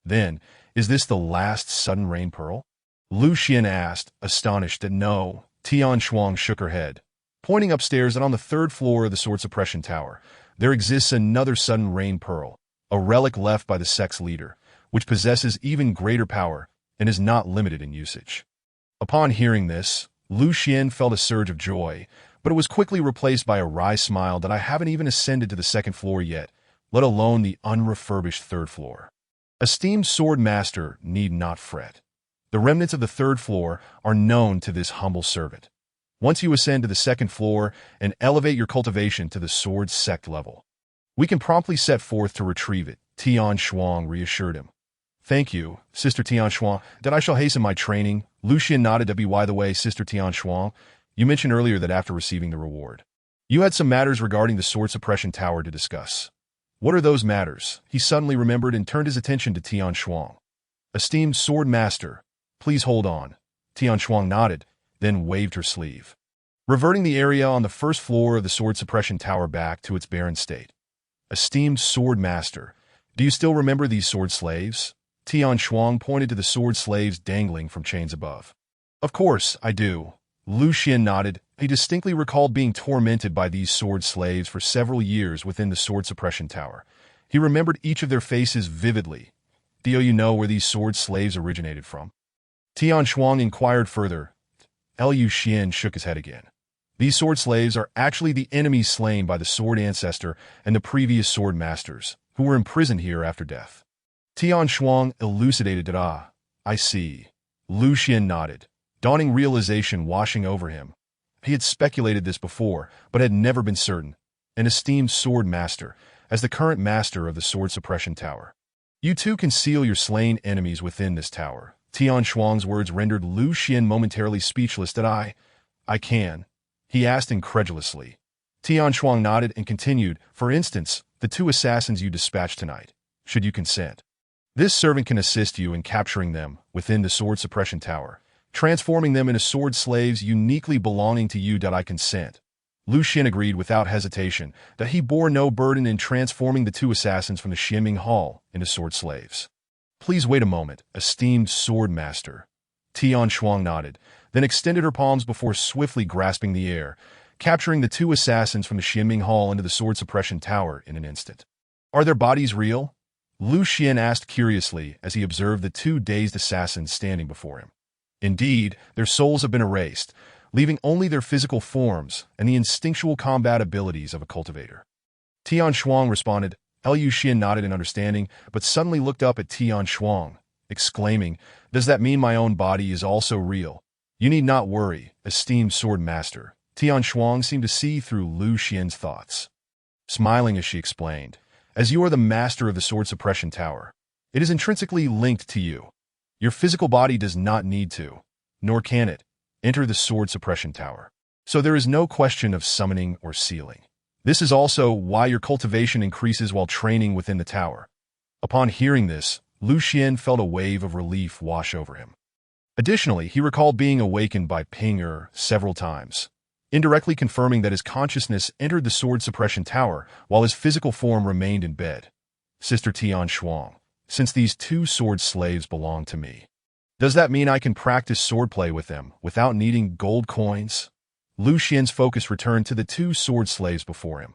Then, is this the last sudden rain pearl? Lu Xian asked, astonished that no. Tian Shuang shook her head, pointing upstairs that on the third floor of the Sword Suppression Tower, there exists another sudden rain pearl, a relic left by the sect's leader, which possesses even greater power and is not limited in usage. Upon hearing this, Lu Xian felt a surge of joy, but it was quickly replaced by a wry smile that I haven't even ascended to the second floor yet, let alone the unrefurbished third floor. Esteemed sword master need not fret. The remnants of the third floor are known to this humble servant. Once you ascend to the second floor and elevate your cultivation to the sword sect level, we can promptly set forth to retrieve it, Tian Shuang reassured him. Thank you, Sister Tian Shuang, that I shall hasten my training. Lu Xian nodded. By the way, Sister Tian Shuang, you mentioned earlier that after receiving the reward, you had some matters regarding the Sword Suppression Tower to discuss. What are those matters? He suddenly remembered and turned his attention to Tian Shuang. Esteemed sword master, please hold on. Tian Shuang nodded, then waved her sleeve, reverting the area on the first floor of the Sword Suppression Tower back to its barren state. Esteemed sword master, do you still remember these sword slaves? Tian Shuang pointed to the sword slaves dangling from chains above. Of course, I do. Lu Xian nodded. He distinctly recalled being tormented by these sword slaves for several years within the Sword Suppression Tower. He remembered each of their faces vividly. Do you know where these sword slaves originated from? Tian Shuang inquired further. Lu Xian shook his head again. These sword slaves are actually the enemies slain by the sword ancestor and the previous sword masters, who were imprisoned here after death. Tian Shuang elucidated that. I see. Lu Xian nodded, dawning realization washing over him. He had speculated this before, but had never been certain. An esteemed sword master, as the current master of the Sword Suppression Tower. You too conceal your slain enemies within this tower. Tian Shuang's words rendered Lu Xian momentarily speechless. That I can? He asked incredulously. Tian Shuang nodded and continued, for instance, the 2 assassins you dispatched tonight, should you consent. This servant can assist you in capturing them within the Sword Suppression Tower, transforming them into sword slaves uniquely belonging to you. I consent. Lu Xian agreed without hesitation that he bore no burden in transforming the 2 assassins from the Xianming Hall into sword slaves. Please wait a moment, esteemed sword master. Tian Shuang nodded, then extended her palms before swiftly grasping the air, capturing the 2 assassins from the Xianming Hall into the Sword Suppression Tower in an instant. Are their bodies real? Lu Xian asked curiously as he observed the 2 dazed assassins standing before him. Indeed, their souls have been erased, leaving only their physical forms and the instinctual combat abilities of a cultivator. Tian Shuang responded. Lu Xian nodded in understanding, but suddenly looked up at Tian Shuang, exclaiming, Does that mean my own body is also real? You need not worry, esteemed sword master. Tian Shuang seemed to see through Lu Xian's thoughts. Smiling as she explained, As you are the master of the Sword Suppression Tower, it is intrinsically linked to you. Your physical body does not need to, nor can it, enter the Sword Suppression Tower. So there is no question of summoning or sealing. This is also why your cultivation increases while training within the tower. Upon hearing this, Lu Xian felt a wave of relief wash over him. Additionally, he recalled being awakened by Ping Er several times, indirectly confirming that his consciousness entered the Sword Suppression Tower while his physical form remained in bed. Sister Tian Shuang, since these two sword slaves belong to me. Does that mean I can practice swordplay with them without needing gold coins? Lu Xian's focus returned to the two sword slaves before him.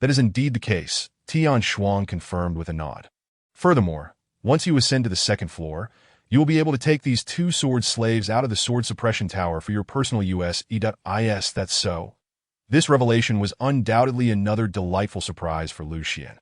That is indeed the case, Tian Shuang confirmed with a nod. Furthermore, once you ascend to the second floor, you will be able to take these two sword slaves out of the sword suppression tower for your personal use. That's so. This revelation was undoubtedly another delightful surprise for Lu Xian.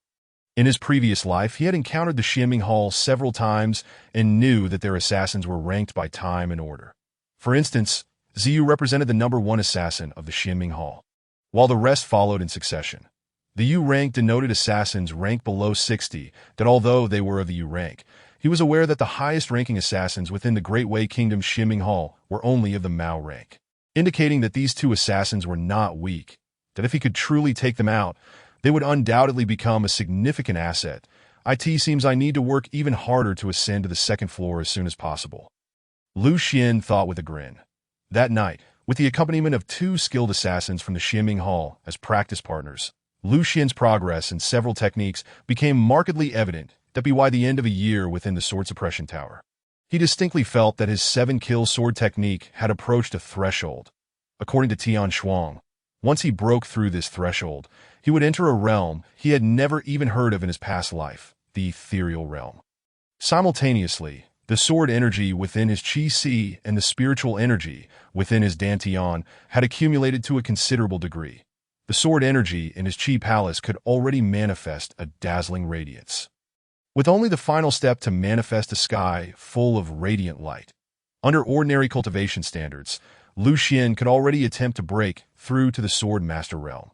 In his previous life, he had encountered the Xianming Hall several times and knew that their assassins were ranked by time and order. For instance, Ziyu represented the number 1 assassin of the Xianming Hall, while the rest followed in succession. The U rank denoted assassins ranked below 60, that although they were of the U rank, he was aware that the highest-ranking assassins within the Great Wei Kingdom's Xianming Hall were only of the Mao rank, indicating that these two assassins were not weak, that if he could truly take them out, they would undoubtedly become a significant asset. It seems I need to work even harder to ascend to the second floor as soon as possible. Lu Xian thought with a grin. That night, with the accompaniment of 2 skilled assassins from the Xianming Hall as practice partners, Lu Xian's progress in several techniques became markedly evident by the end of a year within the sword suppression tower. He distinctly felt that his 7-kill sword technique had approached a threshold. According to Tian Shuang, once he broke through this threshold, he would enter a realm he had never even heard of in his past life, the ethereal realm. Simultaneously, the sword energy within his Qi and the spiritual energy within his Dantian had accumulated to a considerable degree. The sword energy in his Qi palace could already manifest a dazzling radiance, with only the final step to manifest a sky full of radiant light. Under ordinary cultivation standards, Lu Xian could already attempt to break through to the sword master realm.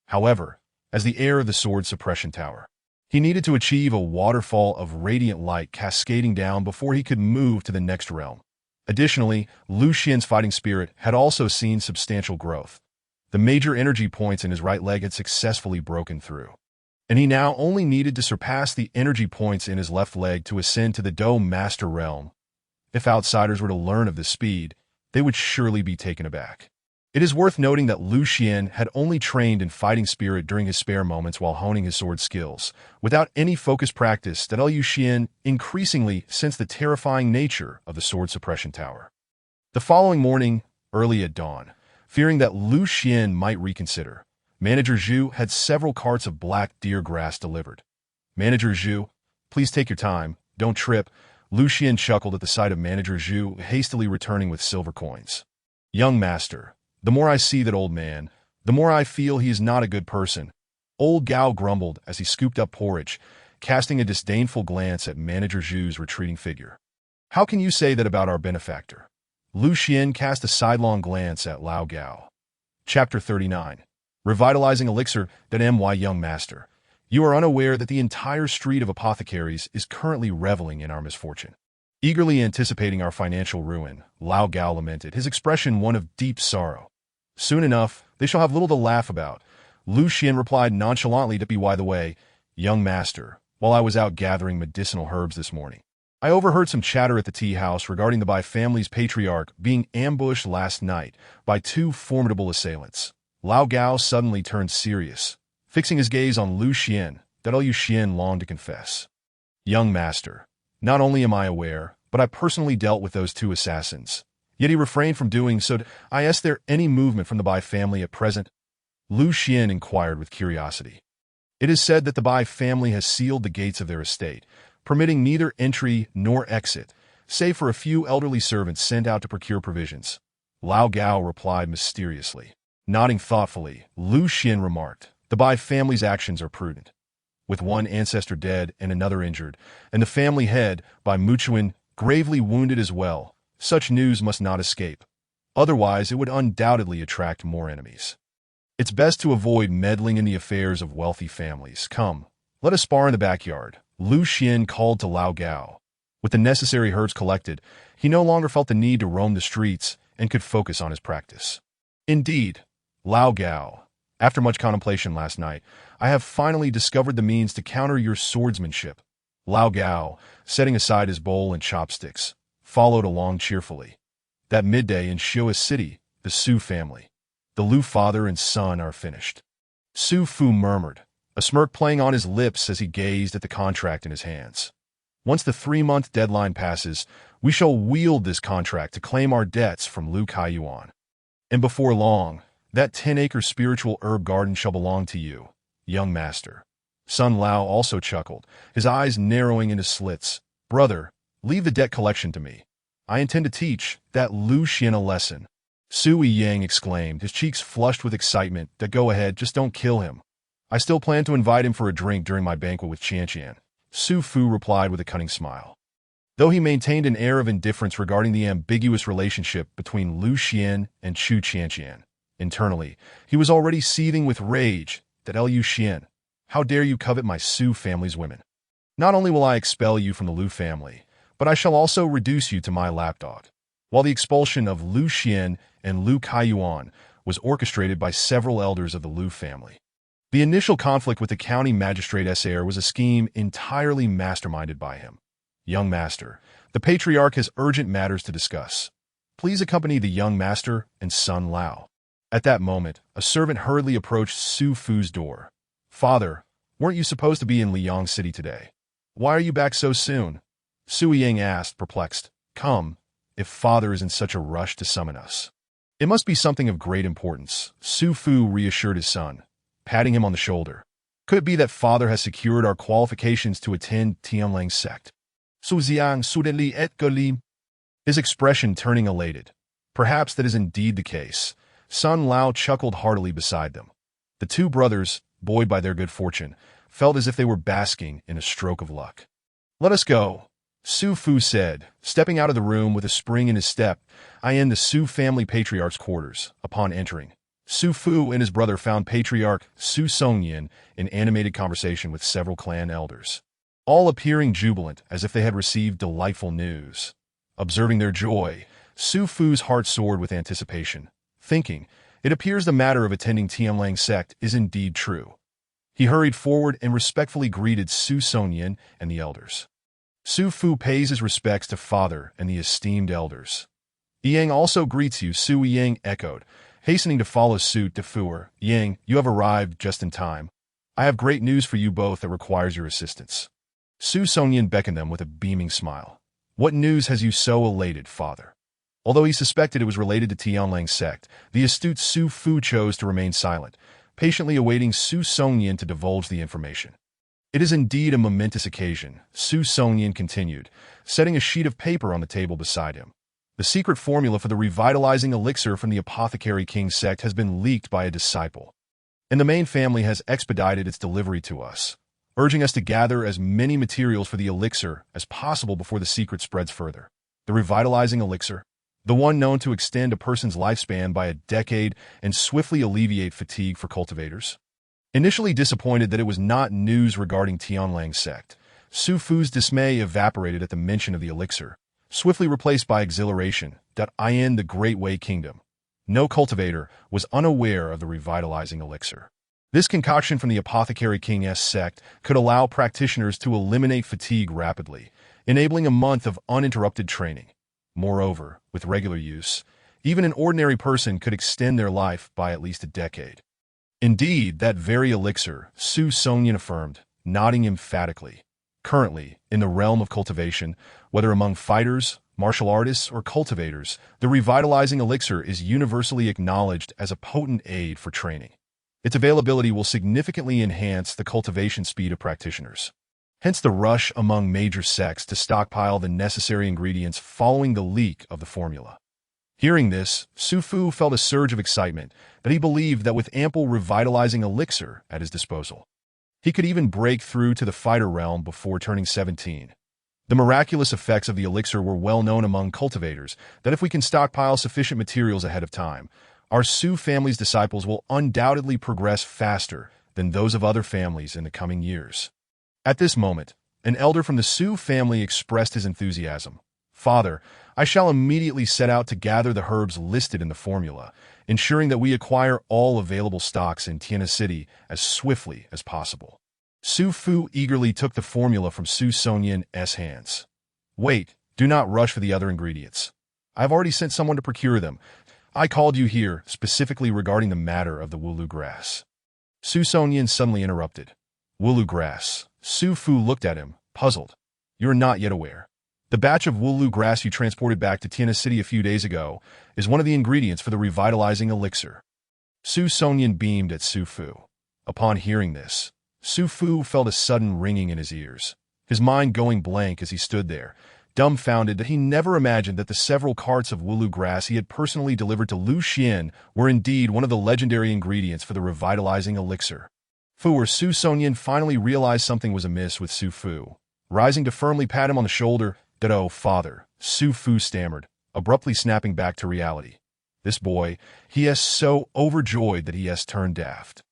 However, as the heir of the sword suppression tower, he needed to achieve a waterfall of radiant light cascading down before he could move to the next realm. Additionally, Lu Xian's fighting spirit had also seen substantial growth. The major energy points in his right leg had successfully broken through, and he now only needed to surpass the energy points in his left leg to ascend to the Do Master Realm. If outsiders were to learn of this speed, they would surely be taken aback. It is worth noting that Lu Xian had only trained in fighting spirit during his spare moments while honing his sword skills, without any focused practice that Lu Xian increasingly sensed the terrifying nature of the sword suppression tower. The following morning, early at dawn, fearing that Lu Xian might reconsider, Manager Zhu had several carts of black deer grass delivered. Manager Zhu, please take your time, don't trip. Lu Xian chuckled at the sight of Manager Zhu hastily returning with silver coins. Young master, the more I see that old man, the more I feel he is not a good person. Old Gao grumbled as he scooped up porridge, casting a disdainful glance at Manager Zhu's retreating figure. How can you say that about our benefactor? Lu Xian cast a sidelong glance at Lao Gao. Chapter 39. Revitalizing Elixir. My young master, you are unaware that the entire street of apothecaries is currently reveling in our misfortune. Eagerly anticipating our financial ruin, Lao Gao lamented, his expression one of deep sorrow. Soon enough, they shall have little to laugh about. Lu Xian replied nonchalantly by the way, young master, while I was out gathering medicinal herbs this morning, I overheard some chatter at the tea house regarding the Bai family's patriarch being ambushed last night by 2 formidable assailants. Lao Gao suddenly turned serious, fixing his gaze on Lu Xian, that Lu Xian longed to confess. Young master, not only am I aware, but I personally dealt with those 2 assassins. Yet he refrained from doing so. Is there any movement from the Bai family at present? Lu Xian inquired with curiosity. It is said that the Bai family has sealed the gates of their estate, permitting neither entry nor exit, save for a few elderly servants sent out to procure provisions. Lao Gao replied mysteriously. Nodding thoughtfully, Lu Xian remarked, the Bai family's actions are prudent. With one ancestor dead and another injured, and the family head, Bai Muchuan, gravely wounded as well, such news must not escape. Otherwise, it would undoubtedly attract more enemies. It's best to avoid meddling in the affairs of wealthy families. Come, let us spar in the backyard, Lu Xian called to Lao Gao. With the necessary herbs collected, he no longer felt the need to roam the streets and could focus on his practice. Indeed, Lao Gao, after much contemplation last night, I have finally discovered the means to counter your swordsmanship. Lao Gao, setting aside his bowl and chopsticks, followed along cheerfully. That midday in Shua City, the Su family, the Lu father and son are finished. Su Fu murmured, a smirk playing on his lips as he gazed at the contract in his hands. Once the 3-month deadline passes, we shall wield this contract to claim our debts from Lu Kaiyuan. And before long, that 10-acre spiritual herb garden shall belong to you, young master. Sun Lao also chuckled, his eyes narrowing into slits. Brother, leave the debt collection to me. I intend to teach that Lu Xian a lesson. Sui Yang exclaimed, his cheeks flushed with excitement. Go ahead, just don't kill him. I still plan to invite him for a drink during my banquet with Qianqian. Su Fu replied with a cunning smile. Though he maintained an air of indifference regarding the ambiguous relationship between Lu Xian and Chu Qianqian, internally, he was already seething with rage. That Lu Xian, how dare you covet my Su family's women? Not only will I expel you from the Lu family, but I shall also reduce you to my lapdog. While the expulsion of Lu Xian and Lu Kaiyuan was orchestrated by several elders of the Lu family, the initial conflict with the county magistrate Sayer was a scheme entirely masterminded by him. Young master, the patriarch has urgent matters to discuss. Please accompany the young master and Sun Lao. At that moment, a servant hurriedly approached Su Fu's door. Father, weren't you supposed to be in Liang City today? Why are you back so soon? Sui Yang asked, perplexed. Come, if father is in such a rush to summon us. It must be something of great importance, Su Fu reassured his son, patting him on the shoulder. Could it be that father has secured our qualifications to attend Tianlang's sect? Su Xiang suddenly et Galim. His expression turning elated. Perhaps that is indeed the case. Sun Lao chuckled heartily beside them. The two brothers, buoyed by their good fortune, felt as if they were basking in a stroke of luck. Let us go, Su Fu said, stepping out of the room with a spring in his step. I end the Su family patriarch's quarters. Upon entering, Su Fu and his brother found Patriarch Su Songyan in animated conversation with several clan elders, all appearing jubilant as if they had received delightful news. Observing their joy, Su Fu's heart soared with anticipation, thinking, it appears the matter of attending Tianlang's sect is indeed true. He hurried forward and respectfully greeted Su Songyan and the elders. Su Fu pays his respects to father and the esteemed elders. Yang also greets you, Su Yang echoed, hastening to follow suit. De Fuer, Yang, you have arrived just in time. I have great news for you both that requires your assistance. Su Songyan beckoned them with a beaming smile. What news has you so elated, father? Although he suspected it was related to Tianlang's sect, the astute Su Fu chose to remain silent, patiently awaiting Su Songyan to divulge the information. It is indeed a momentous occasion, Su Songyan continued, setting a sheet of paper on the table beside him. The secret formula for the revitalizing elixir from the Apothecary King sect has been leaked by a disciple, and the main family has expedited its delivery to us, urging us to gather as many materials for the elixir as possible before the secret spreads further. The revitalizing elixir, the one known to extend a person's lifespan by a decade and swiftly alleviate fatigue for cultivators. Initially disappointed that it was not news regarding Tianlang's sect, Su Fu's dismay evaporated at the mention of the elixir, swiftly replaced by exhilaration. In the Great Wei Kingdom, no cultivator was unaware of the revitalizing elixir. This concoction from the Apothecary King's sect could allow practitioners to eliminate fatigue rapidly, enabling a month of uninterrupted training. Moreover, with regular use, even an ordinary person could extend their life by at least a decade. Indeed, that very elixir, Su Songyan affirmed, nodding emphatically. Currently, in the realm of cultivation, whether among fighters, martial artists, or cultivators, the revitalizing elixir is universally acknowledged as a potent aid for training. Its availability will significantly enhance the cultivation speed of practitioners. Hence the rush among major sects to stockpile the necessary ingredients following the leak of the formula. Hearing this, Su Fu felt a surge of excitement that he believed that with ample revitalizing elixir at his disposal, he could even break through to the fighter realm before turning 17. The miraculous effects of the elixir were well known among cultivators that if we can stockpile sufficient materials ahead of time, our Su family's disciples will undoubtedly progress faster than those of other families in the coming years. At this moment, an elder from the Su family expressed his enthusiasm. Father, I shall immediately set out to gather the herbs listed in the formula, ensuring that we acquire all available stocks in Tiana City as swiftly as possible. Su Fu eagerly took the formula from Su Songyan's hands. Wait, do not rush for the other ingredients. I have already sent someone to procure them. I called you here specifically regarding the matter of the Wulu grass. Su Songyan suddenly interrupted. Wulu grass. Su Fu looked at him, puzzled. You are not yet aware. The batch of Wulu grass you transported back to Tiana City a few days ago is one of the ingredients for the revitalizing elixir. Su Songyun beamed at Su Fu. Upon hearing this, Su Fu felt a sudden ringing in his ears, his mind going blank as he stood there, dumbfounded that he never imagined that the several carts of Wulu grass he had personally delivered to Lu Xian were indeed one of the legendary ingredients for the revitalizing elixir. Fu or Su Songyun finally realized something was amiss with Su Fu. Rising to firmly pat him on the shoulder, "Oh, father," Su Fu stammered, abruptly snapping back to reality. This boy, he is so overjoyed that he has turned daft.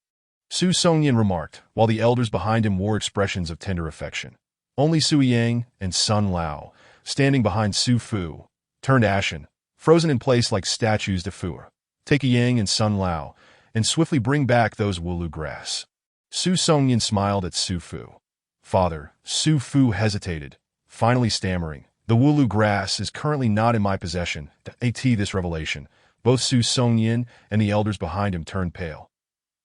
Su Songyun remarked, while the elders behind him wore expressions of tender affection. Only Su Yang and Sun Lao, standing behind Su Fu, turned ashen, frozen in place like statues de Fu. Take Yang and Sun Lao, and swiftly bring back those Wulu grass. Su Songyun smiled at Su Fu. Father, Su Fu hesitated, finally stammering, "The Wulu grass is currently not in my possession." At this revelation, both Su Songyun and the elders behind him turned pale.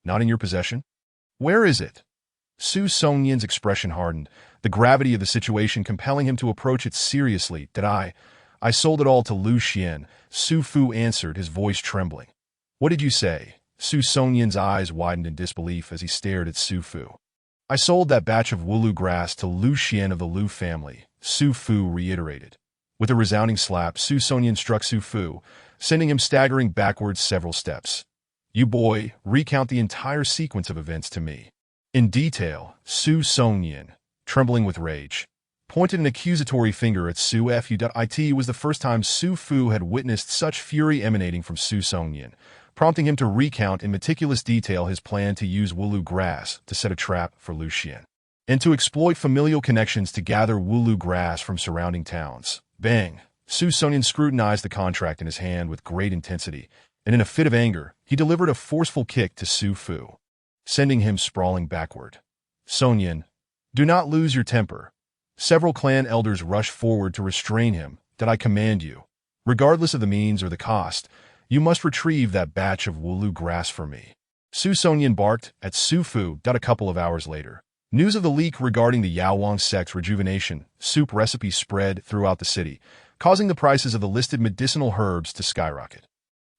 Not in your possession? Where is it? Su Songyun's expression hardened, the gravity of the situation compelling him to approach it seriously. I sold it all to Lu Xian, Su Fu answered, his voice trembling. What did you say? Su Songyun's eyes widened in disbelief as he stared at Su Fu. I sold that batch of Wulu grass to Lu Xian of the Lu family, Su Fu reiterated. With a resounding slap, Su Songyun struck Su Fu, sending him staggering backwards several steps. You boy, recount the entire sequence of events to me. In detail, Su Songyun, trembling with rage, pointed an accusatory finger at Su Fu. It was the first time Su Fu had witnessed such fury emanating from Su Songyun, prompting him to recount in meticulous detail his plan to use Wulu grass to set a trap for Lu Xian, and to exploit familial connections to gather Wulu grass from surrounding towns. Bang! Su Songyun scrutinized the contract in his hand with great intensity, and in a fit of anger, he delivered a forceful kick to Su Fu, sending him sprawling backward. Songyun, do not lose your temper. Several clan elders rushed forward to restrain him. Did I command you? Regardless of the means or the cost, you must retrieve that batch of Wulu grass for me. Su Songyun barked at Su Fu. A couple of hours later, news of the leak regarding the Yaowang sect's rejuvenation soup recipe spread throughout the city, causing the prices of the listed medicinal herbs to skyrocket.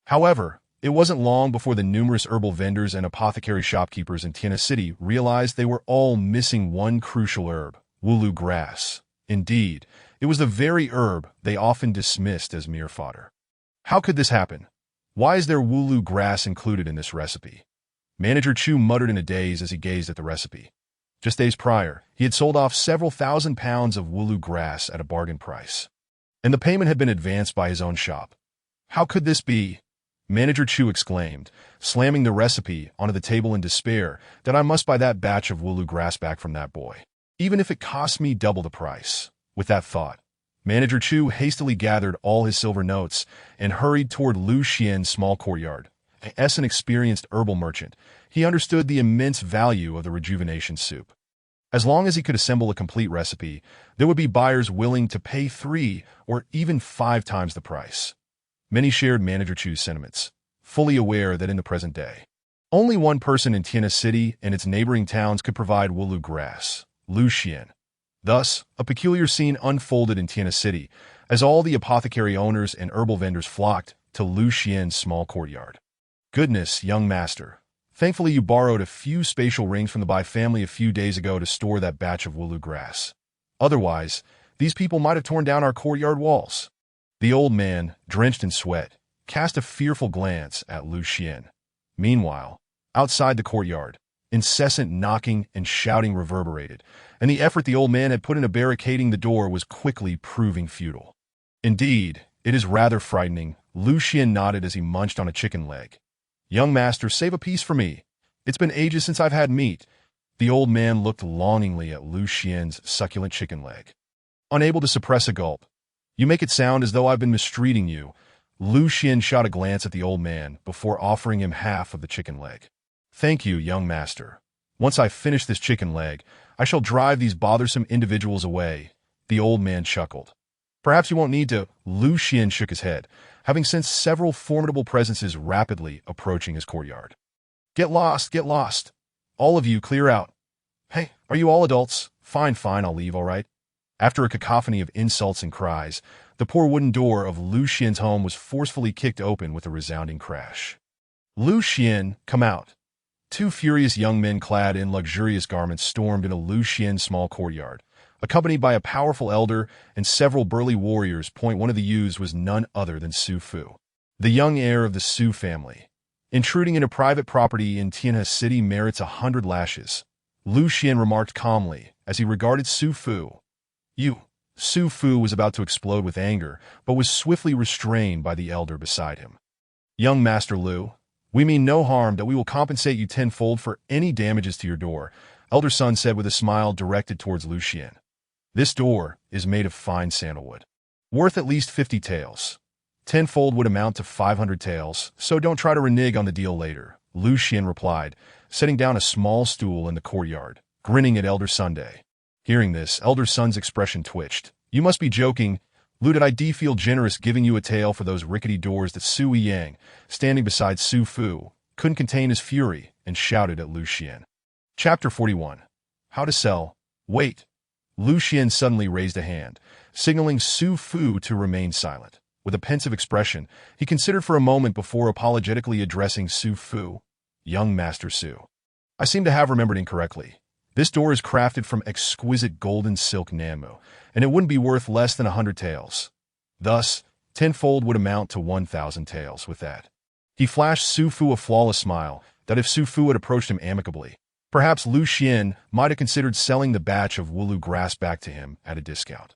However, it wasn't long before the numerous herbal vendors and apothecary shopkeepers in Tiana City realized they were all missing one crucial herb, Wulu grass. Indeed, it was the very herb they often dismissed as mere fodder. How could this happen? Why is there Wulu grass included in this recipe? Manager Chu muttered in a daze as he gazed at the recipe. Just days prior, he had sold off several thousand pounds of Wulu grass at a bargain price, and the payment had been advanced by his own shop. How could this be? Manager Chu exclaimed, slamming the recipe onto the table in despair, that I must buy that batch of Wulu grass back from that boy, even if it costs me double the price. With that thought, Manager Chu hastily gathered all his silver notes and hurried toward Lu Xian's small courtyard. As an experienced herbal merchant, he understood the immense value of the rejuvenation soup. As long as he could assemble a complete recipe, there would be buyers willing to pay 3 or even 5 times the price. Many shared Manager Chu's sentiments, fully aware that in the present day, only one person in Tiana City and its neighboring towns could provide Wulu grass, Lu Xian. Thus, a peculiar scene unfolded in Tiana City as all the apothecary owners and herbal vendors flocked to Lu Xian's small courtyard. Goodness, young master. Thankfully you borrowed a few spatial rings from the Bai family a few days ago to store that batch of Wulu grass. Otherwise, these people might have torn down our courtyard walls. The old man, drenched in sweat, cast a fearful glance at Lu Xian. Meanwhile, outside the courtyard, incessant knocking and shouting reverberated, and the effort the old man had put into barricading the door was quickly proving futile. Indeed, it is rather frightening, Lu Xian nodded as he munched on a chicken leg. Young master, save a piece for me. It's been ages since I've had meat. The old man looked longingly at Lu Xian's succulent chicken leg. Unable to suppress a gulp, you make it sound as though I've been mistreating you. Lu Xian shot a glance at the old man before offering him half of the chicken leg. Thank you, young master. Once I finish this chicken leg, I shall drive these bothersome individuals away. The old man chuckled. Perhaps you won't need to. Lu Xian shook his head, having sensed several formidable presences rapidly approaching his courtyard. Get lost, get lost. All of you, clear out. Hey, are you all adults? Fine, I'll leave, all right? After a cacophony of insults and cries, the poor wooden door of Lu Xian's home was forcefully kicked open with a resounding crash. Lu Xian, come out. Two furious young men clad in luxurious garments stormed into Lu Xian's small courtyard, accompanied by a powerful elder and several burly warriors. One of the youths was none other than Su Fu, the young heir of the Su family. Intruding into private property in Tianhe City merits 100 lashes, Lu Xian remarked calmly as he regarded Su Fu. Su Fu was about to explode with anger, but was swiftly restrained by the elder beside him. Young Master Lu, we mean no harm, that we will compensate you tenfold for any damages to your door, Elder Sun said with a smile directed towards Lu Xian. This door is made of fine sandalwood, worth at least 50 taels. Tenfold would amount to 500 taels, so don't try to renege on the deal later, Lu Xian replied, setting down a small stool in the courtyard, grinning at Elder Sunday. Hearing this, Elder Sun's expression twitched. You must be joking. Lu, did I feel generous giving you a tael for those rickety doors? That Sui Yang, standing beside Su Fu, couldn't contain his fury and shouted at Lu Xian. Chapter 41. How to Sell. Wait. Lu Xian suddenly raised a hand, signaling Su Fu to remain silent. With a pensive expression, he considered for a moment before apologetically addressing Su Fu. Young Master Su, I seem to have remembered incorrectly. This door is crafted from exquisite golden silk Nanmu, and it wouldn't be worth less than 100 taels. Thus, tenfold would amount to 1,000 taels with that. He flashed Su Fu a flawless smile, that if Su Fu had approached him amicably, perhaps Lu Xian might have considered selling the batch of Wulu grass back to him at a discount.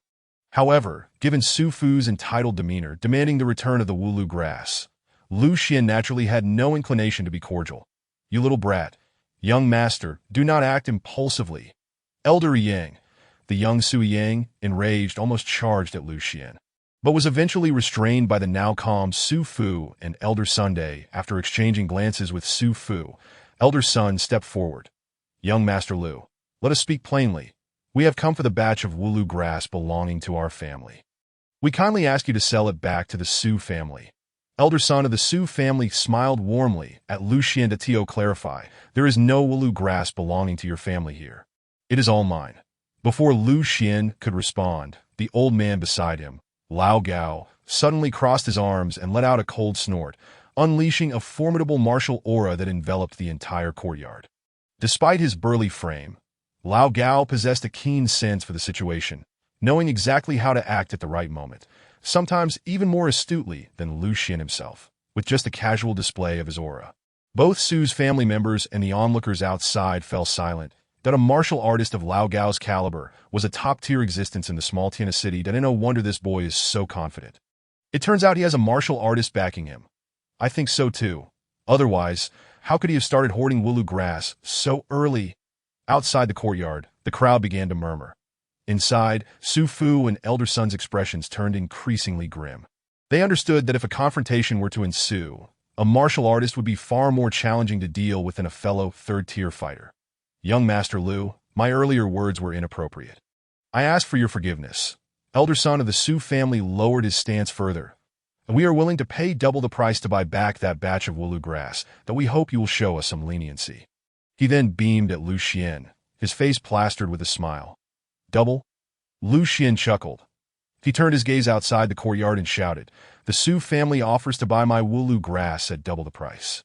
However, given Su Fu's entitled demeanor demanding the return of the Wulu grass, Lu Xian naturally had no inclination to be cordial. You little brat. Young master, do not act impulsively. Elder Yang, the young Sui Yang, enraged, almost charged at Lu Xian, but was eventually restrained by the now calm Su Fu and Elder Sunday. After exchanging glances with Su Fu, Elder Sun stepped forward. Young Master Lu, let us speak plainly. We have come for the batch of Wulu grass belonging to our family. We kindly ask you to sell it back to the Su family. Elder Son of the Su family smiled warmly at Lu Xian to clarify, there is no Wulu grass belonging to your family here. It is all mine. Before Lu Xian could respond, the old man beside him, Lao Gao, suddenly crossed his arms and let out a cold snort, unleashing a formidable martial aura that enveloped the entire courtyard. Despite his burly frame, Lao Gao possessed a keen sense for the situation, knowing exactly how to act at the right moment, sometimes even more astutely than Lu Xian himself, with just a casual display of his aura. Both Su's family members and the onlookers outside fell silent. That a martial artist of Lao Gao's caliber was a top-tier existence in the small Tianhe city, that no wonder this boy is so confident. It turns out he has a martial artist backing him. I think so too. Otherwise, how could he have started hoarding Wulu grass so early? Outside the courtyard, the crowd began to murmur. Inside, Su Fu and Elder Sun's expressions turned increasingly grim. They understood that if a confrontation were to ensue, a martial artist would be far more challenging to deal with than a fellow third-tier fighter. Young Master Lu, my earlier words were inappropriate. I ask for your forgiveness. Elder Son of the Su family lowered his stance further. We are willing to pay double the price to buy back that batch of Wulu grass, that we hope you will show us some leniency. He then beamed at Lu Xian, his face plastered with a smile. Double? Lu Xian chuckled. He turned his gaze outside the courtyard and shouted, the Su family offers to buy my Wulu grass at double the price.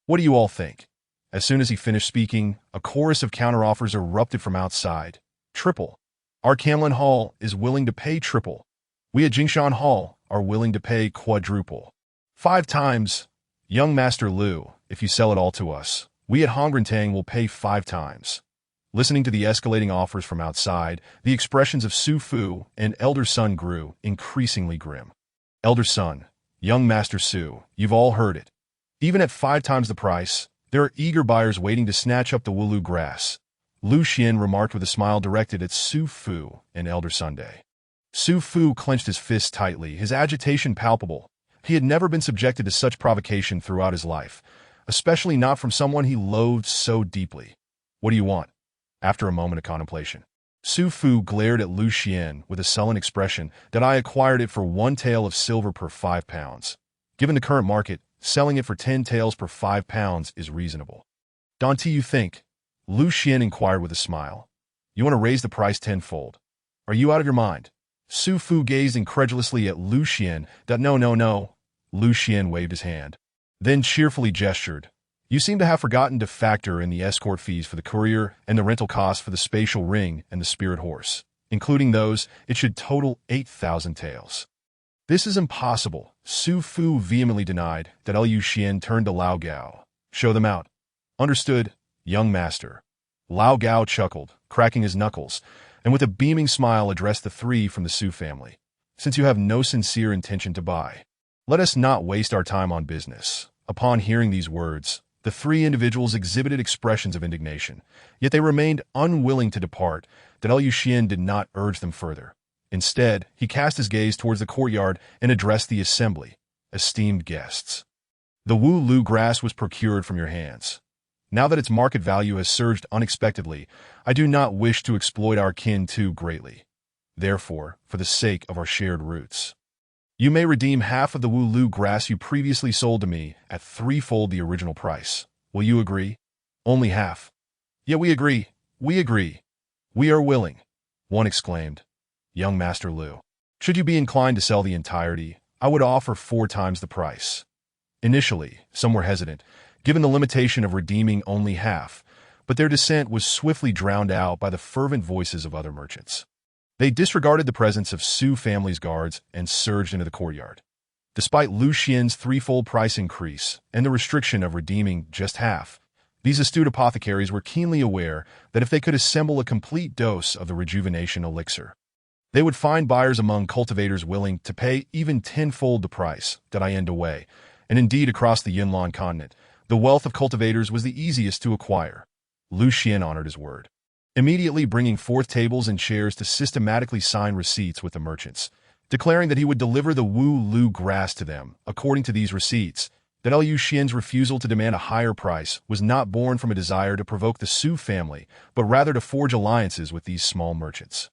What do you all think? As soon as he finished speaking, a chorus of counteroffers erupted from outside. Triple. Our Camlin Hall is willing to pay triple. We at Jingshan Hall are willing to pay quadruple. 5 times. Young Master Lu, if you sell it all to us, we at Hongrentang will pay 5 times. Listening to the escalating offers from outside, the expressions of Su Fu and Elder Sun grew increasingly grim. Elder Sun, young Master Su, you've all heard it. Even at 5 times the price, there are eager buyers waiting to snatch up the Wulu grass. Lu Xian remarked with a smile directed at Su Fu and Elder Sunday. Su Fu clenched his fists tightly, his agitation palpable. He had never been subjected to such provocation throughout his life, especially not from someone he loathed so deeply. What do you want? After a moment of contemplation, Su Fu glared at Lu Xian with a sullen expression. That I acquired it for 1 tael of silver per 5 pounds. Given the current market, selling it for 10 taels per 5 pounds is reasonable. Don't you think? Lu Xian inquired with a smile. You want to raise the price tenfold? Are you out of your mind? Su Fu gazed incredulously at Lu Xian. No, no, no. Lu Xian waved his hand, then cheerfully gestured. You seem to have forgotten to factor in the escort fees for the courier and the rental costs for the spatial ring and the spirit horse. Including those, it should total 8,000 taels. This is impossible, Su Fu vehemently denied. Liu Xian turned to Lao Gao. Show them out. Understood, young master. Lao Gao chuckled, cracking his knuckles, and with a beaming smile addressed the three from the Su family. Since you have no sincere intention to buy, let us not waste our time on business. Upon hearing these words, the three individuals exhibited expressions of indignation, yet they remained unwilling to depart. Liu Xian did not urge them further. Instead, he cast his gaze towards the courtyard and addressed the assembly. Esteemed guests, the Wu Lu grass was procured from your hands. Now that its market value has surged unexpectedly, I do not wish to exploit our kin too greatly. Therefore, for the sake of our shared roots, you may redeem half of the Wu Lu grass you previously sold to me at threefold the original price. Will you agree? Only half. Yeah, we agree. We agree. We are willing, one exclaimed. Young Master Lu, should you be inclined to sell the entirety, I would offer 4 times the price. Initially, some were hesitant, given the limitation of redeeming only half, but their dissent was swiftly drowned out by the fervent voices of other merchants. They disregarded the presence of Su family's guards and surged into the courtyard. Despite Lu Xian's threefold price increase and the restriction of redeeming just half, these astute apothecaries were keenly aware that if they could assemble a complete dose of the rejuvenation elixir, they would find buyers among cultivators willing to pay even tenfold the price that I end away, and indeed across the Yunlan continent, the wealth of cultivators was the easiest to acquire. Lu Xian honored his word, immediately bringing forth tables and chairs to systematically sign receipts with the merchants, declaring that he would deliver the Wu Lu grass to them. According to these receipts, that Liu Xian's refusal to demand a higher price was not born from a desire to provoke the Su family, but rather to forge alliances with these small merchants.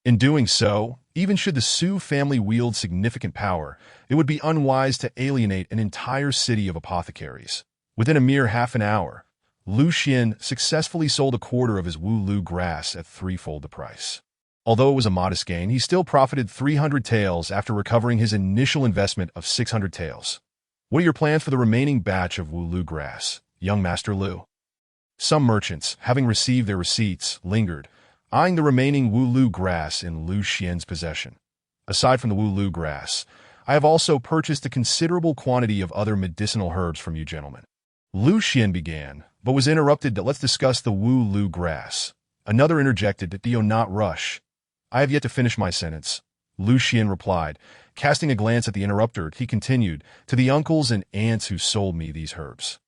In doing so, even should the Su family wield significant power, it would be unwise to alienate an entire city of apothecaries. Within a mere half an hour, Lu Xian successfully sold a quarter of his Wu Lu grass at threefold the price. Although it was a modest gain, he still profited 300 taels after recovering his initial investment of 600 taels. What are your plans for the remaining batch of Wu Lu grass, young Master Lu? Some merchants, having received their receipts, lingered, eyeing the remaining Wu Lu grass in Lu Xian's possession. Aside from the Wu Lu grass, I have also purchased a considerable quantity of other medicinal herbs from you gentlemen. Lu Xian began, but was interrupted. Let's discuss the Wu Lu grass. Another interjected, do not rush. I have yet to finish my sentence. Lu Xian replied. Casting a glance at the interrupter, he continued, to the uncles and aunts who sold me these herbs.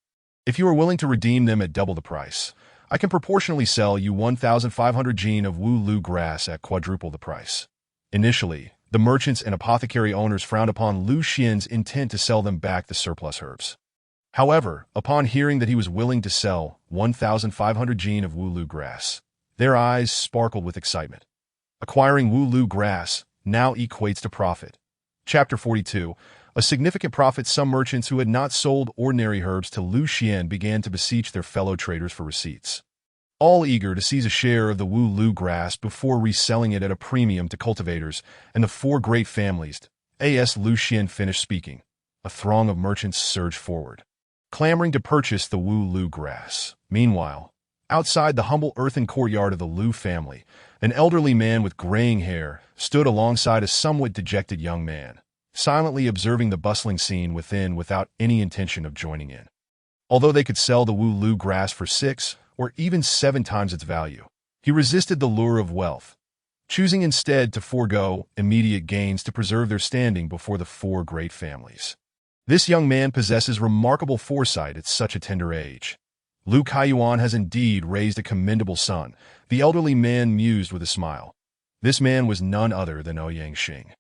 If you are willing to redeem them at double the price, I can proportionally sell you 1,500 jin of Wu Lu grass at quadruple the price. Initially, the merchants and apothecary owners frowned upon Lu Xian's intent to sell them back the surplus herbs. However, upon hearing that he was willing to sell 1,500 jin of Wu Lu grass, their eyes sparkled with excitement. Acquiring Wu Lu grass now equates to profit. Chapter 42. A significant profit. Some merchants who had not sold ordinary herbs to Lu Xian began to beseech their fellow traders for receipts, all eager to seize a share of the Wu Lu grass before reselling it at a premium to cultivators and the 4 great families. As Lu Xian finished speaking, a throng of merchants surged forward, clamoring to purchase the Wu Lu grass. Meanwhile, outside the humble earthen courtyard of the Lu family, an elderly man with graying hair stood alongside a somewhat dejected young man, silently observing the bustling scene within without any intention of joining in. Although they could sell the Wu Lu grass for 6 or even 7 times its value, he resisted the lure of wealth, choosing instead to forego immediate gains to preserve their standing before the 4 great families. This young man possesses remarkable foresight at such a tender age. Lu Kaiyuan has indeed raised a commendable son, the elderly man mused with a smile. This man was none other than Ouyang Xing,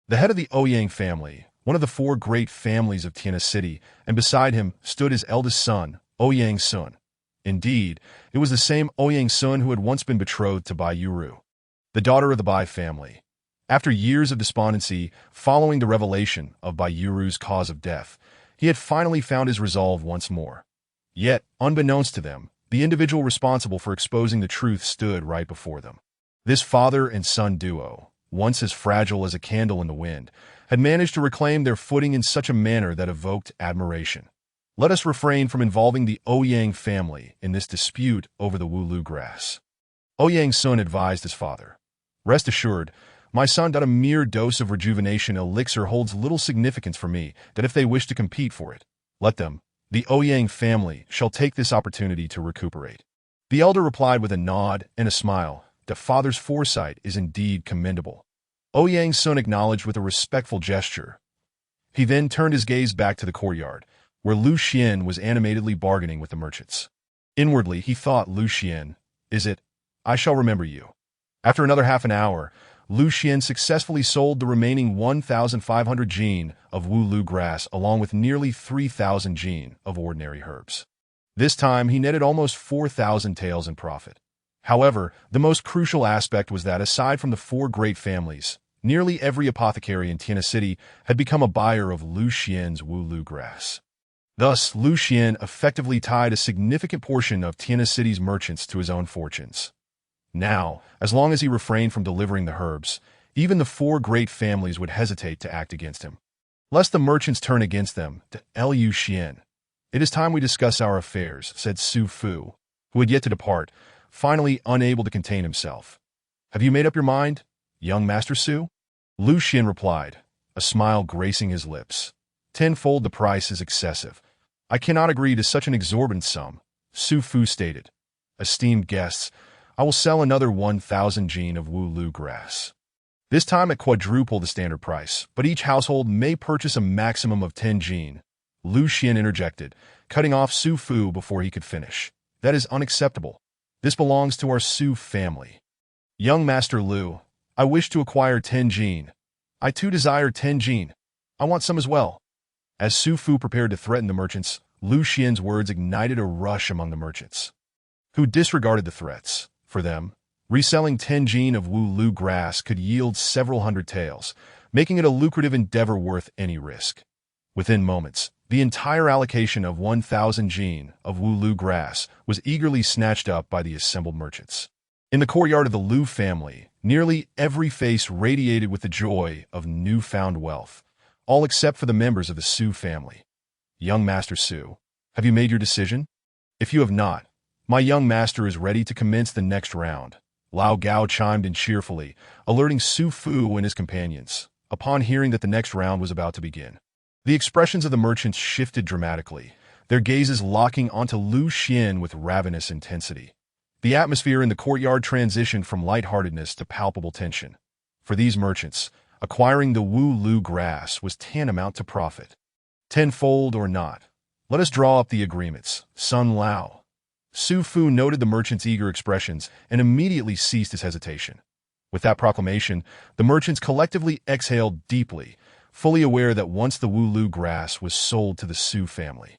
the head of the Ouyang family, one of the 4 great families of Tiana City, and beside him stood his eldest son, Ouyang Sun. Indeed, it was the same Ouyang Sun who had once been betrothed to Bai Yuru, the daughter of the Bai family. After years of despondency following the revelation of Bai Yuru's cause of death, he had finally found his resolve once more. Yet, unbeknownst to them, the individual responsible for exposing the truth stood right before them. This father and son duo, once as fragile as a candle in the wind, had managed to reclaim their footing in such a manner that evoked admiration. Let us refrain from involving the Ouyang family in this dispute over the Wulu grass. Ouyang's son advised his father, "Rest assured, my son, that a mere dose of rejuvenation elixir holds little significance for me, that if they wish to compete for it, let them. The Ouyang family shall take this opportunity to recuperate." The elder replied with a nod and a smile, "The father's foresight is indeed commendable." Ouyang's son acknowledged with a respectful gesture. He then turned his gaze back to the courtyard, where Lu Xian was animatedly bargaining with the merchants. Inwardly, he thought, "Lu Xian, is it? I shall remember you." After another half an hour, Lu Xian successfully sold the remaining 1,500 jin of Wulu grass along with nearly 3,000 jin of ordinary herbs. This time, he netted almost 4,000 taels in profit. However, the most crucial aspect was that aside from the four great families, nearly every apothecary in Tiana City had become a buyer of Lu Xian's Wulu grass. Thus, Lu Xian effectively tied a significant portion of Tiana City's merchants to his own fortunes. Now, as long as he refrained from delivering the herbs, even the four great families would hesitate to act against him. Lest the merchants turn against them, to Lu Xian. "It is time we discuss our affairs," said Su Fu, who had yet to depart, finally unable to contain himself. "Have you made up your mind, young Master Su?" Lu Xian replied, a smile gracing his lips. "Tenfold the price is excessive. I cannot agree to such an exorbitant sum," Su Fu stated. "Esteemed guests, I will sell another 1,000 jin of Wulu grass. This time at quadruple the standard price, but each household may purchase a maximum of 10 jin." Lu Xian interjected, cutting off Su Fu before he could finish. "That is unacceptable. This belongs to our Su family." "Young Master Lu, I wish to acquire 10 jin. I too desire 10 jin. I want some as well." As Su Fu prepared to threaten the merchants, Lu Xian's words ignited a rush among the merchants, who disregarded the threats. For them, reselling 10 jin of Wulu grass could yield several hundred taels, making it a lucrative endeavor worth any risk. Within moments, the entire allocation of 1,000 jin of Wulu grass was eagerly snatched up by the assembled merchants. In the courtyard of the Lu family, nearly every face radiated with the joy of newfound wealth, all except for the members of the Su family. "Young Master Su, have you made your decision? If you have not, my young master is ready to commence the next round." Lao Gao chimed in cheerfully, alerting Su Fu and his companions, upon hearing that the next round was about to begin. The expressions of the merchants shifted dramatically, their gazes locking onto Lu Xian with ravenous intensity. The atmosphere in the courtyard transitioned from lightheartedness to palpable tension. For these merchants, acquiring the Wulu grass was tantamount to profit. "Tenfold or not, let us draw up the agreements, Sun Lao." Su Fu noted the merchant's eager expressions and immediately ceased his hesitation. With that proclamation, the merchants collectively exhaled deeply, fully aware that once the Wulu grass was sold to the Su family,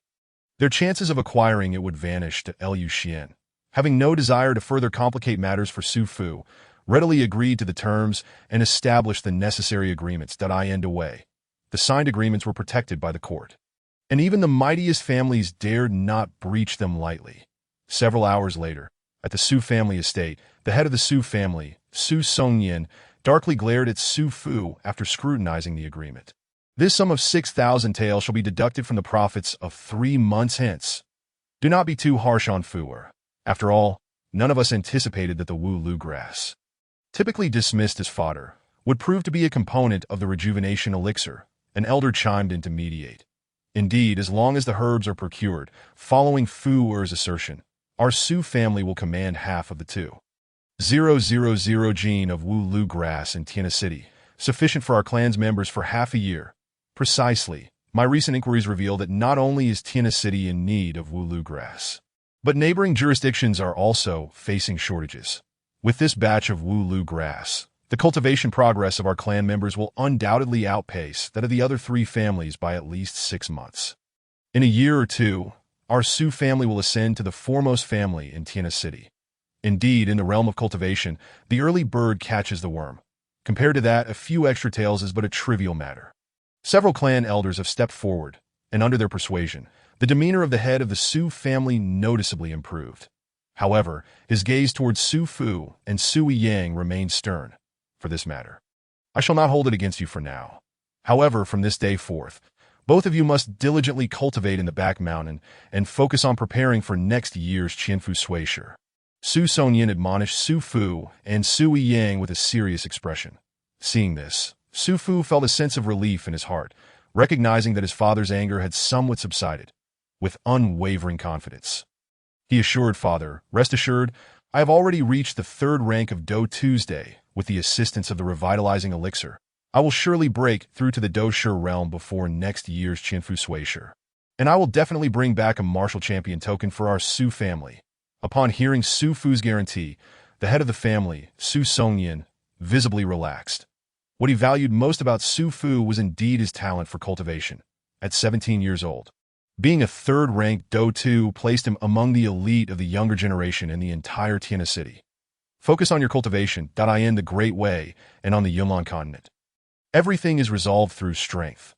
their chances of acquiring it would vanish to Lu Xian. Having no desire to further complicate matters for Su Fu, readily agreed to the terms and established the necessary agreements that end away. The signed agreements were protected by the court, and even the mightiest families dared not breach them lightly. Several hours later, at the Su family estate, the head of the Su family, Su Songyan, darkly glared at Su Fu after scrutinizing the agreement. "This sum of 6,000 taels shall be deducted from the profits of 3 months hence. Do not be too harsh on Fu-er. After all, none of us anticipated that the Wulu grass, typically dismissed as fodder, would prove to be a component of the rejuvenation elixir." An elder chimed in to mediate. "Indeed, as long as the herbs are procured, following Fu-er's assertion, our Su family will command half of the 2,000 jin of Wulu grass in Tiana City, sufficient for our clan's members for half a year." "Precisely. My recent inquiries reveal that not only is Tiana City in need of Wulu grass, but neighboring jurisdictions are also facing shortages. With this batch of Wulu grass, the cultivation progress of our clan members will undoubtedly outpace that of the other 3 families by at least 6 months. In a year or 2, our Su family will ascend to the foremost family in Tiana City. Indeed, in the realm of cultivation, the early bird catches the worm. Compared to that, a few extra taels is but a trivial matter." Several clan elders have stepped forward, and under their persuasion, the demeanor of the head of the Su family noticeably improved. However, his gaze towards Su Fu and Sui Yang remained stern. For this matter, I shall not hold it against you for now. However, from this day forth, both of you must diligently cultivate in the back mountain and focus on preparing for next year's Qianfu Suishi. Su Songyin admonished Su Fu and Sui Yang with a serious expression. Seeing this, Su Fu felt a sense of relief in his heart, recognizing that his father's anger had somewhat subsided. With unwavering confidence, he assured Father, "Rest assured, I have already reached the 3rd rank of Do Tuesday. With the assistance of the revitalizing elixir, I will surely break through to the Do Shi realm before next year's Qianfu Suishi. And I will definitely bring back a martial champion token for our Su family." Upon hearing Su Fu's guarantee, the head of the family, Su Songyin, visibly relaxed. What he valued most about Su Fu was indeed his talent for cultivation. At 17 years old, being a 3rd-ranked Do 2 placed him among the elite of the younger generation in the entire Tiana city. Focus on your cultivation, in the Great Way, and on the Yunnan continent. Everything is resolved through strength.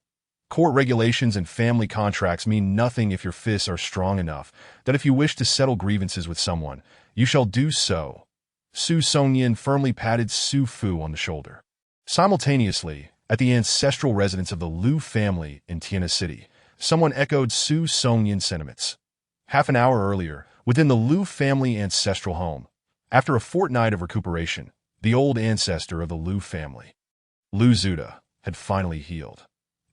Court regulations and family contracts mean nothing if your fists are strong enough that if you wish to settle grievances with someone, you shall do so. Su Songyin firmly patted Su Fu on the shoulder. Simultaneously, at the ancestral residence of the Lu family in Tiana City, someone echoed Su Songyin's sentiments. Half an hour earlier, within the Lu family ancestral home, after a fortnight of recuperation, the old ancestor of the Lu family, Lu Zuda, had finally healed.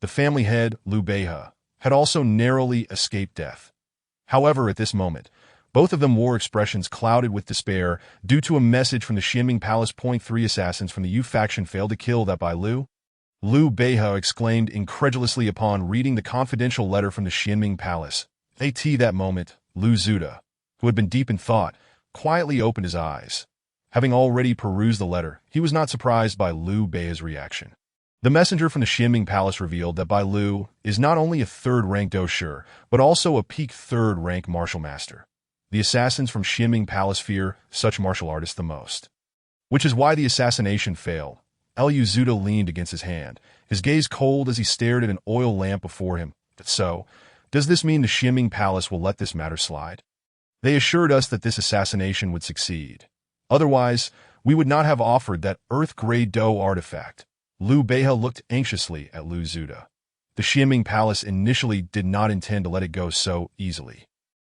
The family head, Lu Beihe, had also narrowly escaped death. However, at this moment, both of them wore expressions clouded with despair due to a message from the Xianming Palace. 3 assassins from the Yu faction failed to kill that by Lu. Lu Beihe exclaimed incredulously upon reading the confidential letter from the Xianming Palace. At that moment, Lu Zuda, who had been deep in thought, quietly opened his eyes. Having already perused the letter, he was not surprised by Lu Beihe's reaction. The messenger from the Xianming Palace revealed that Bai Lu is not only a 3rd-rank Do Shi, but also a peak 3rd-rank martial master. The assassins from Xianming Palace fear such martial artists the most. Which is why the assassination failed. Lu Zuda leaned against his hand, his gaze cold as he stared at an oil lamp before him. So, does this mean the Xianming Palace will let this matter slide? They assured us that this assassination would succeed. Otherwise, we would not have offered that Earth-grade Do artifact. Lu Beihe looked anxiously at Lu Zuda. The Xianming Palace initially did not intend to let it go so easily.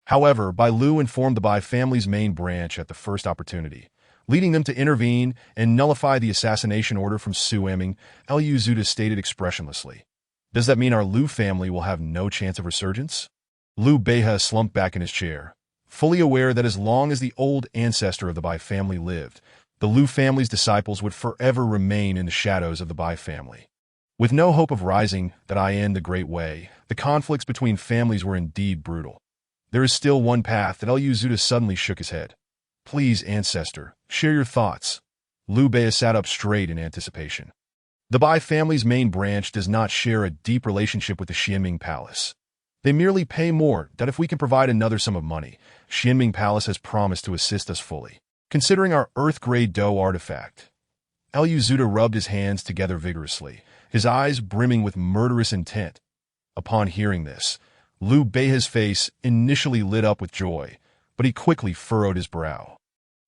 However, Bai Lu informed the Bai family's main branch at the first opportunity, leading them to intervene and nullify the assassination order from Su Eming. Lu Zuda stated expressionlessly. Does that mean our Lu family will have no chance of resurgence? Lu Beihe slumped back in his chair, fully aware that as long as the old ancestor of the Bai family lived, the Lu family's disciples would forever remain in the shadows of the Bai family. With no hope of rising, in the Great Way, the conflicts between families were indeed brutal. There is still one path. Lu Zuda suddenly shook his head. Please, ancestor, share your thoughts. Lu Beihe sat up straight in anticipation. The Bai family's main branch does not share a deep relationship with the Xianming Palace. They merely pay more. If we can provide another sum of money, Xianming Palace has promised to assist us fully. Considering our Earth-grade Do artifact. Lu Zuda rubbed his hands together vigorously, his eyes brimming with murderous intent. Upon hearing this, Lu Beihe's face initially lit up with joy, but he quickly furrowed his brow.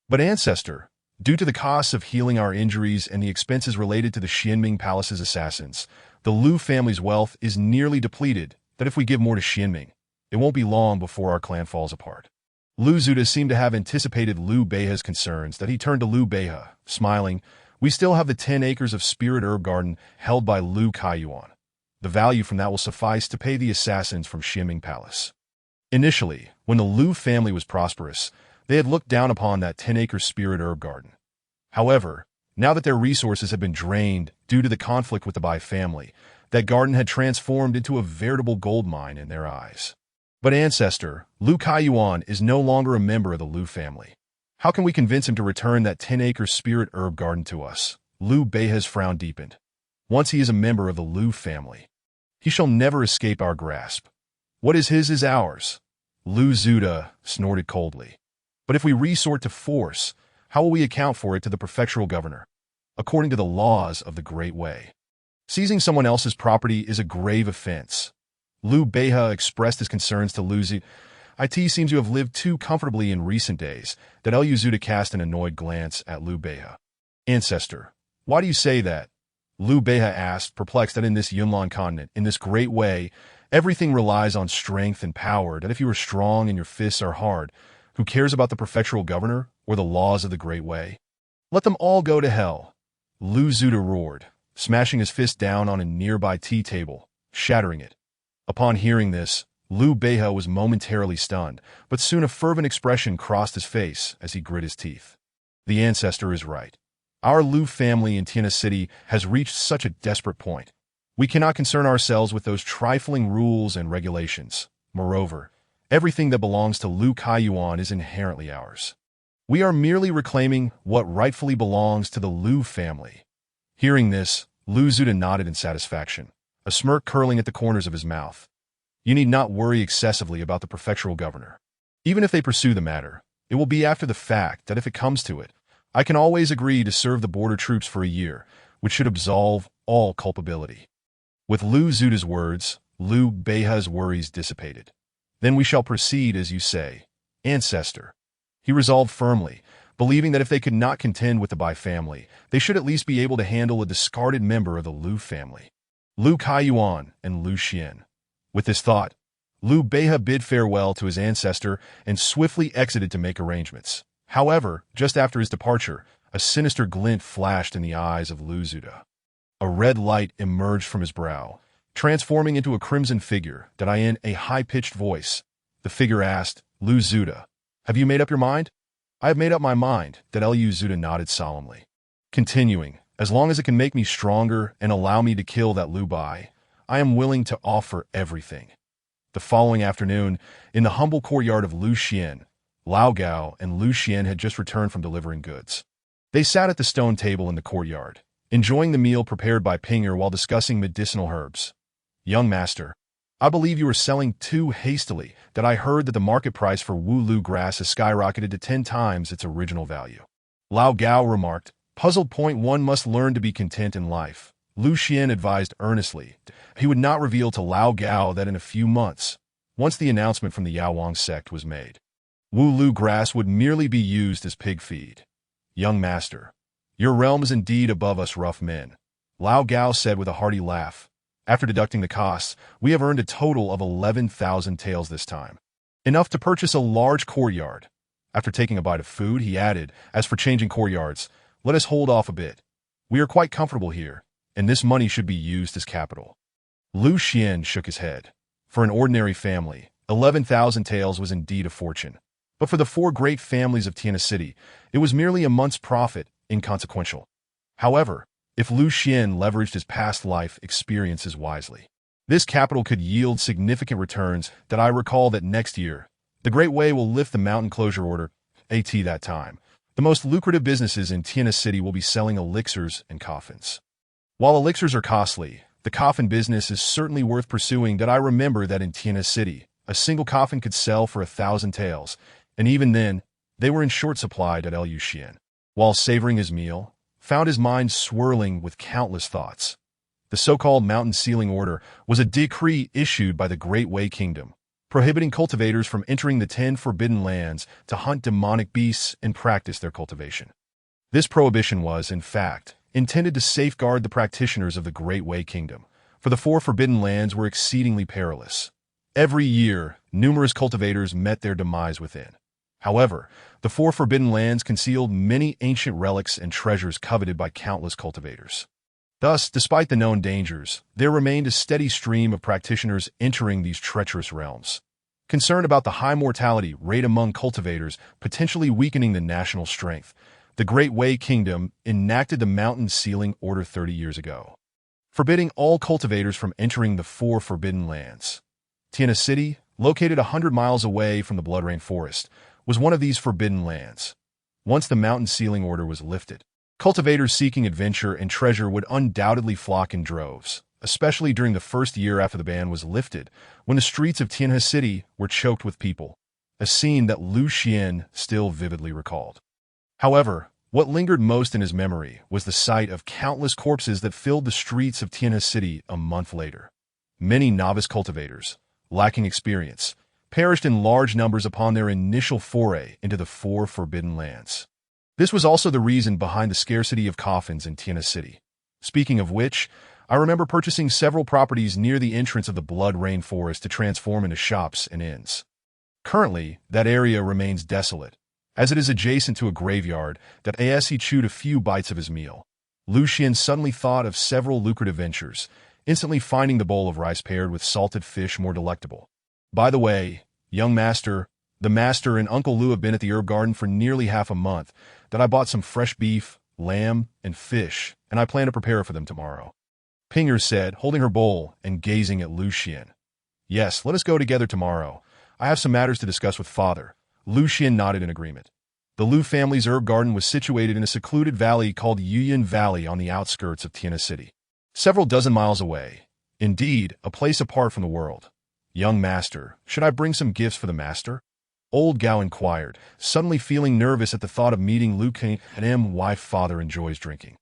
But ancestor, due to the costs of healing our injuries and the expenses related to the Xianming Palace's assassins, the Lu family's wealth is nearly depleted. If we give more to Xianming, it won't be long before our clan falls apart. Lu Zuda seemed to have anticipated Lu Beihe's concerns. He turned to Lu Beihe, smiling. We still have the 10 acres of spirit herb garden held by Lu Kaiyuan. The value from that will suffice to pay the assassins from Xianming Palace. Initially, when the Lu family was prosperous, they had looked down upon that 10-acre spirit herb garden. However, now that their resources had been drained due to the conflict with the Bai family, that garden had transformed into a veritable gold mine in their eyes. But ancestor, Lu Kaiyuan is no longer a member of the Lu family. How can we convince him to return that 10-acre spirit herb garden to us? Lu Beihe's frown deepened. Once he is a member of the Lu family, he shall never escape our grasp. What is his is ours. Lu Zuda snorted coldly. But if we resort to force, how will we account for it to the prefectural governor? According to the laws of the Great Way, seizing someone else's property is a grave offense. Lu Beihe expressed his concerns to Lu Zuda. It seems you have lived too comfortably in recent days, that Liu Zuda cast an annoyed glance at Liu Beihe. Ancestor, why do you say that? Liu Beihe asked, perplexed that in this Yunlan continent, in this great way, everything relies on strength and power, that if you are strong and your fists are hard, who cares about the prefectural governor or the laws of the great way? Let them all go to hell. Liu Zuda roared, smashing his fist down on a nearby tea table, shattering it. Upon hearing this, Liu Beihe was momentarily stunned, but soon a fervent expression crossed his face as he grit his teeth. The ancestor is right. Our Liu family in Tiana City has reached such a desperate point. We cannot concern ourselves with those trifling rules and regulations. Moreover, everything that belongs to Liu Kaiyuan is inherently ours. We are merely reclaiming what rightfully belongs to the Liu family. Hearing this, Liu Zuda nodded in satisfaction, a smirk curling at the corners of his mouth. You need not worry excessively about the prefectural governor. Even if they pursue the matter, it will be after the fact that if it comes to it, I can always agree to serve the border troops for a year, which should absolve all culpability. With Liu Zuda's words, Liu Beihe's worries dissipated. Then we shall proceed as you say. Ancestor. He resolved firmly, believing that if they could not contend with the Bai family, they should at least be able to handle a discarded member of the Liu family. Liu Kaiyuan and Liu Xian. With this thought, Liu Beihe bid farewell to his ancestor and swiftly exited to make arrangements. However, just after his departure, a sinister glint flashed in the eyes of Liu Zuda. A red light emerged from his brow, transforming into a crimson figure that in a high-pitched voice. The figure asked, Liu Zuda, have you made up your mind? I have made up my mind, that Liu Zuda nodded solemnly. Continuing, as long as it can make me stronger and allow me to kill that Liu Bai, I am willing to offer everything. The following afternoon, in the humble courtyard of Liu Xian, Lao Gao and Liu Xian had just returned from delivering goods. They sat at the stone table in the courtyard, enjoying the meal prepared by Pinger while discussing medicinal herbs. Young master, I believe you are selling too hastily, that I heard that the market price for Wu Lu grass has skyrocketed to 10 times its original value. Lao Gao remarked, puzzled. One must learn to be content in life. Liu Xian advised earnestly. He would not reveal to Lao Gao that in a few months, once the announcement from the Yaowang sect was made, Wu Lu grass would merely be used as pig feed. Young master, your realm is indeed above us rough men, Lao Gao said with a hearty laugh. After deducting the costs, we have earned a total of 11,000 taels this time. Enough to purchase a large courtyard. After taking a bite of food, he added, as for changing courtyards, let us hold off a bit. We are quite comfortable here, and this money should be used as capital. Liu Xian shook his head. For an ordinary family, 11,000 taels was indeed a fortune. But for the 4 great families of Tiana City, it was merely a month's profit, inconsequential. However, if Liu Xian leveraged his past life experiences wisely, this capital could yield significant returns. That I recall that next year, the Great Way will lift the mountain closure order. At that time, the most lucrative businesses in Tiana City will be selling elixirs and coffins. While elixirs are costly, the coffin business is certainly worth pursuing. That I remember that in Tiana City, a single coffin could sell for 1,000 taels, and even then, they were in short supply. Liu Xian, while savoring his meal, found his mind swirling with countless thoughts. The so-called Mountain Sealing Order was a decree issued by the Great Way Kingdom, prohibiting cultivators from entering the 10 forbidden lands to hunt demonic beasts and practice their cultivation. This prohibition was, in fact, intended to safeguard the practitioners of the Great Way Kingdom, for the 4 forbidden lands were exceedingly perilous. Every year, numerous cultivators met their demise within. However, the 4 forbidden lands concealed many ancient relics and treasures coveted by countless cultivators. Thus, despite the known dangers, there remained a steady stream of practitioners entering these treacherous realms. Concerned about the high mortality rate among cultivators potentially weakening the national strength, the Great Way Kingdom enacted the Mountain Sealing Order 30 years ago, forbidding all cultivators from entering the 4 forbidden lands. Tiana City, located 100 miles away from the Blood Rain Forest, was one of these forbidden lands. Once the Mountain Sealing Order was lifted, cultivators seeking adventure and treasure would undoubtedly flock in droves, especially during the first year after the ban was lifted, when the streets of Tianhe City were choked with people, a scene that Liu Xian still vividly recalled. However, what lingered most in his memory was the sight of countless corpses that filled the streets of Tianhe City a month later. Many novice cultivators, lacking experience, perished in large numbers upon their initial foray into the four forbidden lands. This was also the reason behind the scarcity of coffins in Tiana City. Speaking of which, I remember purchasing several properties near the entrance of the Blood Rainforest to transform into shops and inns. Currently, that area remains desolate, as it is adjacent to a graveyard that as he chewed a few bites of his meal, Lu Xian suddenly thought of several lucrative ventures, instantly finding the bowl of rice paired with salted fish more delectable. By the way, young master, the master and Uncle Lu have been at the herb garden for nearly half a month, that I bought some fresh beef, lamb, and fish, and I plan to prepare for them tomorrow. Pinger said, holding her bowl and gazing at Lu Xian. Yes, let us go together tomorrow. I have some matters to discuss with father. Lu Xian nodded in agreement. The Lu family's herb garden was situated in a secluded valley called Yuyan Valley on the outskirts of Tiana City, several dozen miles away. Indeed, a place apart from the world. Young master, should I bring some gifts for the master? Old Gao inquired, suddenly feeling nervous at the thought of meeting Lu King and my father enjoys drinking.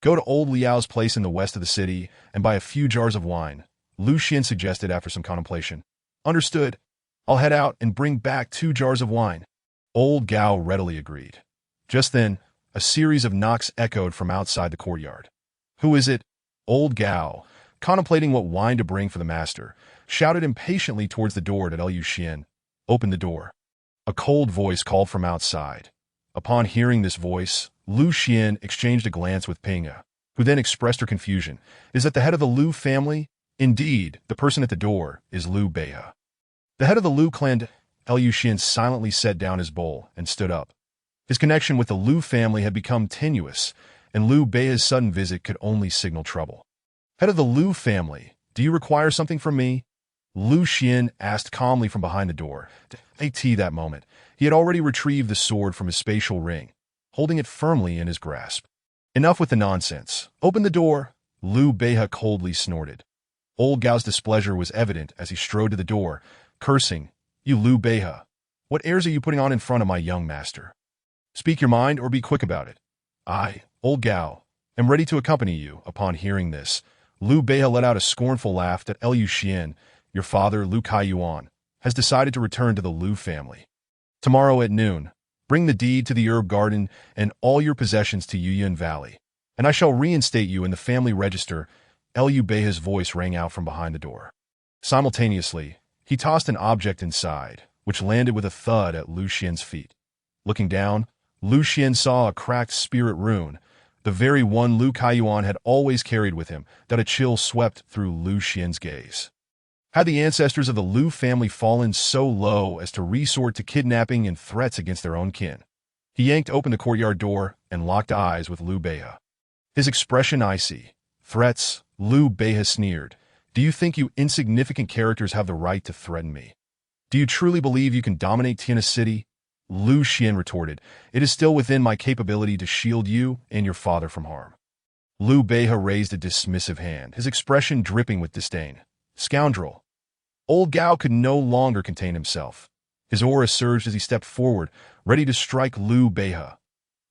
Go to old Liao's place in the west of the city and buy a few jars of wine, Lu Xian suggested after some contemplation. Understood. I'll head out and bring back 2 jars of wine. Old Gao readily agreed. Just then, a series of knocks echoed from outside the courtyard. Who is it? Old Gao, contemplating what wine to bring for the master, shouted impatiently towards the door to Lu Xian. Open the door. A cold voice called from outside. Upon hearing this voice, Lu Xian exchanged a glance with Pinga, who then expressed her confusion. Is that the head of the Lu family? Indeed, the person at the door is Liu Beihe. The head of the Lu clan. Lu Xian silently set down his bowl and stood up. His connection with the Lu family had become tenuous, and Liu Beihe's sudden visit could only signal trouble. Head of the Lu family, do you require something from me? Lu Xian asked calmly from behind the door. At that moment, he had already retrieved the sword from his spatial ring, holding it firmly in his grasp. Enough with the nonsense. Open the door, Liu Beihe coldly snorted. Old Gao's displeasure was evident as he strode to the door, cursing, You Liu Beihe, what airs are you putting on in front of my young master? Speak your mind or be quick about it. I, Old Gao, am ready to accompany you. Upon hearing this, Liu Beihe let out a scornful laugh at Lu Xian. Your father, Lu Kaiyuan, has decided to return to the Lu family. Tomorrow at noon, bring the deed to the herb garden and all your possessions to Yuyan Valley, and I shall reinstate you in the family register. Liu Beihe's voice rang out from behind the door. Simultaneously, he tossed an object inside, which landed with a thud at Lu Xian's feet. Looking down, Lu Xian saw a cracked spirit rune, the very one Lu Kaiyuan had always carried with him, that a chill swept through Lu Xian's gaze. Had the ancestors of the Lu family fallen so low as to resort to kidnapping and threats against their own kin? He yanked open the courtyard door and locked eyes with Liu Beihe. His expression icy. Threats, Liu Beihe sneered. Do you think you insignificant characters have the right to threaten me? Do you truly believe you can dominate Tiana City? Lu Xian retorted. It is still within my capability to shield you and your father from harm. Liu Beihe raised a dismissive hand, his expression dripping with disdain. Scoundrel. Old Gao could no longer contain himself. His aura surged as he stepped forward, ready to strike Liu Beihe.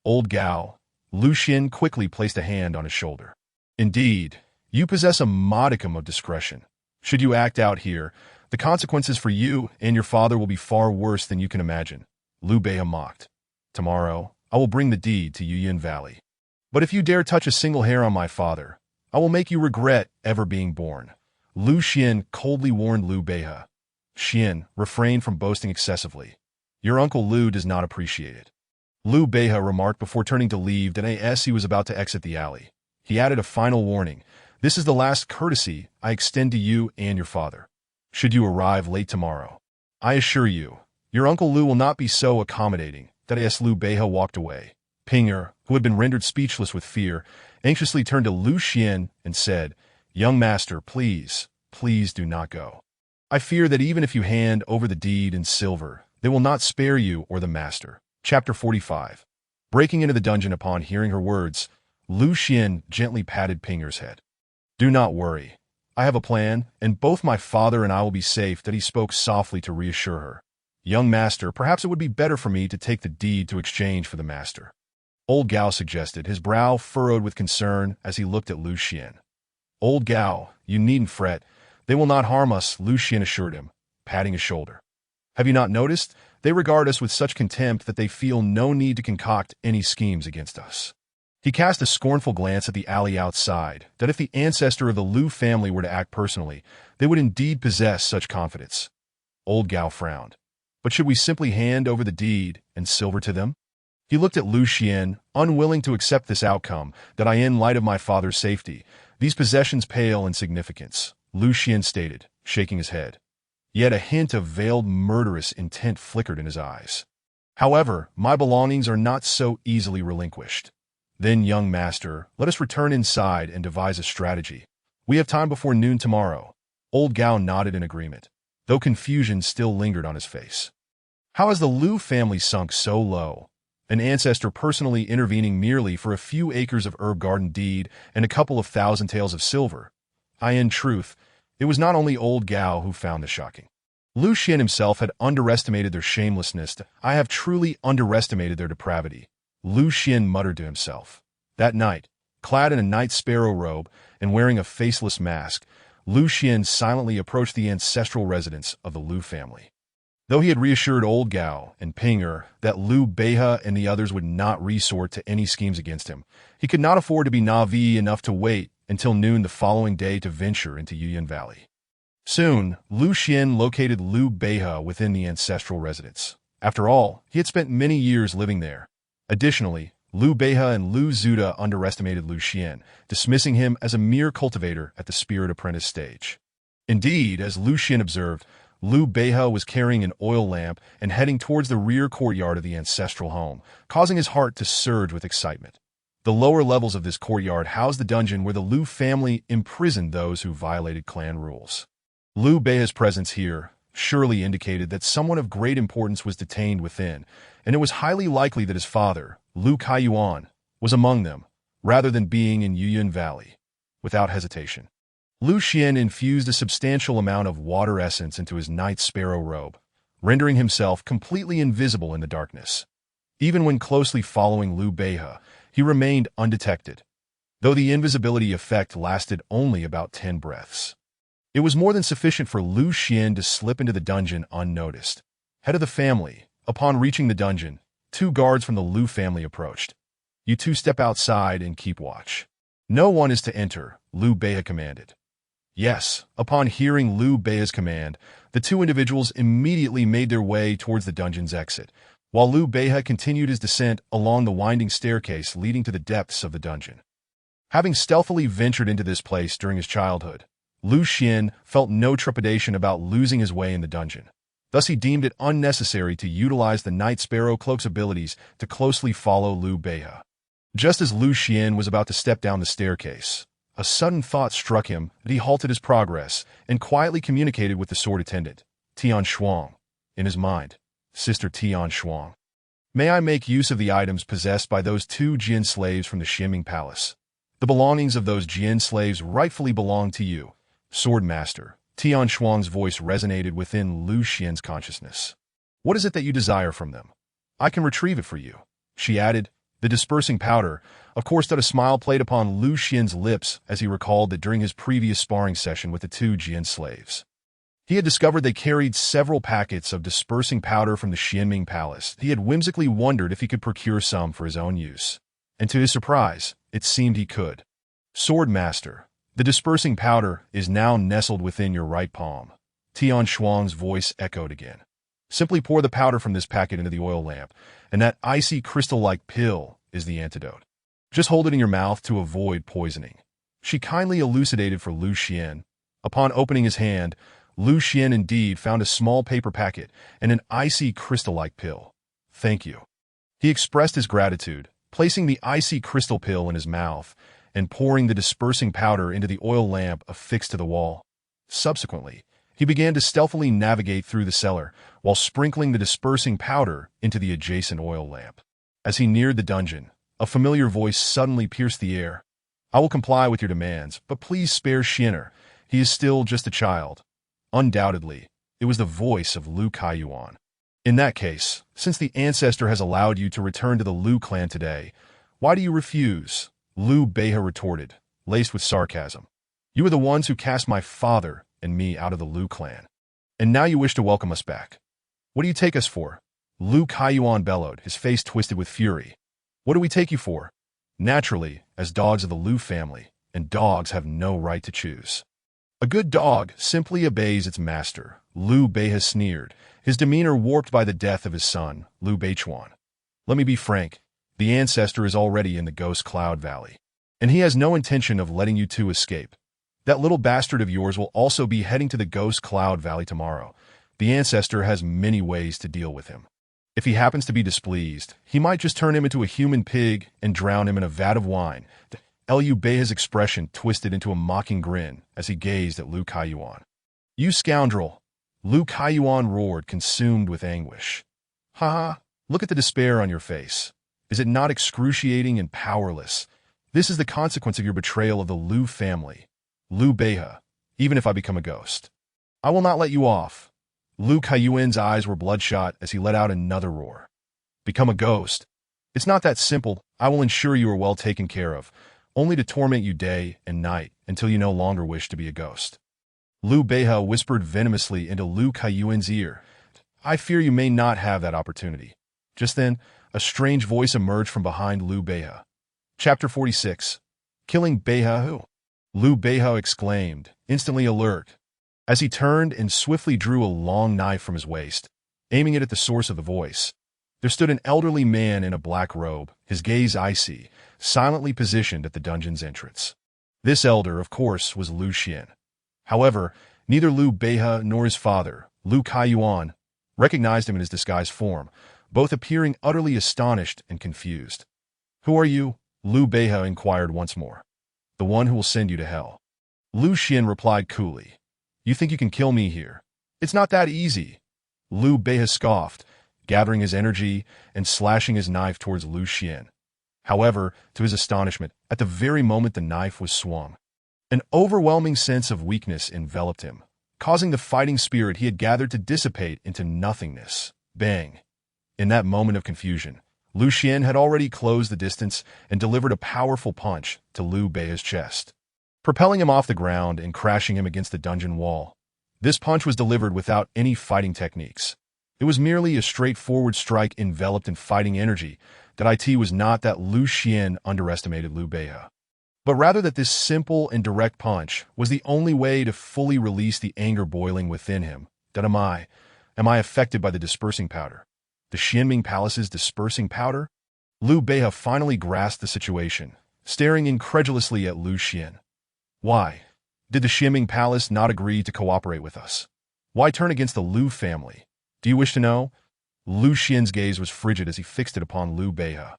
Old Gao. Lu Xian quickly placed a hand on his shoulder. Indeed, you possess a modicum of discretion. Should you act out here, the consequences for you and your father will be far worse than you can imagine. Liu Beihe mocked. Tomorrow, I will bring the deed to Yuyan Valley. But if you dare touch a single hair on my father, I will make you regret ever being born. Lu Xian coldly warned Liu Beihe. Xian, refrain from boasting excessively. Your uncle Liu does not appreciate it. Liu Beihe remarked before turning to leave that as he was about to exit the alley. He added a final warning. This is the last courtesy I extend to you and your father. Should you arrive late tomorrow, I assure you, your uncle Liu will not be so accommodating. That as Liu Beihe walked away, Pinger, who had been rendered speechless with fear, anxiously turned to Lu Xian and said, Young master, please do not go. I fear that even if you hand over the deed in silver, they will not spare you or the master. Chapter 45. Breaking into the dungeon upon hearing her words, Lu Xian gently patted Pinger's head. Do not worry. I have a plan, and both my father and I will be safe. That he spoke softly to reassure her. Young master, perhaps it would be better for me to take the deed to exchange for the master. Old Gao suggested, his brow furrowed with concern as he looked at Lu Xian. Old Gao, you needn't fret. They will not harm us, Lu Xian assured him, patting his shoulder. Have you not noticed? They regard us with such contempt that they feel no need to concoct any schemes against us. He cast a scornful glance at the alley outside, that if the ancestor of the Liu family were to act personally, they would indeed possess such confidence. Old Gao frowned. But should we simply hand over the deed and silver to them? He looked at Lu Xian, unwilling to accept this outcome, that in light of my father's safety, these possessions pale in significance, Lu Xian stated, shaking his head. Yet a hint of veiled murderous intent flickered in his eyes. However, my belongings are not so easily relinquished. Then, young master, let us return inside and devise a strategy. We have time before noon tomorrow. Old Gao nodded in agreement, though confusion still lingered on his face. How has the Liu family sunk so low? An ancestor personally intervening merely for a few acres of herb garden deed and a couple of thousand taels of silver. In truth, it was not only old Gao who found this shocking. Lu Xian himself had underestimated their shamelessness. I have truly underestimated their depravity. Lu Xian muttered to himself. That night, clad in a night sparrow robe and wearing a faceless mask, Lu Xian silently approached the ancestral residence of the Liu family. Though he had reassured old Gao and Pinger that Liu Beihe and the others would not resort to any schemes against him, he could not afford to be naive enough to wait until noon the following day to venture into Yuyan Valley. Soon, Lu Xian located Liu Beihe within the ancestral residence. After all, he had spent many years living there. Additionally, Liu Beihe and Liu Zuda underestimated Lu Xian, dismissing him as a mere cultivator at the spirit apprentice stage. Indeed, as Lu Xian observed, Liu Beihe was carrying an oil lamp and heading towards the rear courtyard of the ancestral home, causing his heart to surge with excitement. The lower levels of this courtyard housed the dungeon where the Liu family imprisoned those who violated clan rules. Liu Beihe's presence here surely indicated that someone of great importance was detained within, and it was highly likely that his father, Liu Kaiyuan, was among them, rather than being in Yuyan Valley. Without hesitation, Lu Xian infused a substantial amount of water essence into his night sparrow robe, rendering himself completely invisible in the darkness. Even when closely following Liu Beihe, he remained undetected, though the invisibility effect lasted only about 10 breaths. It was more than sufficient for Lu Xian to slip into the dungeon unnoticed. Head of the family, upon reaching the dungeon, 2 guards from the Liu family approached. You 2 step outside and keep watch. No one is to enter, Liu Beihe commanded. Yes, upon hearing Liu Beihe's command, the 2 individuals immediately made their way towards the dungeon's exit, while Liu Beihe continued his descent along the winding staircase leading to the depths of the dungeon. Having stealthily ventured into this place during his childhood, Lu Xian felt no trepidation about losing his way in the dungeon. Thus he deemed it unnecessary to utilize the Night Sparrow Cloak's abilities to closely follow Liu Beihe. Just as Lu Xian was about to step down the staircase, a sudden thought struck him that he halted his progress and quietly communicated with the sword attendant, Tian Shuang. In his mind, Sister Tian Shuang, may I make use of the items possessed by those 2 Jin slaves from the Xianming Palace? The belongings of those Jin slaves rightfully belong to you, Sword Master. Tian Shuang's voice resonated within Lu Xian's consciousness. What is it that you desire from them? I can retrieve it for you, she added. The dispersing powder, of course, that a smile played upon Lu Xian's lips as he recalled that during his previous sparring session with the 2 Jin slaves, he had discovered they carried several packets of dispersing powder from the Xianming Palace. He had whimsically wondered if he could procure some for his own use, and to his surprise, it seemed he could. Sword Master, the dispersing powder is now nestled within your right palm. Tian Shuang's voice echoed again. Simply pour the powder from this packet into the oil lamp, and that icy crystal-like pill is the antidote. Just hold it in your mouth to avoid poisoning. She kindly elucidated for Lu Xian. Upon opening his hand, Lu Xian indeed found a small paper packet and an icy crystal-like pill. Thank you. He expressed his gratitude, placing the icy crystal pill in his mouth and pouring the dispersing powder into the oil lamp affixed to the wall. Subsequently, he began to stealthily navigate through the cellar while sprinkling the dispersing powder into the adjacent oil lamp. As he neared the dungeon, a familiar voice suddenly pierced the air. I will comply with your demands, but please spare Xianer. He is still just a child. Undoubtedly, it was the voice of Liu Kaiyuan. In that case, since the Ancestor has allowed you to return to the Liu clan today, why do you refuse? Liu Beihe retorted, laced with sarcasm. You are the ones who cast my father and me out of the Liu clan, and now you wish to welcome us back. What do you take us for? Lu Kaiyuan bellowed, his face twisted with fury. What do we take you for? Naturally, as dogs of the Lu family, and dogs have no right to choose. A good dog simply obeys its master, Liu Beihe sneered, his demeanor warped by the death of his son, Liu Beichuan. Let me be frank, the Ancestor is already in the Ghost Cloud Valley, and he has no intention of letting you two escape. That little bastard of yours will also be heading to the Ghost Cloud Valley tomorrow. The Ancestor has many ways to deal with him. If he happens to be displeased, he might just turn him into a human pig and drown him in a vat of wine. Liu Beihe's expression twisted into a mocking grin as he gazed at Lu Kaiyuan. You scoundrel! Lu Kaiyuan roared, consumed with anguish. Ha ha! Look at the despair on your face. Is it not excruciating and powerless? This is the consequence of your betrayal of the Lu family. Liu Beihe, even if I become a ghost, I will not let you off. Lu Kaiyuan's eyes were bloodshot as he let out another roar. Become a ghost? It's not that simple. I will ensure you are well taken care of, only to torment you day and night until you no longer wish to be a ghost. Liu Beihe whispered venomously into Lu Kaiyuan's ear. I fear you may not have that opportunity. Just then, a strange voice emerged from behind Liu Beihe. Chapter 46. Killing Beihe who? Liu Beihe exclaimed, instantly alert, as he turned and swiftly drew a long knife from his waist, aiming it at the source of the voice. There stood an elderly man in a black robe, his gaze icy, silently positioned at the dungeon's entrance. This elder, of course, was Lu Xian. However, neither Liu Beihe nor his father, Lu Kaiyuan, recognized him in his disguised form, both appearing utterly astonished and confused. Who are you? Liu Beihe inquired once more. The one who will send you to hell. Lu Xian replied coolly. You think you can kill me here? It's not that easy. Liu Beihe scoffed, gathering his energy and slashing his knife towards Lu Xian. However, to his astonishment, at the very moment the knife was swung, an overwhelming sense of weakness enveloped him, causing the fighting spirit he had gathered to dissipate into nothingness. Bang! In that moment of confusion, Lu Xian had already closed the distance and delivered a powerful punch to Liu Beihe's chest, propelling him off the ground and crashing him against the dungeon wall. This punch was delivered without any fighting techniques. It was merely a straightforward strike enveloped in fighting energy. That it was not that Lu Xian underestimated Liu Beihe, but rather that this simple and direct punch was the only way to fully release the anger boiling within him. That am I affected by the dispersing powder? The Xianming Palace's dispersing powder? Liu Beihe finally grasped the situation, staring incredulously at Lu Xian. Why? Did the Xianming Palace not agree to cooperate with us? Why turn against the Lu family? Do you wish to know? Lu Xian's gaze was frigid as he fixed it upon Liu Beihe.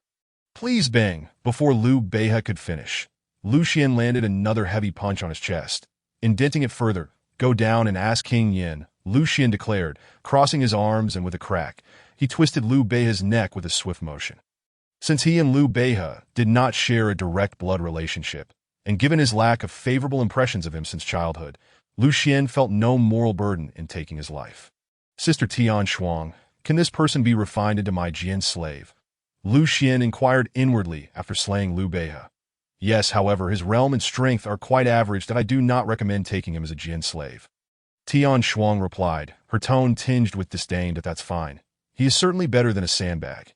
Please, bang! Before Liu Beihe could finish, Lu Xian landed another heavy punch on his chest, indenting it further. Go down and ask King Yin, Lu Xian declared, crossing his arms, and with a crack, he twisted Liu Beihe's neck with a swift motion. Since he and Liu Beihe did not share a direct blood relationship, and given his lack of favorable impressions of him since childhood, Lu Xian felt no moral burden in taking his life. Sister Tian Shuang, can this person be refined into my Jian slave? Lu Xian inquired inwardly after slaying Liu Beihe. Yes, however, his realm and strength are quite average that I do not recommend taking him as a Jian slave. Tian Shuang replied, her tone tinged with disdain. That's fine. He is certainly better than a sandbag.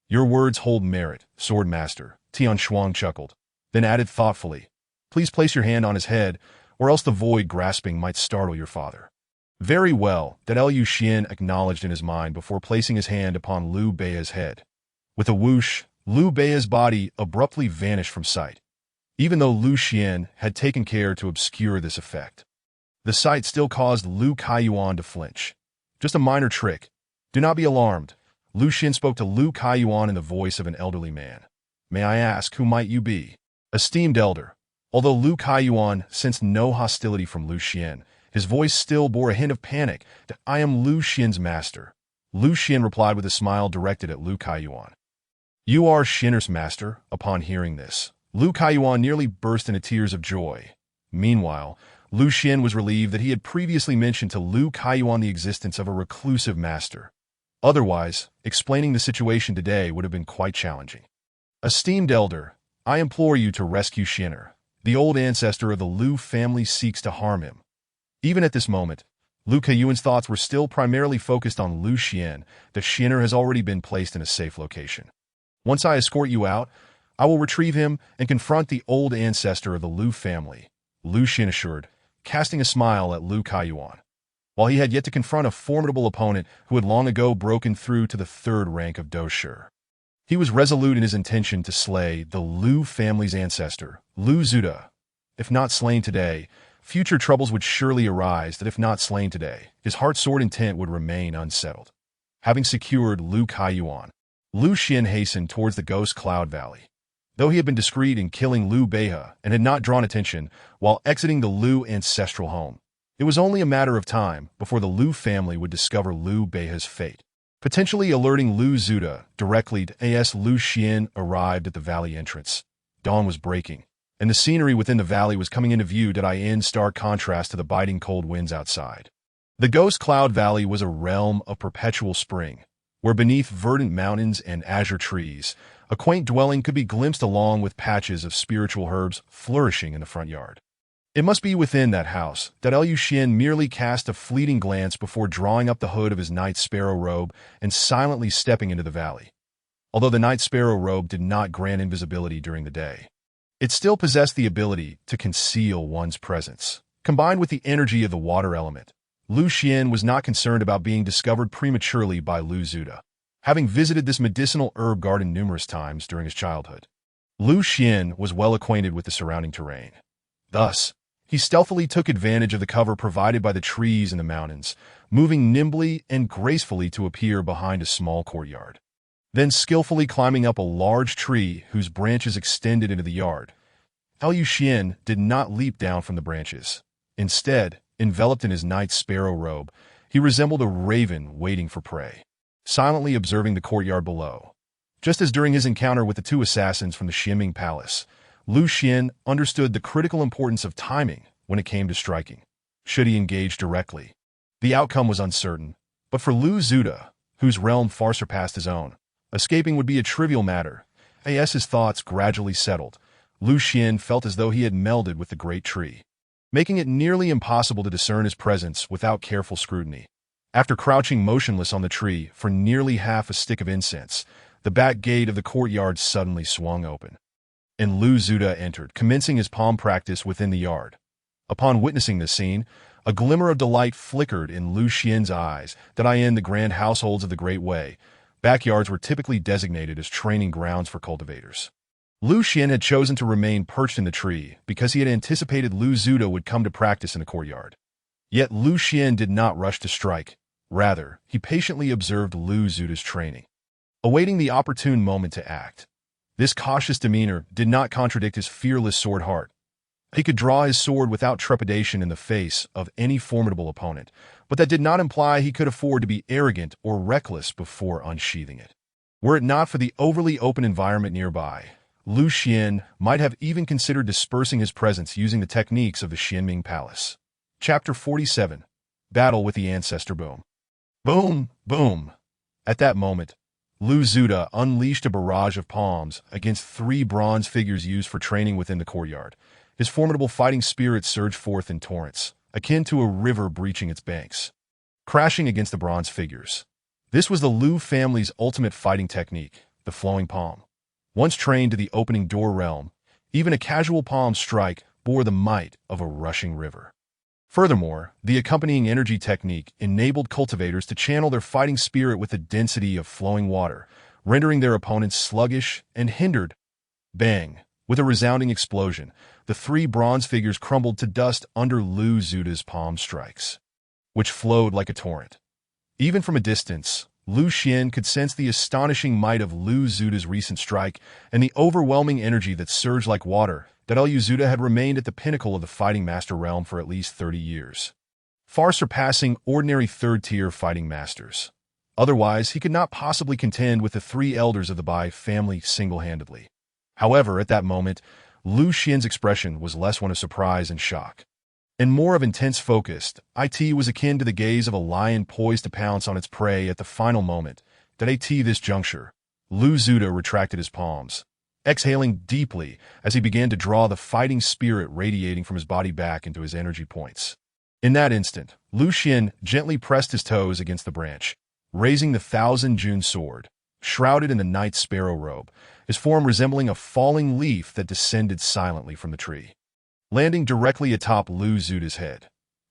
Your words hold merit, Sword Master, Tian Shuang chuckled, then added thoughtfully, please place your hand on his head, or else the void grasping might startle your father. Very well, that Liu Xian acknowledged in his mind before placing his hand upon Liu Beihe's head. With a whoosh, Liu Beihe's body abruptly vanished from sight, even though Lu Xian had taken care to obscure this effect. The sight still caused Lu Kaiyuan to flinch. Just a minor trick. Do not be alarmed. Lu Xian spoke to Lu Kaiyuan in the voice of an elderly man. May I ask, who might you be? Esteemed elder. Although Lu Kaiyuan sensed no hostility from Lu Xian, his voice still bore a hint of panic. I am Lu Xian's master. Lu Xian replied with a smile directed at Lu Kaiyuan. You are Xian's master. Upon hearing this, Lu Kaiyuan nearly burst into tears of joy. Meanwhile, Lu Xian was relieved that he had previously mentioned to Lu Kaiyuan the existence of a reclusive master. Otherwise, explaining the situation today would have been quite challenging. Esteemed elder, I implore you to rescue Xianer. The old ancestor of the Lu family seeks to harm him. Even at this moment, Lu Keyuan's thoughts were still primarily focused on Lu Xian. The Xiner has already been placed in a safe location. Once I escort you out, I will retrieve him and confront the old ancestor of the Lu family, Lu Xian assured, casting a smile at Lu Keyuan. While he had yet to confront a formidable opponent who had long ago broken through to the third rank of Doshi, he was resolute in his intention to slay the Lu family's ancestor, Lu Zuda. If not slain today, future troubles would surely arise that if not slain today, his heart-sword intent would remain unsettled. Having secured Lu Keyuan, Lu Xian hastened towards the Ghost Cloud Valley. Though he had been discreet in killing Lu Beihe and had not drawn attention while exiting the Lu ancestral home, it was only a matter of time before the Lu family would discover Lu Beihe's fate. Potentially alerting Lu Zuda directly to Lu Xian arrived at the valley entrance. Dawn was breaking, and the scenery within the valley was coming into view in stark contrast to the biting cold winds outside. The Ghost Cloud Valley was a realm of perpetual spring, where beneath verdant mountains and azure trees, a quaint dwelling could be glimpsed along with patches of spiritual herbs flourishing in the front yard. It must be within that house that Lu Xian merely cast a fleeting glance before drawing up the hood of his Night Sparrow robe and silently stepping into the valley. Although the Night Sparrow robe did not grant invisibility during the day, it still possessed the ability to conceal one's presence. Combined with the energy of the water element, Lu Xian was not concerned about being discovered prematurely by Lu Zuda. Having visited this medicinal herb garden numerous times during his childhood, Lu Xian was well acquainted with the surrounding terrain. Thus, he stealthily took advantage of the cover provided by the trees in the mountains, moving nimbly and gracefully to appear behind a small courtyard. Then skillfully climbing up a large tree whose branches extended into the yard, Lu Xian did not leap down from the branches. Instead, enveloped in his Night Sparrow robe, he resembled a raven waiting for prey, silently observing the courtyard below. Just as during his encounter with the two assassins from the Xianming Palace, Lu Xian understood the critical importance of timing when it came to striking. Should he engage directly, the outcome was uncertain, but for Lu Zuda, whose realm far surpassed his own, escaping would be a trivial matter. As his thoughts gradually settled, Lu Xian felt as though he had melded with the great tree, making it nearly impossible to discern his presence without careful scrutiny. After crouching motionless on the tree for nearly half a stick of incense, the back gate of the courtyard suddenly swung open, and Lu Zuda entered, commencing his palm practice within the yard. Upon witnessing this scene, a glimmer of delight flickered in Lu Xian's eyes that in the grand households of the Great Way, backyards were typically designated as training grounds for cultivators. Lu Xian had chosen to remain perched in the tree because he had anticipated Lu Zuda would come to practice in the courtyard. Yet Lu Xian did not rush to strike. Rather, he patiently observed Lu Zuda's training, awaiting the opportune moment to act. This cautious demeanor did not contradict his fearless sword heart. He could draw his sword without trepidation in the face of any formidable opponent, but that did not imply he could afford to be arrogant or reckless before unsheathing it. Were it not for the overly open environment nearby, Lu Xian might have even considered dispersing his presence using the techniques of the Xianming Palace. Chapter 47. Battle with the Ancestor. Boom. Boom, boom. At that moment, Lu Zuda unleashed a barrage of palms against three bronze figures used for training within the courtyard. His formidable fighting spirit surged forth in torrents, akin to a river breaching its banks, crashing against the bronze figures. This was the Lu family's ultimate fighting technique, the flowing palm. Once trained to the opening door realm, even a casual palm strike bore the might of a rushing river. Furthermore, the accompanying energy technique enabled cultivators to channel their fighting spirit with the density of flowing water, rendering their opponents sluggish and hindered. Bang! With a resounding explosion, the three bronze figures crumbled to dust under Lu Zuda's palm strikes, which flowed like a torrent. Even from a distance, Lu Xian could sense the astonishing might of Lu Zuda's recent strike and the overwhelming energy that surged like water. That Lu Zuda had remained at the pinnacle of the fighting master realm for at least 30 years, far surpassing ordinary third-tier fighting masters. Otherwise, he could not possibly contend with the three elders of the Bai family single-handedly. However, at that moment, Lu Xian's expression was less one of surprise and shock, and more of intense focus. It was akin to the gaze of a lion poised to pounce on its prey at the final moment. At this juncture, Lu Zuda retracted his palms, exhaling deeply as he began to draw the fighting spirit radiating from his body back into his energy points. In that instant, Lu Xian gently pressed his toes against the branch, raising the Thousand June sword, shrouded in the Night Sparrow robe, his form resembling a falling leaf that descended silently from the tree, landing directly atop Lu Zuda's head.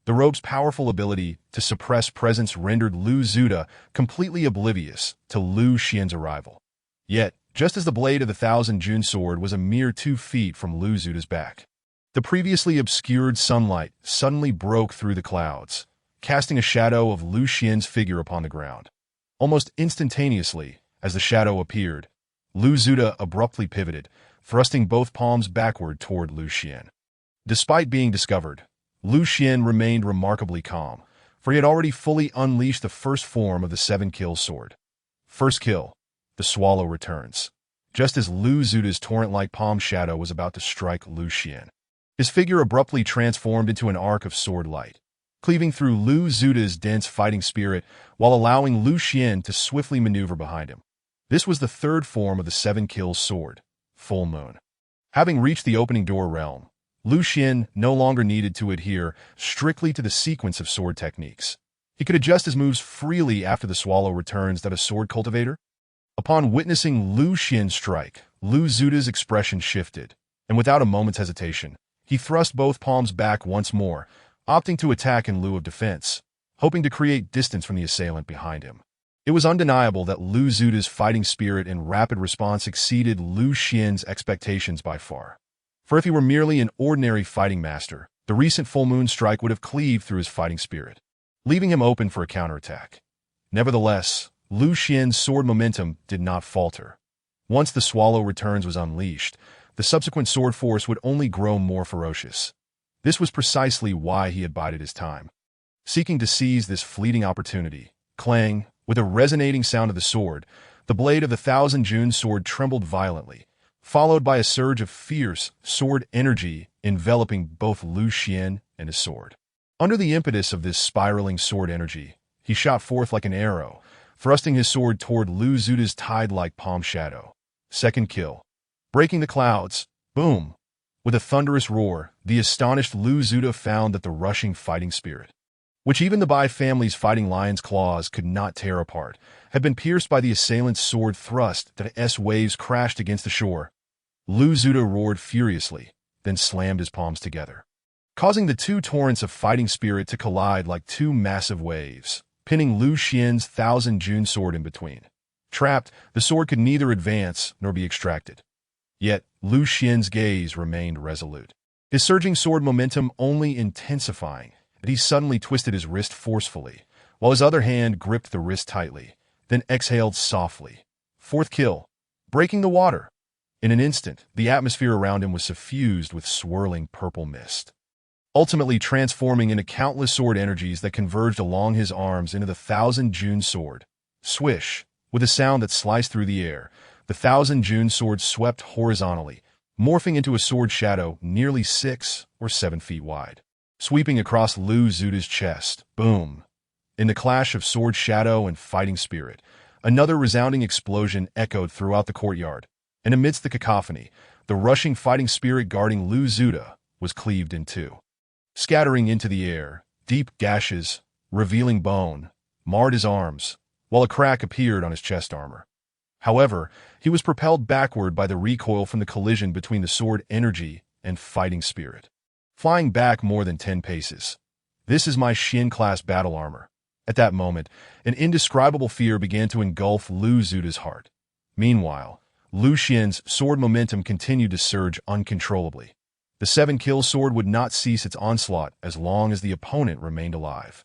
The robe's powerful ability to suppress presence rendered Lu Zuda completely oblivious to Lu Xian's arrival. Yet, just as the blade of the Thousand June sword was a mere 2 feet from Lu Zuda's back, the previously obscured sunlight suddenly broke through the clouds, casting a shadow of Lu Xian's figure upon the ground. Almost instantaneously, as the shadow appeared, Lu Zuda abruptly pivoted, thrusting both palms backward toward Lu Xian. Despite being discovered, Lu Xian remained remarkably calm, for he had already fully unleashed the first form of the 7-kill sword. First kill. The swallow returns, just as Lu Zuda's torrent-like palm shadow was about to strike Lu Xian. His figure abruptly transformed into an arc of sword light, cleaving through Lu Zuda's dense fighting spirit while allowing Lu Xian to swiftly maneuver behind him. This was the third form of the 7-kill sword, Full Moon. Having reached the opening door realm, Lu Xian no longer needed to adhere strictly to the sequence of sword techniques. He could adjust his moves freely after the swallow returns that a sword cultivator. Upon witnessing Lu Xian's strike, Lu Zuda's expression shifted, and without a moment's hesitation, he thrust both palms back once more, opting to attack in lieu of defense, hoping to create distance from the assailant behind him. It was undeniable that Lu Zuda's fighting spirit and rapid response exceeded Lu Xian's expectations by far. For if he were merely an ordinary fighting master, the recent full moon strike would have cleaved through his fighting spirit, leaving him open for a counterattack. Nevertheless, Lu Xian's sword momentum did not falter. Once the swallow returns was unleashed, the subsequent sword force would only grow more ferocious. This was precisely why he had bided his time. Seeking to seize this fleeting opportunity, clang, with a resonating sound of the sword, the blade of the Thousand June sword trembled violently, followed by a surge of fierce sword energy enveloping both Lu Xian and his sword. Under the impetus of this spiraling sword energy, he shot forth like an arrow, thrusting his sword toward Lu Zuda's tide-like palm shadow. Second kill. Breaking the clouds, boom! With a thunderous roar, the astonished Lu Zuda found that the rushing fighting spirit, which even the Bai family's fighting lion's claws could not tear apart, had been pierced by the assailant's sword thrust that S-waves crashed against the shore. Lu Zuda roared furiously, then slammed his palms together, causing the two torrents of fighting spirit to collide like two massive waves, pinning Lu Xian's Thousand June sword in between. Trapped, the sword could neither advance nor be extracted. Yet, Lu Xian's gaze remained resolute, his surging sword momentum only intensifying, and he suddenly twisted his wrist forcefully, while his other hand gripped the wrist tightly, then exhaled softly. Fourth kill. Breaking the water. In an instant, the atmosphere around him was suffused with swirling purple mist, ultimately transforming into countless sword energies that converged along his arms into the Thousand June sword. Swish! With a sound that sliced through the air, the Thousand June sword swept horizontally, morphing into a sword shadow nearly 6 or 7 feet wide, sweeping across Lu Zuda's chest. Boom! In the clash of sword shadow and fighting spirit, another resounding explosion echoed throughout the courtyard, and amidst the cacophony, the rushing fighting spirit guarding Lu Zuda was cleaved in two. Scattering into the air, deep gashes, revealing bone, marred his arms, while a crack appeared on his chest armor. However, he was propelled backward by the recoil from the collision between the sword energy and fighting spirit, flying back more than 10 paces. This is my Xin-class battle armor. At that moment, an indescribable fear began to engulf Lu Zuda's heart. Meanwhile, Lu Xian's sword momentum continued to surge uncontrollably. The 7-kill sword would not cease its onslaught as long as the opponent remained alive.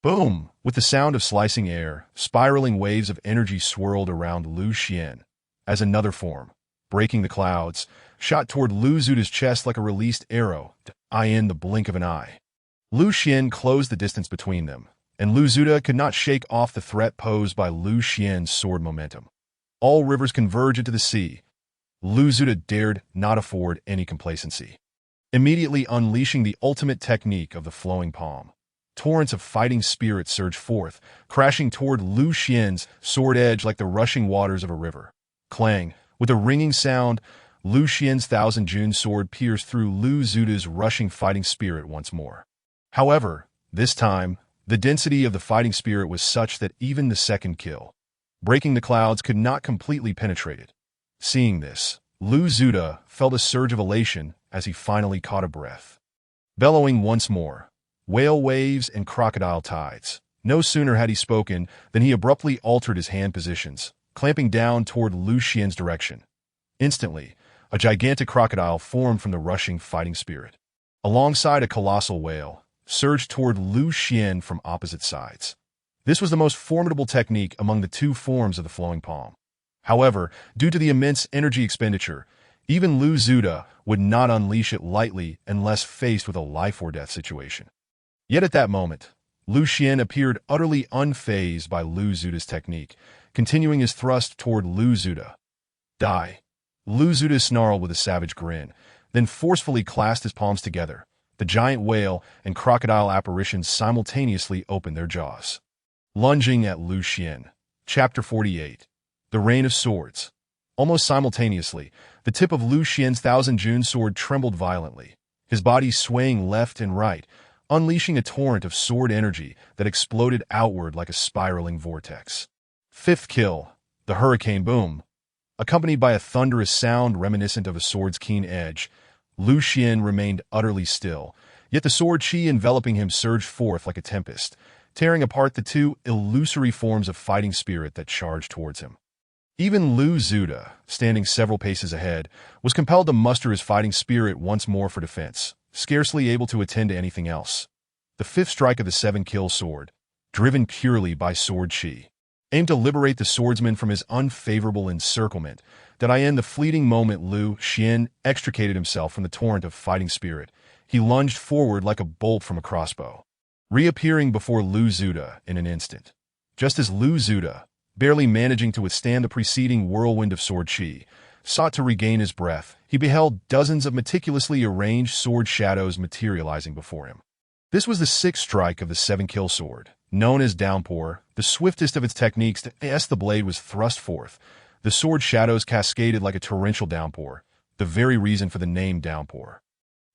Boom! With the sound of slicing air, spiraling waves of energy swirled around Lu Xian, as another form, breaking the clouds, shot toward Lu Zuda's chest like a released arrow, in the blink of an eye. Lu Xian closed the distance between them, and Lu Zuda could not shake off the threat posed by Lu Xian's sword momentum. All rivers converge into the sea. Lu Zuda dared not afford any complacency, immediately unleashing the ultimate technique of the flowing palm. Torrents of fighting spirit surged forth, crashing toward Lu Xian's sword edge like the rushing waters of a river. Clang! With a ringing sound, Lu Xian's Thousand June sword pierced through Lu Zuda's rushing fighting spirit once more. However, This time, the density of the fighting spirit was such that even the second kill, breaking the clouds, could not completely penetrate it. Seeing this, Lu Zuda felt a surge of elation as he finally caught a breath. Bellowing once more, whale waves and crocodile tides. No sooner had he spoken than he abruptly altered his hand positions, clamping down toward Lu Xian's direction. Instantly, a gigantic crocodile formed from the rushing fighting spirit. Alongside a colossal whale, surged toward Lu Xian from opposite sides. This was the most formidable technique among the two forms of the flowing palm. However, due to the immense energy expenditure, even Lu Zuda would not unleash it lightly unless faced with a life-or-death situation. Yet at that moment, Lu Xian appeared utterly unfazed by Lu Zuda's technique, continuing his thrust toward Lu Zuda. Die! Lu Zuda snarled with a savage grin, then forcefully clasped his palms together. The giant whale and crocodile apparitions simultaneously opened their jaws. Lunging at Lu Xian. Chapter 48. The Rain of Swords. Almost simultaneously, the tip of Lu Xian's Thousand June sword trembled violently, his body swaying left and right, unleashing a torrent of sword energy that exploded outward like a spiraling vortex. Fifth kill, the hurricane boom. Accompanied by a thunderous sound reminiscent of a sword's keen edge, Lu Xian remained utterly still, yet the sword chi enveloping him surged forth like a tempest, tearing apart the two illusory forms of fighting spirit that charged towards him. Even Lu Zuda, standing several paces ahead, was compelled to muster his fighting spirit once more for defense, scarcely able to attend to anything else. The fifth strike of the seven-kill sword, driven purely by sword chi, aimed to liberate the swordsman from his unfavorable encirclement. That in the fleeting moment Lu Xian extricated himself from the torrent of fighting spirit, he lunged forward like a bolt from a crossbow, reappearing before Lu Zuda in an instant. Just as Lu Zuda, barely managing to withstand the preceding whirlwind of sword chi, sought to regain his breath, he beheld dozens of meticulously arranged sword shadows materializing before him. This was the sixth strike of the seven-kill sword, known as Downpour, the swiftest of its techniques. As the blade was thrust forth, the sword shadows cascaded like a torrential downpour, the very reason for the name Downpour.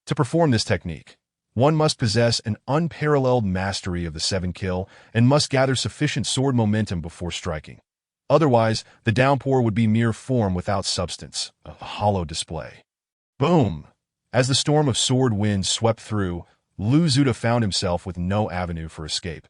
To perform this technique, one must possess an unparalleled mastery of the seven-kill and must gather sufficient sword momentum before striking. Otherwise, the downpour would be mere form without substance, a hollow display. Boom! As the storm of sword winds swept through, Lu Zuda found himself with no avenue for escape.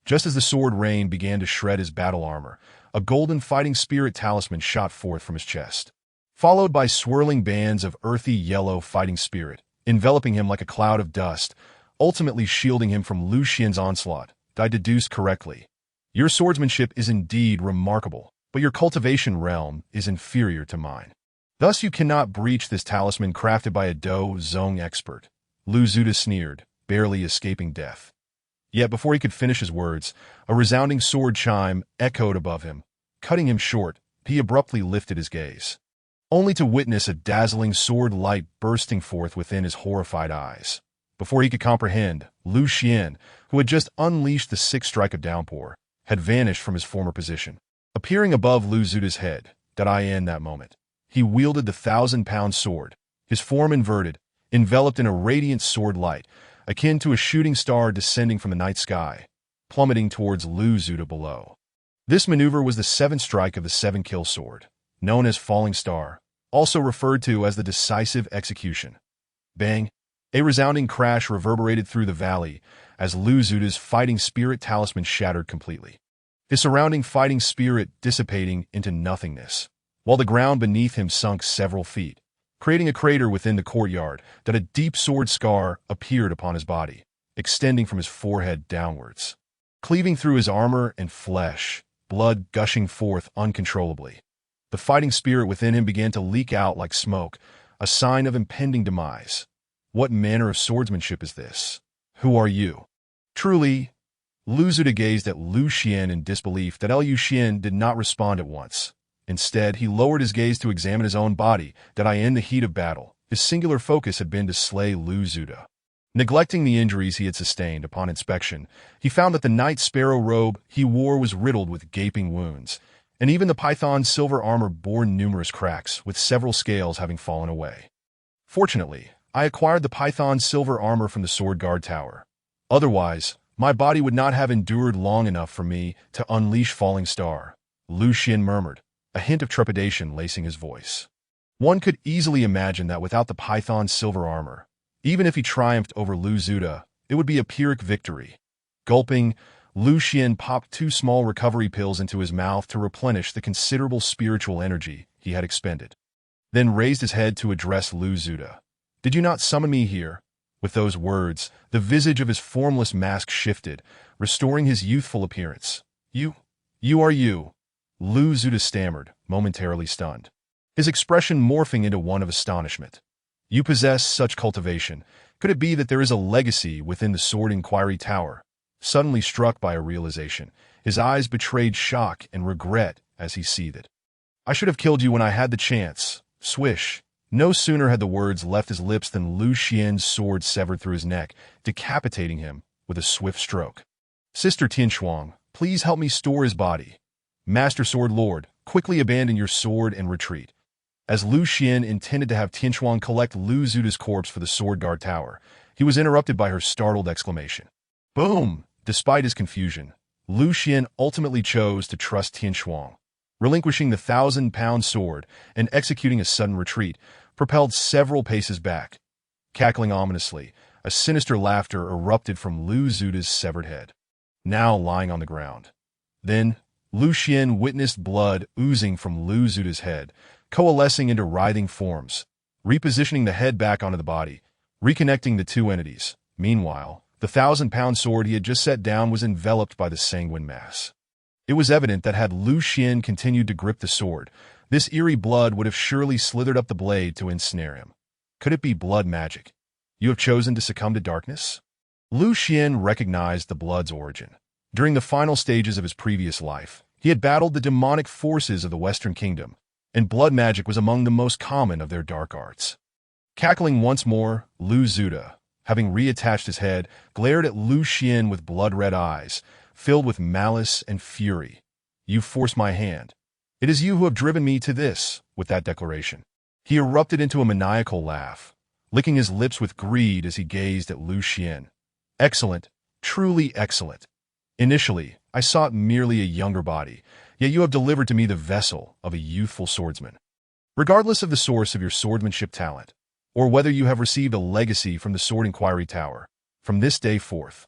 Just as the sword rain began to shred his battle armor, a golden fighting spirit talisman shot forth from his chest, followed by swirling bands of earthy yellow fighting spirit, enveloping him like a cloud of dust, ultimately shielding him from Lu Xian's onslaught. I deduced correctly. Your swordsmanship is indeed remarkable, but your cultivation realm is inferior to mine. Thus you cannot breach this talisman crafted by a Do Zong expert. Lu Zuda sneered, barely escaping death. Yet before he could finish his words, a resounding sword chime echoed above him. Cutting him short, he abruptly lifted his gaze, only to witness a dazzling sword light bursting forth within his horrified eyes. Before he could comprehend, Lu Xian, who had just unleashed the sixth strike of downpour, had vanished from his former position. Appearing above Lu Zuda's head, in that moment, he wielded the 1,000-pound sword, his form inverted, enveloped in a radiant sword light, akin to a shooting star descending from the night sky, plummeting towards Lu Zuda below. This maneuver was the seventh strike of the seven-kill sword, known as Falling Star, also referred to as the decisive execution. Bang! A resounding crash reverberated through the valley as Lu Zuda's fighting spirit talisman shattered completely, his surrounding fighting spirit dissipating into nothingness, while the ground beneath him sunk several feet, creating a crater within the courtyard. A deep sword scar appeared upon his body, extending from his forehead downwards, cleaving through his armor and flesh, blood gushing forth uncontrollably. The fighting spirit within him began to leak out like smoke, a sign of impending demise. What manner of swordsmanship is this? Who are you? Truly, Lu Zuda gazed at Lu Xian in disbelief. Lu Xian did not respond at once. Instead, he lowered his gaze to examine his own body. In the heat of battle, his singular focus had been to slay Lu Zuda. Neglecting the injuries he had sustained upon inspection, he found that the night sparrow robe he wore was riddled with gaping wounds, and even the python's silver armor bore numerous cracks, with several scales having fallen away. Fortunately, I acquired the python's silver armor from the sword guard tower. Otherwise, My body would not have endured long enough for me to unleash Falling Star, Lu Xian murmured, a hint of trepidation lacing his voice. One could easily imagine that without the Python's silver armor, even if he triumphed over Lu Zuda, it would be a Pyrrhic victory. Gulping, Lu Xian popped 2 small recovery pills into his mouth to replenish the considerable spiritual energy he had expended, then raised his head to address Lu Zuda. "Did you not summon me here?" With those words, the visage of his formless mask shifted, restoring his youthful appearance. You are you," Lu Zuda stammered, momentarily stunned, his expression morphing into one of astonishment. "You possess such cultivation. Could it be that there is a legacy within the Sword Inquiry Tower?" Suddenly struck by a realization, his eyes betrayed shock and regret as he seethed. "I should have killed you when I had the chance." Swish. No sooner had the words left his lips than Lu Xian's sword severed through his neck, decapitating him with a swift stroke. "Sister Tianshuang, please help me store his body." "Master Sword Lord, quickly abandon your sword and retreat." As Lu Xian intended to have Tianshuang collect Lu Zuda's corpse for the Sword Guard Tower, he was interrupted by her startled exclamation. "Boom!" Despite his confusion, Lu Xian ultimately chose to trust Tianshuang. Relinquishing the 1,000-pound sword and executing a sudden retreat, propelled several paces back. Cackling ominously, a sinister laughter erupted from Lu Zuda's severed head, now lying on the ground. Then, Lu Xian witnessed blood oozing from Lu Zuda's head, coalescing into writhing forms, repositioning the head back onto the body, reconnecting the two entities. Meanwhile, the 1,000-pound sword he had just set down was enveloped by the sanguine mass. It was evident that had Lu Xian continued to grip the sword, this eerie blood would have surely slithered up the blade to ensnare him. Could it be blood magic? "You have chosen to succumb to darkness?" Lu Xian recognized the blood's origin. During the final stages of his previous life, he had battled the demonic forces of the Western Kingdom, and blood magic was among the most common of their dark arts. Cackling once more, Lu Zuda, having reattached his head, glared at Lu Xian with blood-red eyes, filled with malice and fury. "You forced my hand. It is you who have driven me to this." With that declaration, he erupted into a maniacal laugh, licking his lips with greed as he gazed at Lu Xian. "Excellent, truly excellent. Initially, I sought merely a younger body, yet you have delivered to me the vessel of a youthful swordsman. Regardless of the source of your swordsmanship talent, or whether you have received a legacy from the Sword Inquiry Tower, from this day forth,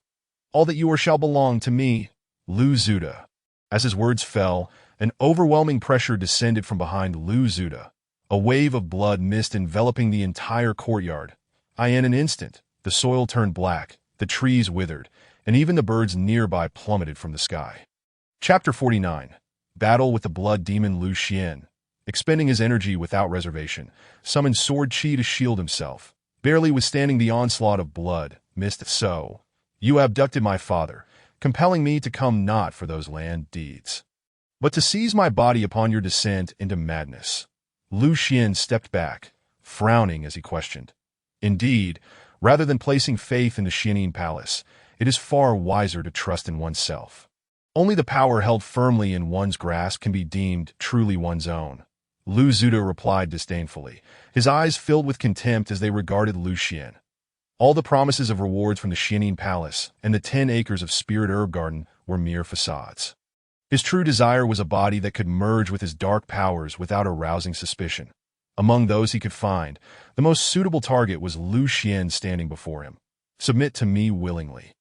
all that you are shall belong to me, Lu Zuda." As his words fell, an overwhelming pressure descended from behind Lu Zuda, a wave of blood mist enveloping the entire courtyard. In an instant, the soil turned black, the trees withered, and even the birds nearby plummeted from the sky. Chapter 49. Battle with the Blood Demon. Lu Xian, expending his energy without reservation, summoned sword chi to shield himself, barely withstanding the onslaught of blood, mist. "So, you abducted my father, compelling me to come not for those land deeds, but to seize my body upon your descent into madness." Lu Xian stepped back, frowning as he questioned. "Indeed, rather than placing faith in the Xianin Palace, it is far wiser to trust in oneself. Only the power held firmly in one's grasp can be deemed truly one's own." Lu Zuda replied disdainfully, his eyes filled with contempt as they regarded Lu Xian. All the promises of rewards from the Xianin Palace and the 10 acres of Spirit Herb Garden were mere facades. His true desire was a body that could merge with his dark powers without arousing suspicion. Among those he could find, the most suitable target was Lu Xian standing before him. "Submit to me willingly,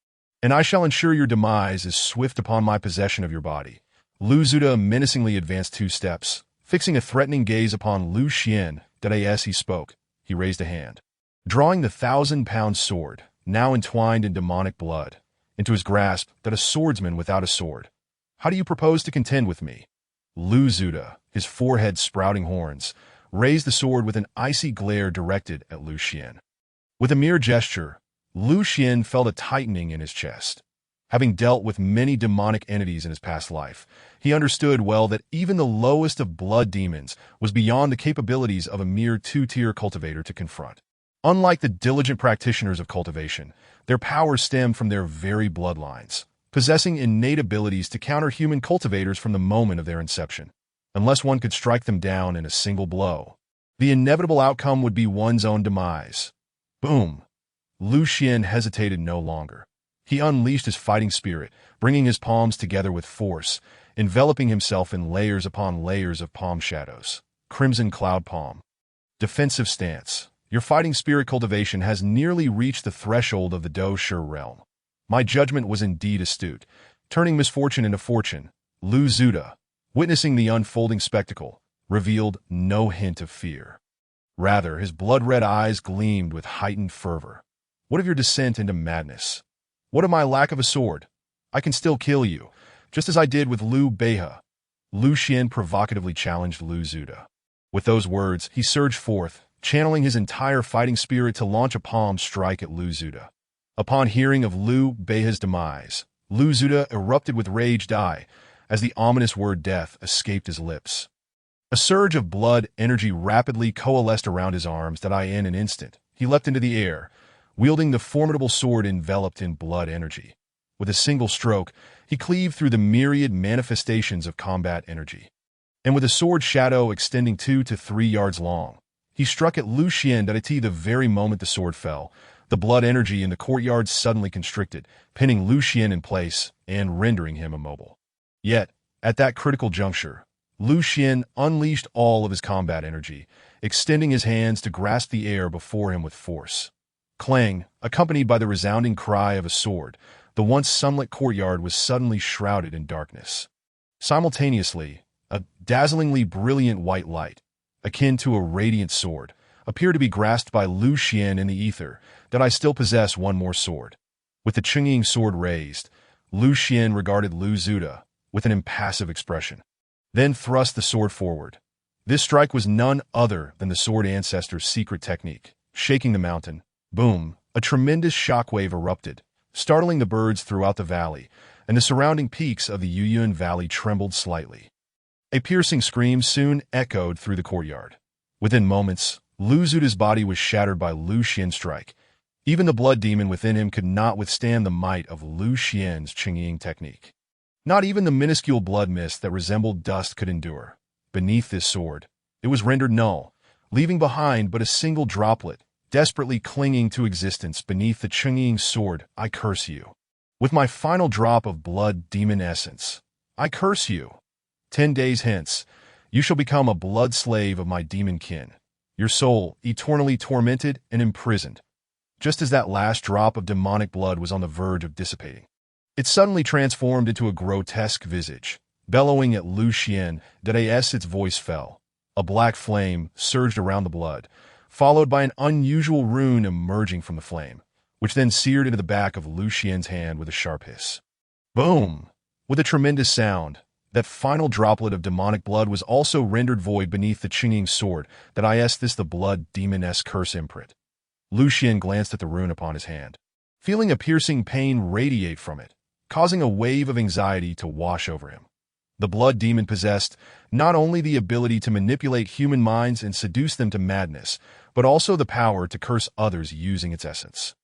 and I shall ensure your demise is swift upon my possession of your body." Lu Zuda menacingly advanced 2 steps, fixing a threatening gaze upon Lu Xian. As he spoke, he raised a hand, drawing the 1,000-pound sword, now entwined in demonic blood, into his grasp. "That a swordsman without a sword. How do you propose to contend with me?" Lu Zuda, his forehead sprouting horns, raised the sword with an icy glare directed at Lu Xian. With a mere gesture, Lu Xian felt a tightening in his chest. Having dealt with many demonic entities in his past life, he understood well that even the lowest of blood demons was beyond the capabilities of a mere 2-tier cultivator to confront. Unlike the diligent practitioners of cultivation, their power stemmed from their very bloodlines, possessing innate abilities to counter human cultivators from the moment of their inception. Unless one could strike them down in a single blow, the inevitable outcome would be one's own demise. Boom! Lu Xian hesitated no longer. He unleashed his fighting spirit, bringing his palms together with force, enveloping himself in layers upon layers of palm shadows. Crimson Cloud Palm. Defensive stance. Your fighting spirit cultivation has nearly reached the threshold of the Do Shi realm. My judgment was indeed astute, turning misfortune into fortune. Lu Zuda, witnessing the unfolding spectacle, revealed no hint of fear. Rather, his blood-red eyes gleamed with heightened fervor. What of your descent into madness? What of my lack of a sword? I can still kill you, just as I did with Liu Beihe. Lu Xian provocatively challenged Lu Zuda. With those words, he surged forth, channeling his entire fighting spirit to launch a palm strike at Lu Zuda. Upon hearing of Liu Beihe's demise, Lu Zuda erupted with rage die as the ominous word death escaped his lips. A surge of blood energy rapidly coalesced around his arms that in an instant, he leapt into the air, wielding the formidable sword enveloped in blood energy. With a single stroke, he cleaved through the myriad manifestations of combat energy. And with a sword shadow extending 2 to 3 yards long, he struck at Lu Xian at the very moment the sword fell. The blood energy in the courtyard suddenly constricted, pinning Lu Xian in place and rendering him immobile. Yet, at that critical juncture, Lu Xian unleashed all of his combat energy, extending his hands to grasp the air before him with force. Clang, accompanied by the resounding cry of a sword, the once sunlit courtyard was suddenly shrouded in darkness. Simultaneously, a dazzlingly brilliant white light, akin to a radiant sword, appeared to be grasped by Lu Xian in the ether, that I still possess one more sword. With the Qingying sword raised, Lu Xian regarded Lu Zuda with an impassive expression, then thrust the sword forward. This strike was none other than the sword Ancestor's secret technique. Shaking the mountain, boom, a tremendous shockwave erupted, startling the birds throughout the valley, and the surrounding peaks of the Yuyuan Valley trembled slightly. A piercing scream soon echoed through the courtyard. Within moments, Lu Zuda's body was shattered by Lu Xian's strike. Even the blood demon within him could not withstand the might of Lu Xian's Qingying technique. Not even the minuscule blood mist that resembled dust could endure. Beneath this sword, it was rendered null, leaving behind but a single droplet, desperately clinging to existence beneath the Qingying sword. I curse you. With my final drop of blood demon essence, I curse you. 10 days hence, you shall become a blood slave of my demon kin, your soul eternally tormented and imprisoned. Just as that last drop of demonic blood was on the verge of dissipating, it suddenly transformed into a grotesque visage, bellowing at Lu Xian. As its voice fell, a black flame surged around the blood, followed by an unusual rune emerging from the flame, which then seared into the back of Lu Xian's hand with a sharp hiss. Boom! With a tremendous sound, that final droplet of demonic blood was also rendered void beneath the Qingying sword. This the blood demon-esque curse imprint. Lu Xian glanced at the rune upon his hand, feeling a piercing pain radiate from it, causing a wave of anxiety to wash over him. The blood demon possessed not only the ability to manipulate human minds and seduce them to madness, but also the power to curse others using its essence.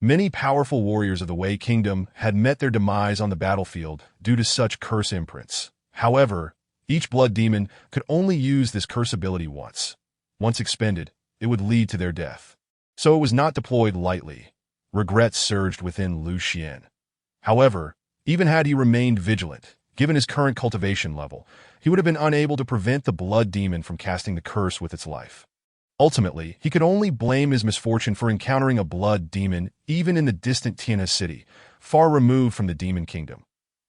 Many powerful warriors of the Wei Kingdom had met their demise on the battlefield due to such curse imprints. However, each blood demon could only use this curse ability once. Once expended, it would lead to their death. So it was not deployed lightly. Regret surged within Lu Xian. However, even had he remained vigilant, given his current cultivation level, he would have been unable to prevent the blood demon from casting the curse with its life. Ultimately, he could only blame his misfortune for encountering a blood demon even in the distant Tianhe city, far removed from the demon kingdom.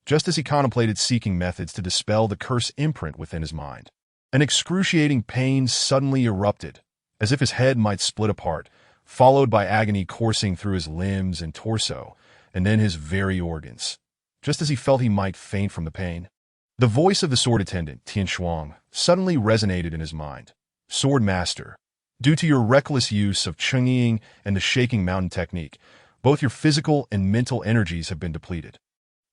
Just as he contemplated seeking methods to dispel the curse imprint within his mind, an excruciating pain suddenly erupted, as if his head might split apart, followed by agony coursing through his limbs and torso, and then his very organs. Just as he felt he might faint from the pain, the voice of the sword attendant, Tian Shuang, suddenly resonated in his mind. Sword Master, due to your reckless use of Qingying and the shaking mountain technique, both your physical and mental energies have been depleted.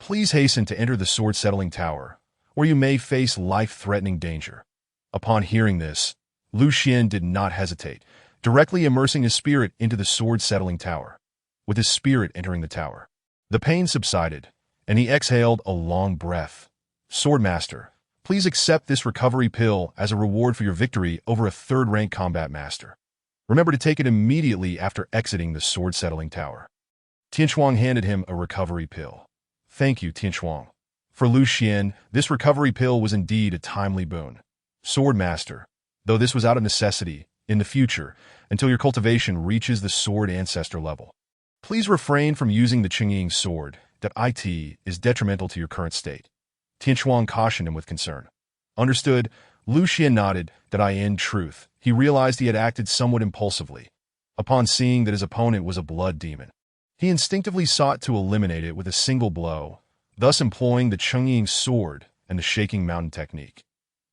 Please hasten to enter the sword settling tower, where you may face life-threatening danger. Upon hearing this, Lu Xian did not hesitate, directly immersing his spirit into the sword settling tower. With his spirit entering the tower, the pain subsided, and he exhaled a long breath. Sword Master, please accept this recovery pill as a reward for your victory over a third-rank combat master. Remember to take it immediately after exiting the sword settling tower. Tianchuang handed him a recovery pill. Thank you, Tianchuang. For Lu Xian, this recovery pill was indeed a timely boon. Sword Master, though this was out of necessity, in the future, until your cultivation reaches the Sword Ancestor level, please refrain from using the Qingying sword, that it is detrimental to your current state. Tianchuang cautioned him with concern. Understood, Lu Xian nodded that in truth, he realized he had acted somewhat impulsively. Upon seeing that his opponent was a blood demon, he instinctively sought to eliminate it with a single blow, thus employing the Qingying sword and the shaking mountain technique.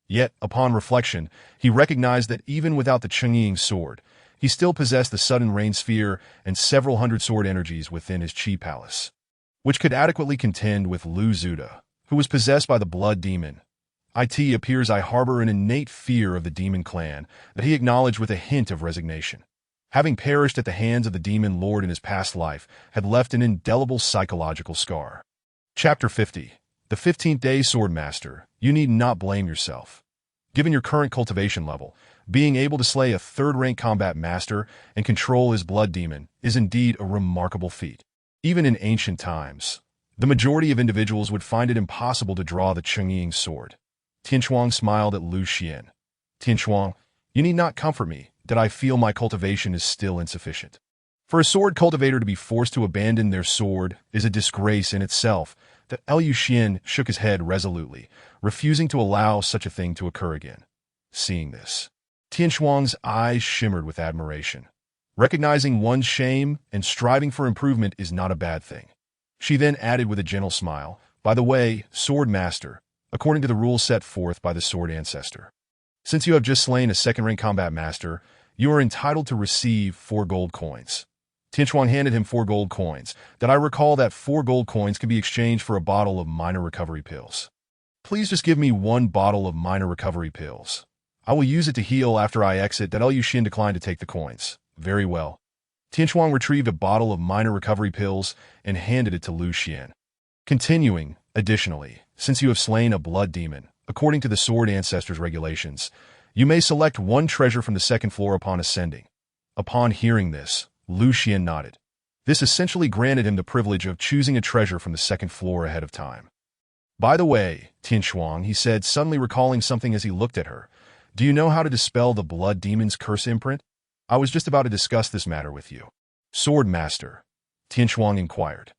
Yet, upon reflection, he recognized that even without the Qingying sword, he still possessed the sudden rain sphere and several hundred sword energies within his chi palace, which could adequately contend with Lu Zuda, who was possessed by the blood demon. It appears I harbor an innate fear of the demon clan that he acknowledged with a hint of resignation. Having perished at the hands of the demon lord in his past life had left an indelible psychological scar. Chapter 50. The 15th Day Sword Master, you need not blame yourself. Given your current cultivation level, being able to slay a third-rank combat master and control his blood demon is indeed a remarkable feat. Even in ancient times, the majority of individuals would find it impossible to draw the Qingying sword. Tianchuang smiled at Lu Xian. Tianchuang, you need not comfort me that I feel my cultivation is still insufficient. For a sword cultivator to be forced to abandon their sword is a disgrace in itself. That Lu Xian shook his head resolutely, refusing to allow such a thing to occur again. Seeing this, Tianchuang's eyes shimmered with admiration. Recognizing one's shame and striving for improvement is not a bad thing. She then added with a gentle smile, by the way, Sword Master, according to the rules set forth by the Sword Ancestor, since you have just slain a second-rank combat master, you are entitled to receive 4 gold coins. Tianchuang handed him 4 gold coins. That I recall that 4 gold coins can be exchanged for a bottle of minor recovery pills. Please just give me 1 bottle of minor recovery pills. I will use it to heal after I exit. That Lu Xian declined to take the coins. Very well. Tianchuang retrieved a bottle of minor recovery pills and handed it to Lu Xian. Continuing, additionally, since you have slain a blood demon, according to the Sword Ancestor's regulations, you may select 1 treasure from the 2nd floor upon ascending. Upon hearing this, Lu Xian nodded. This essentially granted him the privilege of choosing a treasure from the 2nd floor ahead of time. By the way, Tianchuang, he said, suddenly recalling something as he looked at her, do you know how to dispel the blood demon's curse imprint? I was just about to discuss this matter with you. Sword Master, Tianchuang inquired.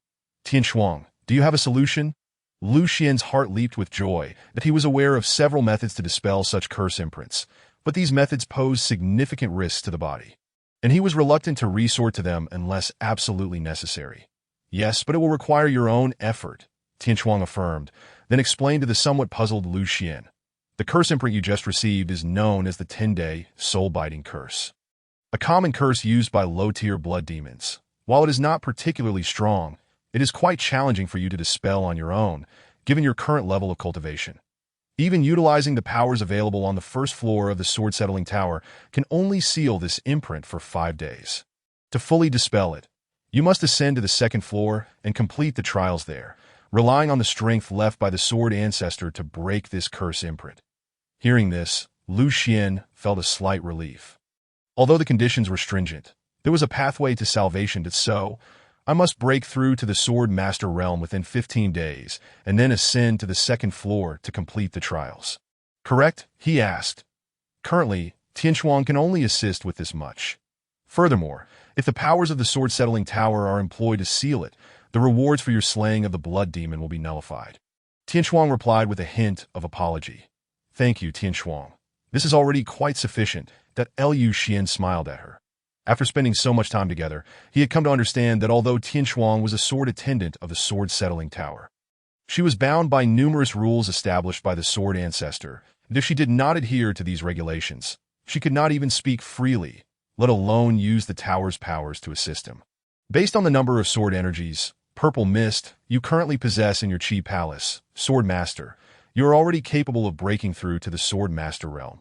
Tianchuang, do you have a solution? Lu Xian's heart leaped with joy that he was aware of several methods to dispel such curse imprints, but these methods posed significant risks to the body, and he was reluctant to resort to them unless absolutely necessary. Yes, but it will require your own effort, Tianchuang affirmed, then explained to the somewhat puzzled Lu Xian. The curse imprint you just received is known as the 10-day soul-biting curse, a common curse used by low-tier blood demons. While it is not particularly strong, it is quite challenging for you to dispel on your own, given your current level of cultivation. Even utilizing the powers available on the 1st floor of the Sword Settling Tower can only seal this imprint for 5 days. To fully dispel it, you must ascend to the 2nd floor and complete the trials there, relying on the strength left by the Sword Ancestor to break this curse imprint. Hearing this, Lu Xian felt a slight relief. Although the conditions were stringent, there was a pathway to salvation. I must break through to the Sword Master realm within 15 days, and then ascend to the 2nd floor to complete the trials. Correct? He asked. Currently, Tianchuang can only assist with this much. Furthermore, if the powers of the Sword Settling Tower are employed to seal it, the rewards for your slaying of the blood demon will be nullified. Tianchuang replied with a hint of apology. Thank you, Tianchuang. This is already quite sufficient. That Lu Xian smiled at her. After spending so much time together, he had come to understand that although Tianchuang was a sword attendant of the Sword Settling Tower, she was bound by numerous rules established by the Sword Ancestor, and if she did not adhere to these regulations, she could not even speak freely, let alone use the tower's powers to assist him. Based on the number of sword energies, purple mist, you currently possess in your Chi Palace, Sword Master, you are already capable of breaking through to the Sword Master realm.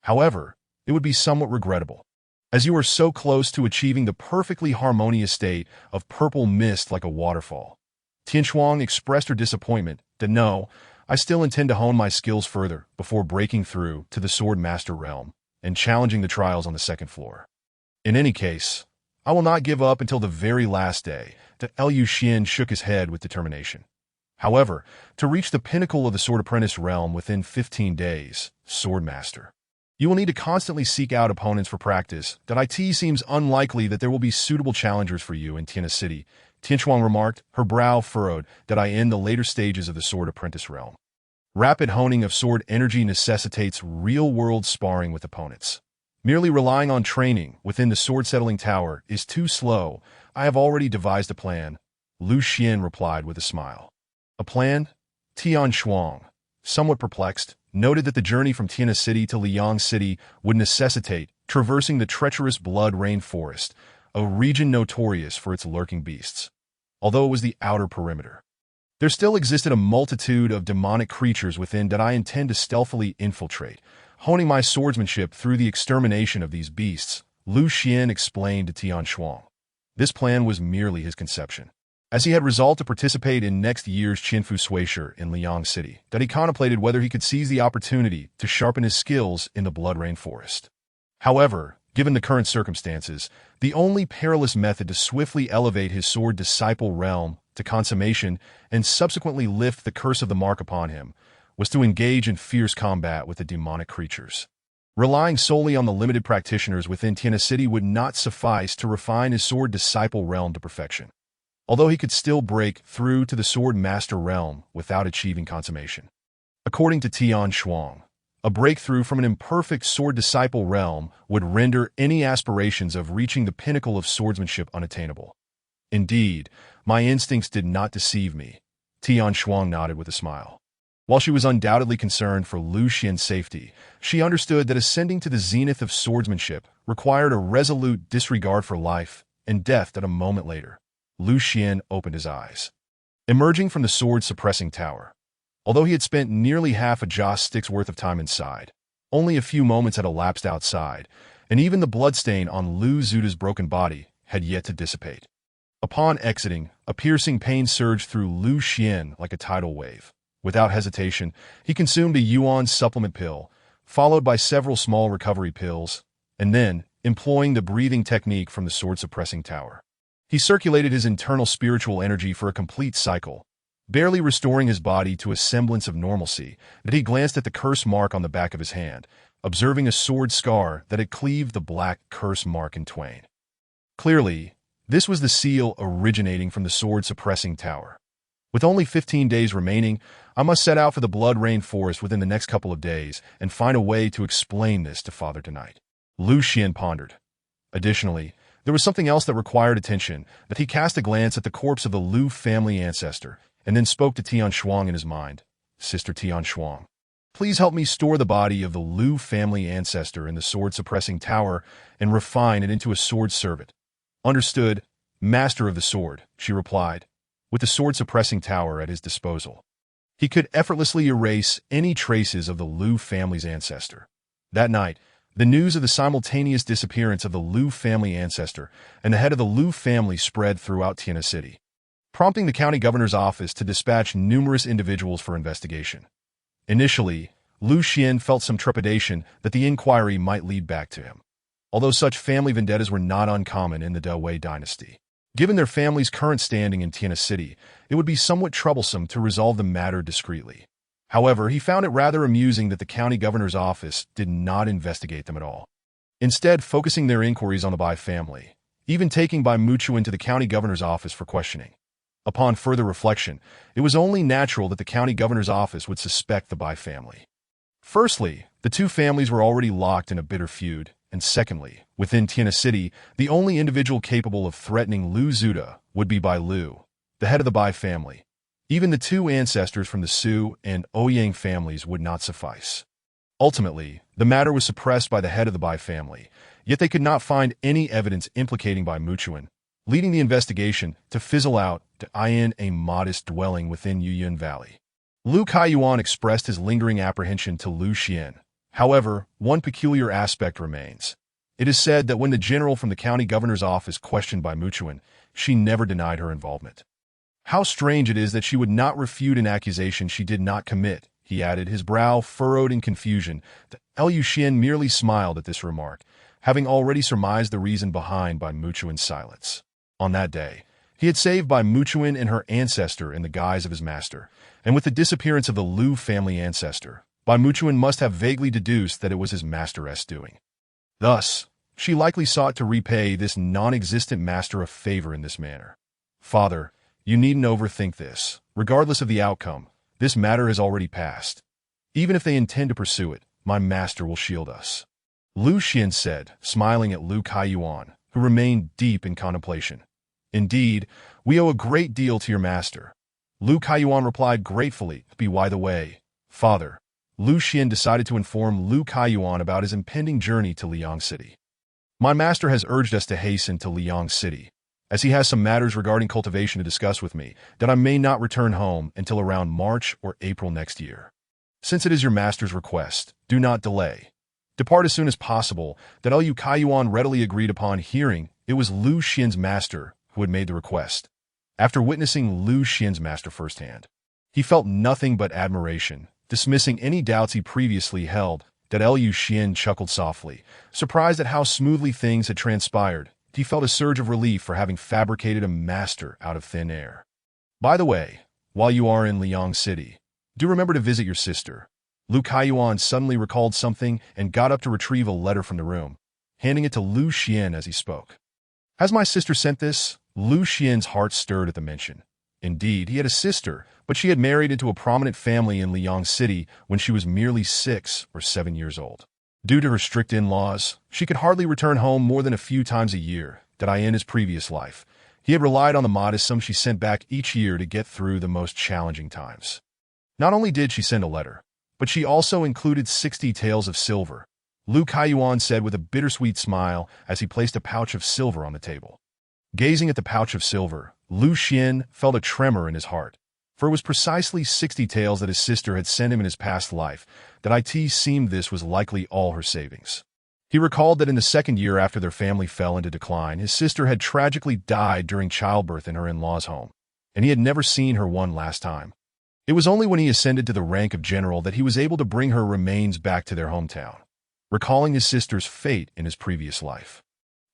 However, it would be somewhat regrettable, as you are so close to achieving the perfectly harmonious state of purple mist like a waterfall. Tianchuang expressed her disappointment that no, I still intend to hone my skills further before breaking through to the Sword Master realm and challenging the trials on the 2nd floor. In any case, I will not give up until the very last day. Liu Xian shook his head with determination. However, to reach the pinnacle of the Sword Apprentice realm within 15 days, Swordmaster, you will need to constantly seek out opponents for practice. It seems unlikely that there will be suitable challengers for you in Tiana City, Tianshuang remarked, her brow furrowed. In the later stages of the Sword Apprentice realm, rapid honing of sword energy necessitates real-world sparring with opponents. Merely relying on training within the sword settling tower is too slow. I have already devised a plan, Liu Xian replied with a smile. A plan? Tianshuang, somewhat perplexed, noted that the journey from Tiana City to Liang City would necessitate traversing the treacherous Blood Rain Forest, a region notorious for its lurking beasts. Although it was the outer perimeter, there still existed a multitude of demonic creatures within that I intend to stealthily infiltrate, honing my swordsmanship through the extermination of these beasts, Liu Xian explained to Tianshuang. This plan was merely his conception, as he had resolved to participate in next year's Qinfu Suisher in Liang City, that he contemplated whether he could seize the opportunity to sharpen his skills in the Blood Rain Forest. However, given the current circumstances, the only perilous method to swiftly elevate his sword disciple realm to consummation and subsequently lift the curse of the mark upon him was to engage in fierce combat with the demonic creatures. Relying solely on the limited practitioners within Tiana City would not suffice to refine his sword disciple realm to perfection, although he could still break through to the sword master realm without achieving consummation. According to Tianshuang, a breakthrough from an imperfect sword disciple realm would render any aspirations of reaching the pinnacle of swordsmanship unattainable. Indeed, my instincts did not deceive me, Tianshuang nodded with a smile. While she was undoubtedly concerned for Liu Xian's safety, she understood that ascending to the zenith of swordsmanship required a resolute disregard for life and death. At a moment later, Liu Xian opened his eyes, emerging from the sword-suppressing tower. Although he had spent nearly half a joss stick's worth of time inside, only a few moments had elapsed outside, and even the bloodstain on Liu Zuta's broken body had yet to dissipate. Upon exiting, a piercing pain surged through Liu Xian like a tidal wave. Without hesitation, he consumed a Yuan supplement pill, followed by several small recovery pills, and then, employing the breathing technique from the sword-suppressing tower, he circulated his internal spiritual energy for a complete cycle. Barely restoring his body to a semblance of normalcy, that he glanced at the curse mark on the back of his hand, observing a sword scar that had cleaved the black curse mark in twain. Clearly, this was the seal originating from the sword-suppressing tower. With only 15 days remaining, I must set out for the Blood Rain Forest within the next couple of days and find a way to explain this to Father tonight, Liu Xian pondered. Additionally, there was something else that required attention, that he cast a glance at the corpse of the Liu family ancestor, and then spoke to Tianshuang in his mind. Sister Tianshuang, please help me store the body of the Liu family ancestor in the sword-suppressing tower and refine it into a sword servant. Understood, Master of the Sword, she replied, with the sword-suppressing tower at his disposal. He could effortlessly erase any traces of the Liu family's ancestor. That night, the news of the simultaneous disappearance of the Liu family ancestor and the head of the Liu family spread throughout Tiana City, prompting the county governor's office to dispatch numerous individuals for investigation. Initially, Liu Xian felt some trepidation that the inquiry might lead back to him, although such family vendettas were not uncommon in the Dawei dynasty. Given their family's current standing in Tiana City, it would be somewhat troublesome to resolve the matter discreetly. However, he found it rather amusing that the county governor's office did not investigate them at all, instead focusing their inquiries on the Bai family, even taking Bai Muchuan to the county governor's office for questioning. Upon further reflection, it was only natural that the county governor's office would suspect the Bai family. Firstly, the two families were already locked in a bitter feud, and secondly, within Tiana City, the only individual capable of threatening Liu Zuta would be Bai Lu, the head of the Bai family. Even the two ancestors from the Su and Ouyang families would not suffice. Ultimately, the matter was suppressed by the head of the Bai family, yet they could not find any evidence implicating Bai Muchuan, leading the investigation to fizzle out to a modest dwelling within Yuyun Valley. Liu Kaiyuan expressed his lingering apprehension to Liu Xian. However, one peculiar aspect remains. It is said that when the general from the county governor's office questioned Bai Muchuan, she never denied her involvement. How strange it is that she would not refute an accusation she did not commit, he added, his brow furrowed in confusion. Liu Xian merely smiled at this remark. having already surmised the reason behind Bai Muchuan's silence. On that day, he had saved Bai Muchuan and her ancestor in the guise of his master, and with the disappearance of the Liu family ancestor, Bai Muchuan must have vaguely deduced that it was his master's doing. Thus, she likely sought to repay this non-existent master a favor in this manner. Father, you needn't overthink this. Regardless of the outcome, this matter has already passed. Even if they intend to pursue it, my master will shield us. Lu Xian said, smiling at Lu Kaiyuan, who remained deep in contemplation. Indeed, we owe a great deal to your master. Lu Kaiyuan replied gratefully, by the way, Father. Lu Xian decided to inform Lu Kaiyuan about his impending journey to Liang City. My master has urged us to hasten to Liang City, as he has some matters regarding cultivation to discuss with me that I may not return home until around March or April next year. Since it is your master's request, do not delay. Depart as soon as possible. That Lu Kaiyuan readily agreed upon hearing it was Lu Xian's master who had made the request. After witnessing Lu Xian's master firsthand, he felt nothing but admiration, dismissing any doubts he previously held. That Lu Xian chuckled softly, surprised at how smoothly things had transpired. He felt a surge of relief for having fabricated a master out of thin air. By the way, while you are in Liang City, do remember to visit your sister. Lu Kaiyuan suddenly recalled something and got up to retrieve a letter from the room, handing it to Lu Xian as he spoke. Has my sister sent this? Lu Xian's heart stirred at the mention. Indeed, he had a sister, but she had married into a prominent family in Liang City when she was merely 6 or 7 years old. Due to her strict in-laws, she could hardly return home more than a few times a year. That in his previous life, he had relied on the modest sum she sent back each year to get through the most challenging times. Not only did she send a letter, but she also included 60 taels of silver, Lu Kaiyuan said with a bittersweet smile as he placed a pouch of silver on the table. Gazing at the pouch of silver, Lu Xian felt a tremor in his heart, for it was precisely 60 taels that his sister had sent him in his past life. That it seemed this was likely all her savings. He recalled that in the second year after their family fell into decline, his sister had tragically died during childbirth in her in-laws' home, and he had never seen her one last time. It was only when he ascended to the rank of general that he was able to bring her remains back to their hometown, recalling his sister's fate in his previous life.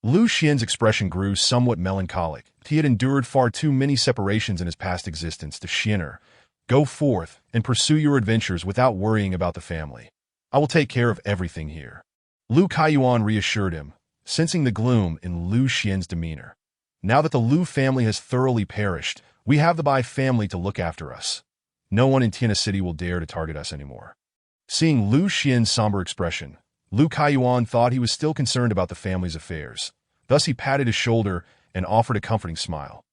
Lu Xian's expression grew somewhat melancholic. He had endured far too many separations in his past existence to Xianer. Go forth and pursue your adventures without worrying about the family. I will take care of everything here. Lu Kaiyuan reassured him, sensing the gloom in Lu Xian's demeanor. Now that the Lu family has thoroughly perished, we have the Bai family to look after us. No one in Tiana City will dare to target us anymore. Seeing Lu Xian's somber expression, Lu Kaiyuan thought he was still concerned about the family's affairs. Thus he patted his shoulder and offered a comforting smile.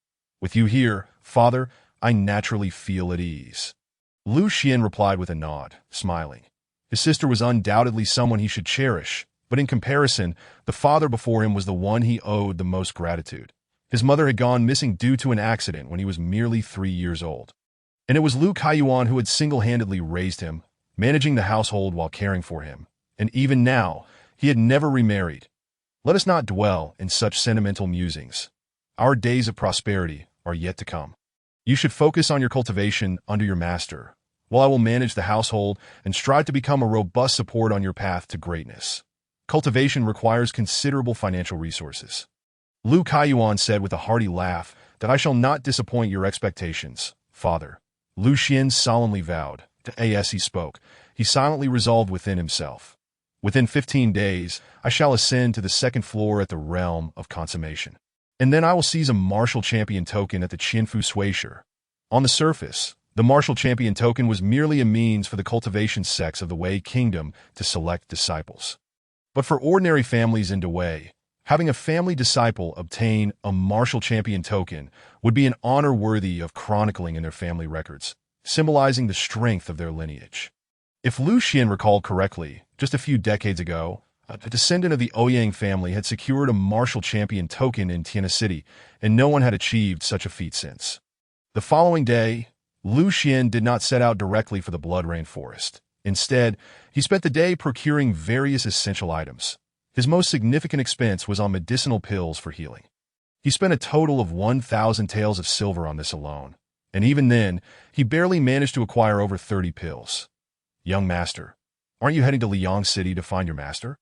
With you here, father, I naturally feel at ease. Lu Xian replied with a nod, smiling. His sister was undoubtedly someone he should cherish, but in comparison, the father before him was the one he owed the most gratitude. His mother had gone missing due to an accident when he was merely 3 years old. And it was Lu Kaiyuan who had single-handedly raised him, managing the household while caring for him. And even now, he had never remarried. Let us not dwell in such sentimental musings. Our days of prosperity are yet to come. You should focus on your cultivation under your master, while I will manage the household and strive to become a robust support on your path to greatness. Cultivation requires considerable financial resources. Lu Kaiyuan said with a hearty laugh that I shall not disappoint your expectations, father. Lu Xian solemnly vowed. As he spoke, he silently resolved within himself. Within 15 days, I shall ascend to the second floor at the realm of consummation. And then I will seize a martial champion token at the Qianfu Suisher. On the surface, the martial champion token was merely a means for the cultivation sects of the Wei Kingdom to select disciples. But for ordinary families in Wei, having a family disciple obtain a martial champion token would be an honor worthy of chronicling in their family records, symbolizing the strength of their lineage. If Lu Xian recalled correctly, just a few decades ago, a descendant of the Ouyang family had secured a martial champion token in Tiana City, and no one had achieved such a feat since. The following day, Lu Xian did not set out directly for the Blood Rain Forest. Instead, he spent the day procuring various essential items. His most significant expense was on medicinal pills for healing. He spent a total of 1,000 taels of silver on this alone, and even then, he barely managed to acquire over 30 pills. Young master, aren't you heading to Liang City to find your master?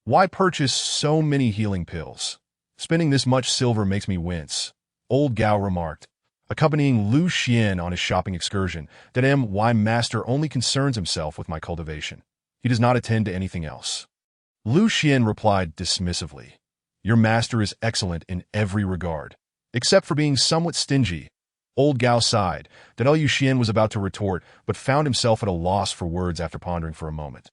Why purchase so many healing pills? Spending this much silver makes me wince, old Gao remarked, accompanying Lu Xian on his shopping excursion. That why master only concerns himself with my cultivation. He does not attend to anything else. Lu Xian replied dismissively, your master is excellent in every regard, except for being somewhat stingy. Old Gao sighed. That Lu Xian was about to retort, but found himself at a loss for words after pondering for a moment.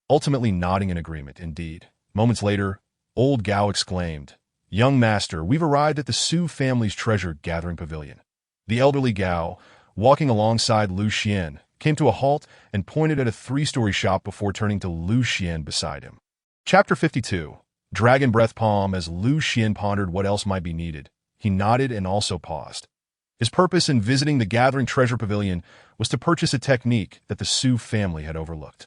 Ultimately nodding in agreement, indeed. Moments later, old Gao exclaimed, young master, we've arrived at the Su family's treasure-gathering pavilion. The elderly Gao, walking alongside Lu Xian, came to a halt and pointed at a 3-story shop before turning to Lu Xian beside him. Chapter 52. Dragon Breath Palm. As Lu Xian pondered what else might be needed, he nodded and also paused. His purpose in visiting the Gathering Treasure Pavilion was to purchase a technique that the Su family had overlooked.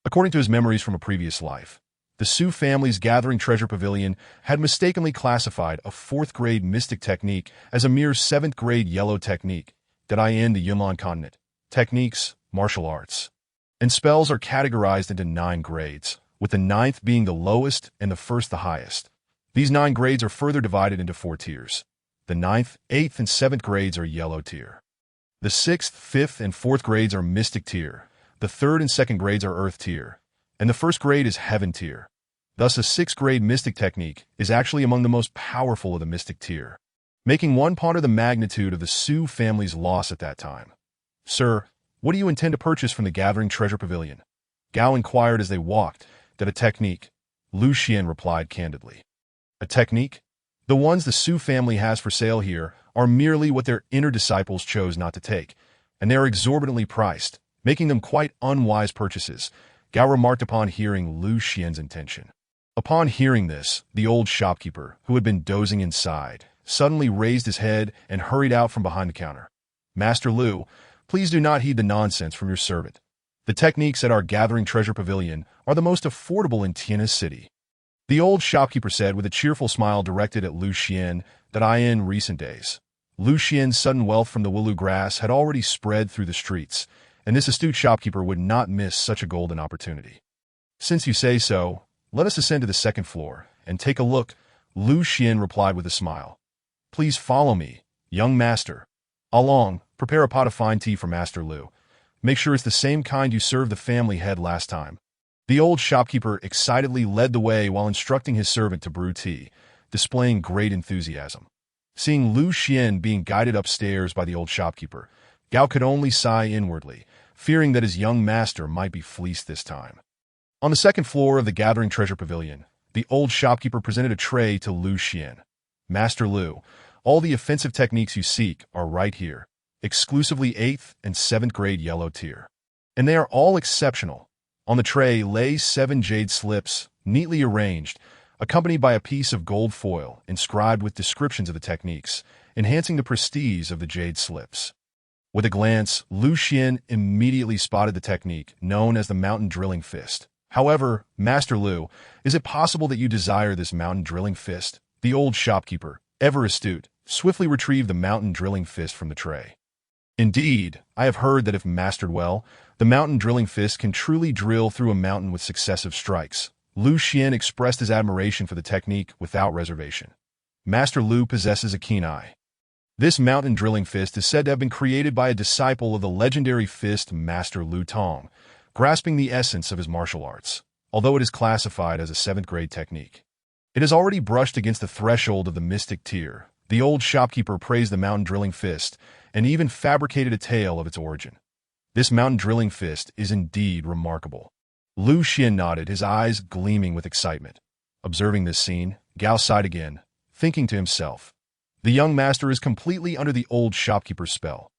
According to his memories from a previous life, the Su family's Gathering Treasure Pavilion had mistakenly classified a 4th-grade mystic technique as a mere 7th-grade yellow technique that in the Yunlan continent. Techniques, martial arts, and spells are categorized into 9 grades, with the 9th being the lowest and the 1st the highest. These 9 grades are further divided into 4 tiers. The 9th, 8th, and 7th grades are yellow tier. The 6th, 5th, and 4th grades are mystic tier. The 3rd and 2nd grades are earth tier. And the 1st grade is heaven tier. Thus, a 6th grade mystic technique is actually among the most powerful of the mystic tier, making one ponder the magnitude of the Su family's loss at that time. Sir, what do you intend to purchase from the Gathering Treasure Pavilion? Gao inquired as they walked. That a technique, Lu Xian replied candidly. A technique? The ones the Su family has for sale here are merely what their inner disciples chose not to take, and they are exorbitantly priced, making them quite unwise purchases, Gao remarked upon hearing Lu Xian's intention. Upon hearing this, the old shopkeeper, who had been dozing inside, suddenly raised his head and hurried out from behind the counter. Master Lu, please do not heed the nonsense from your servant. The techniques at our Gathering Treasure Pavilion are the most affordable in Tiana City. The old shopkeeper said with a cheerful smile directed at Lu Xian that in recent days, Lu Xian's sudden wealth from the Wulu grass had already spread through the streets, and this astute shopkeeper would not miss such a golden opportunity. Since you say so, let us ascend to the 2nd floor and take a look, Lu Xian replied with a smile. Please follow me, young master. Along, prepare a pot of fine tea for Master Lu. Make sure it's the same kind you served the family head last time. The old shopkeeper excitedly led the way while instructing his servant to brew tea, displaying great enthusiasm. Seeing Lu Xian being guided upstairs by the old shopkeeper, Gao could only sigh inwardly, fearing that his young master might be fleeced this time. On the 2nd floor of the Gathering Treasure Pavilion, the old shopkeeper presented a tray to Lu Xian. Master Lu, all the offensive techniques you seek are right here, exclusively 8th and 7th grade yellow tier. And they are all exceptional. On the tray lay 7 jade slips, neatly arranged, accompanied by a piece of gold foil inscribed with descriptions of the techniques, enhancing the prestige of the jade slips. With a glance, Lu Xian immediately spotted the technique known as the mountain drilling fist. However, Master Lu, is it possible that you desire this mountain drilling fist? The old shopkeeper, ever astute, swiftly retrieved the mountain drilling fist from the tray. Indeed, I have heard that if mastered well, the mountain drilling fist can truly drill through a mountain with successive strikes. Lu Xian expressed his admiration for the technique without reservation. Master Lu possesses a keen eye. This mountain drilling fist is said to have been created by a disciple of the legendary fist Master Lu Tong, grasping the essence of his martial arts, although it is classified as a 7th grade technique. It has already brushed against the threshold of the mystic tier. The old shopkeeper praised the mountain drilling fist and even fabricated a tale of its origin. This mountain drilling fist is indeed remarkable. Lu Xian nodded, his eyes gleaming with excitement. Observing this scene, Gao sighed again, thinking to himself, the young master is completely under the old shopkeeper's spell.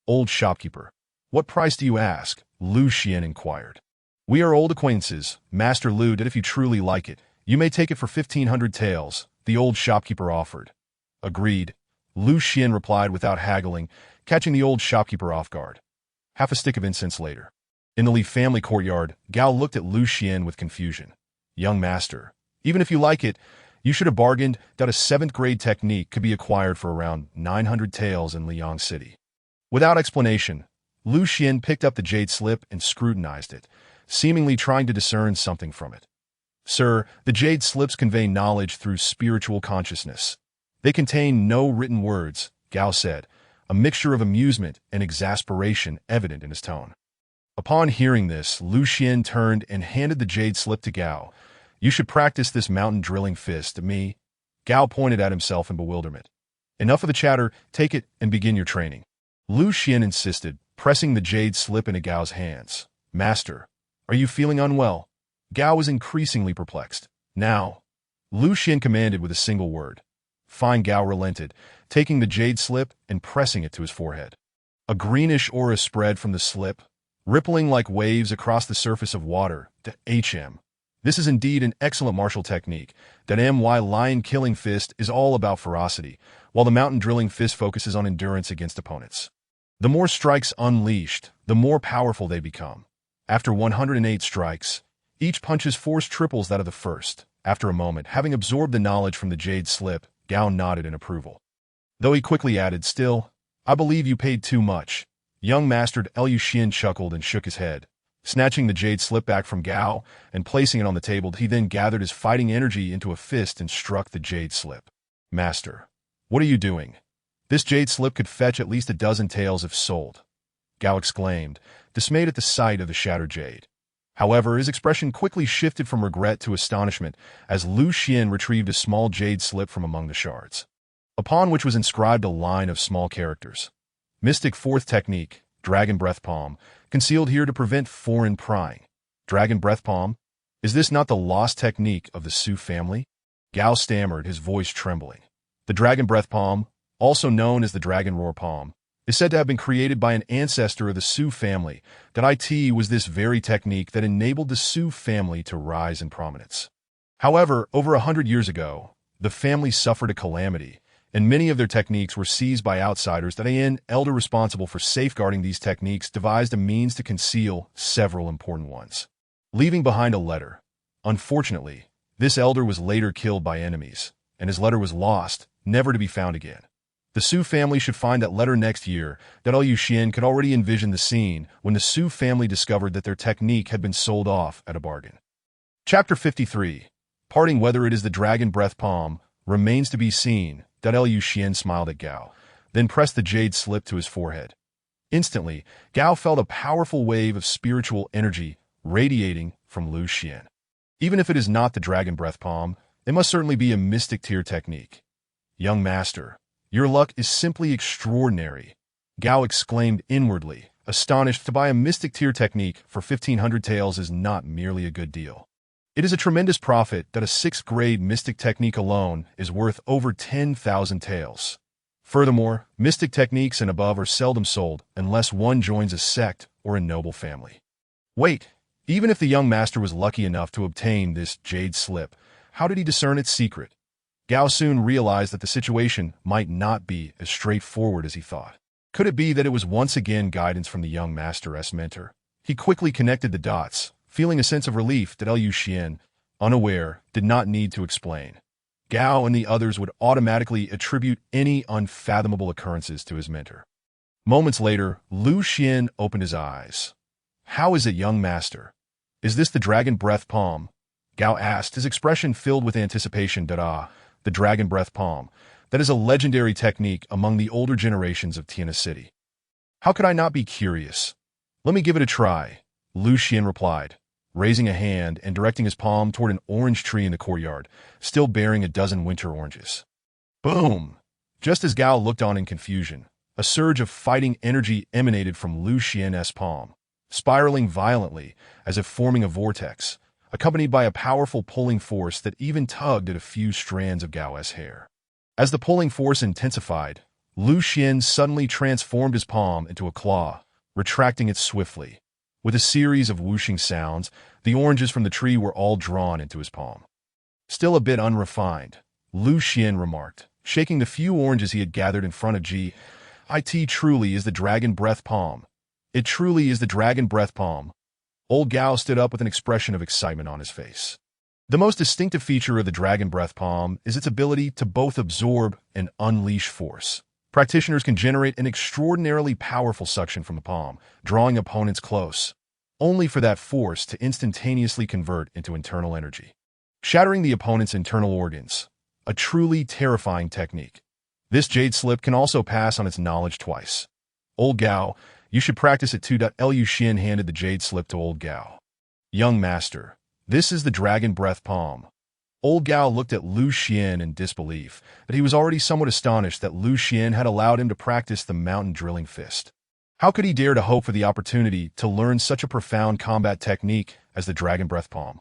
Old shopkeeper, what price do you ask? Lu Xian inquired. We are old acquaintances, Master Lu, that if you truly like it, you may take it for 1,500 taels, the old shopkeeper offered. Agreed, Lu Xian replied without haggling, catching the old shopkeeper off guard. Half a stick of incense later. In the Li family courtyard, Gao looked at Lu Xian with confusion. Young master, even if you like it, you should have bargained that a 7th grade technique could be acquired for around 900 taels in Liang City. Without explanation, Lu Xian picked up the jade slip and scrutinized it, seemingly trying to discern something from it. Sir, the jade slips convey knowledge through spiritual consciousness. They contain no written words, Gao said, a mixture of amusement and exasperation evident in his tone. Upon hearing this, Lu Xian turned and handed the jade slip to Gao. You should practice this mountain drilling fist, me. Gao pointed at himself in bewilderment. Enough of the chatter, take it and begin your training. Lu Xian insisted, pressing the jade slip into Gao's hands. Master, are you feeling unwell? Gao was increasingly perplexed. Now, Lu Xian commanded with a single word. Fine. Gao relented, taking the jade slip and pressing it to his forehead. A greenish aura spread from the slip, rippling like waves across the surface of water. HM. This is indeed an excellent martial technique. My lion-killing fist is all about ferocity, while the mountain drilling fist focuses on endurance against opponents. The more strikes unleashed, the more powerful they become. After 108 strikes, each punch's force triples that of the first. After a moment, having absorbed the knowledge from the jade slip, Gao nodded in approval. Though he quickly added, still, I believe you paid too much. Young Master Lu Xian chuckled and shook his head. Snatching the jade slip back from Gao and placing it on the table, he then gathered his fighting energy into a fist and struck the jade slip. Master, what are you doing? This jade slip could fetch at least a dozen taels if sold. Gao exclaimed, dismayed at the sight of the shattered jade. However, his expression quickly shifted from regret to astonishment as Lu Xian retrieved a small jade slip from among the shards, upon which was inscribed a line of small characters. Mystic Fourth Technique, Dragon Breath Palm, concealed here to prevent foreign prying. Dragon Breath Palm? Is this not the lost technique of the Su family? Gao stammered, his voice trembling. The Dragon Breath Palm, also known as the Dragon Roar Palm, is said to have been created by an ancestor of the Su family. It was this very technique that enabled the Su family to rise in prominence. However, over 100 years ago, the family suffered a calamity, and many of their techniques were seized by outsiders. An elder responsible for safeguarding these techniques devised a means to conceal several important ones, leaving behind a letter. Unfortunately, this elder was later killed by enemies, and his letter was lost, never to be found again. The Su family should find that letter next year. Lu Xian could already envision the scene when the Su family discovered that their technique had been sold off at a bargain. Chapter 53. Parting. Whether it is the Dragon Breath Palm remains to be seen. Lu Xian smiled at Gao, then pressed the jade slip to his forehead. Instantly, Gao felt a powerful wave of spiritual energy radiating from Lu Xian. Even if it is not the Dragon Breath Palm, it must certainly be a mystic tier technique. Young Master, your luck is simply extraordinary, Gao exclaimed inwardly, astonished. To buy a mystic tier technique for 1,500 taels is not merely a good deal. It is a tremendous profit that a 6th grade mystic technique alone is worth over 10,000 taels. Furthermore, mystic techniques and above are seldom sold unless one joins a sect or a noble family. Wait, even if the young master was lucky enough to obtain this jade slip, how did he discern its secret? Gao soon realized that the situation might not be as straightforward as he thought. Could it be that it was once again guidance from the young master's mentor? He quickly connected the dots, feeling a sense of relief that Lu Xian, unaware, did not need to explain. Gao and the others would automatically attribute any unfathomable occurrences to his mentor. Moments later, Lu Xian opened his eyes. How is it, young master? Is this the Dragon Breath Palm? Gao asked, his expression filled with anticipation. The Dragon Breath Palm. That is a legendary technique among the older generations of Tiana City. How could I not be curious? Let me give it a try, Lu Xian replied, raising a hand and directing his palm toward an orange tree in the courtyard, still bearing a dozen winter oranges. Boom! Just as Gao looked on in confusion, a surge of fighting energy emanated from Lu Xian's palm, spiraling violently as if forming a vortex, accompanied by a powerful pulling force that even tugged at a few strands of Gao's hair. As the pulling force intensified, Lu Xian suddenly transformed his palm into a claw, retracting it swiftly. With a series of whooshing sounds, the oranges from the tree were all drawn into his palm. Still a bit unrefined, Lu Xian remarked, shaking the few oranges he had gathered in front of It truly is the Dragon Breath Palm. It truly is the Dragon Breath Palm. Old Gao stood up with an expression of excitement on his face. The most distinctive feature of the Dragon Breath Palm is its ability to both absorb and unleash force. Practitioners can generate an extraordinarily powerful suction from the palm, drawing opponents close, only for that force to instantaneously convert into internal energy. shattering the opponent's internal organs. A truly terrifying technique. This jade slip can also pass on its knowledge twice. Old Gao, you should practice it too. Liu Xian handed the jade slip to Old Gao. Young master, this is the dragon breath palm. Old Gao looked at Liu Xian in disbelief, but he was already somewhat astonished that Liu Xian had allowed him to practice the mountain drilling fist. How could he dare to hope for the opportunity to learn such a profound combat technique as the dragon breath palm?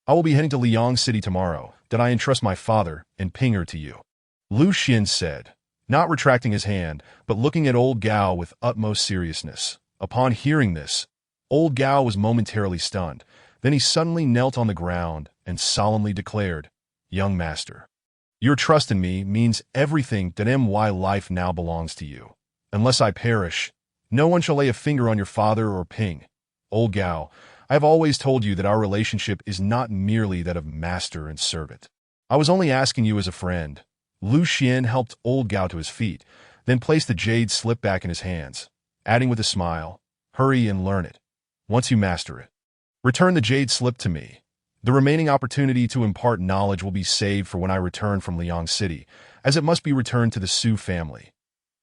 I will be heading to Liang City tomorrow. Did I entrust my father and Pinger to you? Liu Xian said, not retracting his hand, but looking at Old Gao with utmost seriousness. Upon hearing this, Old Gao was momentarily stunned. Then he suddenly knelt on the ground and solemnly declared, Young master, your trust in me means everything. My life now belongs to you. Unless I perish, no one shall lay a finger on your father or Ping. Old Gao, I have always told you that our relationship is not merely that of master and servant. I was only asking you as a friend. Liu Xian helped Old Gao to his feet, then placed the jade slip back in his hands, adding with a smile, hurry and learn it. Once you master it, return the jade slip to me. The remaining opportunity to impart knowledge will be saved for when I return from Liang City, as it must be returned to the Su family.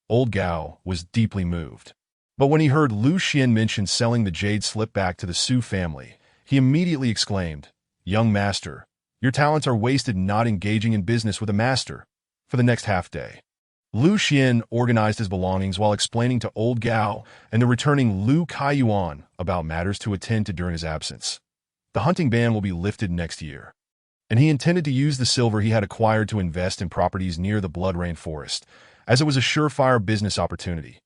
Old Gao was deeply moved. But when he heard Liu Xian mention selling the jade slip back to the Su family, he immediately exclaimed, Young master, your talents are wasted not engaging in business with a master. For the next half day, Liu Xian organized his belongings while explaining to Old Gao and the returning Lu Kaiyuan about matters to attend to during his absence. The hunting ban will be lifted next year, and he intended to use the silver he had acquired to invest in properties near the Blood Rain Forest, as it was a surefire business opportunity.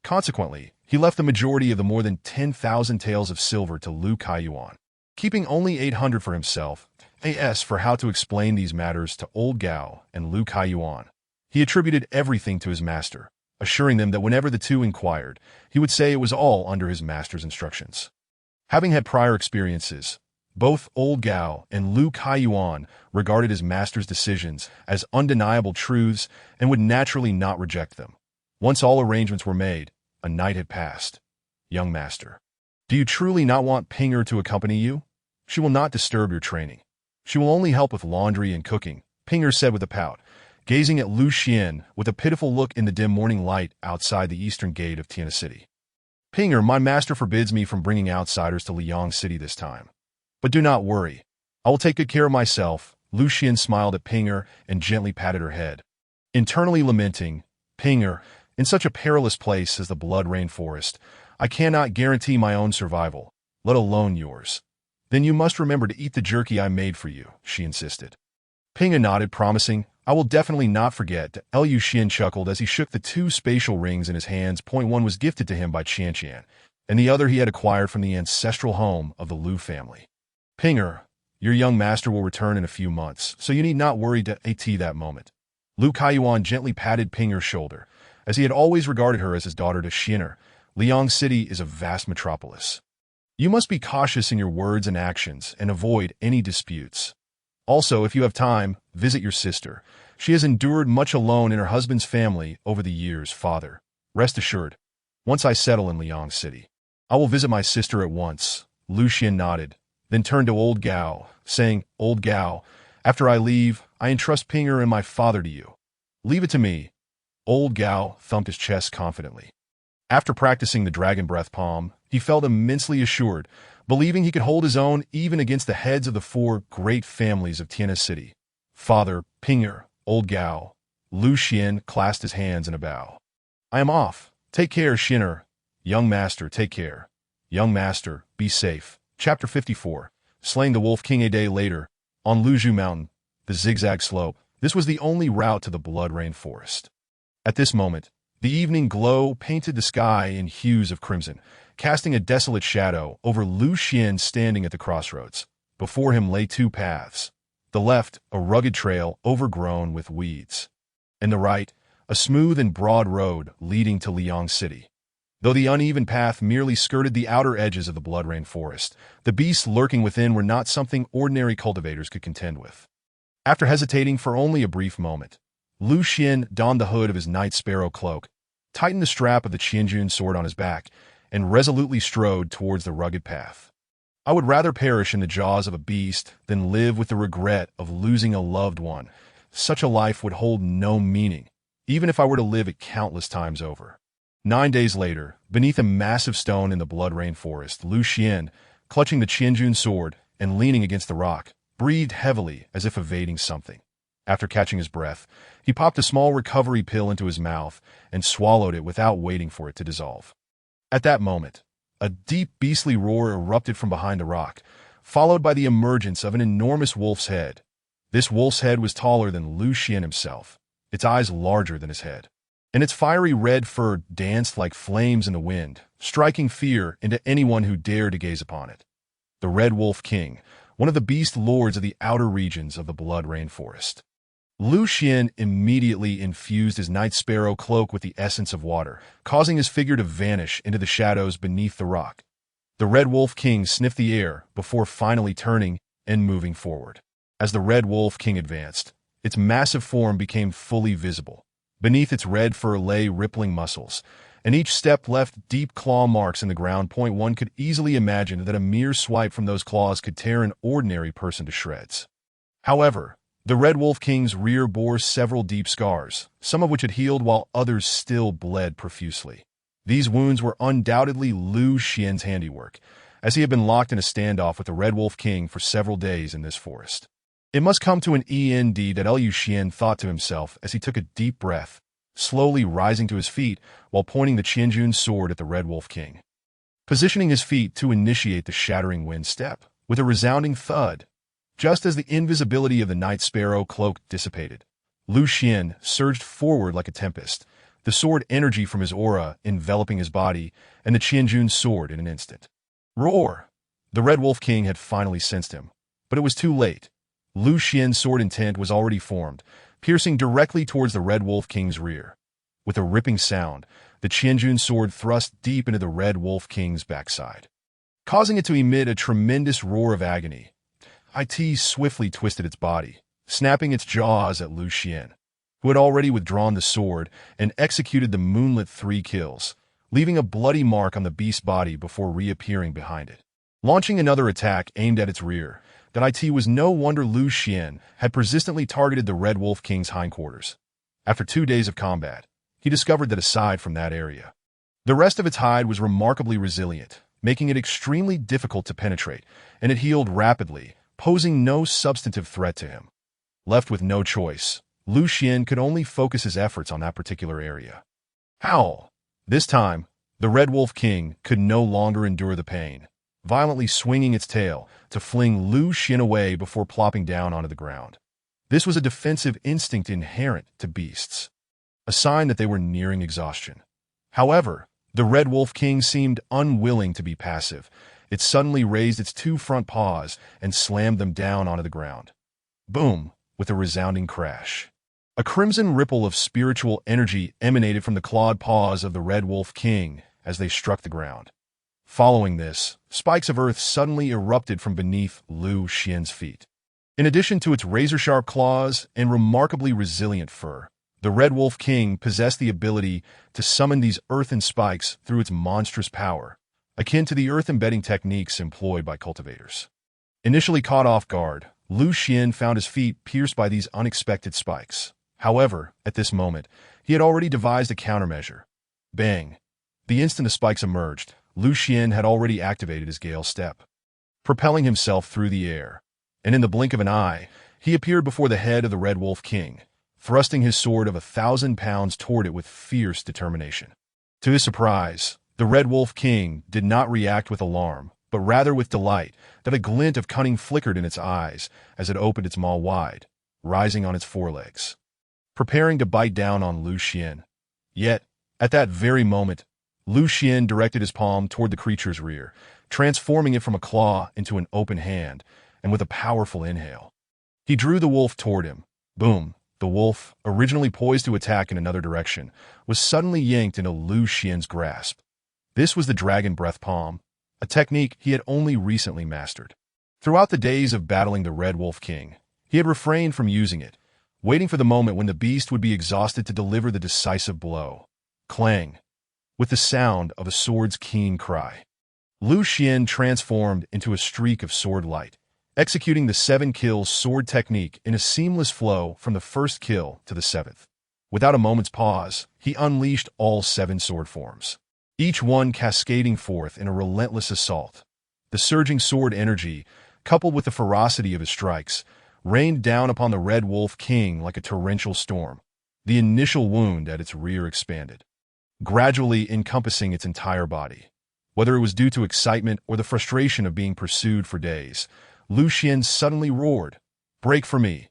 Consequently, he left the majority of the more than 10,000 taels of silver to Lu Kaiyuan, keeping only 800 for himself. As for how to explain these matters to Old Gao and Lu Kaiyuan, he attributed everything to his master, assuring them that whenever the two inquired, he would say it was all under his master's instructions. Having had prior experiences, both Old Gao and Lu Kaiyuan regarded his master's decisions as undeniable truths and would naturally not reject them. Once all arrangements were made, a night had passed. Young master, do you truly not want Pinger to accompany you? She will not disturb your training. She will only help with laundry and cooking, Pinger said with a pout, gazing at Liu Xian with a pitiful look in the dim morning light outside the eastern gate of Tiana City. Pinger, my master forbids me from bringing outsiders to Liang City this time. But do not worry. I will take good care of myself. Liu Xian smiled at Pinger and gently patted her head. Internally lamenting, Pinger, in such a perilous place as the Blood Rain Forest, I cannot guarantee my own survival, let alone yours. Then you must remember to eat the jerky I made for you, she insisted. Pinger nodded, promising, I will definitely not forget. Liu Xian chuckled as he shook the two spatial rings in his hands. One was gifted to him by Qian, and the other he had acquired from the ancestral home of the Liu family. Pinger, your young master will return in a few months, so you need not worry at that moment. Lu Kaiyuan gently patted Pinger's shoulder, as he had always regarded her as his daughter to Xiner. Liang City is a vast metropolis. You must be cautious in your words and actions and avoid any disputes. Also, if you have time, visit your sister. She has endured much alone in her husband's family over the years, father. Rest assured, once I settle in Liang City, I will visit my sister at once. Liu Xian nodded, then turned to Old Gao, saying, Old Gao, after I leave, I entrust Pinger and my father to you. Leave it to me. Old Gao thumped his chest confidently. After practicing the dragon breath palm, he felt immensely assured, believing he could hold his own even against the heads of the four great families of Tiana City. Father, Pinger, Old Gao. Liu Xian clasped his hands in a bow. I am off. Take care, Xiner. Young master, take care. Young master, be safe. Chapter 54. Slaying the Wolf King. A day later, on Luzhu Mountain, the zigzag slope, this was the only route to the Blood Rain Forest. At this moment, the evening glow painted the sky in hues of crimson, casting a desolate shadow over Liu Xian standing at the crossroads. Before him lay two paths. The left, a rugged trail overgrown with weeds. And the right, a smooth and broad road leading to Liang City. Though the uneven path merely skirted the outer edges of the Blood Rain Forest, the beasts lurking within were not something ordinary cultivators could contend with. After hesitating for only a brief moment, Liu Xian donned the hood of his Night Sparrow cloak, tightened the strap of the Qianjun sword on his back, and resolutely strode towards the rugged path. I would rather perish in the jaws of a beast than live with the regret of losing a loved one. Such a life would hold no meaning, even if I were to live it countless times over. 9 days later, beneath a massive stone in the blood rainforest, Lu Xian, clutching the Qianjun sword and leaning against the rock, breathed heavily as if evading something. After catching his breath, he popped a small recovery pill into his mouth and swallowed it without waiting for it to dissolve. At that moment, a deep beastly roar erupted from behind the rock, followed by the emergence of an enormous wolf's head. This wolf's head was taller than Lu Xian himself, its eyes larger than his head, and its fiery red fur danced like flames in the wind, striking fear into anyone who dared to gaze upon it. The Red Wolf King, one of the beast lords of the outer regions of the Blood Rainforest. Lu Xian immediately infused his Night Sparrow cloak with the essence of water, causing his figure to vanish into the shadows beneath the rock. The Red Wolf King sniffed the air before finally turning and moving forward. As the Red Wolf King advanced, its massive form became fully visible. Beneath its red fur lay rippling muscles, and each step left deep claw marks in the ground. One could easily imagine that a mere swipe from those claws could tear an ordinary person to shreds. However, the Red Wolf King's rear bore several deep scars, some of which had healed while others still bled profusely. These wounds were undoubtedly Lu Xian's handiwork, as he had been locked in a standoff with the Red Wolf King for several days in this forest. It must come to an end, that Lu Xian thought to himself as he took a deep breath, slowly rising to his feet while pointing the Qianjun sword at the Red Wolf King. Positioning his feet to initiate the shattering wind step, with a resounding thud, just as the invisibility of the Night Sparrow cloak dissipated, Lu Xian surged forward like a tempest, the sword energy from his aura enveloping his body and the Qianjun sword in an instant. Roar! The Red Wolf King had finally sensed him, but it was too late. Lu Xian's sword intent was already formed, piercing directly towards the Red Wolf King's rear. With a ripping sound, the Qianjun sword thrust deep into the Red Wolf King's backside, causing it to emit a tremendous roar of agony. It swiftly twisted its body, snapping its jaws at Lu Xian, who had already withdrawn the sword and executed the moonlit 3 kills, leaving a bloody mark on the beast's body before reappearing behind it. Launching another attack aimed at its rear, it was no wonder Lu Xian had persistently targeted the Red Wolf King's hindquarters. After 2 days of combat, he discovered that aside from that area, the rest of its hide was remarkably resilient, making it extremely difficult to penetrate, and it healed rapidly, posing no substantive threat to him. Left with no choice, Lu Xian could only focus his efforts on that particular area. Howl! This time, the Red Wolf King could no longer endure the pain, violently swinging its tail to fling Lu Xian away before plopping down onto the ground. This was a defensive instinct inherent to beasts, a sign that they were nearing exhaustion. However, the Red Wolf King seemed unwilling to be passive. It suddenly raised its 2 front paws and slammed them down onto the ground. Boom! With a resounding crash. A crimson ripple of spiritual energy emanated from the clawed paws of the Red Wolf King as they struck the ground. Following this, spikes of earth suddenly erupted from beneath Lu Xian's feet. In addition to its razor-sharp claws and remarkably resilient fur, the Red Wolf King possessed the ability to summon these earthen spikes through its monstrous power, akin to the earth-embedding techniques employed by cultivators. Initially caught off guard, Lu Xian found his feet pierced by these unexpected spikes. However, at this moment, he had already devised a countermeasure. Bang! The instant the spikes emerged, Lu Xian had already activated his Gale Step, propelling himself through the air, and in the blink of an eye, he appeared before the head of the Red Wolf King, thrusting his sword of 1,000 pounds toward it with fierce determination. To his surprise, the Red Wolf King did not react with alarm, but rather with delight that a glint of cunning flickered in its eyes as it opened its maw wide, rising on its forelegs, preparing to bite down on Lu Xian. Yet, at that very moment, Lu Xian directed his palm toward the creature's rear, transforming it from a claw into an open hand, and with a powerful inhale, he drew the wolf toward him. Boom! The wolf, originally poised to attack in another direction, was suddenly yanked into Lu Xian's grasp. This was the Dragon Breath Palm, a technique he had only recently mastered. Throughout the days of battling the Red Wolf King, he had refrained from using it, waiting for the moment when the beast would be exhausted to deliver the decisive blow. Clang! With the sound of a sword's keen cry. Lu Xian transformed into a streak of sword light, executing the 7 kills sword technique in a seamless flow from the first kill to the 7th. Without a moment's pause, he unleashed all 7 sword forms, each one cascading forth in a relentless assault. The surging sword energy, coupled with the ferocity of his strikes, rained down upon the Red Wolf King like a torrential storm. The initial wound at its rear expanded, gradually encompassing its entire body. Whether it was due to excitement or the frustration of being pursued for days, Lu Xian suddenly roared, "Break for me!"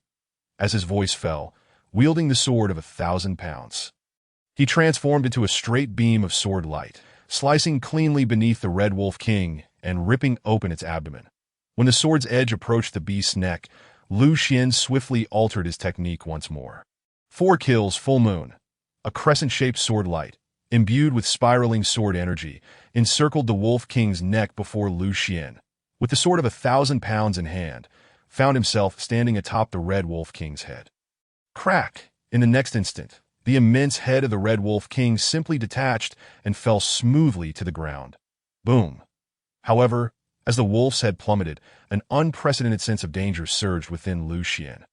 As his voice fell, wielding the sword of 1,000 pounds. He transformed into a straight beam of sword light, slicing cleanly beneath the Red Wolf King and ripping open its abdomen. When the sword's edge approached the beast's neck, Lu Xian swiftly altered his technique once more. 4 kills full moon, a crescent-shaped sword light, imbued with spiraling sword energy, encircled the Wolf King's neck before Lu Xian, with the sword of 1,000 pounds in hand, found himself standing atop the Red Wolf King's head. Crack! In the next instant, the immense head of the Red Wolf King simply detached and fell smoothly to the ground. Boom! However, as the wolf's head plummeted, an unprecedented sense of danger surged within Lu Xian.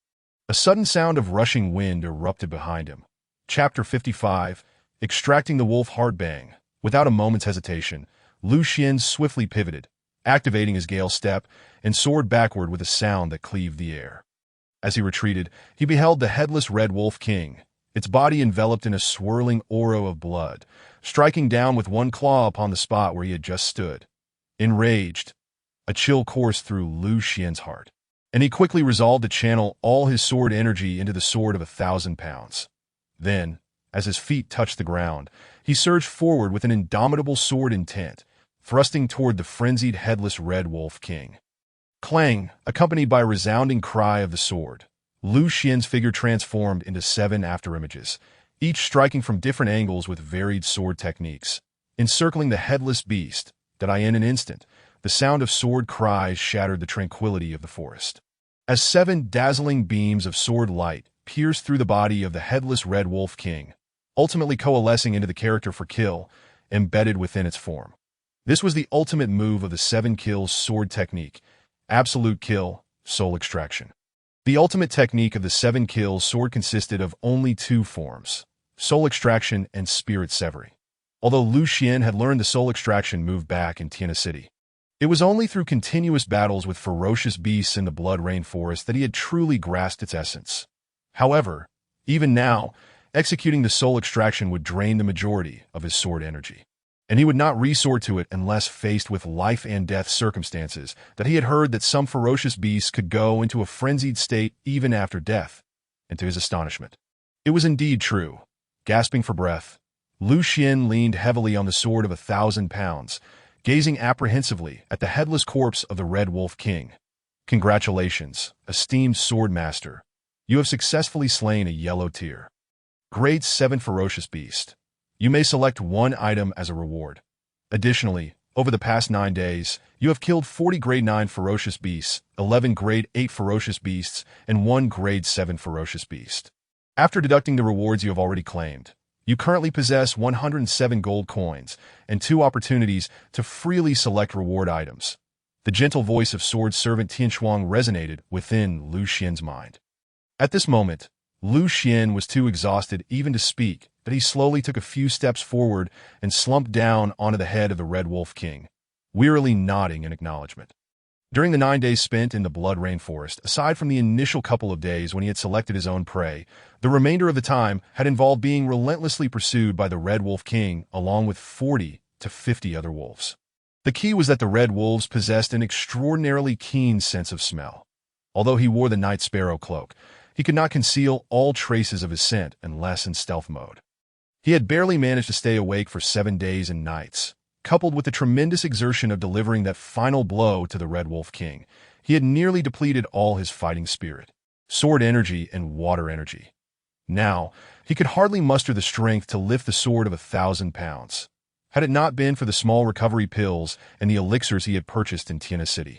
A sudden sound of rushing wind erupted behind him. Chapter 55, Extracting the Wolf Heartbang. Without a moment's hesitation, Lu Xian swiftly pivoted, activating his gale step, and soared backward with a sound that cleaved the air. As he retreated, he beheld the headless Red Wolf King, its body enveloped in a swirling aura of blood, striking down with one claw upon the spot where he had just stood. Enraged, a chill coursed through Lu Xian's heart, and he quickly resolved to channel all his sword energy into the sword of 1,000 pounds. Then, as his feet touched the ground, he surged forward with an indomitable sword intent, thrusting toward the frenzied headless Red Wolf King. Clang, accompanied by a resounding cry of the sword, Lu Xian's figure transformed into 7 afterimages, each striking from different angles with varied sword techniques, encircling the headless beast, that in an instant, the sound of sword cries shattered the tranquility of the forest. As 7 dazzling beams of sword light pierced through the body of the headless Red Wolf King, ultimately coalescing into the character for kill, embedded within its form. This was the ultimate move of the 7 kills sword technique, absolute kill, soul extraction. The ultimate technique of the 7 kills sword consisted of only 2 forms, soul extraction and spirit severing. Although Lu Xian had learned the soul extraction move back in Tiana City, it was only through continuous battles with ferocious beasts in the Blood Rain Forest that he had truly grasped its essence. However, even now, executing the soul extraction would drain the majority of his sword energy, and he would not resort to it unless faced with life and death circumstances that he had heard that some ferocious beasts could go into a frenzied state even after death. And to his astonishment, it was indeed true. Gasping for breath, Lu Xian leaned heavily on the sword of 1,000 pounds, gazing apprehensively at the headless corpse of the Red Wolf King. Congratulations, esteemed sword master. You have successfully slain a yellow tier. Grade 7 ferocious beast. You may select 1 item as a reward. Additionally, over the past 9 days, you have killed 40 Grade 9 ferocious beasts, 11 Grade 8 ferocious beasts, and 1 Grade 7 ferocious beast. After deducting the rewards you have already claimed, you currently possess 107 gold coins and 2 opportunities to freely select reward items. The gentle voice of sword servant Tianshuang resonated within Lu Xian's mind. At this moment, Lu Xian was too exhausted even to speak, but he slowly took a few steps forward and slumped down onto the head of the Red Wolf King, wearily nodding in acknowledgement. During the 9 days spent in the Blood Rain Forest, aside from the initial couple of days when he had selected his own prey, the remainder of the time had involved being relentlessly pursued by the Red Wolf King along with 40 to 50 other wolves. The key was that the red wolves possessed an extraordinarily keen sense of smell. Although he wore the Night Sparrow cloak, he could not conceal all traces of his scent unless in stealth mode. He had barely managed to stay awake for 7 days and nights. Coupled with the tremendous exertion of delivering that final blow to the Red Wolf King, he had nearly depleted all his fighting spirit, sword energy, and water energy. Now, he could hardly muster the strength to lift the sword of 1,000 pounds, had it not been for the small recovery pills and the elixirs he had purchased in Tiana City.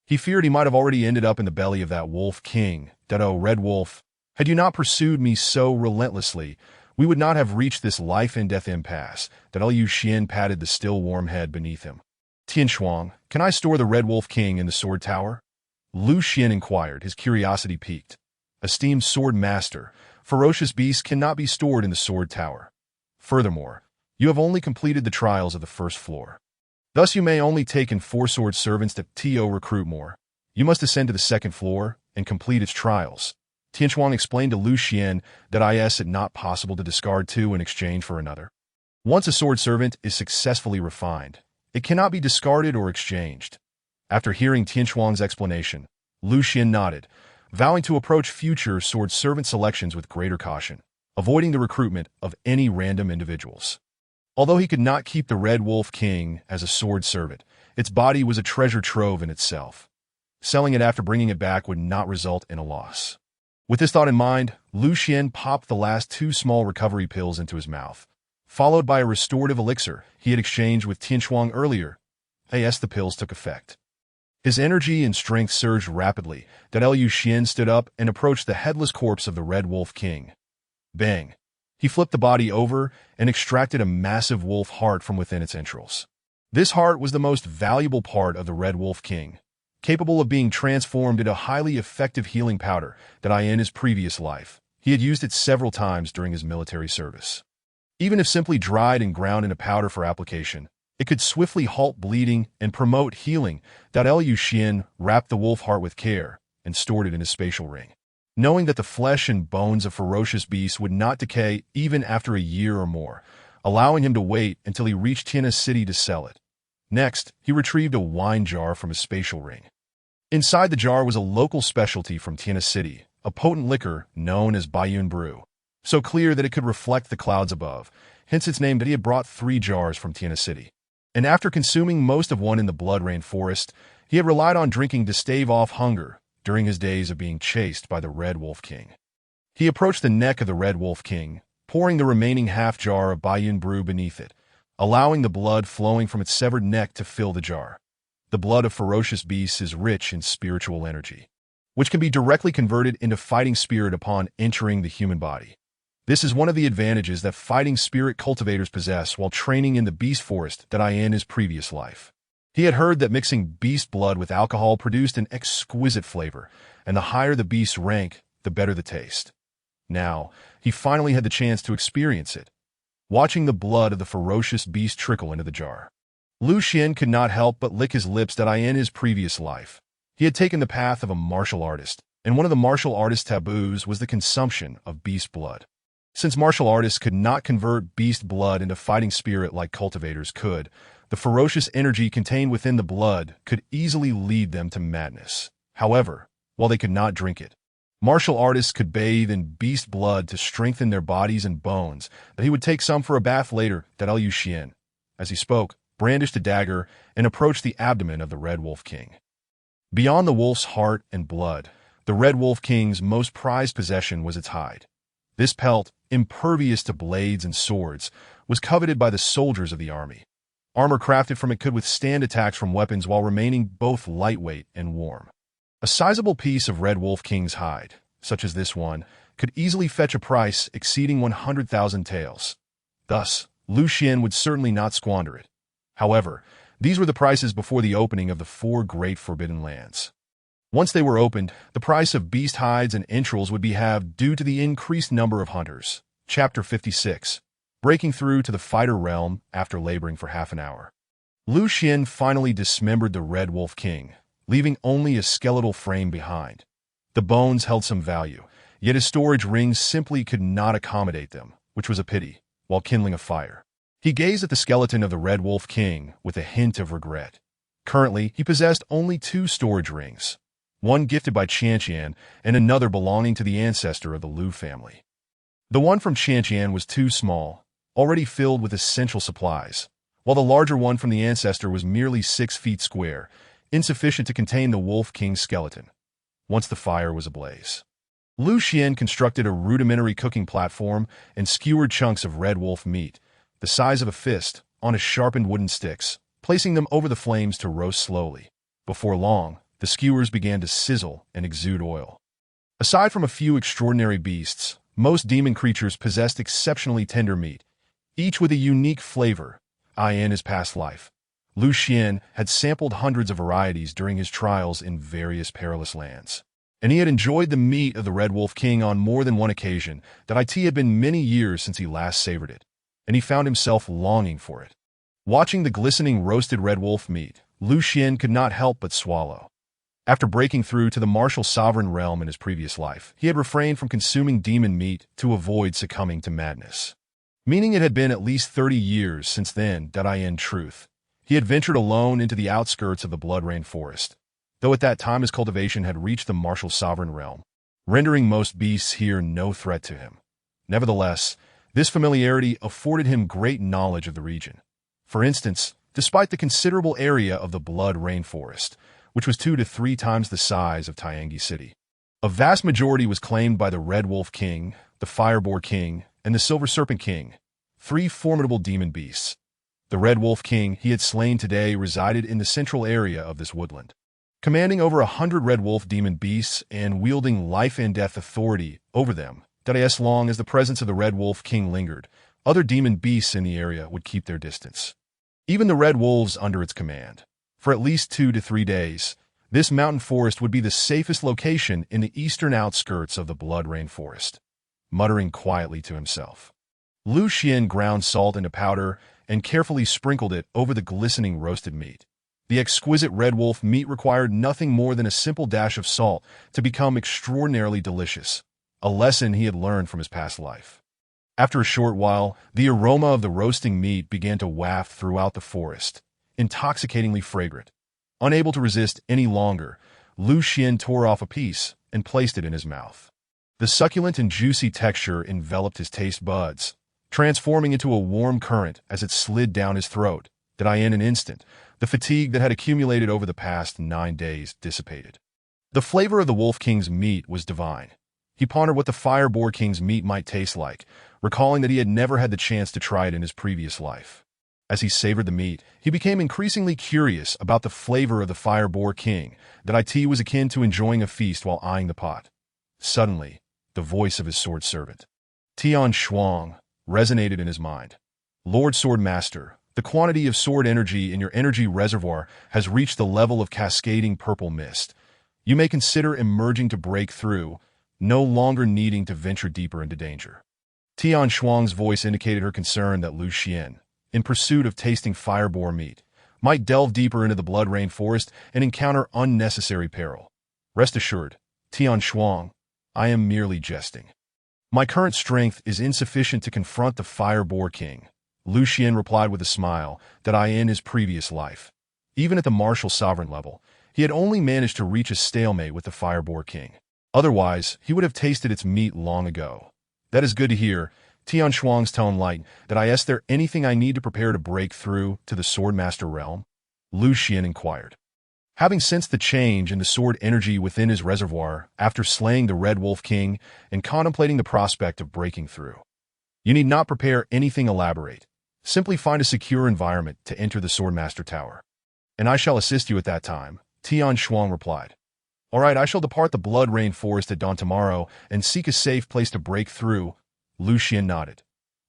He feared he might have already ended up in the belly of that Wolf King, that, "Oh, Red Wolf, had you not pursued me so relentlessly, we would not have reached this life-and-death impasse," that Lu Xian patted the still warm head beneath him. Tianshuang, can I store the Red Wolf King in the Sword Tower? Lu Xian inquired, his curiosity piqued. Esteemed Sword Master, ferocious beasts cannot be stored in the Sword Tower. Furthermore, you have only completed the trials of the first floor. Thus you may only take in 4 sword servants to recruit more. You must ascend to the second floor and complete its trials. Tianshuang explained to Lu Xian that it not possible to discard 2 in exchange for another. Once a sword servant is successfully refined, it cannot be discarded or exchanged. After hearing Tianshuang's explanation, Lu Xian nodded, vowing to approach future sword servant selections with greater caution, avoiding the recruitment of any random individuals. Although he could not keep the Red Wolf King as a sword servant, its body was a treasure trove in itself. Selling it after bringing it back would not result in a loss. With this thought in mind, Lu Xian popped the last 2 small recovery pills into his mouth, followed by a restorative elixir he had exchanged with Tianshuang earlier. As the pills took effect, his energy and strength surged rapidly. Lu Xian stood up and approached the headless corpse of the Red Wolf King. Bang! He flipped the body over and extracted a massive wolf heart from within its entrails. This heart was the most valuable part of the Red Wolf King, capable of being transformed into a highly effective healing powder in his previous life. He had used it several times during his military service. Even if simply dried and ground in a powder for application, it could swiftly halt bleeding and promote healing. Lu Xian wrapped the wolf heart with care and stored it in his spatial ring, knowing that the flesh and bones of ferocious beasts would not decay even after a year or more, allowing him to wait until he reached Tiana City to sell it. Next, he retrieved a wine jar from his spatial ring. Inside the jar was a local specialty from Tiana City, a potent liquor known as Baiyun Brew, so clear that it could reflect the clouds above, hence its name. That he had brought 3 jars from Tiana City, and after consuming most of one in the Blood Rain Forest, he had relied on drinking to stave off hunger during his days of being chased by the Red Wolf King. He approached the neck of the Red Wolf King, pouring the remaining half jar of Baiyun Brew beneath it, allowing the blood flowing from its severed neck to fill the jar. The blood of ferocious beasts is rich in spiritual energy, which can be directly converted into fighting spirit upon entering the human body. This is one of the advantages that fighting spirit cultivators possess while training in the beast forest in his previous life. He had heard that mixing beast blood with alcohol produced an exquisite flavor, and the higher the beast's rank, the better the taste. Now, he finally had the chance to experience it, watching the blood of the ferocious beast trickle into the jar. Lu Xian could not help but lick his lips. In his previous life, he had taken the path of a martial artist, and one of the martial artist taboos was the consumption of beast blood. Since martial artists could not convert beast blood into fighting spirit like cultivators could, the ferocious energy contained within the blood could easily lead them to madness. However, while they could not drink it, martial artists could bathe in beast blood to strengthen their bodies and bones. That he would take some for a bath later. Lu Xian, as he spoke, brandished a dagger and approached the abdomen of the Red Wolf King. Beyond the wolf's heart and blood, the Red Wolf King's most prized possession was its hide. This pelt, impervious to blades and swords, was coveted by the soldiers of the army. Armor crafted from it could withstand attacks from weapons while remaining both lightweight and warm. A sizable piece of Red Wolf King's hide, such as this one, could easily fetch a price exceeding 100,000 taels. Thus, Lu Xian would certainly not squander it. However, these were the prices before the opening of the 4 great forbidden lands. Once they were opened, the price of beast hides and entrails would be halved due to the increased number of hunters. Chapter 56. Breaking through to the fighter realm after laboring for half an hour. Lu Xian finally dismembered the Red Wolf King, leaving only a skeletal frame behind. The bones held some value, yet his storage rings simply could not accommodate them, which was a pity. While kindling a fire, he gazed at the skeleton of the Red Wolf King with a hint of regret. Currently, he possessed only 2 storage rings, one gifted by Qianqian and another belonging to the ancestor of the Lu family. The one from Qianqian was too small, already filled with essential supplies, while the larger one from the ancestor was merely 6 feet square, insufficient to contain the Wolf King's skeleton. Once the fire was ablaze, Lu Xian constructed a rudimentary cooking platform and skewered chunks of red wolf meat, the size of a fist, on sharpened wooden sticks, placing them over the flames to roast slowly. Before long, the skewers began to sizzle and exude oil. Aside from a few extraordinary beasts, most demon creatures possessed exceptionally tender meat, each with a unique flavor, in his past life. Lu Xian had sampled hundreds of varieties during his trials in various perilous lands, and he had enjoyed the meat of the Red Wolf King on more than one occasion. That it had been many years since he last savored it, and he found himself longing for it. Watching the glistening roasted red wolf meat, Lu Xian could not help but swallow. After breaking through to the martial sovereign realm in his previous life, he had refrained from consuming demon meat to avoid succumbing to madness. Meaning it had been at least 30 years since then that in truth, he had ventured alone into the outskirts of the Blood Rain Forest, though at that time his cultivation had reached the martial sovereign realm, rendering most beasts here no threat to him. Nevertheless, this familiarity afforded him great knowledge of the region. For instance, despite the considerable area of the Blood Rain Forest, which was 2 to 3 times the size of Tiangi City, a vast majority was claimed by the Red Wolf King, the Fire Boar King, and the Silver Serpent King, 3 formidable demon beasts. The Red Wolf King he had slain today resided in the central area of this woodland, commanding over 100 Red Wolf demon beasts and wielding life and death authority over them. That as long as the presence of the Red Wolf King lingered, other demon beasts in the area would keep their distance. Even the Red Wolves under its command. For at least 2 to 3 days, this mountain forest would be the safest location in the eastern outskirts of the Blood Rain Forest. Muttering quietly to himself, Lu Xian ground salt into powder and carefully sprinkled it over the glistening roasted meat. The exquisite red wolf meat required nothing more than a simple dash of salt to become extraordinarily delicious, a lesson he had learned from his past life. After a short while, the aroma of the roasting meat began to waft throughout the forest, intoxicatingly fragrant. Unable to resist any longer, Lu Xian tore off a piece and placed it in his mouth. The succulent and juicy texture enveloped his taste buds, transforming into a warm current as it slid down his throat. That in an instant, the fatigue that had accumulated over the past 9 days dissipated. The flavor of the Wolf King's meat was divine. He pondered what the Fire Boar King's meat might taste like, recalling that he had never had the chance to try it in his previous life. As he savored the meat, he became increasingly curious about the flavor of the Fire Boar King. That was akin to enjoying a feast while eyeing the pot. Suddenly, the voice of his sword servant, Tian Shuang, resonated in his mind. Lord Sword Master, the quantity of sword energy in your energy reservoir has reached the level of cascading purple mist. You may consider emerging to break through, no longer needing to venture deeper into danger. Tian Shuang's voice indicated her concern that Lu Xian, in pursuit of tasting fire boar meat, might delve deeper into the Blood Rain Forest and encounter unnecessary peril. Rest assured, Tian Shuang, I am merely jesting. My current strength is insufficient to confront the Fire Boar King, Lu Xian replied with a smile. That in his previous life, even at the martial sovereign level, he had only managed to reach a stalemate with the Fire Boar King. Otherwise, he would have tasted its meat long ago. That is good to hear. Tian Shuang's tone lightened. Is there anything I need to prepare to break through to the Swordmaster realm? Lu Xian inquired. Having sensed the change in the sword energy within his reservoir after slaying the Red Wolf King and contemplating the prospect of breaking through, you need not prepare anything elaborate. Simply find a secure environment to enter the Swordmaster Tower, and I shall assist you at that time, Tian Shuang replied. All right, I shall depart the Blood Rain Forest at dawn tomorrow and seek a safe place to break through. Lu Xian nodded.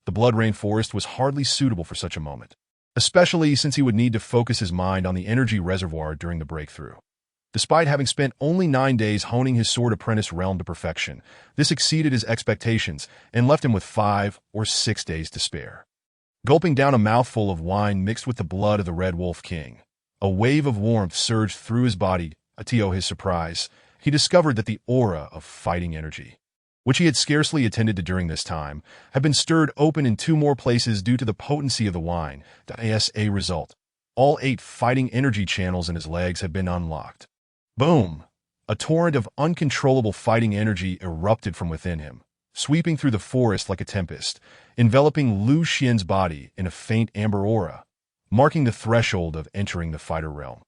The Blood Rain Forest was hardly suitable for such a moment, especially since he would need to focus his mind on the energy reservoir during the breakthrough. Despite having spent only 9 days honing his sword apprentice realm to perfection, this exceeded his expectations and left him with 5 or 6 days to spare. Gulping down a mouthful of wine mixed with the blood of the Red Wolf King, a wave of warmth surged through his body. To his surprise, he discovered that the aura of fighting energy, which he had scarcely attended to during this time, had been stirred open in 2 more places due to the potency of the wine. As a result, all 8 fighting energy channels in his legs had been unlocked. Boom! A torrent of uncontrollable fighting energy erupted from within him, sweeping through the forest like a tempest, enveloping Lu Xian's body in a faint amber aura, marking the threshold of entering the fighter realm.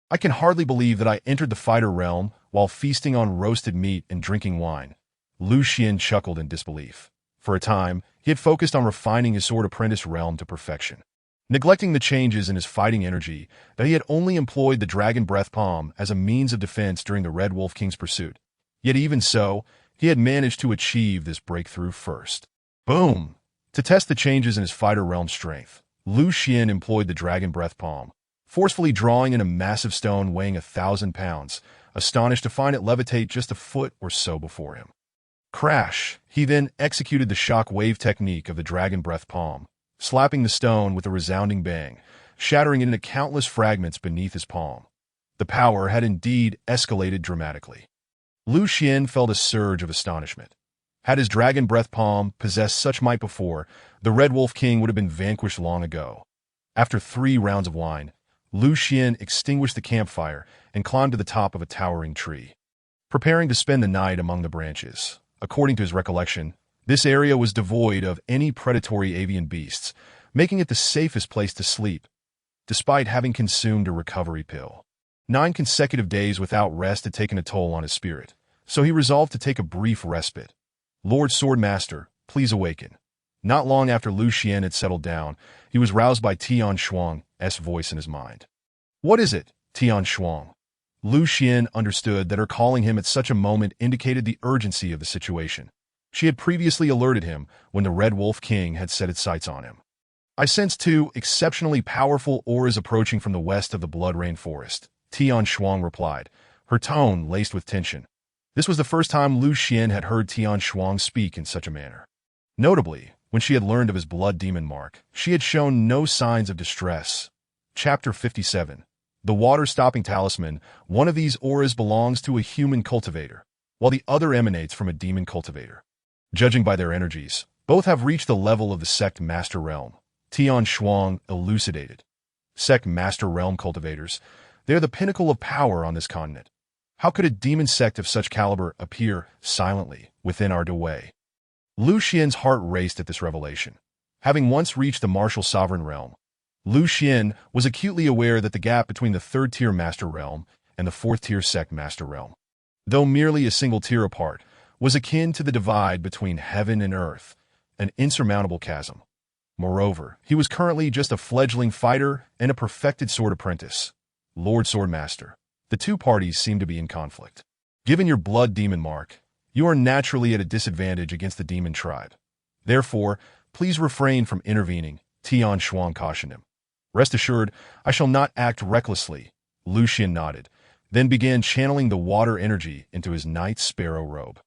I can hardly believe that I entered the fighter realm while feasting on roasted meat and drinking wine. Lu Xian chuckled in disbelief. For a time, he had focused on refining his sword apprentice realm to perfection, neglecting the changes in his fighting energy. That he had only employed the Dragon Breath Palm as a means of defense during the Red Wolf King's pursuit. Yet even so, he had managed to achieve this breakthrough first. Boom! To test the changes in his fighter realm strength, Lu Xian employed the Dragon Breath Palm, forcefully drawing in a massive stone weighing 1,000 pounds, astonished to find it levitate just a foot or so before him. Crash! He then executed the shock wave technique of the dragon breath palm, slapping the stone with a resounding bang, shattering it into countless fragments beneath his palm. The power had indeed escalated dramatically. Lu Xian felt a surge of astonishment. Had his dragon breath palm possessed such might before, the Red Wolf King would have been vanquished long ago. After 3 rounds of wine, Lu Xian extinguished the campfire and climbed to the top of a towering tree, preparing to spend the night among the branches. According to his recollection, this area was devoid of any predatory avian beasts, making it the safest place to sleep, despite having consumed a recovery pill. 9 consecutive days without rest had taken a toll on his spirit, so he resolved to take a brief respite. Lord Swordmaster, please awaken. Not long after Lu Xian had settled down, he was roused by Tian Shuang's voice in his mind. What is it, Tian Shuang? Lu Xian understood that her calling him at such a moment indicated the urgency of the situation. She had previously alerted him when the Red Wolf King had set its sights on him. I sense 2 exceptionally powerful auras approaching from the west of the Blood Rain Forest, Tian Shuang replied, her tone laced with tension. This was the first time Lu Xian had heard Tian Shuang speak in such a manner. Notably, when she had learned of his blood demon mark, she had shown no signs of distress. Chapter 57. The Water-Stopping Talisman. One of these auras belongs to a human cultivator, while the other emanates from a demon cultivator. Judging by their energies, both have reached the level of the Sect Master Realm, Tian Shuang elucidated. Sect Master Realm cultivators, they are the pinnacle of power on this continent. How could a demon sect of such caliber appear silently within our doorway? Lu Xian's heart raced at this revelation. Having once reached the martial sovereign realm, Lu Xian was acutely aware that the gap between the 3rd-tier Master Realm and the 4th-tier Sect Master Realm, though merely a single tier apart, was akin to the divide between heaven and earth, an insurmountable chasm. Moreover, he was currently just a fledgling fighter and a perfected sword apprentice. Lord Swordmaster, the 2 parties seem to be in conflict. Given your blood demon mark, you are naturally at a disadvantage against the demon tribe. Therefore, please refrain from intervening, Tian Shuang cautioned him. Rest assured, I shall not act recklessly. Lu Xian nodded, then began channeling the water energy into his Night Sparrow robe.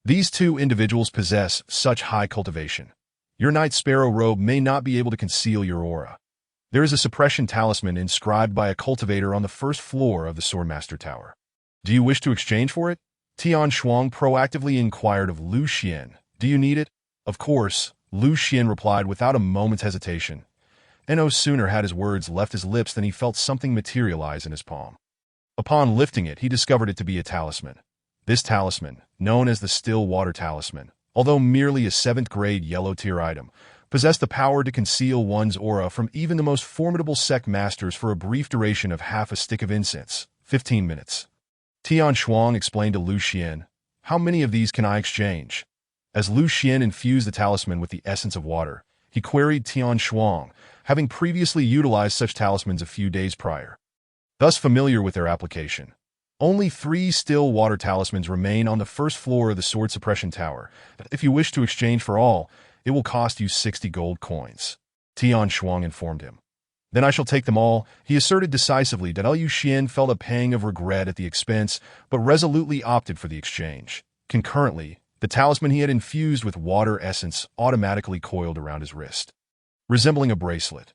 These 2 individuals possess such high cultivation. Your Night Sparrow robe may not be able to conceal your aura. There is a suppression talisman inscribed by a cultivator on the 1st floor of the Swordmaster Tower. Do you wish to exchange for it? Tian Shuang proactively inquired of Lu Xian. Do you need it? Of course, Lu Xian replied without a moment's hesitation. And no sooner had his words left his lips than he felt something materialize in his palm. Upon lifting it, he discovered it to be a talisman. This talisman, known as the Still Water Talisman, although merely a 7th-grade yellow-tier item, possessed the power to conceal one's aura from even the most formidable sect masters for a brief duration of half a stick of incense, 15 minutes. Tian Shuang explained to Lu Xian, how many of these can I exchange? As Lu Xian infused the talisman with the essence of water, he queried Tian Shuang, having previously utilized such talismans a few days prior. Thus familiar with their application. Only 3 still water talismans remain on the 1st floor of the Sword Suppression Tower. If you wish to exchange for all, it will cost you 60 gold coins, Tian Shuang informed him. Then I shall take them all, he asserted decisively. Lu Xian felt a pang of regret at the expense, but resolutely opted for the exchange. Concurrently, the talisman he had infused with water essence automatically coiled around his wrist, resembling a bracelet.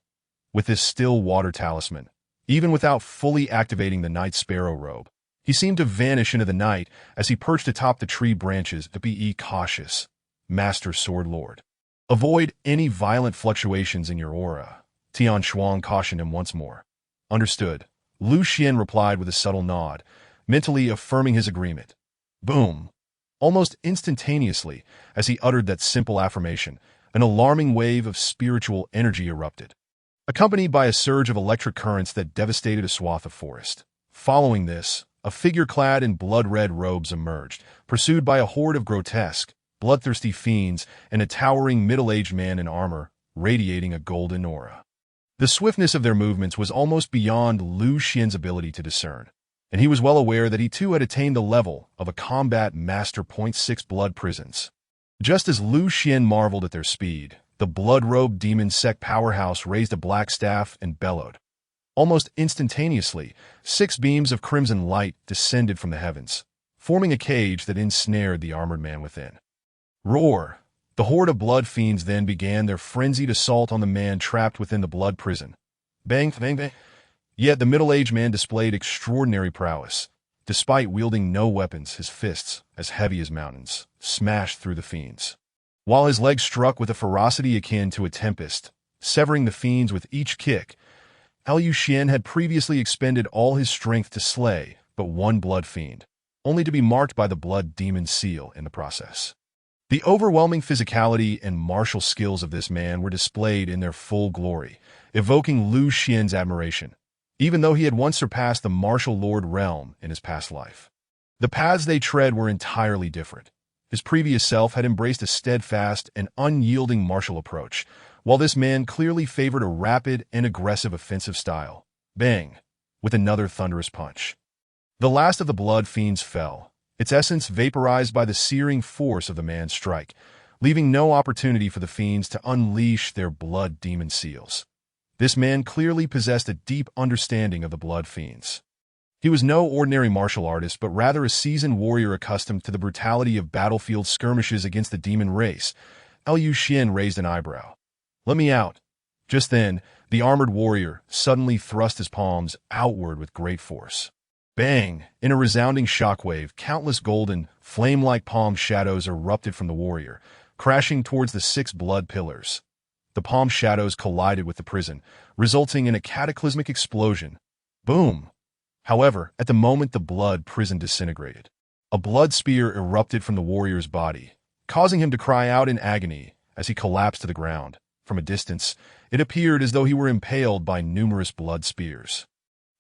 With this still water talisman, even without fully activating the Night Sparrow robe, he seemed to vanish into the night as he perched atop the tree branches. Be cautious, Master Sword Lord. Avoid any violent fluctuations in your aura, Tian Shuang cautioned him once more. Understood, Lu Xian replied with a subtle nod, mentally affirming his agreement. Boom! Almost instantaneously, as he uttered that simple affirmation, an alarming wave of spiritual energy erupted, accompanied by a surge of electric currents that devastated a swath of forest. Following this, a figure clad in blood-red robes emerged, pursued by a horde of grotesque, bloodthirsty fiends and a towering middle-aged man in armor, radiating a golden aura. The swiftness of their movements was almost beyond Lu Xian's ability to discern, and he was well aware that he too had attained the level of a combat master. 6 blood prisons. Just as Lu Xian marveled at their speed, the blood-robed demon sect powerhouse raised a black staff and bellowed. Almost instantaneously, 6 beams of crimson light descended from the heavens, forming a cage that ensnared the armored man within. Roar! The horde of blood fiends then began their frenzied assault on the man trapped within the blood prison. Bang, bang, bang. Yet the middle-aged man displayed extraordinary prowess. Despite wielding no weapons, his fists, as heavy as mountains, smashed through the fiends, while his legs struck with a ferocity akin to a tempest, severing the fiends with each kick. Liu Xian had previously expended all his strength to slay but one blood fiend, only to be marked by the blood demon seal in the process. The overwhelming physicality and martial skills of this man were displayed in their full glory, evoking Liu Xian's admiration, even though he had once surpassed the martial lord realm in his past life. The paths they tread were entirely different. His previous self had embraced a steadfast and unyielding martial approach, while this man clearly favored a rapid and aggressive offensive style. Bang! With another thunderous punch. The last of the blood fiends fell, its essence vaporized by the searing force of the man's strike, leaving no opportunity for the fiends to unleash their blood demon seals. This man clearly possessed a deep understanding of the blood fiends. He was no ordinary martial artist, but rather a seasoned warrior accustomed to the brutality of battlefield skirmishes against the demon race. Liu Xian raised an eyebrow. "Let me out." Just then, the armored warrior suddenly thrust his palms outward with great force. Bang! In a resounding shockwave, countless golden, flame-like palm shadows erupted from the warrior, crashing towards the 6 blood pillars. The palm shadows collided with the prison, resulting in a cataclysmic explosion. Boom! However, at the moment the blood prison disintegrated, a blood spear erupted from the warrior's body, causing him to cry out in agony as he collapsed to the ground. From a distance, it appeared as though he were impaled by numerous blood spears.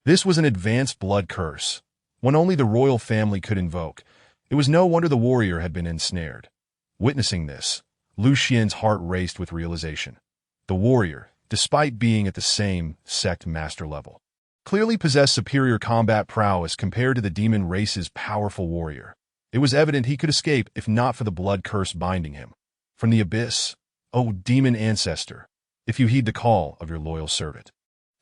This was an advanced blood curse, one only the royal family could invoke. It was no wonder the warrior had been ensnared. Witnessing this, Liu Xian's heart raced with realization. The warrior, despite being at the same sect master level, clearly possessed superior combat prowess compared to the demon race's powerful warrior. It was evident he could escape if not for the blood curse binding him. From the abyss, O demon ancestor, if you heed the call of your loyal servant,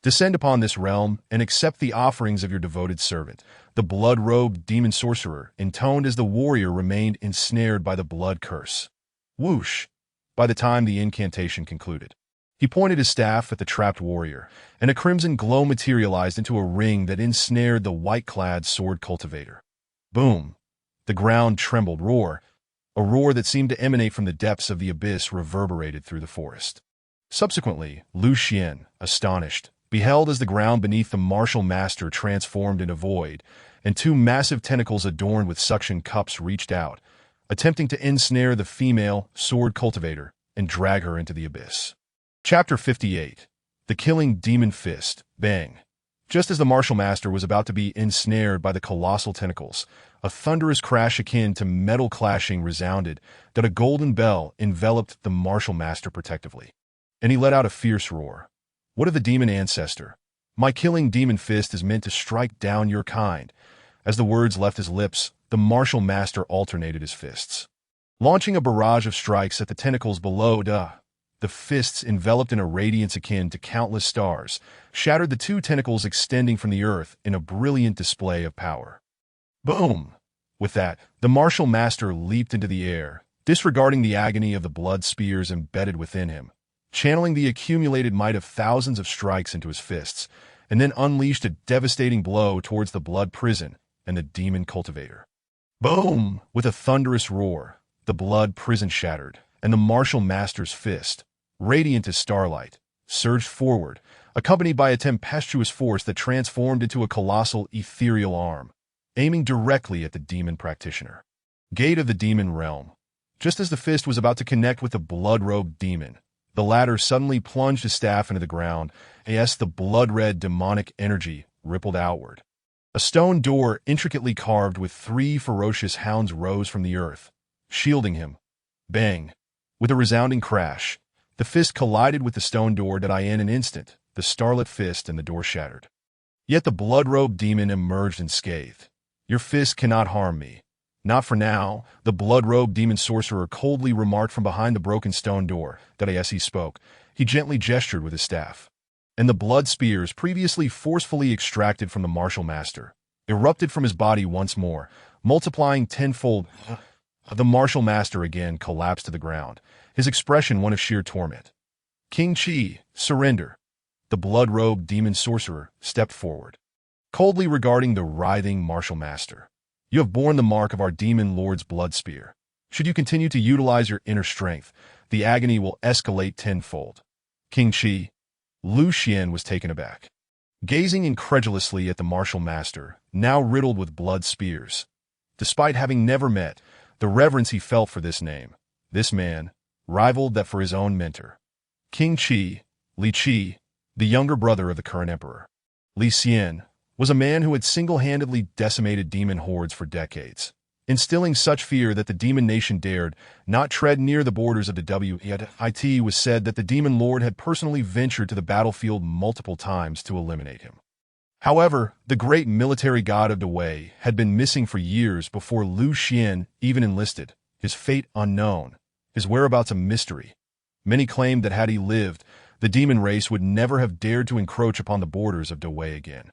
descend upon this realm and accept the offerings of your devoted servant, the blood-robed demon sorcerer intoned as the warrior remained ensnared by the blood curse. Whoosh! By the time the incantation concluded, he pointed his staff at the trapped warrior, and a crimson glow materialized into a ring that ensnared the white-clad sword cultivator. Boom! The ground trembled. Roar! A roar that seemed to emanate from the depths of the abyss reverberated through the forest. Subsequently, Liu Xian, astonished, beheld as the ground beneath the martial master transformed into void, and 2 massive tentacles adorned with suction cups reached out, attempting to ensnare the female sword cultivator and drag her into the abyss. Chapter 58. The Killing Demon Fist. Bang! Just as the martial master was about to be ensnared by the colossal tentacles, a thunderous crash akin to metal clashing resounded that a golden bell enveloped the martial master protectively, and he let out a fierce roar. What of the demon ancestor? My killing demon fist is meant to strike down your kind. As the words left his lips, the martial master alternated his fists, launching a barrage of strikes at the tentacles below. The fists, enveloped in a radiance akin to countless stars, shattered the 2 tentacles extending from the earth in a brilliant display of power. Boom! With that, the martial master leaped into the air, disregarding the agony of the blood spears embedded within him, channeling the accumulated might of thousands of strikes into his fists, and then unleashed a devastating blow towards the blood prison and the demon cultivator. Boom! With a thunderous roar, the blood prison shattered, and the martial master's fist, radiant as starlight, surged forward, accompanied by a tempestuous force that transformed into a colossal ethereal arm, aiming directly at the demon practitioner. Gate of the demon realm. Just as the fist was about to connect with the blood-robed demon, the latter suddenly plunged his staff into the ground, as the blood-red demonic energy rippled outward. A stone door intricately carved with 3 ferocious hounds rose from the earth, shielding him. Bang! With a resounding crash, the fist collided with the stone door. In an instant, the starlit fist and the door shattered. Yet the blood-robed demon emerged unscathed. Your fist cannot harm me. Not for now, the blood-robed demon sorcerer coldly remarked from behind the broken stone door. As he spoke, he gently gestured with his staff. and the blood spears previously forcefully extracted from the martial master erupted from his body once more, multiplying tenfold. The martial master again collapsed to the ground, his expression one of sheer torment. King Qi, surrender. The blood-robed demon sorcerer stepped forward, coldly regarding the writhing martial master. You have borne the mark of our demon lord's blood spear. Should you continue to utilize your inner strength, the agony will escalate tenfold. King Qi. Lu Xian was taken aback, gazing incredulously at the martial master, now riddled with blood spears. Despite having never met, the reverence he felt for this name, this man, rivaled that for his own mentor. King Qi, Li Qi, the younger brother of the current emperor. Li Xian was a man who had single-handedly decimated demon hordes for decades, instilling such fear that the demon nation dared not tread near the borders of the WIT. Was said that the demon lord had personally ventured to the battlefield multiple times to eliminate him. However, the great military god of Dawei had been missing for years before Lu Xian even enlisted, his fate unknown, his whereabouts a mystery. Many claimed that had he lived, the demon race would never have dared to encroach upon the borders of Dawei again.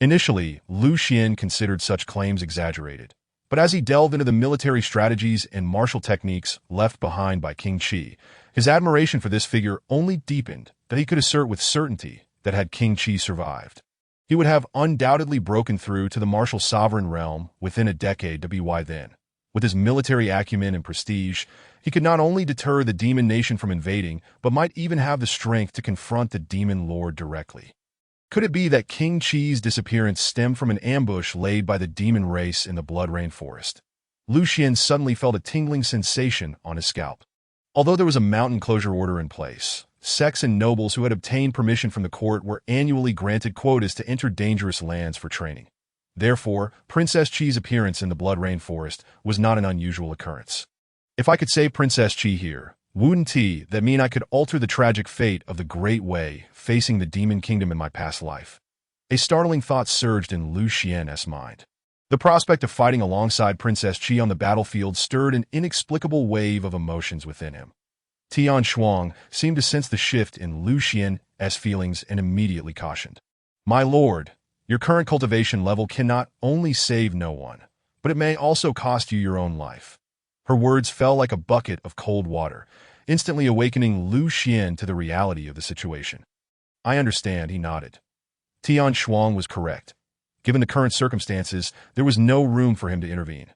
Initially, Lu Xian considered such claims exaggerated, but as he delved into the military strategies and martial techniques left behind by King Qi, his admiration for this figure only deepened that he could assert with certainty that had King Qi survived, he would have undoubtedly broken through to the martial sovereign realm within a decade to be why then. With his military acumen and prestige, he could not only deter the demon nation from invading, but might even have the strength to confront the demon lord directly. Could it be that King Qi's disappearance stemmed from an ambush laid by the demon race in the Blood Rain Forest? Lu Xian suddenly felt a tingling sensation on his scalp. Although there was a mountain closure order in place, sects and nobles who had obtained permission from the court were annually granted quotas to enter dangerous lands for training. Therefore, Princess Qi's appearance in the Blood Rain Forest was not an unusual occurrence. If I could save Princess Qi here, wouldn't that mean I could alter the tragic fate of the Great Way facing the Demon Kingdom in my past life? A startling thought surged in Lu Xian's mind. The prospect of fighting alongside Princess Qi on the battlefield stirred an inexplicable wave of emotions within him. Tian Shuang seemed to sense the shift in Lu Xian's feelings and immediately cautioned. My lord, your current cultivation level cannot only save no one, but it may also cost you your own life. Her words fell like a bucket of cold water, instantly awakening Lu Xian to the reality of the situation. I understand, he nodded. Tian Shuang was correct. Given the current circumstances, there was no room for him to intervene.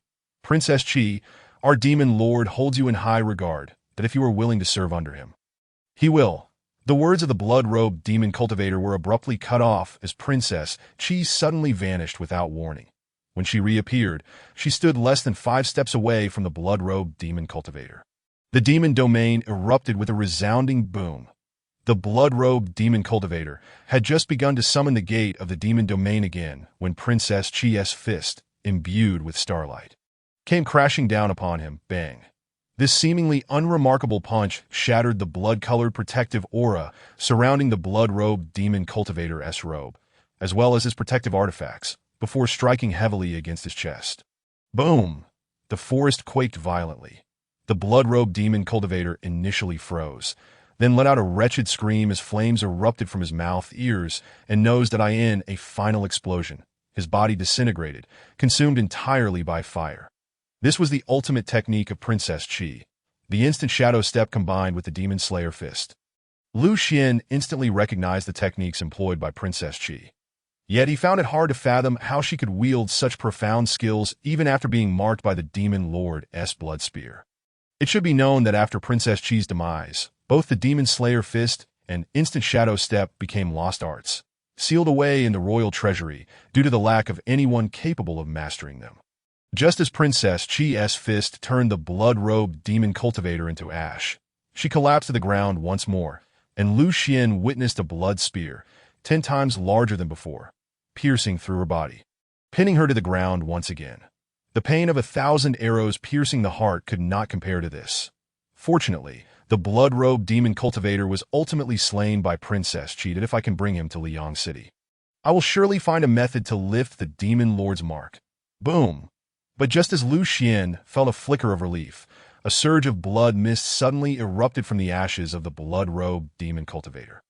Princess Qi, our demon lord holds you in high regard, that if you are willing to serve under him, he will. The words of the blood-robed demon cultivator were abruptly cut off as Princess Qi suddenly vanished without warning. When she reappeared, she stood less than 5 steps away from the blood-robed demon cultivator. The demon domain erupted with a resounding boom. The blood-robed demon cultivator had just begun to summon the gate of the demon domain again when Princess Qi's fist, imbued with starlight, came crashing down upon him, bang. This seemingly unremarkable punch shattered the blood-colored protective aura surrounding the blood-robed demon cultivator's robe, as well as his protective artifacts, before striking heavily against his chest. Boom! The forest quaked violently. The blood-robed demon cultivator initially froze, then let out a wretched scream as flames erupted from his mouth, ears, and nose that in a final explosion. His body disintegrated, consumed entirely by fire. This was the ultimate technique of Princess Qi, the instant shadow step combined with the demon slayer fist. Lu Xian instantly recognized the techniques employed by Princess Qi. Yet he found it hard to fathom how she could wield such profound skills even after being marked by the demon lord's blood spear. It should be known that after Princess Qi's demise, both the demon slayer fist and instant shadow step became lost arts, sealed away in the royal treasury due to the lack of anyone capable of mastering them. Just as Princess Qi's fist turned the blood-robed demon cultivator into ash, she collapsed to the ground once more, and Lu Xian witnessed a blood spear, 10 times larger than before, piercing through her body, pinning her to the ground once again. The pain of 1,000 arrows piercing the heart could not compare to this. Fortunately, the blood-robed demon cultivator was ultimately slain by Princess Qi if I can bring him to Liang City. I will surely find a method to lift the demon lord's mark. Boom! But just as Lu Xian felt a flicker of relief, a surge of blood mist suddenly erupted from the ashes of the blood-robed demon cultivator.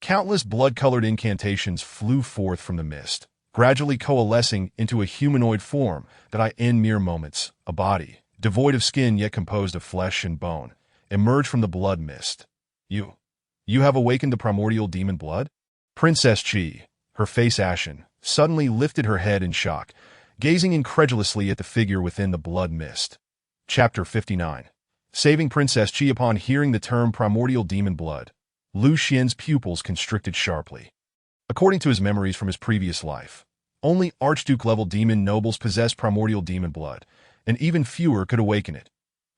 Countless blood-colored incantations flew forth from the mist, gradually coalescing into a humanoid form that in mere moments, a body, devoid of skin yet composed of flesh and bone, emerged from the blood mist. You have awakened the primordial demon blood? Princess Chi, her face ashen, suddenly lifted her head in shock, gazing incredulously at the figure within the blood mist. Chapter 59. Saving Princess Chi. Upon hearing the term primordial demon blood, Lu Xian's pupils constricted sharply. According to his memories from his previous life, only Archduke-level demon nobles possessed primordial demon blood, and even fewer could awaken it.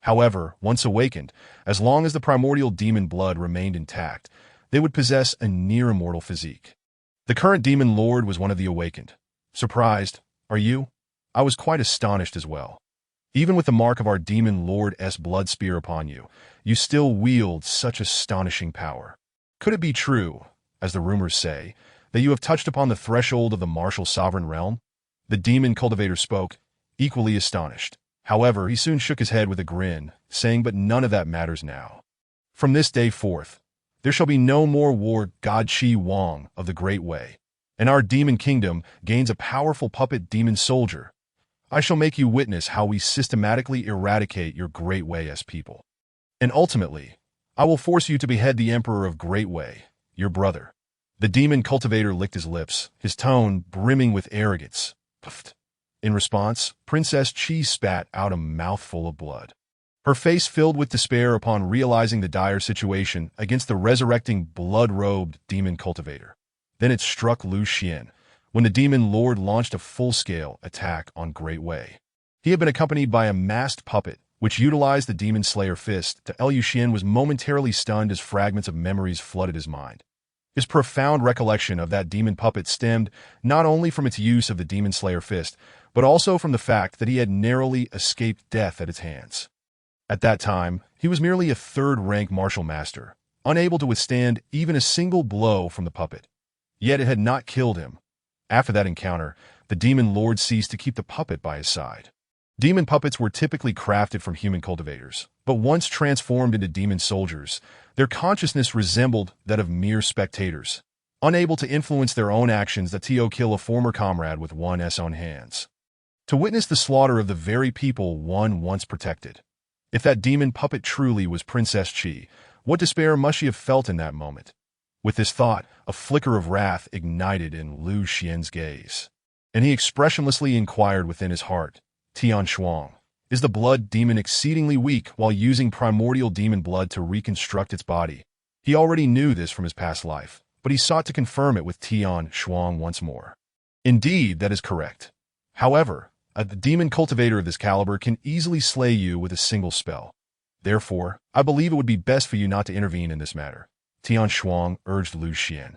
However, once awakened, as long as the primordial demon blood remained intact, they would possess a near-immortal physique. The current demon lord was one of the awakened. Surprised, are you? I was quite astonished as well. Even with the mark of our demon lord's blood spear upon you, you still wield such astonishing power. Could it be true, as the rumors say, that you have touched upon the threshold of the martial sovereign realm? The demon cultivator spoke, equally astonished. However, he soon shook his head with a grin, saying, but none of that matters now. From this day forth, there shall be no more war. God Chi Wang of the Great Way, and our demon kingdom gains a powerful puppet demon soldier. I shall make you witness how we systematically eradicate your Great Way as people. And ultimately, I will force you to behead the Emperor of Great Way, your brother. The demon cultivator licked his lips, his tone brimming with arrogance. Puffed. In response, Princess Chi spat out a mouthful of blood. Her face filled with despair upon realizing the dire situation against the resurrecting blood-robed demon cultivator. Then it struck Lu Xian, when the demon lord launched a full-scale attack on Great Way. He had been accompanied by a masked puppet, which utilized the demon slayer fist. Liu Xian was momentarily stunned as fragments of memories flooded his mind. His profound recollection of that demon puppet stemmed not only from its use of the demon slayer fist, but also from the fact that he had narrowly escaped death at its hands. At that time, he was merely a third-rank martial master, unable to withstand even a single blow from the puppet. Yet it had not killed him. After that encounter, the demon lord ceased to keep the puppet by his side. Demon puppets were typically crafted from human cultivators, but once transformed into demon soldiers, their consciousness resembled that of mere spectators, unable to influence their own actions that kill a former comrade with one's own hands. To witness the slaughter of the very people one once protected. If that demon puppet truly was Princess Chi, what despair must she have felt in that moment? With this thought, a flicker of wrath ignited in Lu Xian's gaze, and he expressionlessly inquired within his heart, Tian Shuang, is the blood demon exceedingly weak while using primordial demon blood to reconstruct its body? He already knew this from his past life, but he sought to confirm it with Tian Shuang once more. Indeed, that is correct. However, a demon cultivator of this caliber can easily slay you with a single spell. Therefore, I believe it would be best for you not to intervene in this matter, Tian Shuang urged Lu Xian.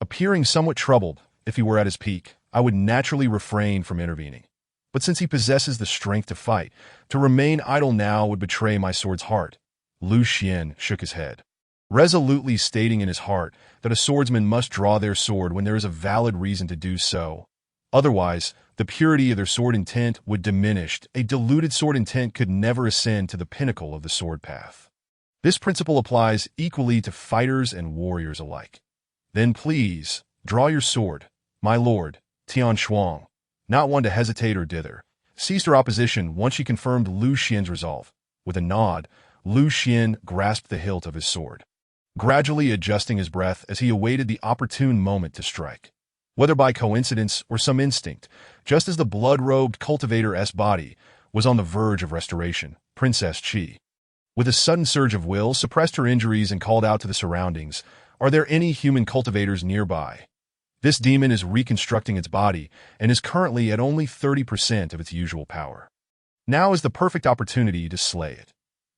Appearing somewhat troubled, if he were at his peak, I would naturally refrain from intervening. But since he possesses the strength to fight, to remain idle now would betray my sword's heart. Lu Xian shook his head, resolutely stating in his heart that a swordsman must draw their sword when there is a valid reason to do so. Otherwise, the purity of their sword intent would diminish. A diluted sword intent could never ascend to the pinnacle of the sword path. This principle applies equally to fighters and warriors alike. Then please, draw your sword, my lord, Tian Shuang. Not one to hesitate or dither, ceased her opposition once she confirmed Lu Xian's resolve. With a nod, Lu Xian grasped the hilt of his sword, gradually adjusting his breath as he awaited the opportune moment to strike. Whether by coincidence or some instinct, just as the blood-robed cultivator's body was on the verge of restoration, Princess Chi, with a sudden surge of will, suppressed her injuries and called out to the surroundings, "Are there any human cultivators nearby?" This demon is reconstructing its body and is currently at only 30% of its usual power. Now is the perfect opportunity to slay it.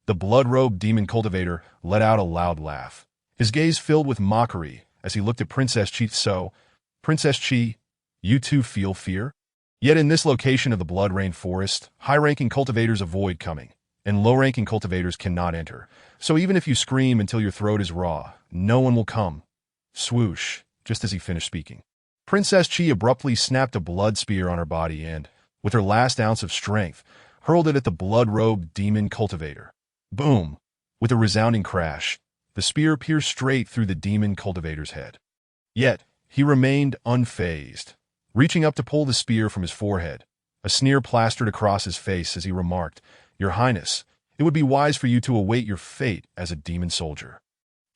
The blood-robed demon cultivator let out a loud laugh, his gaze filled with mockery as he looked at Princess Chi. So, Princess Chi, you too feel fear? Yet in this location of the blood-rain forest, high-ranking cultivators avoid coming, and low-ranking cultivators cannot enter. So even if you scream until your throat is raw, no one will come. Swoosh. Just as he finished speaking, Princess Chi abruptly snapped a blood spear on her body and, with her last ounce of strength, hurled it at the blood-robed demon cultivator. Boom! With a resounding crash, the spear pierced straight through the demon cultivator's head. Yet, he remained unfazed. Reaching up to pull the spear from his forehead, a sneer plastered across his face as he remarked, "Your Highness, it would be wise for you to await your fate as a demon soldier.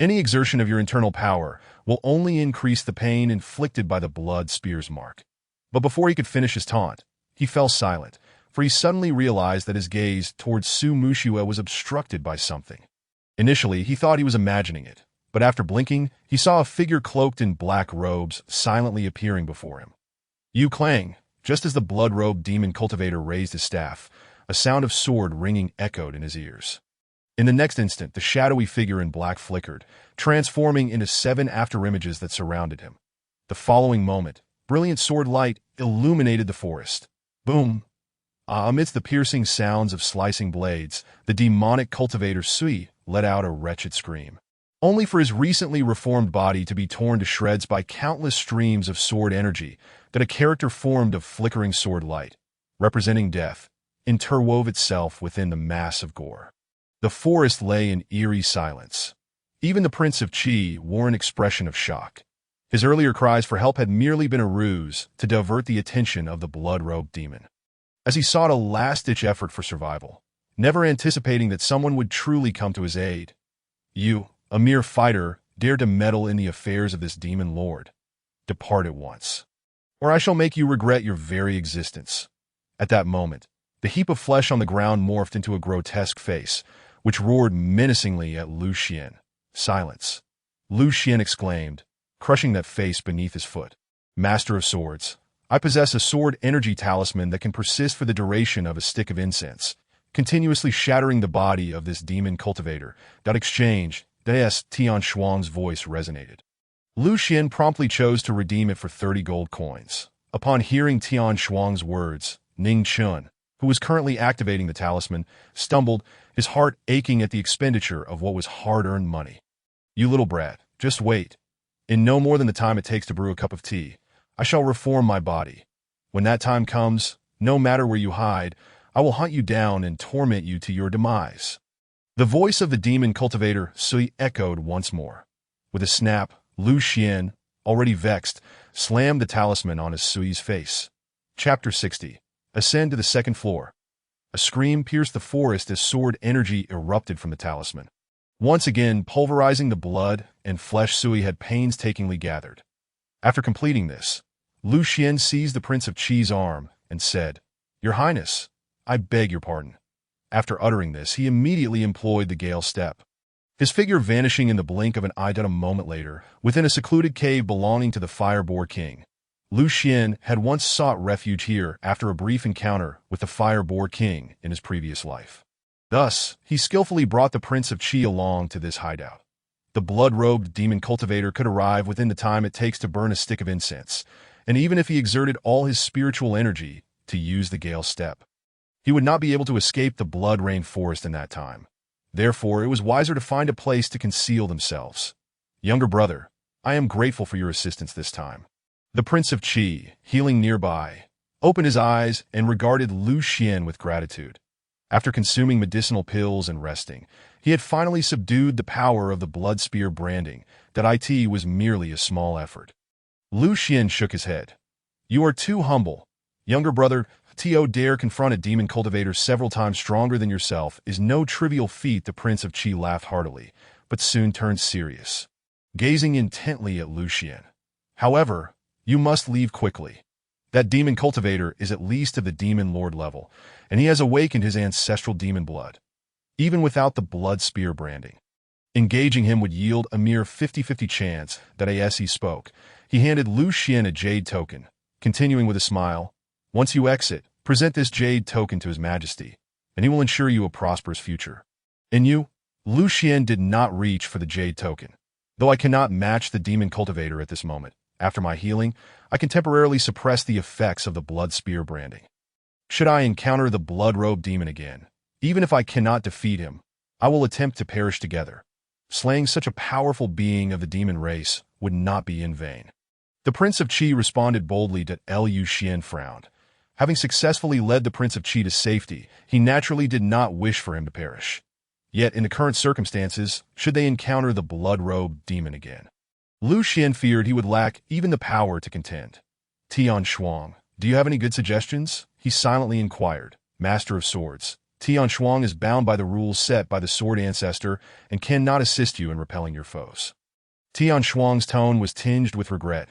Any exertion of your internal power will only increase the pain inflicted by the blood spear's mark." But before he could finish his taunt, he fell silent, for he suddenly realized that his gaze towards Su Mushua was obstructed by something. Initially, he thought he was imagining it, but after blinking, he saw a figure cloaked in black robes silently appearing before him. Yu Clang, just as the blood-robed demon cultivator raised his staff, a sound of sword ringing echoed in his ears. In the next instant, the shadowy figure in black flickered, transforming into 7 afterimages that surrounded him. The following moment, brilliant sword light illuminated the forest. Boom! Amidst the piercing sounds of slicing blades, the demonic cultivator Sui let out a wretched scream, only for his recently reformed body to be torn to shreds by countless streams of sword energy that a character formed of flickering sword light, representing death, interwove itself within the mass of gore. The forest lay in eerie silence. Even the Prince of Qi wore an expression of shock. His earlier cries for help had merely been a ruse to divert the attention of the blood-robed demon, as he sought a last-ditch effort for survival, never anticipating that someone would truly come to his aid. "You, a mere fighter, dare to meddle in the affairs of this demon lord. Depart at once, or I shall make you regret your very existence." At that moment, the heap of flesh on the ground morphed into a grotesque face, which roared menacingly at Lu Xian. "Silence!" Lu Xian exclaimed, crushing that face beneath his foot. "Master of swords, I possess a sword energy talisman that can persist for the duration of a stick of incense, continuously shattering the body of this demon cultivator. Exchange, Des Tian Shuang's voice resonated. Lu Xian promptly chose to redeem it for 30 gold coins. Upon hearing Tian Shuang's words, Ning Chun, who was currently activating the talisman, stumbled, his heart aching at the expenditure of what was hard-earned money. "You little brat, just wait. In no more than the time it takes to brew a cup of tea, I shall reform my body. When that time comes, no matter where you hide, I will hunt you down and torment you to your demise." The voice of the demon cultivator Sui echoed once more. With a snap, Lu Xian, already vexed, slammed the talisman on his Sui's face. Chapter 60. Ascend to the second floor. A scream pierced the forest as sword energy erupted from the talisman, once again pulverizing the blood and flesh Sui had painstakingly gathered. After completing this, Lu Xian seized the Prince of Qi's arm and said, "Your Highness, I beg your pardon." After uttering this, he immediately employed the Gale Step, his figure vanishing in the blink of an eye. A moment later, within a secluded cave belonging to the Fire-Boar King. Lu Xian had once sought refuge here after a brief encounter with the Fire-Boar King in his previous life. Thus, he skillfully brought the Prince of Qi along to this hideout. The blood-robed demon cultivator could arrive within the time it takes to burn a stick of incense, and even if he exerted all his spiritual energy to use the Gale Step, he would not be able to escape the blood-rain forest in that time. Therefore, it was wiser to find a place to conceal themselves. "Younger brother, I am grateful for your assistance this time." The Prince of Qi, healing nearby, opened his eyes and regarded Lu Xian with gratitude. After consuming medicinal pills and resting, he had finally subdued the power of the blood spear branding. It was merely a small effort. Lu Xian shook his head. "You are too humble. Younger brother, to dare confront a demon cultivator several times stronger than yourself is no trivial feat." The Prince of Qi laughed heartily, but soon turned serious, gazing intently at Lu Xian. "However, you must leave quickly. That demon cultivator is at least of the demon lord level, and he has awakened his ancestral demon blood. Even without the blood spear branding, engaging him would yield a mere 50-50 chance." As he spoke, he handed Lu Xian a jade token, continuing with a smile, "Once you exit, present this jade token to His Majesty, and he will ensure you a prosperous future." "And you?" Lu Xian did not reach for the jade token. "Though I cannot match the demon cultivator at this moment, after my healing, I can temporarily suppress the effects of the blood spear branding. Should I encounter the blood-robed demon again, even if I cannot defeat him, I will attempt to perish together. Slaying such a powerful being of the demon race would not be in vain." The Prince of Qi responded boldly. Lu Xian frowned. Having successfully led the Prince of Qi to safety, he naturally did not wish for him to perish. Yet, in the current circumstances, should they encounter the blood-robed demon again, Lu Xian feared he would lack even the power to contend. Tian Shuang, do you have any good suggestions? He silently inquired. Master of Swords, Tian Shuang is bound by the rules set by the Sword Ancestor and cannot assist you in repelling your foes. Tian Shuang's tone was tinged with regret.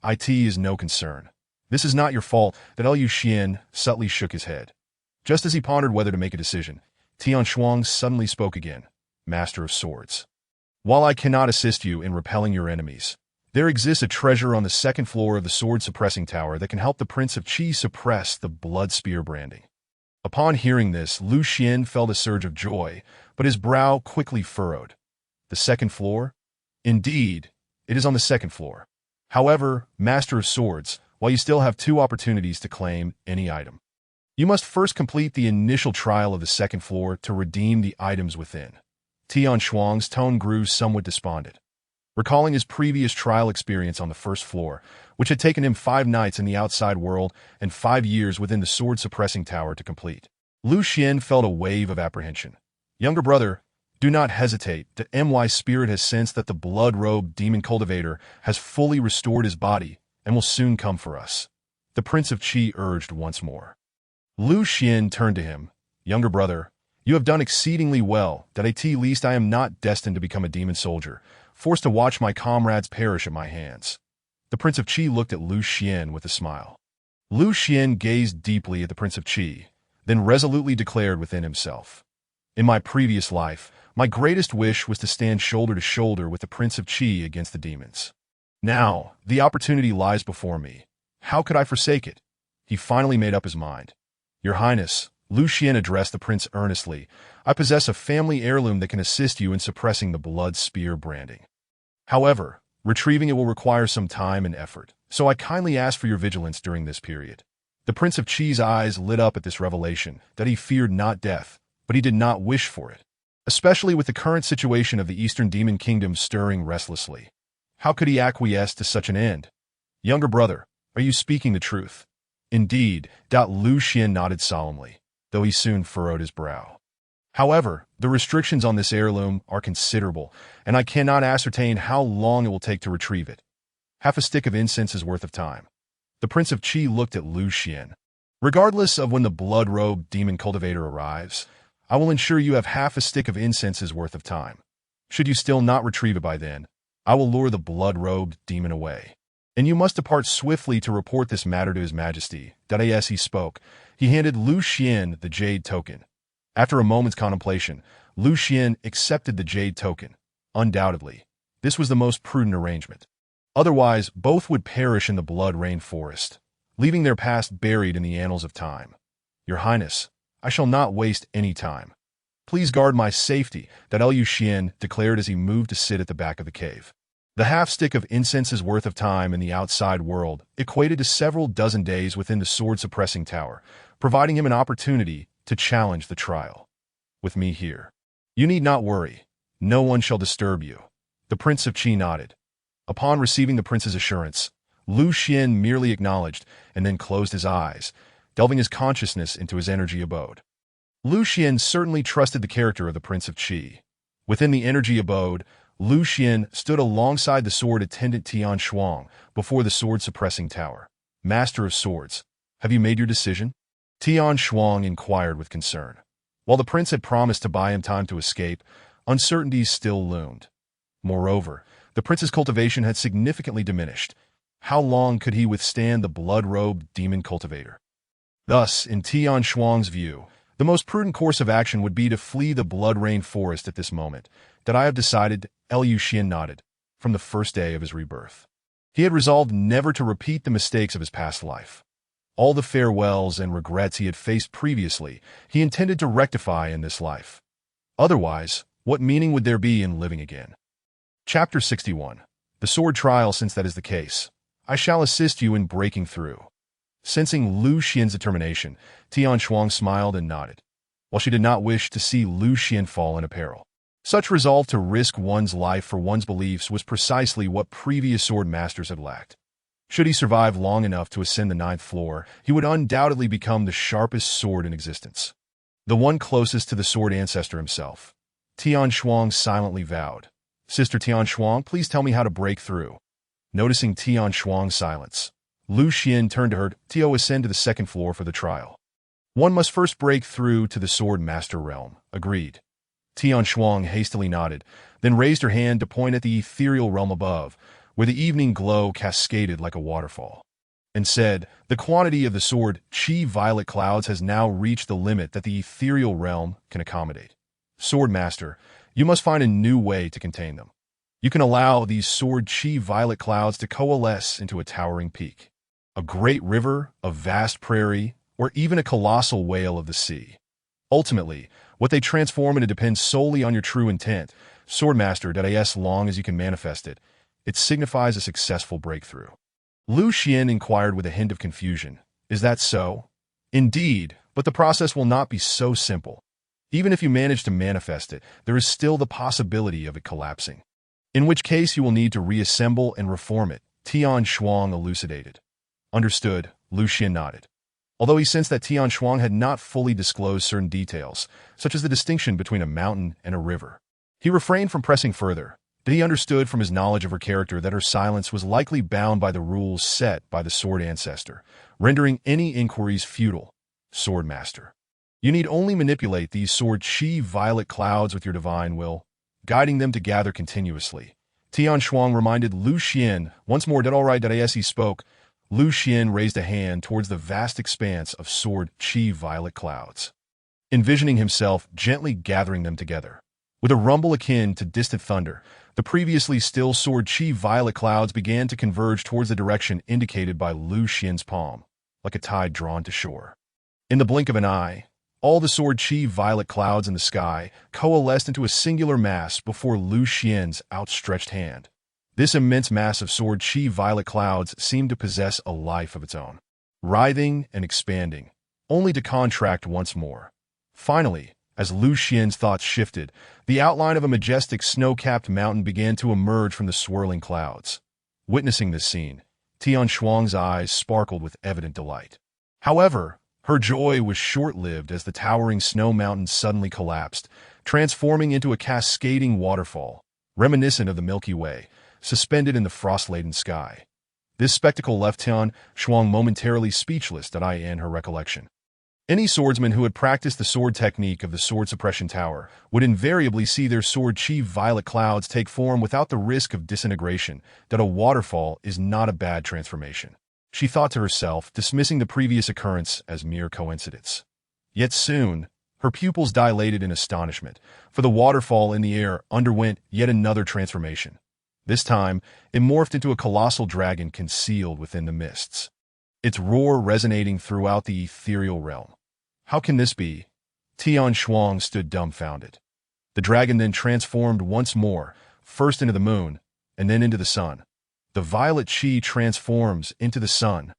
It is no concern. This is not your fault. That Liu Xian subtly shook his head. Just as he pondered whether to make a decision, Tian Shuang suddenly spoke again. Master of Swords, while I cannot assist you in repelling your enemies, there exists a treasure on the second floor of the sword suppressing tower that can help the Prince of Qi suppress the blood spear branding. Upon hearing this, Lu Xian felt a surge of joy, but his brow quickly furrowed. The second floor? Indeed, it is on the second floor. However, Master of Swords, while you still have 2 opportunities to claim any item, you must first complete the initial trial of the second floor to redeem the items within. Tian Shuang's tone grew somewhat despondent. Recalling his previous trial experience on the first floor, which had taken him 5 nights in the outside world and 5 years within the sword-suppressing tower to complete, Lu Xian felt a wave of apprehension. Younger brother, do not hesitate. The MY spirit has sensed that the blood-robed demon cultivator has fully restored his body and will soon come for us. The Prince of Qi urged once more. Lu Xian turned to him. Younger brother, you have done exceedingly well, that at least I am not destined to become a demon soldier, forced to watch my comrades perish at my hands. The Prince of Qi looked at Lu Xian with a smile. Lu Xian gazed deeply at the Prince of Qi, then resolutely declared within himself. In my previous life, my greatest wish was to stand shoulder to shoulder with the Prince of Qi against the demons. Now, the opportunity lies before me. How could I forsake it? He finally made up his mind. Your Highness, Lu Xian addressed the prince earnestly, I possess a family heirloom that can assist you in suppressing the blood spear branding. However, retrieving it will require some time and effort, so I kindly ask for your vigilance during this period. The Prince of Qi's eyes lit up at this revelation that he feared not death, but he did not wish for it, especially with the current situation of the Eastern Demon Kingdom stirring restlessly. How could he acquiesce to such an end? Younger brother, are you speaking the truth? Indeed, Lu Xian nodded solemnly, though he soon furrowed his brow. However, the restrictions on this heirloom are considerable, and I cannot ascertain how long it will take to retrieve it. Half a stick of incense's worth of time. The Prince of Qi looked at Lu Xian. Regardless of when the blood-robed demon cultivator arrives, I will ensure you have half a stick of incense's worth of time. Should you still not retrieve it by then, I will lure the blood-robed demon away. And you must depart swiftly to report this matter to His Majesty. As he spoke, he handed Lu Xian the jade token. After a moment's contemplation, Lu Xian accepted the jade token. Undoubtedly, this was the most prudent arrangement. Otherwise, both would perish in the blood-rain forest, leaving their past buried in the annals of time. Your Highness, I shall not waste any time. Please guard my safety, Liu Xian declared as he moved to sit at the back of the cave. The half-stick of incense's worth of time in the outside world equated to several dozen days within the sword-suppressing tower, providing him an opportunity to challenge the trial. With me here, you need not worry. No one shall disturb you. The Prince of Qi nodded. Upon receiving the prince's assurance, Lu Xian merely acknowledged and then closed his eyes, delving his consciousness into his energy abode. Lu Xian certainly trusted the character of the Prince of Qi. Within the energy abode, Lu Xian stood alongside the sword attendant Tian Shuang before the sword-suppressing tower. Master of Swords, have you made your decision? Tian Shuang inquired with concern. While the prince had promised to buy him time to escape, uncertainties still loomed. Moreover, the prince's cultivation had significantly diminished. How long could he withstand the blood-robed demon cultivator? Thus, in Tian Shuang's view, the most prudent course of action would be to flee the blood-rain forest at this moment. That I have decided, Liu Xian nodded, from the first day of his rebirth. He had resolved never to repeat the mistakes of his past life. All the farewells and regrets he had faced previously, he intended to rectify in this life. Otherwise, what meaning would there be in living again? Chapter 61. The sword trial. Since that is the case, I shall assist you in breaking through. Sensing Lu Xian's determination, Tian Shuang smiled and nodded. While she did not wish to see Lu Xian fall in peril, such resolve to risk one's life for one's beliefs was precisely what previous sword masters had lacked. Should he survive long enough to ascend the 9th floor, he would undoubtedly become the sharpest sword in existence. The one closest to the sword ancestor himself. Tian Shuang silently vowed. Sister Tian Shuang, please tell me how to break through. Noticing Tian Shuang's silence, Lu Xian turned to her. Tio, ascend to the second floor for the trial. One must first break through to the Sword Master realm. Agreed. Tian Shuang hastily nodded, then raised her hand to point at the ethereal realm above, where the evening glow cascaded like a waterfall, and said, the quantity of the sword Qi violet clouds has now reached the limit that the ethereal realm can accommodate. Sword Master, you must find a new way to contain them. You can allow these sword Qi violet clouds to coalesce into a towering peak, a great river, a vast prairie, or even a colossal whale of the sea. Ultimately, what they transform into depends solely on your true intent. Swordmaster, as long as you can manifest it, it signifies a successful breakthrough. Lu Xian inquired with a hint of confusion. Is that so? Indeed, but the process will not be so simple. Even if you manage to manifest it, there is still the possibility of it collapsing, in which case you will need to reassemble and reform it, Tian Shuang elucidated. Understood, Lu Xian nodded. Although he sensed that Tian Shuang had not fully disclosed certain details, such as the distinction between a mountain and a river, he refrained from pressing further, but he understood from his knowledge of her character that her silence was likely bound by the rules set by the Sword Ancestor, rendering any inquiries futile. Sword Master, you need only manipulate these Sword Qi violet clouds with your divine will, guiding them to gather continuously. Tian Shuang reminded Lu Xian once more. All right, as he spoke, Lu Xian raised a hand towards the vast expanse of Sword Qi violet clouds, envisioning himself gently gathering them together. With a rumble akin to distant thunder, the previously still Sword Qi violet clouds began to converge towards the direction indicated by Lu Xian's palm, like a tide drawn to shore. In the blink of an eye, all the Sword Qi violet clouds in the sky coalesced into a singular mass before Lu Xian's outstretched hand. This immense mass of Sword Qi violet clouds seemed to possess a life of its own, writhing and expanding, only to contract once more. Finally, as Lu Xian's thoughts shifted, the outline of a majestic snow-capped mountain began to emerge from the swirling clouds. Witnessing this scene, Tian Shuang's eyes sparkled with evident delight. However, her joy was short-lived as the towering snow mountain suddenly collapsed, transforming into a cascading waterfall, reminiscent of the Milky Way, suspended in the frost-laden sky. This spectacle left Tian Shuang momentarily speechless in her recollection. Any swordsman who had practiced the sword technique of the Sword Suppression Tower would invariably see their Sword Qi violet clouds take form without the risk of disintegration. That a waterfall is not a bad transformation, she thought to herself, dismissing the previous occurrence as mere coincidence. Yet soon, her pupils dilated in astonishment, for the waterfall in the air underwent yet another transformation. This time, it morphed into a colossal dragon concealed within the mists, its roar resonating throughout the ethereal realm. How can this be? Tian Shuang stood dumbfounded. The dragon then transformed once more, first into the moon, and then into the sun. The violet Qi transforms into the sun.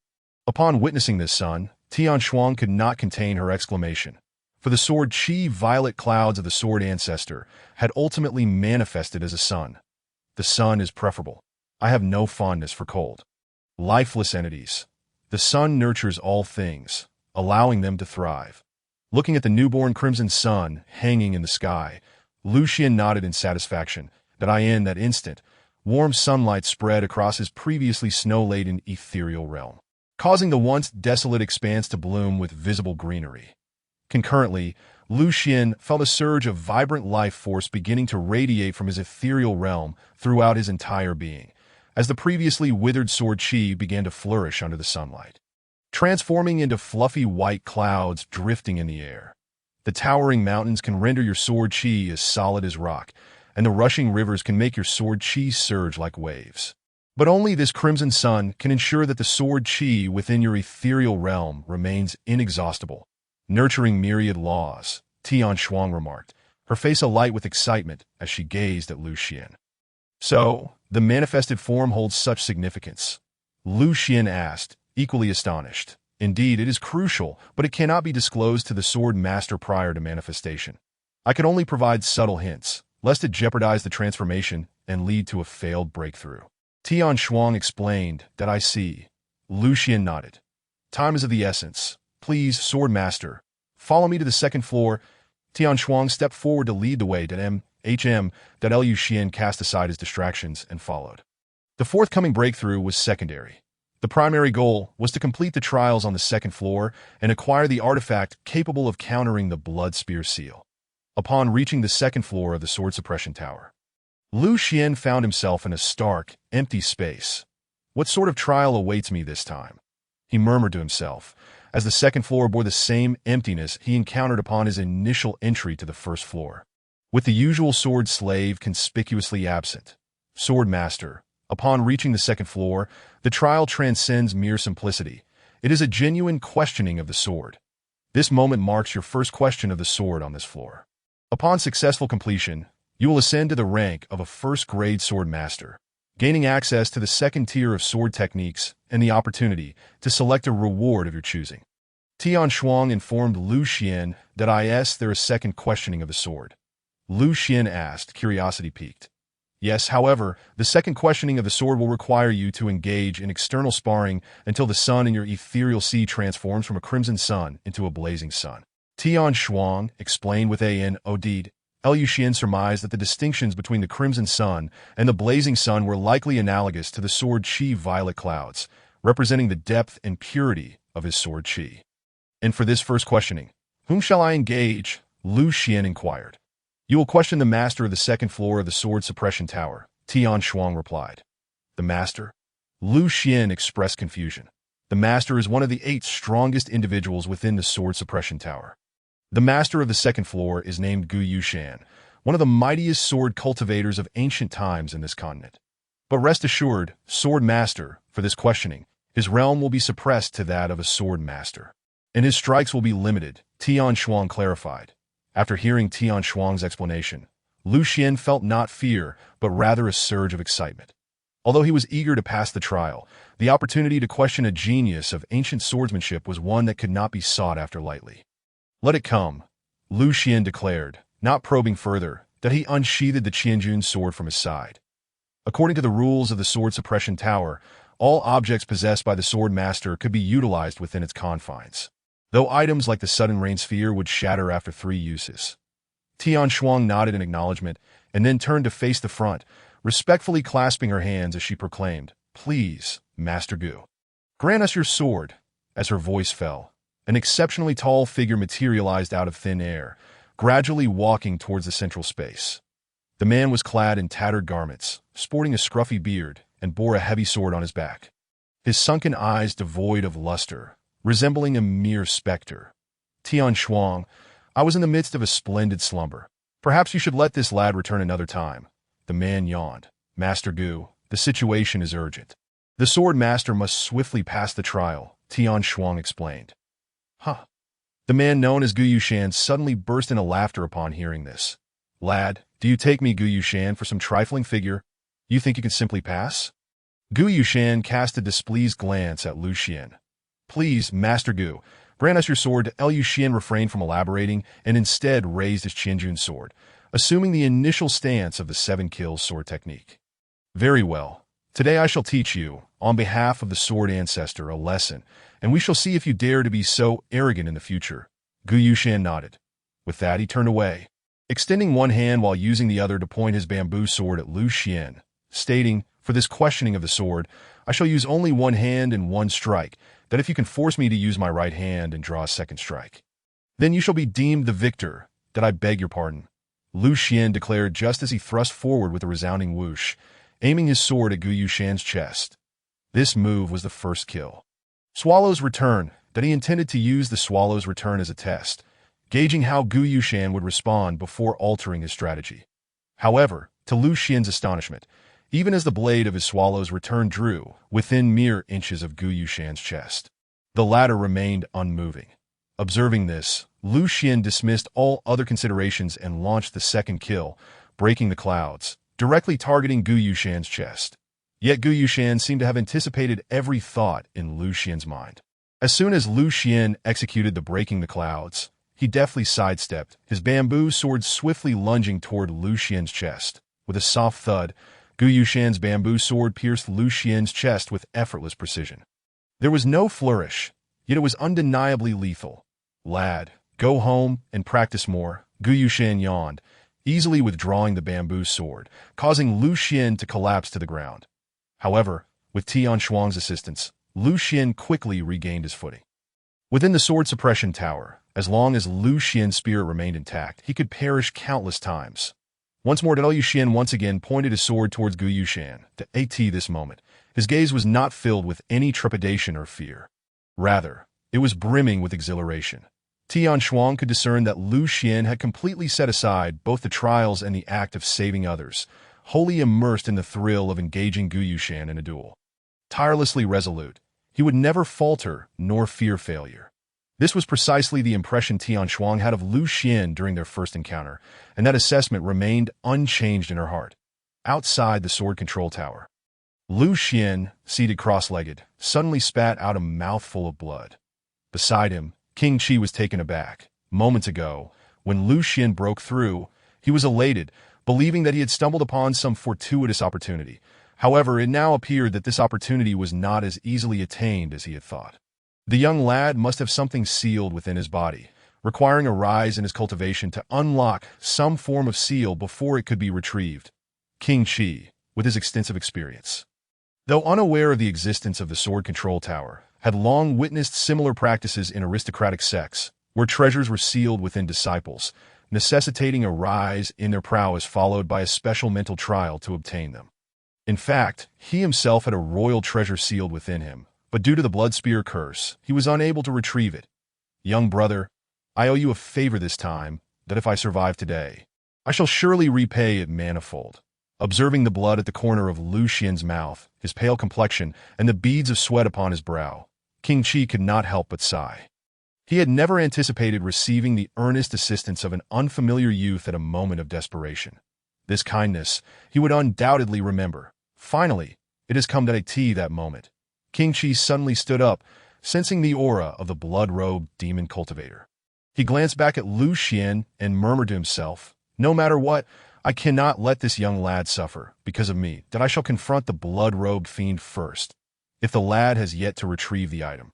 Upon witnessing this sun, Tian Shuang could not contain her exclamation, for the Sword Qi violet clouds of the Sword Ancestor had ultimately manifested as a sun. The sun is preferable. I have no fondness for cold, lifeless entities. The sun nurtures all things, allowing them to thrive. Looking at the newborn crimson sun hanging in the sky, Lu Xian nodded in satisfaction. In that instant, warm sunlight spread across his previously snow-laden ethereal realm, causing the once desolate expanse to bloom with visible greenery. Concurrently, Lu Xian felt a surge of vibrant life force beginning to radiate from his ethereal realm throughout his entire being, as the previously withered Sword Qi began to flourish under the sunlight, transforming into fluffy white clouds drifting in the air. The towering mountains can render your Sword Qi as solid as rock, and the rushing rivers can make your Sword Qi surge like waves. But only this crimson sun can ensure that the Sword Qi within your ethereal realm remains inexhaustible, nurturing myriad laws, Tian Shuang remarked, her face alight with excitement as she gazed at Lu Xian. So, the manifested form holds such significance? Lu Xian asked, equally astonished. Indeed, it is crucial, but it cannot be disclosed to the Sword Master prior to manifestation. I can only provide subtle hints, lest it jeopardize the transformation and lead to a failed breakthrough. Tian Shuang explained. I see. Lu Xian nodded. Time is of the essence. Please, Sword Master, follow me to the second floor. Tian Shuang stepped forward to lead the way. Liu Xian cast aside his distractions and followed. The forthcoming breakthrough was secondary. The primary goal was to complete the trials on the second floor and acquire the artifact capable of countering the Blood Spear seal. Upon reaching the second floor of the Sword Suppression Tower, Liu Xian found himself in a stark, empty space. What sort of trial awaits me this time? He murmured to himself, as the second floor bore the same emptiness he encountered upon his initial entry to the first floor. With the usual sword slave conspicuously absent, Sword Master, upon reaching the second floor, the trial transcends mere simplicity. It is a genuine questioning of the sword. This moment marks your first question of the sword on this floor. Upon successful completion, you will ascend to the rank of a first-grade Sword Master, gaining access to the second tier of sword techniques and the opportunity to select a reward of your choosing. Tian Shuang informed Liu Xian that there is second questioning of the sword. Liu Xian asked, curiosity piqued. Yes, however, the second questioning of the sword will require you to engage in external sparring until the sun in your ethereal sea transforms from a crimson sun into a blazing sun. Tian Shuang explained with an Odid. Liu Xian surmised that the distinctions between the crimson sun and the blazing sun were likely analogous to the sword chi violet clouds, representing the depth and purity of his sword chi. And for this first questioning, whom shall I engage? Liu Xian inquired. You will question the master of the second floor of the Sword Suppression Tower, Tian Shuang replied. The master? Liu Xian expressed confusion. The master is one of the 8 strongest individuals within the Sword Suppression Tower. The master of the second floor is named Gu Yushan, one of the mightiest sword cultivators of ancient times in this continent. But rest assured, Sword Master, for this questioning, his realm will be suppressed to that of a Sword Master, and his strikes will be limited, Tian Shuang clarified. After hearing Tian Shuang's explanation, Liu Xian felt not fear, but rather a surge of excitement. Although he was eager to pass the trial, the opportunity to question a genius of ancient swordsmanship was one that could not be sought after lightly. Let it come, Liu Xian declared, not probing further, that he unsheathed the Qianjun sword from his side. According to the rules of the Sword Suppression Tower, all objects possessed by the Sword Master could be utilized within its confines, though items like the Sudden Rain Sphere would shatter after 3 uses. Tian Shuang nodded in acknowledgement and then turned to face the front, respectfully clasping her hands as she proclaimed, Please, Master Gu, grant us your sword. As her voice fell, an exceptionally tall figure materialized out of thin air, gradually walking towards the central space. The man was clad in tattered garments, sporting a scruffy beard, and bore a heavy sword on his back. His sunken eyes devoid of luster, resembling a mere specter. Tian Shuang, I was in the midst of a splendid slumber. Perhaps you should let this lad return another time. The man yawned. Master Gu, the situation is urgent. The Sword Master must swiftly pass the trial, Tian Shuang explained. Huh. The man known as Gu Yushan suddenly burst into laughter upon hearing this. Lad, do you take me, Gu Yushan, for some trifling figure? You think you can simply pass? Gu Yushan cast a displeased glance at Liu Xian. Please, Master Gu, grant us your sword. Liu Xian refrained from elaborating and instead raised his Qianjun sword, assuming the initial stance of the 7 kills sword technique. Very well. Today I shall teach you, on behalf of the Sword Ancestor, a lesson, and we shall see if you dare to be so arrogant in the future. Gu Yushan nodded. With that, he turned away, extending one hand while using the other to point his bamboo sword at Liu Xian, stating, For this questioning of the sword, I shall use only one hand and one strike, that if you can force me to use my right hand and draw a second strike, then you shall be deemed the victor, that I beg your pardon. Liu Xian declared just as he thrust forward with a resounding whoosh, aiming his sword at Gu Yushan's chest. This move was the first kill. Swallow's Return, that he intended to use the Swallow's Return as a test, gauging how Gu Yushan would respond before altering his strategy. However, to Liu Xian's astonishment, even as the blade of his Swallow's Return drew within mere inches of Gu Yushan's chest, the latter remained unmoving. Observing this, Liu Xian dismissed all other considerations and launched the second kill, breaking the clouds, directly targeting Gu Yushan's chest. Yet Gu Yushan seemed to have anticipated every thought in Liu Xian's mind. As soon as Liu Xian executed the breaking the clouds, he deftly sidestepped, his bamboo sword swiftly lunging toward Liu Xian's chest. With a soft thud, Gu Yushan's bamboo sword pierced Liu Xian's chest with effortless precision. There was no flourish, yet it was undeniably lethal. Lad, go home and practice more, Gu Yushan yawned, easily withdrawing the bamboo sword, causing Lu Xian to collapse to the ground. However, with Tian Shuang's assistance, Lu Xian quickly regained his footing. Within the sword suppression tower, as long as Lu Xian's spirit remained intact, he could perish countless times. Once more, Liu Xian once again pointed his sword towards Gu Yushan. At this moment, his gaze was not filled with any trepidation or fear. Rather, it was brimming with exhilaration. Tian Shuang could discern that Lu Xian had completely set aside both the trials and the act of saving others, wholly immersed in the thrill of engaging Gu Yushan in a duel. Tirelessly resolute, he would never falter nor fear failure. This was precisely the impression Tian Shuang had of Lu Xian during their first encounter, and that assessment remained unchanged in her heart. Outside the sword control tower, Lu Xian, seated cross-legged, suddenly spat out a mouthful of blood. Beside him, King Qi was taken aback. Moments ago, when Lu Xian broke through, he was elated, believing that he had stumbled upon some fortuitous opportunity. However, it now appeared that this opportunity was not as easily attained as he had thought. The young lad must have something sealed within his body, requiring a rise in his cultivation to unlock some form of seal before it could be retrieved. King Qi, with his extensive experience, though unaware of the existence of the sword control tower, had long witnessed similar practices in aristocratic sects, where treasures were sealed within disciples, necessitating a rise in their prowess followed by a special mental trial to obtain them. In fact, he himself had a royal treasure sealed within him, but due to the blood spear curse, he was unable to retrieve it. Young brother, I owe you a favor this time, that if I survive today, I shall surely repay it manifold. Observing the blood at the corner of Lu Xian's mouth, his pale complexion, and the beads of sweat upon his brow, King Qi could not help but sigh. He had never anticipated receiving the earnest assistance of an unfamiliar youth at a moment of desperation. This kindness he would undoubtedly remember. Finally, it has come to that moment. King Qi suddenly stood up, sensing the aura of the blood-robed demon cultivator. He glanced back at Lu Xian and murmured to himself, "No matter what, I cannot let this young lad suffer because of me, that I shall confront the blood-robed fiend first. If the lad has yet to retrieve the item,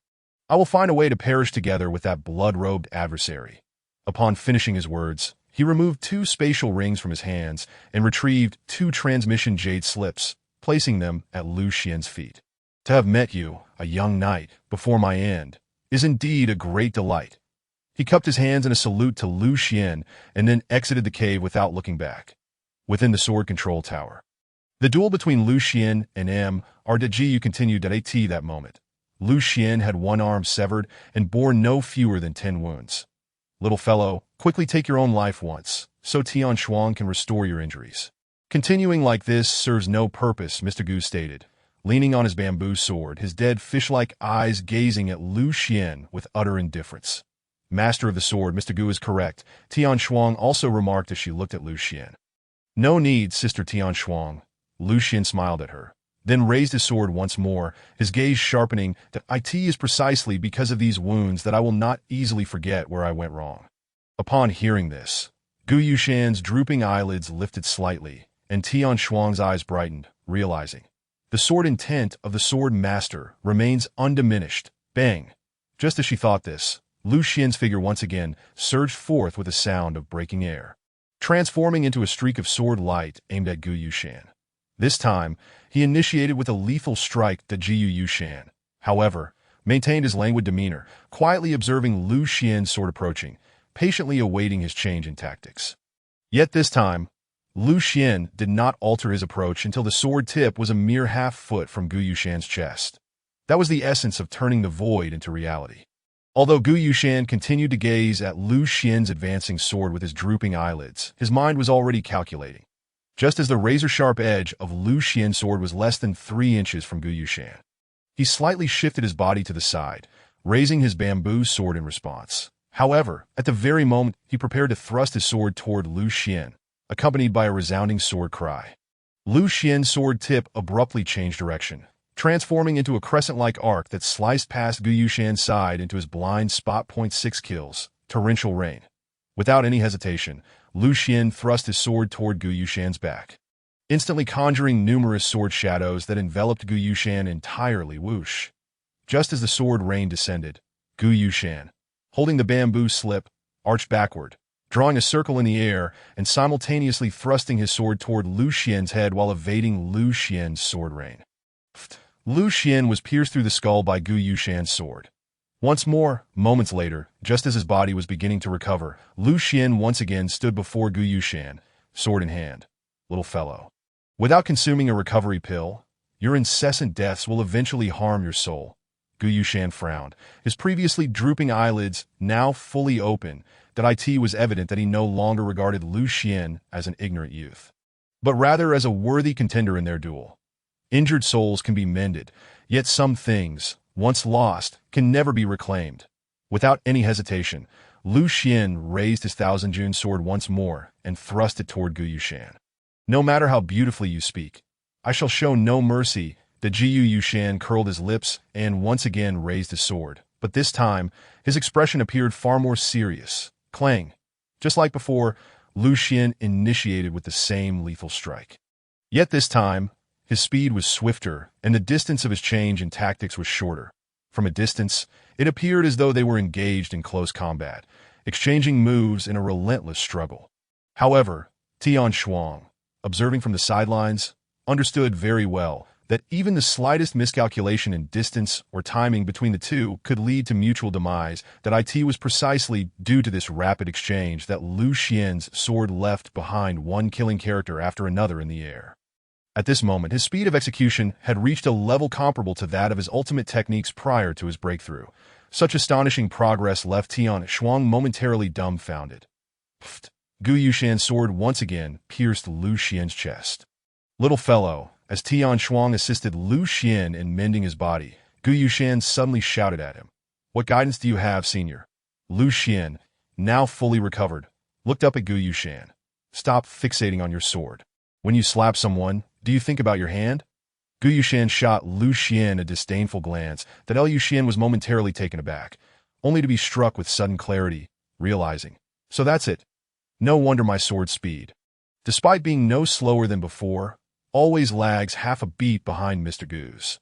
I will find a way to perish together with that blood-robed adversary." Upon finishing his words, he removed 2 spatial rings from his hands and retrieved 2 transmission jade slips, placing them at Lu Xian's feet. "To have met you, a young knight, before my end, is indeed a great delight." He cupped his hands in a salute to Lu Xian and then exited the cave without looking back. Within the sword control tower, the duel between Lu Xian and R'Dajiu continued at that moment. Lu Xian had one arm severed and bore no fewer than 10 wounds. "Little fellow, quickly take your own life once, so Tian Shuang can restore your injuries. Continuing like this serves no purpose," Mr. Gu stated, leaning on his bamboo sword, his dead fish-like eyes gazing at Lu Xian with utter indifference. "Master of the sword, Mr. Gu is correct," Tian Shuang also remarked as she looked at Lu Xian. "No need, Sister Tian Shuang." Lu Xian smiled at her, then raised his sword once more, his gaze sharpening. "That it is precisely because of these wounds that I will not easily forget where I went wrong." Upon hearing this, Gu Yushan's drooping eyelids lifted slightly, and Tian Shuang's eyes brightened, realizing the sword intent of the sword master remains undiminished. Bang! Just as she thought this, Lu Xian's figure once again surged forth with a sound of breaking air, transforming into a streak of sword light aimed at Gu Yushan. This time, he initiated with a lethal strike to Gu Yushan. However, maintained his languid demeanor, quietly observing Lu Xian's sword approaching, patiently awaiting his change in tactics. Yet this time, Lu Xian did not alter his approach until the sword tip was a mere half-foot from Gu Yushan's chest. That was the essence of turning the void into reality. Although Gu Yushan continued to gaze at Lu Xian's advancing sword with his drooping eyelids, his mind was already calculating. Just as the razor-sharp edge of Lu Xian's sword was less than 3 inches from Gu Yushan, he slightly shifted his body to the side, raising his bamboo sword in response. However, at the very moment he prepared to thrust his sword toward Lu Xian, accompanied by a resounding sword cry, Lu Xian's sword tip abruptly changed direction, transforming into a crescent-like arc that sliced past Gu Yushan's side into his blind spot. 6 kills, torrential rain. Without any hesitation, Lu Xian thrust his sword toward Gu Yushan's back, instantly conjuring numerous sword shadows that enveloped Gu Yushan entirely. Whoosh! Just as the sword rain descended, Gu Yushan, holding the bamboo slip, arched backward, drawing a circle in the air and simultaneously thrusting his sword toward Lu Xian's head while evading Lu Xian's sword rain. Lu Xian was pierced through the skull by Gu Yushan's sword. Once more, moments later, just as his body was beginning to recover, Lu Xian once again stood before Gu Yushan, sword in hand. Little fellow. Without consuming a recovery pill, your incessant deaths will eventually harm your soul. Gu Yushan frowned, his previously drooping eyelids now fully open. That it was evident that he no longer regarded Lu Xian as an ignorant youth, but rather as a worthy contender in their duel. Injured souls can be mended, yet some things, once lost, can never be reclaimed. Without any hesitation, Lu Xian raised his Thousand June sword once more and thrust it toward Gu Yushan. No matter how beautifully you speak, I shall show no mercy. The Gu Yushan curled his lips and once again raised his sword, but this time, his expression appeared far more serious. Clang. Just like before, Lu Xian initiated with the same lethal strike. Yet this time, his speed was swifter, and the distance of his change in tactics was shorter. From a distance, it appeared as though they were engaged in close combat, exchanging moves in a relentless struggle. However, Tian Shuang, observing from the sidelines, understood very well that even the slightest miscalculation in distance or timing between the two could lead to mutual demise. That it was precisely due to this rapid exchange that Lu Xian's sword left behind one killing character after another in the air. At this moment, his speed of execution had reached a level comparable to that of his ultimate techniques prior to his breakthrough. Such astonishing progress left Tian Shuang momentarily dumbfounded. Pfft! Gu Yushan's sword once again pierced Lu Xian's chest. Little fellow, as Tian Shuang assisted Lu Xian in mending his body, Gu Yushan suddenly shouted at him. What guidance do you have, senior? Lu Xian, now fully recovered, looked up at Gu Yushan. Stop fixating on your sword. When you slap someone, do you think about your hand? Gu Yushan shot Lu Xian a disdainful glance that Lu Xian was momentarily taken aback, only to be struck with sudden clarity, realizing, so that's it. No wonder my sword speed, despite being no slower than before, always lags half a beat behind Mr. Gu's.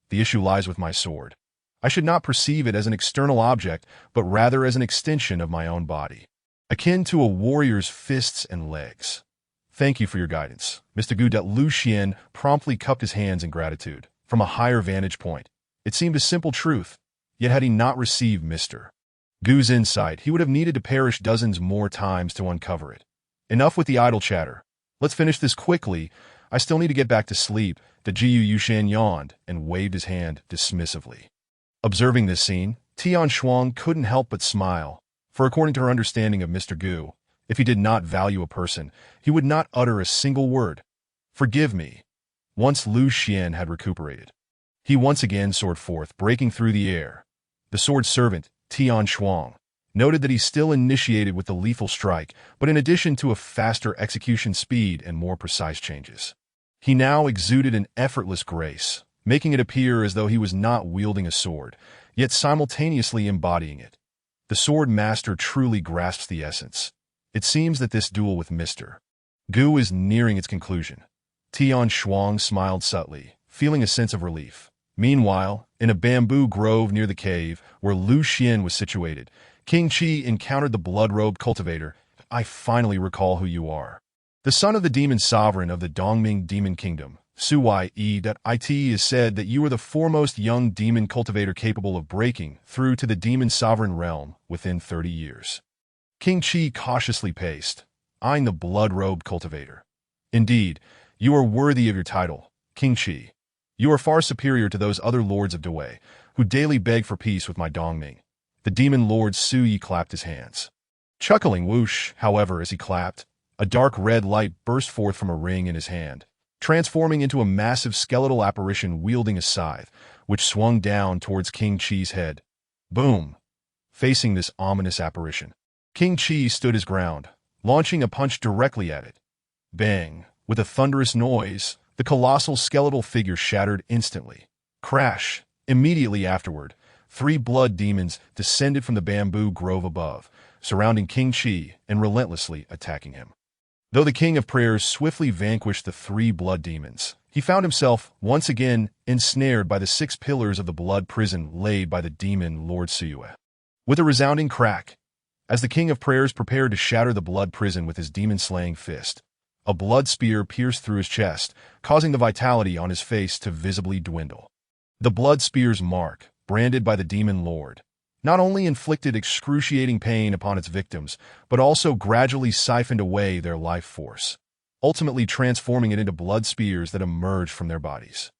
The issue lies with my sword. I should not perceive it as an external object, but rather as an extension of my own body, akin to a warrior's fists and legs. Thank you for your guidance, Mr. Gu. Lu Xian promptly cupped his hands in gratitude. From a higher vantage point, it seemed a simple truth, yet had he not received Mr. Gu's insight, he would have needed to perish dozens more times to uncover it. Enough with the idle chatter. Let's finish this quickly. I still need to get back to sleep. The Gu Yushan yawned and waved his hand dismissively. Observing this scene, Tian Shuang couldn't help but smile, for according to her understanding of Mr. Gu, if he did not value a person, he would not utter a single word. Forgive me. Once Lu Xian had recuperated, he once again soared forth, breaking through the air. The sword servant, Tian Shuang, noted that he still initiated with the lethal strike, but in addition to a faster execution speed and more precise changes, he now exuded an effortless grace, making it appear as though he was not wielding a sword, yet simultaneously embodying it. The sword master truly grasps the essence. It seems that this duel with Mr. Gu is nearing its conclusion. Tian Shuang smiled subtly, feeling a sense of relief. Meanwhile, in a bamboo grove near the cave where Lu Xian was situated, King Qi encountered the blood-robed cultivator. I finally recall who you are. The son of the demon sovereign of the Dongming Demon Kingdom, Suyi. It is said that you are the foremost young demon cultivator capable of breaking through to the demon sovereign realm within 30 years. King Qi cautiously paced, eyeing the blood-robed cultivator. Indeed, you are worthy of your title, King Qi. You are far superior to those other lords of Dawei, who daily beg for peace with my Dongming. The demon lord Suyi clapped his hands. Chuckling whoosh, however, as he clapped, a dark red light burst forth from a ring in his hand, transforming into a massive skeletal apparition wielding a scythe, which swung down towards King Qi's head. Boom! Facing this ominous apparition, King Qi stood his ground, launching a punch directly at it. Bang! With a thunderous noise, the colossal skeletal figure shattered instantly. Crash! Immediately afterward, 3 blood demons descended from the bamboo grove above, surrounding King Qi and relentlessly attacking him. Though the King of Prayers swiftly vanquished the 3 blood demons, he found himself once again ensnared by the 6 pillars of the blood prison laid by the demon Lord Suyue. With a resounding crack, As the King of Prayers prepared to shatter the blood prison with his demon-slaying fist, a blood spear pierced through his chest, causing the vitality on his face to visibly dwindle. The blood spear's mark, branded by the demon lord, not only inflicted excruciating pain upon its victims, but also gradually siphoned away their life force, ultimately transforming it into blood spears that emerged from their bodies.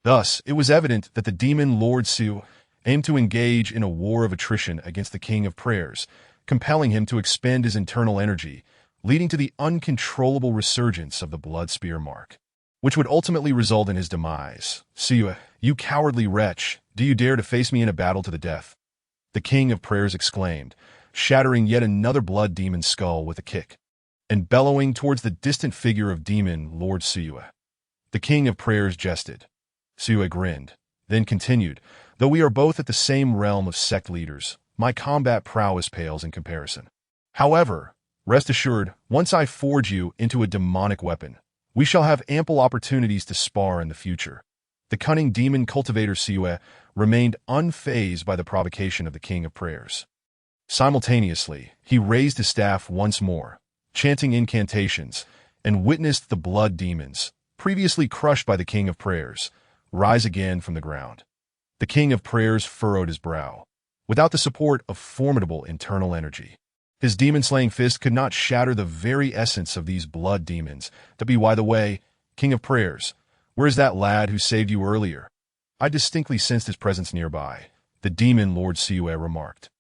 Thus, it was evident that the demon Lord Su aimed to engage in a war of attrition against the King of Prayers, compelling him to expend his internal energy, leading to the uncontrollable resurgence of the blood spear mark, which would ultimately result in his demise. Su, you cowardly wretch, do you dare to face me in a battle to the death? The King of Prayers exclaimed, shattering yet another blood demon's skull with a kick, and bellowing towards the distant figure of demon Lord Su. The King of Prayers jested. Su grinned, then continued, though we are both at the same realm of sect leaders, my combat prowess pales in comparison. However, rest assured, once I forge you into a demonic weapon, we shall have ample opportunities to spar in the future. The cunning demon cultivator Su remained unfazed by the provocation of the King of Prayers. Simultaneously, he raised his staff once more, chanting incantations, and witnessed the blood demons, previously crushed by the King of Prayers, rise again from the ground. The King of Prayers furrowed his brow. Without the support of formidable internal energy, his demon-slaying fist could not shatter the very essence of these blood demons. By the way, King of Prayers, where is that lad who saved you earlier? I distinctly sensed his presence nearby, the demon Lord Su remarked,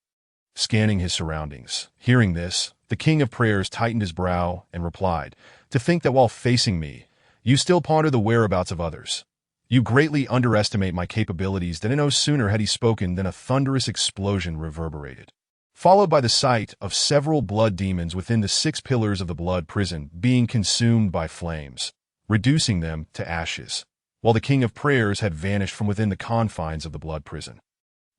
scanning his surroundings. Hearing this, the King of Prayers tightened his brow and replied, to think that while facing me, you still ponder the whereabouts of others. You greatly underestimate my capabilities. Then no sooner had he spoken than a thunderous explosion reverberated, followed by the sight of several blood demons within the 6 pillars of the blood prison being consumed by flames, reducing them to ashes, while the King of Prayers had vanished from within the confines of the blood prison.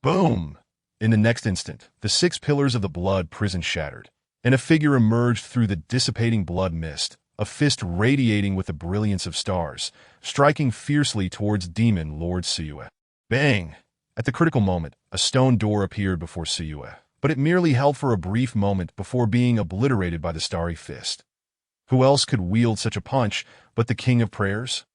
Boom! In the next instant, the 6 pillars of the blood prison shattered, and a figure emerged through the dissipating blood mist, a fist radiating with the brilliance of stars, striking fiercely towards demon Lord Su. Bang! At the critical moment, a stone door appeared before Su, but it merely held for a brief moment before being obliterated by the starry fist. Who else could wield such a punch but the King of Prayers?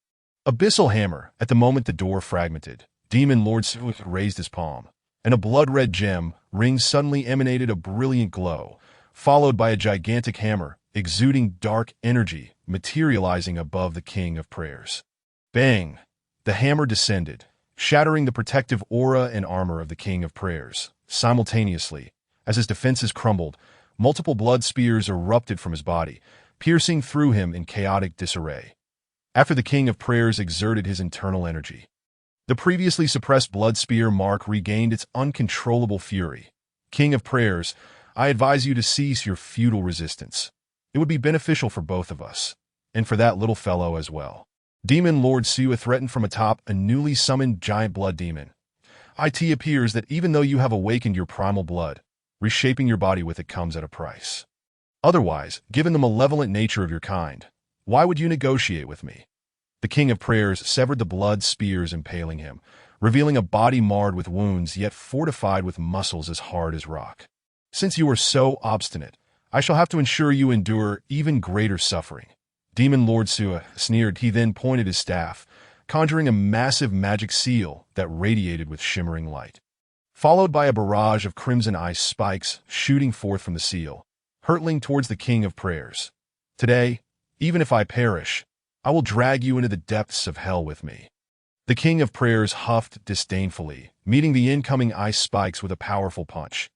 Abyssal hammer. At the moment the door fragmented, demon Lord Su raised his palm, and a blood-red gem ring suddenly emanated a brilliant glow, followed by a gigantic hammer, exuding dark energy, materializing above the King of Prayers. Bang! The hammer descended, shattering the protective aura and armor of the King of Prayers. Simultaneously, as his defenses crumbled, multiple blood spears erupted from his body, piercing through him in chaotic disarray. After the King of Prayers exerted his internal energy, the previously suppressed blood spear mark regained its uncontrollable fury. King of Prayers, I advise you to cease your futile resistance. It would be beneficial for both of us, and for that little fellow as well. Demon Lord Su threatened from atop a newly summoned giant blood demon. It appears that even though you have awakened your primal blood, reshaping your body with it comes at a price. Otherwise, given the malevolent nature of your kind, why would you negotiate with me? The King of Prayers severed the blood spears impaling him, revealing a body marred with wounds yet fortified with muscles as hard as rock. Since you are so obstinate, I shall have to ensure you endure even greater suffering. Demon Lord Su sneered. He then pointed his staff, conjuring a massive magic seal that radiated with shimmering light, followed by a barrage of crimson ice spikes shooting forth from the seal, hurtling towards the King of Prayers. Today, even if I perish, I will drag you into the depths of hell with me. The King of Prayers huffed disdainfully, meeting the incoming ice spikes with a powerful punch.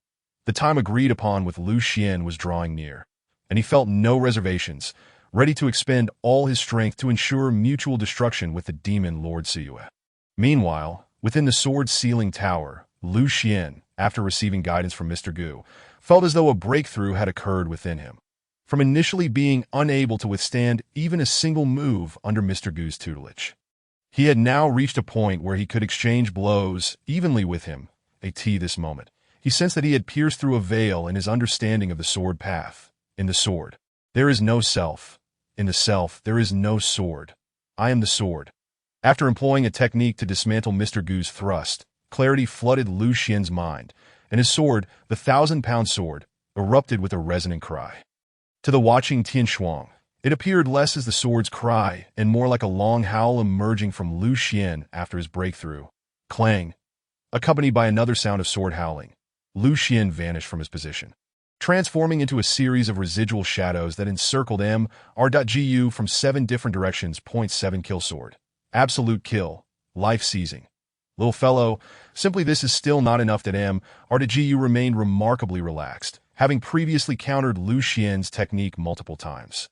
The time agreed upon with Lu Xian was drawing near, and he felt no reservations, ready to expend all his strength to ensure mutual destruction with the demon Lord Su. Meanwhile, within the sword-sealing tower, Lu Xian, after receiving guidance from Mr. Gu, felt as though a breakthrough had occurred within him. From initially being unable to withstand even a single move under Mr. Gu's tutelage, he had now reached a point where he could exchange blows evenly with him. This moment, he sensed that he had pierced through a veil in his understanding of the sword path. In the sword, there is no self. In the self, there is no sword. I am the sword. After employing a technique to dismantle Mr. Gu's thrust, clarity flooded Lu Xian's mind, and his sword, the 1,000-pound sword, erupted with a resonant cry. To the watching Tian Shuang, it appeared less as the sword's cry and more like a long howl emerging from Lu Xian after his breakthrough. Clang! Accompanied by another sound of sword howling, Lu Xian vanished from his position, transforming into a series of residual shadows that encircled M.R.Gu from 7 different directions. 7 kill sword. Absolute kill. Life seizing. Little fellow, simply this is still not enough. That M.R.Gu remained remarkably relaxed, having previously countered Lu Xian's technique multiple times.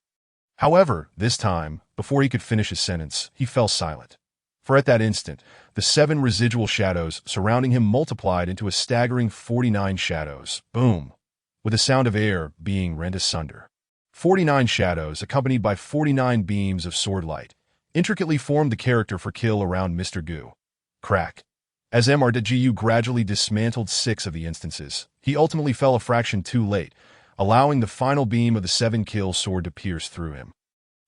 However, this time, before he could finish his sentence, he fell silent. For at that instant, the 7 residual shadows surrounding him multiplied into a staggering 49 shadows. Boom! With the sound of air being rent asunder. 49 shadows, accompanied by 49 beams of sword light, intricately formed the character for kill around Mr. Gu. Crack. As M.R.Gu gradually dismantled 6 of the instances, he ultimately fell a fraction too late, allowing the final beam of the 7-kill sword to pierce through him,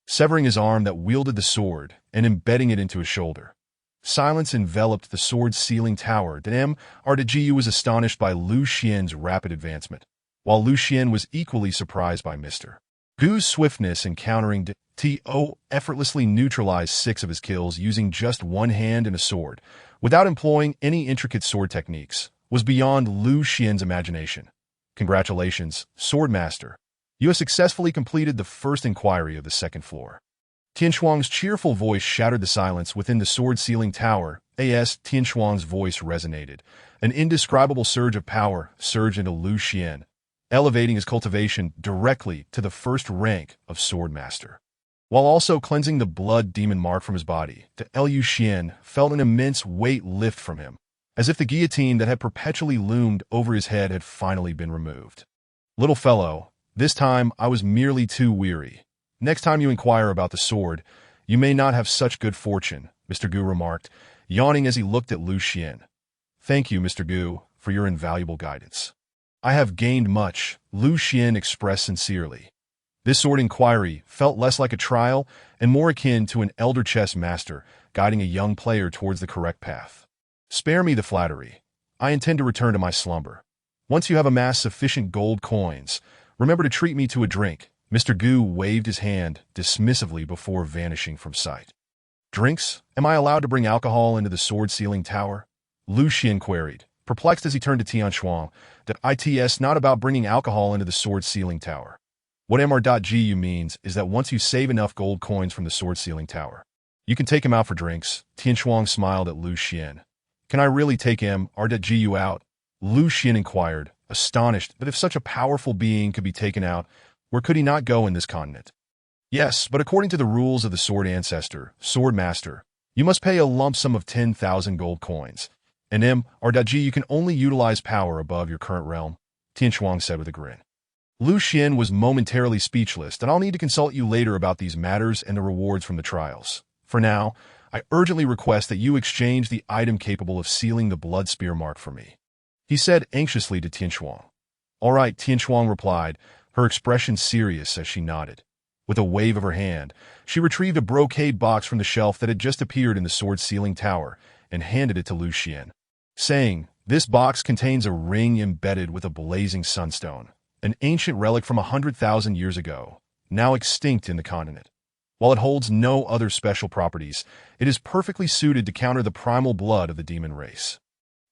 severing his arm that wielded the sword and embedding it into his shoulder. Silence enveloped the sword's sealing tower. That M.R.Gu was astonished by Lu Xian's rapid advancement, while Lu Xian was equally surprised by Mr. Gu's swiftness in countering. To effortlessly neutralized 6 of his kills using just one hand and a sword, without employing any intricate sword techniques, was beyond Lu Xian's imagination. Congratulations, Swordmaster. You have successfully completed the first inquiry of the 2nd floor. Tian Shuang's cheerful voice shattered the silence within the sword-sealing tower. Tian Shuang's voice resonated. An indescribable surge of power surged into Lu Xian, elevating his cultivation directly to the 1st rank of Swordmaster, while also cleansing the blood demon mark from his body. Lu Xian felt an immense weight lift from him, as if the guillotine that had perpetually loomed over his head had finally been removed. Little fellow, this time I was merely too weary. Next time you inquire about the sword, you may not have such good fortune, Mr. Gu remarked, yawning as he looked at Lu Xian. Thank you, Mr. Gu, for your invaluable guidance. I have gained much, Lu Xian expressed sincerely. This sword inquiry felt less like a trial and more akin to an elder chess master guiding a young player towards the correct path. Spare me the flattery. I intend to return to my slumber. Once you have amassed sufficient gold coins, remember to treat me to a drink. Mr. Gu waved his hand dismissively before vanishing from sight. Drinks? Am I allowed to bring alcohol into the sword-sealing tower? Lu Xian queried, perplexed as he turned to Tian Shuang. That it's not about bringing alcohol into the sword-sealing tower. What M.R.Gu means is that once you save enough gold coins from the sword-sealing tower, you can take him out for drinks. Tian Shuang smiled at Lu Xian. Can I really take M.R.Gu out? Lu Xian inquired, astonished that if such a powerful being could be taken out, where could he not go in this continent? Yes, but according to the rules of the Sword Ancestor, Swordmaster, you must pay a lump sum of 10,000 gold coins, and M.R.Gu can only utilize power above your current realm, Tian Shuang said with a grin. Lu Xian was momentarily speechless, and I'll need to consult you later about these matters and the rewards from the trials. For now, I urgently request that you exchange the item capable of sealing the blood spear mark for me, he said anxiously to Tian Shuang. All right, Tian Shuang replied, her expression serious as she nodded. With a wave of her hand, she retrieved a brocade box from the shelf that had just appeared in the sword-sealing tower and handed it to Lu Xian, saying, this box contains a ring embedded with a blazing sunstone, an ancient relic from 100,000 years ago, now extinct in the continent. While it holds no other special properties, it is perfectly suited to counter the primal blood of the demon race.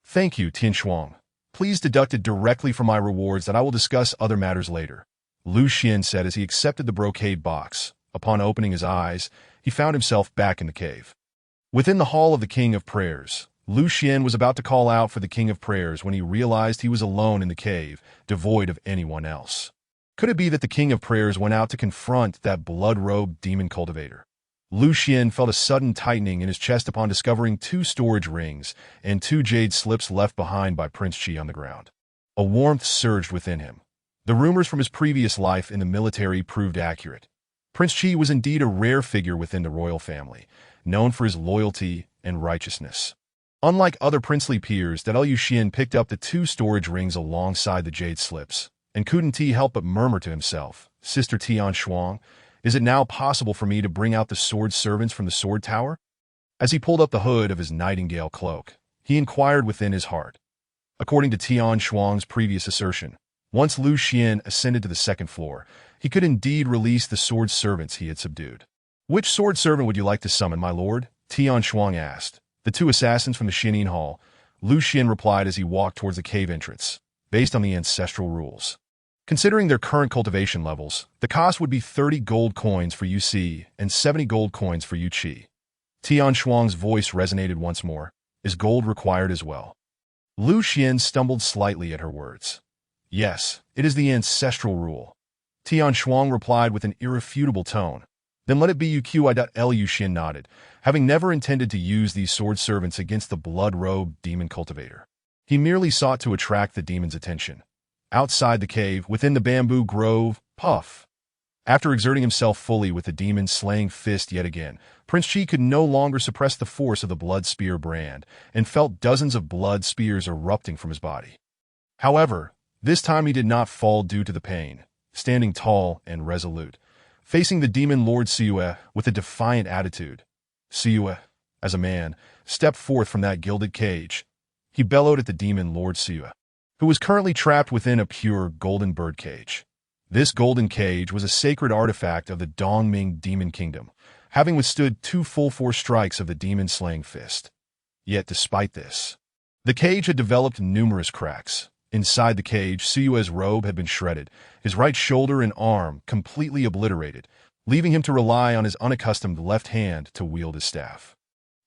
Thank you, Tian Shuang. Please deduct it directly from my rewards that I will discuss other matters later, Lu Xian said as he accepted the brocade box. Upon opening his eyes, he found himself back in the cave. Within the Hall of the King of Prayers, Lu Xian was about to call out for the King of Prayers when he realized he was alone in the cave, devoid of anyone else. Could it be that the King of Prayers went out to confront that blood-robed demon cultivator? Lu Xian felt a sudden tightening in his chest upon discovering 2 storage rings and 2 jade slips left behind by Prince Qi on the ground. A warmth surged within him. The rumors from his previous life in the military proved accurate. Prince Qi was indeed a rare figure within the royal family, known for his loyalty and righteousness. Unlike other princely peers, that Lu Xian picked up the 2 storage rings alongside the jade slips, and couldn't he help but murmur to himself, Sister Tian Shuang, is it now possible for me to bring out the sword servants from the sword tower? As he pulled up the hood of his nightingale cloak, he inquired within his heart. According to Tian Shuang's previous assertion, Once Lu Xian ascended to the second floor, he could indeed release the sword servants he had subdued. "Which sword servant would you like to summon, my lord?" Tian Shuang asked. "The two assassins from the Xianin Hall," Lu Xian replied as he walked towards the cave entrance, based on the ancestral rules. Considering their current cultivation levels, the cost would be 30 gold coins for Yu Si and 70 gold coins for Yu Qi. Tian Shuang's voice resonated once more. "Is gold required as well?" Lu Xian stumbled slightly at her words. "Yes, it is the ancestral rule." Tian Shuang replied with an irrefutable tone. "Then let it be Lu Xian nodded, having never intended to use these sword servants against the blood-robed demon cultivator. He merely sought to attract the demon's attention. Outside the cave, within the bamboo grove, puff. After exerting himself fully with the demon's slaying fist yet again, Prince Qi could no longer suppress the force of the blood spear brand and felt dozens of blood spears erupting from his body. However, this time he did not fall due to the pain, standing tall and resolute, facing the demon Lord Siyue with a defiant attitude. Siyue, as a man, stepped forth from that gilded cage. He bellowed at the demon Lord Siyue, who was currently trapped within a pure golden bird cage. This golden cage was a sacred artifact of the Dongming Demon Kingdom, having withstood 2 full force strikes of the demon-slaying fist. Yet despite this, the cage had developed numerous cracks. Inside the cage, Siyue's robe had been shredded, his right shoulder and arm completely obliterated, leaving him to rely on his unaccustomed left hand to wield his staff.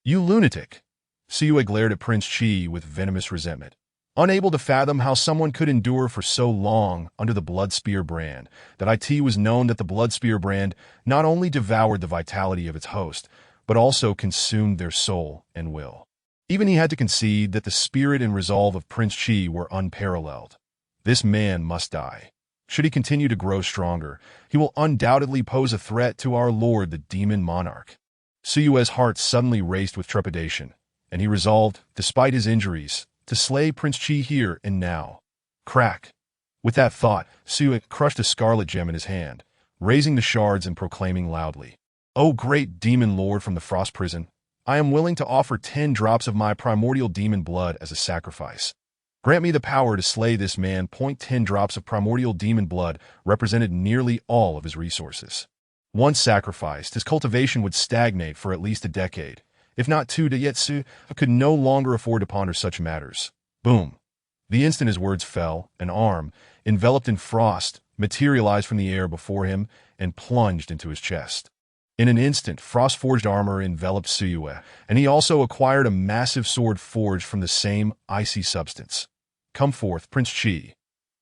"You lunatic!" Siyue glared at Prince Qi with venomous resentment. Unable to fathom how someone could endure for so long under the Blood Spear brand, that it was known that the Blood Spear brand not only devoured the vitality of its host, but also consumed their soul and will. Even he had to concede that the spirit and resolve of Prince Qi were unparalleled. This man must die. Should he continue to grow stronger, he will undoubtedly pose a threat to our lord, the demon monarch. Siyue's heart suddenly raced with trepidation, and he resolved, despite his injuries, to slay Prince Qi here and now. Crack! With that thought, Siyue crushed a scarlet gem in his hand, raising the shards and proclaiming loudly, "O great demon lord from the frost prison, I am willing to offer 10 drops of my primordial demon blood as a sacrifice. Grant me the power to slay this man." 10 drops of primordial demon blood represented nearly all of his resources. Once sacrificed, his cultivation would stagnate for at least a decade. If not 2, yet Siyue could no longer afford to ponder such matters. Boom! The instant his words fell, an arm, enveloped in frost, materialized from the air before him and plunged into his chest. In an instant, frost-forged armor enveloped Siyue, and he also acquired a massive sword forged from the same icy substance. "Come forth, Prince Qi.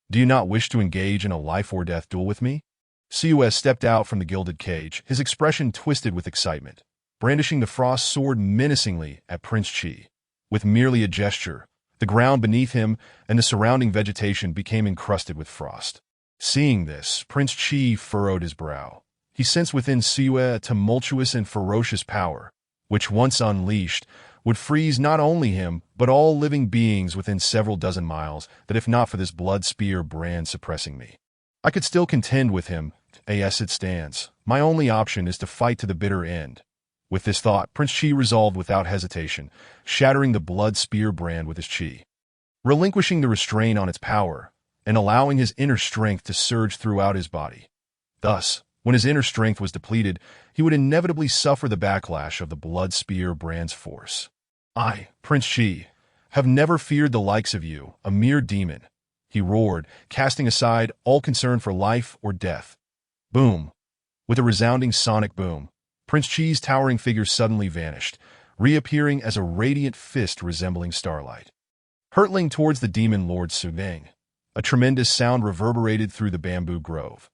Do you not wish to engage in a life-or-death duel with me?" Siyue stepped out from the gilded cage, his expression twisted with excitement, brandishing the frost sword menacingly at Prince Qi. With merely a gesture, the ground beneath him and the surrounding vegetation became encrusted with frost. Seeing this, Prince Qi furrowed his brow. He sensed within Siyue a tumultuous and ferocious power, which once unleashed, would freeze not only him, but all living beings within several dozen miles, that if not for this blood spear brand suppressing me, I could still contend with him. As it stands, my only option is to fight to the bitter end. With this thought, Prince Qi resolved without hesitation, shattering the blood spear brand with his qi, relinquishing the restraint on its power, and allowing his inner strength to surge throughout his body. Thus, when his inner strength was depleted, he would inevitably suffer the backlash of the blood spear brand's force. "I, Prince Qi, have never feared the likes of you, a mere demon," he roared, casting aside all concern for life or death. Boom! With a resounding sonic boom, Prince Qi's towering figure suddenly vanished, reappearing as a radiant fist resembling starlight. Hurtling towards the demon Lord Suveng, a tremendous sound reverberated through the bamboo grove.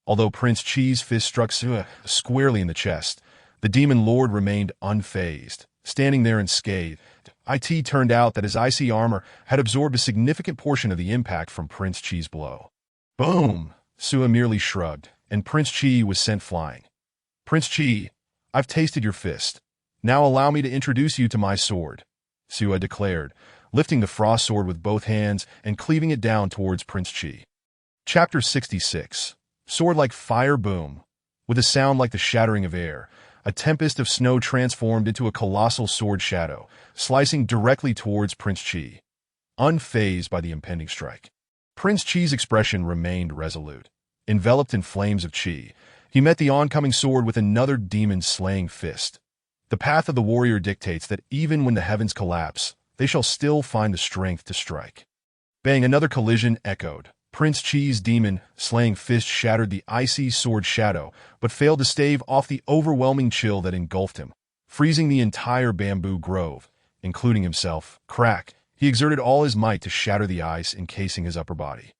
Although Prince Qi's fist struck Siyue squarely in the chest, the demon lord remained unfazed, standing there unscathed. It turned out that his icy armor had absorbed a significant portion of the impact from Prince Qi's blow. Boom! Siyue merely shrugged, and Prince Qi was sent flying. "Prince Qi, I've tasted your fist. Now allow me to introduce you to my sword," Siyue declared, lifting the frost sword with both hands and cleaving it down towards Prince Qi. Chapter 66. Sword like fire boom. With a sound like the shattering of air, a tempest of snow transformed into a colossal sword shadow, slicing directly towards Prince Qi. Unfazed by the impending strike, Prince Chi's expression remained resolute. Enveloped in flames of chi, he met the oncoming sword with another demon-slaying fist. The path of the warrior dictates that even when the heavens collapse, they shall still find the strength to strike. Bang! Another collision echoed. Prince Chi's demon-slaying fist shattered the icy sword shadow, but failed to stave off the overwhelming chill that engulfed him, freezing the entire bamboo grove, including himself. Crack! He exerted all his might to shatter the ice encasing his upper body.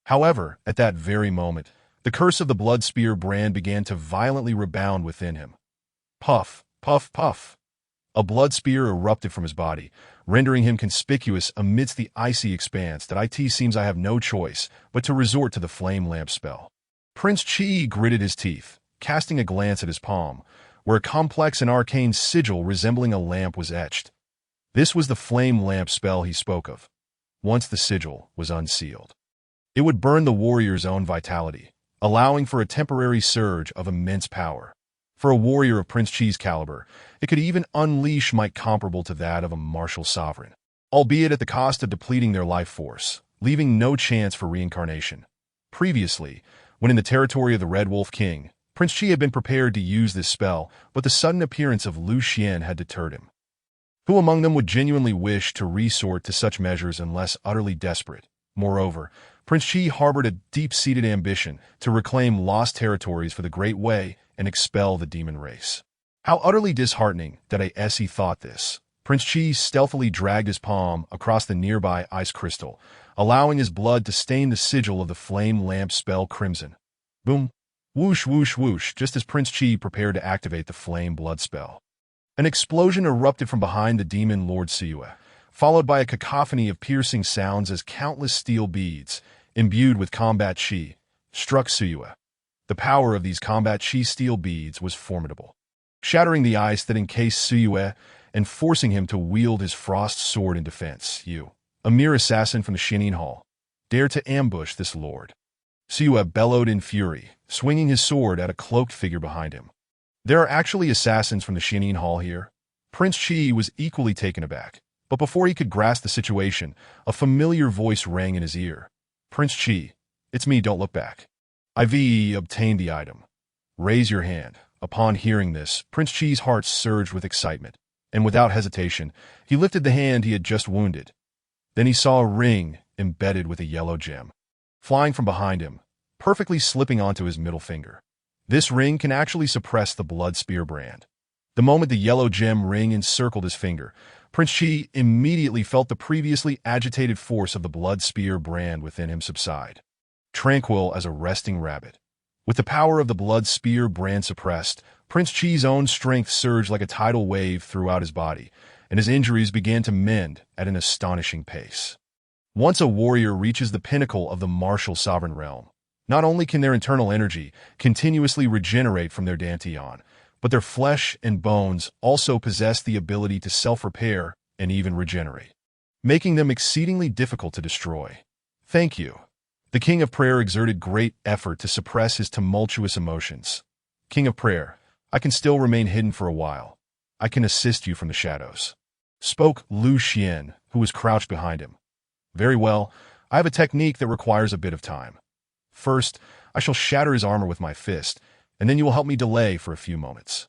However, at that very moment, the curse of the blood spear brand began to violently rebound within him. Puff, puff, puff. A blood spear erupted from his body, rendering him conspicuous amidst the icy expanse that it seems I have no choice but to resort to the flame lamp spell. Prince Chi gritted his teeth, casting a glance at his palm, where a complex and arcane sigil resembling a lamp was etched. This was the flame lamp spell he spoke of. Once the sigil was unsealed, it would burn the warrior's own vitality, allowing for a temporary surge of immense power. For a warrior of Prince Chi's caliber, it could even unleash might comparable to that of a martial sovereign, albeit at the cost of depleting their life force, leaving no chance for reincarnation. Previously, when in the territory of the Red Wolf King, Prince Chi had been prepared to use this spell, but the sudden appearance of Lu Xian had deterred him. Who among them would genuinely wish to resort to such measures unless utterly desperate? Moreover, Prince Chi harbored a deep-seated ambition to reclaim lost territories for the Great Way and expel the demon race. How utterly disheartening that he thought this. Prince Chi stealthily dragged his palm across the nearby ice crystal, allowing his blood to stain the sigil of the flame lamp spell crimson. Boom! Whoosh, whoosh, whoosh, just as Prince Chi prepared to activate the flame blood spell. An explosion erupted from behind the demon Lord Siyue, followed by a cacophony of piercing sounds as countless steel beads, imbued with combat chi, struck Siyue. The power of these combat chi steel beads was formidable, shattering the ice that encased Siyue and forcing him to wield his frost sword in defense. You, a mere assassin from the Shining Hall, dare to ambush this lord. Siyue bellowed in fury, swinging his sword at a cloaked figure behind him. There are actually assassins from the Shining Hall here? Prince Chi was equally taken aback, but before he could grasp the situation, a familiar voice rang in his ear. Prince Chi, it's me, don't look back. I've obtained the item. Raise your hand. Upon hearing this, Prince Chi's heart surged with excitement, and without hesitation, he lifted the hand he had just wounded. Then he saw a ring embedded with a yellow gem, flying from behind him, perfectly slipping onto his middle finger. This ring can actually suppress the blood spear brand. The moment the yellow gem ring encircled his finger, Prince Chi immediately felt the previously agitated force of the blood spear brand within him subside. Tranquil as a resting rabbit. With the power of the blood spear brand suppressed, Prince Chi's own strength surged like a tidal wave throughout his body, and his injuries began to mend at an astonishing pace. Once a warrior reaches the pinnacle of the martial sovereign realm, not only can their internal energy continuously regenerate from their dantian, but their flesh and bones also possess the ability to self-repair and even regenerate, making them exceedingly difficult to destroy. Thank you. The King of Prayer exerted great effort to suppress his tumultuous emotions. King of Prayer, I can still remain hidden for a while. I can assist you from the shadows, spoke Lu Xian, who was crouched behind him. Very well, I have a technique that requires a bit of time. First, I shall shatter his armor with my fist, and then you will help me delay for a few moments.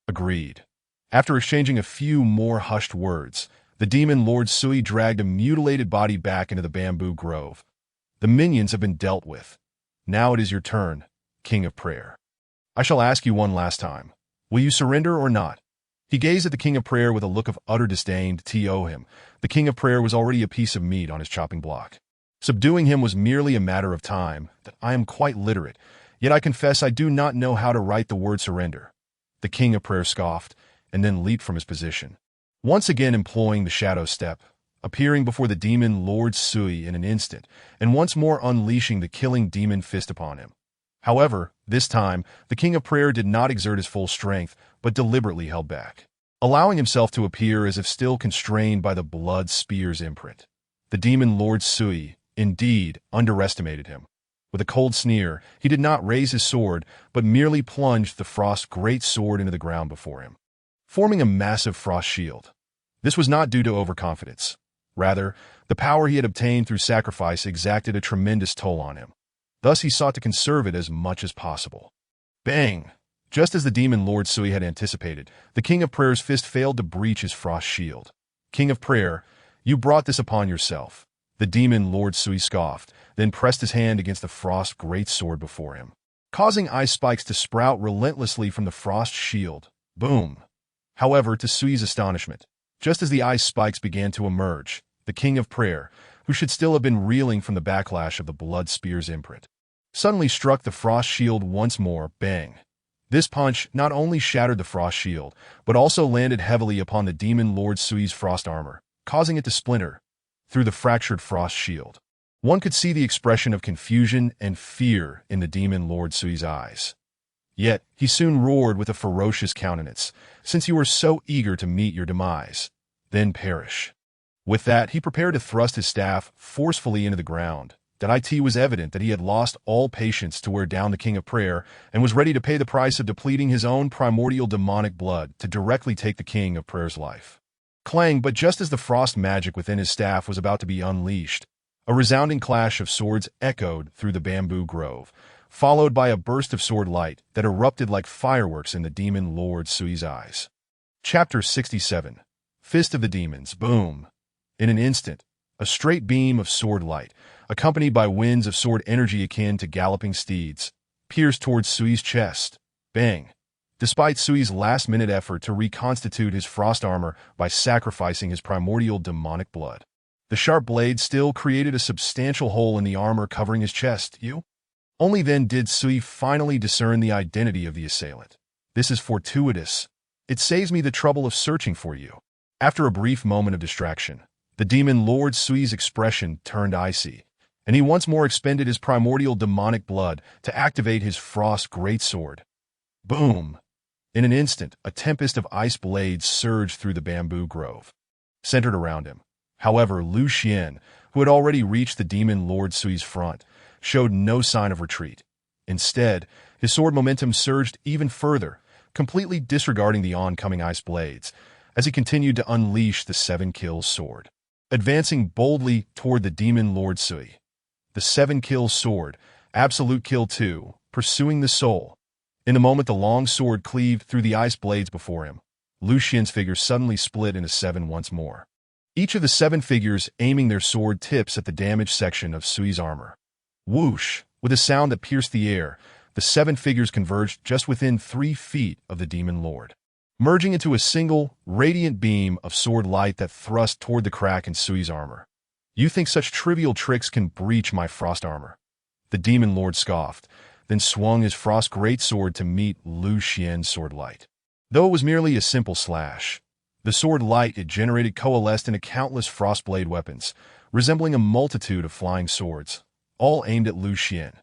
Agreed. After exchanging a few more hushed words, the demon Lord Sui dragged a mutilated body back into the bamboo grove. The minions have been dealt with. Now it is your turn, King of Prayer. I shall ask you one last time. Will you surrender or not? He gazed at the King of Prayer with a look of utter disdain. To him, the King of Prayer was already a piece of meat on his chopping block. Subduing him was merely a matter of time. That I am quite literate, yet I confess I do not know how to write the word surrender. The King of Prayer scoffed, and then leaped from his position, once again employing the shadow step, appearing before the demon Lord Sui in an instant, and once more unleashing the killing demon fist upon him. However, this time, the King of Prayer did not exert his full strength, but deliberately held back, allowing himself to appear as if still constrained by the blood spear's imprint. The demon Lord Sui, indeed, underestimated him. With a cold sneer, he did not raise his sword, but merely plunged the frost great sword into the ground before him, forming a massive frost shield. This was not due to overconfidence. Rather, the power he had obtained through sacrifice exacted a tremendous toll on him. Thus he sought to conserve it as much as possible. Bang! Just as the demon Lord Sui had anticipated, the King of Prayer's fist failed to breach his frost shield. King of Prayer, you brought this upon yourself. The demon Lord Sui scoffed, then pressed his hand against the frost greatsword before him, causing ice spikes to sprout relentlessly from the frost shield. Boom! However, to Sui's astonishment, just as the ice spikes began to emerge, the King of Prayer, who should still have been reeling from the backlash of the blood spear's imprint, suddenly struck the frost shield once more. Bang! This punch not only shattered the frost shield, but also landed heavily upon the demon Lord Sui's frost armor, causing it to splinter through the fractured frost shield. One could see the expression of confusion and fear in the demon Lord Sui's eyes. Yet, he soon roared with a ferocious countenance, "Since you are so eager to meet your demise, then perish." With that, he prepared to thrust his staff forcefully into the ground. It was evident that he had lost all patience to wear down the King of Prayer and was ready to pay the price of depleting his own primordial demonic blood to directly take the King of Prayer's life. Clang! But just as the frost magic within his staff was about to be unleashed, a resounding clash of swords echoed through the bamboo grove, followed by a burst of sword light that erupted like fireworks in the demon Lord Sui's eyes. Chapter 67. Fist of the Demons. Boom! In an instant, a straight beam of sword light, accompanied by winds of sword energy akin to galloping steeds, pierced towards Sui's chest. Bang! Despite Sui's last-minute effort to reconstitute his frost armor by sacrificing his primordial demonic blood, the sharp blade still created a substantial hole in the armor covering his chest. Only then did Sui finally discern the identity of the assailant. "This is fortuitous. It saves me the trouble of searching for you." After a brief moment of distraction, the demon Lord Sui's expression turned icy, and he once more expended his primordial demonic blood to activate his frost greatsword. Boom! In an instant, a tempest of ice blades surged through the bamboo grove, centered around him. However, Lu Xian, who had already reached the demon Lord Sui's front, showed no sign of retreat. Instead, his sword momentum surged even further, completely disregarding the oncoming ice blades, as he continued to unleash the seven-kill sword, advancing boldly toward the demon Lord Sui. The seven-kill sword, absolute kill 2, pursuing the soul. In the moment the long sword cleaved through the ice blades before him, Lu Xian's figure suddenly split into 7 once more, each of the 7 figures aiming their sword tips at the damaged section of Sui's armor. Whoosh! With a sound that pierced the air, the 7 figures converged just within 3 feet of the demon lord, merging into a single, radiant beam of sword light that thrust toward the crack in Sui's armor. "You think such trivial tricks can breach my frost armor?" The demon lord scoffed, then swung his frost greatsword to meet Lu Xian's sword light. Though it was merely a simple slash, the sword light it generated coalesced into countless frostblade weapons, resembling a multitude of flying swords, all aimed at Lu Xian.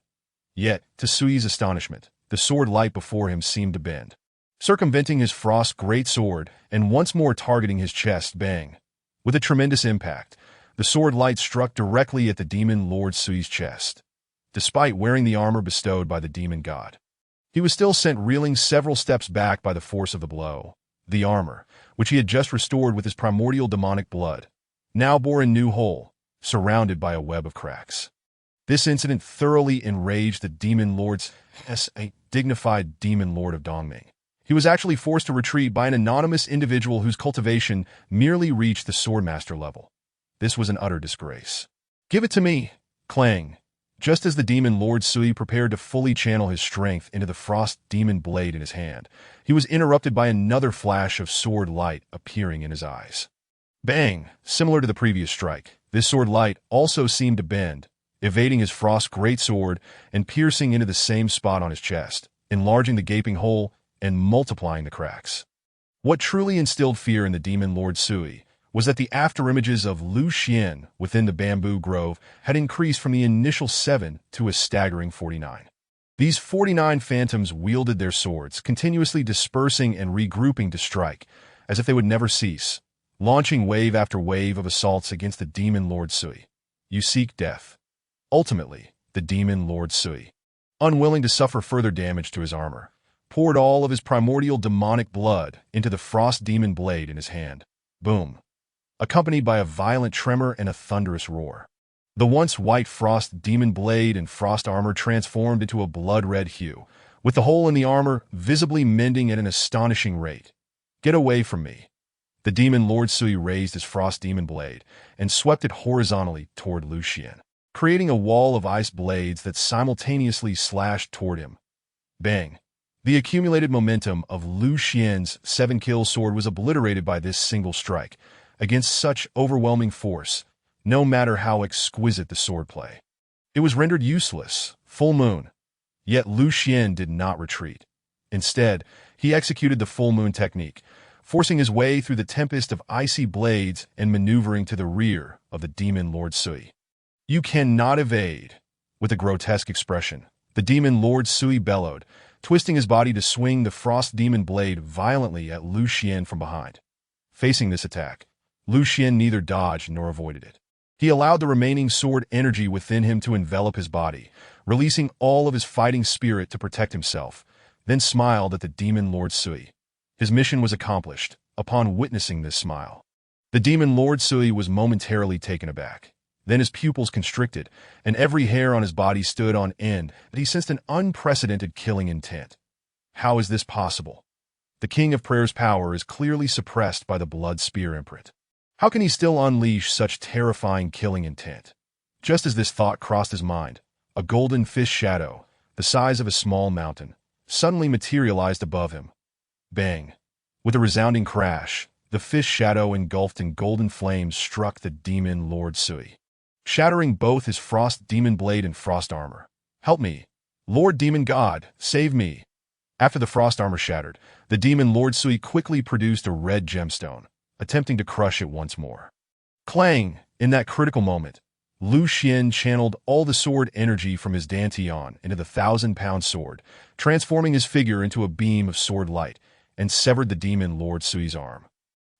Yet, to Sui's astonishment, the sword light before him seemed to bend, circumventing his frost greatsword and once more targeting his chest. Bang! With a tremendous impact, the sword light struck directly at the demon Lord Sui's chest. Despite wearing the armor bestowed by the demon god, he was still sent reeling several steps back by the force of the blow. The armor, which he had just restored with his primordial demonic blood, now bore a new hole, surrounded by a web of cracks. This incident thoroughly enraged the demon lord's a dignified demon lord of Dongming. He was actually forced to retreat by an anonymous individual whose cultivation merely reached the swordmaster level. This was an utter disgrace. "Give it to me!" Clang! Just as the demon Lord Sui prepared to fully channel his strength into the frost demon blade in his hand, he was interrupted by another flash of sword light appearing in his eyes. Bang! Similar to the previous strike, this sword light also seemed to bend, evading his frost greatsword and piercing into the same spot on his chest, enlarging the gaping hole and multiplying the cracks. What truly instilled fear in the demon Lord Sui was that the afterimages of Lu Xian within the bamboo grove had increased from the initial 7 to a staggering 49. These 49 phantoms wielded their swords, continuously dispersing and regrouping to strike, as if they would never cease, launching wave after wave of assaults against the demon Lord Sui. "You seek death." Ultimately, the demon Lord Sui, unwilling to suffer further damage to his armor, poured all of his primordial demonic blood into the frost demon blade in his hand. Boom! accompanied by a violent tremor and a thunderous roar. The once white frost demon blade and frost armor transformed into a blood-red hue, with the hole in the armor visibly mending at an astonishing rate. "Get away from me." The demon Lord Sui raised his frost demon blade and swept it horizontally toward Lu Xian, creating a wall of ice blades that simultaneously slashed toward him. Bang! The accumulated momentum of Lu Xian's 7-kill sword was obliterated by this single strike. Against such overwhelming force, no matter how exquisite the swordplay, it was rendered useless. Full moon. Yet Lu Xian did not retreat. Instead, he executed the full moon technique, forcing his way through the tempest of icy blades and maneuvering to the rear of the demon Lord Sui. "You cannot evade." With a grotesque expression, the demon Lord Sui bellowed, twisting his body to swing the frost demon blade violently at Lu Xian from behind. Facing this attack, Lu Xian neither dodged nor avoided it. He allowed the remaining sword energy within him to envelop his body, releasing all of his fighting spirit to protect himself, then smiled at the demon Lord Sui. His mission was accomplished. Upon witnessing this smile, the demon Lord Sui was momentarily taken aback. Then his pupils constricted, and every hair on his body stood on end, and he sensed an unprecedented killing intent. How is this possible? The King of Prayer's power is clearly suppressed by the blood spear imprint. How can he still unleash such terrifying killing intent? Just as this thought crossed his mind, a golden fish shadow, the size of a small mountain, suddenly materialized above him. Bang! With a resounding crash, the fish shadow engulfed in golden flames struck the demon Lord Sui, shattering both his frost demon blade and frost armor. "Help me! Lord Demon God, save me!" After the frost armor shattered, the demon Lord Sui quickly produced a red gemstone, attempting to crush it once more. Clang! In that critical moment, Lu Xian channeled all the sword energy from his dantian into the 1,000-pound sword, transforming his figure into a beam of sword light, and severed the demon Lord Sui's arm.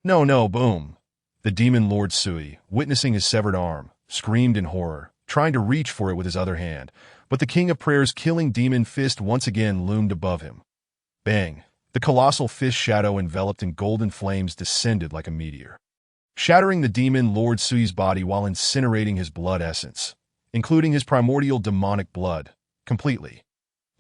No, boom! The demon Lord Sui, witnessing his severed arm, screamed in horror, trying to reach for it with his other hand, but the King of Prayer's killing demon fist once again loomed above him. Bang! The colossal fish shadow enveloped in golden flames descended like a meteor, shattering the demon Lord Sui's body while incinerating his blood essence, including his primordial demonic blood, completely.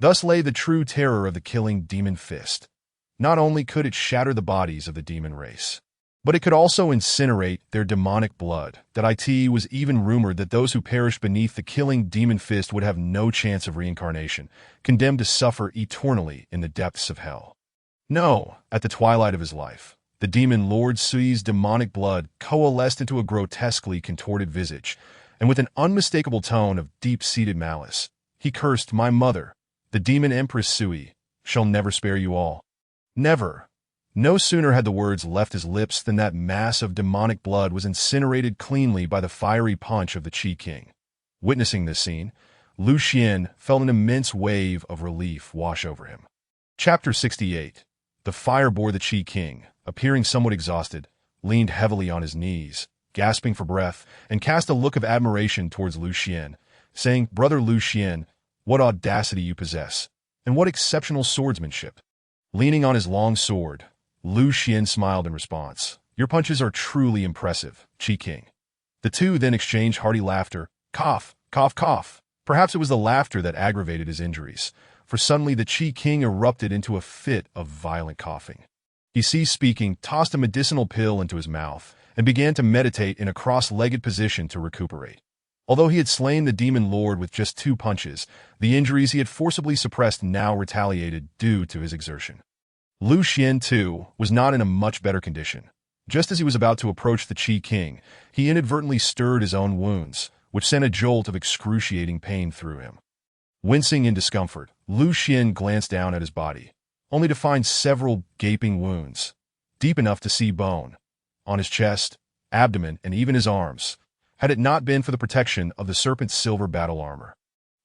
Thus lay the true terror of the killing demon fist. Not only could it shatter the bodies of the demon race, but it could also incinerate their demonic blood. That it was even rumored that those who perished beneath the killing demon fist would have no chance of reincarnation, condemned to suffer eternally in the depths of hell. No, at the twilight of his life, the demon Lord Sui's demonic blood coalesced into a grotesquely contorted visage, and with an unmistakable tone of deep-seated malice, he cursed, "My mother, the demon Empress Sui, shall never spare you all." Never. No sooner had the words left his lips than that mass of demonic blood was incinerated cleanly by the fiery punch of the Qi King. Witnessing this scene, Lu Xian felt an immense wave of relief wash over him. Chapter 68. The fire bore the Qi King, appearing somewhat exhausted, leaned heavily on his knees, gasping for breath, and cast a look of admiration towards Lu Xian, saying, "Brother Lu Xian, what audacity you possess, and what exceptional swordsmanship." Leaning on his long sword, Lu Xian smiled in response. "Your punches are truly impressive, Qi King." The two then exchanged hearty laughter. Cough, cough, cough. Perhaps it was the laughter that aggravated his injuries, for suddenly the Qi King erupted into a fit of violent coughing. He ceased speaking, tossed a medicinal pill into his mouth, and began to meditate in a cross-legged position to recuperate. Although he had slain the demon lord with just 2 punches, the injuries he had forcibly suppressed now retaliated due to his exertion. Lu Xian, too, was not in a much better condition. Just as he was about to approach the Qi King, he inadvertently stirred his own wounds, which sent a jolt of excruciating pain through him. Wincing in discomfort, Lu Xian glanced down at his body, only to find several gaping wounds, deep enough to see bone, on his chest, abdomen, and even his arms, had it not been for the protection of the serpent's silver battle armor.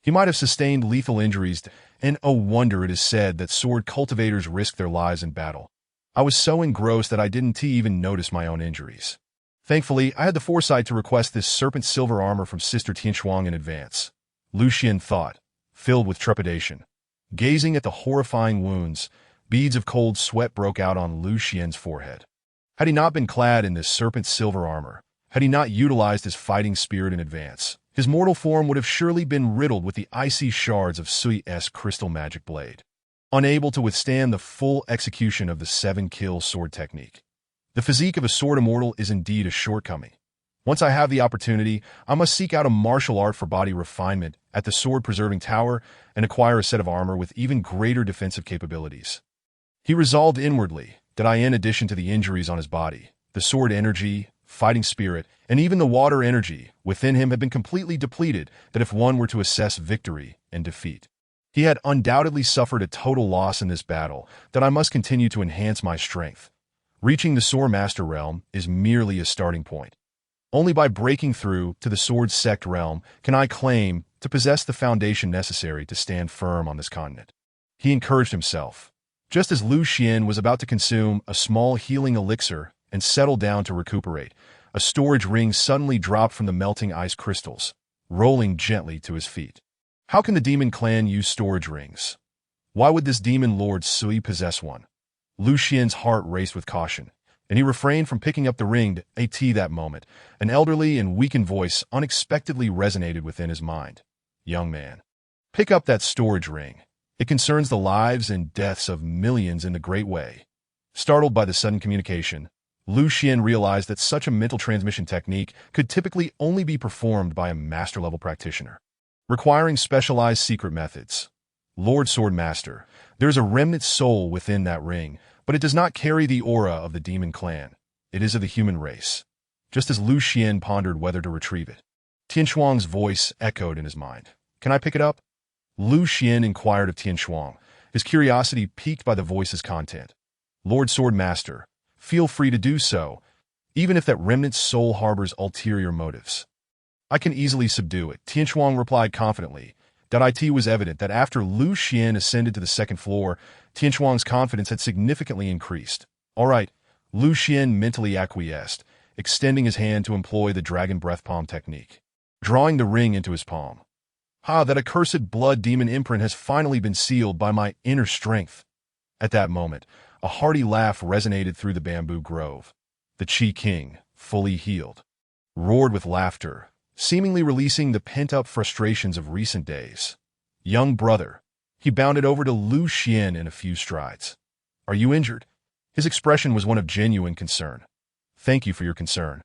He might have sustained lethal injuries, and oh wonder it is said that sword cultivators risk their lives in battle. I was so engrossed that I didn't even notice my own injuries. Thankfully, I had the foresight to request this serpent silver armor from Sister Tianshuang in advance. Lu Xian thought, filled with trepidation. Gazing at the horrifying wounds, beads of cold sweat broke out on Lu Xian's forehead. Had he not been clad in this serpent's silver armor, had he not utilized his fighting spirit in advance, his mortal form would have surely been riddled with the icy shards of Sui-S crystal magic blade. Unable to withstand the full execution of the 7-kill sword technique. The physique of a sword immortal is indeed a shortcoming. Once I have the opportunity, I must seek out a martial art for body refinement at the sword-preserving tower and acquire a set of armor with even greater defensive capabilities. He resolved inwardly that in addition to the injuries on his body, the sword energy, fighting spirit, and even the water energy within him had been completely depleted, that if one were to assess victory and defeat, he had undoubtedly suffered a total loss in this battle, that I must continue to enhance my strength. Reaching the Sword Master realm is merely a starting point. Only by breaking through to the Sword Sect realm can I claim to possess the foundation necessary to stand firm on this continent. He encouraged himself. Just as Lu Xian was about to consume a small healing elixir and settle down to recuperate, a storage ring suddenly dropped from the melting ice crystals, rolling gently to his feet. How can the demon clan use storage rings? Why would this demon lord Sui possess one? Lu Xian's heart raced with caution, and he refrained from picking up the ring. At that moment, an elderly and weakened voice unexpectedly resonated within his mind. Young man, pick up that storage ring. It concerns the lives and deaths of millions in the Great Way. Startled by the sudden communication, Lu Xian realized that such a mental transmission technique could typically only be performed by a master-level practitioner, requiring specialized secret methods. Lord Sword Master, there is a remnant soul within that ring, but it does not carry the aura of the demon clan. It is of the human race. Just as Lu Xian pondered whether to retrieve it, Tian Shuang's voice echoed in his mind. Can I pick it up? Lu Xian inquired of Tian Shuang, his curiosity piqued by the voice's content. Lord Sword Master, feel free to do so, even if that remnant soul harbors ulterior motives. I can easily subdue it, Tian Shuang replied confidently. It was evident that after Lu Xian ascended to the second floor, Tian Shuang's confidence had significantly increased. All right, Lu Xian mentally acquiesced, extending his hand to employ the dragon breath palm technique, drawing the ring into his palm. That accursed blood demon imprint has finally been sealed by my inner strength. At that moment, a hearty laugh resonated through the bamboo grove. The Qi King, fully healed, roared with laughter, seemingly releasing the pent-up frustrations of recent days. Young brother, he bounded over to Lu Xian in a few strides. Are you injured? His expression was one of genuine concern. Thank you for your concern.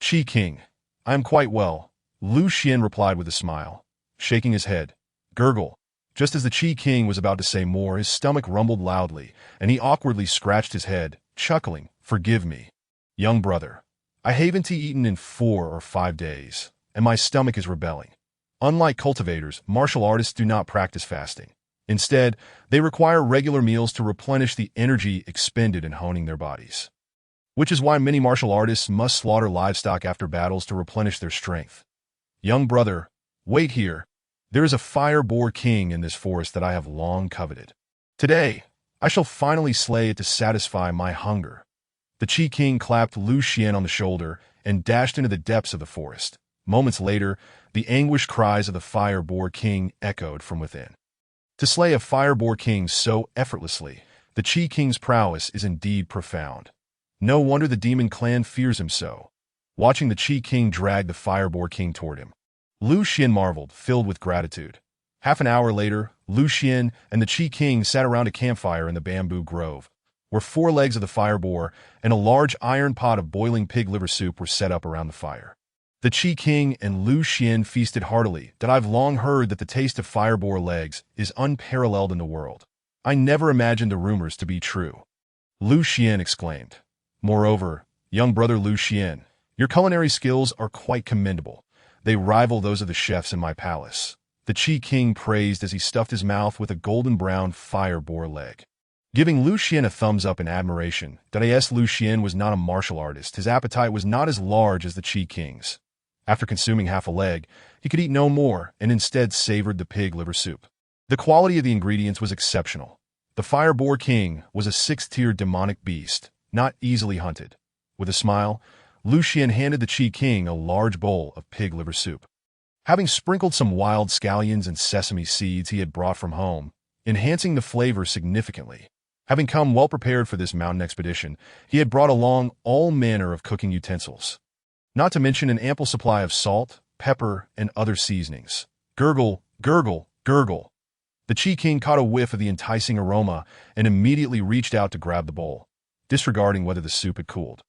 Qi King, I am quite well, Lu Xian replied with a smile, shaking his head. Gurgle. Just as the Qi King was about to say more, his stomach rumbled loudly, and he awkwardly scratched his head, chuckling. Forgive me. Young brother, I haven't eaten in 4 or 5 days, and my stomach is rebelling. Unlike cultivators, martial artists do not practice fasting. Instead, they require regular meals to replenish the energy expended in honing their bodies. Which is why many martial artists must slaughter livestock after battles to replenish their strength. Young brother, wait here. There is a fire boar king in this forest that I have long coveted. Today, I shall finally slay it to satisfy my hunger. The Qi King clapped Lu Xian on the shoulder and dashed into the depths of the forest. Moments later, the anguished cries of the fire boar king echoed from within. To slay a fire boar king so effortlessly, the Qi King's prowess is indeed profound. No wonder the demon clan fears him so. Watching the Qi King drag the fire boar king toward him, Lu Xian marveled, filled with gratitude. Half an hour later, Lu Xian and the Qi King sat around a campfire in the bamboo grove, where 4 legs of the fire boar and a large iron pot of boiling pig liver soup were set up around the fire. The Qi King and Lu Xian feasted heartily. I've long heard that the taste of fire boar legs is unparalleled in the world. I never imagined the rumors to be true. Lu Xian exclaimed. Moreover, young brother Lu Xian, your culinary skills are quite commendable. They rival those of the chefs in my palace. The Qi King praised as he stuffed his mouth with a golden-brown fire boar leg. Giving Lu Xian a thumbs up in admiration, Lu Xian was not a martial artist. His appetite was not as large as the Qi King's. After consuming half a leg, he could eat no more and instead savored the pig liver soup. The quality of the ingredients was exceptional. The fire boar king was a 6th-tier demonic beast, not easily hunted. With a smile, Lu Xian handed the Qi King a large bowl of pig liver soup. Having sprinkled some wild scallions and sesame seeds he had brought from home, enhancing the flavor significantly, Having come well prepared for this mountain expedition, he had brought along all manner of cooking utensils, not to mention an ample supply of salt, pepper, and other seasonings. Gurgle, gurgle, gurgle. The Chi King caught a whiff of the enticing aroma and immediately reached out to grab the bowl, disregarding whether the soup had cooled,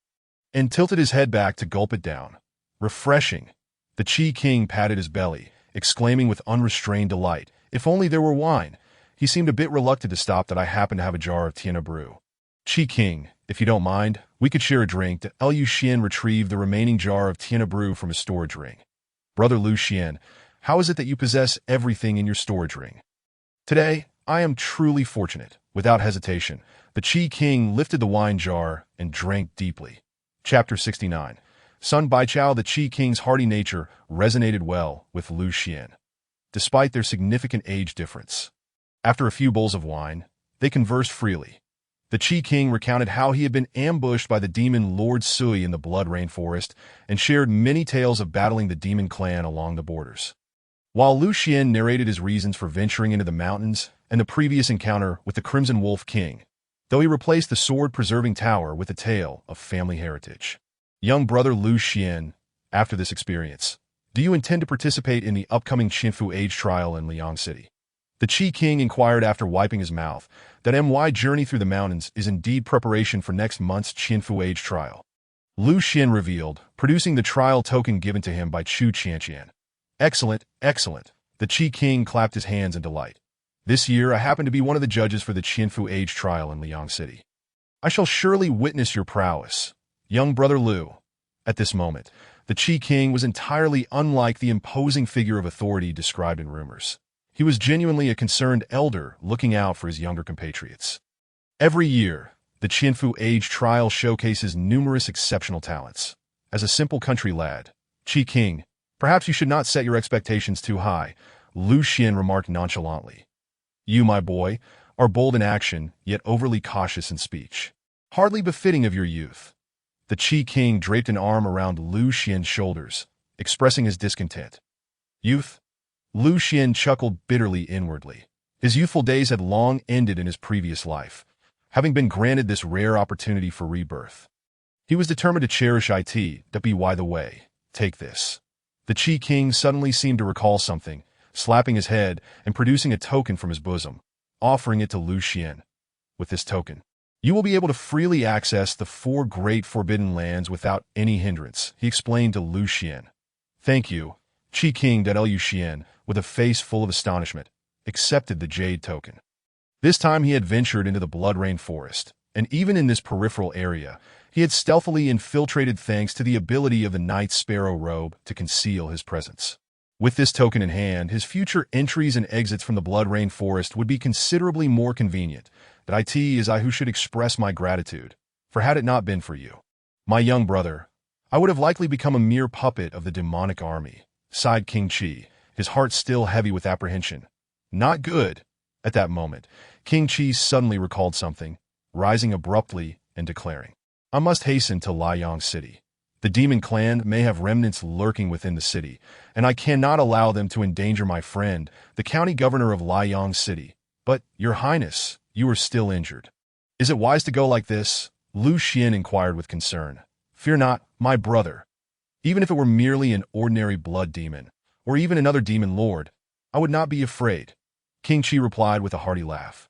and tilted his head back to gulp it down. Refreshing. The Chi King patted his belly, exclaiming with unrestrained delight, "If only there were wine." He seemed a bit reluctant to stop that I happened to have a jar of Tiana brew. "Chi King, if you don't mind, we could share a drink." Liu Xian retrieved the remaining jar of Tiana brew from his storage ring. "Brother Liu Xian, how is it that you possess everything in your storage ring?" "Today, I am truly fortunate." Without hesitation, the Chi King lifted the wine jar and drank deeply. Chapter 69. Sun Baichao. The Chi King's hearty nature resonated well with Liu Xian, despite their significant age difference. After a few bowls of wine, they conversed freely. The Chi King recounted how he had been ambushed by the demon Lord Sui in the Blood Rainforest and shared many tales of battling the demon clan along the borders, while Liu Xian narrated his reasons for venturing into the mountains and the previous encounter with the Crimson Wolf King, though he replaced the sword-preserving tower with a tale of family heritage. "Young brother Liu Xian, after this experience, do you intend to participate in the upcoming Qinfu Age trial in Liang City?" The Chi King inquired after wiping his mouth. That my journey through the mountains is indeed preparation for next month's Qinfu Age trial, Liu Xian revealed, producing the trial token given to him by Chu Qianqian. "Excellent, excellent." The Chi King clapped his hands in delight. "This year I happen to be one of the judges for the Qinfu Age trial in Liang City. I shall surely witness your prowess, young brother Liu." At this moment, the Chi King was entirely unlike the imposing figure of authority described in rumors. He was genuinely a concerned elder looking out for his younger compatriots. Every year, the Qinfu Age trial showcases numerous exceptional talents. As a simple country lad, Chi King, perhaps you should not set your expectations too high, Liu Xian remarked nonchalantly. "You, my boy, are bold in action, yet overly cautious in speech. Hardly befitting of your youth." The Chi King draped an arm around Liu Xian's shoulders, expressing his discontent. "Youth?" Liu Xian chuckled bitterly inwardly. His youthful days had long ended in his previous life, having been granted this rare opportunity for rebirth. He was determined to cherish by the way. "Take this." The Chi King suddenly seemed to recall something, slapping his head and producing a token from his bosom, offering it to Liu Xian. "With this token, you will be able to freely access the 4 great forbidden lands without any hindrance," he explained to Liu Xian. "Thank you." Chi King Liu Xian, with a face full of astonishment, accepted the jade token. This time he had ventured into the Blood Rainforest, and even in this peripheral area, he had stealthily infiltrated thanks to the ability of the Night Sparrow robe to conceal his presence. With this token in hand, his future entries and exits from the Blood Rainforest would be considerably more convenient. "That it is I who should express my gratitude, for had it not been for you, my young brother, I would have likely become a mere puppet of the demonic army," sighed King Chi, his heart still heavy with apprehension. "Not good." At that moment, King Chi suddenly recalled something, rising abruptly and declaring, "I must hasten to Liang City. The demon clan may have remnants lurking within the city, and I cannot allow them to endanger my friend, the county governor of Liang City. But, Your Highness, you are still injured. Is it wise to go like this?" Liu Xian inquired with concern. "Fear not, my brother. Even if it were merely an ordinary blood demon, or even another demon lord, I would not be afraid," King Chi replied with a hearty laugh.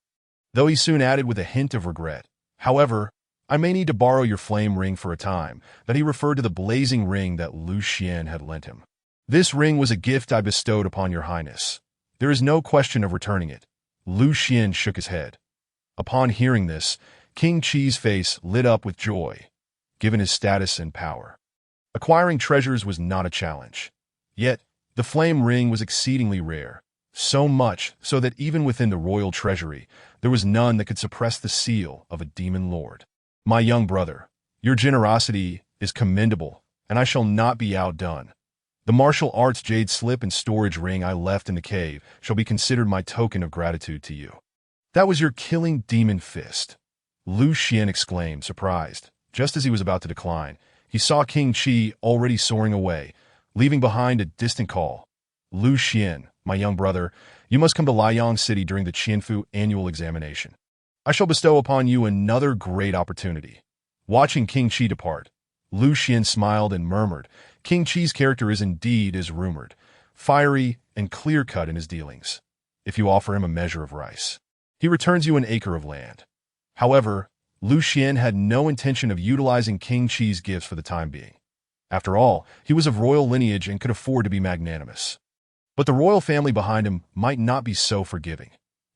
Though he soon added with a hint of regret, "However, I may need to borrow your flame ring for a time," that he referred to the blazing ring that Liu Xian had lent him. "This ring was a gift I bestowed upon your highness. There is no question of returning it." Liu Xian shook his head. Upon hearing this, King Chi's face lit up with joy, given his status and power. Acquiring treasures was not a challenge. Yet, the flame ring was exceedingly rare, so much so that even within the royal treasury, there was none that could suppress the seal of a demon lord. "My young brother, your generosity is commendable, and I shall not be outdone. The martial arts jade slip and storage ring I left in the cave shall be considered my token of gratitude to you." "That was your killing demon fist," Liu Xian exclaimed, surprised. Just as he was about to decline, he saw King Chi already soaring away, leaving behind a distant call. "Liu Xian, my young brother, you must come to Liang City during the Qianfu annual examination. I shall bestow upon you another great opportunity. Watching King Qi depart, Lu Xian smiled and murmured, King Qi's character is indeed as rumored, fiery and clear-cut in his dealings. If you offer him a measure of rice, he returns you an acre of land. However, Lu Xian had no intention of utilizing King Qi's gifts for the time being. After all, he was of royal lineage and could afford to be magnanimous. But the royal family behind him might not be so forgiving.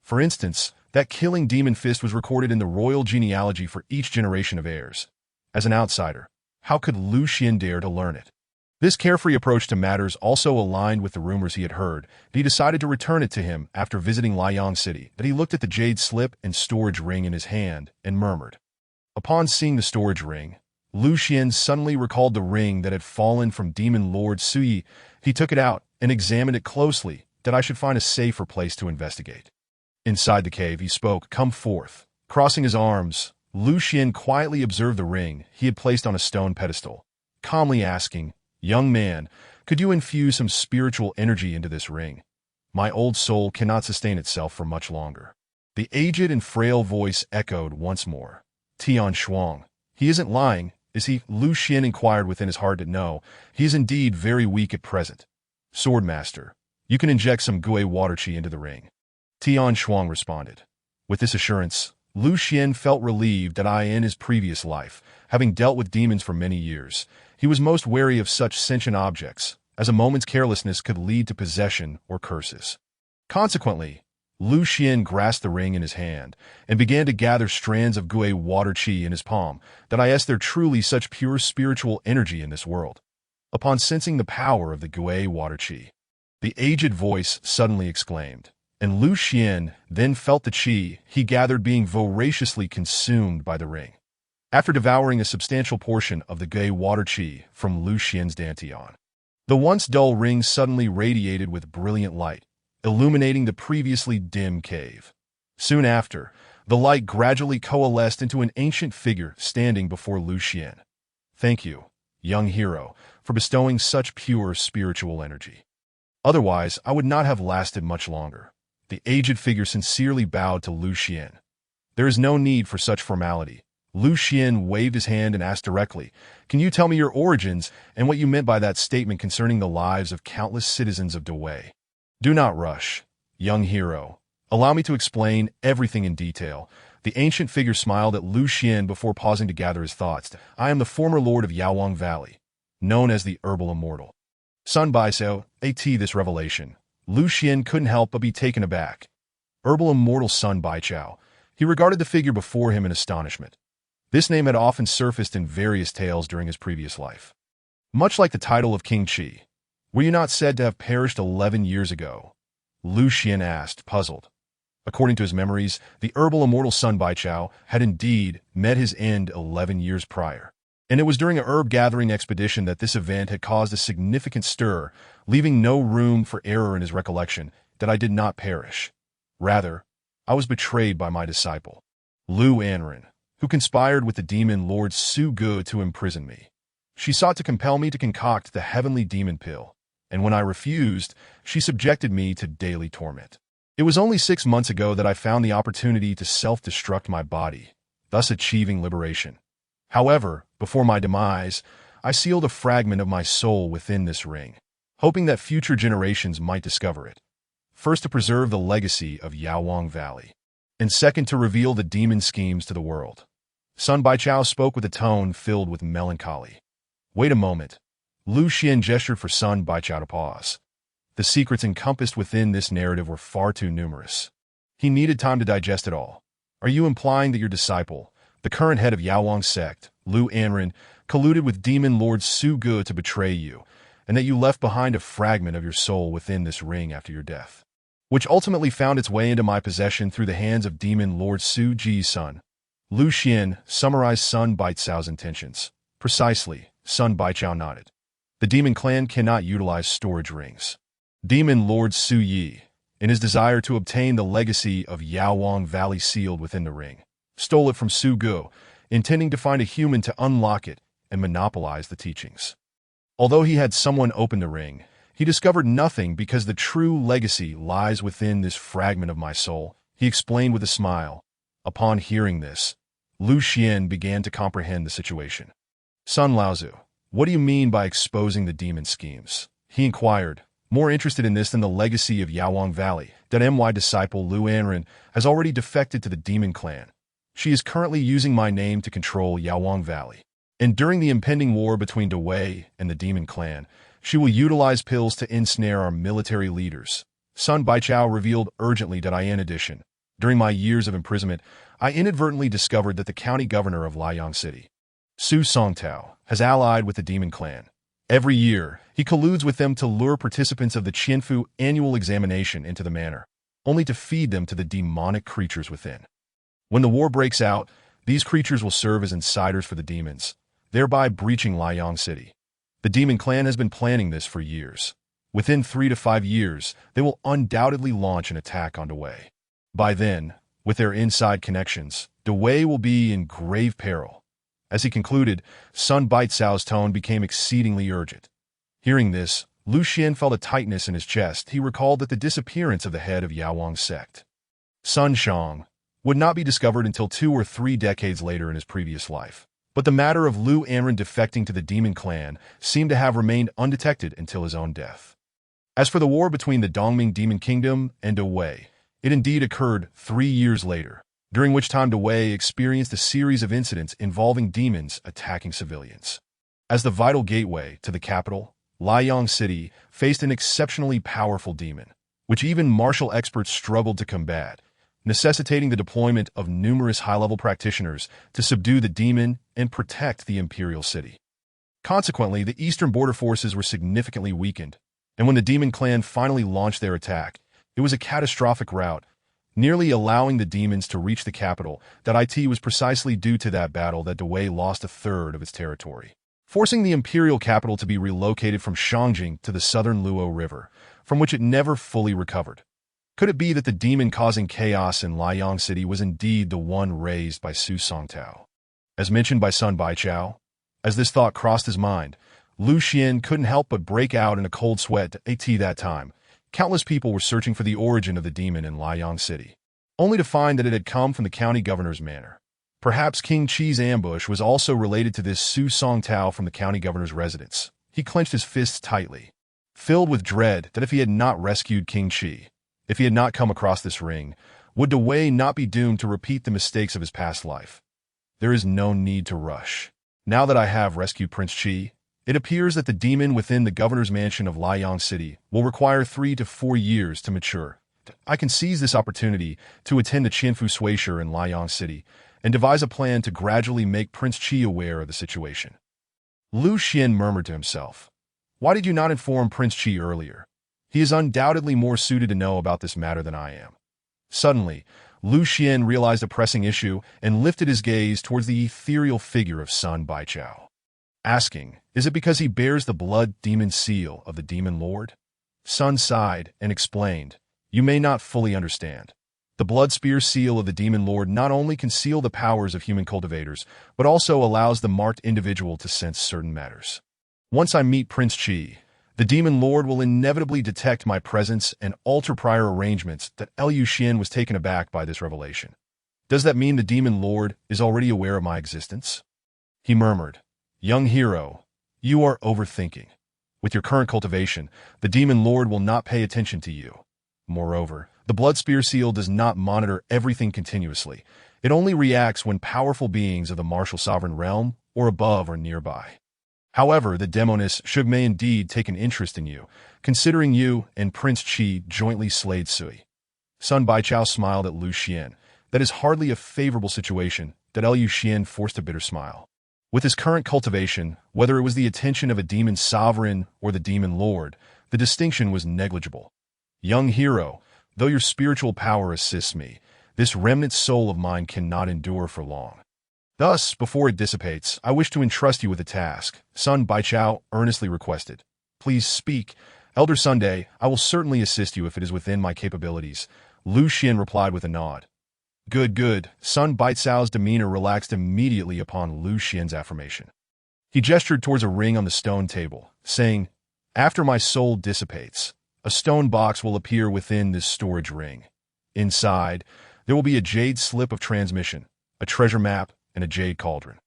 For instance, that killing demon fist was recorded in the royal genealogy for each generation of heirs. As an outsider, how could Lu Xian dare to learn it? This carefree approach to matters also aligned with the rumors he had heard, and he decided to return it to him after visiting Liang City, that he looked at the jade slip and storage ring in his hand and murmured. Upon seeing the storage ring, Lu Xian suddenly recalled the ring that had fallen from Demon Lord Sui. He took it out and examined it closely, that I should find a safer place to investigate. Inside the cave, he spoke, "Come forth." Crossing his arms, Lu Xian quietly observed the ring he had placed on a stone pedestal, calmly asking, "Young man, could you infuse some spiritual energy into this ring? My old soul cannot sustain itself for much longer." The aged and frail voice echoed once more. "Tian Shuang, he isn't lying, is he?" Lu Xian inquired within his heart that no, he is indeed very weak at present. "Swordmaster, you can inject some Gui water qi into the ring." Tian Shuang responded. With this assurance, Lu Xian felt relieved that in his previous life, having dealt with demons for many years, he was most wary of such sentient objects, as a moment's carelessness could lead to possession or curses. Consequently, Lu Xian grasped the ring in his hand and began to gather strands of Gui water qi in his palm, that is there truly such pure spiritual energy in this world. Upon sensing the power of the Gui water qi, the aged voice suddenly exclaimed, and Lu Xian then felt the qi he gathered being voraciously consumed by the ring. After devouring a substantial portion of the Gui water qi from Lu Xian's dantian, the once dull ring suddenly radiated with brilliant light, illuminating the previously dim cave. Soon after, the light gradually coalesced into an ancient figure standing before Lu Xian. "Thank you, young hero, for bestowing such pure spiritual energy. Otherwise, I would not have lasted much longer." The aged figure sincerely bowed to Lu Xian. "There is no need for such formality." Lu Xian waved his hand and asked directly, "Can you tell me your origins and what you meant by that statement concerning the lives of countless citizens of Dawei?" "Do not rush, young hero. Allow me to explain everything in detail." The ancient figure smiled at Lu Xian before pausing to gather his thoughts. "I am the former lord of Yaowang Valley, known as the Herbal Immortal." Sun Baisao, this revelation, Lu Xian couldn't help but be taken aback. Herbal Immortal Sun Baichao. He regarded the figure before him in astonishment. This name had often surfaced in various tales during his previous life. Much like the title of King Qi. "Were you not said to have perished 11 years ago?" Lu Xian asked, puzzled. According to his memories, the Herbal Immortal Sun Baichao had indeed met his end 11 years prior. And it was during a herb-gathering expedition that this event had caused a significant stir, leaving no room for error in his recollection, that I did not perish. Rather, I was betrayed by my disciple, Lu Anren, who conspired with the demon Lord Su Gu to imprison me. She sought to compel me to concoct the heavenly demon pill, and when I refused, she subjected me to daily torment. It was only 6 months ago that I found the opportunity to self-destruct my body, thus achieving liberation. However, before my demise, I sealed a fragment of my soul within this ring, hoping that future generations might discover it. First, to preserve the legacy of Yaowang Valley, and second, to reveal the demon schemes to the world. Sun Baichao spoke with a tone filled with melancholy. "Wait a moment." Lu Xian gestured for Sun Baichao to pause. The secrets encompassed within this narrative were far too numerous. He needed time to digest it all. "Are you implying that your disciple, the current head of Yaowang sect, Lu Anren, colluded with demon lord Su Gu to betray you, and that you left behind a fragment of your soul within this ring after your death, which ultimately found its way into my possession through the hands of demon lord Su Ji's son?" Lu Xian summarized Sun Baichao's intentions. "Precisely," Sun Baichao nodded. "The demon clan cannot utilize storage rings. Demon Lord Su Yi, in his desire to obtain the legacy of Yaowang Valley sealed within the ring, stole it from Su Gu, intending to find a human to unlock it and monopolize the teachings. Although he had someone open the ring, he discovered nothing because the true legacy lies within this fragment of my soul," he explained with a smile. Upon hearing this, Lu Xian began to comprehend the situation. Sun Laozu, what do you mean by exposing the demon schemes? He inquired, more interested in this than the legacy of Yaowang Valley. That my disciple Lu Anren has already defected to the demon clan. She is currently using my name to control Yaowang Valley. And during the impending war between Dawei and the demon clan, she will utilize pills to ensnare our military leaders. Sun Baichao revealed urgently that in addition, during my years of imprisonment, I inadvertently discovered that the county governor of Liang City, Su Songtao, has allied with the demon clan. Every year, he colludes with them to lure participants of the Qianfu annual examination into the manor, only to feed them to the demonic creatures within. When the war breaks out, these creatures will serve as insiders for the demons, thereby breaching Liang City. The demon clan has been planning this for years. Within 3 to 5 years, they will undoubtedly launch an attack on Dawei. By then, with their inside connections, Dawei will be in grave peril. As he concluded, Sun Baitsao's tone became exceedingly urgent. Hearing this, Lu Xian felt a tightness in his chest. He recalled that the disappearance of the head of Yaowang's sect, Sun Shang, would not be discovered until 2 or 3 decades later in his previous life. But the matter of Lu Anren defecting to the demon clan seemed to have remained undetected until his own death. As for the war between the Dongming Demon Kingdom and Dawei, it indeed occurred 3 years later, during which time Dawei experienced a series of incidents involving demons attacking civilians. As the vital gateway to the capital, Liang City faced an exceptionally powerful demon, which even martial experts struggled to combat, necessitating the deployment of numerous high-level practitioners to subdue the demon and protect the imperial city. Consequently, the eastern border forces were significantly weakened, and when the demon clan finally launched their attack, it was a catastrophic rout, nearly allowing the demons to reach the capital. That was precisely due to that battle that Dawei lost 1/3 of its territory, forcing the imperial capital to be relocated from Shangjing to the southern Luo River, from which it never fully recovered. Could it be that the demon causing chaos in Liang City was indeed the one raised by Su Songtao, as mentioned by Sun Baichao? As this thought crossed his mind, Lu Xian couldn't help but break out in a cold sweat. At that time, countless people were searching for the origin of the demon in Liang City, only to find that it had come from the county governor's manor. Perhaps King Qi's ambush was also related to this Su Songtao from the county governor's residence. He clenched his fists tightly, filled with dread that if he had not rescued King Qi, if he had not come across this ring, would Dawei not be doomed to repeat the mistakes of his past life? There is no need to rush. Now that I have rescued Prince Qi, it appears that the demon within the governor's mansion of Liang City will require 3 to 4 years to mature. I can seize this opportunity to attend the Qianfu Suisher in Liang City and devise a plan to gradually make Prince Qi aware of the situation. Lu Xian murmured to himself, "Why did you not inform Prince Qi earlier? He is undoubtedly more suited to know about this matter than I am." Suddenly, Lu Xian realized a pressing issue and lifted his gaze towards the ethereal figure of Sun Baichao, asking, "Is it because he bears the blood demon seal of the demon lord?" Sun sighed and explained, "You may not fully understand. The blood spear seal of the demon lord not only conceals the powers of human cultivators, but also allows the marked individual to sense certain matters. Once I meet Prince Qi, the demon lord will inevitably detect my presence and alter prior arrangements." That Lu Xian was taken aback by this revelation. "Does that mean the demon lord is already aware of my existence?" He murmured, "Young hero, you are overthinking. With your current cultivation, the demon lord will not pay attention to you. Moreover, the blood spear seal does not monitor everything continuously. It only reacts when powerful beings of the martial sovereign realm or above are nearby. However, the demoness may indeed take an interest in you, considering you and Prince Qi jointly slayed Sui." Sun Baichao smiled at Lu Xian. "That is hardly a favorable situation." That Lu Xian forced a bitter smile. With his current cultivation, whether it was the attention of a demon sovereign or the demon lord, the distinction was negligible. "Young hero, though your spiritual power assists me, this remnant soul of mine cannot endure for long. Thus, before it dissipates, I wish to entrust you with a task," Sun Baichao earnestly requested. "Please speak, Elder Sunday. I will certainly assist you if it is within my capabilities." Lu Xian replied with a nod. "Good, good." Sun Baicao's demeanor relaxed immediately upon Lu Xian's affirmation. He gestured towards a ring on the stone table, saying, "After my soul dissipates, a stone box will appear within this storage ring. Inside, There will be a jade slip of transmission, a treasure map, and a jade cauldron.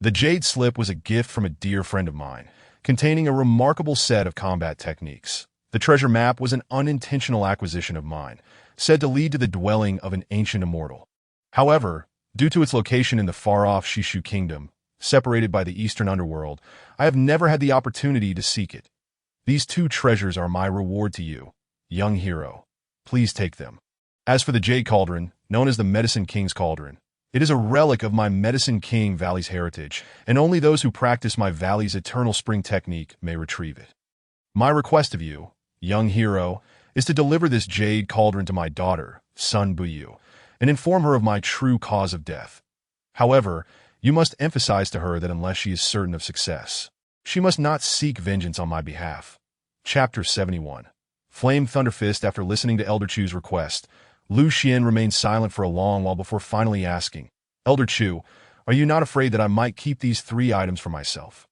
The jade slip was a gift from a dear friend of mine, containing a remarkable set of combat techniques. The treasure map was an unintentional acquisition of mine, said to lead to the dwelling of an ancient immortal. However, due to its location in the far-off Shishu Kingdom, separated by the eastern underworld, I have never had the opportunity to seek it. These two treasures are my reward to you, young hero. Please take them. As for the Jade Cauldron, known as the Medicine King's Cauldron, it is a relic of my Medicine King Valley's heritage, and only those who practice my Valley's Eternal Spring technique may retrieve it. My request of you, young hero, is to deliver this Jade Cauldron to my daughter, Sun Buyu, and inform her of my true cause of death. However, you must emphasize to her that unless she is certain of success, she must not seek vengeance on my behalf. Chapter 71. Flame Thunderfist. After listening to Elder Chu's request, Lu Xian remained silent for a long while before finally asking, Elder Chu, are you not afraid that I might keep these 3 items for myself?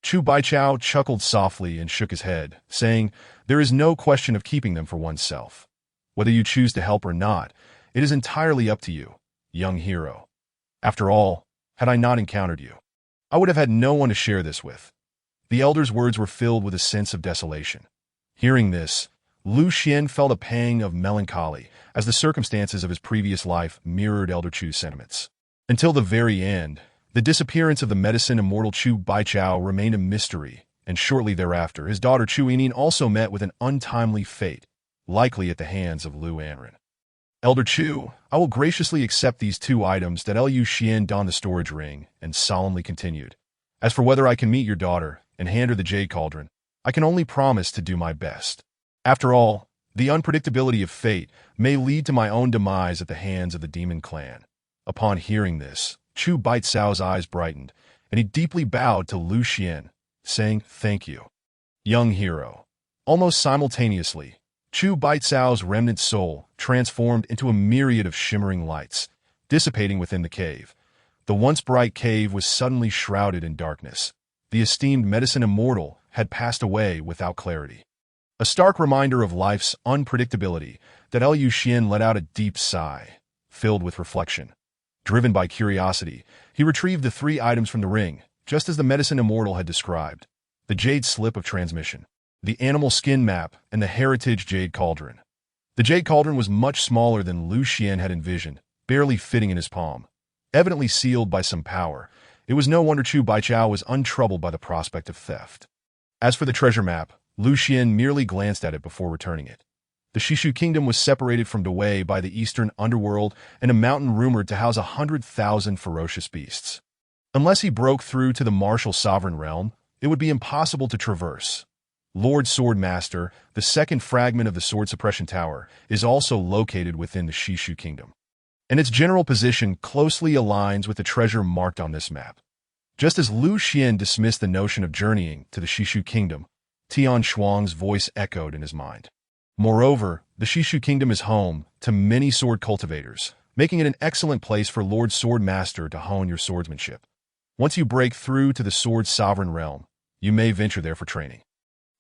Chu Baichao chuckled softly and shook his head, saying, there is no question of keeping them for oneself. Whether you choose to help or not, it is entirely up to you, young hero. After all, had I not encountered you, I would have had no one to share this with. The elder's words were filled with a sense of desolation. Hearing this, Lu Xian felt a pang of melancholy as the circumstances of his previous life mirrored Elder Chu's sentiments. Until the very end, the disappearance of the medicine immortal Chu Baichao remained a mystery, and shortly thereafter his daughter Chu Yining also met with an untimely fate, likely at the hands of Lu Anren. Elder Chu, I will graciously accept these 2 items that Lu Xian donned the storage ring and solemnly continued. As for whether I can meet your daughter and hand her the Jade Cauldron, I can only promise to do my best. After all, the unpredictability of fate may lead to my own demise at the hands of the demon clan. Upon hearing this, Chu Baicao's eyes brightened, and he deeply bowed to Lu Xian, saying, thank you, young hero. Almost simultaneously, Chu Baicao's remnant soul transformed into a myriad of shimmering lights, dissipating within the cave. The once bright cave was suddenly shrouded in darkness. The esteemed medicine immortal had passed away without clarity. A stark reminder of life's unpredictability that Lu Xian let out a deep sigh, filled with reflection. Driven by curiosity, he retrieved the 3 items from the ring, just as the medicine immortal had described: the jade slip of transmission, the animal skin map, and the heritage jade cauldron. The jade cauldron was much smaller than Lu Xian had envisioned, barely fitting in his palm. Evidently sealed by some power, it was no wonder Chu Baichao was untroubled by the prospect of theft. As for the treasure map, Lu Xian merely glanced at it before returning it. The Shishu Kingdom was separated from Dawei by the eastern underworld and a mountain rumored to house 100,000 ferocious beasts. Unless he broke through to the martial sovereign realm, it would be impossible to traverse. Lord Sword Master, the second fragment of the Sword Suppression Tower, is also located within the Shishu Kingdom, and its general position closely aligns with the treasure marked on this map. Just as Lu Xian dismissed the notion of journeying to the Shishu Kingdom, Tian Shuang's voice echoed in his mind. Moreover, the Shishu Kingdom is home to many sword cultivators, making it an excellent place for Lord Sword Master to hone your swordsmanship. Once you break through to the Sword Sovereign Realm, you may venture there for training.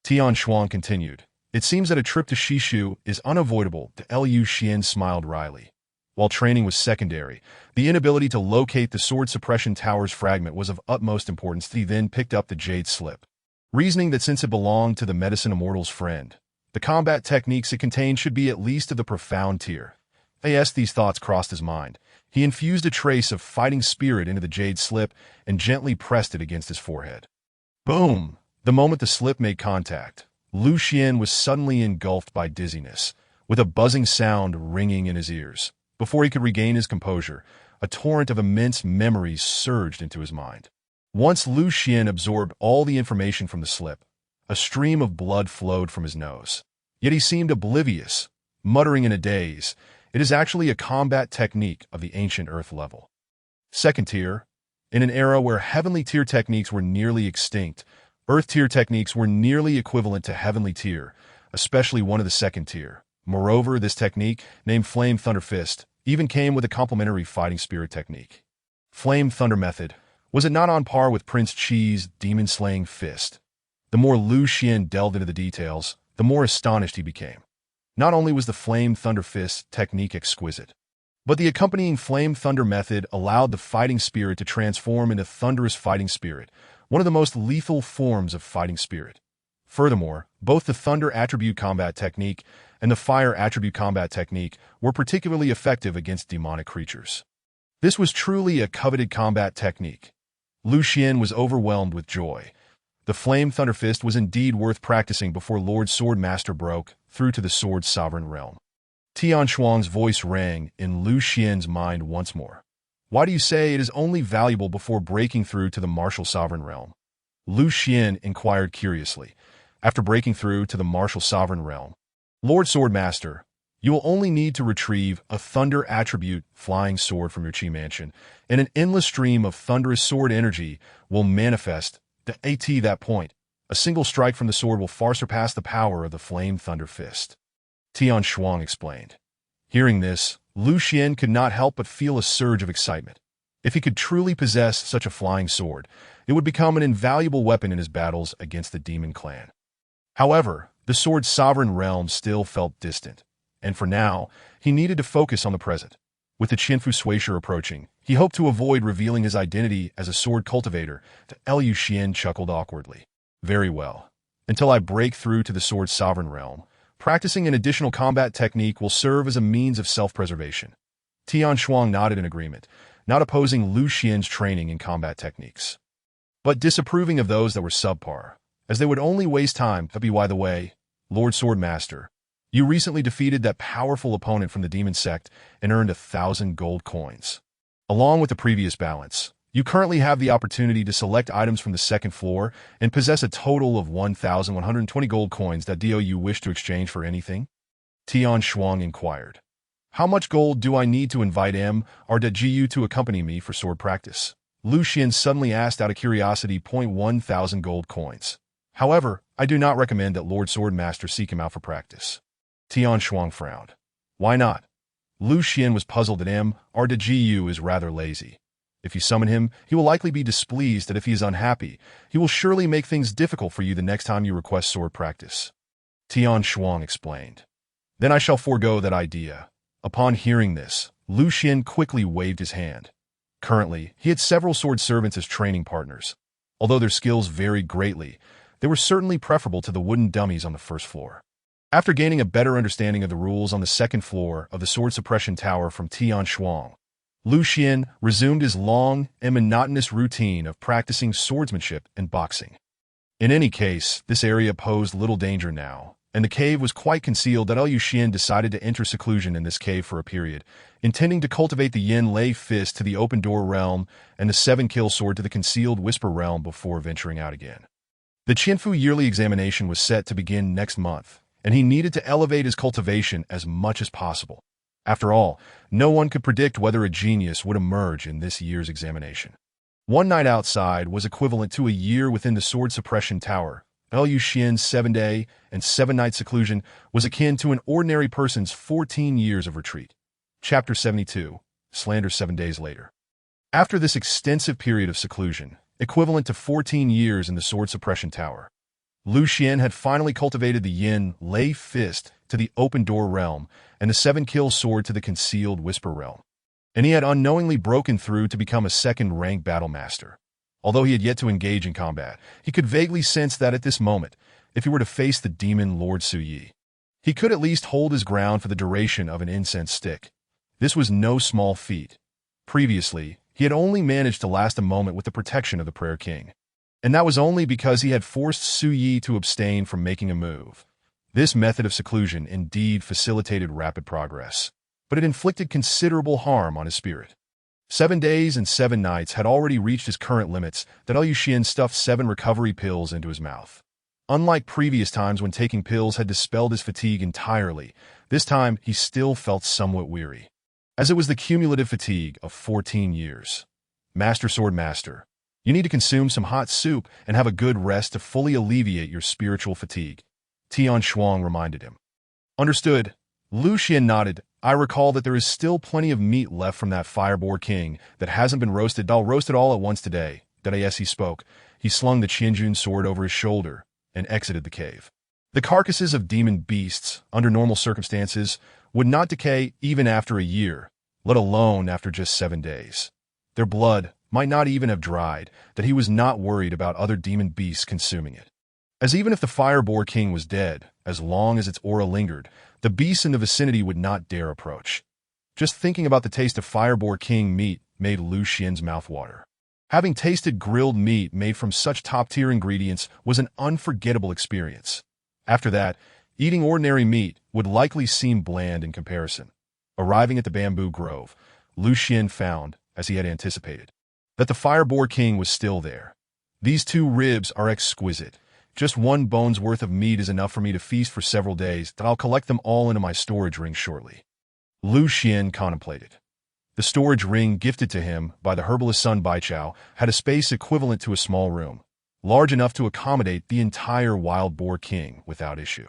Tian Shuang continued, it seems that a trip to Shishu is unavoidable. Lu Xian smiled wryly. While training was secondary, the inability to locate the Sword Suppression Tower's fragment was of utmost importance. He then picked up the jade slip, reasoning that since it belonged to the medicine immortal's friend, the combat techniques it contained should be at least of the profound tier. As these thoughts crossed his mind, he infused a trace of fighting spirit into the jade slip and gently pressed it against his forehead. Boom! The moment the slip made contact, Lu Xian was suddenly engulfed by dizziness, with a buzzing sound ringing in his ears. Before he could regain his composure, a torrent of immense memories surged into his mind. Once Lu Xian absorbed all the information from the slip, a stream of blood flowed from his nose. Yet he seemed oblivious, muttering in a daze, it is actually a combat technique of the ancient earth level. Second tier. In an era where heavenly tier techniques were nearly extinct, earth tier techniques were nearly equivalent to heavenly tier, especially one of the second tier. Moreover, this technique, named Flame Thunder Fist, even came with a complementary fighting spirit technique. Flame Thunder Method. Was it not on par with Prince Chi's demon-slaying fist? The more Lu Xian delved into the details, the more astonished he became. Not only was the Flame Thunder Fist technique exquisite, But the accompanying flame thunder method allowed the fighting spirit to transform into thunderous fighting spirit, one of the most lethal forms of fighting spirit. Furthermore, both the thunder attribute combat technique and the fire attribute combat technique were particularly effective against demonic creatures. This was truly a coveted combat technique. Lu Xian was overwhelmed with joy. The Flame Thunder Fist was indeed worth practicing before Lord Sword Master broke through to the Sword's sovereign realm. Tian Shuang's voice rang in Lu Xian's mind once more. Why do you say it is only valuable before breaking through to the martial sovereign realm? Lu Xian inquired curiously. After breaking through to the martial sovereign realm, Lord Sword Master, you will only need to retrieve a thunder attribute flying sword from your Qi mansion, and an endless stream of thunderous sword energy will manifest. At that point, a single strike from the sword will far surpass the power of the Flame Thunder Fist. Tian Shuang explained. Hearing this, Lu Xian could not help but feel a surge of excitement. If he could truly possess such a flying sword, it would become an invaluable weapon in his battles against the demon clan. However, the sword's sovereign realm still felt distant, and for now, he needed to focus on the present. With the Qinfu Suisher approaching, he hoped to avoid revealing his identity as a sword cultivator. Lu Xian chuckled awkwardly. Very well. Until I break through to the sword's sovereign realm, practicing an additional combat technique will serve as a means of self-preservation. Tian Shuang nodded in agreement, not opposing Lu Xian's training in combat techniques, but disapproving of those that were subpar, as they would only waste time. By the way, Lord Sword Master, you recently defeated that powerful opponent from the demon sect and earned 1,000 gold coins. Along with the previous balance, you currently have the opportunity to select items from the second floor and possess a total of 1,120 gold coins. Do you wish to exchange for anything? Tian Shuang inquired. How much gold do I need to invite Gu to accompany me for sword practice? Lu Xian suddenly asked out of curiosity. 1,000 gold coins. However, I do not recommend that Lord Sword Master seek him out for practice. Tian Shuang frowned. Why not? Lu Xian was puzzled that Gu is rather lazy. If you summon him, he will likely be displeased, that if he is unhappy, he will surely make things difficult for you the next time you request sword practice. Tian Shuang explained. Then I shall forego that idea. Upon hearing this, Lu Xian quickly waved his hand. Currently, he had several sword servants as training partners. Although their skills varied greatly, they were certainly preferable to the wooden dummies on the first floor. After gaining a better understanding of the rules on the second floor of the Sword Suppression Tower from Tian Shuang, Lu Xian resumed his long and monotonous routine of practicing swordsmanship and boxing. In any case, this area posed little danger now, and the cave was quite concealed. Lu Xian decided to enter seclusion in this cave for a period, intending to cultivate the Yin Lei Fist to the Open Door realm and the Seven Kill Sword to the Concealed Whisper realm before venturing out again. The Qinfu yearly examination was set to begin next month, and he needed to elevate his cultivation as much as possible. After all, no one could predict whether a genius would emerge in this year's examination. One night outside was equivalent to a year within the Sword Suppression Tower. Lu Xian's 7-day and 7-night seclusion was akin to an ordinary person's 14 years of retreat. Chapter 72, Slander 7 days later. After this extensive period of seclusion, equivalent to 14 years in the Sword Suppression Tower, Lu Xian had finally cultivated the Yin Lei Fist to the Open Door realm and the Seven Kill Sword to the Concealed Whisper realm, and he had unknowingly broken through to become a second-rank battle master. Although he had yet to engage in combat, he could vaguely sense that at this moment, if he were to face the demon Lord Su Yi, he could at least hold his ground for the duration of an incense stick. This was no small feat. Previously, he had only managed to last a moment with the protection of the Prayer King, and that was only because he had forced Su Yi to abstain from making a move. This method of seclusion indeed facilitated rapid progress, but it inflicted considerable harm on his spirit. 7 days and 7 nights had already reached his current limits. Lu Xian stuffed 7 recovery pills into his mouth. Unlike previous times when taking pills had dispelled his fatigue entirely, this time he still felt somewhat weary, as it was the cumulative fatigue of 14 years. Master Sword Master, you need to consume some hot soup and have a good rest to fully alleviate your spiritual fatigue, Tian Shuang reminded him. Understood. Lu Xian nodded. I recall that there is still plenty of meat left from that Fireboar King that hasn't been roasted. I'll roast it all at once today. As he spoke, he slung the Qianjun sword over his shoulder and exited the cave. The carcasses of demon beasts, under normal circumstances, would not decay even after a year, let alone after just 7 days. Their blood might not even have dried, that he was not worried about other demon beasts consuming it. As even if the Fire Boar King was dead, as long as its aura lingered, the beasts in the vicinity would not dare approach. Just thinking about the taste of Fire Boar King meat made Lu Xian's mouth water. Having tasted grilled meat made from such top-tier ingredients was an unforgettable experience. After that, eating ordinary meat would likely seem bland in comparison. Arriving at the bamboo grove, Lu Xian found, as he had anticipated, that the Fire Boar King was still there. These 2 ribs are exquisite. Just 1 bone's worth of meat is enough for me to feast for several days, that I'll collect them all into my storage ring shortly. Lu Xian contemplated. The storage ring gifted to him by the herbalist Sun Baichao had a space equivalent to a small room, large enough to accommodate the entire Wild Boar King without issue.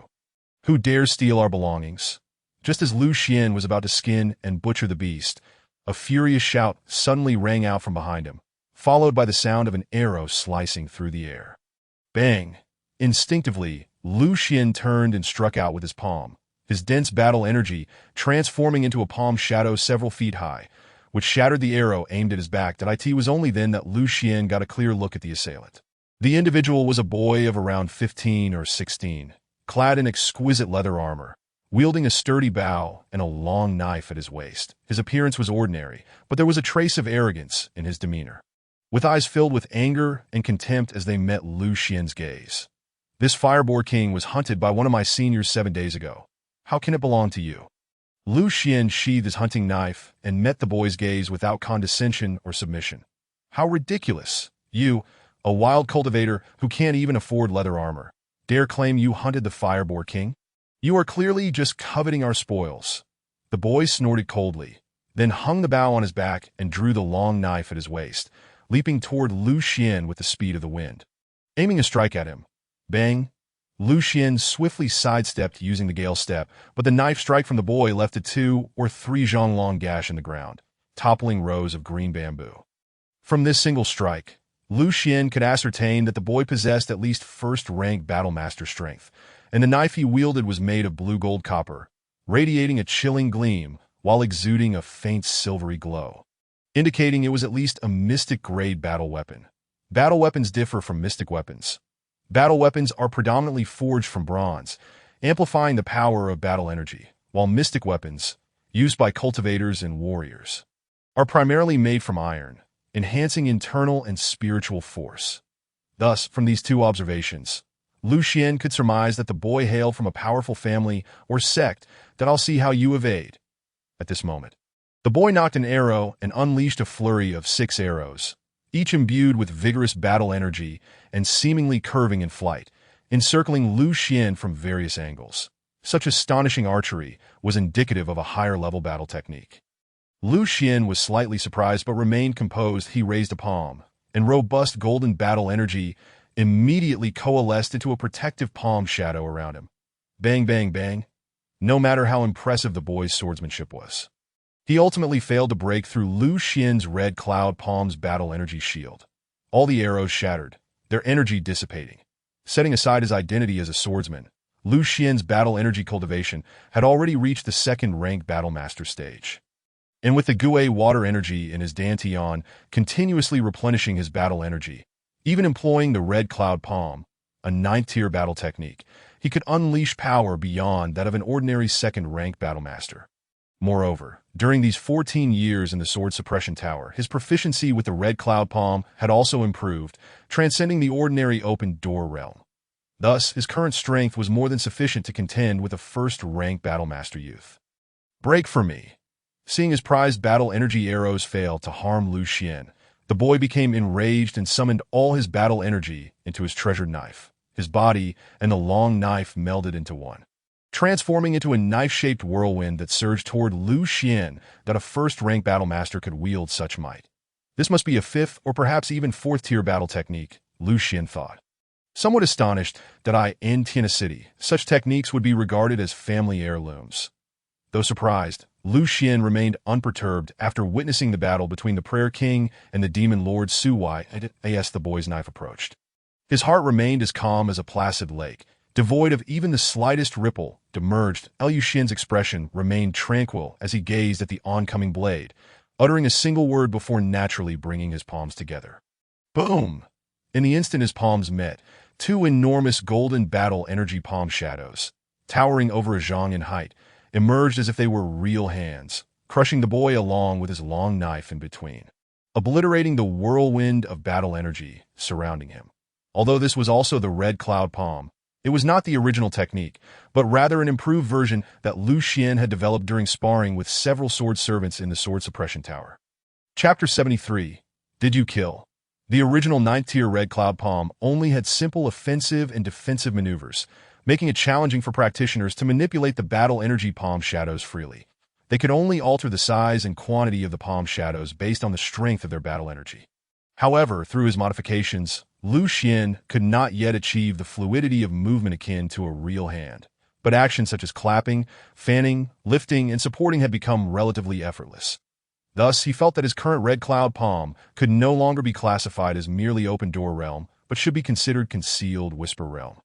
Who dares steal our belongings? Just as Lu Xian was about to skin and butcher the beast, a furious shout suddenly rang out from behind him, followed by the sound of an arrow slicing through the air. Bang! Instinctively, Lu Xian turned and struck out with his palm, his dense battle energy transforming into a palm shadow several feet high, which shattered the arrow aimed at his back. It was only then that Lu Xian got a clear look at the assailant. The individual was a boy of around 15 or 16, clad in exquisite leather armor, wielding a sturdy bow and a long knife at his waist. His appearance was ordinary, but there was a trace of arrogance in his demeanor, with eyes filled with anger and contempt as they met Lu Xian's gaze. This Fire Boar King was hunted by one of my seniors 7 days ago. How can it belong to you? Lu Xian sheathed his hunting knife and met the boy's gaze without condescension or submission. How ridiculous! You, a wild cultivator who can't even afford leather armor, dare claim you hunted the Fire Boar King? You are clearly just coveting our spoils. The boy snorted coldly, then hung the bow on his back and drew the long knife at his waist, leaping toward Lu Xian with the speed of the wind. Aiming a strike at him. Bang! Lu Xian swiftly sidestepped using the gale step, but the knife strike from the boy left a 2 or 3 zhong-long gash in the ground, toppling rows of green bamboo. From this single strike, Lu Xian could ascertain that the boy possessed at least first-rank battlemaster strength, and the knife he wielded was made of blue-gold copper, radiating a chilling gleam while exuding a faint silvery glow, indicating it was at least a mystic-grade battle weapon. Battle weapons differ from mystic weapons. Battle weapons are predominantly forged from bronze, amplifying the power of battle energy, while mystic weapons, used by cultivators and warriors, are primarily made from iron, enhancing internal and spiritual force. Thus, from these 2 observations, Lu Xian could surmise that the boy hailed from a powerful family or sect that I'll see how you evade. At this moment, the boy knocked an arrow and unleashed a flurry of 6 arrows, each imbued with vigorous battle energy and seemingly curving in flight, encircling Lu Xian from various angles. Such astonishing archery was indicative of a higher-level battle technique. Lu Xian was slightly surprised but remained composed. He raised a palm, and robust golden battle energy immediately coalesced into a protective palm shadow around him. Bang, bang, bang. No matter how impressive the boy's swordsmanship was, he ultimately failed to break through Lu Xian's red cloud palm's battle energy shield. All the arrows shattered, their energy dissipating. Setting aside his identity as a swordsman, Lu Xian's battle energy cultivation had already reached the 2nd-rank battlemaster stage. And with the Gui water energy in his dantian continuously replenishing his battle energy, even employing the red cloud palm, a 9th-tier battle technique, he could unleash power beyond that of an ordinary 2nd-rank battlemaster. Moreover, during these 14 years in the Sword Suppression Tower, his proficiency with the Red Cloud Palm had also improved, transcending the ordinary open door realm. Thus, his current strength was more than sufficient to contend with a first-rank battlemaster youth. Break for me. Seeing his prized battle energy arrows fail to harm Lu Xian, the boy became enraged and summoned all his battle energy into his treasured knife. His body and the long knife melded into one, transforming into a knife-shaped whirlwind that surged toward Lu Xian. That a first-rank battlemaster could wield such might. This must be a 5th or perhaps even 4th-tier battle technique, Lu Xian thought. Somewhat astonished that in Tiana City, such techniques would be regarded as family heirlooms. Though surprised, Lu Xian remained unperturbed after witnessing the battle between the Prayer King and the Demon Lord Su Wai as the boy's knife approached. His heart remained as calm as a placid lake, Devoid of even the slightest ripple, demerged, Lu Xian's expression remained tranquil as he gazed at the oncoming blade, uttering a single word before naturally bringing his palms together. Boom! In the instant his palms met, two enormous golden battle energy palm shadows, towering over Zhang in height, emerged as if they were real hands, crushing the boy along with his long knife in between, obliterating the whirlwind of battle energy surrounding him. Although this was also the Red Cloud Palm, it was not the original technique, but rather an improved version that Lu Xian had developed during sparring with several sword servants in the Sword Suppression Tower. Chapter 73. Did you kill? The original 9th-tier Red Cloud Palm only had simple offensive and defensive maneuvers, making it challenging for practitioners to manipulate the battle energy palm shadows freely. They could only alter the size and quantity of the palm shadows based on the strength of their battle energy. However, through his modifications, Lu Xian could not yet achieve the fluidity of movement akin to a real hand, but actions such as clapping, fanning, lifting, and supporting had become relatively effortless. Thus, he felt that his current Red Cloud Palm could no longer be classified as merely Open Door Realm, but should be considered Concealed Whisper Realm.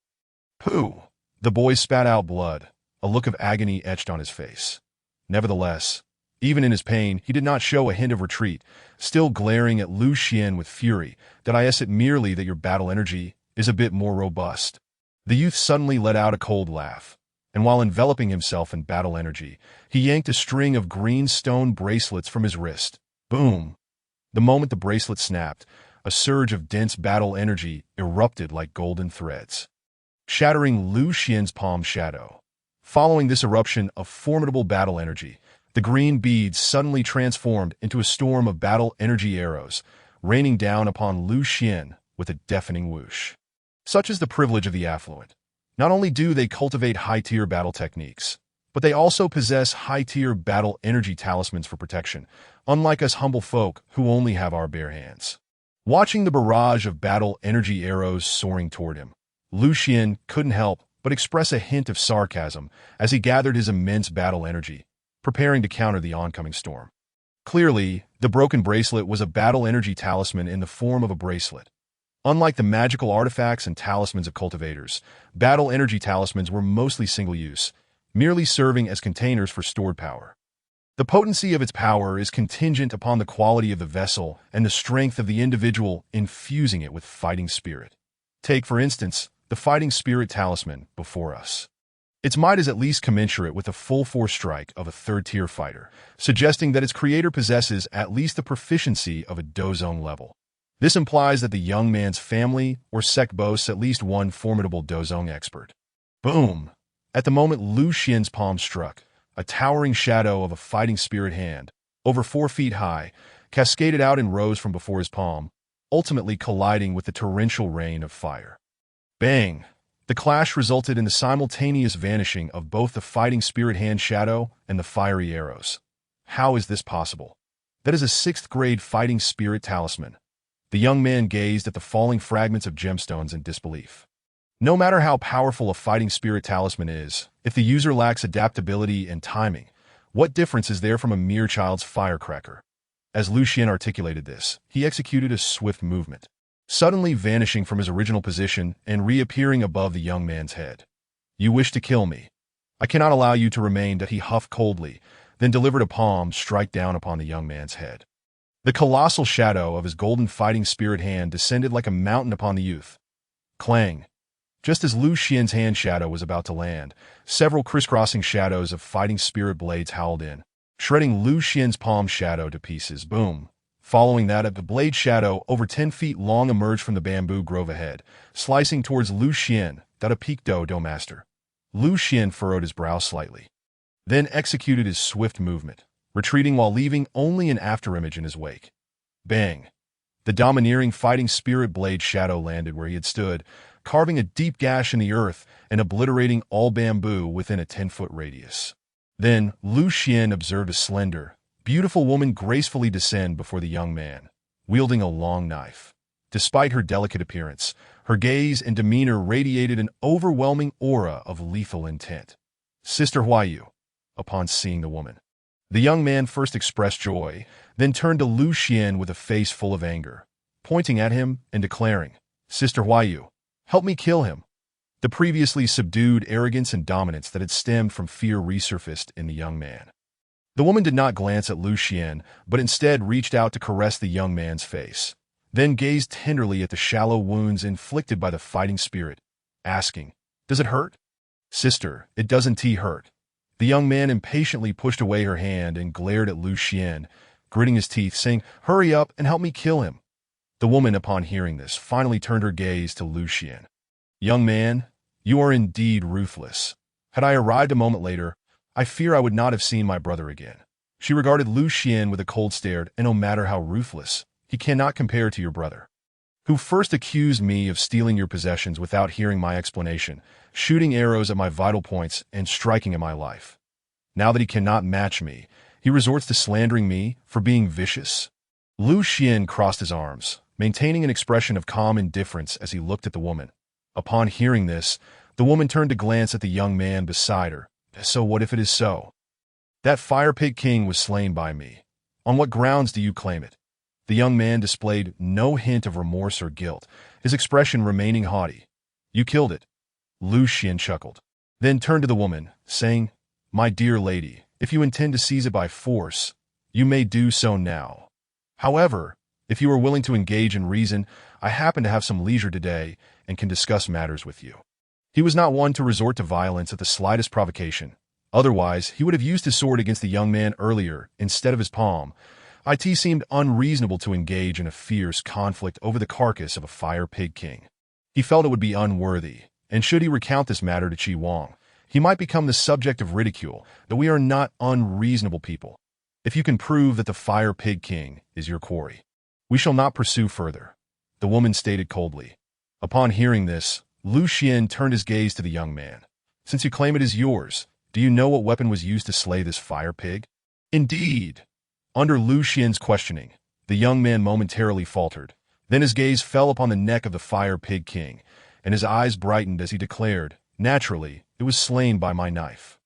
Pooh! The boy spat out blood, a look of agony etched on his face. Nevertheless, even in his pain, he did not show a hint of retreat, still glaring at Lu Xian with fury. Did I guess it merely that your battle energy is a bit more robust? The youth suddenly let out a cold laugh, and while enveloping himself in battle energy, he yanked a string of green stone bracelets from his wrist. Boom! The moment the bracelet snapped, a surge of dense battle energy erupted like golden threads, shattering Lu Xian's palm shadow. Following this eruption of formidable battle energy, the green beads suddenly transformed into a storm of battle energy arrows, raining down upon Lu Xian with a deafening whoosh. Such is the privilege of the affluent. Not only do they cultivate high-tier battle techniques, but they also possess high-tier battle energy talismans for protection, unlike us humble folk who only have our bare hands. Watching the barrage of battle energy arrows soaring toward him, Lu Xian couldn't help but express a hint of sarcasm as he gathered his immense battle energy, preparing to counter the oncoming storm. Clearly, the broken bracelet was a battle energy talisman in the form of a bracelet. Unlike the magical artifacts and talismans of cultivators, battle energy talismans were mostly single-use, merely serving as containers for stored power. The potency of its power is contingent upon the quality of the vessel and the strength of the individual infusing it with fighting spirit. Take, for instance, the fighting spirit talisman before us. Its might is at least commensurate with the full-force strike of a third-tier fighter, suggesting that its creator possesses at least the proficiency of a dozong level. This implies that the young man's family or sect boasts at least one formidable dozong expert. Boom! At the moment Lu Xian's palm struck, a towering shadow of a fighting spirit hand, over 4 feet high, cascaded out and rose from before his palm, ultimately colliding with the torrential rain of fire. Bang! The clash resulted in the simultaneous vanishing of both the fighting spirit hand shadow and the fiery arrows. How is this possible? That is a 6th-grade fighting spirit talisman. The young man gazed at the falling fragments of gemstones in disbelief. No matter how powerful a fighting spirit talisman is, if the user lacks adaptability and timing, what difference is there from a mere child's firecracker? As Lu Xian articulated this, he executed a swift movement, suddenly vanishing from his original position and reappearing above the young man's head. You wish to kill me. I cannot allow you to remain. That he huffed coldly, then delivered a palm strike down upon the young man's head. The colossal shadow of his golden fighting spirit hand descended like a mountain upon the youth. Clang! Just as Lu Xian's hand shadow was about to land, several crisscrossing shadows of fighting spirit blades howled in, shredding Lu Xian's palm shadow to pieces. Boom! Following that, a blade shadow over 10 feet long emerged from the bamboo grove ahead, slicing towards Lu Xian, a peak do master. Lu Xian furrowed his brow slightly, then executed his swift movement, retreating while leaving only an afterimage in his wake. Bang! The domineering fighting spirit blade shadow landed where he had stood, carving a deep gash in the earth and obliterating all bamboo within a 10-foot radius. Then, Lu Xian observed a slender, beautiful woman gracefully descend before the young man, wielding a long knife. Despite her delicate appearance, her gaze and demeanor radiated an overwhelming aura of lethal intent. Sister Huayu, upon seeing the woman, the young man first expressed joy, then turned to Lu Xian with a face full of anger, pointing at him and declaring, Sister Huayu, help me kill him. The previously subdued arrogance and dominance that had stemmed from fear resurfaced in the young man. The woman did not glance at Lu Xian, but instead reached out to caress the young man's face, then gazed tenderly at the shallow wounds inflicted by the fighting spirit, asking, "Does it hurt?" "Sister, it doesn't hurt." The young man impatiently pushed away her hand and glared at Lu Xian, gritting his teeth, saying, "Hurry up and help me kill him." The woman, upon hearing this, finally turned her gaze to Lu Xian. "Young man, you are indeed ruthless. Had I arrived a moment later, I fear I would not have seen my brother again." She regarded Lu Xian with a cold stare, "And no matter how ruthless, he cannot compare to your brother, who first accused me of stealing your possessions without hearing my explanation, shooting arrows at my vital points and striking at my life. Now that he cannot match me, he resorts to slandering me for being vicious." Lu Xian crossed his arms, maintaining an expression of calm indifference as he looked at the woman. Upon hearing this, the woman turned to glance at the young man beside her. "So what if it is so? That Fire Pig King was slain by me. On what grounds do you claim it?" The young man displayed no hint of remorse or guilt, his expression remaining haughty. "You killed it." Lu Xian chuckled, then turned to the woman, saying, "My dear lady, if you intend to seize it by force, you may do so now. However, if you are willing to engage in reason, I happen to have some leisure today and can discuss matters with you." He was not one to resort to violence at the slightest provocation. Otherwise, he would have used his sword against the young man earlier instead of his palm. It seemed unreasonable to engage in a fierce conflict over the carcass of a Fire Pig King. He felt it would be unworthy, and should he recount this matter to Qi Wang, he might become the subject of ridicule, though we are not unreasonable people. "If you can prove that the Fire Pig King is your quarry, we shall not pursue further," the woman stated coldly. Upon hearing this, Lu Xian turned his gaze to the young man. "Since you claim it is yours, do you know what weapon was used to slay this fire pig?" "Indeed." Under Lu Xian's questioning, the young man momentarily faltered. Then his gaze fell upon the neck of the Fire Pig King, and his eyes brightened as he declared, "Naturally, it was slain by my knife."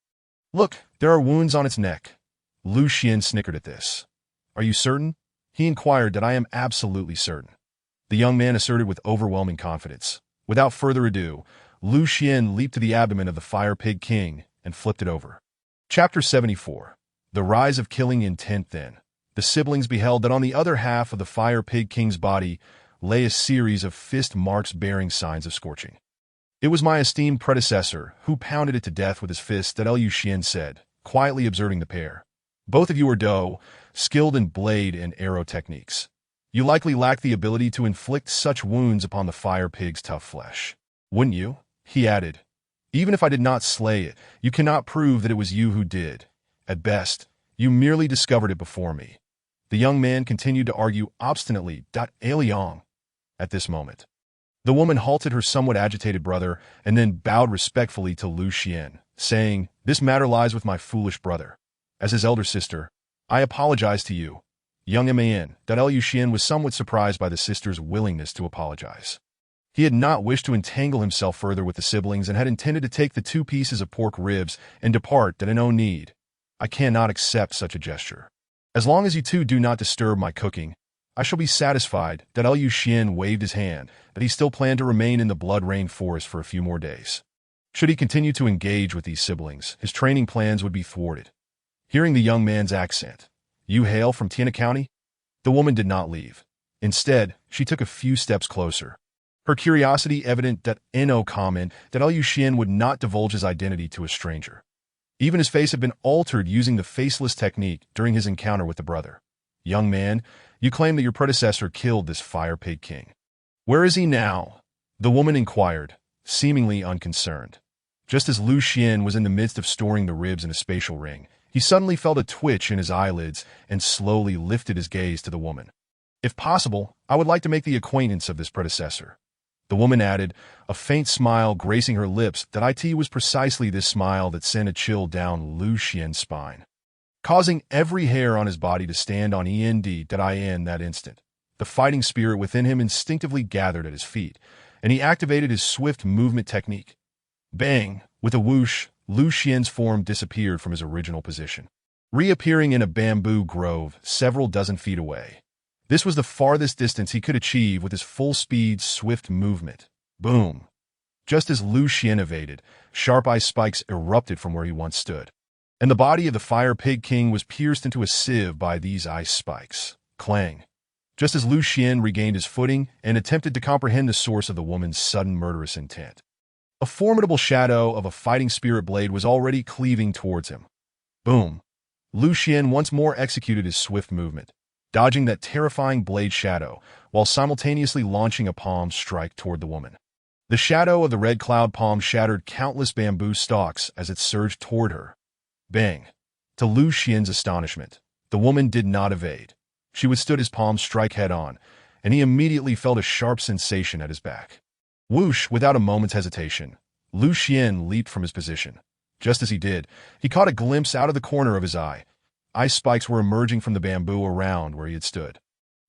"Look, there are wounds on its neck." Lu Xian snickered at this. "Are you certain?" he inquired. "That I am absolutely certain," the young man asserted with overwhelming confidence. Without further ado, Lu Xian leaped to the abdomen of the Fire Pig King and flipped it over. Chapter 74. The Rise of Killing Intent. Then, the siblings beheld that on the other half of the Fire Pig King's body lay a series of fist marks bearing signs of scorching. "It was my esteemed predecessor who pounded it to death with his fist," that Lu Xian said, quietly observing the pair. "Both of you are skilled in blade and arrow techniques. You likely lack the ability to inflict such wounds upon the fire pig's tough flesh. Wouldn't you?" he added. "Even if I did not slay it, you cannot prove that it was you who did. At best, you merely discovered it before me." The young man continued to argue obstinately. Aliang. At this moment, the woman halted her somewhat agitated brother and then bowed respectfully to Lu Xian, saying, "This matter lies with my foolish brother. As his elder sister, I apologize to you." Young Man. Lu Xian was somewhat surprised by the sister's willingness to apologize. He had not wished to entangle himself further with the siblings and had intended to take the 2 pieces of pork ribs and depart. No need. I cannot accept such a gesture. As long as you two do not disturb my cooking, I shall be satisfied. Lu Xian waved his hand, that he still planned to remain in the Blood Rain Forest for a few more days. Should he continue to engage with these siblings, his training plans would be thwarted. Hearing the young man's accent, "You hail from Tiana County?" the woman did not leave. Instead, she took a few steps closer. Her curiosity evident. No comment that Lu Xian would not divulge his identity to a stranger. Even his face had been altered using the faceless technique during his encounter with the brother. "Young man, you claim that your predecessor killed this Fire Pig King. Where is he now?" the woman inquired, seemingly unconcerned. Just as Lu Xian was in the midst of storing the ribs in a spatial ring, he suddenly felt a twitch in his eyelids and slowly lifted his gaze to the woman. "If possible, I would like to make the acquaintance of this predecessor," the woman added, a faint smile gracing her lips. It was precisely this smile that sent a chill down Lu Xian's spine, causing every hair on his body to stand on end. In that instant, the fighting spirit within him instinctively gathered at his feet, and he activated his swift movement technique. Bang! With a whoosh, Lu Xian's form disappeared from his original position, reappearing in a bamboo grove several dozen feet away. This was the farthest distance he could achieve with his full-speed, swift movement. Boom! Just as Lu Xian evaded, sharp ice spikes erupted from where he once stood, and the body of the Fire Pig King was pierced into a sieve by these ice spikes. Clang! Just as Lu Xian regained his footing and attempted to comprehend the source of the woman's sudden murderous intent, a formidable shadow of a fighting spirit blade was already cleaving towards him. Boom! Lu Xian once more executed his swift movement, dodging that terrifying blade shadow while simultaneously launching a palm strike toward the woman. The shadow of the red cloud palm shattered countless bamboo stalks as it surged toward her. Bang! To Lu Xian's astonishment, the woman did not evade. She withstood his palm strike head-on, and he immediately felt a sharp sensation at his back. Whoosh! Without a moment's hesitation, Lu Xian leaped from his position. Just as he did, he caught a glimpse out of the corner of his eye. Ice spikes were emerging from the bamboo around where he had stood.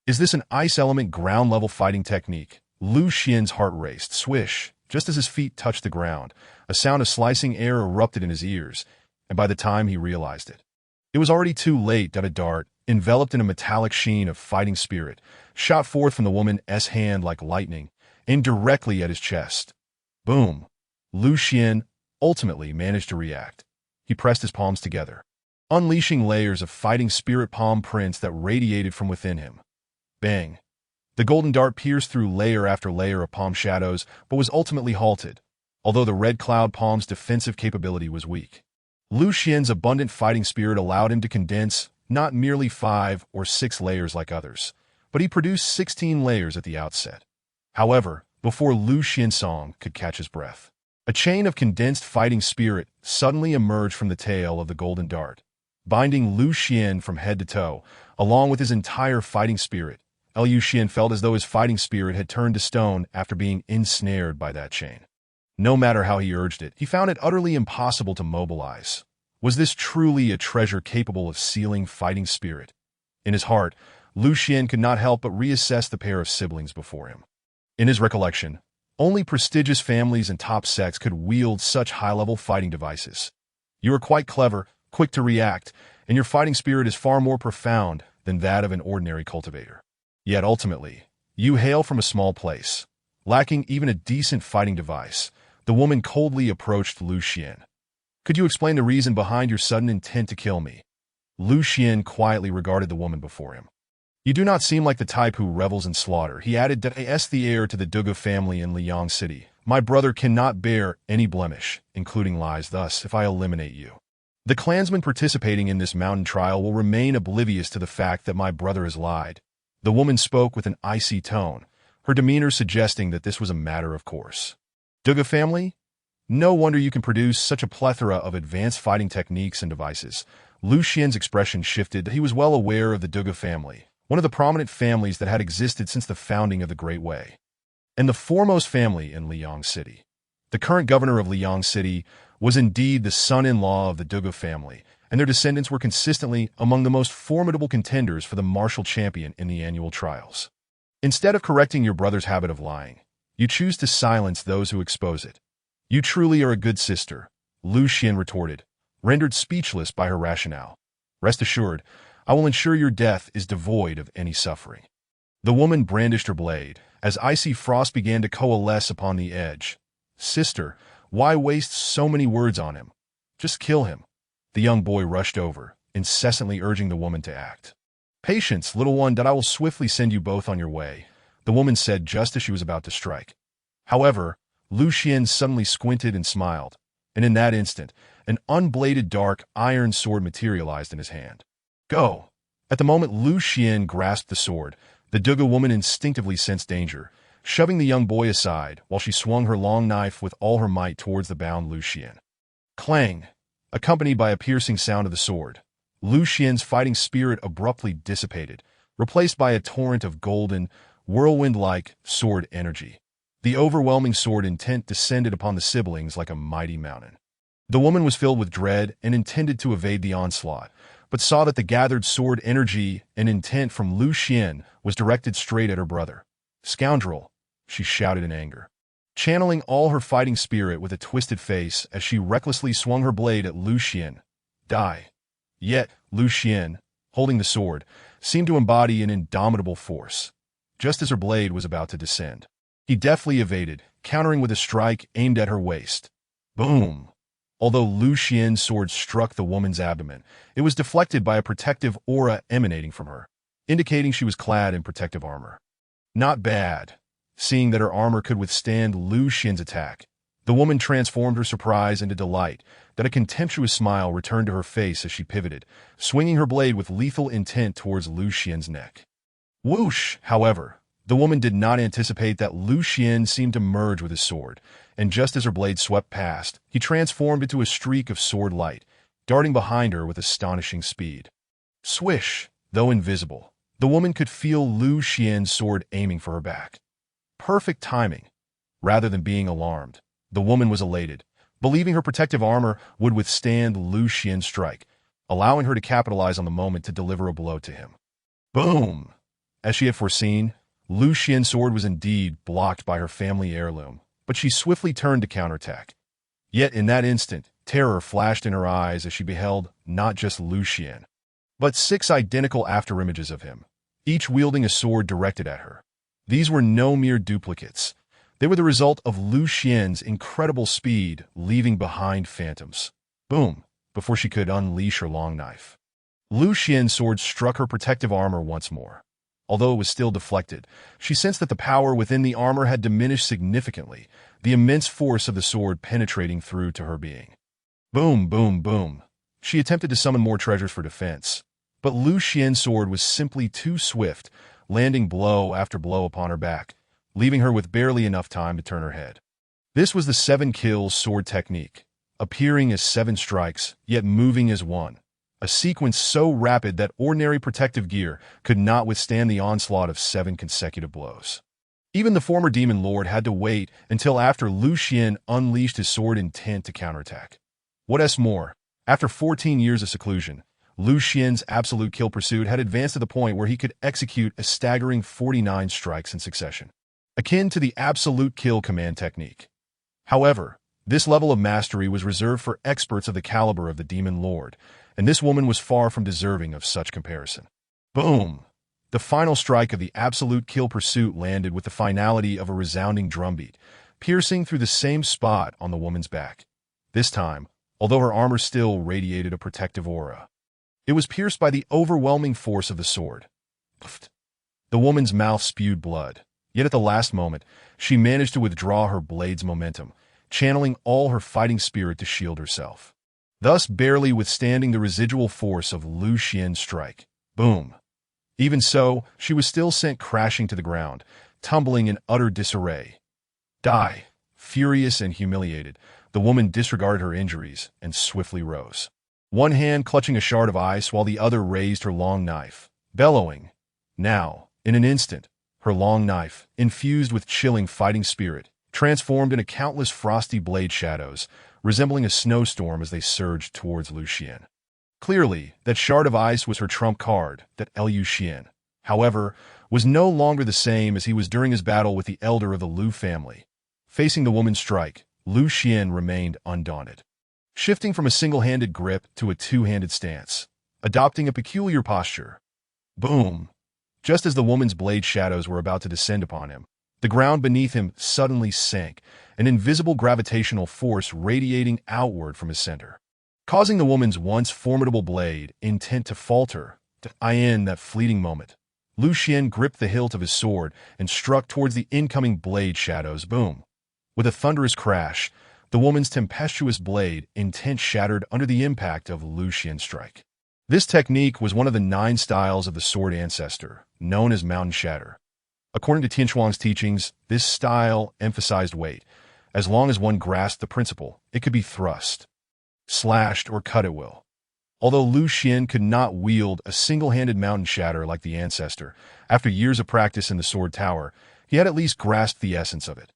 Is this an ice element ground-level fighting technique? Lu Xian's heart raced. Swish! Just as his feet touched the ground, a sound of slicing air erupted in his ears, and by the time he realized it, it was already too late. A dart, enveloped in a metallic sheen of fighting spirit, shot forth from the woman's hand like lightning, aimed directly at his chest. Boom! Lu Xian ultimately managed to react. He pressed his palms together, unleashing layers of fighting spirit palm prints that radiated from within him. Bang! The golden dart pierced through layer after layer of palm shadows, but was ultimately halted, although the red cloud palm's defensive capability was weak. Lu Xian's abundant fighting spirit allowed him to condense not merely 5 or 6 layers like others, but he produced 16 layers at the outset. However, before Lu Xiansong could catch his breath, a chain of condensed fighting spirit suddenly emerged from the tail of the golden dart, binding Lu Xian from head to toe, along with his entire fighting spirit. Lu Xian felt as though his fighting spirit had turned to stone after being ensnared by that chain. No matter how he urged it, he found it utterly impossible to mobilize. Was this truly a treasure capable of sealing fighting spirit? In his heart, Lu Xian could not help but reassess the pair of siblings before him. In his recollection, only prestigious families and top sects could wield such high-level fighting devices. You are quite clever, quick to react, and your fighting spirit is far more profound than that of an ordinary cultivator. Yet ultimately, you hail from a small place. Lacking even a decent fighting device, the woman coldly approached Lu Xian. Could you explain the reason behind your sudden intent to kill me? Lu Xian quietly regarded the woman before him. You do not seem like the type who revels in slaughter. He added that as the heir to the Duga family in Liang City, my brother cannot bear any blemish, including lies. Thus, if I eliminate you, the clansmen participating in this mountain trial will remain oblivious to the fact that my brother has lied. The woman spoke with an icy tone, her demeanor suggesting that this was a matter of course. Duga family? No wonder you can produce such a plethora of advanced fighting techniques and devices. Lu Xian's expression shifted. He was well aware of the Duga family, one of the prominent families that had existed since the founding of the Great Way, and the foremost family in Liang City. The current governor of Liang City was indeed the son-in-law of the Duga family, and their descendants were consistently among the most formidable contenders for the martial champion in the annual trials. Instead of correcting your brother's habit of lying, you choose to silence those who expose it. You truly are a good sister, Lu Xian retorted, rendered speechless by her rationale. Rest assured, I will ensure your death is devoid of any suffering. The woman brandished her blade, as icy frost began to coalesce upon the edge. Sister, why waste so many words on him? Just kill him. The young boy rushed over, incessantly urging the woman to act. Patience, little one, that I will swiftly send you both on your way, the woman said just as she was about to strike. However, Lu Xian suddenly squinted and smiled, and in that instant, an unbladed dark iron sword materialized in his hand. Go! At the moment Lu Xian grasped the sword, the Duga woman instinctively sensed danger, shoving the young boy aside while she swung her long knife with all her might towards the bound Lu Xian. Clang! Accompanied by a piercing sound of the sword, Lu Xian's fighting spirit abruptly dissipated, replaced by a torrent of golden, whirlwind-like sword energy. The overwhelming sword intent descended upon the siblings like a mighty mountain. The woman was filled with dread and intended to evade the onslaught, but saw that the gathered sword energy and intent from Lu Xian was directed straight at her brother. Scoundrel! She shouted in anger, channeling all her fighting spirit with a twisted face as she recklessly swung her blade at Lu Xian. Die! Yet, Lu Xian, holding the sword, seemed to embody an indomitable force. Just as her blade was about to descend, he deftly evaded, countering with a strike aimed at her waist. Boom! Although Lu Xian's sword struck the woman's abdomen, it was deflected by a protective aura emanating from her, indicating she was clad in protective armor. Not bad. Seeing that her armor could withstand Lu Xian's attack, the woman transformed her surprise into delight, that a contemptuous smile returned to her face as she pivoted, swinging her blade with lethal intent towards Lu Xian's neck. Whoosh! However, the woman did not anticipate that Lu Xian seemed to merge with his sword, and just as her blade swept past, he transformed into a streak of sword light, darting behind her with astonishing speed. Swish! Though invisible, the woman could feel Lu Xian's sword aiming for her back. Perfect timing. Rather than being alarmed, the woman was elated, believing her protective armor would withstand Lu Xian's strike, allowing her to capitalize on the moment to deliver a blow to him. Boom! As she had foreseen, Lu Xian's sword was indeed blocked by her family heirloom, but she swiftly turned to counterattack. Yet in that instant, terror flashed in her eyes as she beheld not just Lu Xian, but 6 identical afterimages of him, each wielding a sword directed at her. These were no mere duplicates. They were the result of Lu Xian's incredible speed, leaving behind phantoms. Boom! Before she could unleash her long knife. Lu Xian's sword struck her protective armor once more. Although it was still deflected, she sensed that the power within the armor had diminished significantly, the immense force of the sword penetrating through to her being. Boom, boom, boom. She attempted to summon more treasures for defense, but Lu Xian's sword was simply too swift, landing blow after blow upon her back, leaving her with barely enough time to turn her head. This was the 7 kills sword technique, appearing as 7 strikes, yet moving as 1. A sequence so rapid that ordinary protective gear could not withstand the onslaught of 7 consecutive blows. Even the former demon lord had to wait until after Lu Xian unleashed his sword intent to counterattack. What's more, after 14 years of seclusion, Lu Xian's absolute kill pursuit had advanced to the point where he could execute a staggering 49 strikes in succession, akin to the absolute kill command technique. However, this level of mastery was reserved for experts of the caliber of the demon lord, and this woman was far from deserving of such comparison. Boom! The final strike of the absolute kill pursuit landed with the finality of a resounding drumbeat, piercing through the same spot on the woman's back. This time, although her armor still radiated a protective aura, it was pierced by the overwhelming force of the sword. The woman's mouth spewed blood, yet at the last moment, she managed to withdraw her blade's momentum, channeling all her fighting spirit to shield herself, thus barely withstanding the residual force of Lu Xian's strike. Boom! Even so, she was still sent crashing to the ground, tumbling in utter disarray. Die! Furious and humiliated, the woman disregarded her injuries and swiftly rose, one hand clutching a shard of ice while the other raised her long knife, bellowing. Now, in an instant, her long knife, infused with chilling fighting spirit, transformed into countless frosty blade shadows, resembling a snowstorm as they surged towards Lu Xian. Clearly, that shard of ice was her trump card, that Lu Xian, however, was no longer the same as he was during his battle with the elder of the Lu family. Facing the woman's strike, Lu Xian remained undaunted, shifting from a single-handed grip to a two-handed stance, adopting a peculiar posture. Boom! Just as the woman's blade shadows were about to descend upon him, the ground beneath him suddenly sank, an invisible gravitational force radiating outward from his center, causing the woman's once formidable blade intent to falter. In that fleeting moment, Lu Xian gripped the hilt of his sword and struck towards the incoming blade shadows. Boom! With a thunderous crash, the woman's tempestuous blade intent shattered under the impact of Lu Xian's strike. This technique was one of the 9 styles of the sword Ancestor, known as Mountain Shatter. According to Tianchuang's teachings, this style emphasized weight. As long as one grasped the principle, it could be thrust, slashed, or cut at will. Although Lu Xian could not wield a single-handed Mountain Shatter like the Ancestor, after years of practice in the Sword Tower, he had at least grasped the essence of it.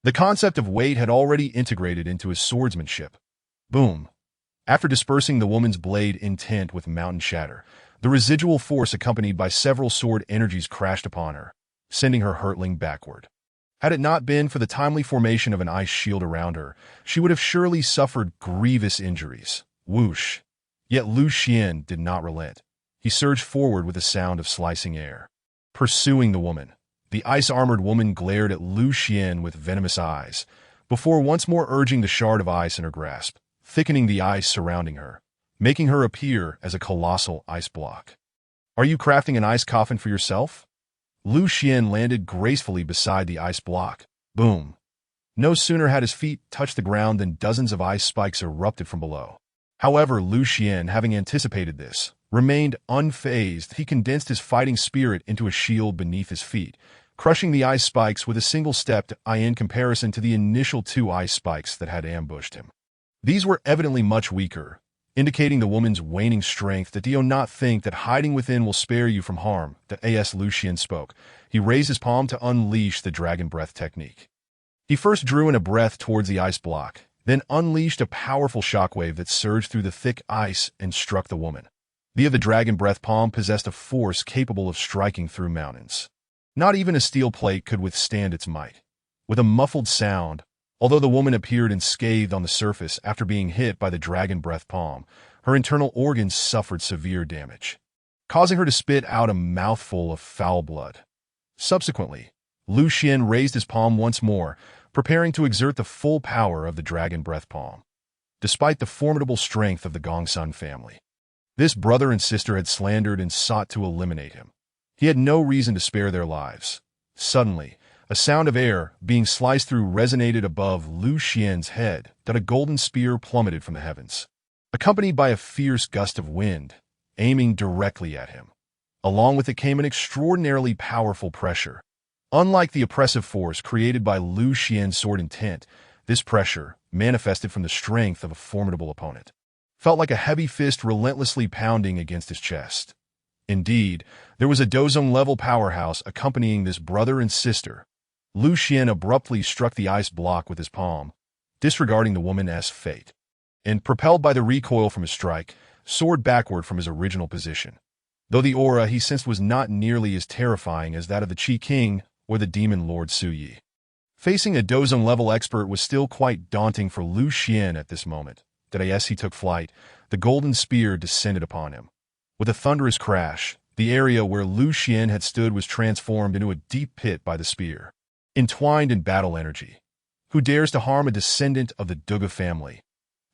The concept of weight had already integrated into his swordsmanship. Boom! After dispersing the woman's blade intent with Mountain Shatter, the residual force accompanied by several sword energies crashed upon her, sending her hurtling backward. Had it not been for the timely formation of an ice shield around her, she would have surely suffered grievous injuries. Whoosh! Yet Lu Xian did not relent. He surged forward with a sound of slicing air, pursuing the woman. The ice-armored woman glared at Lu Xian with venomous eyes, before once more urging the shard of ice in her grasp, thickening the ice surrounding her, making her appear as a colossal ice block. Are you crafting an ice coffin for yourself? Lu Xian landed gracefully beside the ice block. Boom. No sooner had his feet touched the ground than dozens of ice spikes erupted from below. However, Lu Xian, having anticipated this, remained unfazed. He condensed his fighting spirit into a shield beneath his feet, crushing the ice spikes with a single step in comparison to the initial 2 ice spikes that had ambushed him. These were evidently much weaker, indicating the woman's waning strength. That do you not think that hiding within will spare you from harm? The as Lu Xian spoke. He raised his palm to unleash the dragon breath technique. He first drew in a breath towards the ice block, then unleashed a powerful shockwave that surged through the thick ice and struck the woman. The dragon breath palm possessed a force capable of striking through mountains. Not even a steel plate could withstand its might. With a muffled sound, although the woman appeared unscathed on the surface after being hit by the dragon breath palm, her internal organs suffered severe damage, causing her to spit out a mouthful of foul blood. Subsequently, Lu Xian raised his palm once more, preparing to exert the full power of the dragon breath palm. Despite the formidable strength of the Gongsun family, this brother and sister had slandered and sought to eliminate him. He had no reason to spare their lives. Suddenly, a sound of air being sliced through resonated above Lu Xian's head. That a golden spear plummeted from the heavens, accompanied by a fierce gust of wind, aiming directly at him. Along with it came an extraordinarily powerful pressure. Unlike the oppressive force created by Lu Xian's sword intent, this pressure, manifested from the strength of a formidable opponent, felt like a heavy fist relentlessly pounding against his chest. Indeed, there was a Dozong-level powerhouse accompanying this brother and sister. Lu Xian abruptly struck the ice block with his palm, disregarding the woman's fate, and, propelled by the recoil from his strike, soared backward from his original position. Though the aura he sensed was not nearly as terrifying as that of the Qi King or the demon Lord Su Yi. Facing a Dozong-level expert was still quite daunting for Lu Xian at this moment. As he took flight, the golden spear descended upon him. With a thunderous crash, the area where Lu Xian had stood was transformed into a deep pit by the spear. Entwined in battle energy. Who dares to harm a descendant of the Duga family?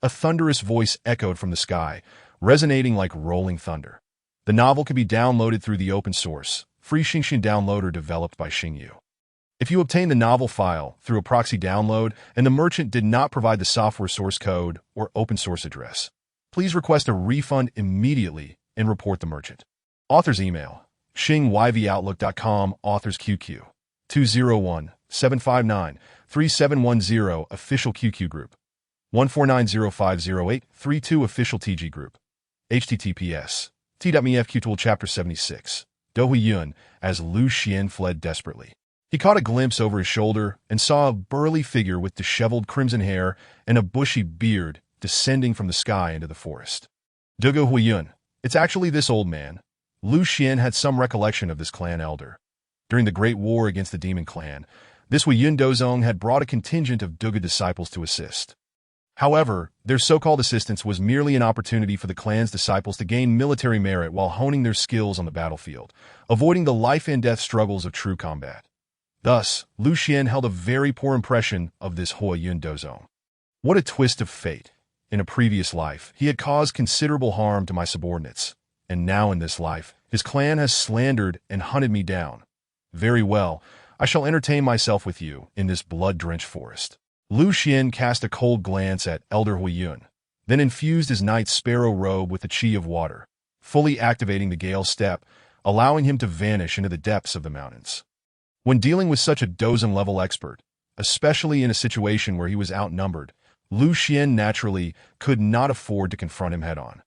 A thunderous voice echoed from the sky, resonating like rolling thunder. The novel can be downloaded through the open source, free Xingxin downloader developed by Xingyu. If you obtain the novel file through a proxy download and the merchant did not provide the software source code or open source address, please request a refund immediately and report the merchant. Author's email, xingyvoutlook.com. Author's QQ, 201-759-3710. Official QQ group, 149050832. Official TG group, https t.me/fqtool chapter 76. Do Huiyun, as Lu Xian fled desperately. He caught a glimpse over his shoulder and saw a burly figure with disheveled crimson hair and a bushy beard descending from the sky into the forest. Duga Huiyun, it's actually this old man. Lu Xian had some recollection of this clan elder. During the Great War against the Demon Clan, this Huiyun Dozong had brought a contingent of Duga disciples to assist. However, their so-called assistance was merely an opportunity for the clan's disciples to gain military merit while honing their skills on the battlefield, avoiding the life-and-death struggles of true combat. Thus, Lu Xian held a very poor impression of this Huiyun Dozong. What a twist of fate. In a previous life, he had caused considerable harm to my subordinates, and now in this life, his clan has slandered and hunted me down. Very well, I shall entertain myself with you in this blood-drenched forest. Lu Xian cast a cold glance at Elder Huiyun, then infused his knight's sparrow robe with the qi of water, fully activating the Gale Step, allowing him to vanish into the depths of the mountains. When dealing with such a Dozong-level expert, especially in a situation where he was outnumbered, Lu Xian naturally could not afford to confront him head-on.